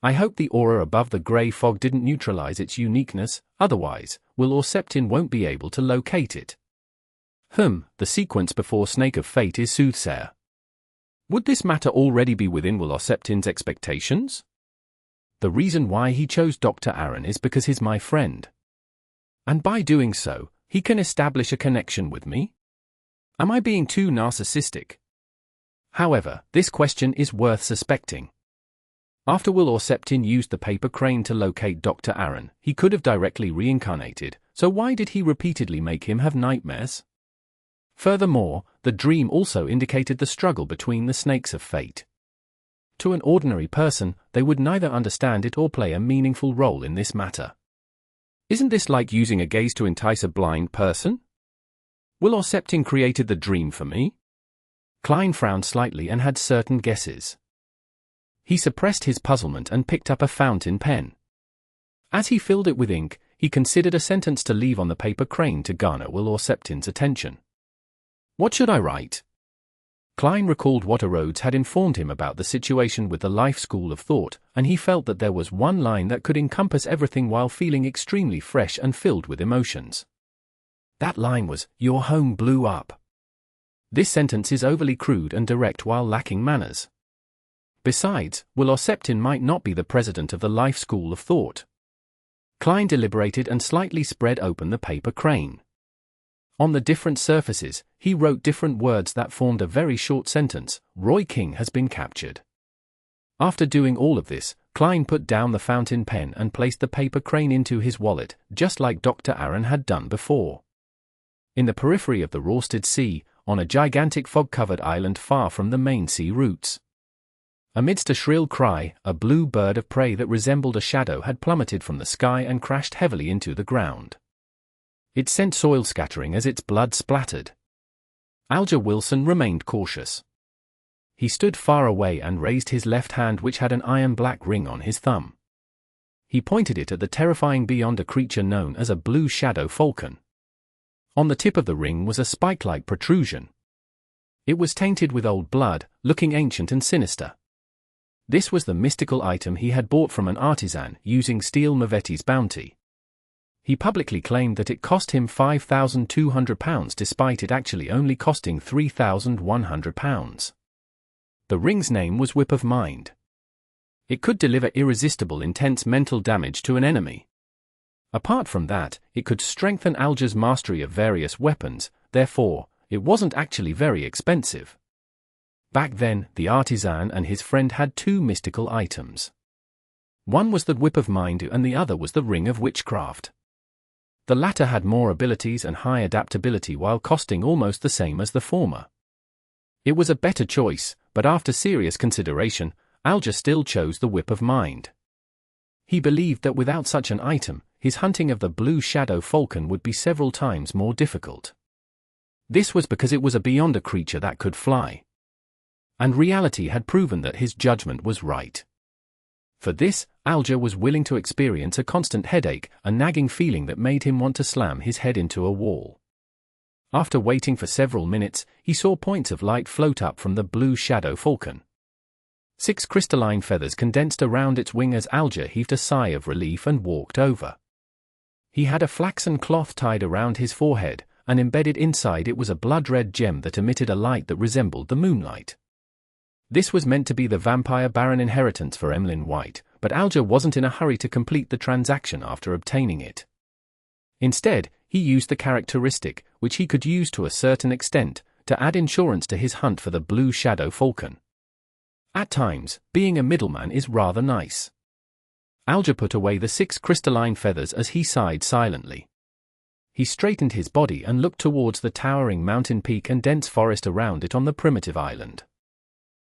I hope the aura above the grey fog didn't neutralize its uniqueness, otherwise, Will or Septin won't be able to locate it. The sequence before Snake of Fate is Soothsayer. Would this matter already be within Will or Septin's expectations? The reason why he chose Dr. Aaron is because he's my friend. And by doing so, he can establish a connection with me? Am I being too narcissistic? However, this question is worth suspecting. After Will or Septin used the paper crane to locate Dr. Aaron, he could have directly reincarnated, so why did he repeatedly make him have nightmares? Furthermore, the dream also indicated the struggle between the snakes of fate. To an ordinary person, they would neither understand it or play a meaningful role in this matter. Isn't this like using a gaze to entice a blind person? Will or Septin created the dream for me? Klein frowned slightly and had certain guesses. He suppressed his puzzlement and picked up a fountain pen. As he filled it with ink, he considered a sentence to leave on the paper crane to garner Will or Septin's attention. What should I write? Klein recalled what Arrodes had informed him about the situation with the life school of thought, and he felt that there was one line that could encompass everything while feeling extremely fresh and filled with emotions. That line was, "Your home blew up." This sentence is overly crude and direct while lacking manners. Besides, Will or Septin might not be the president of the life school of thought. Klein deliberated and slightly spread open the paper crane. On the different surfaces, he wrote different words that formed a very short sentence: Roy King has been captured. After doing all of this, Klein put down the fountain pen and placed the paper crane into his wallet, just like Dr. Aaron had done before. In the periphery of the Roasted Sea, on a gigantic fog-covered island far from the main sea routes. Amidst a shrill cry, a blue bird of prey that resembled a shadow had plummeted from the sky and crashed heavily into the ground. It sent soil scattering as its blood splattered. Alger Wilson remained cautious. He stood far away and raised his left hand, which had an iron-black ring on his thumb. He pointed it at the terrifying beyond a creature known as a blue shadow falcon. On the tip of the ring was a spike-like protrusion. It was tainted with old blood, looking ancient and sinister. This was the mystical item he had bought from an artisan using Steel Mavetti's bounty. He publicly claimed that it cost him £5,200 despite it actually only costing £3,100. The ring's name was Whip of Mind. It could deliver irresistible intense mental damage to an enemy. Apart from that, it could strengthen Alger's mastery of various weapons, therefore, it wasn't actually very expensive. Back then, the artisan and his friend had two mystical items. One was the Whip of Mind and the other was the Ring of Witchcraft. The latter had more abilities and high adaptability while costing almost the same as the former. It was a better choice, but after serious consideration, Alger still chose the Whip of Mind. He believed that without such an item, his hunting of the blue shadow falcon would be several times more difficult. This was because it was a beyonder creature that could fly. And reality had proven that his judgment was right. For this, Alger was willing to experience a constant headache, a nagging feeling that made him want to slam his head into a wall. After waiting for several minutes, he saw points of light float up from the blue shadow falcon. 6 crystalline feathers condensed around its wing as Alger heaved a sigh of relief and walked over. He had a flaxen cloth tied around his forehead, and embedded inside it was a blood-red gem that emitted a light that resembled the moonlight. This was meant to be the Vampire Baron inheritance for Emlyn White, but Alger wasn't in a hurry to complete the transaction after obtaining it. Instead, he used the characteristic, which he could use to a certain extent, to add insurance to his hunt for the blue shadow falcon. At times, being a middleman is rather nice. Alger put away the 6 crystalline feathers as he sighed silently. he straightened his body and looked towards the towering mountain peak and dense forest around it on the primitive island.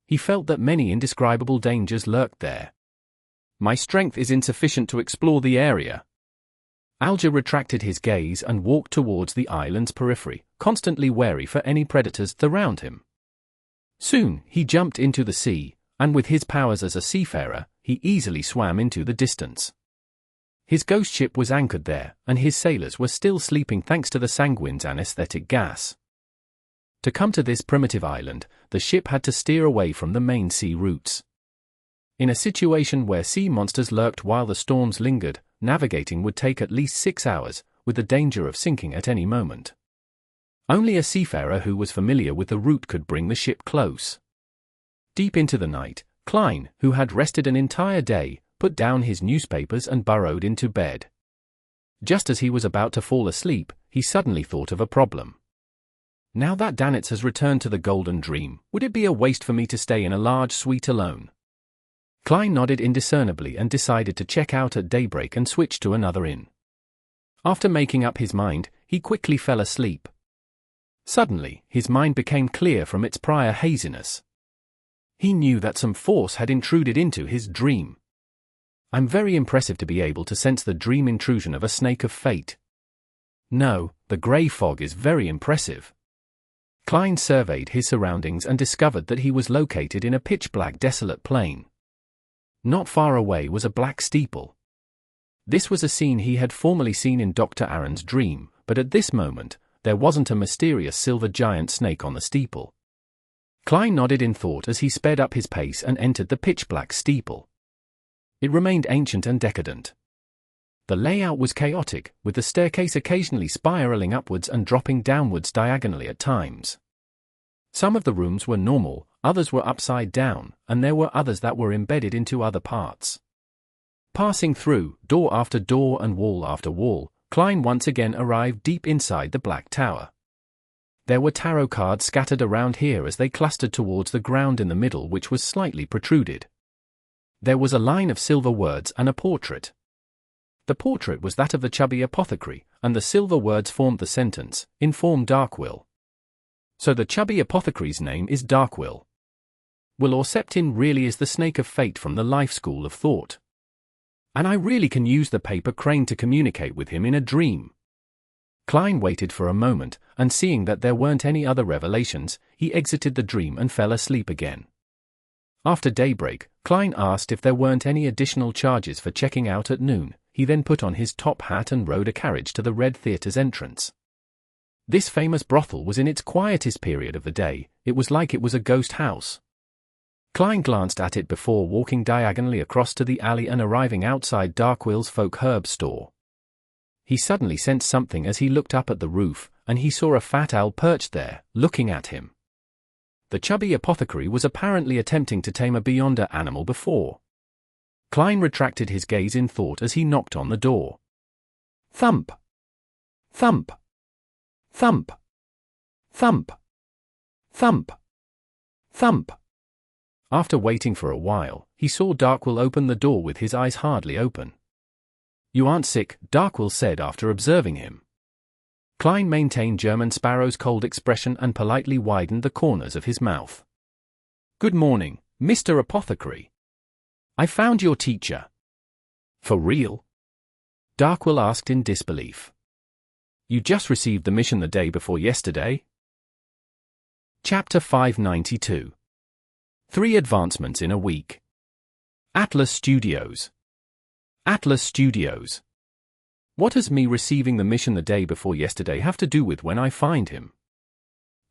He felt that many indescribable dangers lurked there. My strength is insufficient to explore the area. Alger retracted his gaze and walked towards the island's periphery, constantly wary for any predators around him. Soon, he jumped into the sea, and with his powers as a seafarer, he easily swam into the distance. His ghost ship was anchored there, and his sailors were still sleeping thanks to the sanguine's anesthetic gas. To come to this primitive island, the ship had to steer away from the main sea routes. In a situation where sea monsters lurked while the storms lingered, navigating would take at least 6 hours, with the danger of sinking at any moment. Only a seafarer who was familiar with the route could bring the ship close. Deep into the night, Klein, who had rested an entire day, put down his newspapers and burrowed into bed. Just as he was about to fall asleep, he suddenly thought of a problem. Now that Danitz has returned to the Golden Dream, would it be a waste for me to stay in a large suite alone? Klein nodded indiscernibly and decided to check out at daybreak and switch to another inn. After making up his mind, he quickly fell asleep. Suddenly, his mind became clear from its prior haziness. He knew that some force had intruded into his dream. I'm very impressive to be able to sense the dream intrusion of a snake of fate. No, the grey fog is very impressive. Klein surveyed his surroundings and discovered that he was located in a pitch-black desolate plain. Not far away was a black steeple. This was a scene he had formerly seen in Dr. Aaron's dream, but at this moment, there wasn't a mysterious silver giant snake on the steeple. Klein nodded in thought as he sped up his pace and entered the pitch-black steeple. It remained ancient and decadent. The layout was chaotic, with the staircase occasionally spiraling upwards and dropping downwards diagonally at times. Some of the rooms were normal, others were upside down, and there were others that were embedded into other parts. Passing through, door after door and wall after wall, Klein once again arrived deep inside the Black Tower. There were tarot cards scattered around here as they clustered towards the ground in the middle, which was slightly protruded. There was a line of silver words and a portrait. The portrait was that of the chubby apothecary, and the silver words formed the sentence, "Inform Darkwill." So the chubby apothecary's name is Darkwill. Will Orceptin really is the snake of fate from the life school of thought. And I really can use the paper crane to communicate with him in a dream. Klein waited for a moment, and seeing that there weren't any other revelations, he exited the dream and fell asleep again. After daybreak, Klein asked if there weren't any additional charges for checking out at noon. He then put on his top hat and rode a carriage to the Red Theatre's entrance. This famous brothel was in its quietest period of the day. It was like it was a ghost house. Klein glanced at it before walking diagonally across to the alley and arriving outside Darkwill's folk herb store. He suddenly sensed something as he looked up at the roof, and he saw a fat owl perched there, looking at him. The chubby apothecary was apparently attempting to tame a beyonder animal before. Klein retracted his gaze in thought as he knocked on the door. Thump! Thump! Thump! Thump! Thump! Thump! After waiting for a while, he saw Darkwill open the door with his eyes hardly open. "You aren't sick," Darkwill said after observing him. Klein maintained German Sparrow's cold expression and politely widened the corners of his mouth. "Good morning, Mr. Apothecary. I found your teacher." "For real?" Darkwill asked in disbelief. "You just received the mission the day before yesterday?" Chapter 592. 3 advancements in a week. Atlas Studios. Atlas Studios. What does me receiving the mission the day before yesterday have to do with when I find him?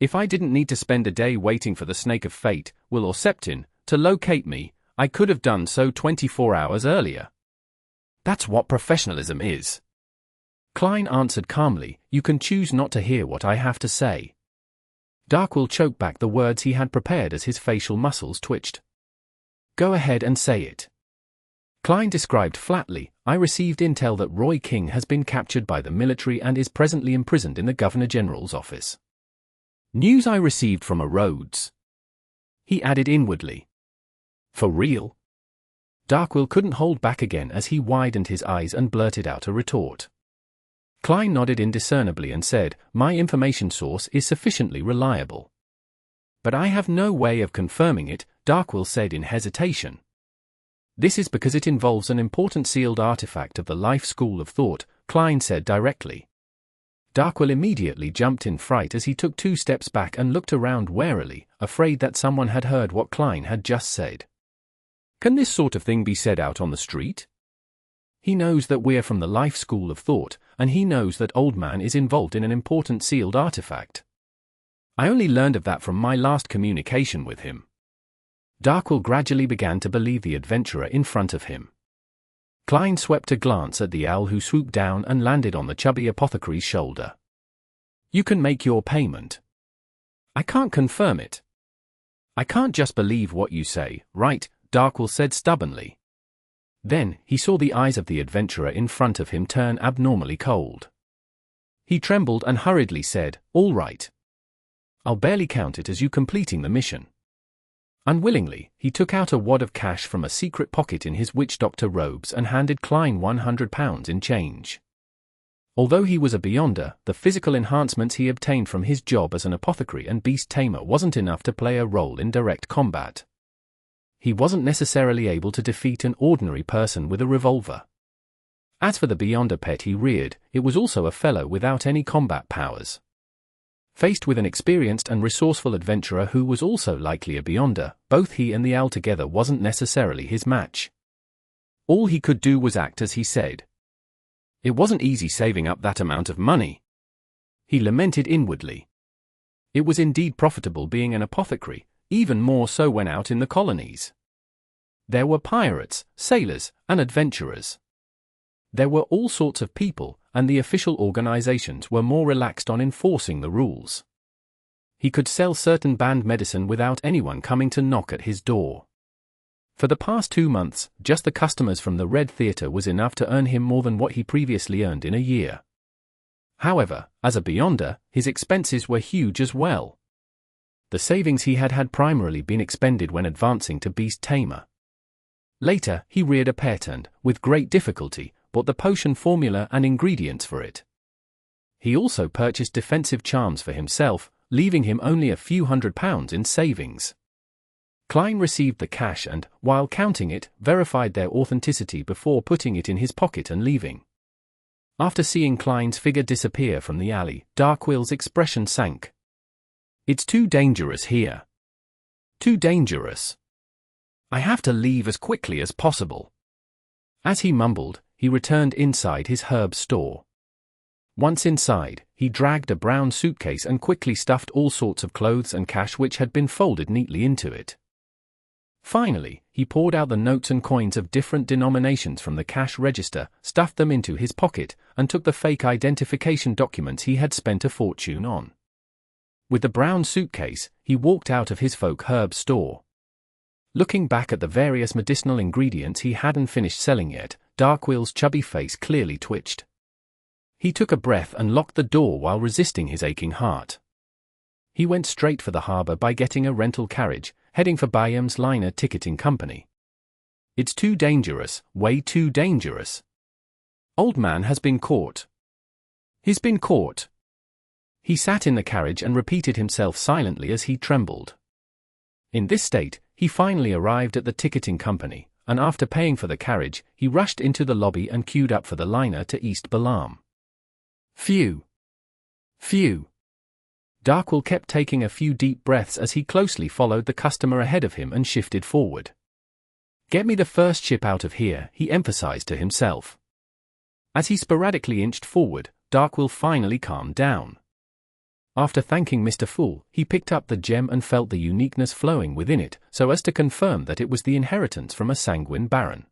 If I didn't need to spend a day waiting for the snake of fate, Will Orceptin, to locate me, I could have done so 24 hours earlier. That's what professionalism is. Klein answered calmly, "You can choose not to hear what I have to say." Darkwill choked back the words he had prepared as his facial muscles twitched. "Go ahead and say it." Klein described flatly, "I received intel that Roy King has been captured by the military and is presently imprisoned in the Governor General's office. News I received from Arrodes." He added inwardly. "For real?" Darkwill couldn't hold back again as he widened his eyes and blurted out a retort. Klein nodded indiscernibly and said, "My information source is sufficiently reliable." "But I have no way of confirming it," Darkwill said in hesitation. "This is because it involves an important sealed artifact of the life school of thought," Klein said directly. Darkwill immediately jumped in fright as he took 2 steps back and looked around warily, afraid that someone had heard what Klein had just said. "Can this sort of thing be said out on the street?" "He knows that we're from the life school of thought, and he knows that Old Man is involved in an important sealed artifact. I only learned of that from my last communication with him." Darkwill gradually began to believe the adventurer in front of him. Klein swept a glance at the owl who swooped down and landed on the chubby apothecary's shoulder. "You can make your payment." "I can't confirm it." "I can't just believe what you say, right?" Darkwill said stubbornly. Then, he saw the eyes of the adventurer in front of him turn abnormally cold. He trembled and hurriedly said, "All right. I'll barely count it as you completing the mission." Unwillingly, he took out a wad of cash from a secret pocket in his witch doctor robes and handed Klein £100 in change. Although he was a Beyonder, the physical enhancements he obtained from his job as an apothecary and beast tamer wasn't enough to play a role in direct combat. He wasn't necessarily able to defeat an ordinary person with a revolver. As for the Beyonder pet he reared, it was also a fellow without any combat powers. Faced with an experienced and resourceful adventurer who was also likely a Beyonder, both he and the owl together wasn't necessarily his match. All he could do was act as he said. It wasn't easy saving up that amount of money. He lamented inwardly. It was indeed profitable being an apothecary, even more so when out in the colonies. There were pirates, sailors, and adventurers. There were all sorts of people, and the official organizations were more relaxed on enforcing the rules. He could sell certain banned medicine without anyone coming to knock at his door. For the past 2 months, just the customers from the Red Theatre was enough to earn him more than what he previously earned in a year. However, as a Beyonder, his expenses were huge as well. The savings he had primarily been expended when advancing to beast tamer. Later, he reared a pet and, with great difficulty, bought the potion formula and ingredients for it. He also purchased defensive charms for himself, leaving him only a few £100 in savings. Klein received the cash and, while counting it, verified their authenticity before putting it in his pocket and leaving. After seeing Klein's figure disappear from the alley, Darkwill's expression sank. "It's too dangerous here. Too dangerous. I have to leave as quickly as possible." As he mumbled, he returned inside his herb store. Once inside, he dragged a brown suitcase and quickly stuffed all sorts of clothes and cash which had been folded neatly into it. Finally, he poured out the notes and coins of different denominations from the cash register, stuffed them into his pocket, and took the fake identification documents he had spent a fortune on. With the brown suitcase, he walked out of his folk herb store. Looking back at the various medicinal ingredients he hadn't finished selling yet, Darkwill's chubby face clearly twitched. He took a breath and locked the door while resisting his aching heart. He went straight for the harbor by getting a rental carriage, heading for Byam's liner ticketing company. "It's too dangerous, way too dangerous. Old Man has been caught. He's been caught." He sat in the carriage and repeated himself silently as he trembled. In this state, he finally arrived at the ticketing company, and after paying for the carriage, he rushed into the lobby and queued up for the liner to East Balam. Phew. Phew. Darkwill kept taking a few deep breaths as he closely followed the customer ahead of him and shifted forward. "Get me the first ship out of here," he emphasized to himself. As he sporadically inched forward, Darkwill finally calmed down. After thanking Mr. Fool, he picked up the gem and felt the uniqueness flowing within it, so as to confirm that it was the inheritance from a sanguine baron.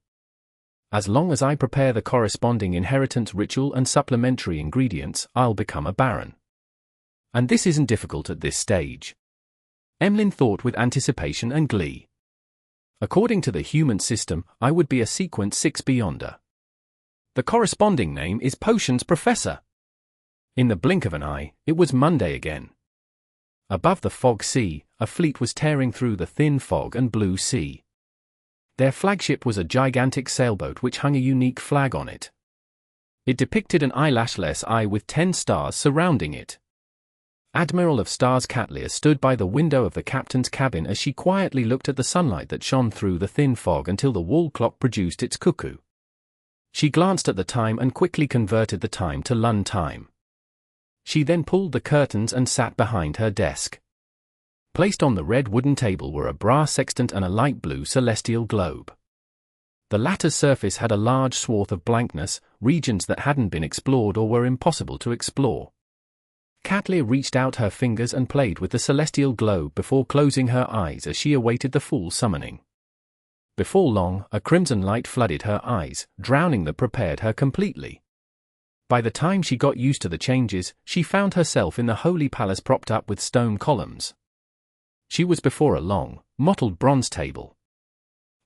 "As long as I prepare the corresponding inheritance ritual and supplementary ingredients, I'll become a baron. And this isn't difficult at this stage." Emlyn thought with anticipation and glee. "According to the human system, I would be a sequence 6 Beyonder. The corresponding name is Potions Professor." In the blink of an eye, it was Monday again. Above the fog sea, a fleet was tearing through the thin fog and blue sea. Their flagship was a gigantic sailboat which hung a unique flag on it. It depicted an eyelashless eye with 10 stars surrounding it. Admiral of Stars Catlia stood by the window of the captain's cabin as she quietly looked at the sunlight that shone through the thin fog until the wall clock produced its cuckoo. She glanced at the time and quickly converted the time to Lund time. She then pulled the curtains and sat behind her desk. Placed on the red wooden table were a brass sextant and a light blue celestial globe. The latter's surface had a large swath of blankness, regions that hadn't been explored or were impossible to explore. Catlia reached out her fingers and played with the celestial globe before closing her eyes as she awaited the full summoning. Before long, a crimson light flooded her eyes, drowning that prepared her completely. By the time she got used to the changes, she found herself in the holy palace propped up with stone columns. She was before a long, mottled bronze table.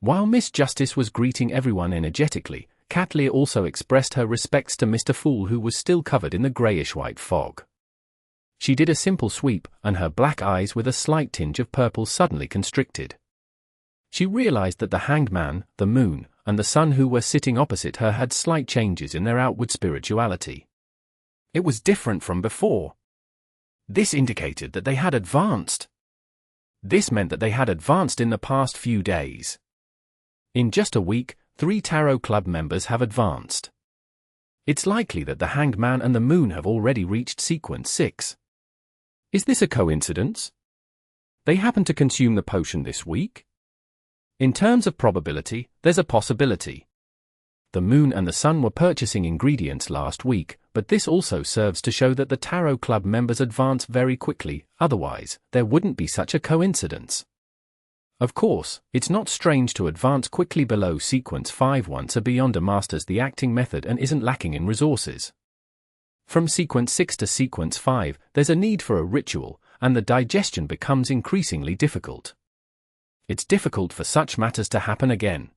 While Miss Justice was greeting everyone energetically, Catlia also expressed her respects to Mr. Fool, who was still covered in the greyish-white fog. She did a simple sweep, and her black eyes with a slight tinge of purple suddenly constricted. She realized that the Hanged Man, the moon, and the sun who were sitting opposite her had slight changes in their outward spirituality. It was different from before. This indicated that they had advanced. This meant that they had advanced in the past few days. In just a week, 3 Tarot Club members have advanced. It's likely that the Hanged Man and the moon have already reached sequence 6. Is this a coincidence? They happen to consume the potion this week? In terms of probability, there's a possibility. The moon and the sun were purchasing ingredients last week, but this also serves to show that the Tarot Club members advance very quickly, otherwise, there wouldn't be such a coincidence. Of course, it's not strange to advance quickly below sequence 5 once a Beyonder masters the acting method and isn't lacking in resources. From sequence 6 to sequence 5, there's a need for a ritual, and the digestion becomes increasingly difficult. It's difficult for such matters to happen again.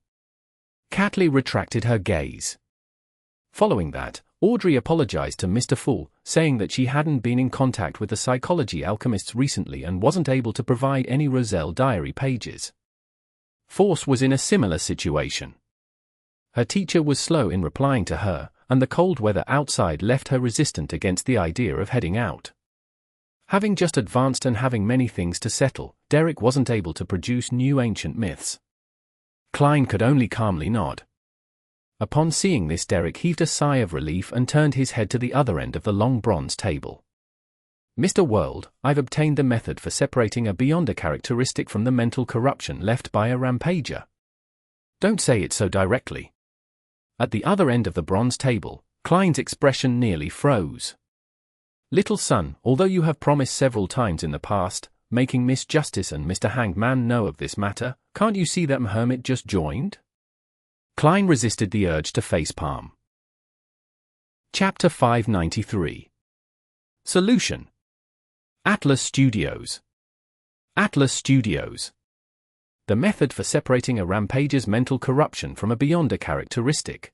Catlia retracted her gaze. Following that, Audrey apologized to Mr. Fool, saying that she hadn't been in contact with the psychology alchemists recently and wasn't able to provide any Roselle diary pages. Force was in a similar situation. Her teacher was slow in replying to her, and the cold weather outside left her resistant against the idea of heading out. Having just advanced and having many things to settle, Derek wasn't able to produce new ancient myths. Klein could only calmly nod. Upon seeing this, Derek heaved a sigh of relief and turned his head to the other end of the long bronze table. Mr. World, I've obtained the method for separating a Beyonder characteristic from the mental corruption left by a rampager. Don't say it so directly. At the other end of the bronze table, Klein's expression nearly froze. Little son, although you have promised several times in the past, making Miss Justice and Mr. Hanged Man know of this matter, can't you see that Hermit just joined? Klein resisted the urge to facepalm. Chapter 593. Solution. Atlas Studios. Atlas Studios. The method for separating a rampager's mental corruption from a Beyonder characteristic.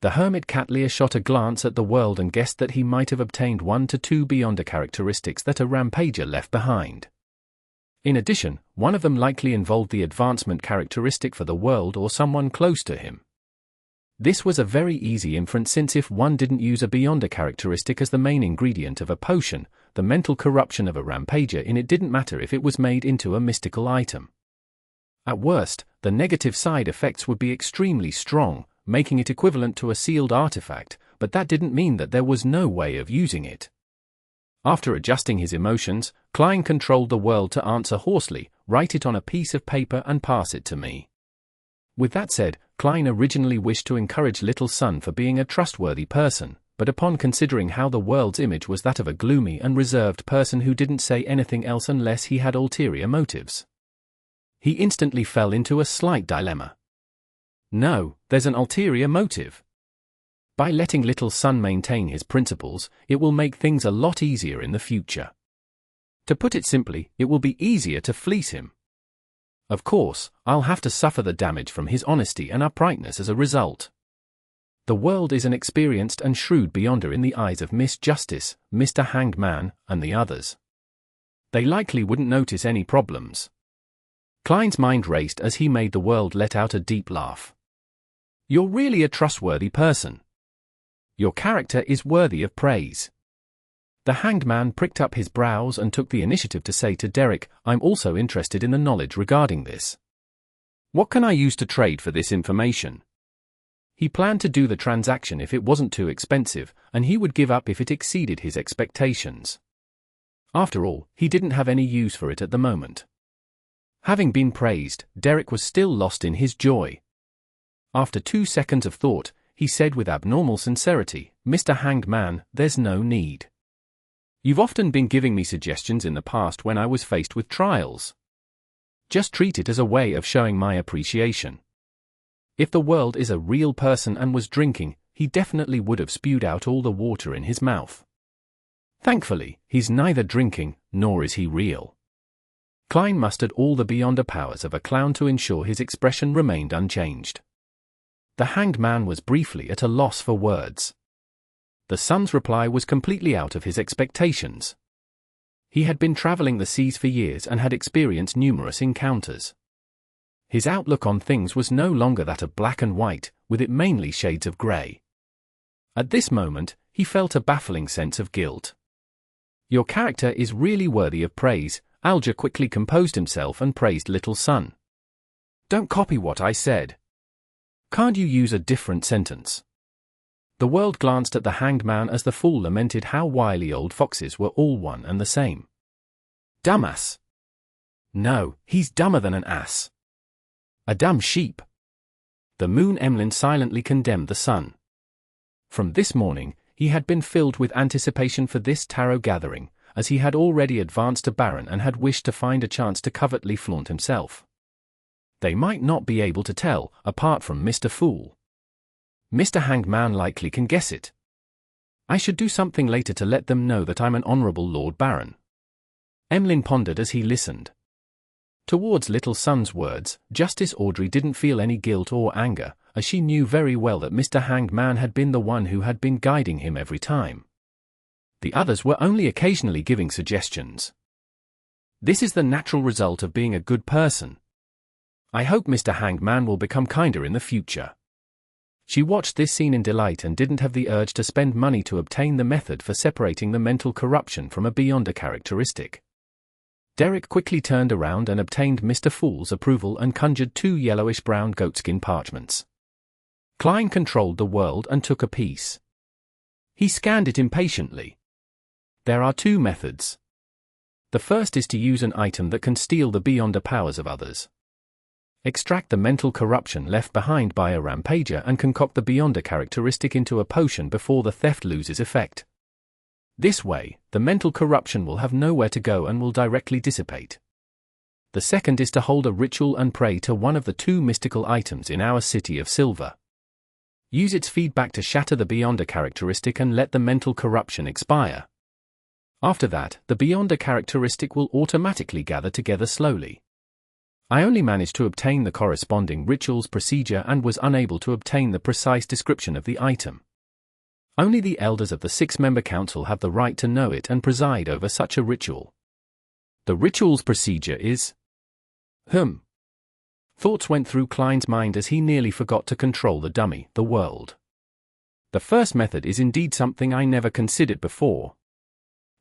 The hermit Catlia shot a glance at the world and guessed that he might have obtained 1 to 2 Beyonder characteristics that a rampager left behind. In addition, one of them likely involved the advancement characteristic for the world or someone close to him. This was a very easy inference, since if one didn't use a Beyonder characteristic as the main ingredient of a potion, the mental corruption of a rampager in it didn't matter if it was made into a mystical item. At worst, the negative side effects would be extremely strong, making it equivalent to a sealed artifact, but that didn't mean that there was no way of using it. After adjusting his emotions, Klein controlled the world to answer hoarsely, "Write it on a piece of paper and pass it to me." With that said, Klein originally wished to encourage Little Son for being a trustworthy person, but upon considering how the world's image was that of a gloomy and reserved person who didn't say anything else unless he had ulterior motives, he instantly fell into a slight dilemma. No, there's an ulterior motive. By letting Little Son maintain his principles, it will make things a lot easier in the future. To put it simply, it will be easier to fleece him. Of course, I'll have to suffer the damage from his honesty and uprightness as a result. The world is an experienced and shrewd Beyonder in the eyes of Miss Justice, Mr. Hanged Man, and the others. They likely wouldn't notice any problems. Klein's mind raced as he made the world let out a deep laugh. You're really a trustworthy person. Your character is worthy of praise. The Hanged Man pricked up his brows and took the initiative to say to Derek, I'm also interested in the knowledge regarding this. What can I use to trade for this information? He planned to do the transaction if it wasn't too expensive, and he would give up if it exceeded his expectations. After all, he didn't have any use for it at the moment. Having been praised, Derek was still lost in his joy. After 2 seconds of thought, he said with abnormal sincerity, Mr. Hanged Man, there's no need. You've often been giving me suggestions in the past when I was faced with trials. Just treat it as a way of showing my appreciation. If the world is a real person and was drinking, he definitely would have spewed out all the water in his mouth. Thankfully, he's neither drinking, nor is he real. Klein mustered all the beyonder powers of a clown to ensure his expression remained unchanged. The Hanged Man was briefly at a loss for words. The son's reply was completely out of his expectations. He had been traveling the seas for years and had experienced numerous encounters. His outlook on things was no longer that of black and white, with it mainly shades of grey. At this moment, he felt a baffling sense of guilt. Your character is really worthy of praise. Alger quickly composed himself and praised Little Son. Don't copy what I said. Can't you use a different sentence? The world glanced at the Hanged Man as the fool lamented how wily old foxes were all one and the same. Dumbass. No, he's dumber than an ass. A dumb sheep. The moon Emlyn silently condemned the sun. From this morning, he had been filled with anticipation for this tarot gathering, as he had already advanced to Baron and had wished to find a chance to covertly flaunt himself. They might not be able to tell, apart from Mr. Fool. Mr. Hanged Man likely can guess it. I should do something later to let them know that I'm an honourable Lord Baron. Emlyn pondered as he listened. Towards Little Son's words, Justice Audrey didn't feel any guilt or anger, as she knew very well that Mr. Hanged Man had been the one who had been guiding him every time. The others were only occasionally giving suggestions. This is the natural result of being a good person. I hope Mr. Hanged Man will become kinder in the future. She watched this scene in delight and didn't have the urge to spend money to obtain the method for separating the mental corruption from a beyonder characteristic. Derek quickly turned around and obtained Mr. Fool's approval and conjured 2 yellowish-brown goatskin parchments. Klein controlled the world and took a piece. He scanned it impatiently. There are 2 methods. The first is to use an item that can steal the beyonder powers of others. Extract the mental corruption left behind by a rampager and concoct the beyonder characteristic into a potion before the theft loses effect. This way, the mental corruption will have nowhere to go and will directly dissipate. The second is to hold a ritual and pray to one of the 2 mystical items in our City of Silver. Use its feedback to shatter the beyonder characteristic and let the mental corruption expire. After that, the beyonder characteristic will automatically gather together slowly. I only managed to obtain the corresponding ritual's procedure and was unable to obtain the precise description of the item. Only the elders of the 6-member council have the right to know it and preside over such a ritual. The ritual's procedure is... Thoughts went through Klein's mind as he nearly forgot to control the dummy, the world. The first method is indeed something I never considered before.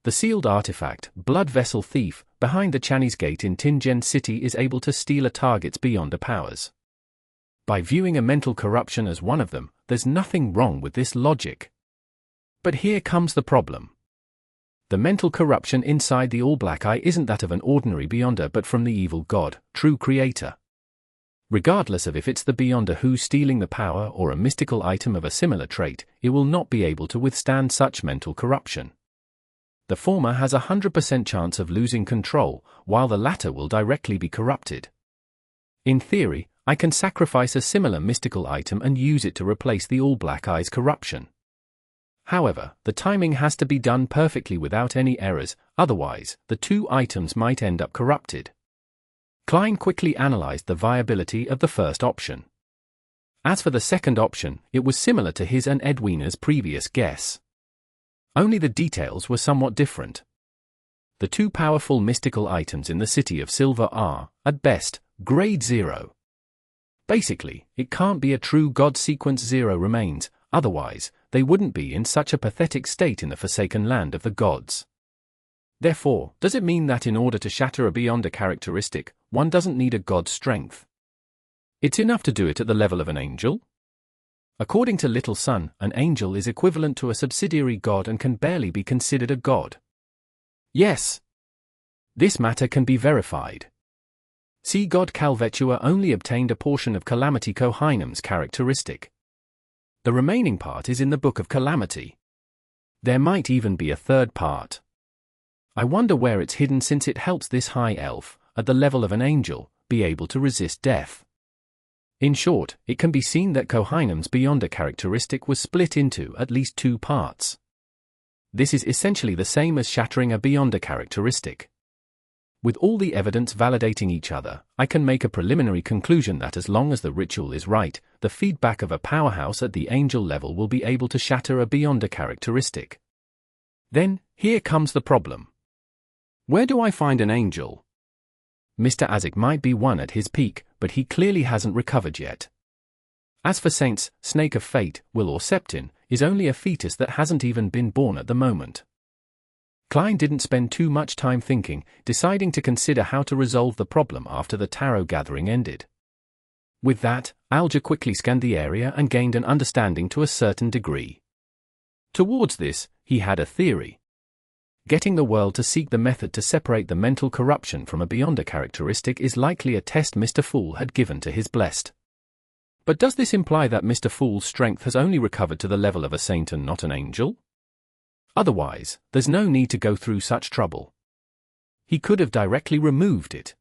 The sealed artifact, Blood Vessel Thief, behind the Chinese Gate in Tingen City is able to steal a target's beyonder powers. By viewing a mental corruption as one of them, there's nothing wrong with this logic. But here comes the problem. The mental corruption inside the all-black eye isn't that of an ordinary beyonder but from the evil god, true creator. Regardless of if it's the beyonder who's stealing the power or a mystical item of a similar trait, it will not be able to withstand such mental corruption. The former has a 100% chance of losing control, while the latter will directly be corrupted. In theory, I can sacrifice a similar mystical item and use it to replace the all-black eye's corruption. However, the timing has to be done perfectly without any errors, otherwise, the 2 items might end up corrupted. Klein quickly analyzed the viability of the first option. As for the second option, it was similar to his and Edwina's previous guess. Only the details were somewhat different. The 2 powerful mystical items in the City of Silver are, at best, grade 0. Basically, it can't be a true god sequence 0 remains, otherwise, they wouldn't be in such a pathetic state in the forsaken land of the gods. Therefore, does it mean that in order to shatter a beyonder characteristic, one doesn't need a god's strength? It's enough to do it at the level of an angel? According to Little Sun, an angel is equivalent to a subsidiary god and can barely be considered a god. Yes. This matter can be verified. Sea god Calvetua only obtained a portion of Calamity Kohinum's characteristic. The remaining part is in the Book of Calamity. There might even be a third part. I wonder where it's hidden, since it helps this high elf, at the level of an angel, be able to resist death. In short, it can be seen that Kohinum's beyonder characteristic was split into at least 2 parts. This is essentially the same as shattering a beyonder characteristic. With all the evidence validating each other, I can make a preliminary conclusion that as long as the ritual is right, the feedback of a powerhouse at the angel level will be able to shatter a beyonder characteristic. Then, here comes the problem. Where do I find an angel? Mr. Azek might be one at his peak, but he clearly hasn't recovered yet. As for Saints, Snake of Fate, Will or Septin, is only a fetus that hasn't even been born at the moment. Klein didn't spend too much time thinking, deciding to consider how to resolve the problem after the tarot gathering ended. With that, Alger quickly scanned the area and gained an understanding to a certain degree. Towards this, he had a theory. Getting the world to seek the method to separate the mental corruption from a beyonder characteristic is likely a test Mr. Fool had given to his blessed. But does this imply that Mr. Fool's strength has only recovered to the level of a saint and not an angel? Otherwise, there's no need to go through such trouble. He could have directly removed it.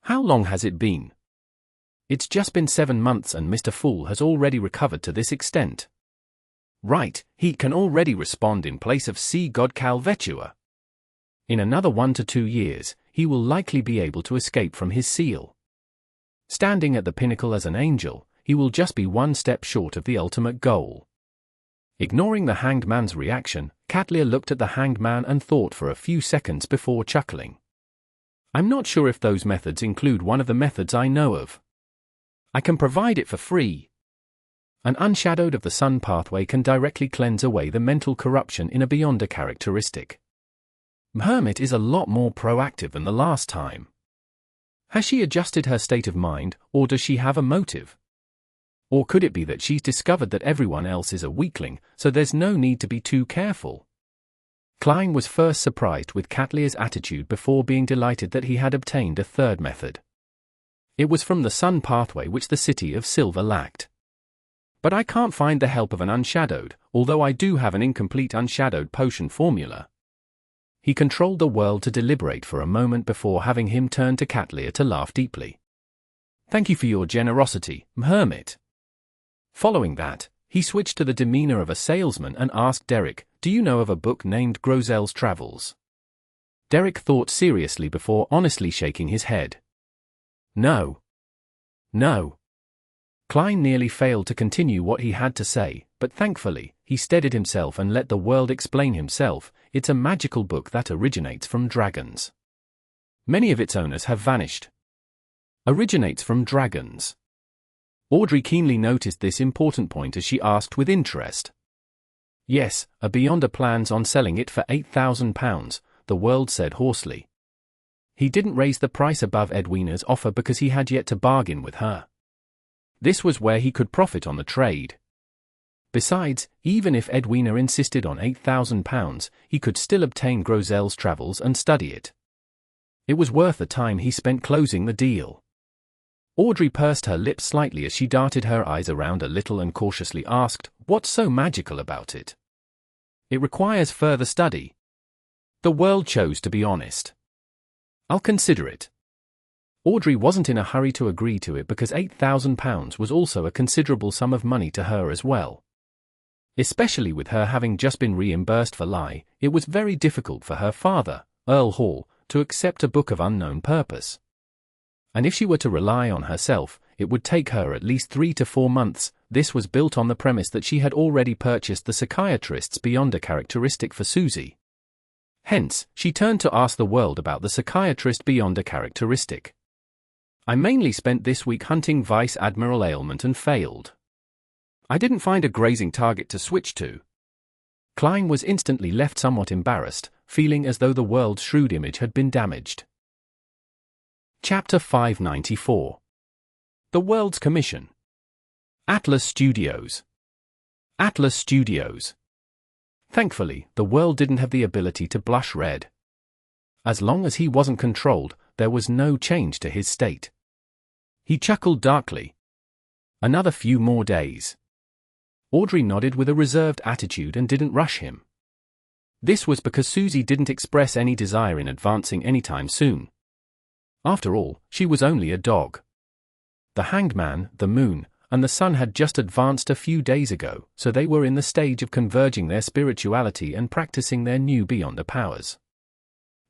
How long has it been? It's just been 7 months and Mr. Fool has already recovered to this extent. Right, he can already respond in place of sea god Calvetua. In another 1 to 2 years, he will likely be able to escape from his seal. Standing at the pinnacle as an angel, he will just be 1 step short of the ultimate goal. Ignoring the hanged man's reaction, Katlia looked at the hanged man and thought for a few seconds before chuckling. I'm not sure if those methods include one of the methods I know of. I can provide it for free. An unshadowed of the sun pathway can directly cleanse away the mental corruption in a beyonder characteristic. Hermit is a lot more proactive than the last time. Has she adjusted her state of mind, or does she have a motive? Or could it be that she's discovered that everyone else is a weakling, so there's no need to be too careful? Klein was first surprised with Katlia's attitude before being delighted that he had obtained a third method. It was from the sun pathway which the city of Silver lacked. But I can't find the help of an unshadowed, although I do have an incomplete unshadowed potion formula. He controlled the world to deliberate for a moment before having him turn to Katlia to laugh deeply. Thank you for your generosity, Hermit. Following that, he switched to the demeanor of a salesman and asked Derek, do you know of a book named Grozel's Travels? Derek thought seriously before honestly shaking his head. No. No. Klein nearly failed to continue what he had to say, but thankfully, he steadied himself and let the world explain himself. It's a magical book that originates from dragons. Many of its owners have vanished. Originates from dragons. Audrey keenly noticed this important point as she asked with interest. Yes, a beyonder plans on selling it for £8,000, the world said hoarsely. He didn't raise the price above Edwina's offer because he had yet to bargain with her. This was where he could profit on the trade. Besides, even if Edwina insisted on £8,000, he could still obtain Grozel's Travels and study it. It was worth the time he spent closing the deal. Audrey pursed her lips slightly as she darted her eyes around a little and cautiously asked, what's so magical about it? It requires further study. The world chose to be honest. I'll consider it. Audrey wasn't in a hurry to agree to it because £8,000 was also a considerable sum of money to her as well. Especially with her having just been reimbursed for lie, it was very difficult for her father, Earl Hall, to accept a book of unknown purpose. And if she were to rely on herself, it would take her at least 3 to 4 months. This was built on the premise that she had already purchased the psychiatrist's beyonder characteristic for Susie. Hence, she turned to ask the world about the psychiatrist beyonder characteristic. I mainly spent this week hunting Vice Admiral ailment and failed. I didn't find a grazing target to switch to. Klein was instantly left somewhat embarrassed, feeling as though the world's shrewd image had been damaged. Chapter 594. The World's Commission. Atlas Studios. Atlas Studios. Thankfully, the world didn't have the ability to blush red. As long as he wasn't controlled, there was no change to his state. He chuckled darkly. Another few more days. Audrey nodded with a reserved attitude and didn't rush him. This was because Susie didn't express any desire in advancing anytime soon. After all, she was only a dog. The Hanged Man, the Moon, and the Sun had just advanced a few days ago, so they were in the stage of converging their spirituality and practicing their new Beyonder powers.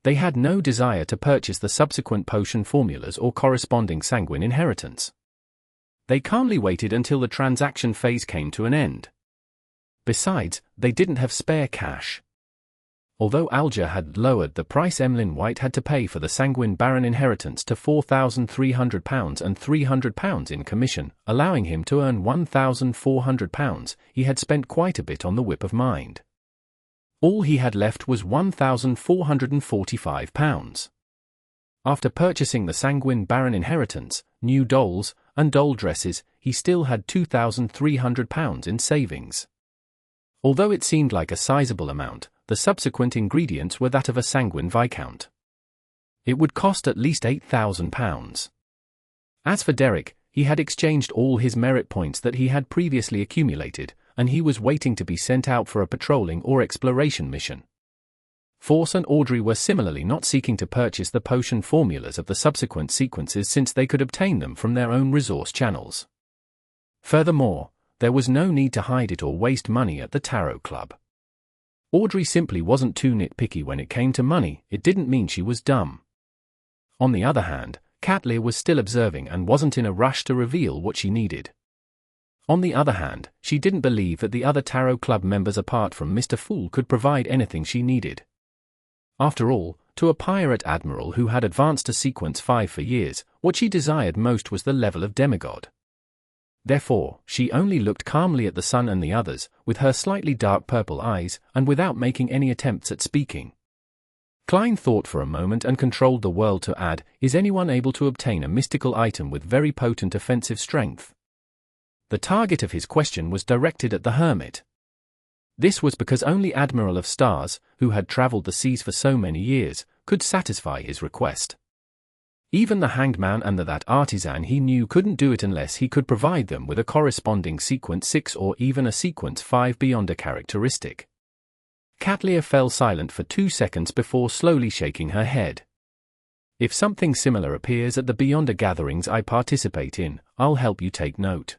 They had no desire to purchase the subsequent potion formulas or corresponding sanguine inheritance. They calmly waited until the transaction phase came to an end. Besides, they didn't have spare cash. Although Alger had lowered the price Emlyn White had to pay for the Sanguine Baron inheritance to £4,300 and £300 in commission, allowing him to earn £1,400, he had spent quite a bit on the Whip of Mind. All he had left was £1,445. After purchasing the Sanguine Baron inheritance, new dolls, and doll dresses, he still had £2,300 in savings. Although it seemed like a sizable amount, the subsequent ingredients were that of a sanguine viscount. It would cost at least £8,000. As for Derek, he had exchanged all his merit points that he had previously accumulated, and he was waiting to be sent out for a patrolling or exploration mission. Force and Audrey were similarly not seeking to purchase the potion formulas of the subsequent sequences since they could obtain them from their own resource channels. Furthermore, there was no need to hide it or waste money at the Tarot Club. Audrey simply wasn't too nitpicky when it came to money. It didn't mean she was dumb. On the other hand, Katleer was still observing and wasn't in a rush to reveal what she needed. On the other hand, she didn't believe that the other Tarot Club members apart from Mr. Fool could provide anything she needed. After all, to a pirate admiral who had advanced to Sequence 5 for years, what she desired most was the level of demigod. Therefore, she only looked calmly at the Sun and the others, with her slightly dark purple eyes, and without making any attempts at speaking. Klein thought for a moment and controlled the world to add, "Is anyone able to obtain a mystical item with very potent offensive strength?" The target of his question was directed at the Hermit. This was because only Admiral of Stars, who had traveled the seas for so many years, could satisfy his request. Even the Hanged Man and that artisan he knew couldn't do it unless he could provide them with a corresponding Sequence 6 or even a Sequence 5 Beyonder characteristic. Katleer fell silent for 2 seconds before slowly shaking her head. "If something similar appears at the Beyonder gatherings I participate in, I'll help you take note."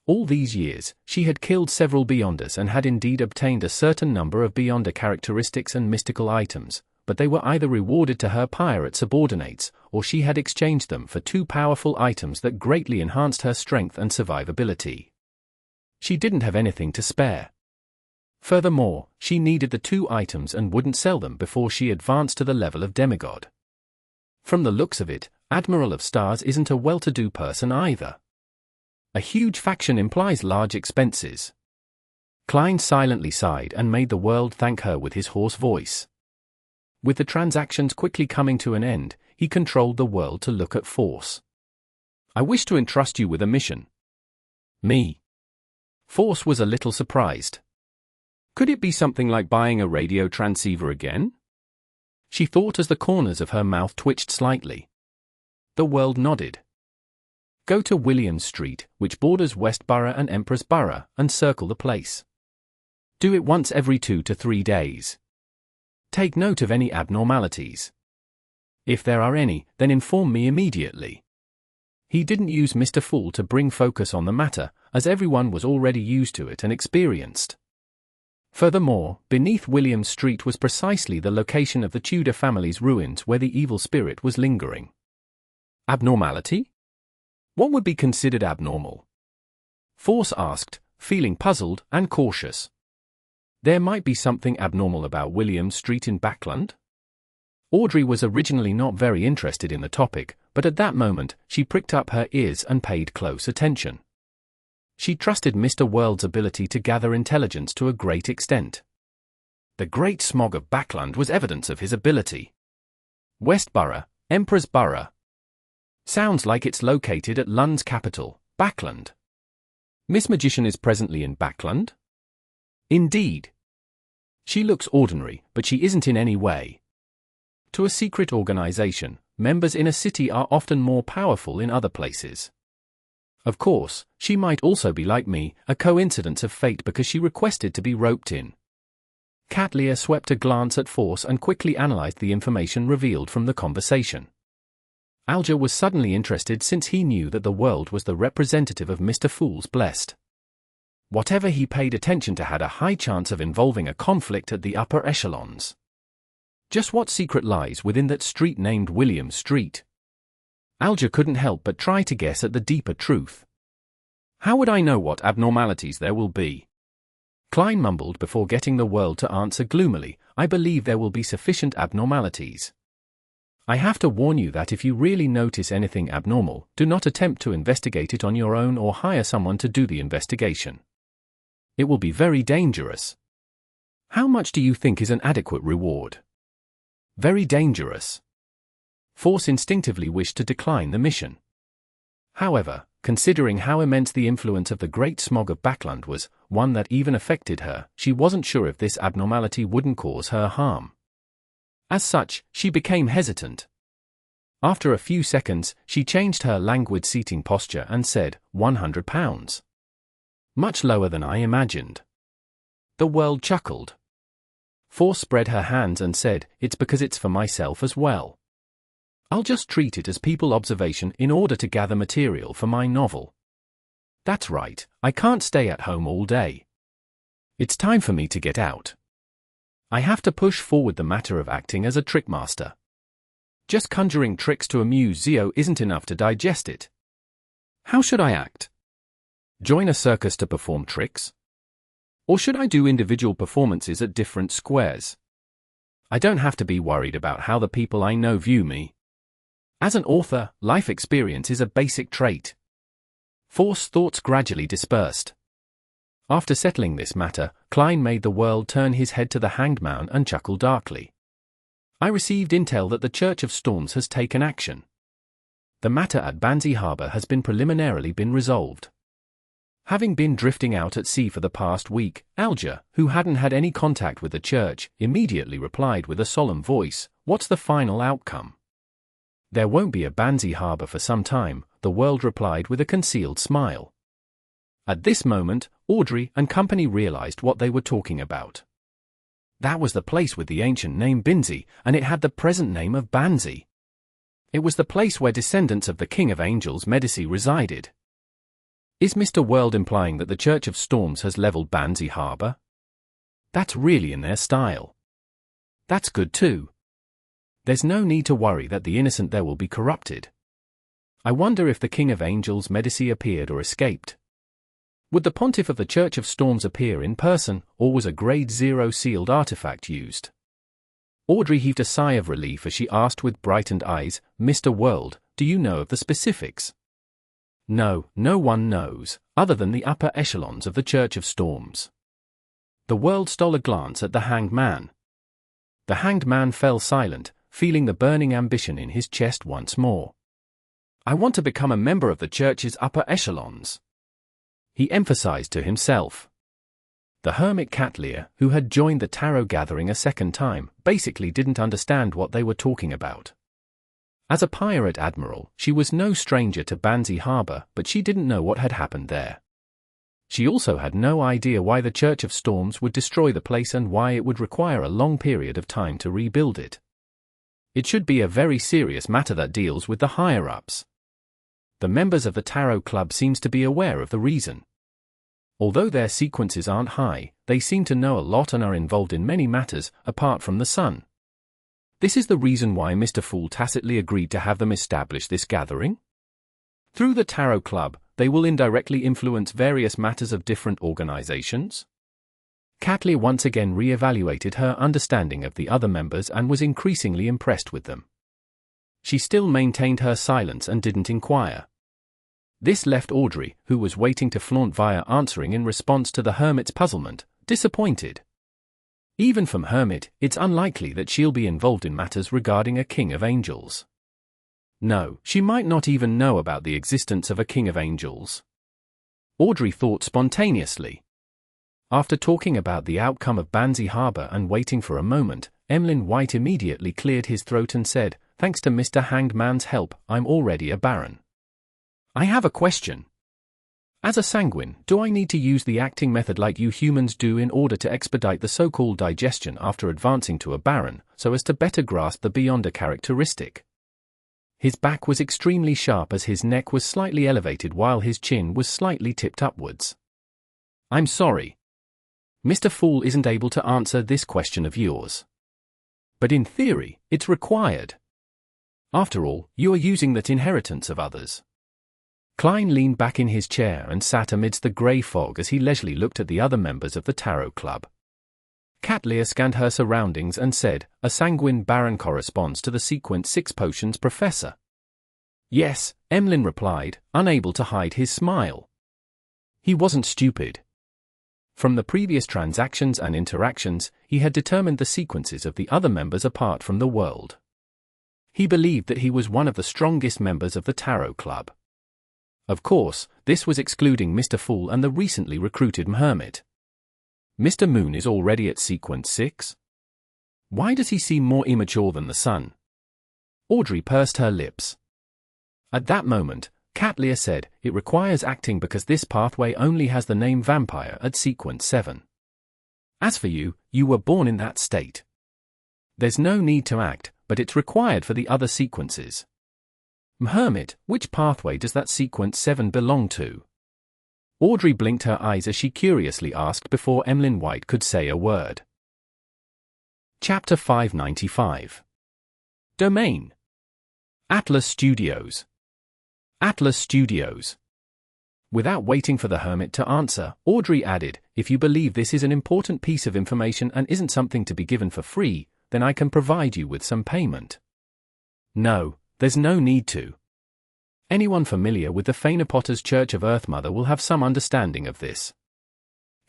All these years, she had killed several Beyonders and had indeed obtained a certain number of Beyonder characteristics and mystical items, but they were either rewarded to her pirate subordinates, or she had exchanged them for 2 powerful items that greatly enhanced her strength and survivability. She didn't have anything to spare. Furthermore, she needed the 2 items and wouldn't sell them before she advanced to the level of demigod. From the looks of it, Admiral of Stars isn't a well-to-do person either. A huge faction implies large expenses. Klein silently sighed and made the world thank her with his hoarse voice. With the transactions quickly coming to an end, he controlled the world to look at Force. "I wish to entrust you with a mission." "Me?" Force was a little surprised. Could it be something like buying a radio transceiver again? She thought as the corners of her mouth twitched slightly. The world nodded. "Go to William Street, which borders Westborough and Empress Borough, and circle the place. Do it once every 2 to 3 days. Take note of any abnormalities. If there are any, then inform me immediately." He didn't use Mr. Fool to bring focus on the matter, as everyone was already used to it and experienced. Furthermore, beneath William Street was precisely the location of the Tudor family's ruins where the evil spirit was lingering. Abnormality? What would be considered abnormal? Force asked, feeling puzzled and cautious. There might be something abnormal about William Street in Backland? Audrey was originally not very interested in the topic, but at that moment, she pricked up her ears and paid close attention. she trusted Mr. World's ability to gather intelligence to a great extent. The Great Smog of Backland was evidence of his ability. Westborough, Emperor's Borough. Sounds like it's located at Lund's capital, Backland. Miss Magician is presently in Backland? Indeed. She looks ordinary, but she isn't in any way. To a secret organization, members in a city are often more powerful in other places. Of course, she might also be like me, a coincidence of fate because she requested to be roped in. Catlear swept a glance at Force and quickly analyzed the information revealed from the conversation. Alger was suddenly interested since he knew that the world was the representative of Mr. Fool's Blessed. Whatever he paid attention to had a high chance of involving a conflict at the upper echelons. Just what secret lies within that street named William Street? Alger couldn't help but try to guess at the deeper truth. How would I know what abnormalities there will be? Klein mumbled before getting the world to answer gloomily, I believe there will be sufficient abnormalities. I have to warn you that if you really notice anything abnormal, do not attempt to investigate it on your own or hire someone to do the investigation. It will be very dangerous. How much do you think is an adequate reward? Very dangerous. Force instinctively wished to decline the mission. However, considering how immense the influence of the Great Smog of Backland was, one that even affected her, she wasn't sure if this abnormality wouldn't cause her harm. As such, she became hesitant. After a few seconds, she changed her languid seating posture and said, £100. Much lower than I imagined. The world chuckled. Force spread her hands and said, it's because it's for myself as well. I'll just treat it as people observation in order to gather material for my novel. That's right, I can't stay at home all day. It's time for me to get out. I have to push forward the matter of acting as a trickmaster. Just conjuring tricks to amuse Zio isn't enough to digest it. How should I act? Join a circus to perform tricks? Or should I do individual performances at different squares? I don't have to be worried about how the people I know view me. As an author, life experience is a basic trait. Force thoughts gradually dispersed. After settling this matter, Klein made the world turn his head to the Hanged Man and chuckle darkly. I received intel that the Church of Storms has taken action. The matter at Banzai Harbor has been preliminarily resolved. Having been drifting out at sea for the past week, Alger, who hadn't had any contact with the church, immediately replied with a solemn voice, what's the final outcome? There won't be a Banzai Harbor for some time, the world replied with a concealed smile. At this moment, Audrey and company realized what they were talking about. That was the place with the ancient name Binzi, and it had the present name of Banzai. It was the place where descendants of the King of Angels Medici resided. Is Mr. World implying that the Church of Storms has leveled Banzai Harbor? That's really in their style. That's good too. There's no need to worry that the innocent there will be corrupted. I wonder if the King of Angels Medici appeared or escaped. Would the Pontiff of the Church of Storms appear in person, or was a Grade 0 sealed artifact used? Audrey heaved a sigh of relief as she asked with brightened eyes, Mr. World, do you know of the specifics? No, no one knows, other than the upper echelons of the Church of Storms. The world stole a glance at the Hanged Man. The Hanged Man fell silent, feeling the burning ambition in his chest once more. I want to become a member of the Church's upper echelons. He emphasized to himself. The hermit Catlear, who had joined the tarot gathering a second time, basically didn't understand what they were talking about. As a pirate admiral, she was no stranger to Banzai Harbor, but she didn't know what had happened there. She also had no idea why the Church of Storms would destroy the place and why it would require a long period of time to rebuild it. It should be a very serious matter that deals with the higher-ups. The members of the Tarot Club seems to be aware of the reason. Although their sequences aren't high, they seem to know a lot and are involved in many matters, apart from the sun. This is the reason why Mr. Fool tacitly agreed to have them establish this gathering? Through the Tarot Club, they will indirectly influence various matters of different organizations? Catlear once again re-evaluated her understanding of the other members and was increasingly impressed with them. She still maintained her silence and didn't inquire. This left Audrey, who was waiting to flaunt via answering in response to the hermit's puzzlement, disappointed. Even from Hermit, it's unlikely that she'll be involved in matters regarding a king of angels. No, she might not even know about the existence of a king of angels. Audrey thought spontaneously. After talking about the outcome of Banzi Harbour and waiting for a moment, Emlyn White immediately cleared his throat and said, "Thanks to Mr. Hanged Man's help, I'm already a baron. I have a question. As a sanguine, do I need to use the acting method like you humans do in order to expedite the so-called digestion after advancing to a baron, so as to better grasp the beyonder characteristic?" His back was extremely sharp as his neck was slightly elevated while his chin was slightly tipped upwards. "I'm sorry. Mr. Fool isn't able to answer this question of yours. But in theory, it's required. After all, you are using that inheritance of others." Klein leaned back in his chair and sat amidst the grey fog as he leisurely looked at the other members of the Tarot Club. Katlia scanned her surroundings and said, "A sanguine baron corresponds to the sequence 6 potions professor." "Yes," Emlyn replied, unable to hide his smile. He wasn't stupid. From the previous transactions and interactions, he had determined the sequences of the other members apart from the world. He believed that he was one of the strongest members of the Tarot Club. Of course, this was excluding Mr. Fool and the recently recruited Hermit. Mr. Moon is already at sequence 6? Why does he seem more immature than the sun? Audrey pursed her lips. At that moment, Katlia said, "It requires acting because this pathway only has the name vampire at sequence 7. As for you, you were born in that state. There's no need to act, but it's required for the other sequences." "Hermit, which pathway does that sequence 7 belong to?" Audrey blinked her eyes as she curiously asked before Emlyn White could say a word. Chapter 595. Domain. Atlas Studios. Atlas Studios. Without waiting for the hermit to answer, Audrey added, "If you believe this is an important piece of information and isn't something to be given for free, then I can provide you with some payment." "No, there's no need to. Anyone familiar with the Phainopotter's Church of Earthmother will have some understanding of this."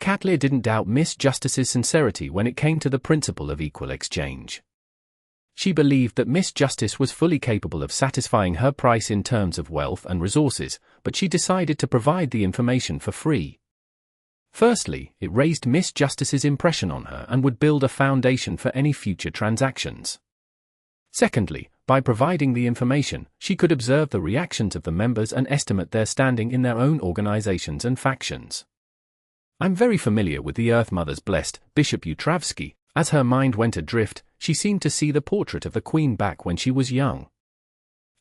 Katlia didn't doubt Miss Justice's sincerity when it came to the principle of equal exchange. She believed that Miss Justice was fully capable of satisfying her price in terms of wealth and resources, but she decided to provide the information for free. Firstly, it raised Miss Justice's impression on her and would build a foundation for any future transactions. Secondly, by providing the information, she could observe the reactions of the members and estimate their standing in their own organizations and factions. "I'm very familiar with the Earth Mother's blessed, Bishop Utravsky." As her mind went adrift, she seemed to see the portrait of the Queen back when she was young.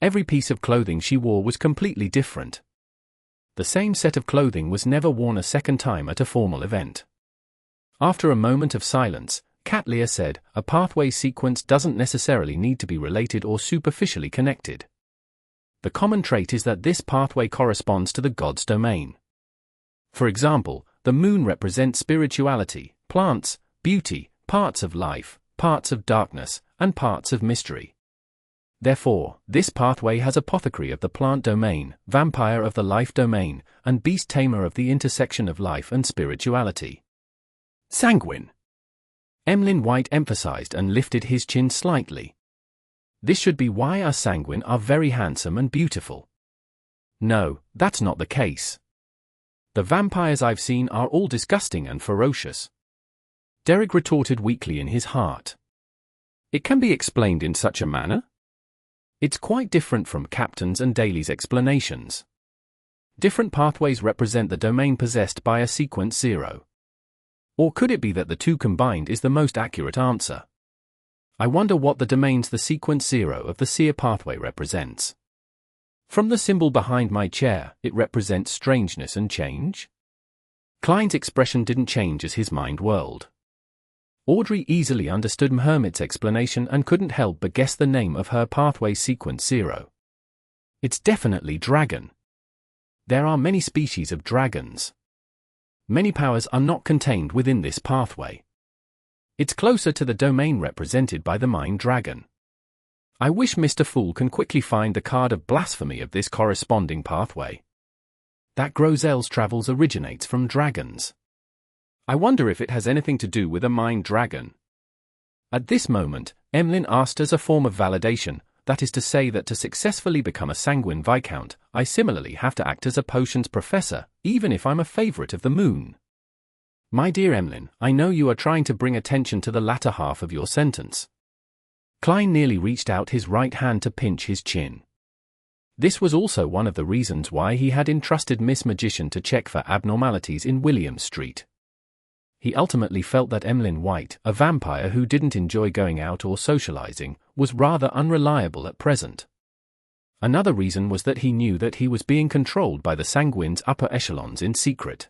Every piece of clothing she wore was completely different. The same set of clothing was never worn a second time at a formal event. After a moment of silence, Katlia said, "A pathway sequence doesn't necessarily need to be related or superficially connected. The common trait is that this pathway corresponds to the god's domain. For example, the moon represents spirituality, plants, beauty, parts of life, parts of darkness, and parts of mystery. Therefore, this pathway has apothecary of the plant domain, vampire of the life domain, and beast tamer of the intersection of life and spirituality." "Sanguine," Emlyn White emphasized and lifted his chin slightly. "This should be why our sanguine are very handsome and beautiful." "No, that's not the case. The vampires I've seen are all disgusting and ferocious," Derek retorted weakly in his heart. "It can be explained in such a manner?" It's quite different from Captain's and Daly's explanations. Different pathways represent the domain possessed by a sequence 0. Or could it be that the two combined is the most accurate answer? I wonder what the domains the sequence 0 of the seer pathway represents. From the symbol behind my chair, it represents strangeness and change? Klein's expression didn't change as his mind whirled. Audrey easily understood Hermit's explanation and couldn't help but guess the name of her pathway sequence 0. It's definitely dragon. There are many species of dragons. Many powers are not contained within this pathway. It's closer to the domain represented by the mind dragon. I wish Mr. Fool can quickly find the card of blasphemy of this corresponding pathway. That Grozel's travels originates from dragons. I wonder if it has anything to do with a mind dragon. At this moment, Emlyn asked as a form of validation, that is to say that to successfully become a sanguine viscount, I similarly have to act as a potions professor, even if I'm a favourite of the moon. My dear Emlyn, I know you are trying to bring attention to the latter half of your sentence. Klein nearly reached out his right hand to pinch his chin. This was also one of the reasons why he had entrusted Miss Magician to check for abnormalities in William Street. He ultimately felt that Emlyn White, a vampire who didn't enjoy going out or socializing, was rather unreliable at present. Another reason was that he knew that he was being controlled by the Sanguine's upper echelons in secret.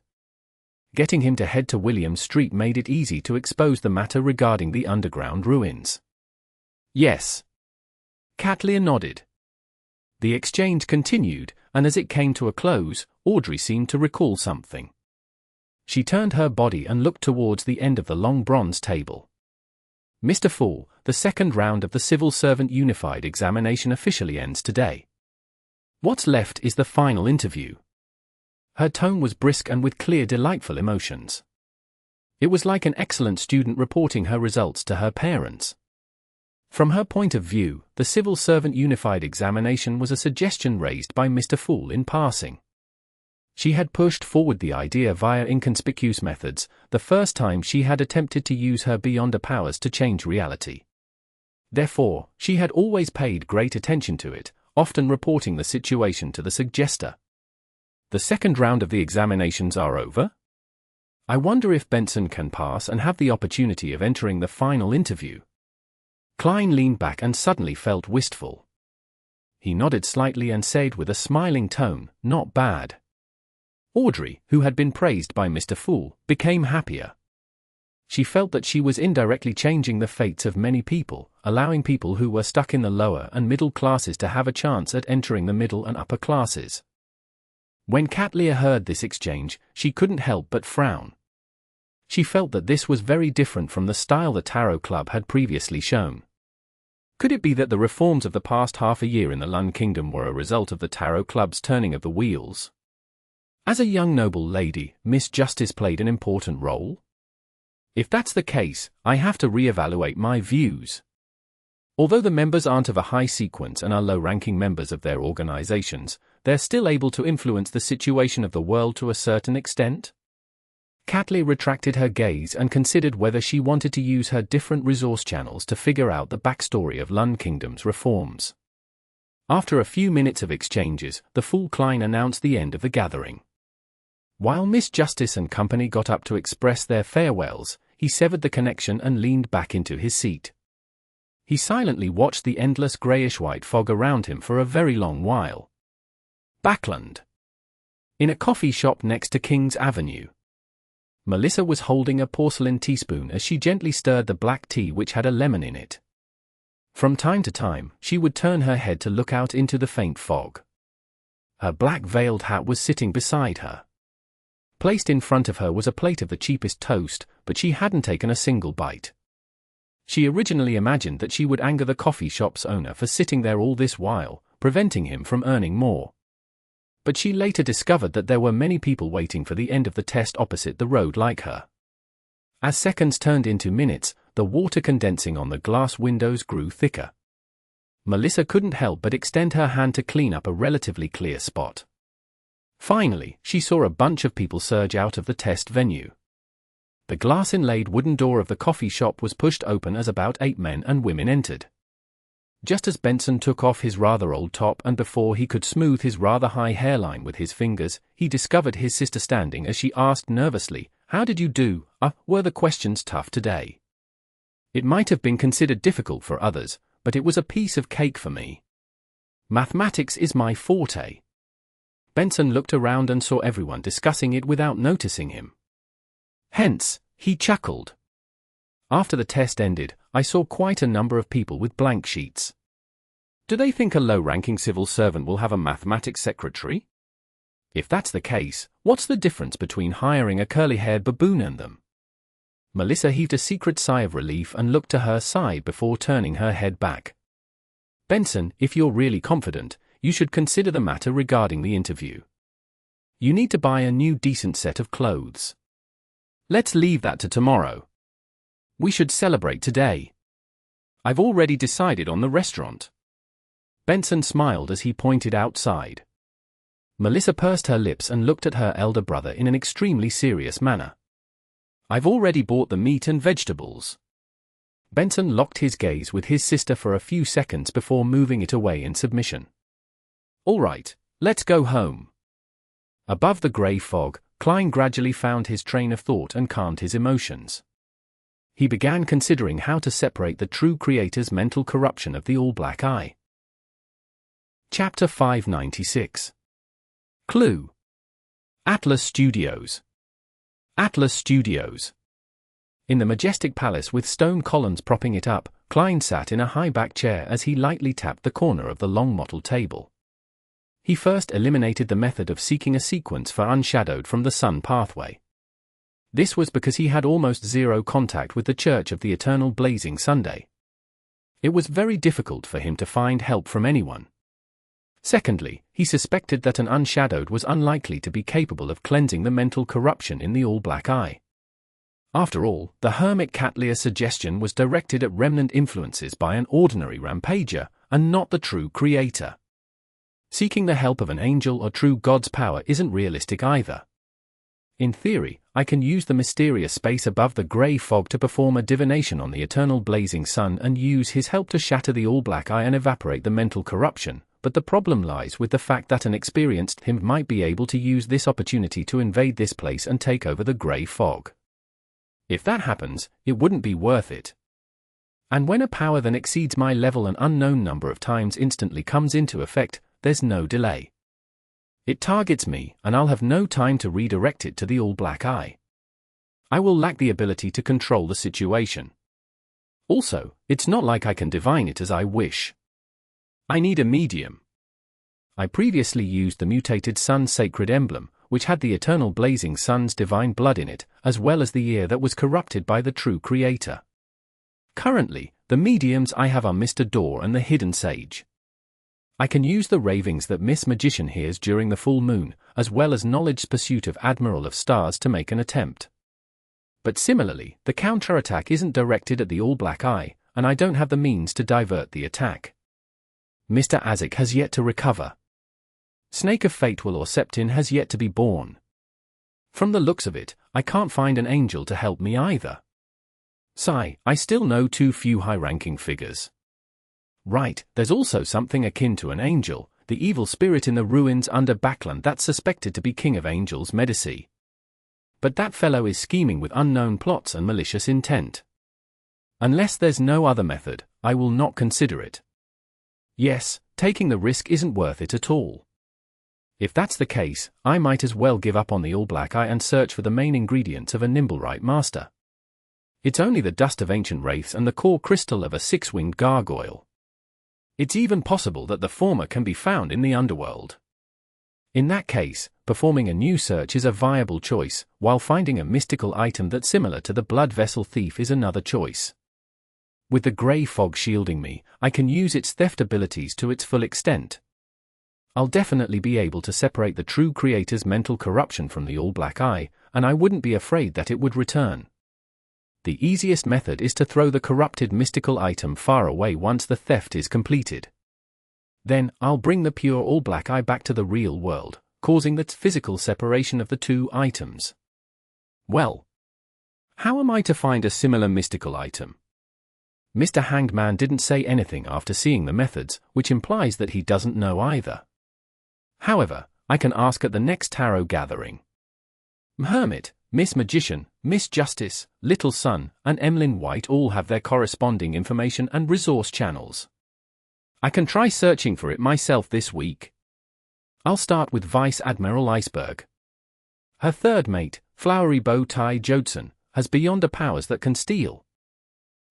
Getting him to head to William Street made it easy to expose the matter regarding the underground ruins. Yes. Katlia nodded. The exchange continued, and as it came to a close, Audrey seemed to recall something. She turned her body and looked towards the end of the long bronze table. Mr. Fool, the second round of the Civil Servant Unified examination officially ends today. What's left is the final interview. Her tone was brisk and with clear, delightful emotions. It was like an excellent student reporting her results to her parents. From her point of view, the Civil Servant Unified examination was a suggestion raised by Mr. Fool in passing. She had pushed forward the idea via inconspicuous methods, the first time she had attempted to use her beyonder powers to change reality. Therefore, she had always paid great attention to it, often reporting the situation to the suggester. The second round of the examinations are over? I wonder if Benson can pass and have the opportunity of entering the final interview. Klein leaned back and suddenly felt wistful. He nodded slightly and said with a smiling tone, "Not bad." Audrey, who had been praised by Mr. Fool, became happier. She felt that she was indirectly changing the fates of many people, allowing people who were stuck in the lower and middle classes to have a chance at entering the middle and upper classes. When Katlia heard this exchange, she couldn't help but frown. She felt that this was very different from the style the Tarot Club had previously shown. Could it be that the reforms of the past half a year in the Lund Kingdom were a result of the Tarot Club's turning of the wheels? As a young noble lady, Miss Justice played an important role? If that's the case, I have to re-evaluate my views. Although the members aren't of a high sequence and are low-ranking members of their organizations, they're still able to influence the situation of the world to a certain extent. Katlia retracted her gaze and considered whether she wanted to use her different resource channels to figure out the backstory of Lund Kingdom's reforms. After a few minutes of exchanges, the Fool Klein announced the end of the gathering. While Miss Justice and company got up to express their farewells, he severed the connection and leaned back into his seat. He silently watched the endless greyish-white fog around him for a very long while. Backland. In a coffee shop next to King's Avenue. Melissa was holding a porcelain teaspoon as she gently stirred the black tea which had a lemon in it. From time to time, she would turn her head to look out into the faint fog. Her black veiled hat was sitting beside her. Placed in front of her was a plate of the cheapest toast, but she hadn't taken a single bite. She originally imagined that she would anger the coffee shop's owner for sitting there all this while, preventing him from earning more. But she later discovered that there were many people waiting for the end of the test opposite the road like her. As seconds turned into minutes, the water condensing on the glass windows grew thicker. Melissa couldn't help but extend her hand to clean up a relatively clear spot. Finally, she saw a bunch of people surge out of the test venue. The glass-inlaid wooden door of the coffee shop was pushed open as about 8 men and women entered. Just as Benson took off his rather old top and before he could smooth his rather high hairline with his fingers, he discovered his sister standing as she asked nervously, "How did you do? Were the questions tough today?" It might have been considered difficult for others, but it was a piece of cake for me. Mathematics is my forte. Benson looked around and saw everyone discussing it without noticing him. Hence, he chuckled. After the test ended, I saw quite a number of people with blank sheets. Do they think a low-ranking civil servant will have a mathematics secretary? If that's the case, what's the difference between hiring a curly-haired baboon and them? Melissa heaved a secret sigh of relief and looked to her side before turning her head back. Benson, if you're really confident, you should consider the matter regarding the interview. You need to buy a new decent set of clothes. Let's leave that to tomorrow. We should celebrate today. I've already decided on the restaurant. Benson smiled as he pointed outside. Melissa pursed her lips and looked at her elder brother in an extremely serious manner. I've already bought the meat and vegetables. Benson locked his gaze with his sister for a few seconds before moving it away in submission. All right, let's go home. Above the grey fog, Klein gradually found his train of thought and calmed his emotions. He began considering how to separate the true creator's mental corruption of the all-black eye. Chapter 596. Clue. Atlas Studios. Atlas Studios. In the majestic palace with stone columns propping it up, Klein sat in a high-back chair as he lightly tapped the corner of the long mottled table. He first eliminated the method of seeking a sequence for unshadowed from the sun pathway. This was because he had almost zero contact with the Church of the Eternal Blazing Sunday. It was very difficult for him to find help from anyone. Secondly, he suspected that an unshadowed was unlikely to be capable of cleansing the mental corruption in the all-black eye. After all, the hermit Catlear's suggestion was directed at remnant influences by an ordinary rampager, and not the true creator. Seeking the help of an angel or true God's power isn't realistic either. In theory, I can use the mysterious space above the grey fog to perform a divination on the eternal blazing sun and use his help to shatter the all-black eye and evaporate the mental corruption, but the problem lies with the fact that an experienced him might be able to use this opportunity to invade this place and take over the grey fog. If that happens, it wouldn't be worth it. And when a power that exceeds my level an unknown number of times instantly comes into effect, there's no delay. It targets me, and I'll have no time to redirect it to the all-black eye. I will lack the ability to control the situation. Also, it's not like I can divine it as I wish. I need a medium. I previously used the mutated sun sacred emblem, which had the eternal blazing sun's divine blood in it, as well as the ear that was corrupted by the true creator. Currently, the mediums I have are Mr. Door and the Hidden Sage. I can use the ravings that Miss Magician hears during the full moon, as well as knowledge's pursuit of Admiral of Stars to make an attempt. But similarly, the counterattack isn't directed at the all-black eye, and I don't have the means to divert the attack. Mr. Azek has yet to recover. Snake of Fatewell or Septin has yet to be born. From the looks of it, I can't find an angel to help me either. Sigh, I still know too few high-ranking figures. Right, there's also something akin to an angel, the evil spirit in the ruins under Backland that's suspected to be king of angels Medici. But that fellow is scheming with unknown plots and malicious intent. Unless there's no other method, I will not consider it. Yes, taking the risk isn't worth it at all. If that's the case, I might as well give up on the all-black eye and search for the main ingredients of a Nimblewright master. It's only the dust of ancient wraiths and the core crystal of a six-winged gargoyle. It's even possible that the former can be found in the underworld. In that case, performing a new search is a viable choice, while finding a mystical item that's similar to the blood vessel thief is another choice. With the grey fog shielding me, I can use its theft abilities to its full extent. I'll definitely be able to separate the true creator's mental corruption from the all-black eye, and I wouldn't be afraid that it would return. The easiest method is to throw the corrupted mystical item far away once the theft is completed. Then, I'll bring the pure all-black eye back to the real world, causing the physical separation of the two items. Well, how am I to find a similar mystical item? Mr. Hanged Man didn't say anything after seeing the methods, which implies that he doesn't know either. However, I can ask at the next tarot gathering. Hermit, Miss Magician, Miss Justice, Little Sun, and Emlyn White all have their corresponding information and resource channels. I can try searching for it myself this week. I'll start with Vice Admiral Iceberg. Her third mate, Flowery Bow Tie Jodson, has beyonder powers that can steal.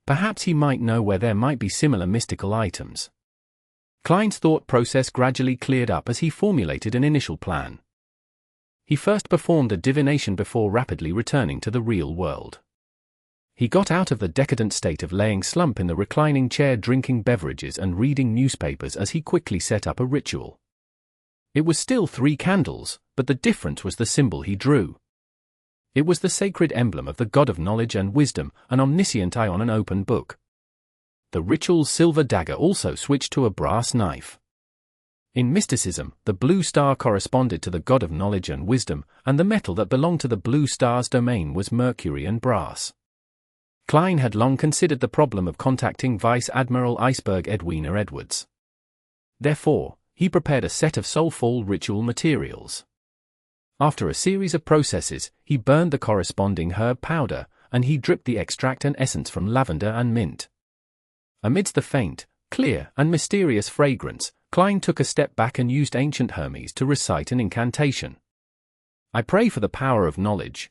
Perhaps he might know where there might be similar mystical items. Klein's thought process gradually cleared up as he formulated an initial plan. He first performed a divination before rapidly returning to the real world. He got out of the decadent state of laying slump in the reclining chair drinking beverages and reading newspapers as he quickly set up a ritual. It was still 3 candles, but the difference was the symbol he drew. It was the sacred emblem of the god of knowledge and wisdom, an omniscient eye on an open book. The ritual's silver dagger also switched to a brass knife. In mysticism, the blue star corresponded to the god of knowledge and wisdom, and the metal that belonged to the blue star's domain was mercury and brass. Klein had long considered the problem of contacting Vice Admiral Iceberg Edwina Edwards. Therefore, he prepared a set of soulful ritual materials. After a series of processes, he burned the corresponding herb powder, and he dripped the extract and essence from lavender and mint. Amidst the faint, clear, and mysterious fragrance, Klein took a step back and used ancient Hermes to recite an incantation. I pray for the power of knowledge.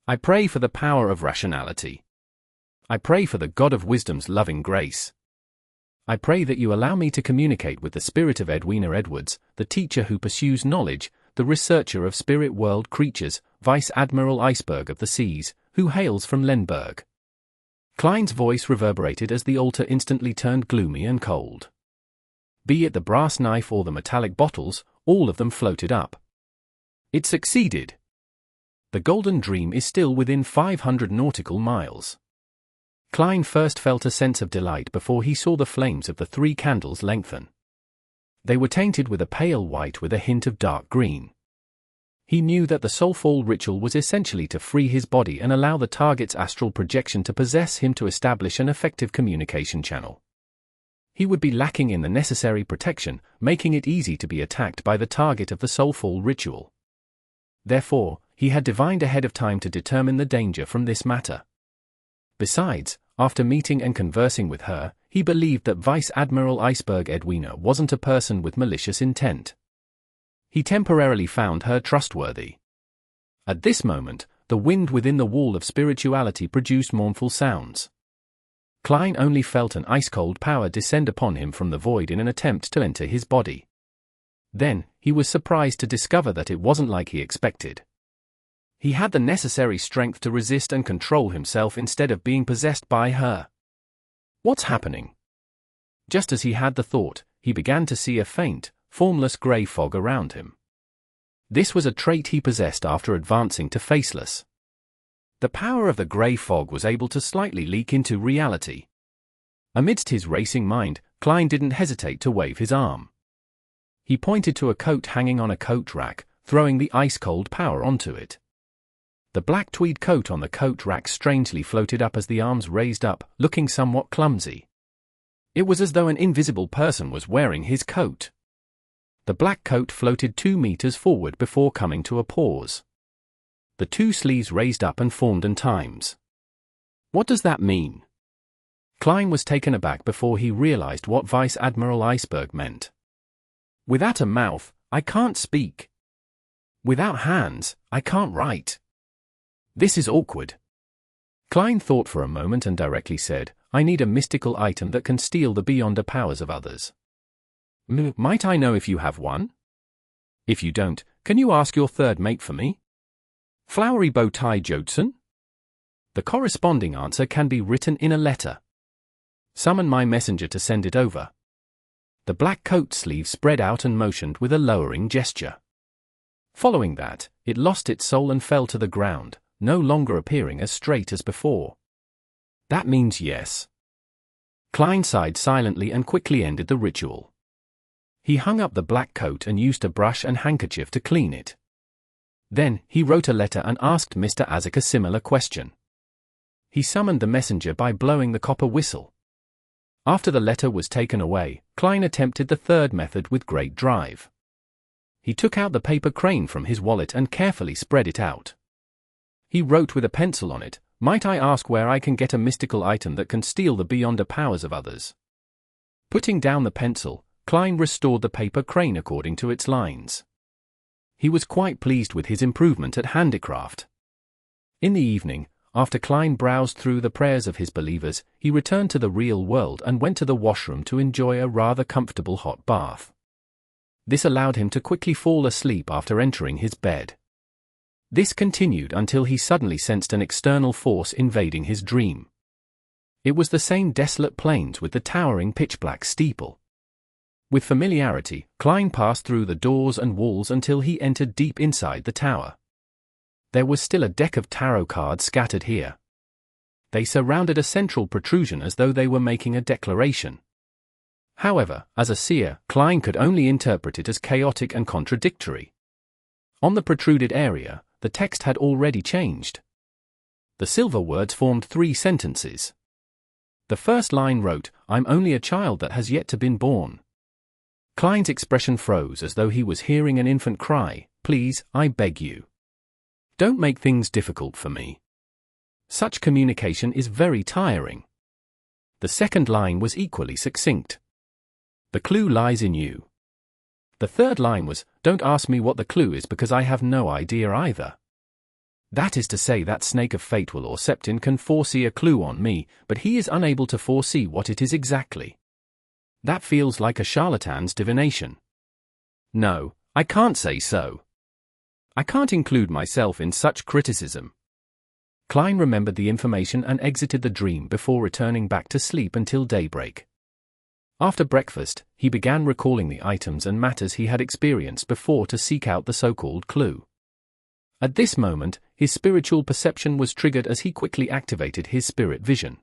I pray for the power of rationality. I pray for the God of wisdom's loving grace. I pray that you allow me to communicate with the spirit of Edwina Edwards, the teacher who pursues knowledge, the researcher of spirit world creatures, Vice Admiral Iceberg of the Seas, who hails from Lemberg. Klein's voice reverberated as the altar instantly turned gloomy and cold. Be it the brass knife or the metallic bottles, all of them floated up. It succeeded. The Golden Dream is still within 500 nautical miles. Klein first felt a sense of delight before he saw the flames of the 3 candles lengthen. They were tainted with a pale white with a hint of dark green. He knew that the soulful ritual was essentially to free his body and allow the target's astral projection to possess him to establish an effective communication channel. He would be lacking in the necessary protection, making it easy to be attacked by the target of the soulful ritual. Therefore, he had divined ahead of time to determine the danger from this matter. Besides, after meeting and conversing with her, he believed that Vice Admiral Iceberg Edwina wasn't a person with malicious intent. He temporarily found her trustworthy. At this moment, the wind within the wall of spirituality produced mournful sounds. Klein only felt an ice-cold power descend upon him from the void in an attempt to enter his body. Then, he was surprised to discover that it wasn't like he expected. He had the necessary strength to resist and control himself instead of being possessed by her. What's happening? Just as he had the thought, he began to see a faint, formless grey fog around him. This was a trait he possessed after advancing to faceless. The power of the grey fog was able to slightly leak into reality. Amidst his racing mind, Klein didn't hesitate to wave his arm. He pointed to a coat hanging on a coat rack, throwing the ice-cold power onto it. The black tweed coat on the coat rack strangely floated up as the arms raised up, looking somewhat clumsy. It was as though an invisible person was wearing his coat. The black coat floated 2 meters forward before coming to a pause. The 2 sleeves raised up and formed in times. What does that mean? Klein was taken aback before he realized what Vice Admiral Iceberg meant. Without a mouth, I can't speak. Without hands, I can't write. This is awkward. Klein thought for a moment and directly said, I need a mystical item that can steal the beyonder powers of others. Might I know if you have one? If you don't, can you ask your third mate for me? Flowery bow tie Jodson? The corresponding answer can be written in a letter. Summon my messenger to send it over. The black coat sleeve spread out and motioned with a lowering gesture. Following that, it lost its soul and fell to the ground, no longer appearing as straight as before. That means yes. Klein sighed silently and quickly ended the ritual. He hung up the black coat and used a brush and handkerchief to clean it. Then, he wrote a letter and asked Mr. Azek a similar question. He summoned the messenger by blowing the copper whistle. After the letter was taken away, Klein attempted the third method with great drive. He took out the paper crane from his wallet and carefully spread it out. He wrote with a pencil on it, Might I ask where I can get a mystical item that can steal the beyonder powers of others? Putting down the pencil, Klein restored the paper crane according to its lines. He was quite pleased with his improvement at handicraft. In the evening, after Klein browsed through the prayers of his believers, he returned to the real world and went to the washroom to enjoy a rather comfortable hot bath. This allowed him to quickly fall asleep after entering his bed. This continued until he suddenly sensed an external force invading his dream. It was the same desolate plains with the towering pitch-black steeple. With familiarity, Klein passed through the doors and walls until he entered deep inside the tower. There was still a deck of tarot cards scattered here. They surrounded a central protrusion as though they were making a declaration. However, as a seer, Klein could only interpret it as chaotic and contradictory. On the protruded area, the text had already changed. The silver words formed 3 sentences. The first line wrote, "I'm only a child that has yet to been born." Klein's expression froze as though he was hearing an infant cry, "Please, I beg you. Don't make things difficult for me. Such communication is very tiring." The second line was equally succinct. "The clue lies in you." The third line was, "Don't ask me what the clue is because I have no idea either. That is to say that snake of fate will or Septin can foresee a clue on me, but he is unable to foresee what it is exactly. That feels like a charlatan's divination. No, I can't say so. I can't include myself in such criticism." Klein remembered the information and exited the dream before returning back to sleep until daybreak. After breakfast, he began recalling the items and matters he had experienced before to seek out the so-called clue. At this moment, his spiritual perception was triggered as he quickly activated his spirit vision.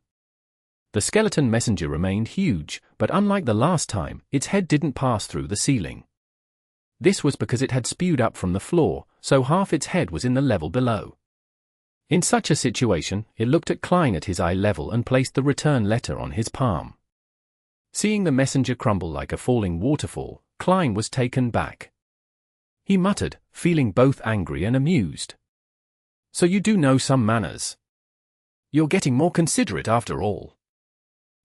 The skeleton messenger remained huge, but unlike the last time, its head didn't pass through the ceiling. This was because it had spewed up from the floor, so half its head was in the level below. In such a situation, it looked at Klein at his eye level and placed the return letter on his palm. Seeing the messenger crumble like a falling waterfall, Klein was taken back. He muttered, feeling both angry and amused. "So you do know some manners. You're getting more considerate after all.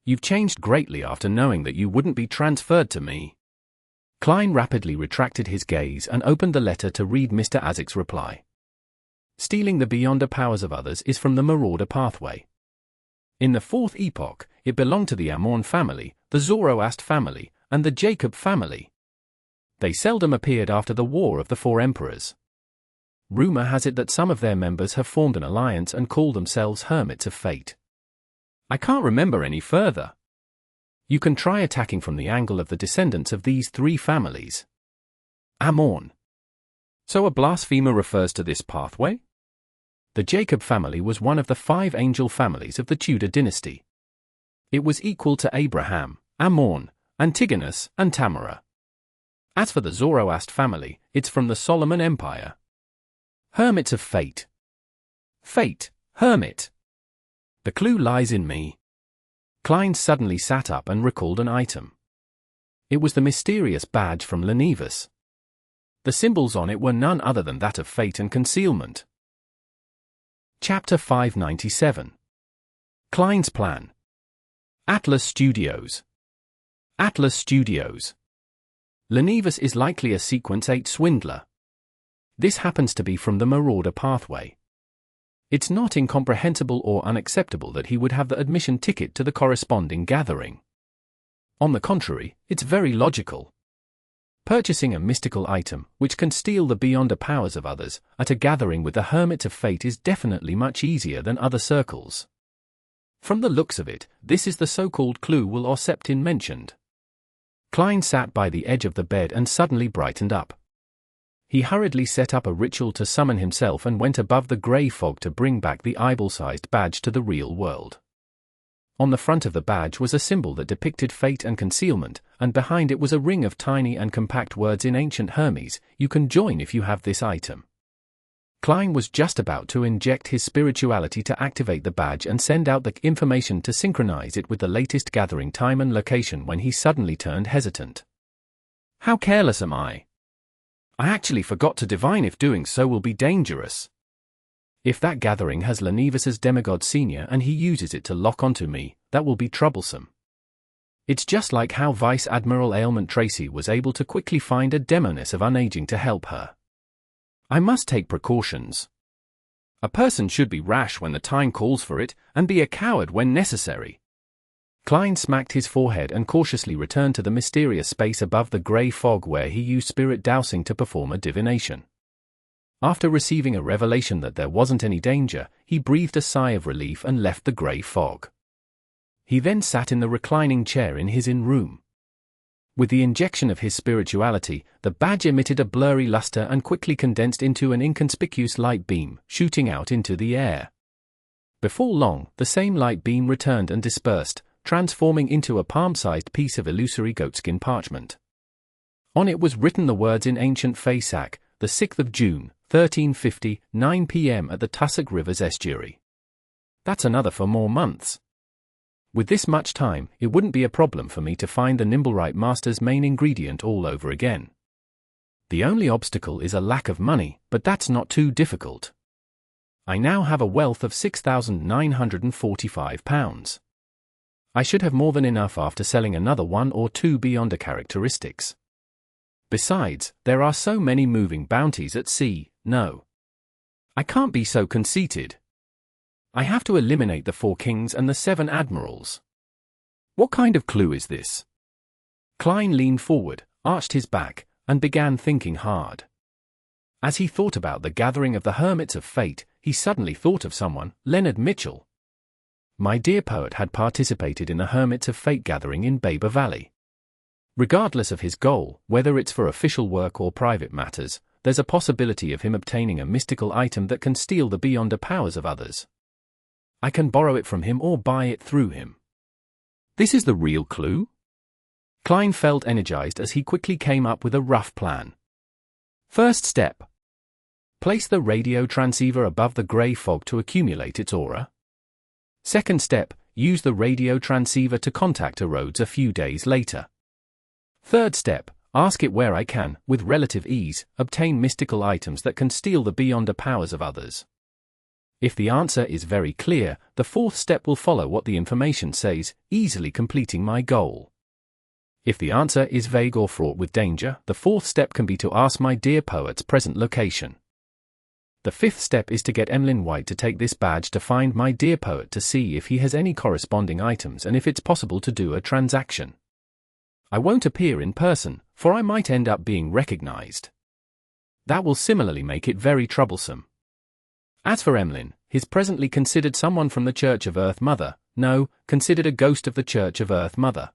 You've changed greatly after knowing that you wouldn't be transferred to me." Klein rapidly retracted his gaze and opened the letter to read Mr. Azek's reply. "Stealing the beyonder powers of others is from the Marauder pathway. In the 4th epoch, it belonged to the Amorn family, the Zoroast family, and the Jacob family. They seldom appeared after the War of the 4 Emperors. Rumor has it that some of their members have formed an alliance and call themselves Hermits of Fate. I can't remember any further. You can try attacking from the angle of the descendants of these 3 families. Amorn. So a blasphemer refers to this pathway? The Jacob family was one of the 5 angel families of the Tudor dynasty. It was equal to Abraham, Amorn, Antigonus, and Tamara. As for the Zoroast family, it's from the Solomon Empire. Hermits of Fate. Fate, hermit. The clue lies in me." Klein suddenly sat up and recalled an item. It was the mysterious badge from Lenivus. The symbols on it were none other than that of fate and concealment. Chapter 597. Klein's Plan. Atlas Studios. Atlas Studios. Lenivus is likely a Sequence 8 swindler. This happens to be from the Marauder pathway. It's not incomprehensible or unacceptable that he would have the admission ticket to the corresponding gathering. On the contrary, it's very logical. Purchasing a mystical item, which can steal the beyonder powers of others, at a gathering with the Hermits of Fate is definitely much easier than other circles. From the looks of it, this is the so-called clue Will or Septin mentioned. Klein sat by the edge of the bed and suddenly brightened up. He hurriedly set up a ritual to summon himself and went above the grey fog to bring back the eyeball-sized badge to the real world. On the front of the badge was a symbol that depicted fate and concealment, and behind it was a ring of tiny and compact words in ancient Hermes, "You can join if you have this item." Klein was just about to inject his spirituality to activate the badge and send out the information to synchronize it with the latest gathering time and location when he suddenly turned hesitant. "How careless am I? I actually forgot to divine if doing so will be dangerous. If that gathering has Lenivus's demigod senior and he uses it to lock onto me, that will be troublesome. It's just like how Vice Admiral Ailment Tracy was able to quickly find a demoness of unaging to help her. I must take precautions. A person should be rash when the time calls for it, and be a coward when necessary." Klein smacked his forehead and cautiously returned to the mysterious space above the grey fog where he used spirit dowsing to perform a divination. After receiving a revelation that there wasn't any danger, he breathed a sigh of relief and left the grey fog. He then sat in the reclining chair in his inn room. With the injection of his spirituality, the badge emitted a blurry luster and quickly condensed into an inconspicuous light beam, shooting out into the air. Before long, the same light beam returned and dispersed, transforming into a palm-sized piece of illusory goatskin parchment. On it was written the words in ancient Faesac, the 6th of June, 1350, 9 p.m. at the Tussock River's estuary. That's another 4 more months. With this much time, it wouldn't be a problem for me to find the Nimblewright Master's main ingredient all over again. The only obstacle is a lack of money, but that's not too difficult. I now have a wealth of £6,945. I should have more than enough after selling another 1 or 2 beyond characteristics. Besides, there are so many moving bounties at sea. No, I can't be so conceited. I have to eliminate the 4 kings and the 7 admirals. What kind of clue is this? Klein leaned forward, arched his back, and began thinking hard. As he thought about the gathering of the Hermits of Fate, he suddenly thought of someone, Leonard Mitchell. My dear poet had participated in the Hermits of Fate gathering in Baber Valley. Regardless of his goal, whether it's for official work or private matters, there's a possibility of him obtaining a mystical item that can steal the beyonder powers of others. I can borrow it from him or buy it through him. This is the real clue? Klein felt energized as he quickly came up with a rough plan. First step. Place the radio transceiver above the grey fog to accumulate its aura. Second step, use the radio transceiver to contact Arrodes a few days later. Third step, ask it where I can, with relative ease, obtain mystical items that can steal the beyonder powers of others. If the answer is very clear, the 4th step will follow what the information says, easily completing my goal. If the answer is vague or fraught with danger, the 4th step can be to ask my dear poet's present location. The 5th step is to get Emlyn White to take this badge to find my dear poet to see if he has any corresponding items and if it's possible to do a transaction. I won't appear in person, for I might end up being recognized. That will similarly make it very troublesome. As for Emlyn, he's presently considered someone from the Church of Earth Mother, no, considered a ghost of the Church of Earth Mother.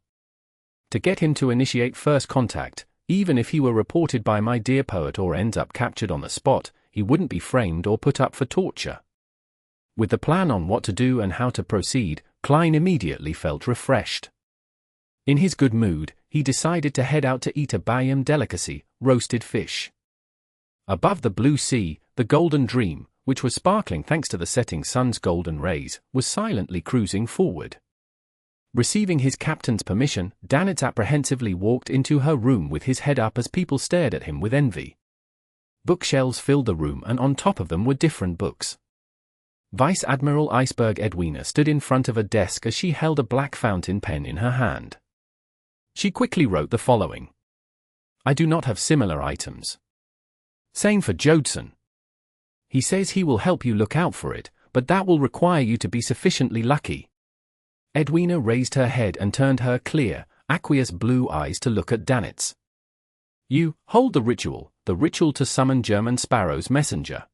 To get him to initiate first contact, even if he were reported by my dear poet or ends up captured on the spot, he wouldn't be framed or put up for torture. With the plan on what to do and how to proceed, Klein immediately felt refreshed. In his good mood, he decided to head out to eat a Bayam delicacy, roasted fish. Above the blue sea, the Golden Dream, which was sparkling thanks to the setting sun's golden rays, was silently cruising forward. Receiving his captain's permission, Danitz apprehensively walked into her room with his head up as people stared at him with envy. Bookshelves filled the room and on top of them were different books. Vice Admiral Iceberg Edwina stood in front of a desk as she held a black fountain pen in her hand. She quickly wrote the following. I do not have similar items. Same for Jodson. He says he will help you look out for it, but that will require you to be sufficiently lucky. Edwina raised her head and turned her clear, aqueous blue eyes to look at Danitz. You, hold the ritual to summon German Sparrow's messenger.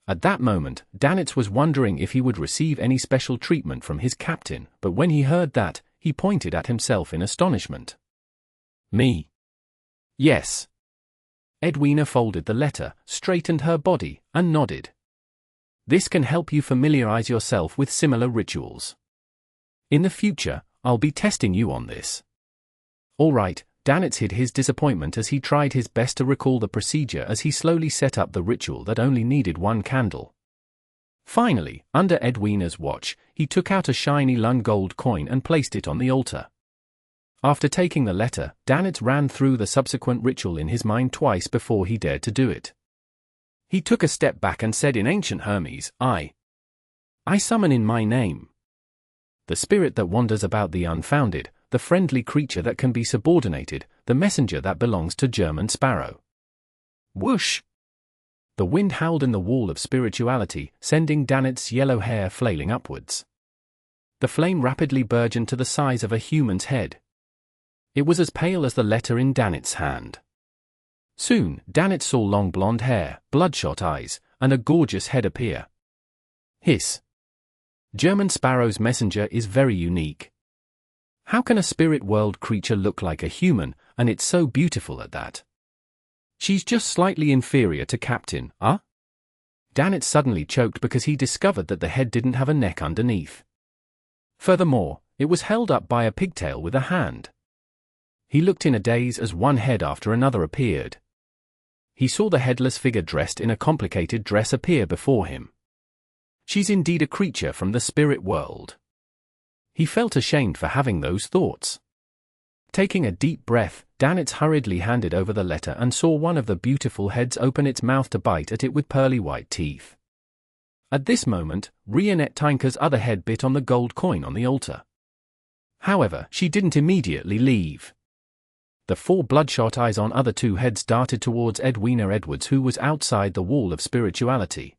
At that moment, Danitz was wondering if he would receive any special treatment from his captain, but when he heard that, he pointed at himself in astonishment. Me? Yes. Edwina folded the letter, straightened her body, and nodded. This can help you familiarize yourself with similar rituals. In the future, I'll be testing you on this. All right, Danitz hid his disappointment as he tried his best to recall the procedure as he slowly set up the ritual that only needed 1 candle. Finally, under Edwina's watch, he took out a shiny Lund gold coin and placed it on the altar. After taking the letter, Danitz ran through the subsequent ritual in his mind twice before he dared to do it. He took a step back and said in ancient Hermes, I summon in my name. The spirit that wanders about the unfounded, the friendly creature that can be subordinated, the messenger that belongs to German Sparrow. Whoosh! The wind howled in the wall of spirituality, sending Danitz's yellow hair flailing upwards. The flame rapidly burgeoned to the size of a human's head. It was as pale as the letter in Danitz's hand. Soon, Danitz saw long blonde hair, bloodshot eyes, and a gorgeous head appear. Hiss. German Sparrow's messenger is very unique. How can a spirit world creature look like a human, and it's so beautiful at that? She's just slightly inferior to Captain, huh? Danitz suddenly choked because he discovered that the head didn't have a neck underneath. Furthermore, it was held up by a pigtail with a hand. He looked in a daze as one head after another appeared. He saw the headless figure dressed in a complicated dress appear before him. She's indeed a creature from the spirit world. He felt ashamed for having those thoughts. Taking a deep breath, Danitz hurriedly handed over the letter and saw one of the beautiful heads open its mouth to bite at it with pearly white teeth. At this moment, Tinker's other head bit on the gold coin on the altar. However, she didn't immediately leave. The 4 bloodshot eyes on other 2 heads darted towards Edwina Edwards, who was outside the wall of spirituality.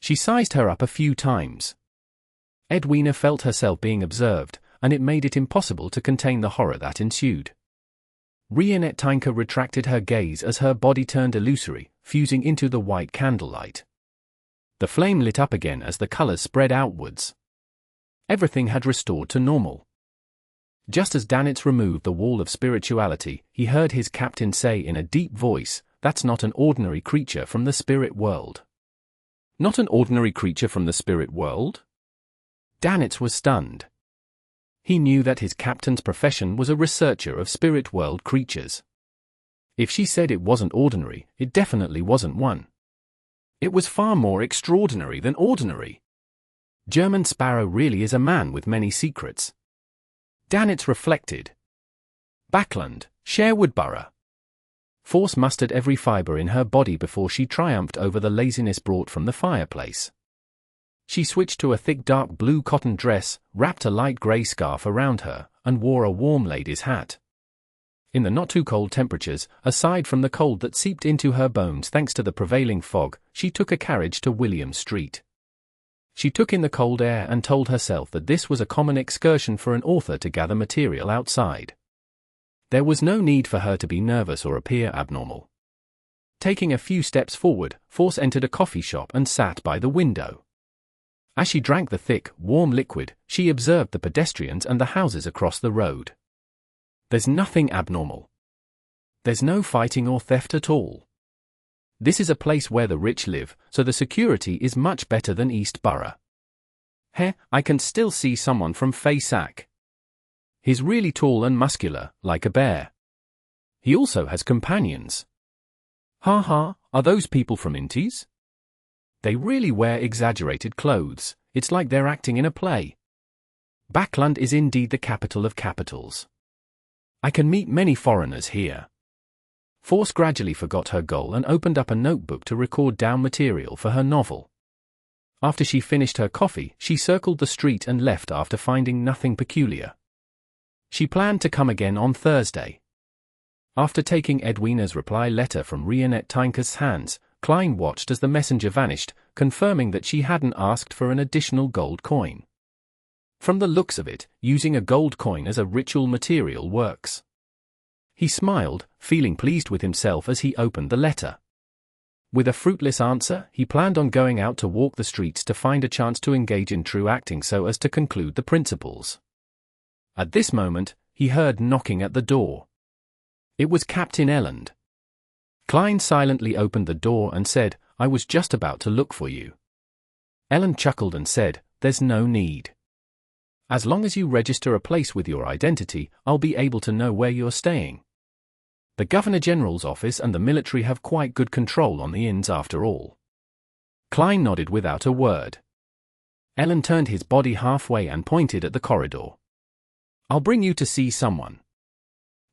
She sized her up a few times. Edwina felt herself being observed, and it made it impossible to contain the horror that ensued. Tinker retracted her gaze as her body turned illusory, fusing into the white candlelight. The flame lit up again as the colors spread outwards. Everything had restored to normal. Just as Danitz removed the wall of spirituality, he heard his captain say in a deep voice, "That's not an ordinary creature from the spirit world." Not an ordinary creature from the spirit world? Danitz was stunned. He knew that his captain's profession was a researcher of spirit world creatures. If she said it wasn't ordinary, it definitely wasn't one. It was far more extraordinary than ordinary. German Sparrow really is a man with many secrets. Danitz reflected. Backland, Sherwood Borough. Force mustered every fiber in her body before she triumphed over the laziness brought from the fireplace. She switched to a thick dark blue cotton dress, wrapped a light grey scarf around her, and wore a warm lady's hat. In the not-too-cold temperatures, aside from the cold that seeped into her bones thanks to the prevailing fog, she took a carriage to William Street. She took in the cold air and told herself that this was a common excursion for an author to gather material outside. There was no need for her to be nervous or appear abnormal. Taking a few steps forward, Force entered a coffee shop and sat by the window. As she drank the thick, warm liquid, she observed the pedestrians and the houses across the road. There's nothing abnormal. There's no fighting or theft at all. This is a place where the rich live, so the security is much better than East Borough. I can still see someone from Faysac. He's really tall and muscular, like a bear. He also has companions. Are those people from Inties? They really wear exaggerated clothes, it's like they're acting in a play. Backland is indeed the capital of capitals. I can meet many foreigners here. Force gradually forgot her goal and opened up a notebook to record down material for her novel. After she finished her coffee, she circled the street and left after finding nothing peculiar. She planned to come again on Thursday. After taking Edwina's reply letter from Tinker's hands, Klein watched as the messenger vanished, confirming that she hadn't asked for an additional gold coin. From the looks of it, using a gold coin as a ritual material works. He smiled, feeling pleased with himself as he opened the letter. With a fruitless answer, he planned on going out to walk the streets to find a chance to engage in true acting so as to conclude the principles. At this moment, he heard knocking at the door. It was Captain Elland. Klein silently opened the door and said, "I was just about to look for you." Elland chuckled and said, "There's no need. As long as you register a place with your identity, I'll be able to know where you're staying. The Governor General's office and the military have quite good control on the inns after all." Klein nodded without a word. Elland turned his body halfway and pointed at the corridor. "I'll bring you to see someone.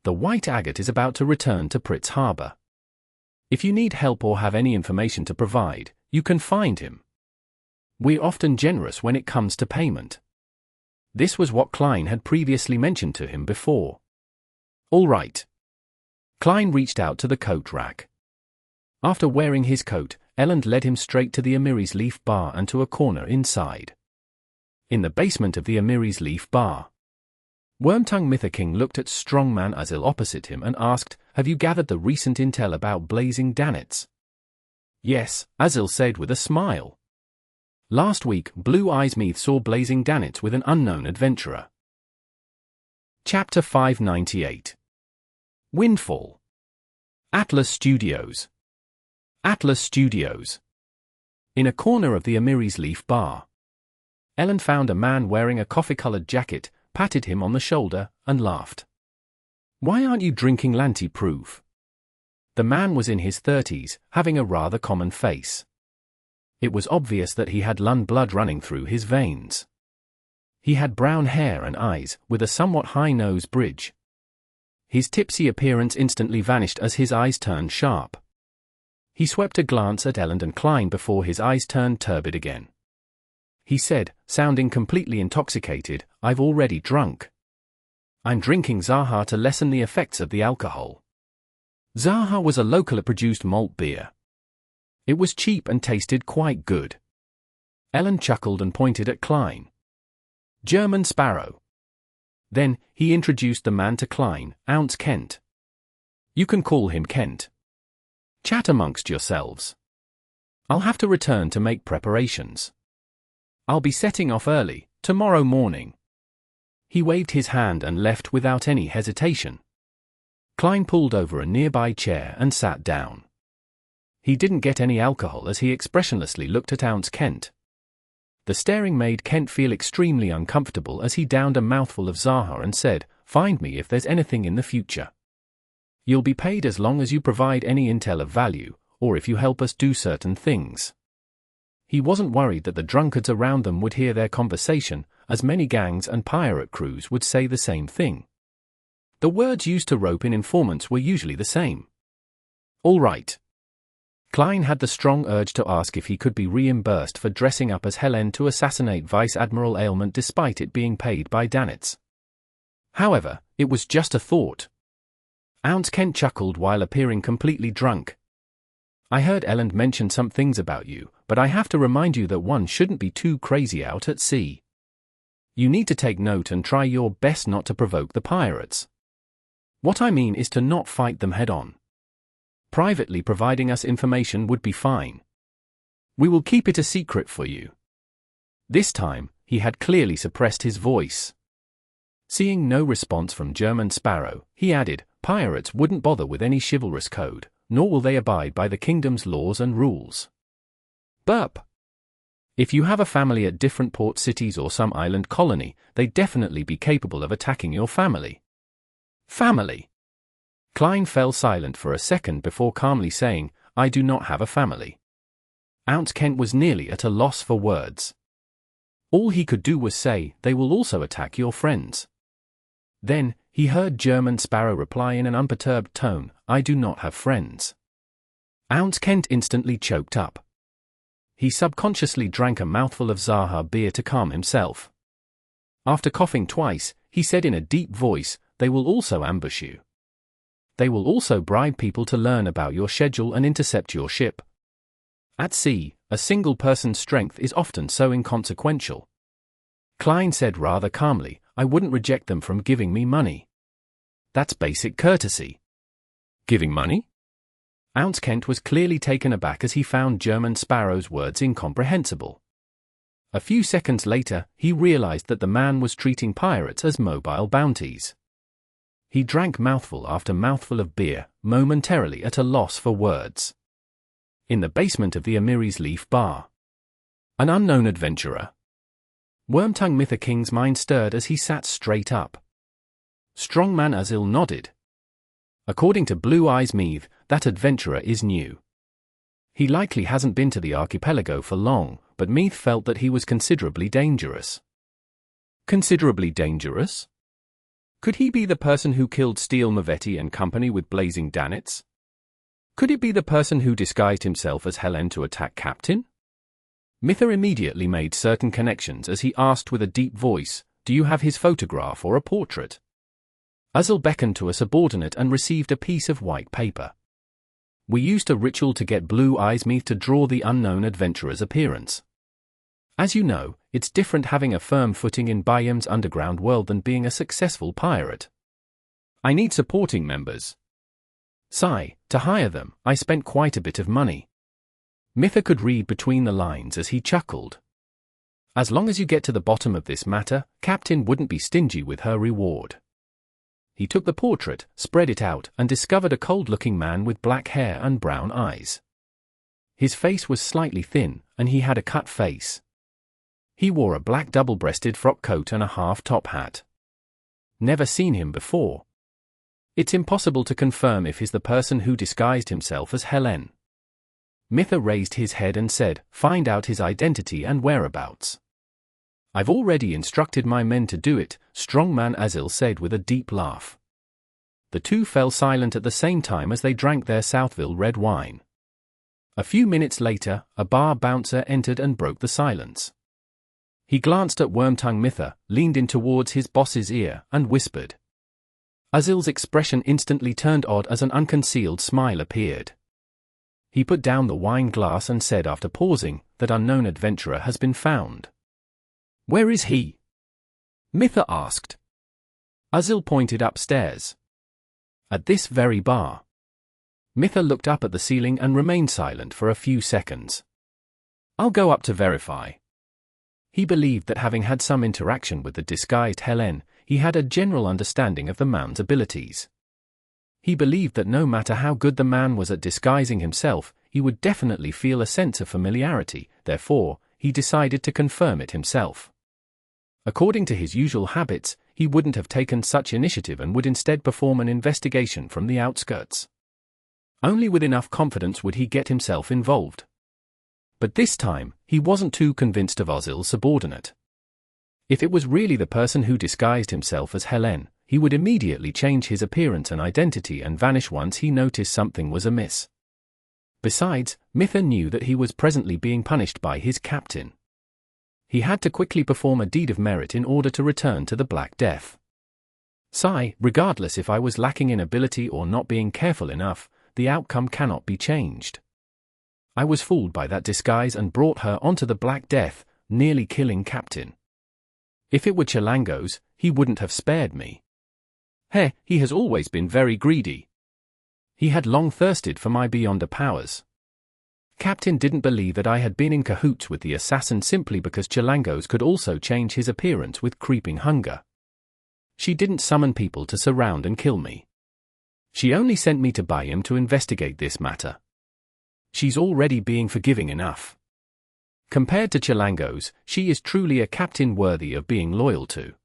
The White Agate is about to return to Pritz Harbor. If you need help or have any information to provide, you can find him. We're often generous when it comes to payment." This was what Klein had previously mentioned to him before. "All right." Klein reached out to the coat rack. After wearing his coat, Elland led him straight to the Amiri's Leaf Bar and to a corner inside. In the basement of the Amiri's Leaf Bar, Wormtongue Myther-King looked at strongman Azil opposite him and asked, "Have you gathered the recent intel about Blazing Danitz?" "Yes," Azil said with a smile. "Last week, Blue Eyes Meath saw Blazing Danitz with an unknown adventurer. Chapter 598. Windfall. Atlas Studios. Atlas Studios. In a corner of the Amiri's Leaf Bar, Ellen found a man wearing a coffee-colored jacket, patted him on the shoulder, and laughed. "Why aren't you drinking Lanti-proof?" The man was in his 30s, having a rather common face. It was obvious that he had Lun blood running through his veins. He had brown hair and eyes, with a somewhat high nose bridge. His tipsy appearance instantly vanished as his eyes turned sharp. He swept a glance at Ellen and Klein before his eyes turned turbid again. He said, sounding completely intoxicated, "I've already drunk. I'm drinking Zaha to lessen the effects of the alcohol." Zaha was a locally produced malt beer. It was cheap and tasted quite good. Ellen chuckled and pointed at Klein. "German Sparrow." Then, he introduced the man to Klein, Ounce Kent. "You can call him Kent. Chat amongst yourselves. I'll have to return to make preparations. I'll be setting off early, tomorrow morning." He waved his hand and left without any hesitation. Klein pulled over a nearby chair and sat down. He didn't get any alcohol as he expressionlessly looked at Ounce Kent. The staring made Kent feel extremely uncomfortable as he downed a mouthful of Zaha and said, "Find me if there's anything in the future. You'll be paid as long as you provide any intel of value, or if you help us do certain things." He wasn't worried that the drunkards around them would hear their conversation, as many gangs and pirate crews would say the same thing. The words used to rope in informants were usually the same. "All right." Klein had the strong urge to ask if he could be reimbursed for dressing up as Helene to assassinate Vice Admiral Ailment despite it being paid by Danitz. However, it was just a thought. Ounce Kent chuckled while appearing completely drunk. "I heard Ellen mention some things about you, but I have to remind you that one shouldn't be too crazy out at sea. You need to take note and try your best not to provoke the pirates. What I mean is to not fight them head-on. Privately providing us information would be fine. We will keep it a secret for you." This time, he had clearly suppressed his voice. Seeing no response from German Sparrow, he added, "Pirates wouldn't bother with any chivalrous code, nor will they abide by the kingdom's laws and rules. Burp. If you have a family at different port cities or some island colony, they'd definitely be capable of attacking your family." "Family?" Klein fell silent for a second before calmly saying, "I do not have a family." Ounce Kent was nearly at a loss for words. All he could do was say, "They will also attack your friends." Then, he heard German Sparrow reply in an unperturbed tone, "I do not have friends." Ounce Kent instantly choked up. He subconsciously drank a mouthful of Zaha beer to calm himself. After coughing twice, he said in a deep voice, "They will also ambush you. They will also bribe people to learn about your schedule and intercept your ship. At sea, a single person's strength is often so inconsequential." Klein said rather calmly, "I wouldn't reject them from giving me money. That's basic courtesy." "Giving money?" Ounce Kent was clearly taken aback as he found German Sparrow's words incomprehensible. A few seconds later, he realized that the man was treating pirates as mobile bounties. He drank mouthful after mouthful of beer, momentarily at a loss for words. In the basement of the Amiri's Leaf Bar. An unknown adventurer. Wormtongue Mytha King's mind stirred as he sat straight up. Strongman Azil nodded. According to Blue Eyes Meath, that adventurer is new. He likely hasn't been to the archipelago for long, but Meath felt that he was considerably dangerous. Considerably dangerous? Could he be the person who killed Steele Mavetti and company with Blazing Danitz? Could it be the person who disguised himself as Helene to attack Captain? Mither immediately made certain connections as he asked with a deep voice, "Do you have his photograph or a portrait?" Azil beckoned to a subordinate and received a piece of white paper. "We used a ritual to get Blue Eyes Meath to draw the unknown adventurer's appearance. As you know, it's different having a firm footing in Bayam's underground world than being a successful pirate. I need supporting members. Sigh, to hire them, I spent quite a bit of money." Mither could read between the lines as he chuckled. "As long as you get to the bottom of this matter, Captain wouldn't be stingy with her reward." he took the portrait, spread it out, and discovered a cold-looking man with black hair and brown eyes. His face was slightly thin, and he had a cut face. He wore a black double-breasted frock coat and a half-top hat. Never seen him before. It's impossible to confirm if he's the person who disguised himself as Helene. Mitha raised his head and said, "Find out his identity and whereabouts." "I've already instructed my men to do it," Strongman Azil said with a deep laugh. The two fell silent at the same time as they drank their Southville red wine. A few minutes later, a bar bouncer entered and broke the silence. He glanced at Wormtongue Mitha, leaned in towards his boss's ear, and whispered. Azil's expression instantly turned odd as an unconcealed smile appeared. He put down the wine glass and said after pausing, "That unknown adventurer has been found." "Where is he?" Mitha asked. Azil pointed upstairs. "At this very bar." Mitha looked up at the ceiling and remained silent for a few seconds. "I'll go up to verify." He believed that having had some interaction with the disguised Helene, he had a general understanding of the man's abilities. He believed that no matter how good the man was at disguising himself, he would definitely feel a sense of familiarity, therefore, he decided to confirm it himself. According to his usual habits, he wouldn't have taken such initiative and would instead perform an investigation from the outskirts. Only with enough confidence would he get himself involved. But this time, he wasn't too convinced of Azil's subordinate. If it was really the person who disguised himself as Helene, he would immediately change his appearance and identity and vanish once he noticed something was amiss. Besides, Mitha knew that he was presently being punished by his captain. He had to quickly perform a deed of merit in order to return to the Black Death. Regardless if I was lacking in ability or not being careful enough, the outcome cannot be changed. I was fooled by that disguise and brought her onto the Black Death, nearly killing Captain. If it were Chilango's, he wouldn't have spared me. He has always been very greedy. He had long thirsted for my beyonder powers. Captain didn't believe that I had been in cahoots with the assassin simply because Chilango's could also change his appearance with creeping hunger. She didn't summon people to surround and kill me. She only sent me to buy him to investigate this matter. She's already being forgiving enough. Compared to Chilango's, she is truly a captain worthy of being loyal to.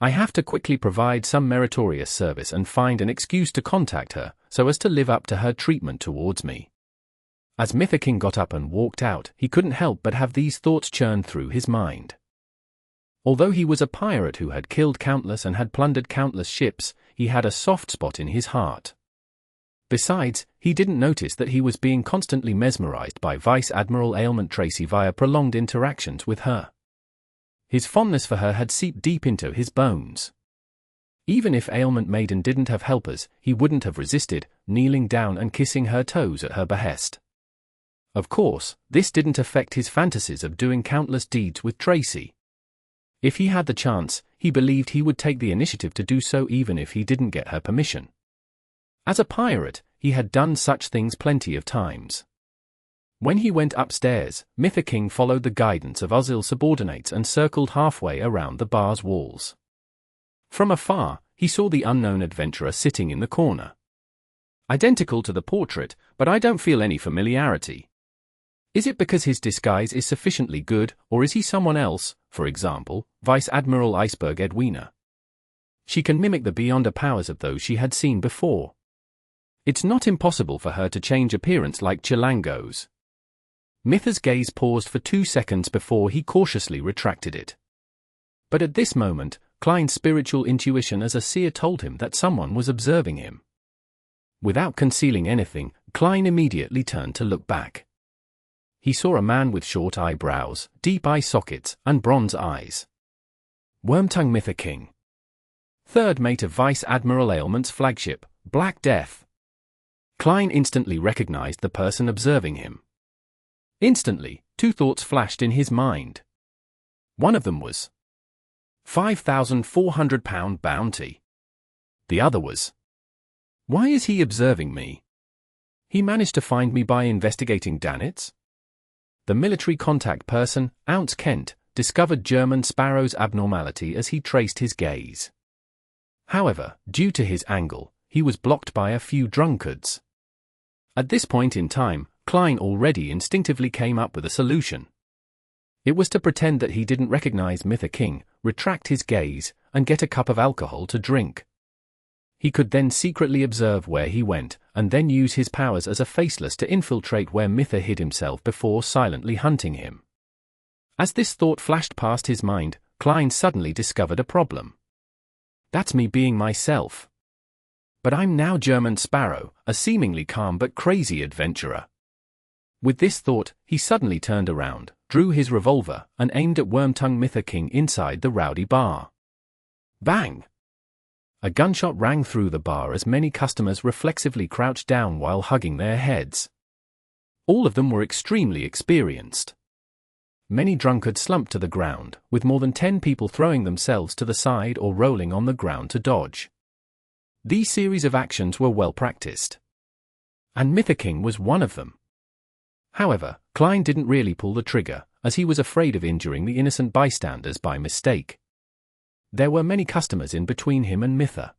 I have to quickly provide some meritorious service and find an excuse to contact her, so as to live up to her treatment towards me. As Mitha King got up and walked out, he couldn't help but have these thoughts churn through his mind. Although he was a pirate who had killed countless and had plundered countless ships, he had a soft spot in his heart. Besides, he didn't notice that he was being constantly mesmerized by Vice Admiral Ailment Tracy via prolonged interactions with her. His fondness for her had seeped deep into his bones. Even if Ailment Maiden didn't have helpers, he wouldn't have resisted, kneeling down and kissing her toes at her behest. Of course, this didn't affect his fantasies of doing countless deeds with Tracy. If he had the chance, he believed he would take the initiative to do so even if he didn't get her permission. As a pirate, he had done such things plenty of times. When he went upstairs, Mitha King followed the guidance of Azil's subordinates and circled halfway around the bar's walls. From afar, he saw the unknown adventurer sitting in the corner. Identical to the portrait, but I don't feel any familiarity. Is it because his disguise is sufficiently good, or is he someone else, for example, Vice Admiral Iceberg Edwina? She can mimic the beyonder powers of those she had seen before. It's not impossible for her to change appearance like Chilango's. Mitha's gaze paused for 2 seconds before he cautiously retracted it. But at this moment, Klein's spiritual intuition as a seer told him that someone was observing him. Without concealing anything, Klein immediately turned to look back. He saw a man with short eyebrows, deep eye sockets, and bronze eyes. Wormtongue Mitha King. Third mate of Vice Admiral Ailment's flagship, Black Death. Klein instantly recognized the person observing him. Instantly, 2 thoughts flashed in his mind. One of them was £5,400 bounty. The other was, why is he observing me? He managed to find me by investigating Danitz? The military contact person, Ounce Kent, discovered German Sparrow's abnormality as he traced his gaze. However, due to his angle, he was blocked by a few drunkards. At this point in time, Klein already instinctively came up with a solution. It was to pretend that he didn't recognize Mytha King, retract his gaze, and get a cup of alcohol to drink. He could then secretly observe where he went, and then use his powers as a faceless to infiltrate where Mytha hid himself before silently hunting him. As this thought flashed past his mind, Klein suddenly discovered a problem. That's me being myself. But I'm now German Sparrow, a seemingly calm but crazy adventurer. With this thought, he suddenly turned around, drew his revolver, and aimed at Wormtongue Mytha King inside the rowdy bar. Bang! A gunshot rang through the bar as many customers reflexively crouched down while hugging their heads. All of them were extremely experienced. Many drunkards slumped to the ground, with more than 10 people throwing themselves to the side or rolling on the ground to dodge. These series of actions were well practiced. And Mytha King was one of them. However, Klein didn't really pull the trigger, as he was afraid of injuring the innocent bystanders by mistake. There were many customers in between him and Mytha.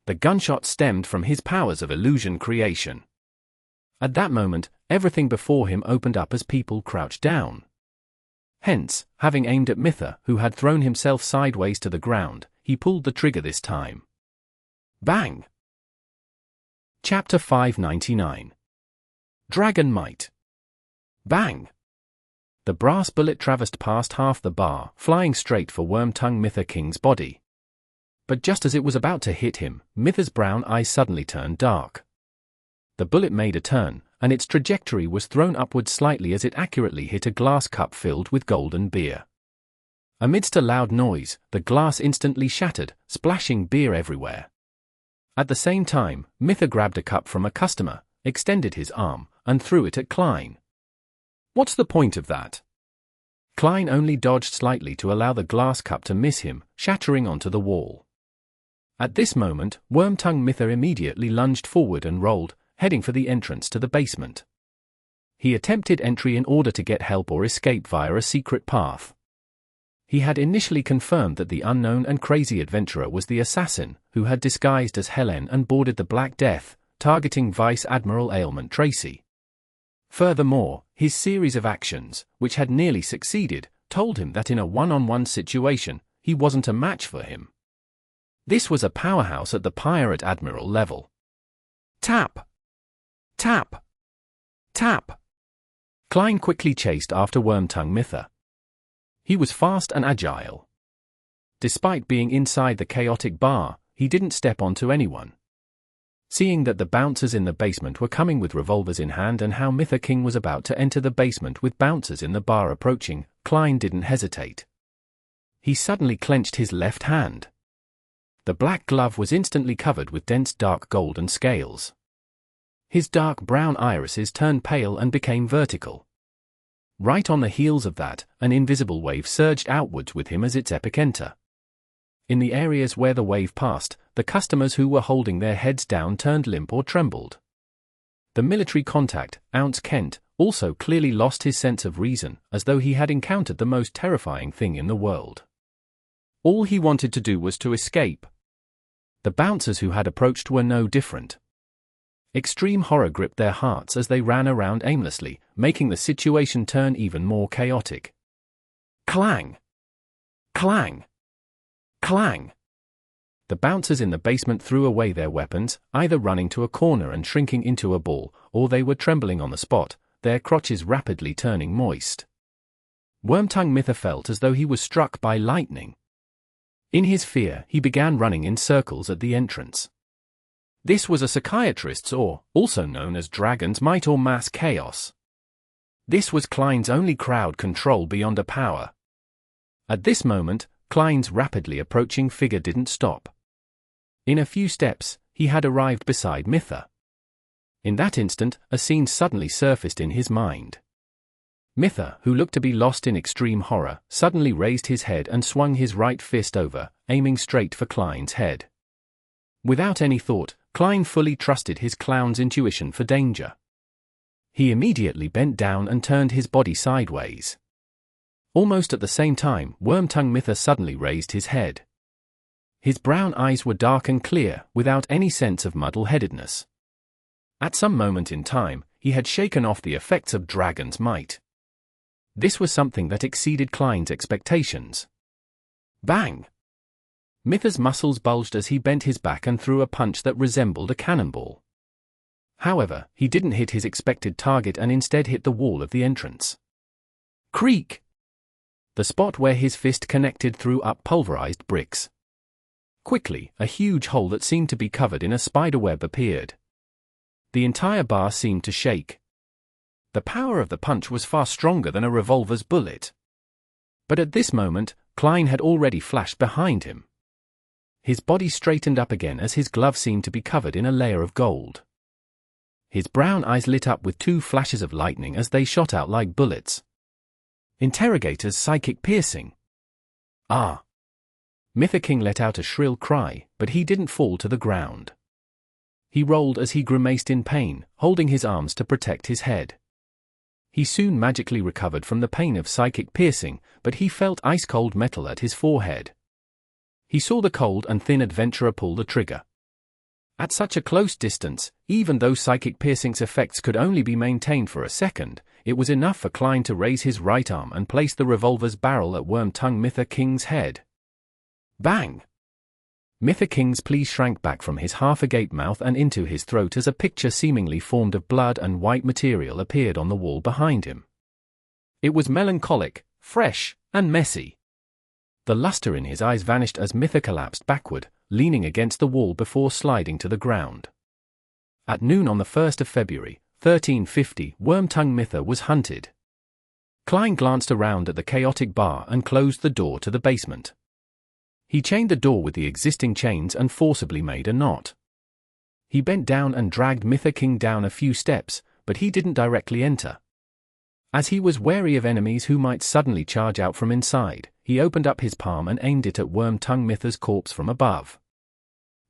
The gunshot stemmed from his powers of illusion creation. At that moment, everything before him opened up as people crouched down. Hence, having aimed at Mytha, who had thrown himself sideways to the ground, he pulled the trigger this time. Bang! Chapter 599. Dragon Might. Bang! The brass bullet traversed past half the bar, flying straight for Wormtongue Mytha King's body. But just as it was about to hit him, Mytha's brown eyes suddenly turned dark. The bullet made a turn, and its trajectory was thrown upward slightly as it accurately hit a glass cup filled with golden beer. Amidst a loud noise, the glass instantly shattered, splashing beer everywhere. At the same time, Mytha grabbed a cup from a customer, extended his arm, and threw it at Klein. What's the point of that? Klein only dodged slightly to allow the glass cup to miss him, shattering onto the wall. At this moment, Wormtongue Mytha immediately lunged forward and rolled, heading for the entrance to the basement. He attempted entry in order to get help or escape via a secret path. He had initially confirmed that the unknown and crazy adventurer was the assassin, who had disguised as Helene and boarded the Black Death, targeting Vice Admiral Ailment Tracy. Furthermore, his series of actions, which had nearly succeeded, told him that in a one-on-one situation, he wasn't a match for him. This was a powerhouse at the pirate admiral level. Tap! Tap! Tap! Klein quickly chased after Wormtongue Mytha. He was fast and agile. Despite being inside the chaotic bar, he didn't step onto anyone. Seeing that the bouncers in the basement were coming with revolvers in hand and how Mytha King was about to enter the basement with bouncers in the bar approaching, Klein didn't hesitate. He suddenly clenched his left hand. The black glove was instantly covered with dense dark golden scales. His dark brown irises turned pale and became vertical. Right on the heels of that, an invisible wave surged outwards with him as its epicenter. In the areas where the wave passed, the customers who were holding their heads down turned limp or trembled. The military contact, Ounce Kent, also clearly lost his sense of reason, as though he had encountered the most terrifying thing in the world. All he wanted to do was to escape. The bouncers who had approached were no different. Extreme horror gripped their hearts as they ran around aimlessly, making the situation turn even more chaotic. Clang! Clang! Clang! The bouncers in the basement threw away their weapons, either running to a corner and shrinking into a ball, or they were trembling on the spot, their crotches rapidly turning moist. Wormtongue Mytha felt as though he was struck by lightning. In his fear, he began running in circles at the entrance. This was a psychiatrist's or, also known as Dragon's Might or Mass Chaos. This was Klein's only crowd control beyond a power. At this moment, Klein's rapidly approaching figure didn't stop. In a few steps, he had arrived beside Mytha. In that instant, a scene suddenly surfaced in his mind. Mytha, who looked to be lost in extreme horror, suddenly raised his head and swung his right fist over, aiming straight for Klein's head. Without any thought, Klein fully trusted his clown's intuition for danger. He immediately bent down and turned his body sideways. Almost at the same time, Wormtongue Mytha suddenly raised his head. His brown eyes were dark and clear, without any sense of muddle-headedness. At some moment in time, he had shaken off the effects of dragon's might. This was something that exceeded Kleins' expectations. Bang! Mytha's muscles bulged as he bent his back and threw a punch that resembled a cannonball. However, he didn't hit his expected target and instead hit the wall of the entrance. Creak! The spot where his fist connected threw up pulverized bricks. Quickly, a huge hole that seemed to be covered in a spiderweb appeared. The entire bar seemed to shake. The power of the punch was far stronger than a revolver's bullet. But at this moment, Klein had already flashed behind him. His body straightened up again as his glove seemed to be covered in a layer of gold. His brown eyes lit up with 2 flashes of lightning as they shot out like bullets. Interrogator's psychic piercing. Ah! Mytha King let out a shrill cry, but he didn't fall to the ground. He rolled as he grimaced in pain, holding his arms to protect his head. He soon magically recovered from the pain of psychic piercing, but he felt ice-cold metal at his forehead. He saw the cold and thin adventurer pull the trigger. At such a close distance, even though psychic piercing's effects could only be maintained for a second, it was enough for Klein to raise his right arm and place the revolver's barrel at Wormtongue Mytha King's head. Bang! Mytha King's plea shrank back from his half-agape mouth and into his throat as a picture seemingly formed of blood and white material appeared on the wall behind him. It was melancholic, fresh, and messy. The luster in his eyes vanished as Mytha collapsed backward, leaning against the wall before sliding to the ground. At noon on the 1st of February, 1350, Wormtongue Mytha was hunted. Klein glanced around at the chaotic bar and closed the door to the basement. He chained the door with the existing chains and forcibly made a knot. He bent down and dragged Mytha King down a few steps, but he didn't directly enter. As he was wary of enemies who might suddenly charge out from inside, he opened up his palm and aimed it at Wormtongue Mytha's corpse from above.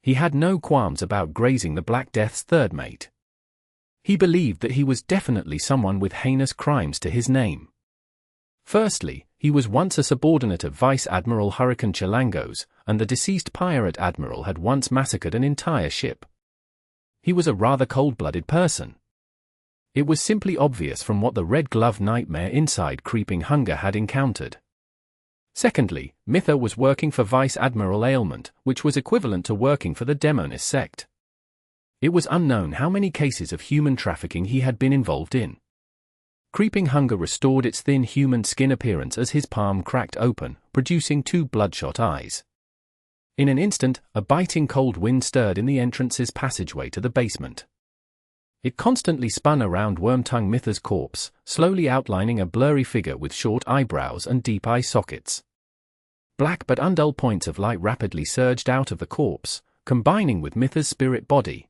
He had no qualms about grazing the Black Death's third mate. He believed that he was definitely someone with heinous crimes to his name. Firstly, he was once a subordinate of Vice Admiral Hurricane Chilangos, and the deceased pirate Admiral had once massacred an entire ship. He was a rather cold-blooded person. It was simply obvious from what the Red Glove nightmare inside Creeping Hunger had encountered. Secondly, Mytha was working for Vice Admiral Ailment, which was equivalent to working for the Demonis sect. It was unknown how many cases of human trafficking he had been involved in. Creeping Hunger restored its thin human skin appearance as his palm cracked open, producing 2 bloodshot eyes. In an instant, a biting cold wind stirred in the entrance's passageway to the basement. It constantly spun around Wormtongue Mytha's corpse, slowly outlining a blurry figure with short eyebrows and deep eye sockets. Black but undull points of light rapidly surged out of the corpse, combining with Mytha's spirit body.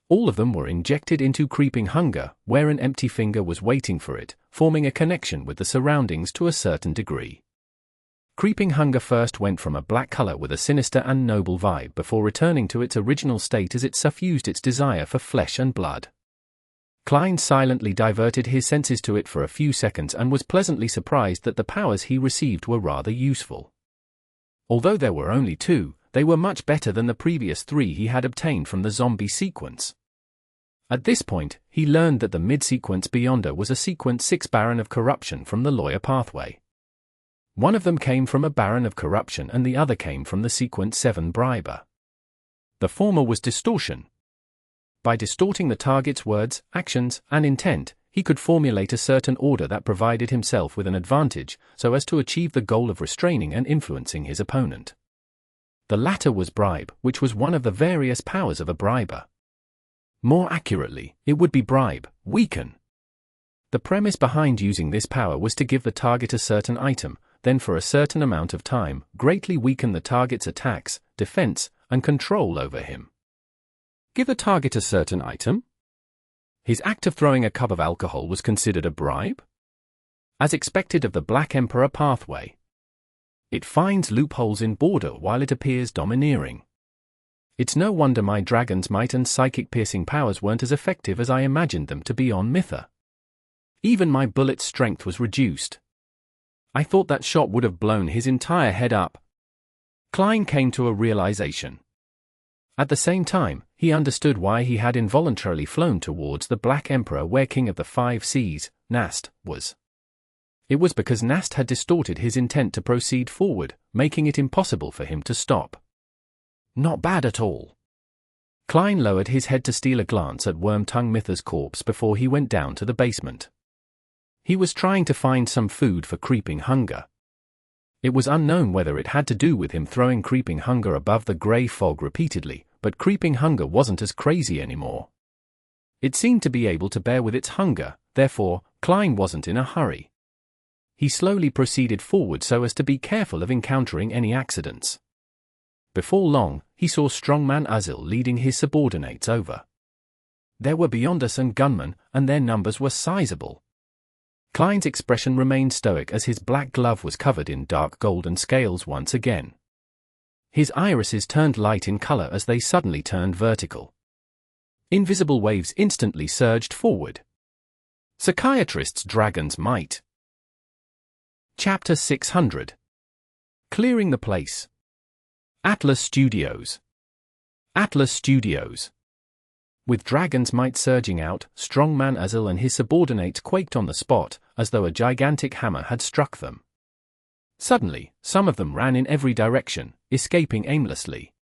All of them were injected into Creeping Hunger, where an empty finger was waiting for it, forming a connection with the surroundings to a certain degree. Creeping Hunger first went from a black color with a sinister and noble vibe before returning to its original state as it suffused its desire for flesh and blood. Klein silently diverted his senses to it for a few seconds and was pleasantly surprised that the powers he received were rather useful. Although there were only 2, they were much better than the previous 3 he had obtained from the zombie sequence. At this point, he learned that the mid-sequence beyonder was a Sequence 6 Baron of Corruption from the Lawyer pathway. One of them came from a Baron of Corruption and the other came from the Sequence 7 Briber. The former was Distortion. By distorting the target's words, actions, and intent, he could formulate a certain order that provided himself with an advantage, so as to achieve the goal of restraining and influencing his opponent. The latter was Bribe, which was one of the various powers of a Briber. More accurately, it would be Bribe, Weaken. The premise behind using this power was to give the target a certain item, then for a certain amount of time, greatly weaken the target's attacks, defense, and control over him. Give the target a certain item? His act of throwing a cup of alcohol was considered a bribe? As expected of the Black Emperor pathway. It finds loopholes in border while it appears domineering. It's no wonder my dragon's might and psychic piercing powers weren't as effective as I imagined them to be on Mytha. Even my bullet's strength was reduced. I thought that shot would have blown his entire head up. Klein came to a realization. At the same time, he understood why he had involuntarily flown towards the Black Emperor where King of the Five Seas, Nast, was. It was because Nast had distorted his intent to proceed forward, making it impossible for him to stop. Not bad at all. Klein lowered his head to steal a glance at Wormtongue Mither's corpse before he went down to the basement. He was trying to find some food for Creeping Hunger. It was unknown whether it had to do with him throwing Creeping Hunger above the grey fog repeatedly, but Creeping Hunger wasn't as crazy anymore. It seemed to be able to bear with its hunger, therefore, Klein wasn't in a hurry. He slowly proceeded forward so as to be careful of encountering any accidents. Before long, he saw Strongman Uzil leading his subordinates over. There were Beyonders and gunmen, and their numbers were sizable. Klein's expression remained stoic as his black glove was covered in dark golden scales once again. His irises turned light in color as they suddenly turned vertical. Invisible waves instantly surged forward. Psychiatrist's Dragon's Might. Chapter 600. Clearing the Place. Atlas Studios. Atlas Studios. With Dragon's Might surging out, Strongman Uzil and his subordinates quaked on the spot, as though a gigantic hammer had struck them. Suddenly, some of them ran in every direction, escaping aimlessly.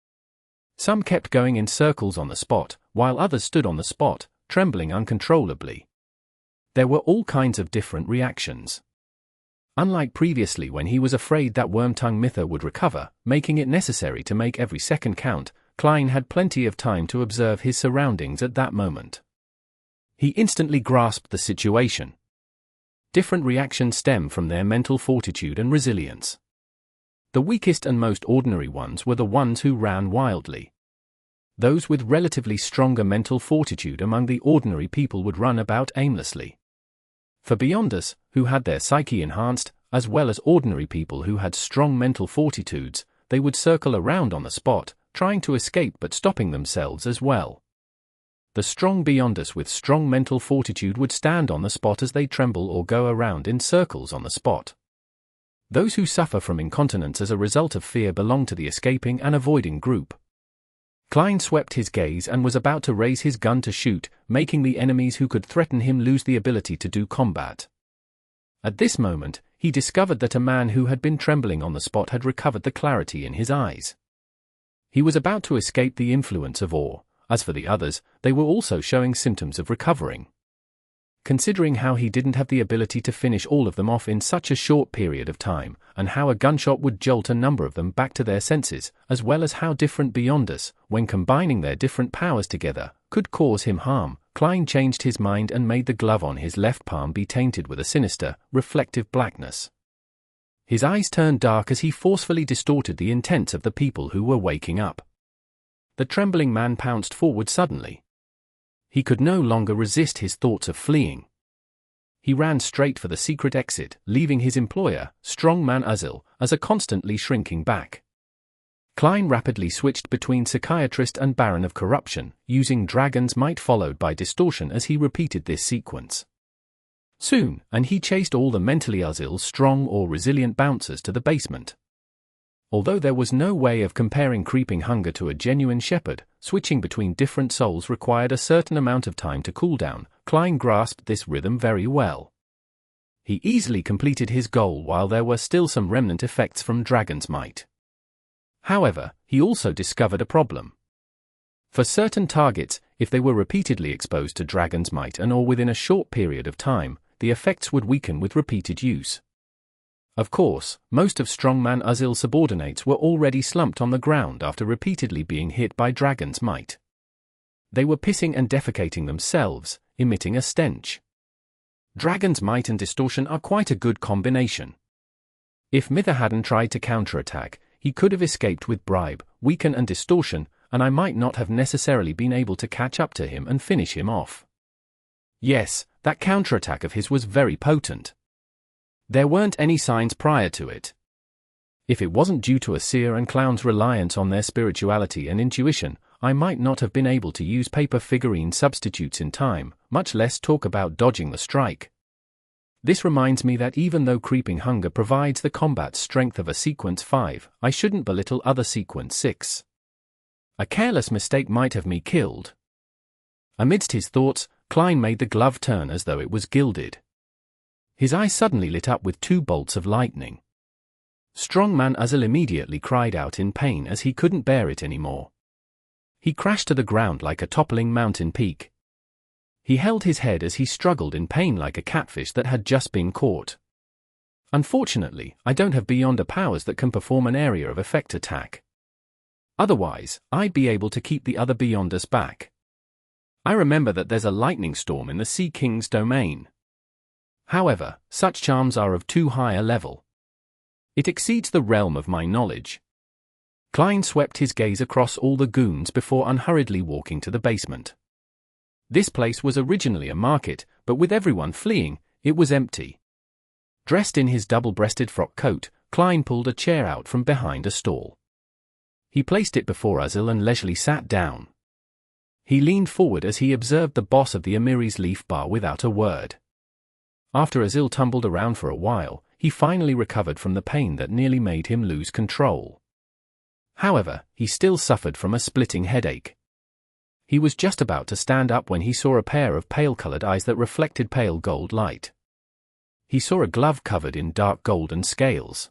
Some kept going in circles on the spot, while others stood on the spot, trembling uncontrollably. There were all kinds of different reactions. Unlike previously when he was afraid that Wormtongue Mither would recover, making it necessary to make every second count, Klein had plenty of time to observe his surroundings at that moment. He instantly grasped the situation. Different reactions stem from their mental fortitude and resilience. The weakest and most ordinary ones were the ones who ran wildly. Those with relatively stronger mental fortitude among the ordinary people would run about aimlessly. For Beyonders, who had their psyche enhanced, as well as ordinary people who had strong mental fortitudes, they would circle around on the spot, trying to escape but stopping themselves as well. The strong Beyonders with strong mental fortitude would stand on the spot as they tremble or go around in circles on the spot. Those who suffer from incontinence as a result of fear belong to the escaping and avoiding group. Klein swept his gaze and was about to raise his gun to shoot, making the enemies who could threaten him lose the ability to do combat. At this moment, he discovered that a man who had been trembling on the spot had recovered the clarity in his eyes. He was about to escape the influence of awe. As for the others, they were also showing symptoms of recovering. Considering how he didn't have the ability to finish all of them off in such a short period of time, and how a gunshot would jolt a number of them back to their senses, as well as how different Beyonders, when combining their different powers together, could cause him harm, Klein changed his mind and made the glove on his left palm be tainted with a sinister, reflective blackness. His eyes turned dark as he forcefully distorted the intents of the people who were waking up. The trembling man pounced forward suddenly. He could no longer resist his thoughts of fleeing. He ran straight for the secret exit, leaving his employer, Strongman Uzil, as a constantly shrinking back. Klein rapidly switched between Psychiatrist and Baron of Corruption, using Dragon's Might followed by Distortion as he repeated this sequence. Soon, and he chased all the mentally Uzil's strong or resilient bouncers to the basement. Although there was no way of comparing Creeping Hunger to a genuine shepherd, switching between different souls required a certain amount of time to cool down. Klein grasped this rhythm very well. He easily completed his goal while there were still some remnant effects from Dragon's Might. However, he also discovered a problem. For certain targets, if they were repeatedly exposed to Dragon's Might and or within a short period of time, the effects would weaken with repeated use. Of course, most of Strongman Uzil's subordinates were already slumped on the ground after repeatedly being hit by Dragon's Might. They were pissing and defecating themselves, emitting a stench. Dragon's Might and Distortion are quite a good combination. If Mither hadn't tried to counterattack, he could have escaped with Bribe, Weaken and Distortion, and I might not have necessarily been able to catch up to him and finish him off. Yes, that counterattack of his was very potent. There weren't any signs prior to it. If it wasn't due to a seer and clown's reliance on their spirituality and intuition, I might not have been able to use paper figurine substitutes in time, much less talk about dodging the strike. This reminds me that even though creeping hunger provides the combat strength of a Sequence 5, I shouldn't belittle other Sequence 6. A careless mistake might have me killed. Amidst his thoughts, Klein made the glove turn as though it was gilded. His eye suddenly lit up with 2 bolts of lightning. Strongman Azil immediately cried out in pain as he couldn't bear it anymore. He crashed to the ground like a toppling mountain peak. He held his head as he struggled in pain like a catfish that had just been caught. Unfortunately, I don't have Beyonder powers that can perform an area of effect attack. Otherwise, I'd be able to keep the other Beyonders back. I remember that there's a lightning storm in the Sea King's domain. However, such charms are of too high a level. It exceeds the realm of my knowledge. Klein swept his gaze across all the goons before unhurriedly walking to the basement. This place was originally a market, but with everyone fleeing, it was empty. Dressed in his double-breasted frock coat, Klein pulled a chair out from behind a stall. He placed it before Azil and leisurely sat down. He leaned forward as he observed the boss of the Amiri's Leaf Bar without a word. After Azil tumbled around for a while, he finally recovered from the pain that nearly made him lose control. However, he still suffered from a splitting headache. He was just about to stand up when he saw a pair of pale-colored eyes that reflected pale gold light. He saw a glove covered in dark golden scales.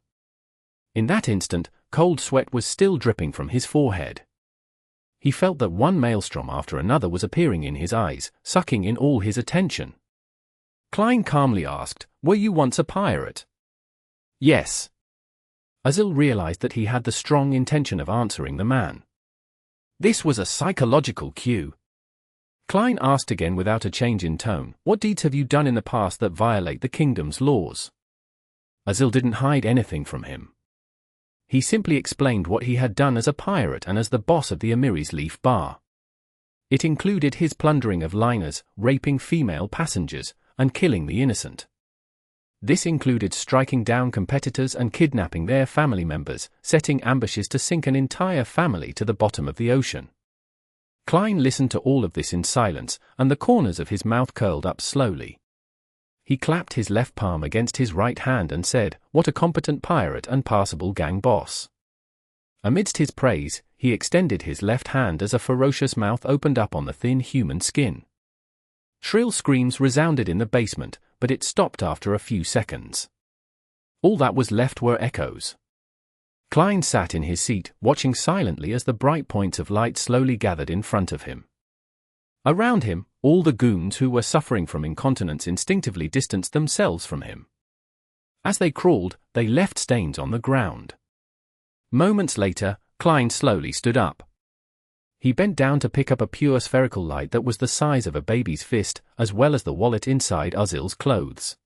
In that instant, cold sweat was still dripping from his forehead. He felt that one maelstrom after another was appearing in his eyes, sucking in all his attention. Klein calmly asked, "Were you once a pirate?" "Yes." Azil realized that he had the strong intention of answering the man. This was a psychological cue. Klein asked again without a change in tone, "What deeds have you done in the past that violate the kingdom's laws?" Azil didn't hide anything from him. He simply explained what he had done as a pirate and as the boss of the Amiri's Leaf Bar. It included his plundering of liners, raping female passengers, and killing the innocent. This included striking down competitors and kidnapping their family members, setting ambushes to sink an entire family to the bottom of the ocean. Klein listened to all of this in silence, and the corners of his mouth curled up slowly. He clapped his left palm against his right hand and said, "What a competent pirate and passable gang boss." Amidst his praise, he extended his left hand as a ferocious mouth opened up on the thin human skin. Shrill screams resounded in the basement, but it stopped after a few seconds. All that was left were echoes. Klein sat in his seat, watching silently as the bright points of light slowly gathered in front of him. Around him, all the goons who were suffering from incontinence instinctively distanced themselves from him. As they crawled, they left stains on the ground. Moments later, Klein slowly stood up. He bent down to pick up a pure spherical light that was the size of a baby's fist, as well as the wallet inside Azil's clothes.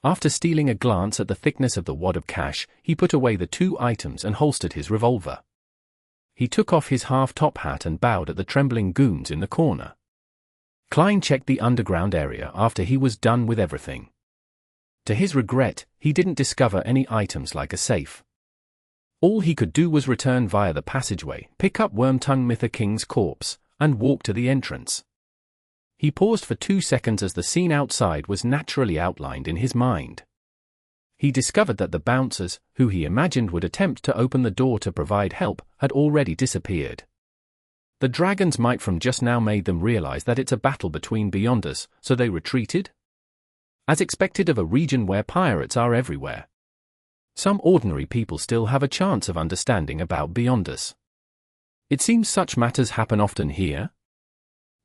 After stealing a glance at the thickness of the wad of cash, he put away the 2 items and holstered his revolver. He took off his half-top hat and bowed at the trembling goons in the corner. Klein checked the underground area after he was done with everything. To his regret, he didn't discover any items like a safe. All he could do was return via the passageway, pick up Wormtongue Mytha King's corpse, and walk to the entrance. He paused for 2 seconds as the scene outside was naturally outlined in his mind. He discovered that the bouncers, who he imagined would attempt to open the door to provide help, had already disappeared. The dragon's might from just now made them realize that it's a battle between Beyonders, so they retreated? As expected of a region where pirates are everywhere. Some ordinary people still have a chance of understanding about Beyonders. It seems such matters happen often here.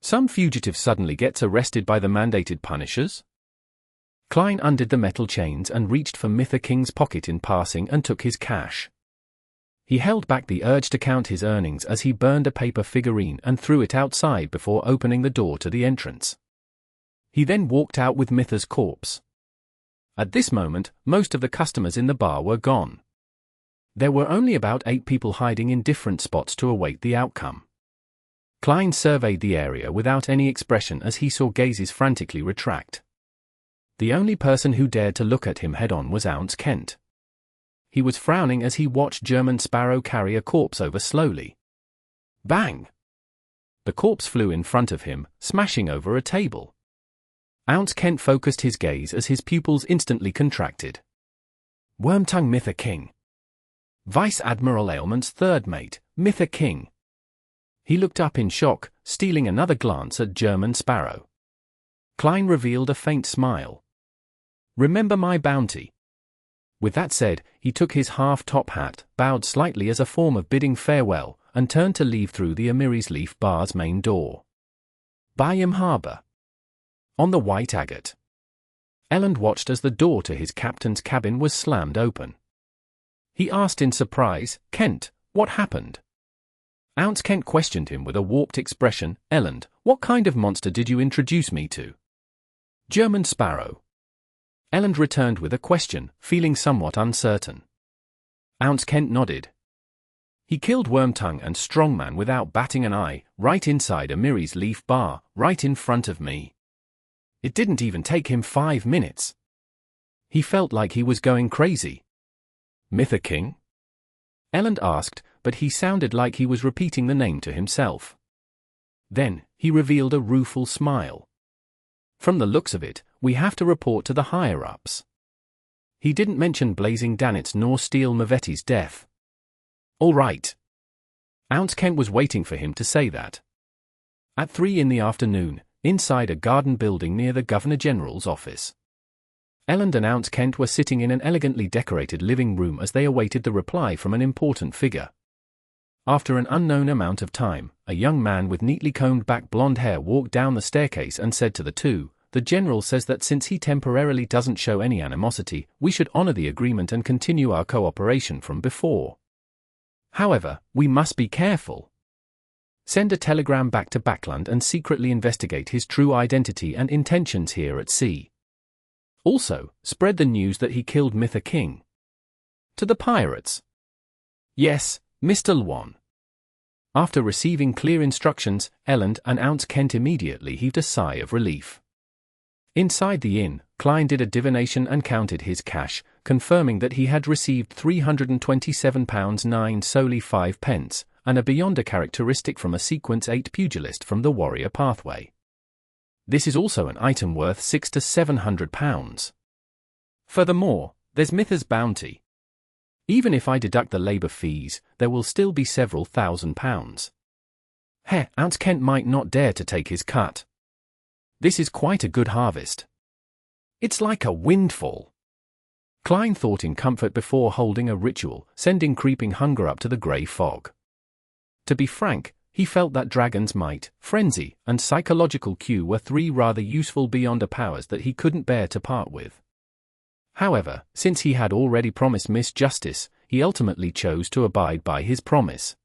Some fugitive suddenly gets arrested by the mandated punishers. Klein undid the metal chains and reached for Mytha King's pocket in passing and took his cash. He held back the urge to count his earnings as he burned a paper figurine and threw it outside before opening the door to the entrance. He then walked out with Mytha's corpse. At this moment, most of the customers in the bar were gone. There were only about 8 people hiding in different spots to await the outcome. Klein surveyed the area without any expression as he saw gazes frantically retract. The only person who dared to look at him head-on was Ounce Kent. He was frowning as he watched German Sparrow carry a corpse over slowly. Bang! The corpse flew in front of him, smashing over a table. Ounce Kent focused his gaze as his pupils instantly contracted. Wormtongue Mytha King. Vice Admiral Ailment's third mate, Mytha King. He looked up in shock, stealing another glance at German Sparrow. Klein revealed a faint smile. Remember my bounty. With that said, he took his half-top hat, bowed slightly as a form of bidding farewell, and turned to leave through the Amiris Leaf Bar's main door. Byam Harbor. On the White Agate. Elland watched as the door to his captain's cabin was slammed open. He asked in surprise, "Kent, what happened?" Ounce Kent questioned him with a warped expression. "Elland, what kind of monster did you introduce me to?" "German Sparrow." Elland returned with a question, feeling somewhat uncertain. Ounce Kent nodded. "He killed Wormtongue and Strongman without batting an eye, right inside Amiris Leaf Bar, right in front of me. It didn't even take him 5 minutes. He felt like he was going crazy." "Mytha King?" Elland asked, but he sounded like he was repeating the name to himself. Then, he revealed a rueful smile. "From the looks of it, we have to report to the higher-ups." He didn't mention Blazing Danitz nor Steel Mavetti's death. "All right." Ounce Kent was waiting for him to say that. At 3 in the afternoon, inside a garden building near the Governor-General's office. Elland and Ounce Kent were sitting in an elegantly decorated living room as they awaited the reply from an important figure. After an unknown amount of time, a young man with neatly combed back blonde hair walked down the staircase and said to the two, "The General says that since he temporarily doesn't show any animosity, we should honor the agreement and continue our cooperation from before. However, we must be careful. Send a telegram back to Backland and secretly investigate his true identity and intentions here at sea. Also, spread the news that he killed Mytha King. To the pirates." "Yes, Mr. Lwan." After receiving clear instructions, Elland and Ounce Kent immediately heaved a sigh of relief. Inside the inn, Klein did a divination and counted his cash, confirming that he had received £327 9 solely 5 pence, and a beyond a characteristic from a Sequence 8 pugilist from the Warrior Pathway. This is also an item worth £600 to £700. Furthermore, there's Mytha's bounty. Even if I deduct the labor fees, there will still be several £1,000s. Ounce Kent might not dare to take his cut. This is quite a good harvest. It's like a windfall. Klein thought in comfort before holding a ritual, sending creeping hunger up to the grey fog. To be frank, he felt that Dragon's Might, Frenzy, and Psychological Cue were 3 rather useful beyonder powers that he couldn't bear to part with. However, since he had already promised Miss Justice, he ultimately chose to abide by his promise.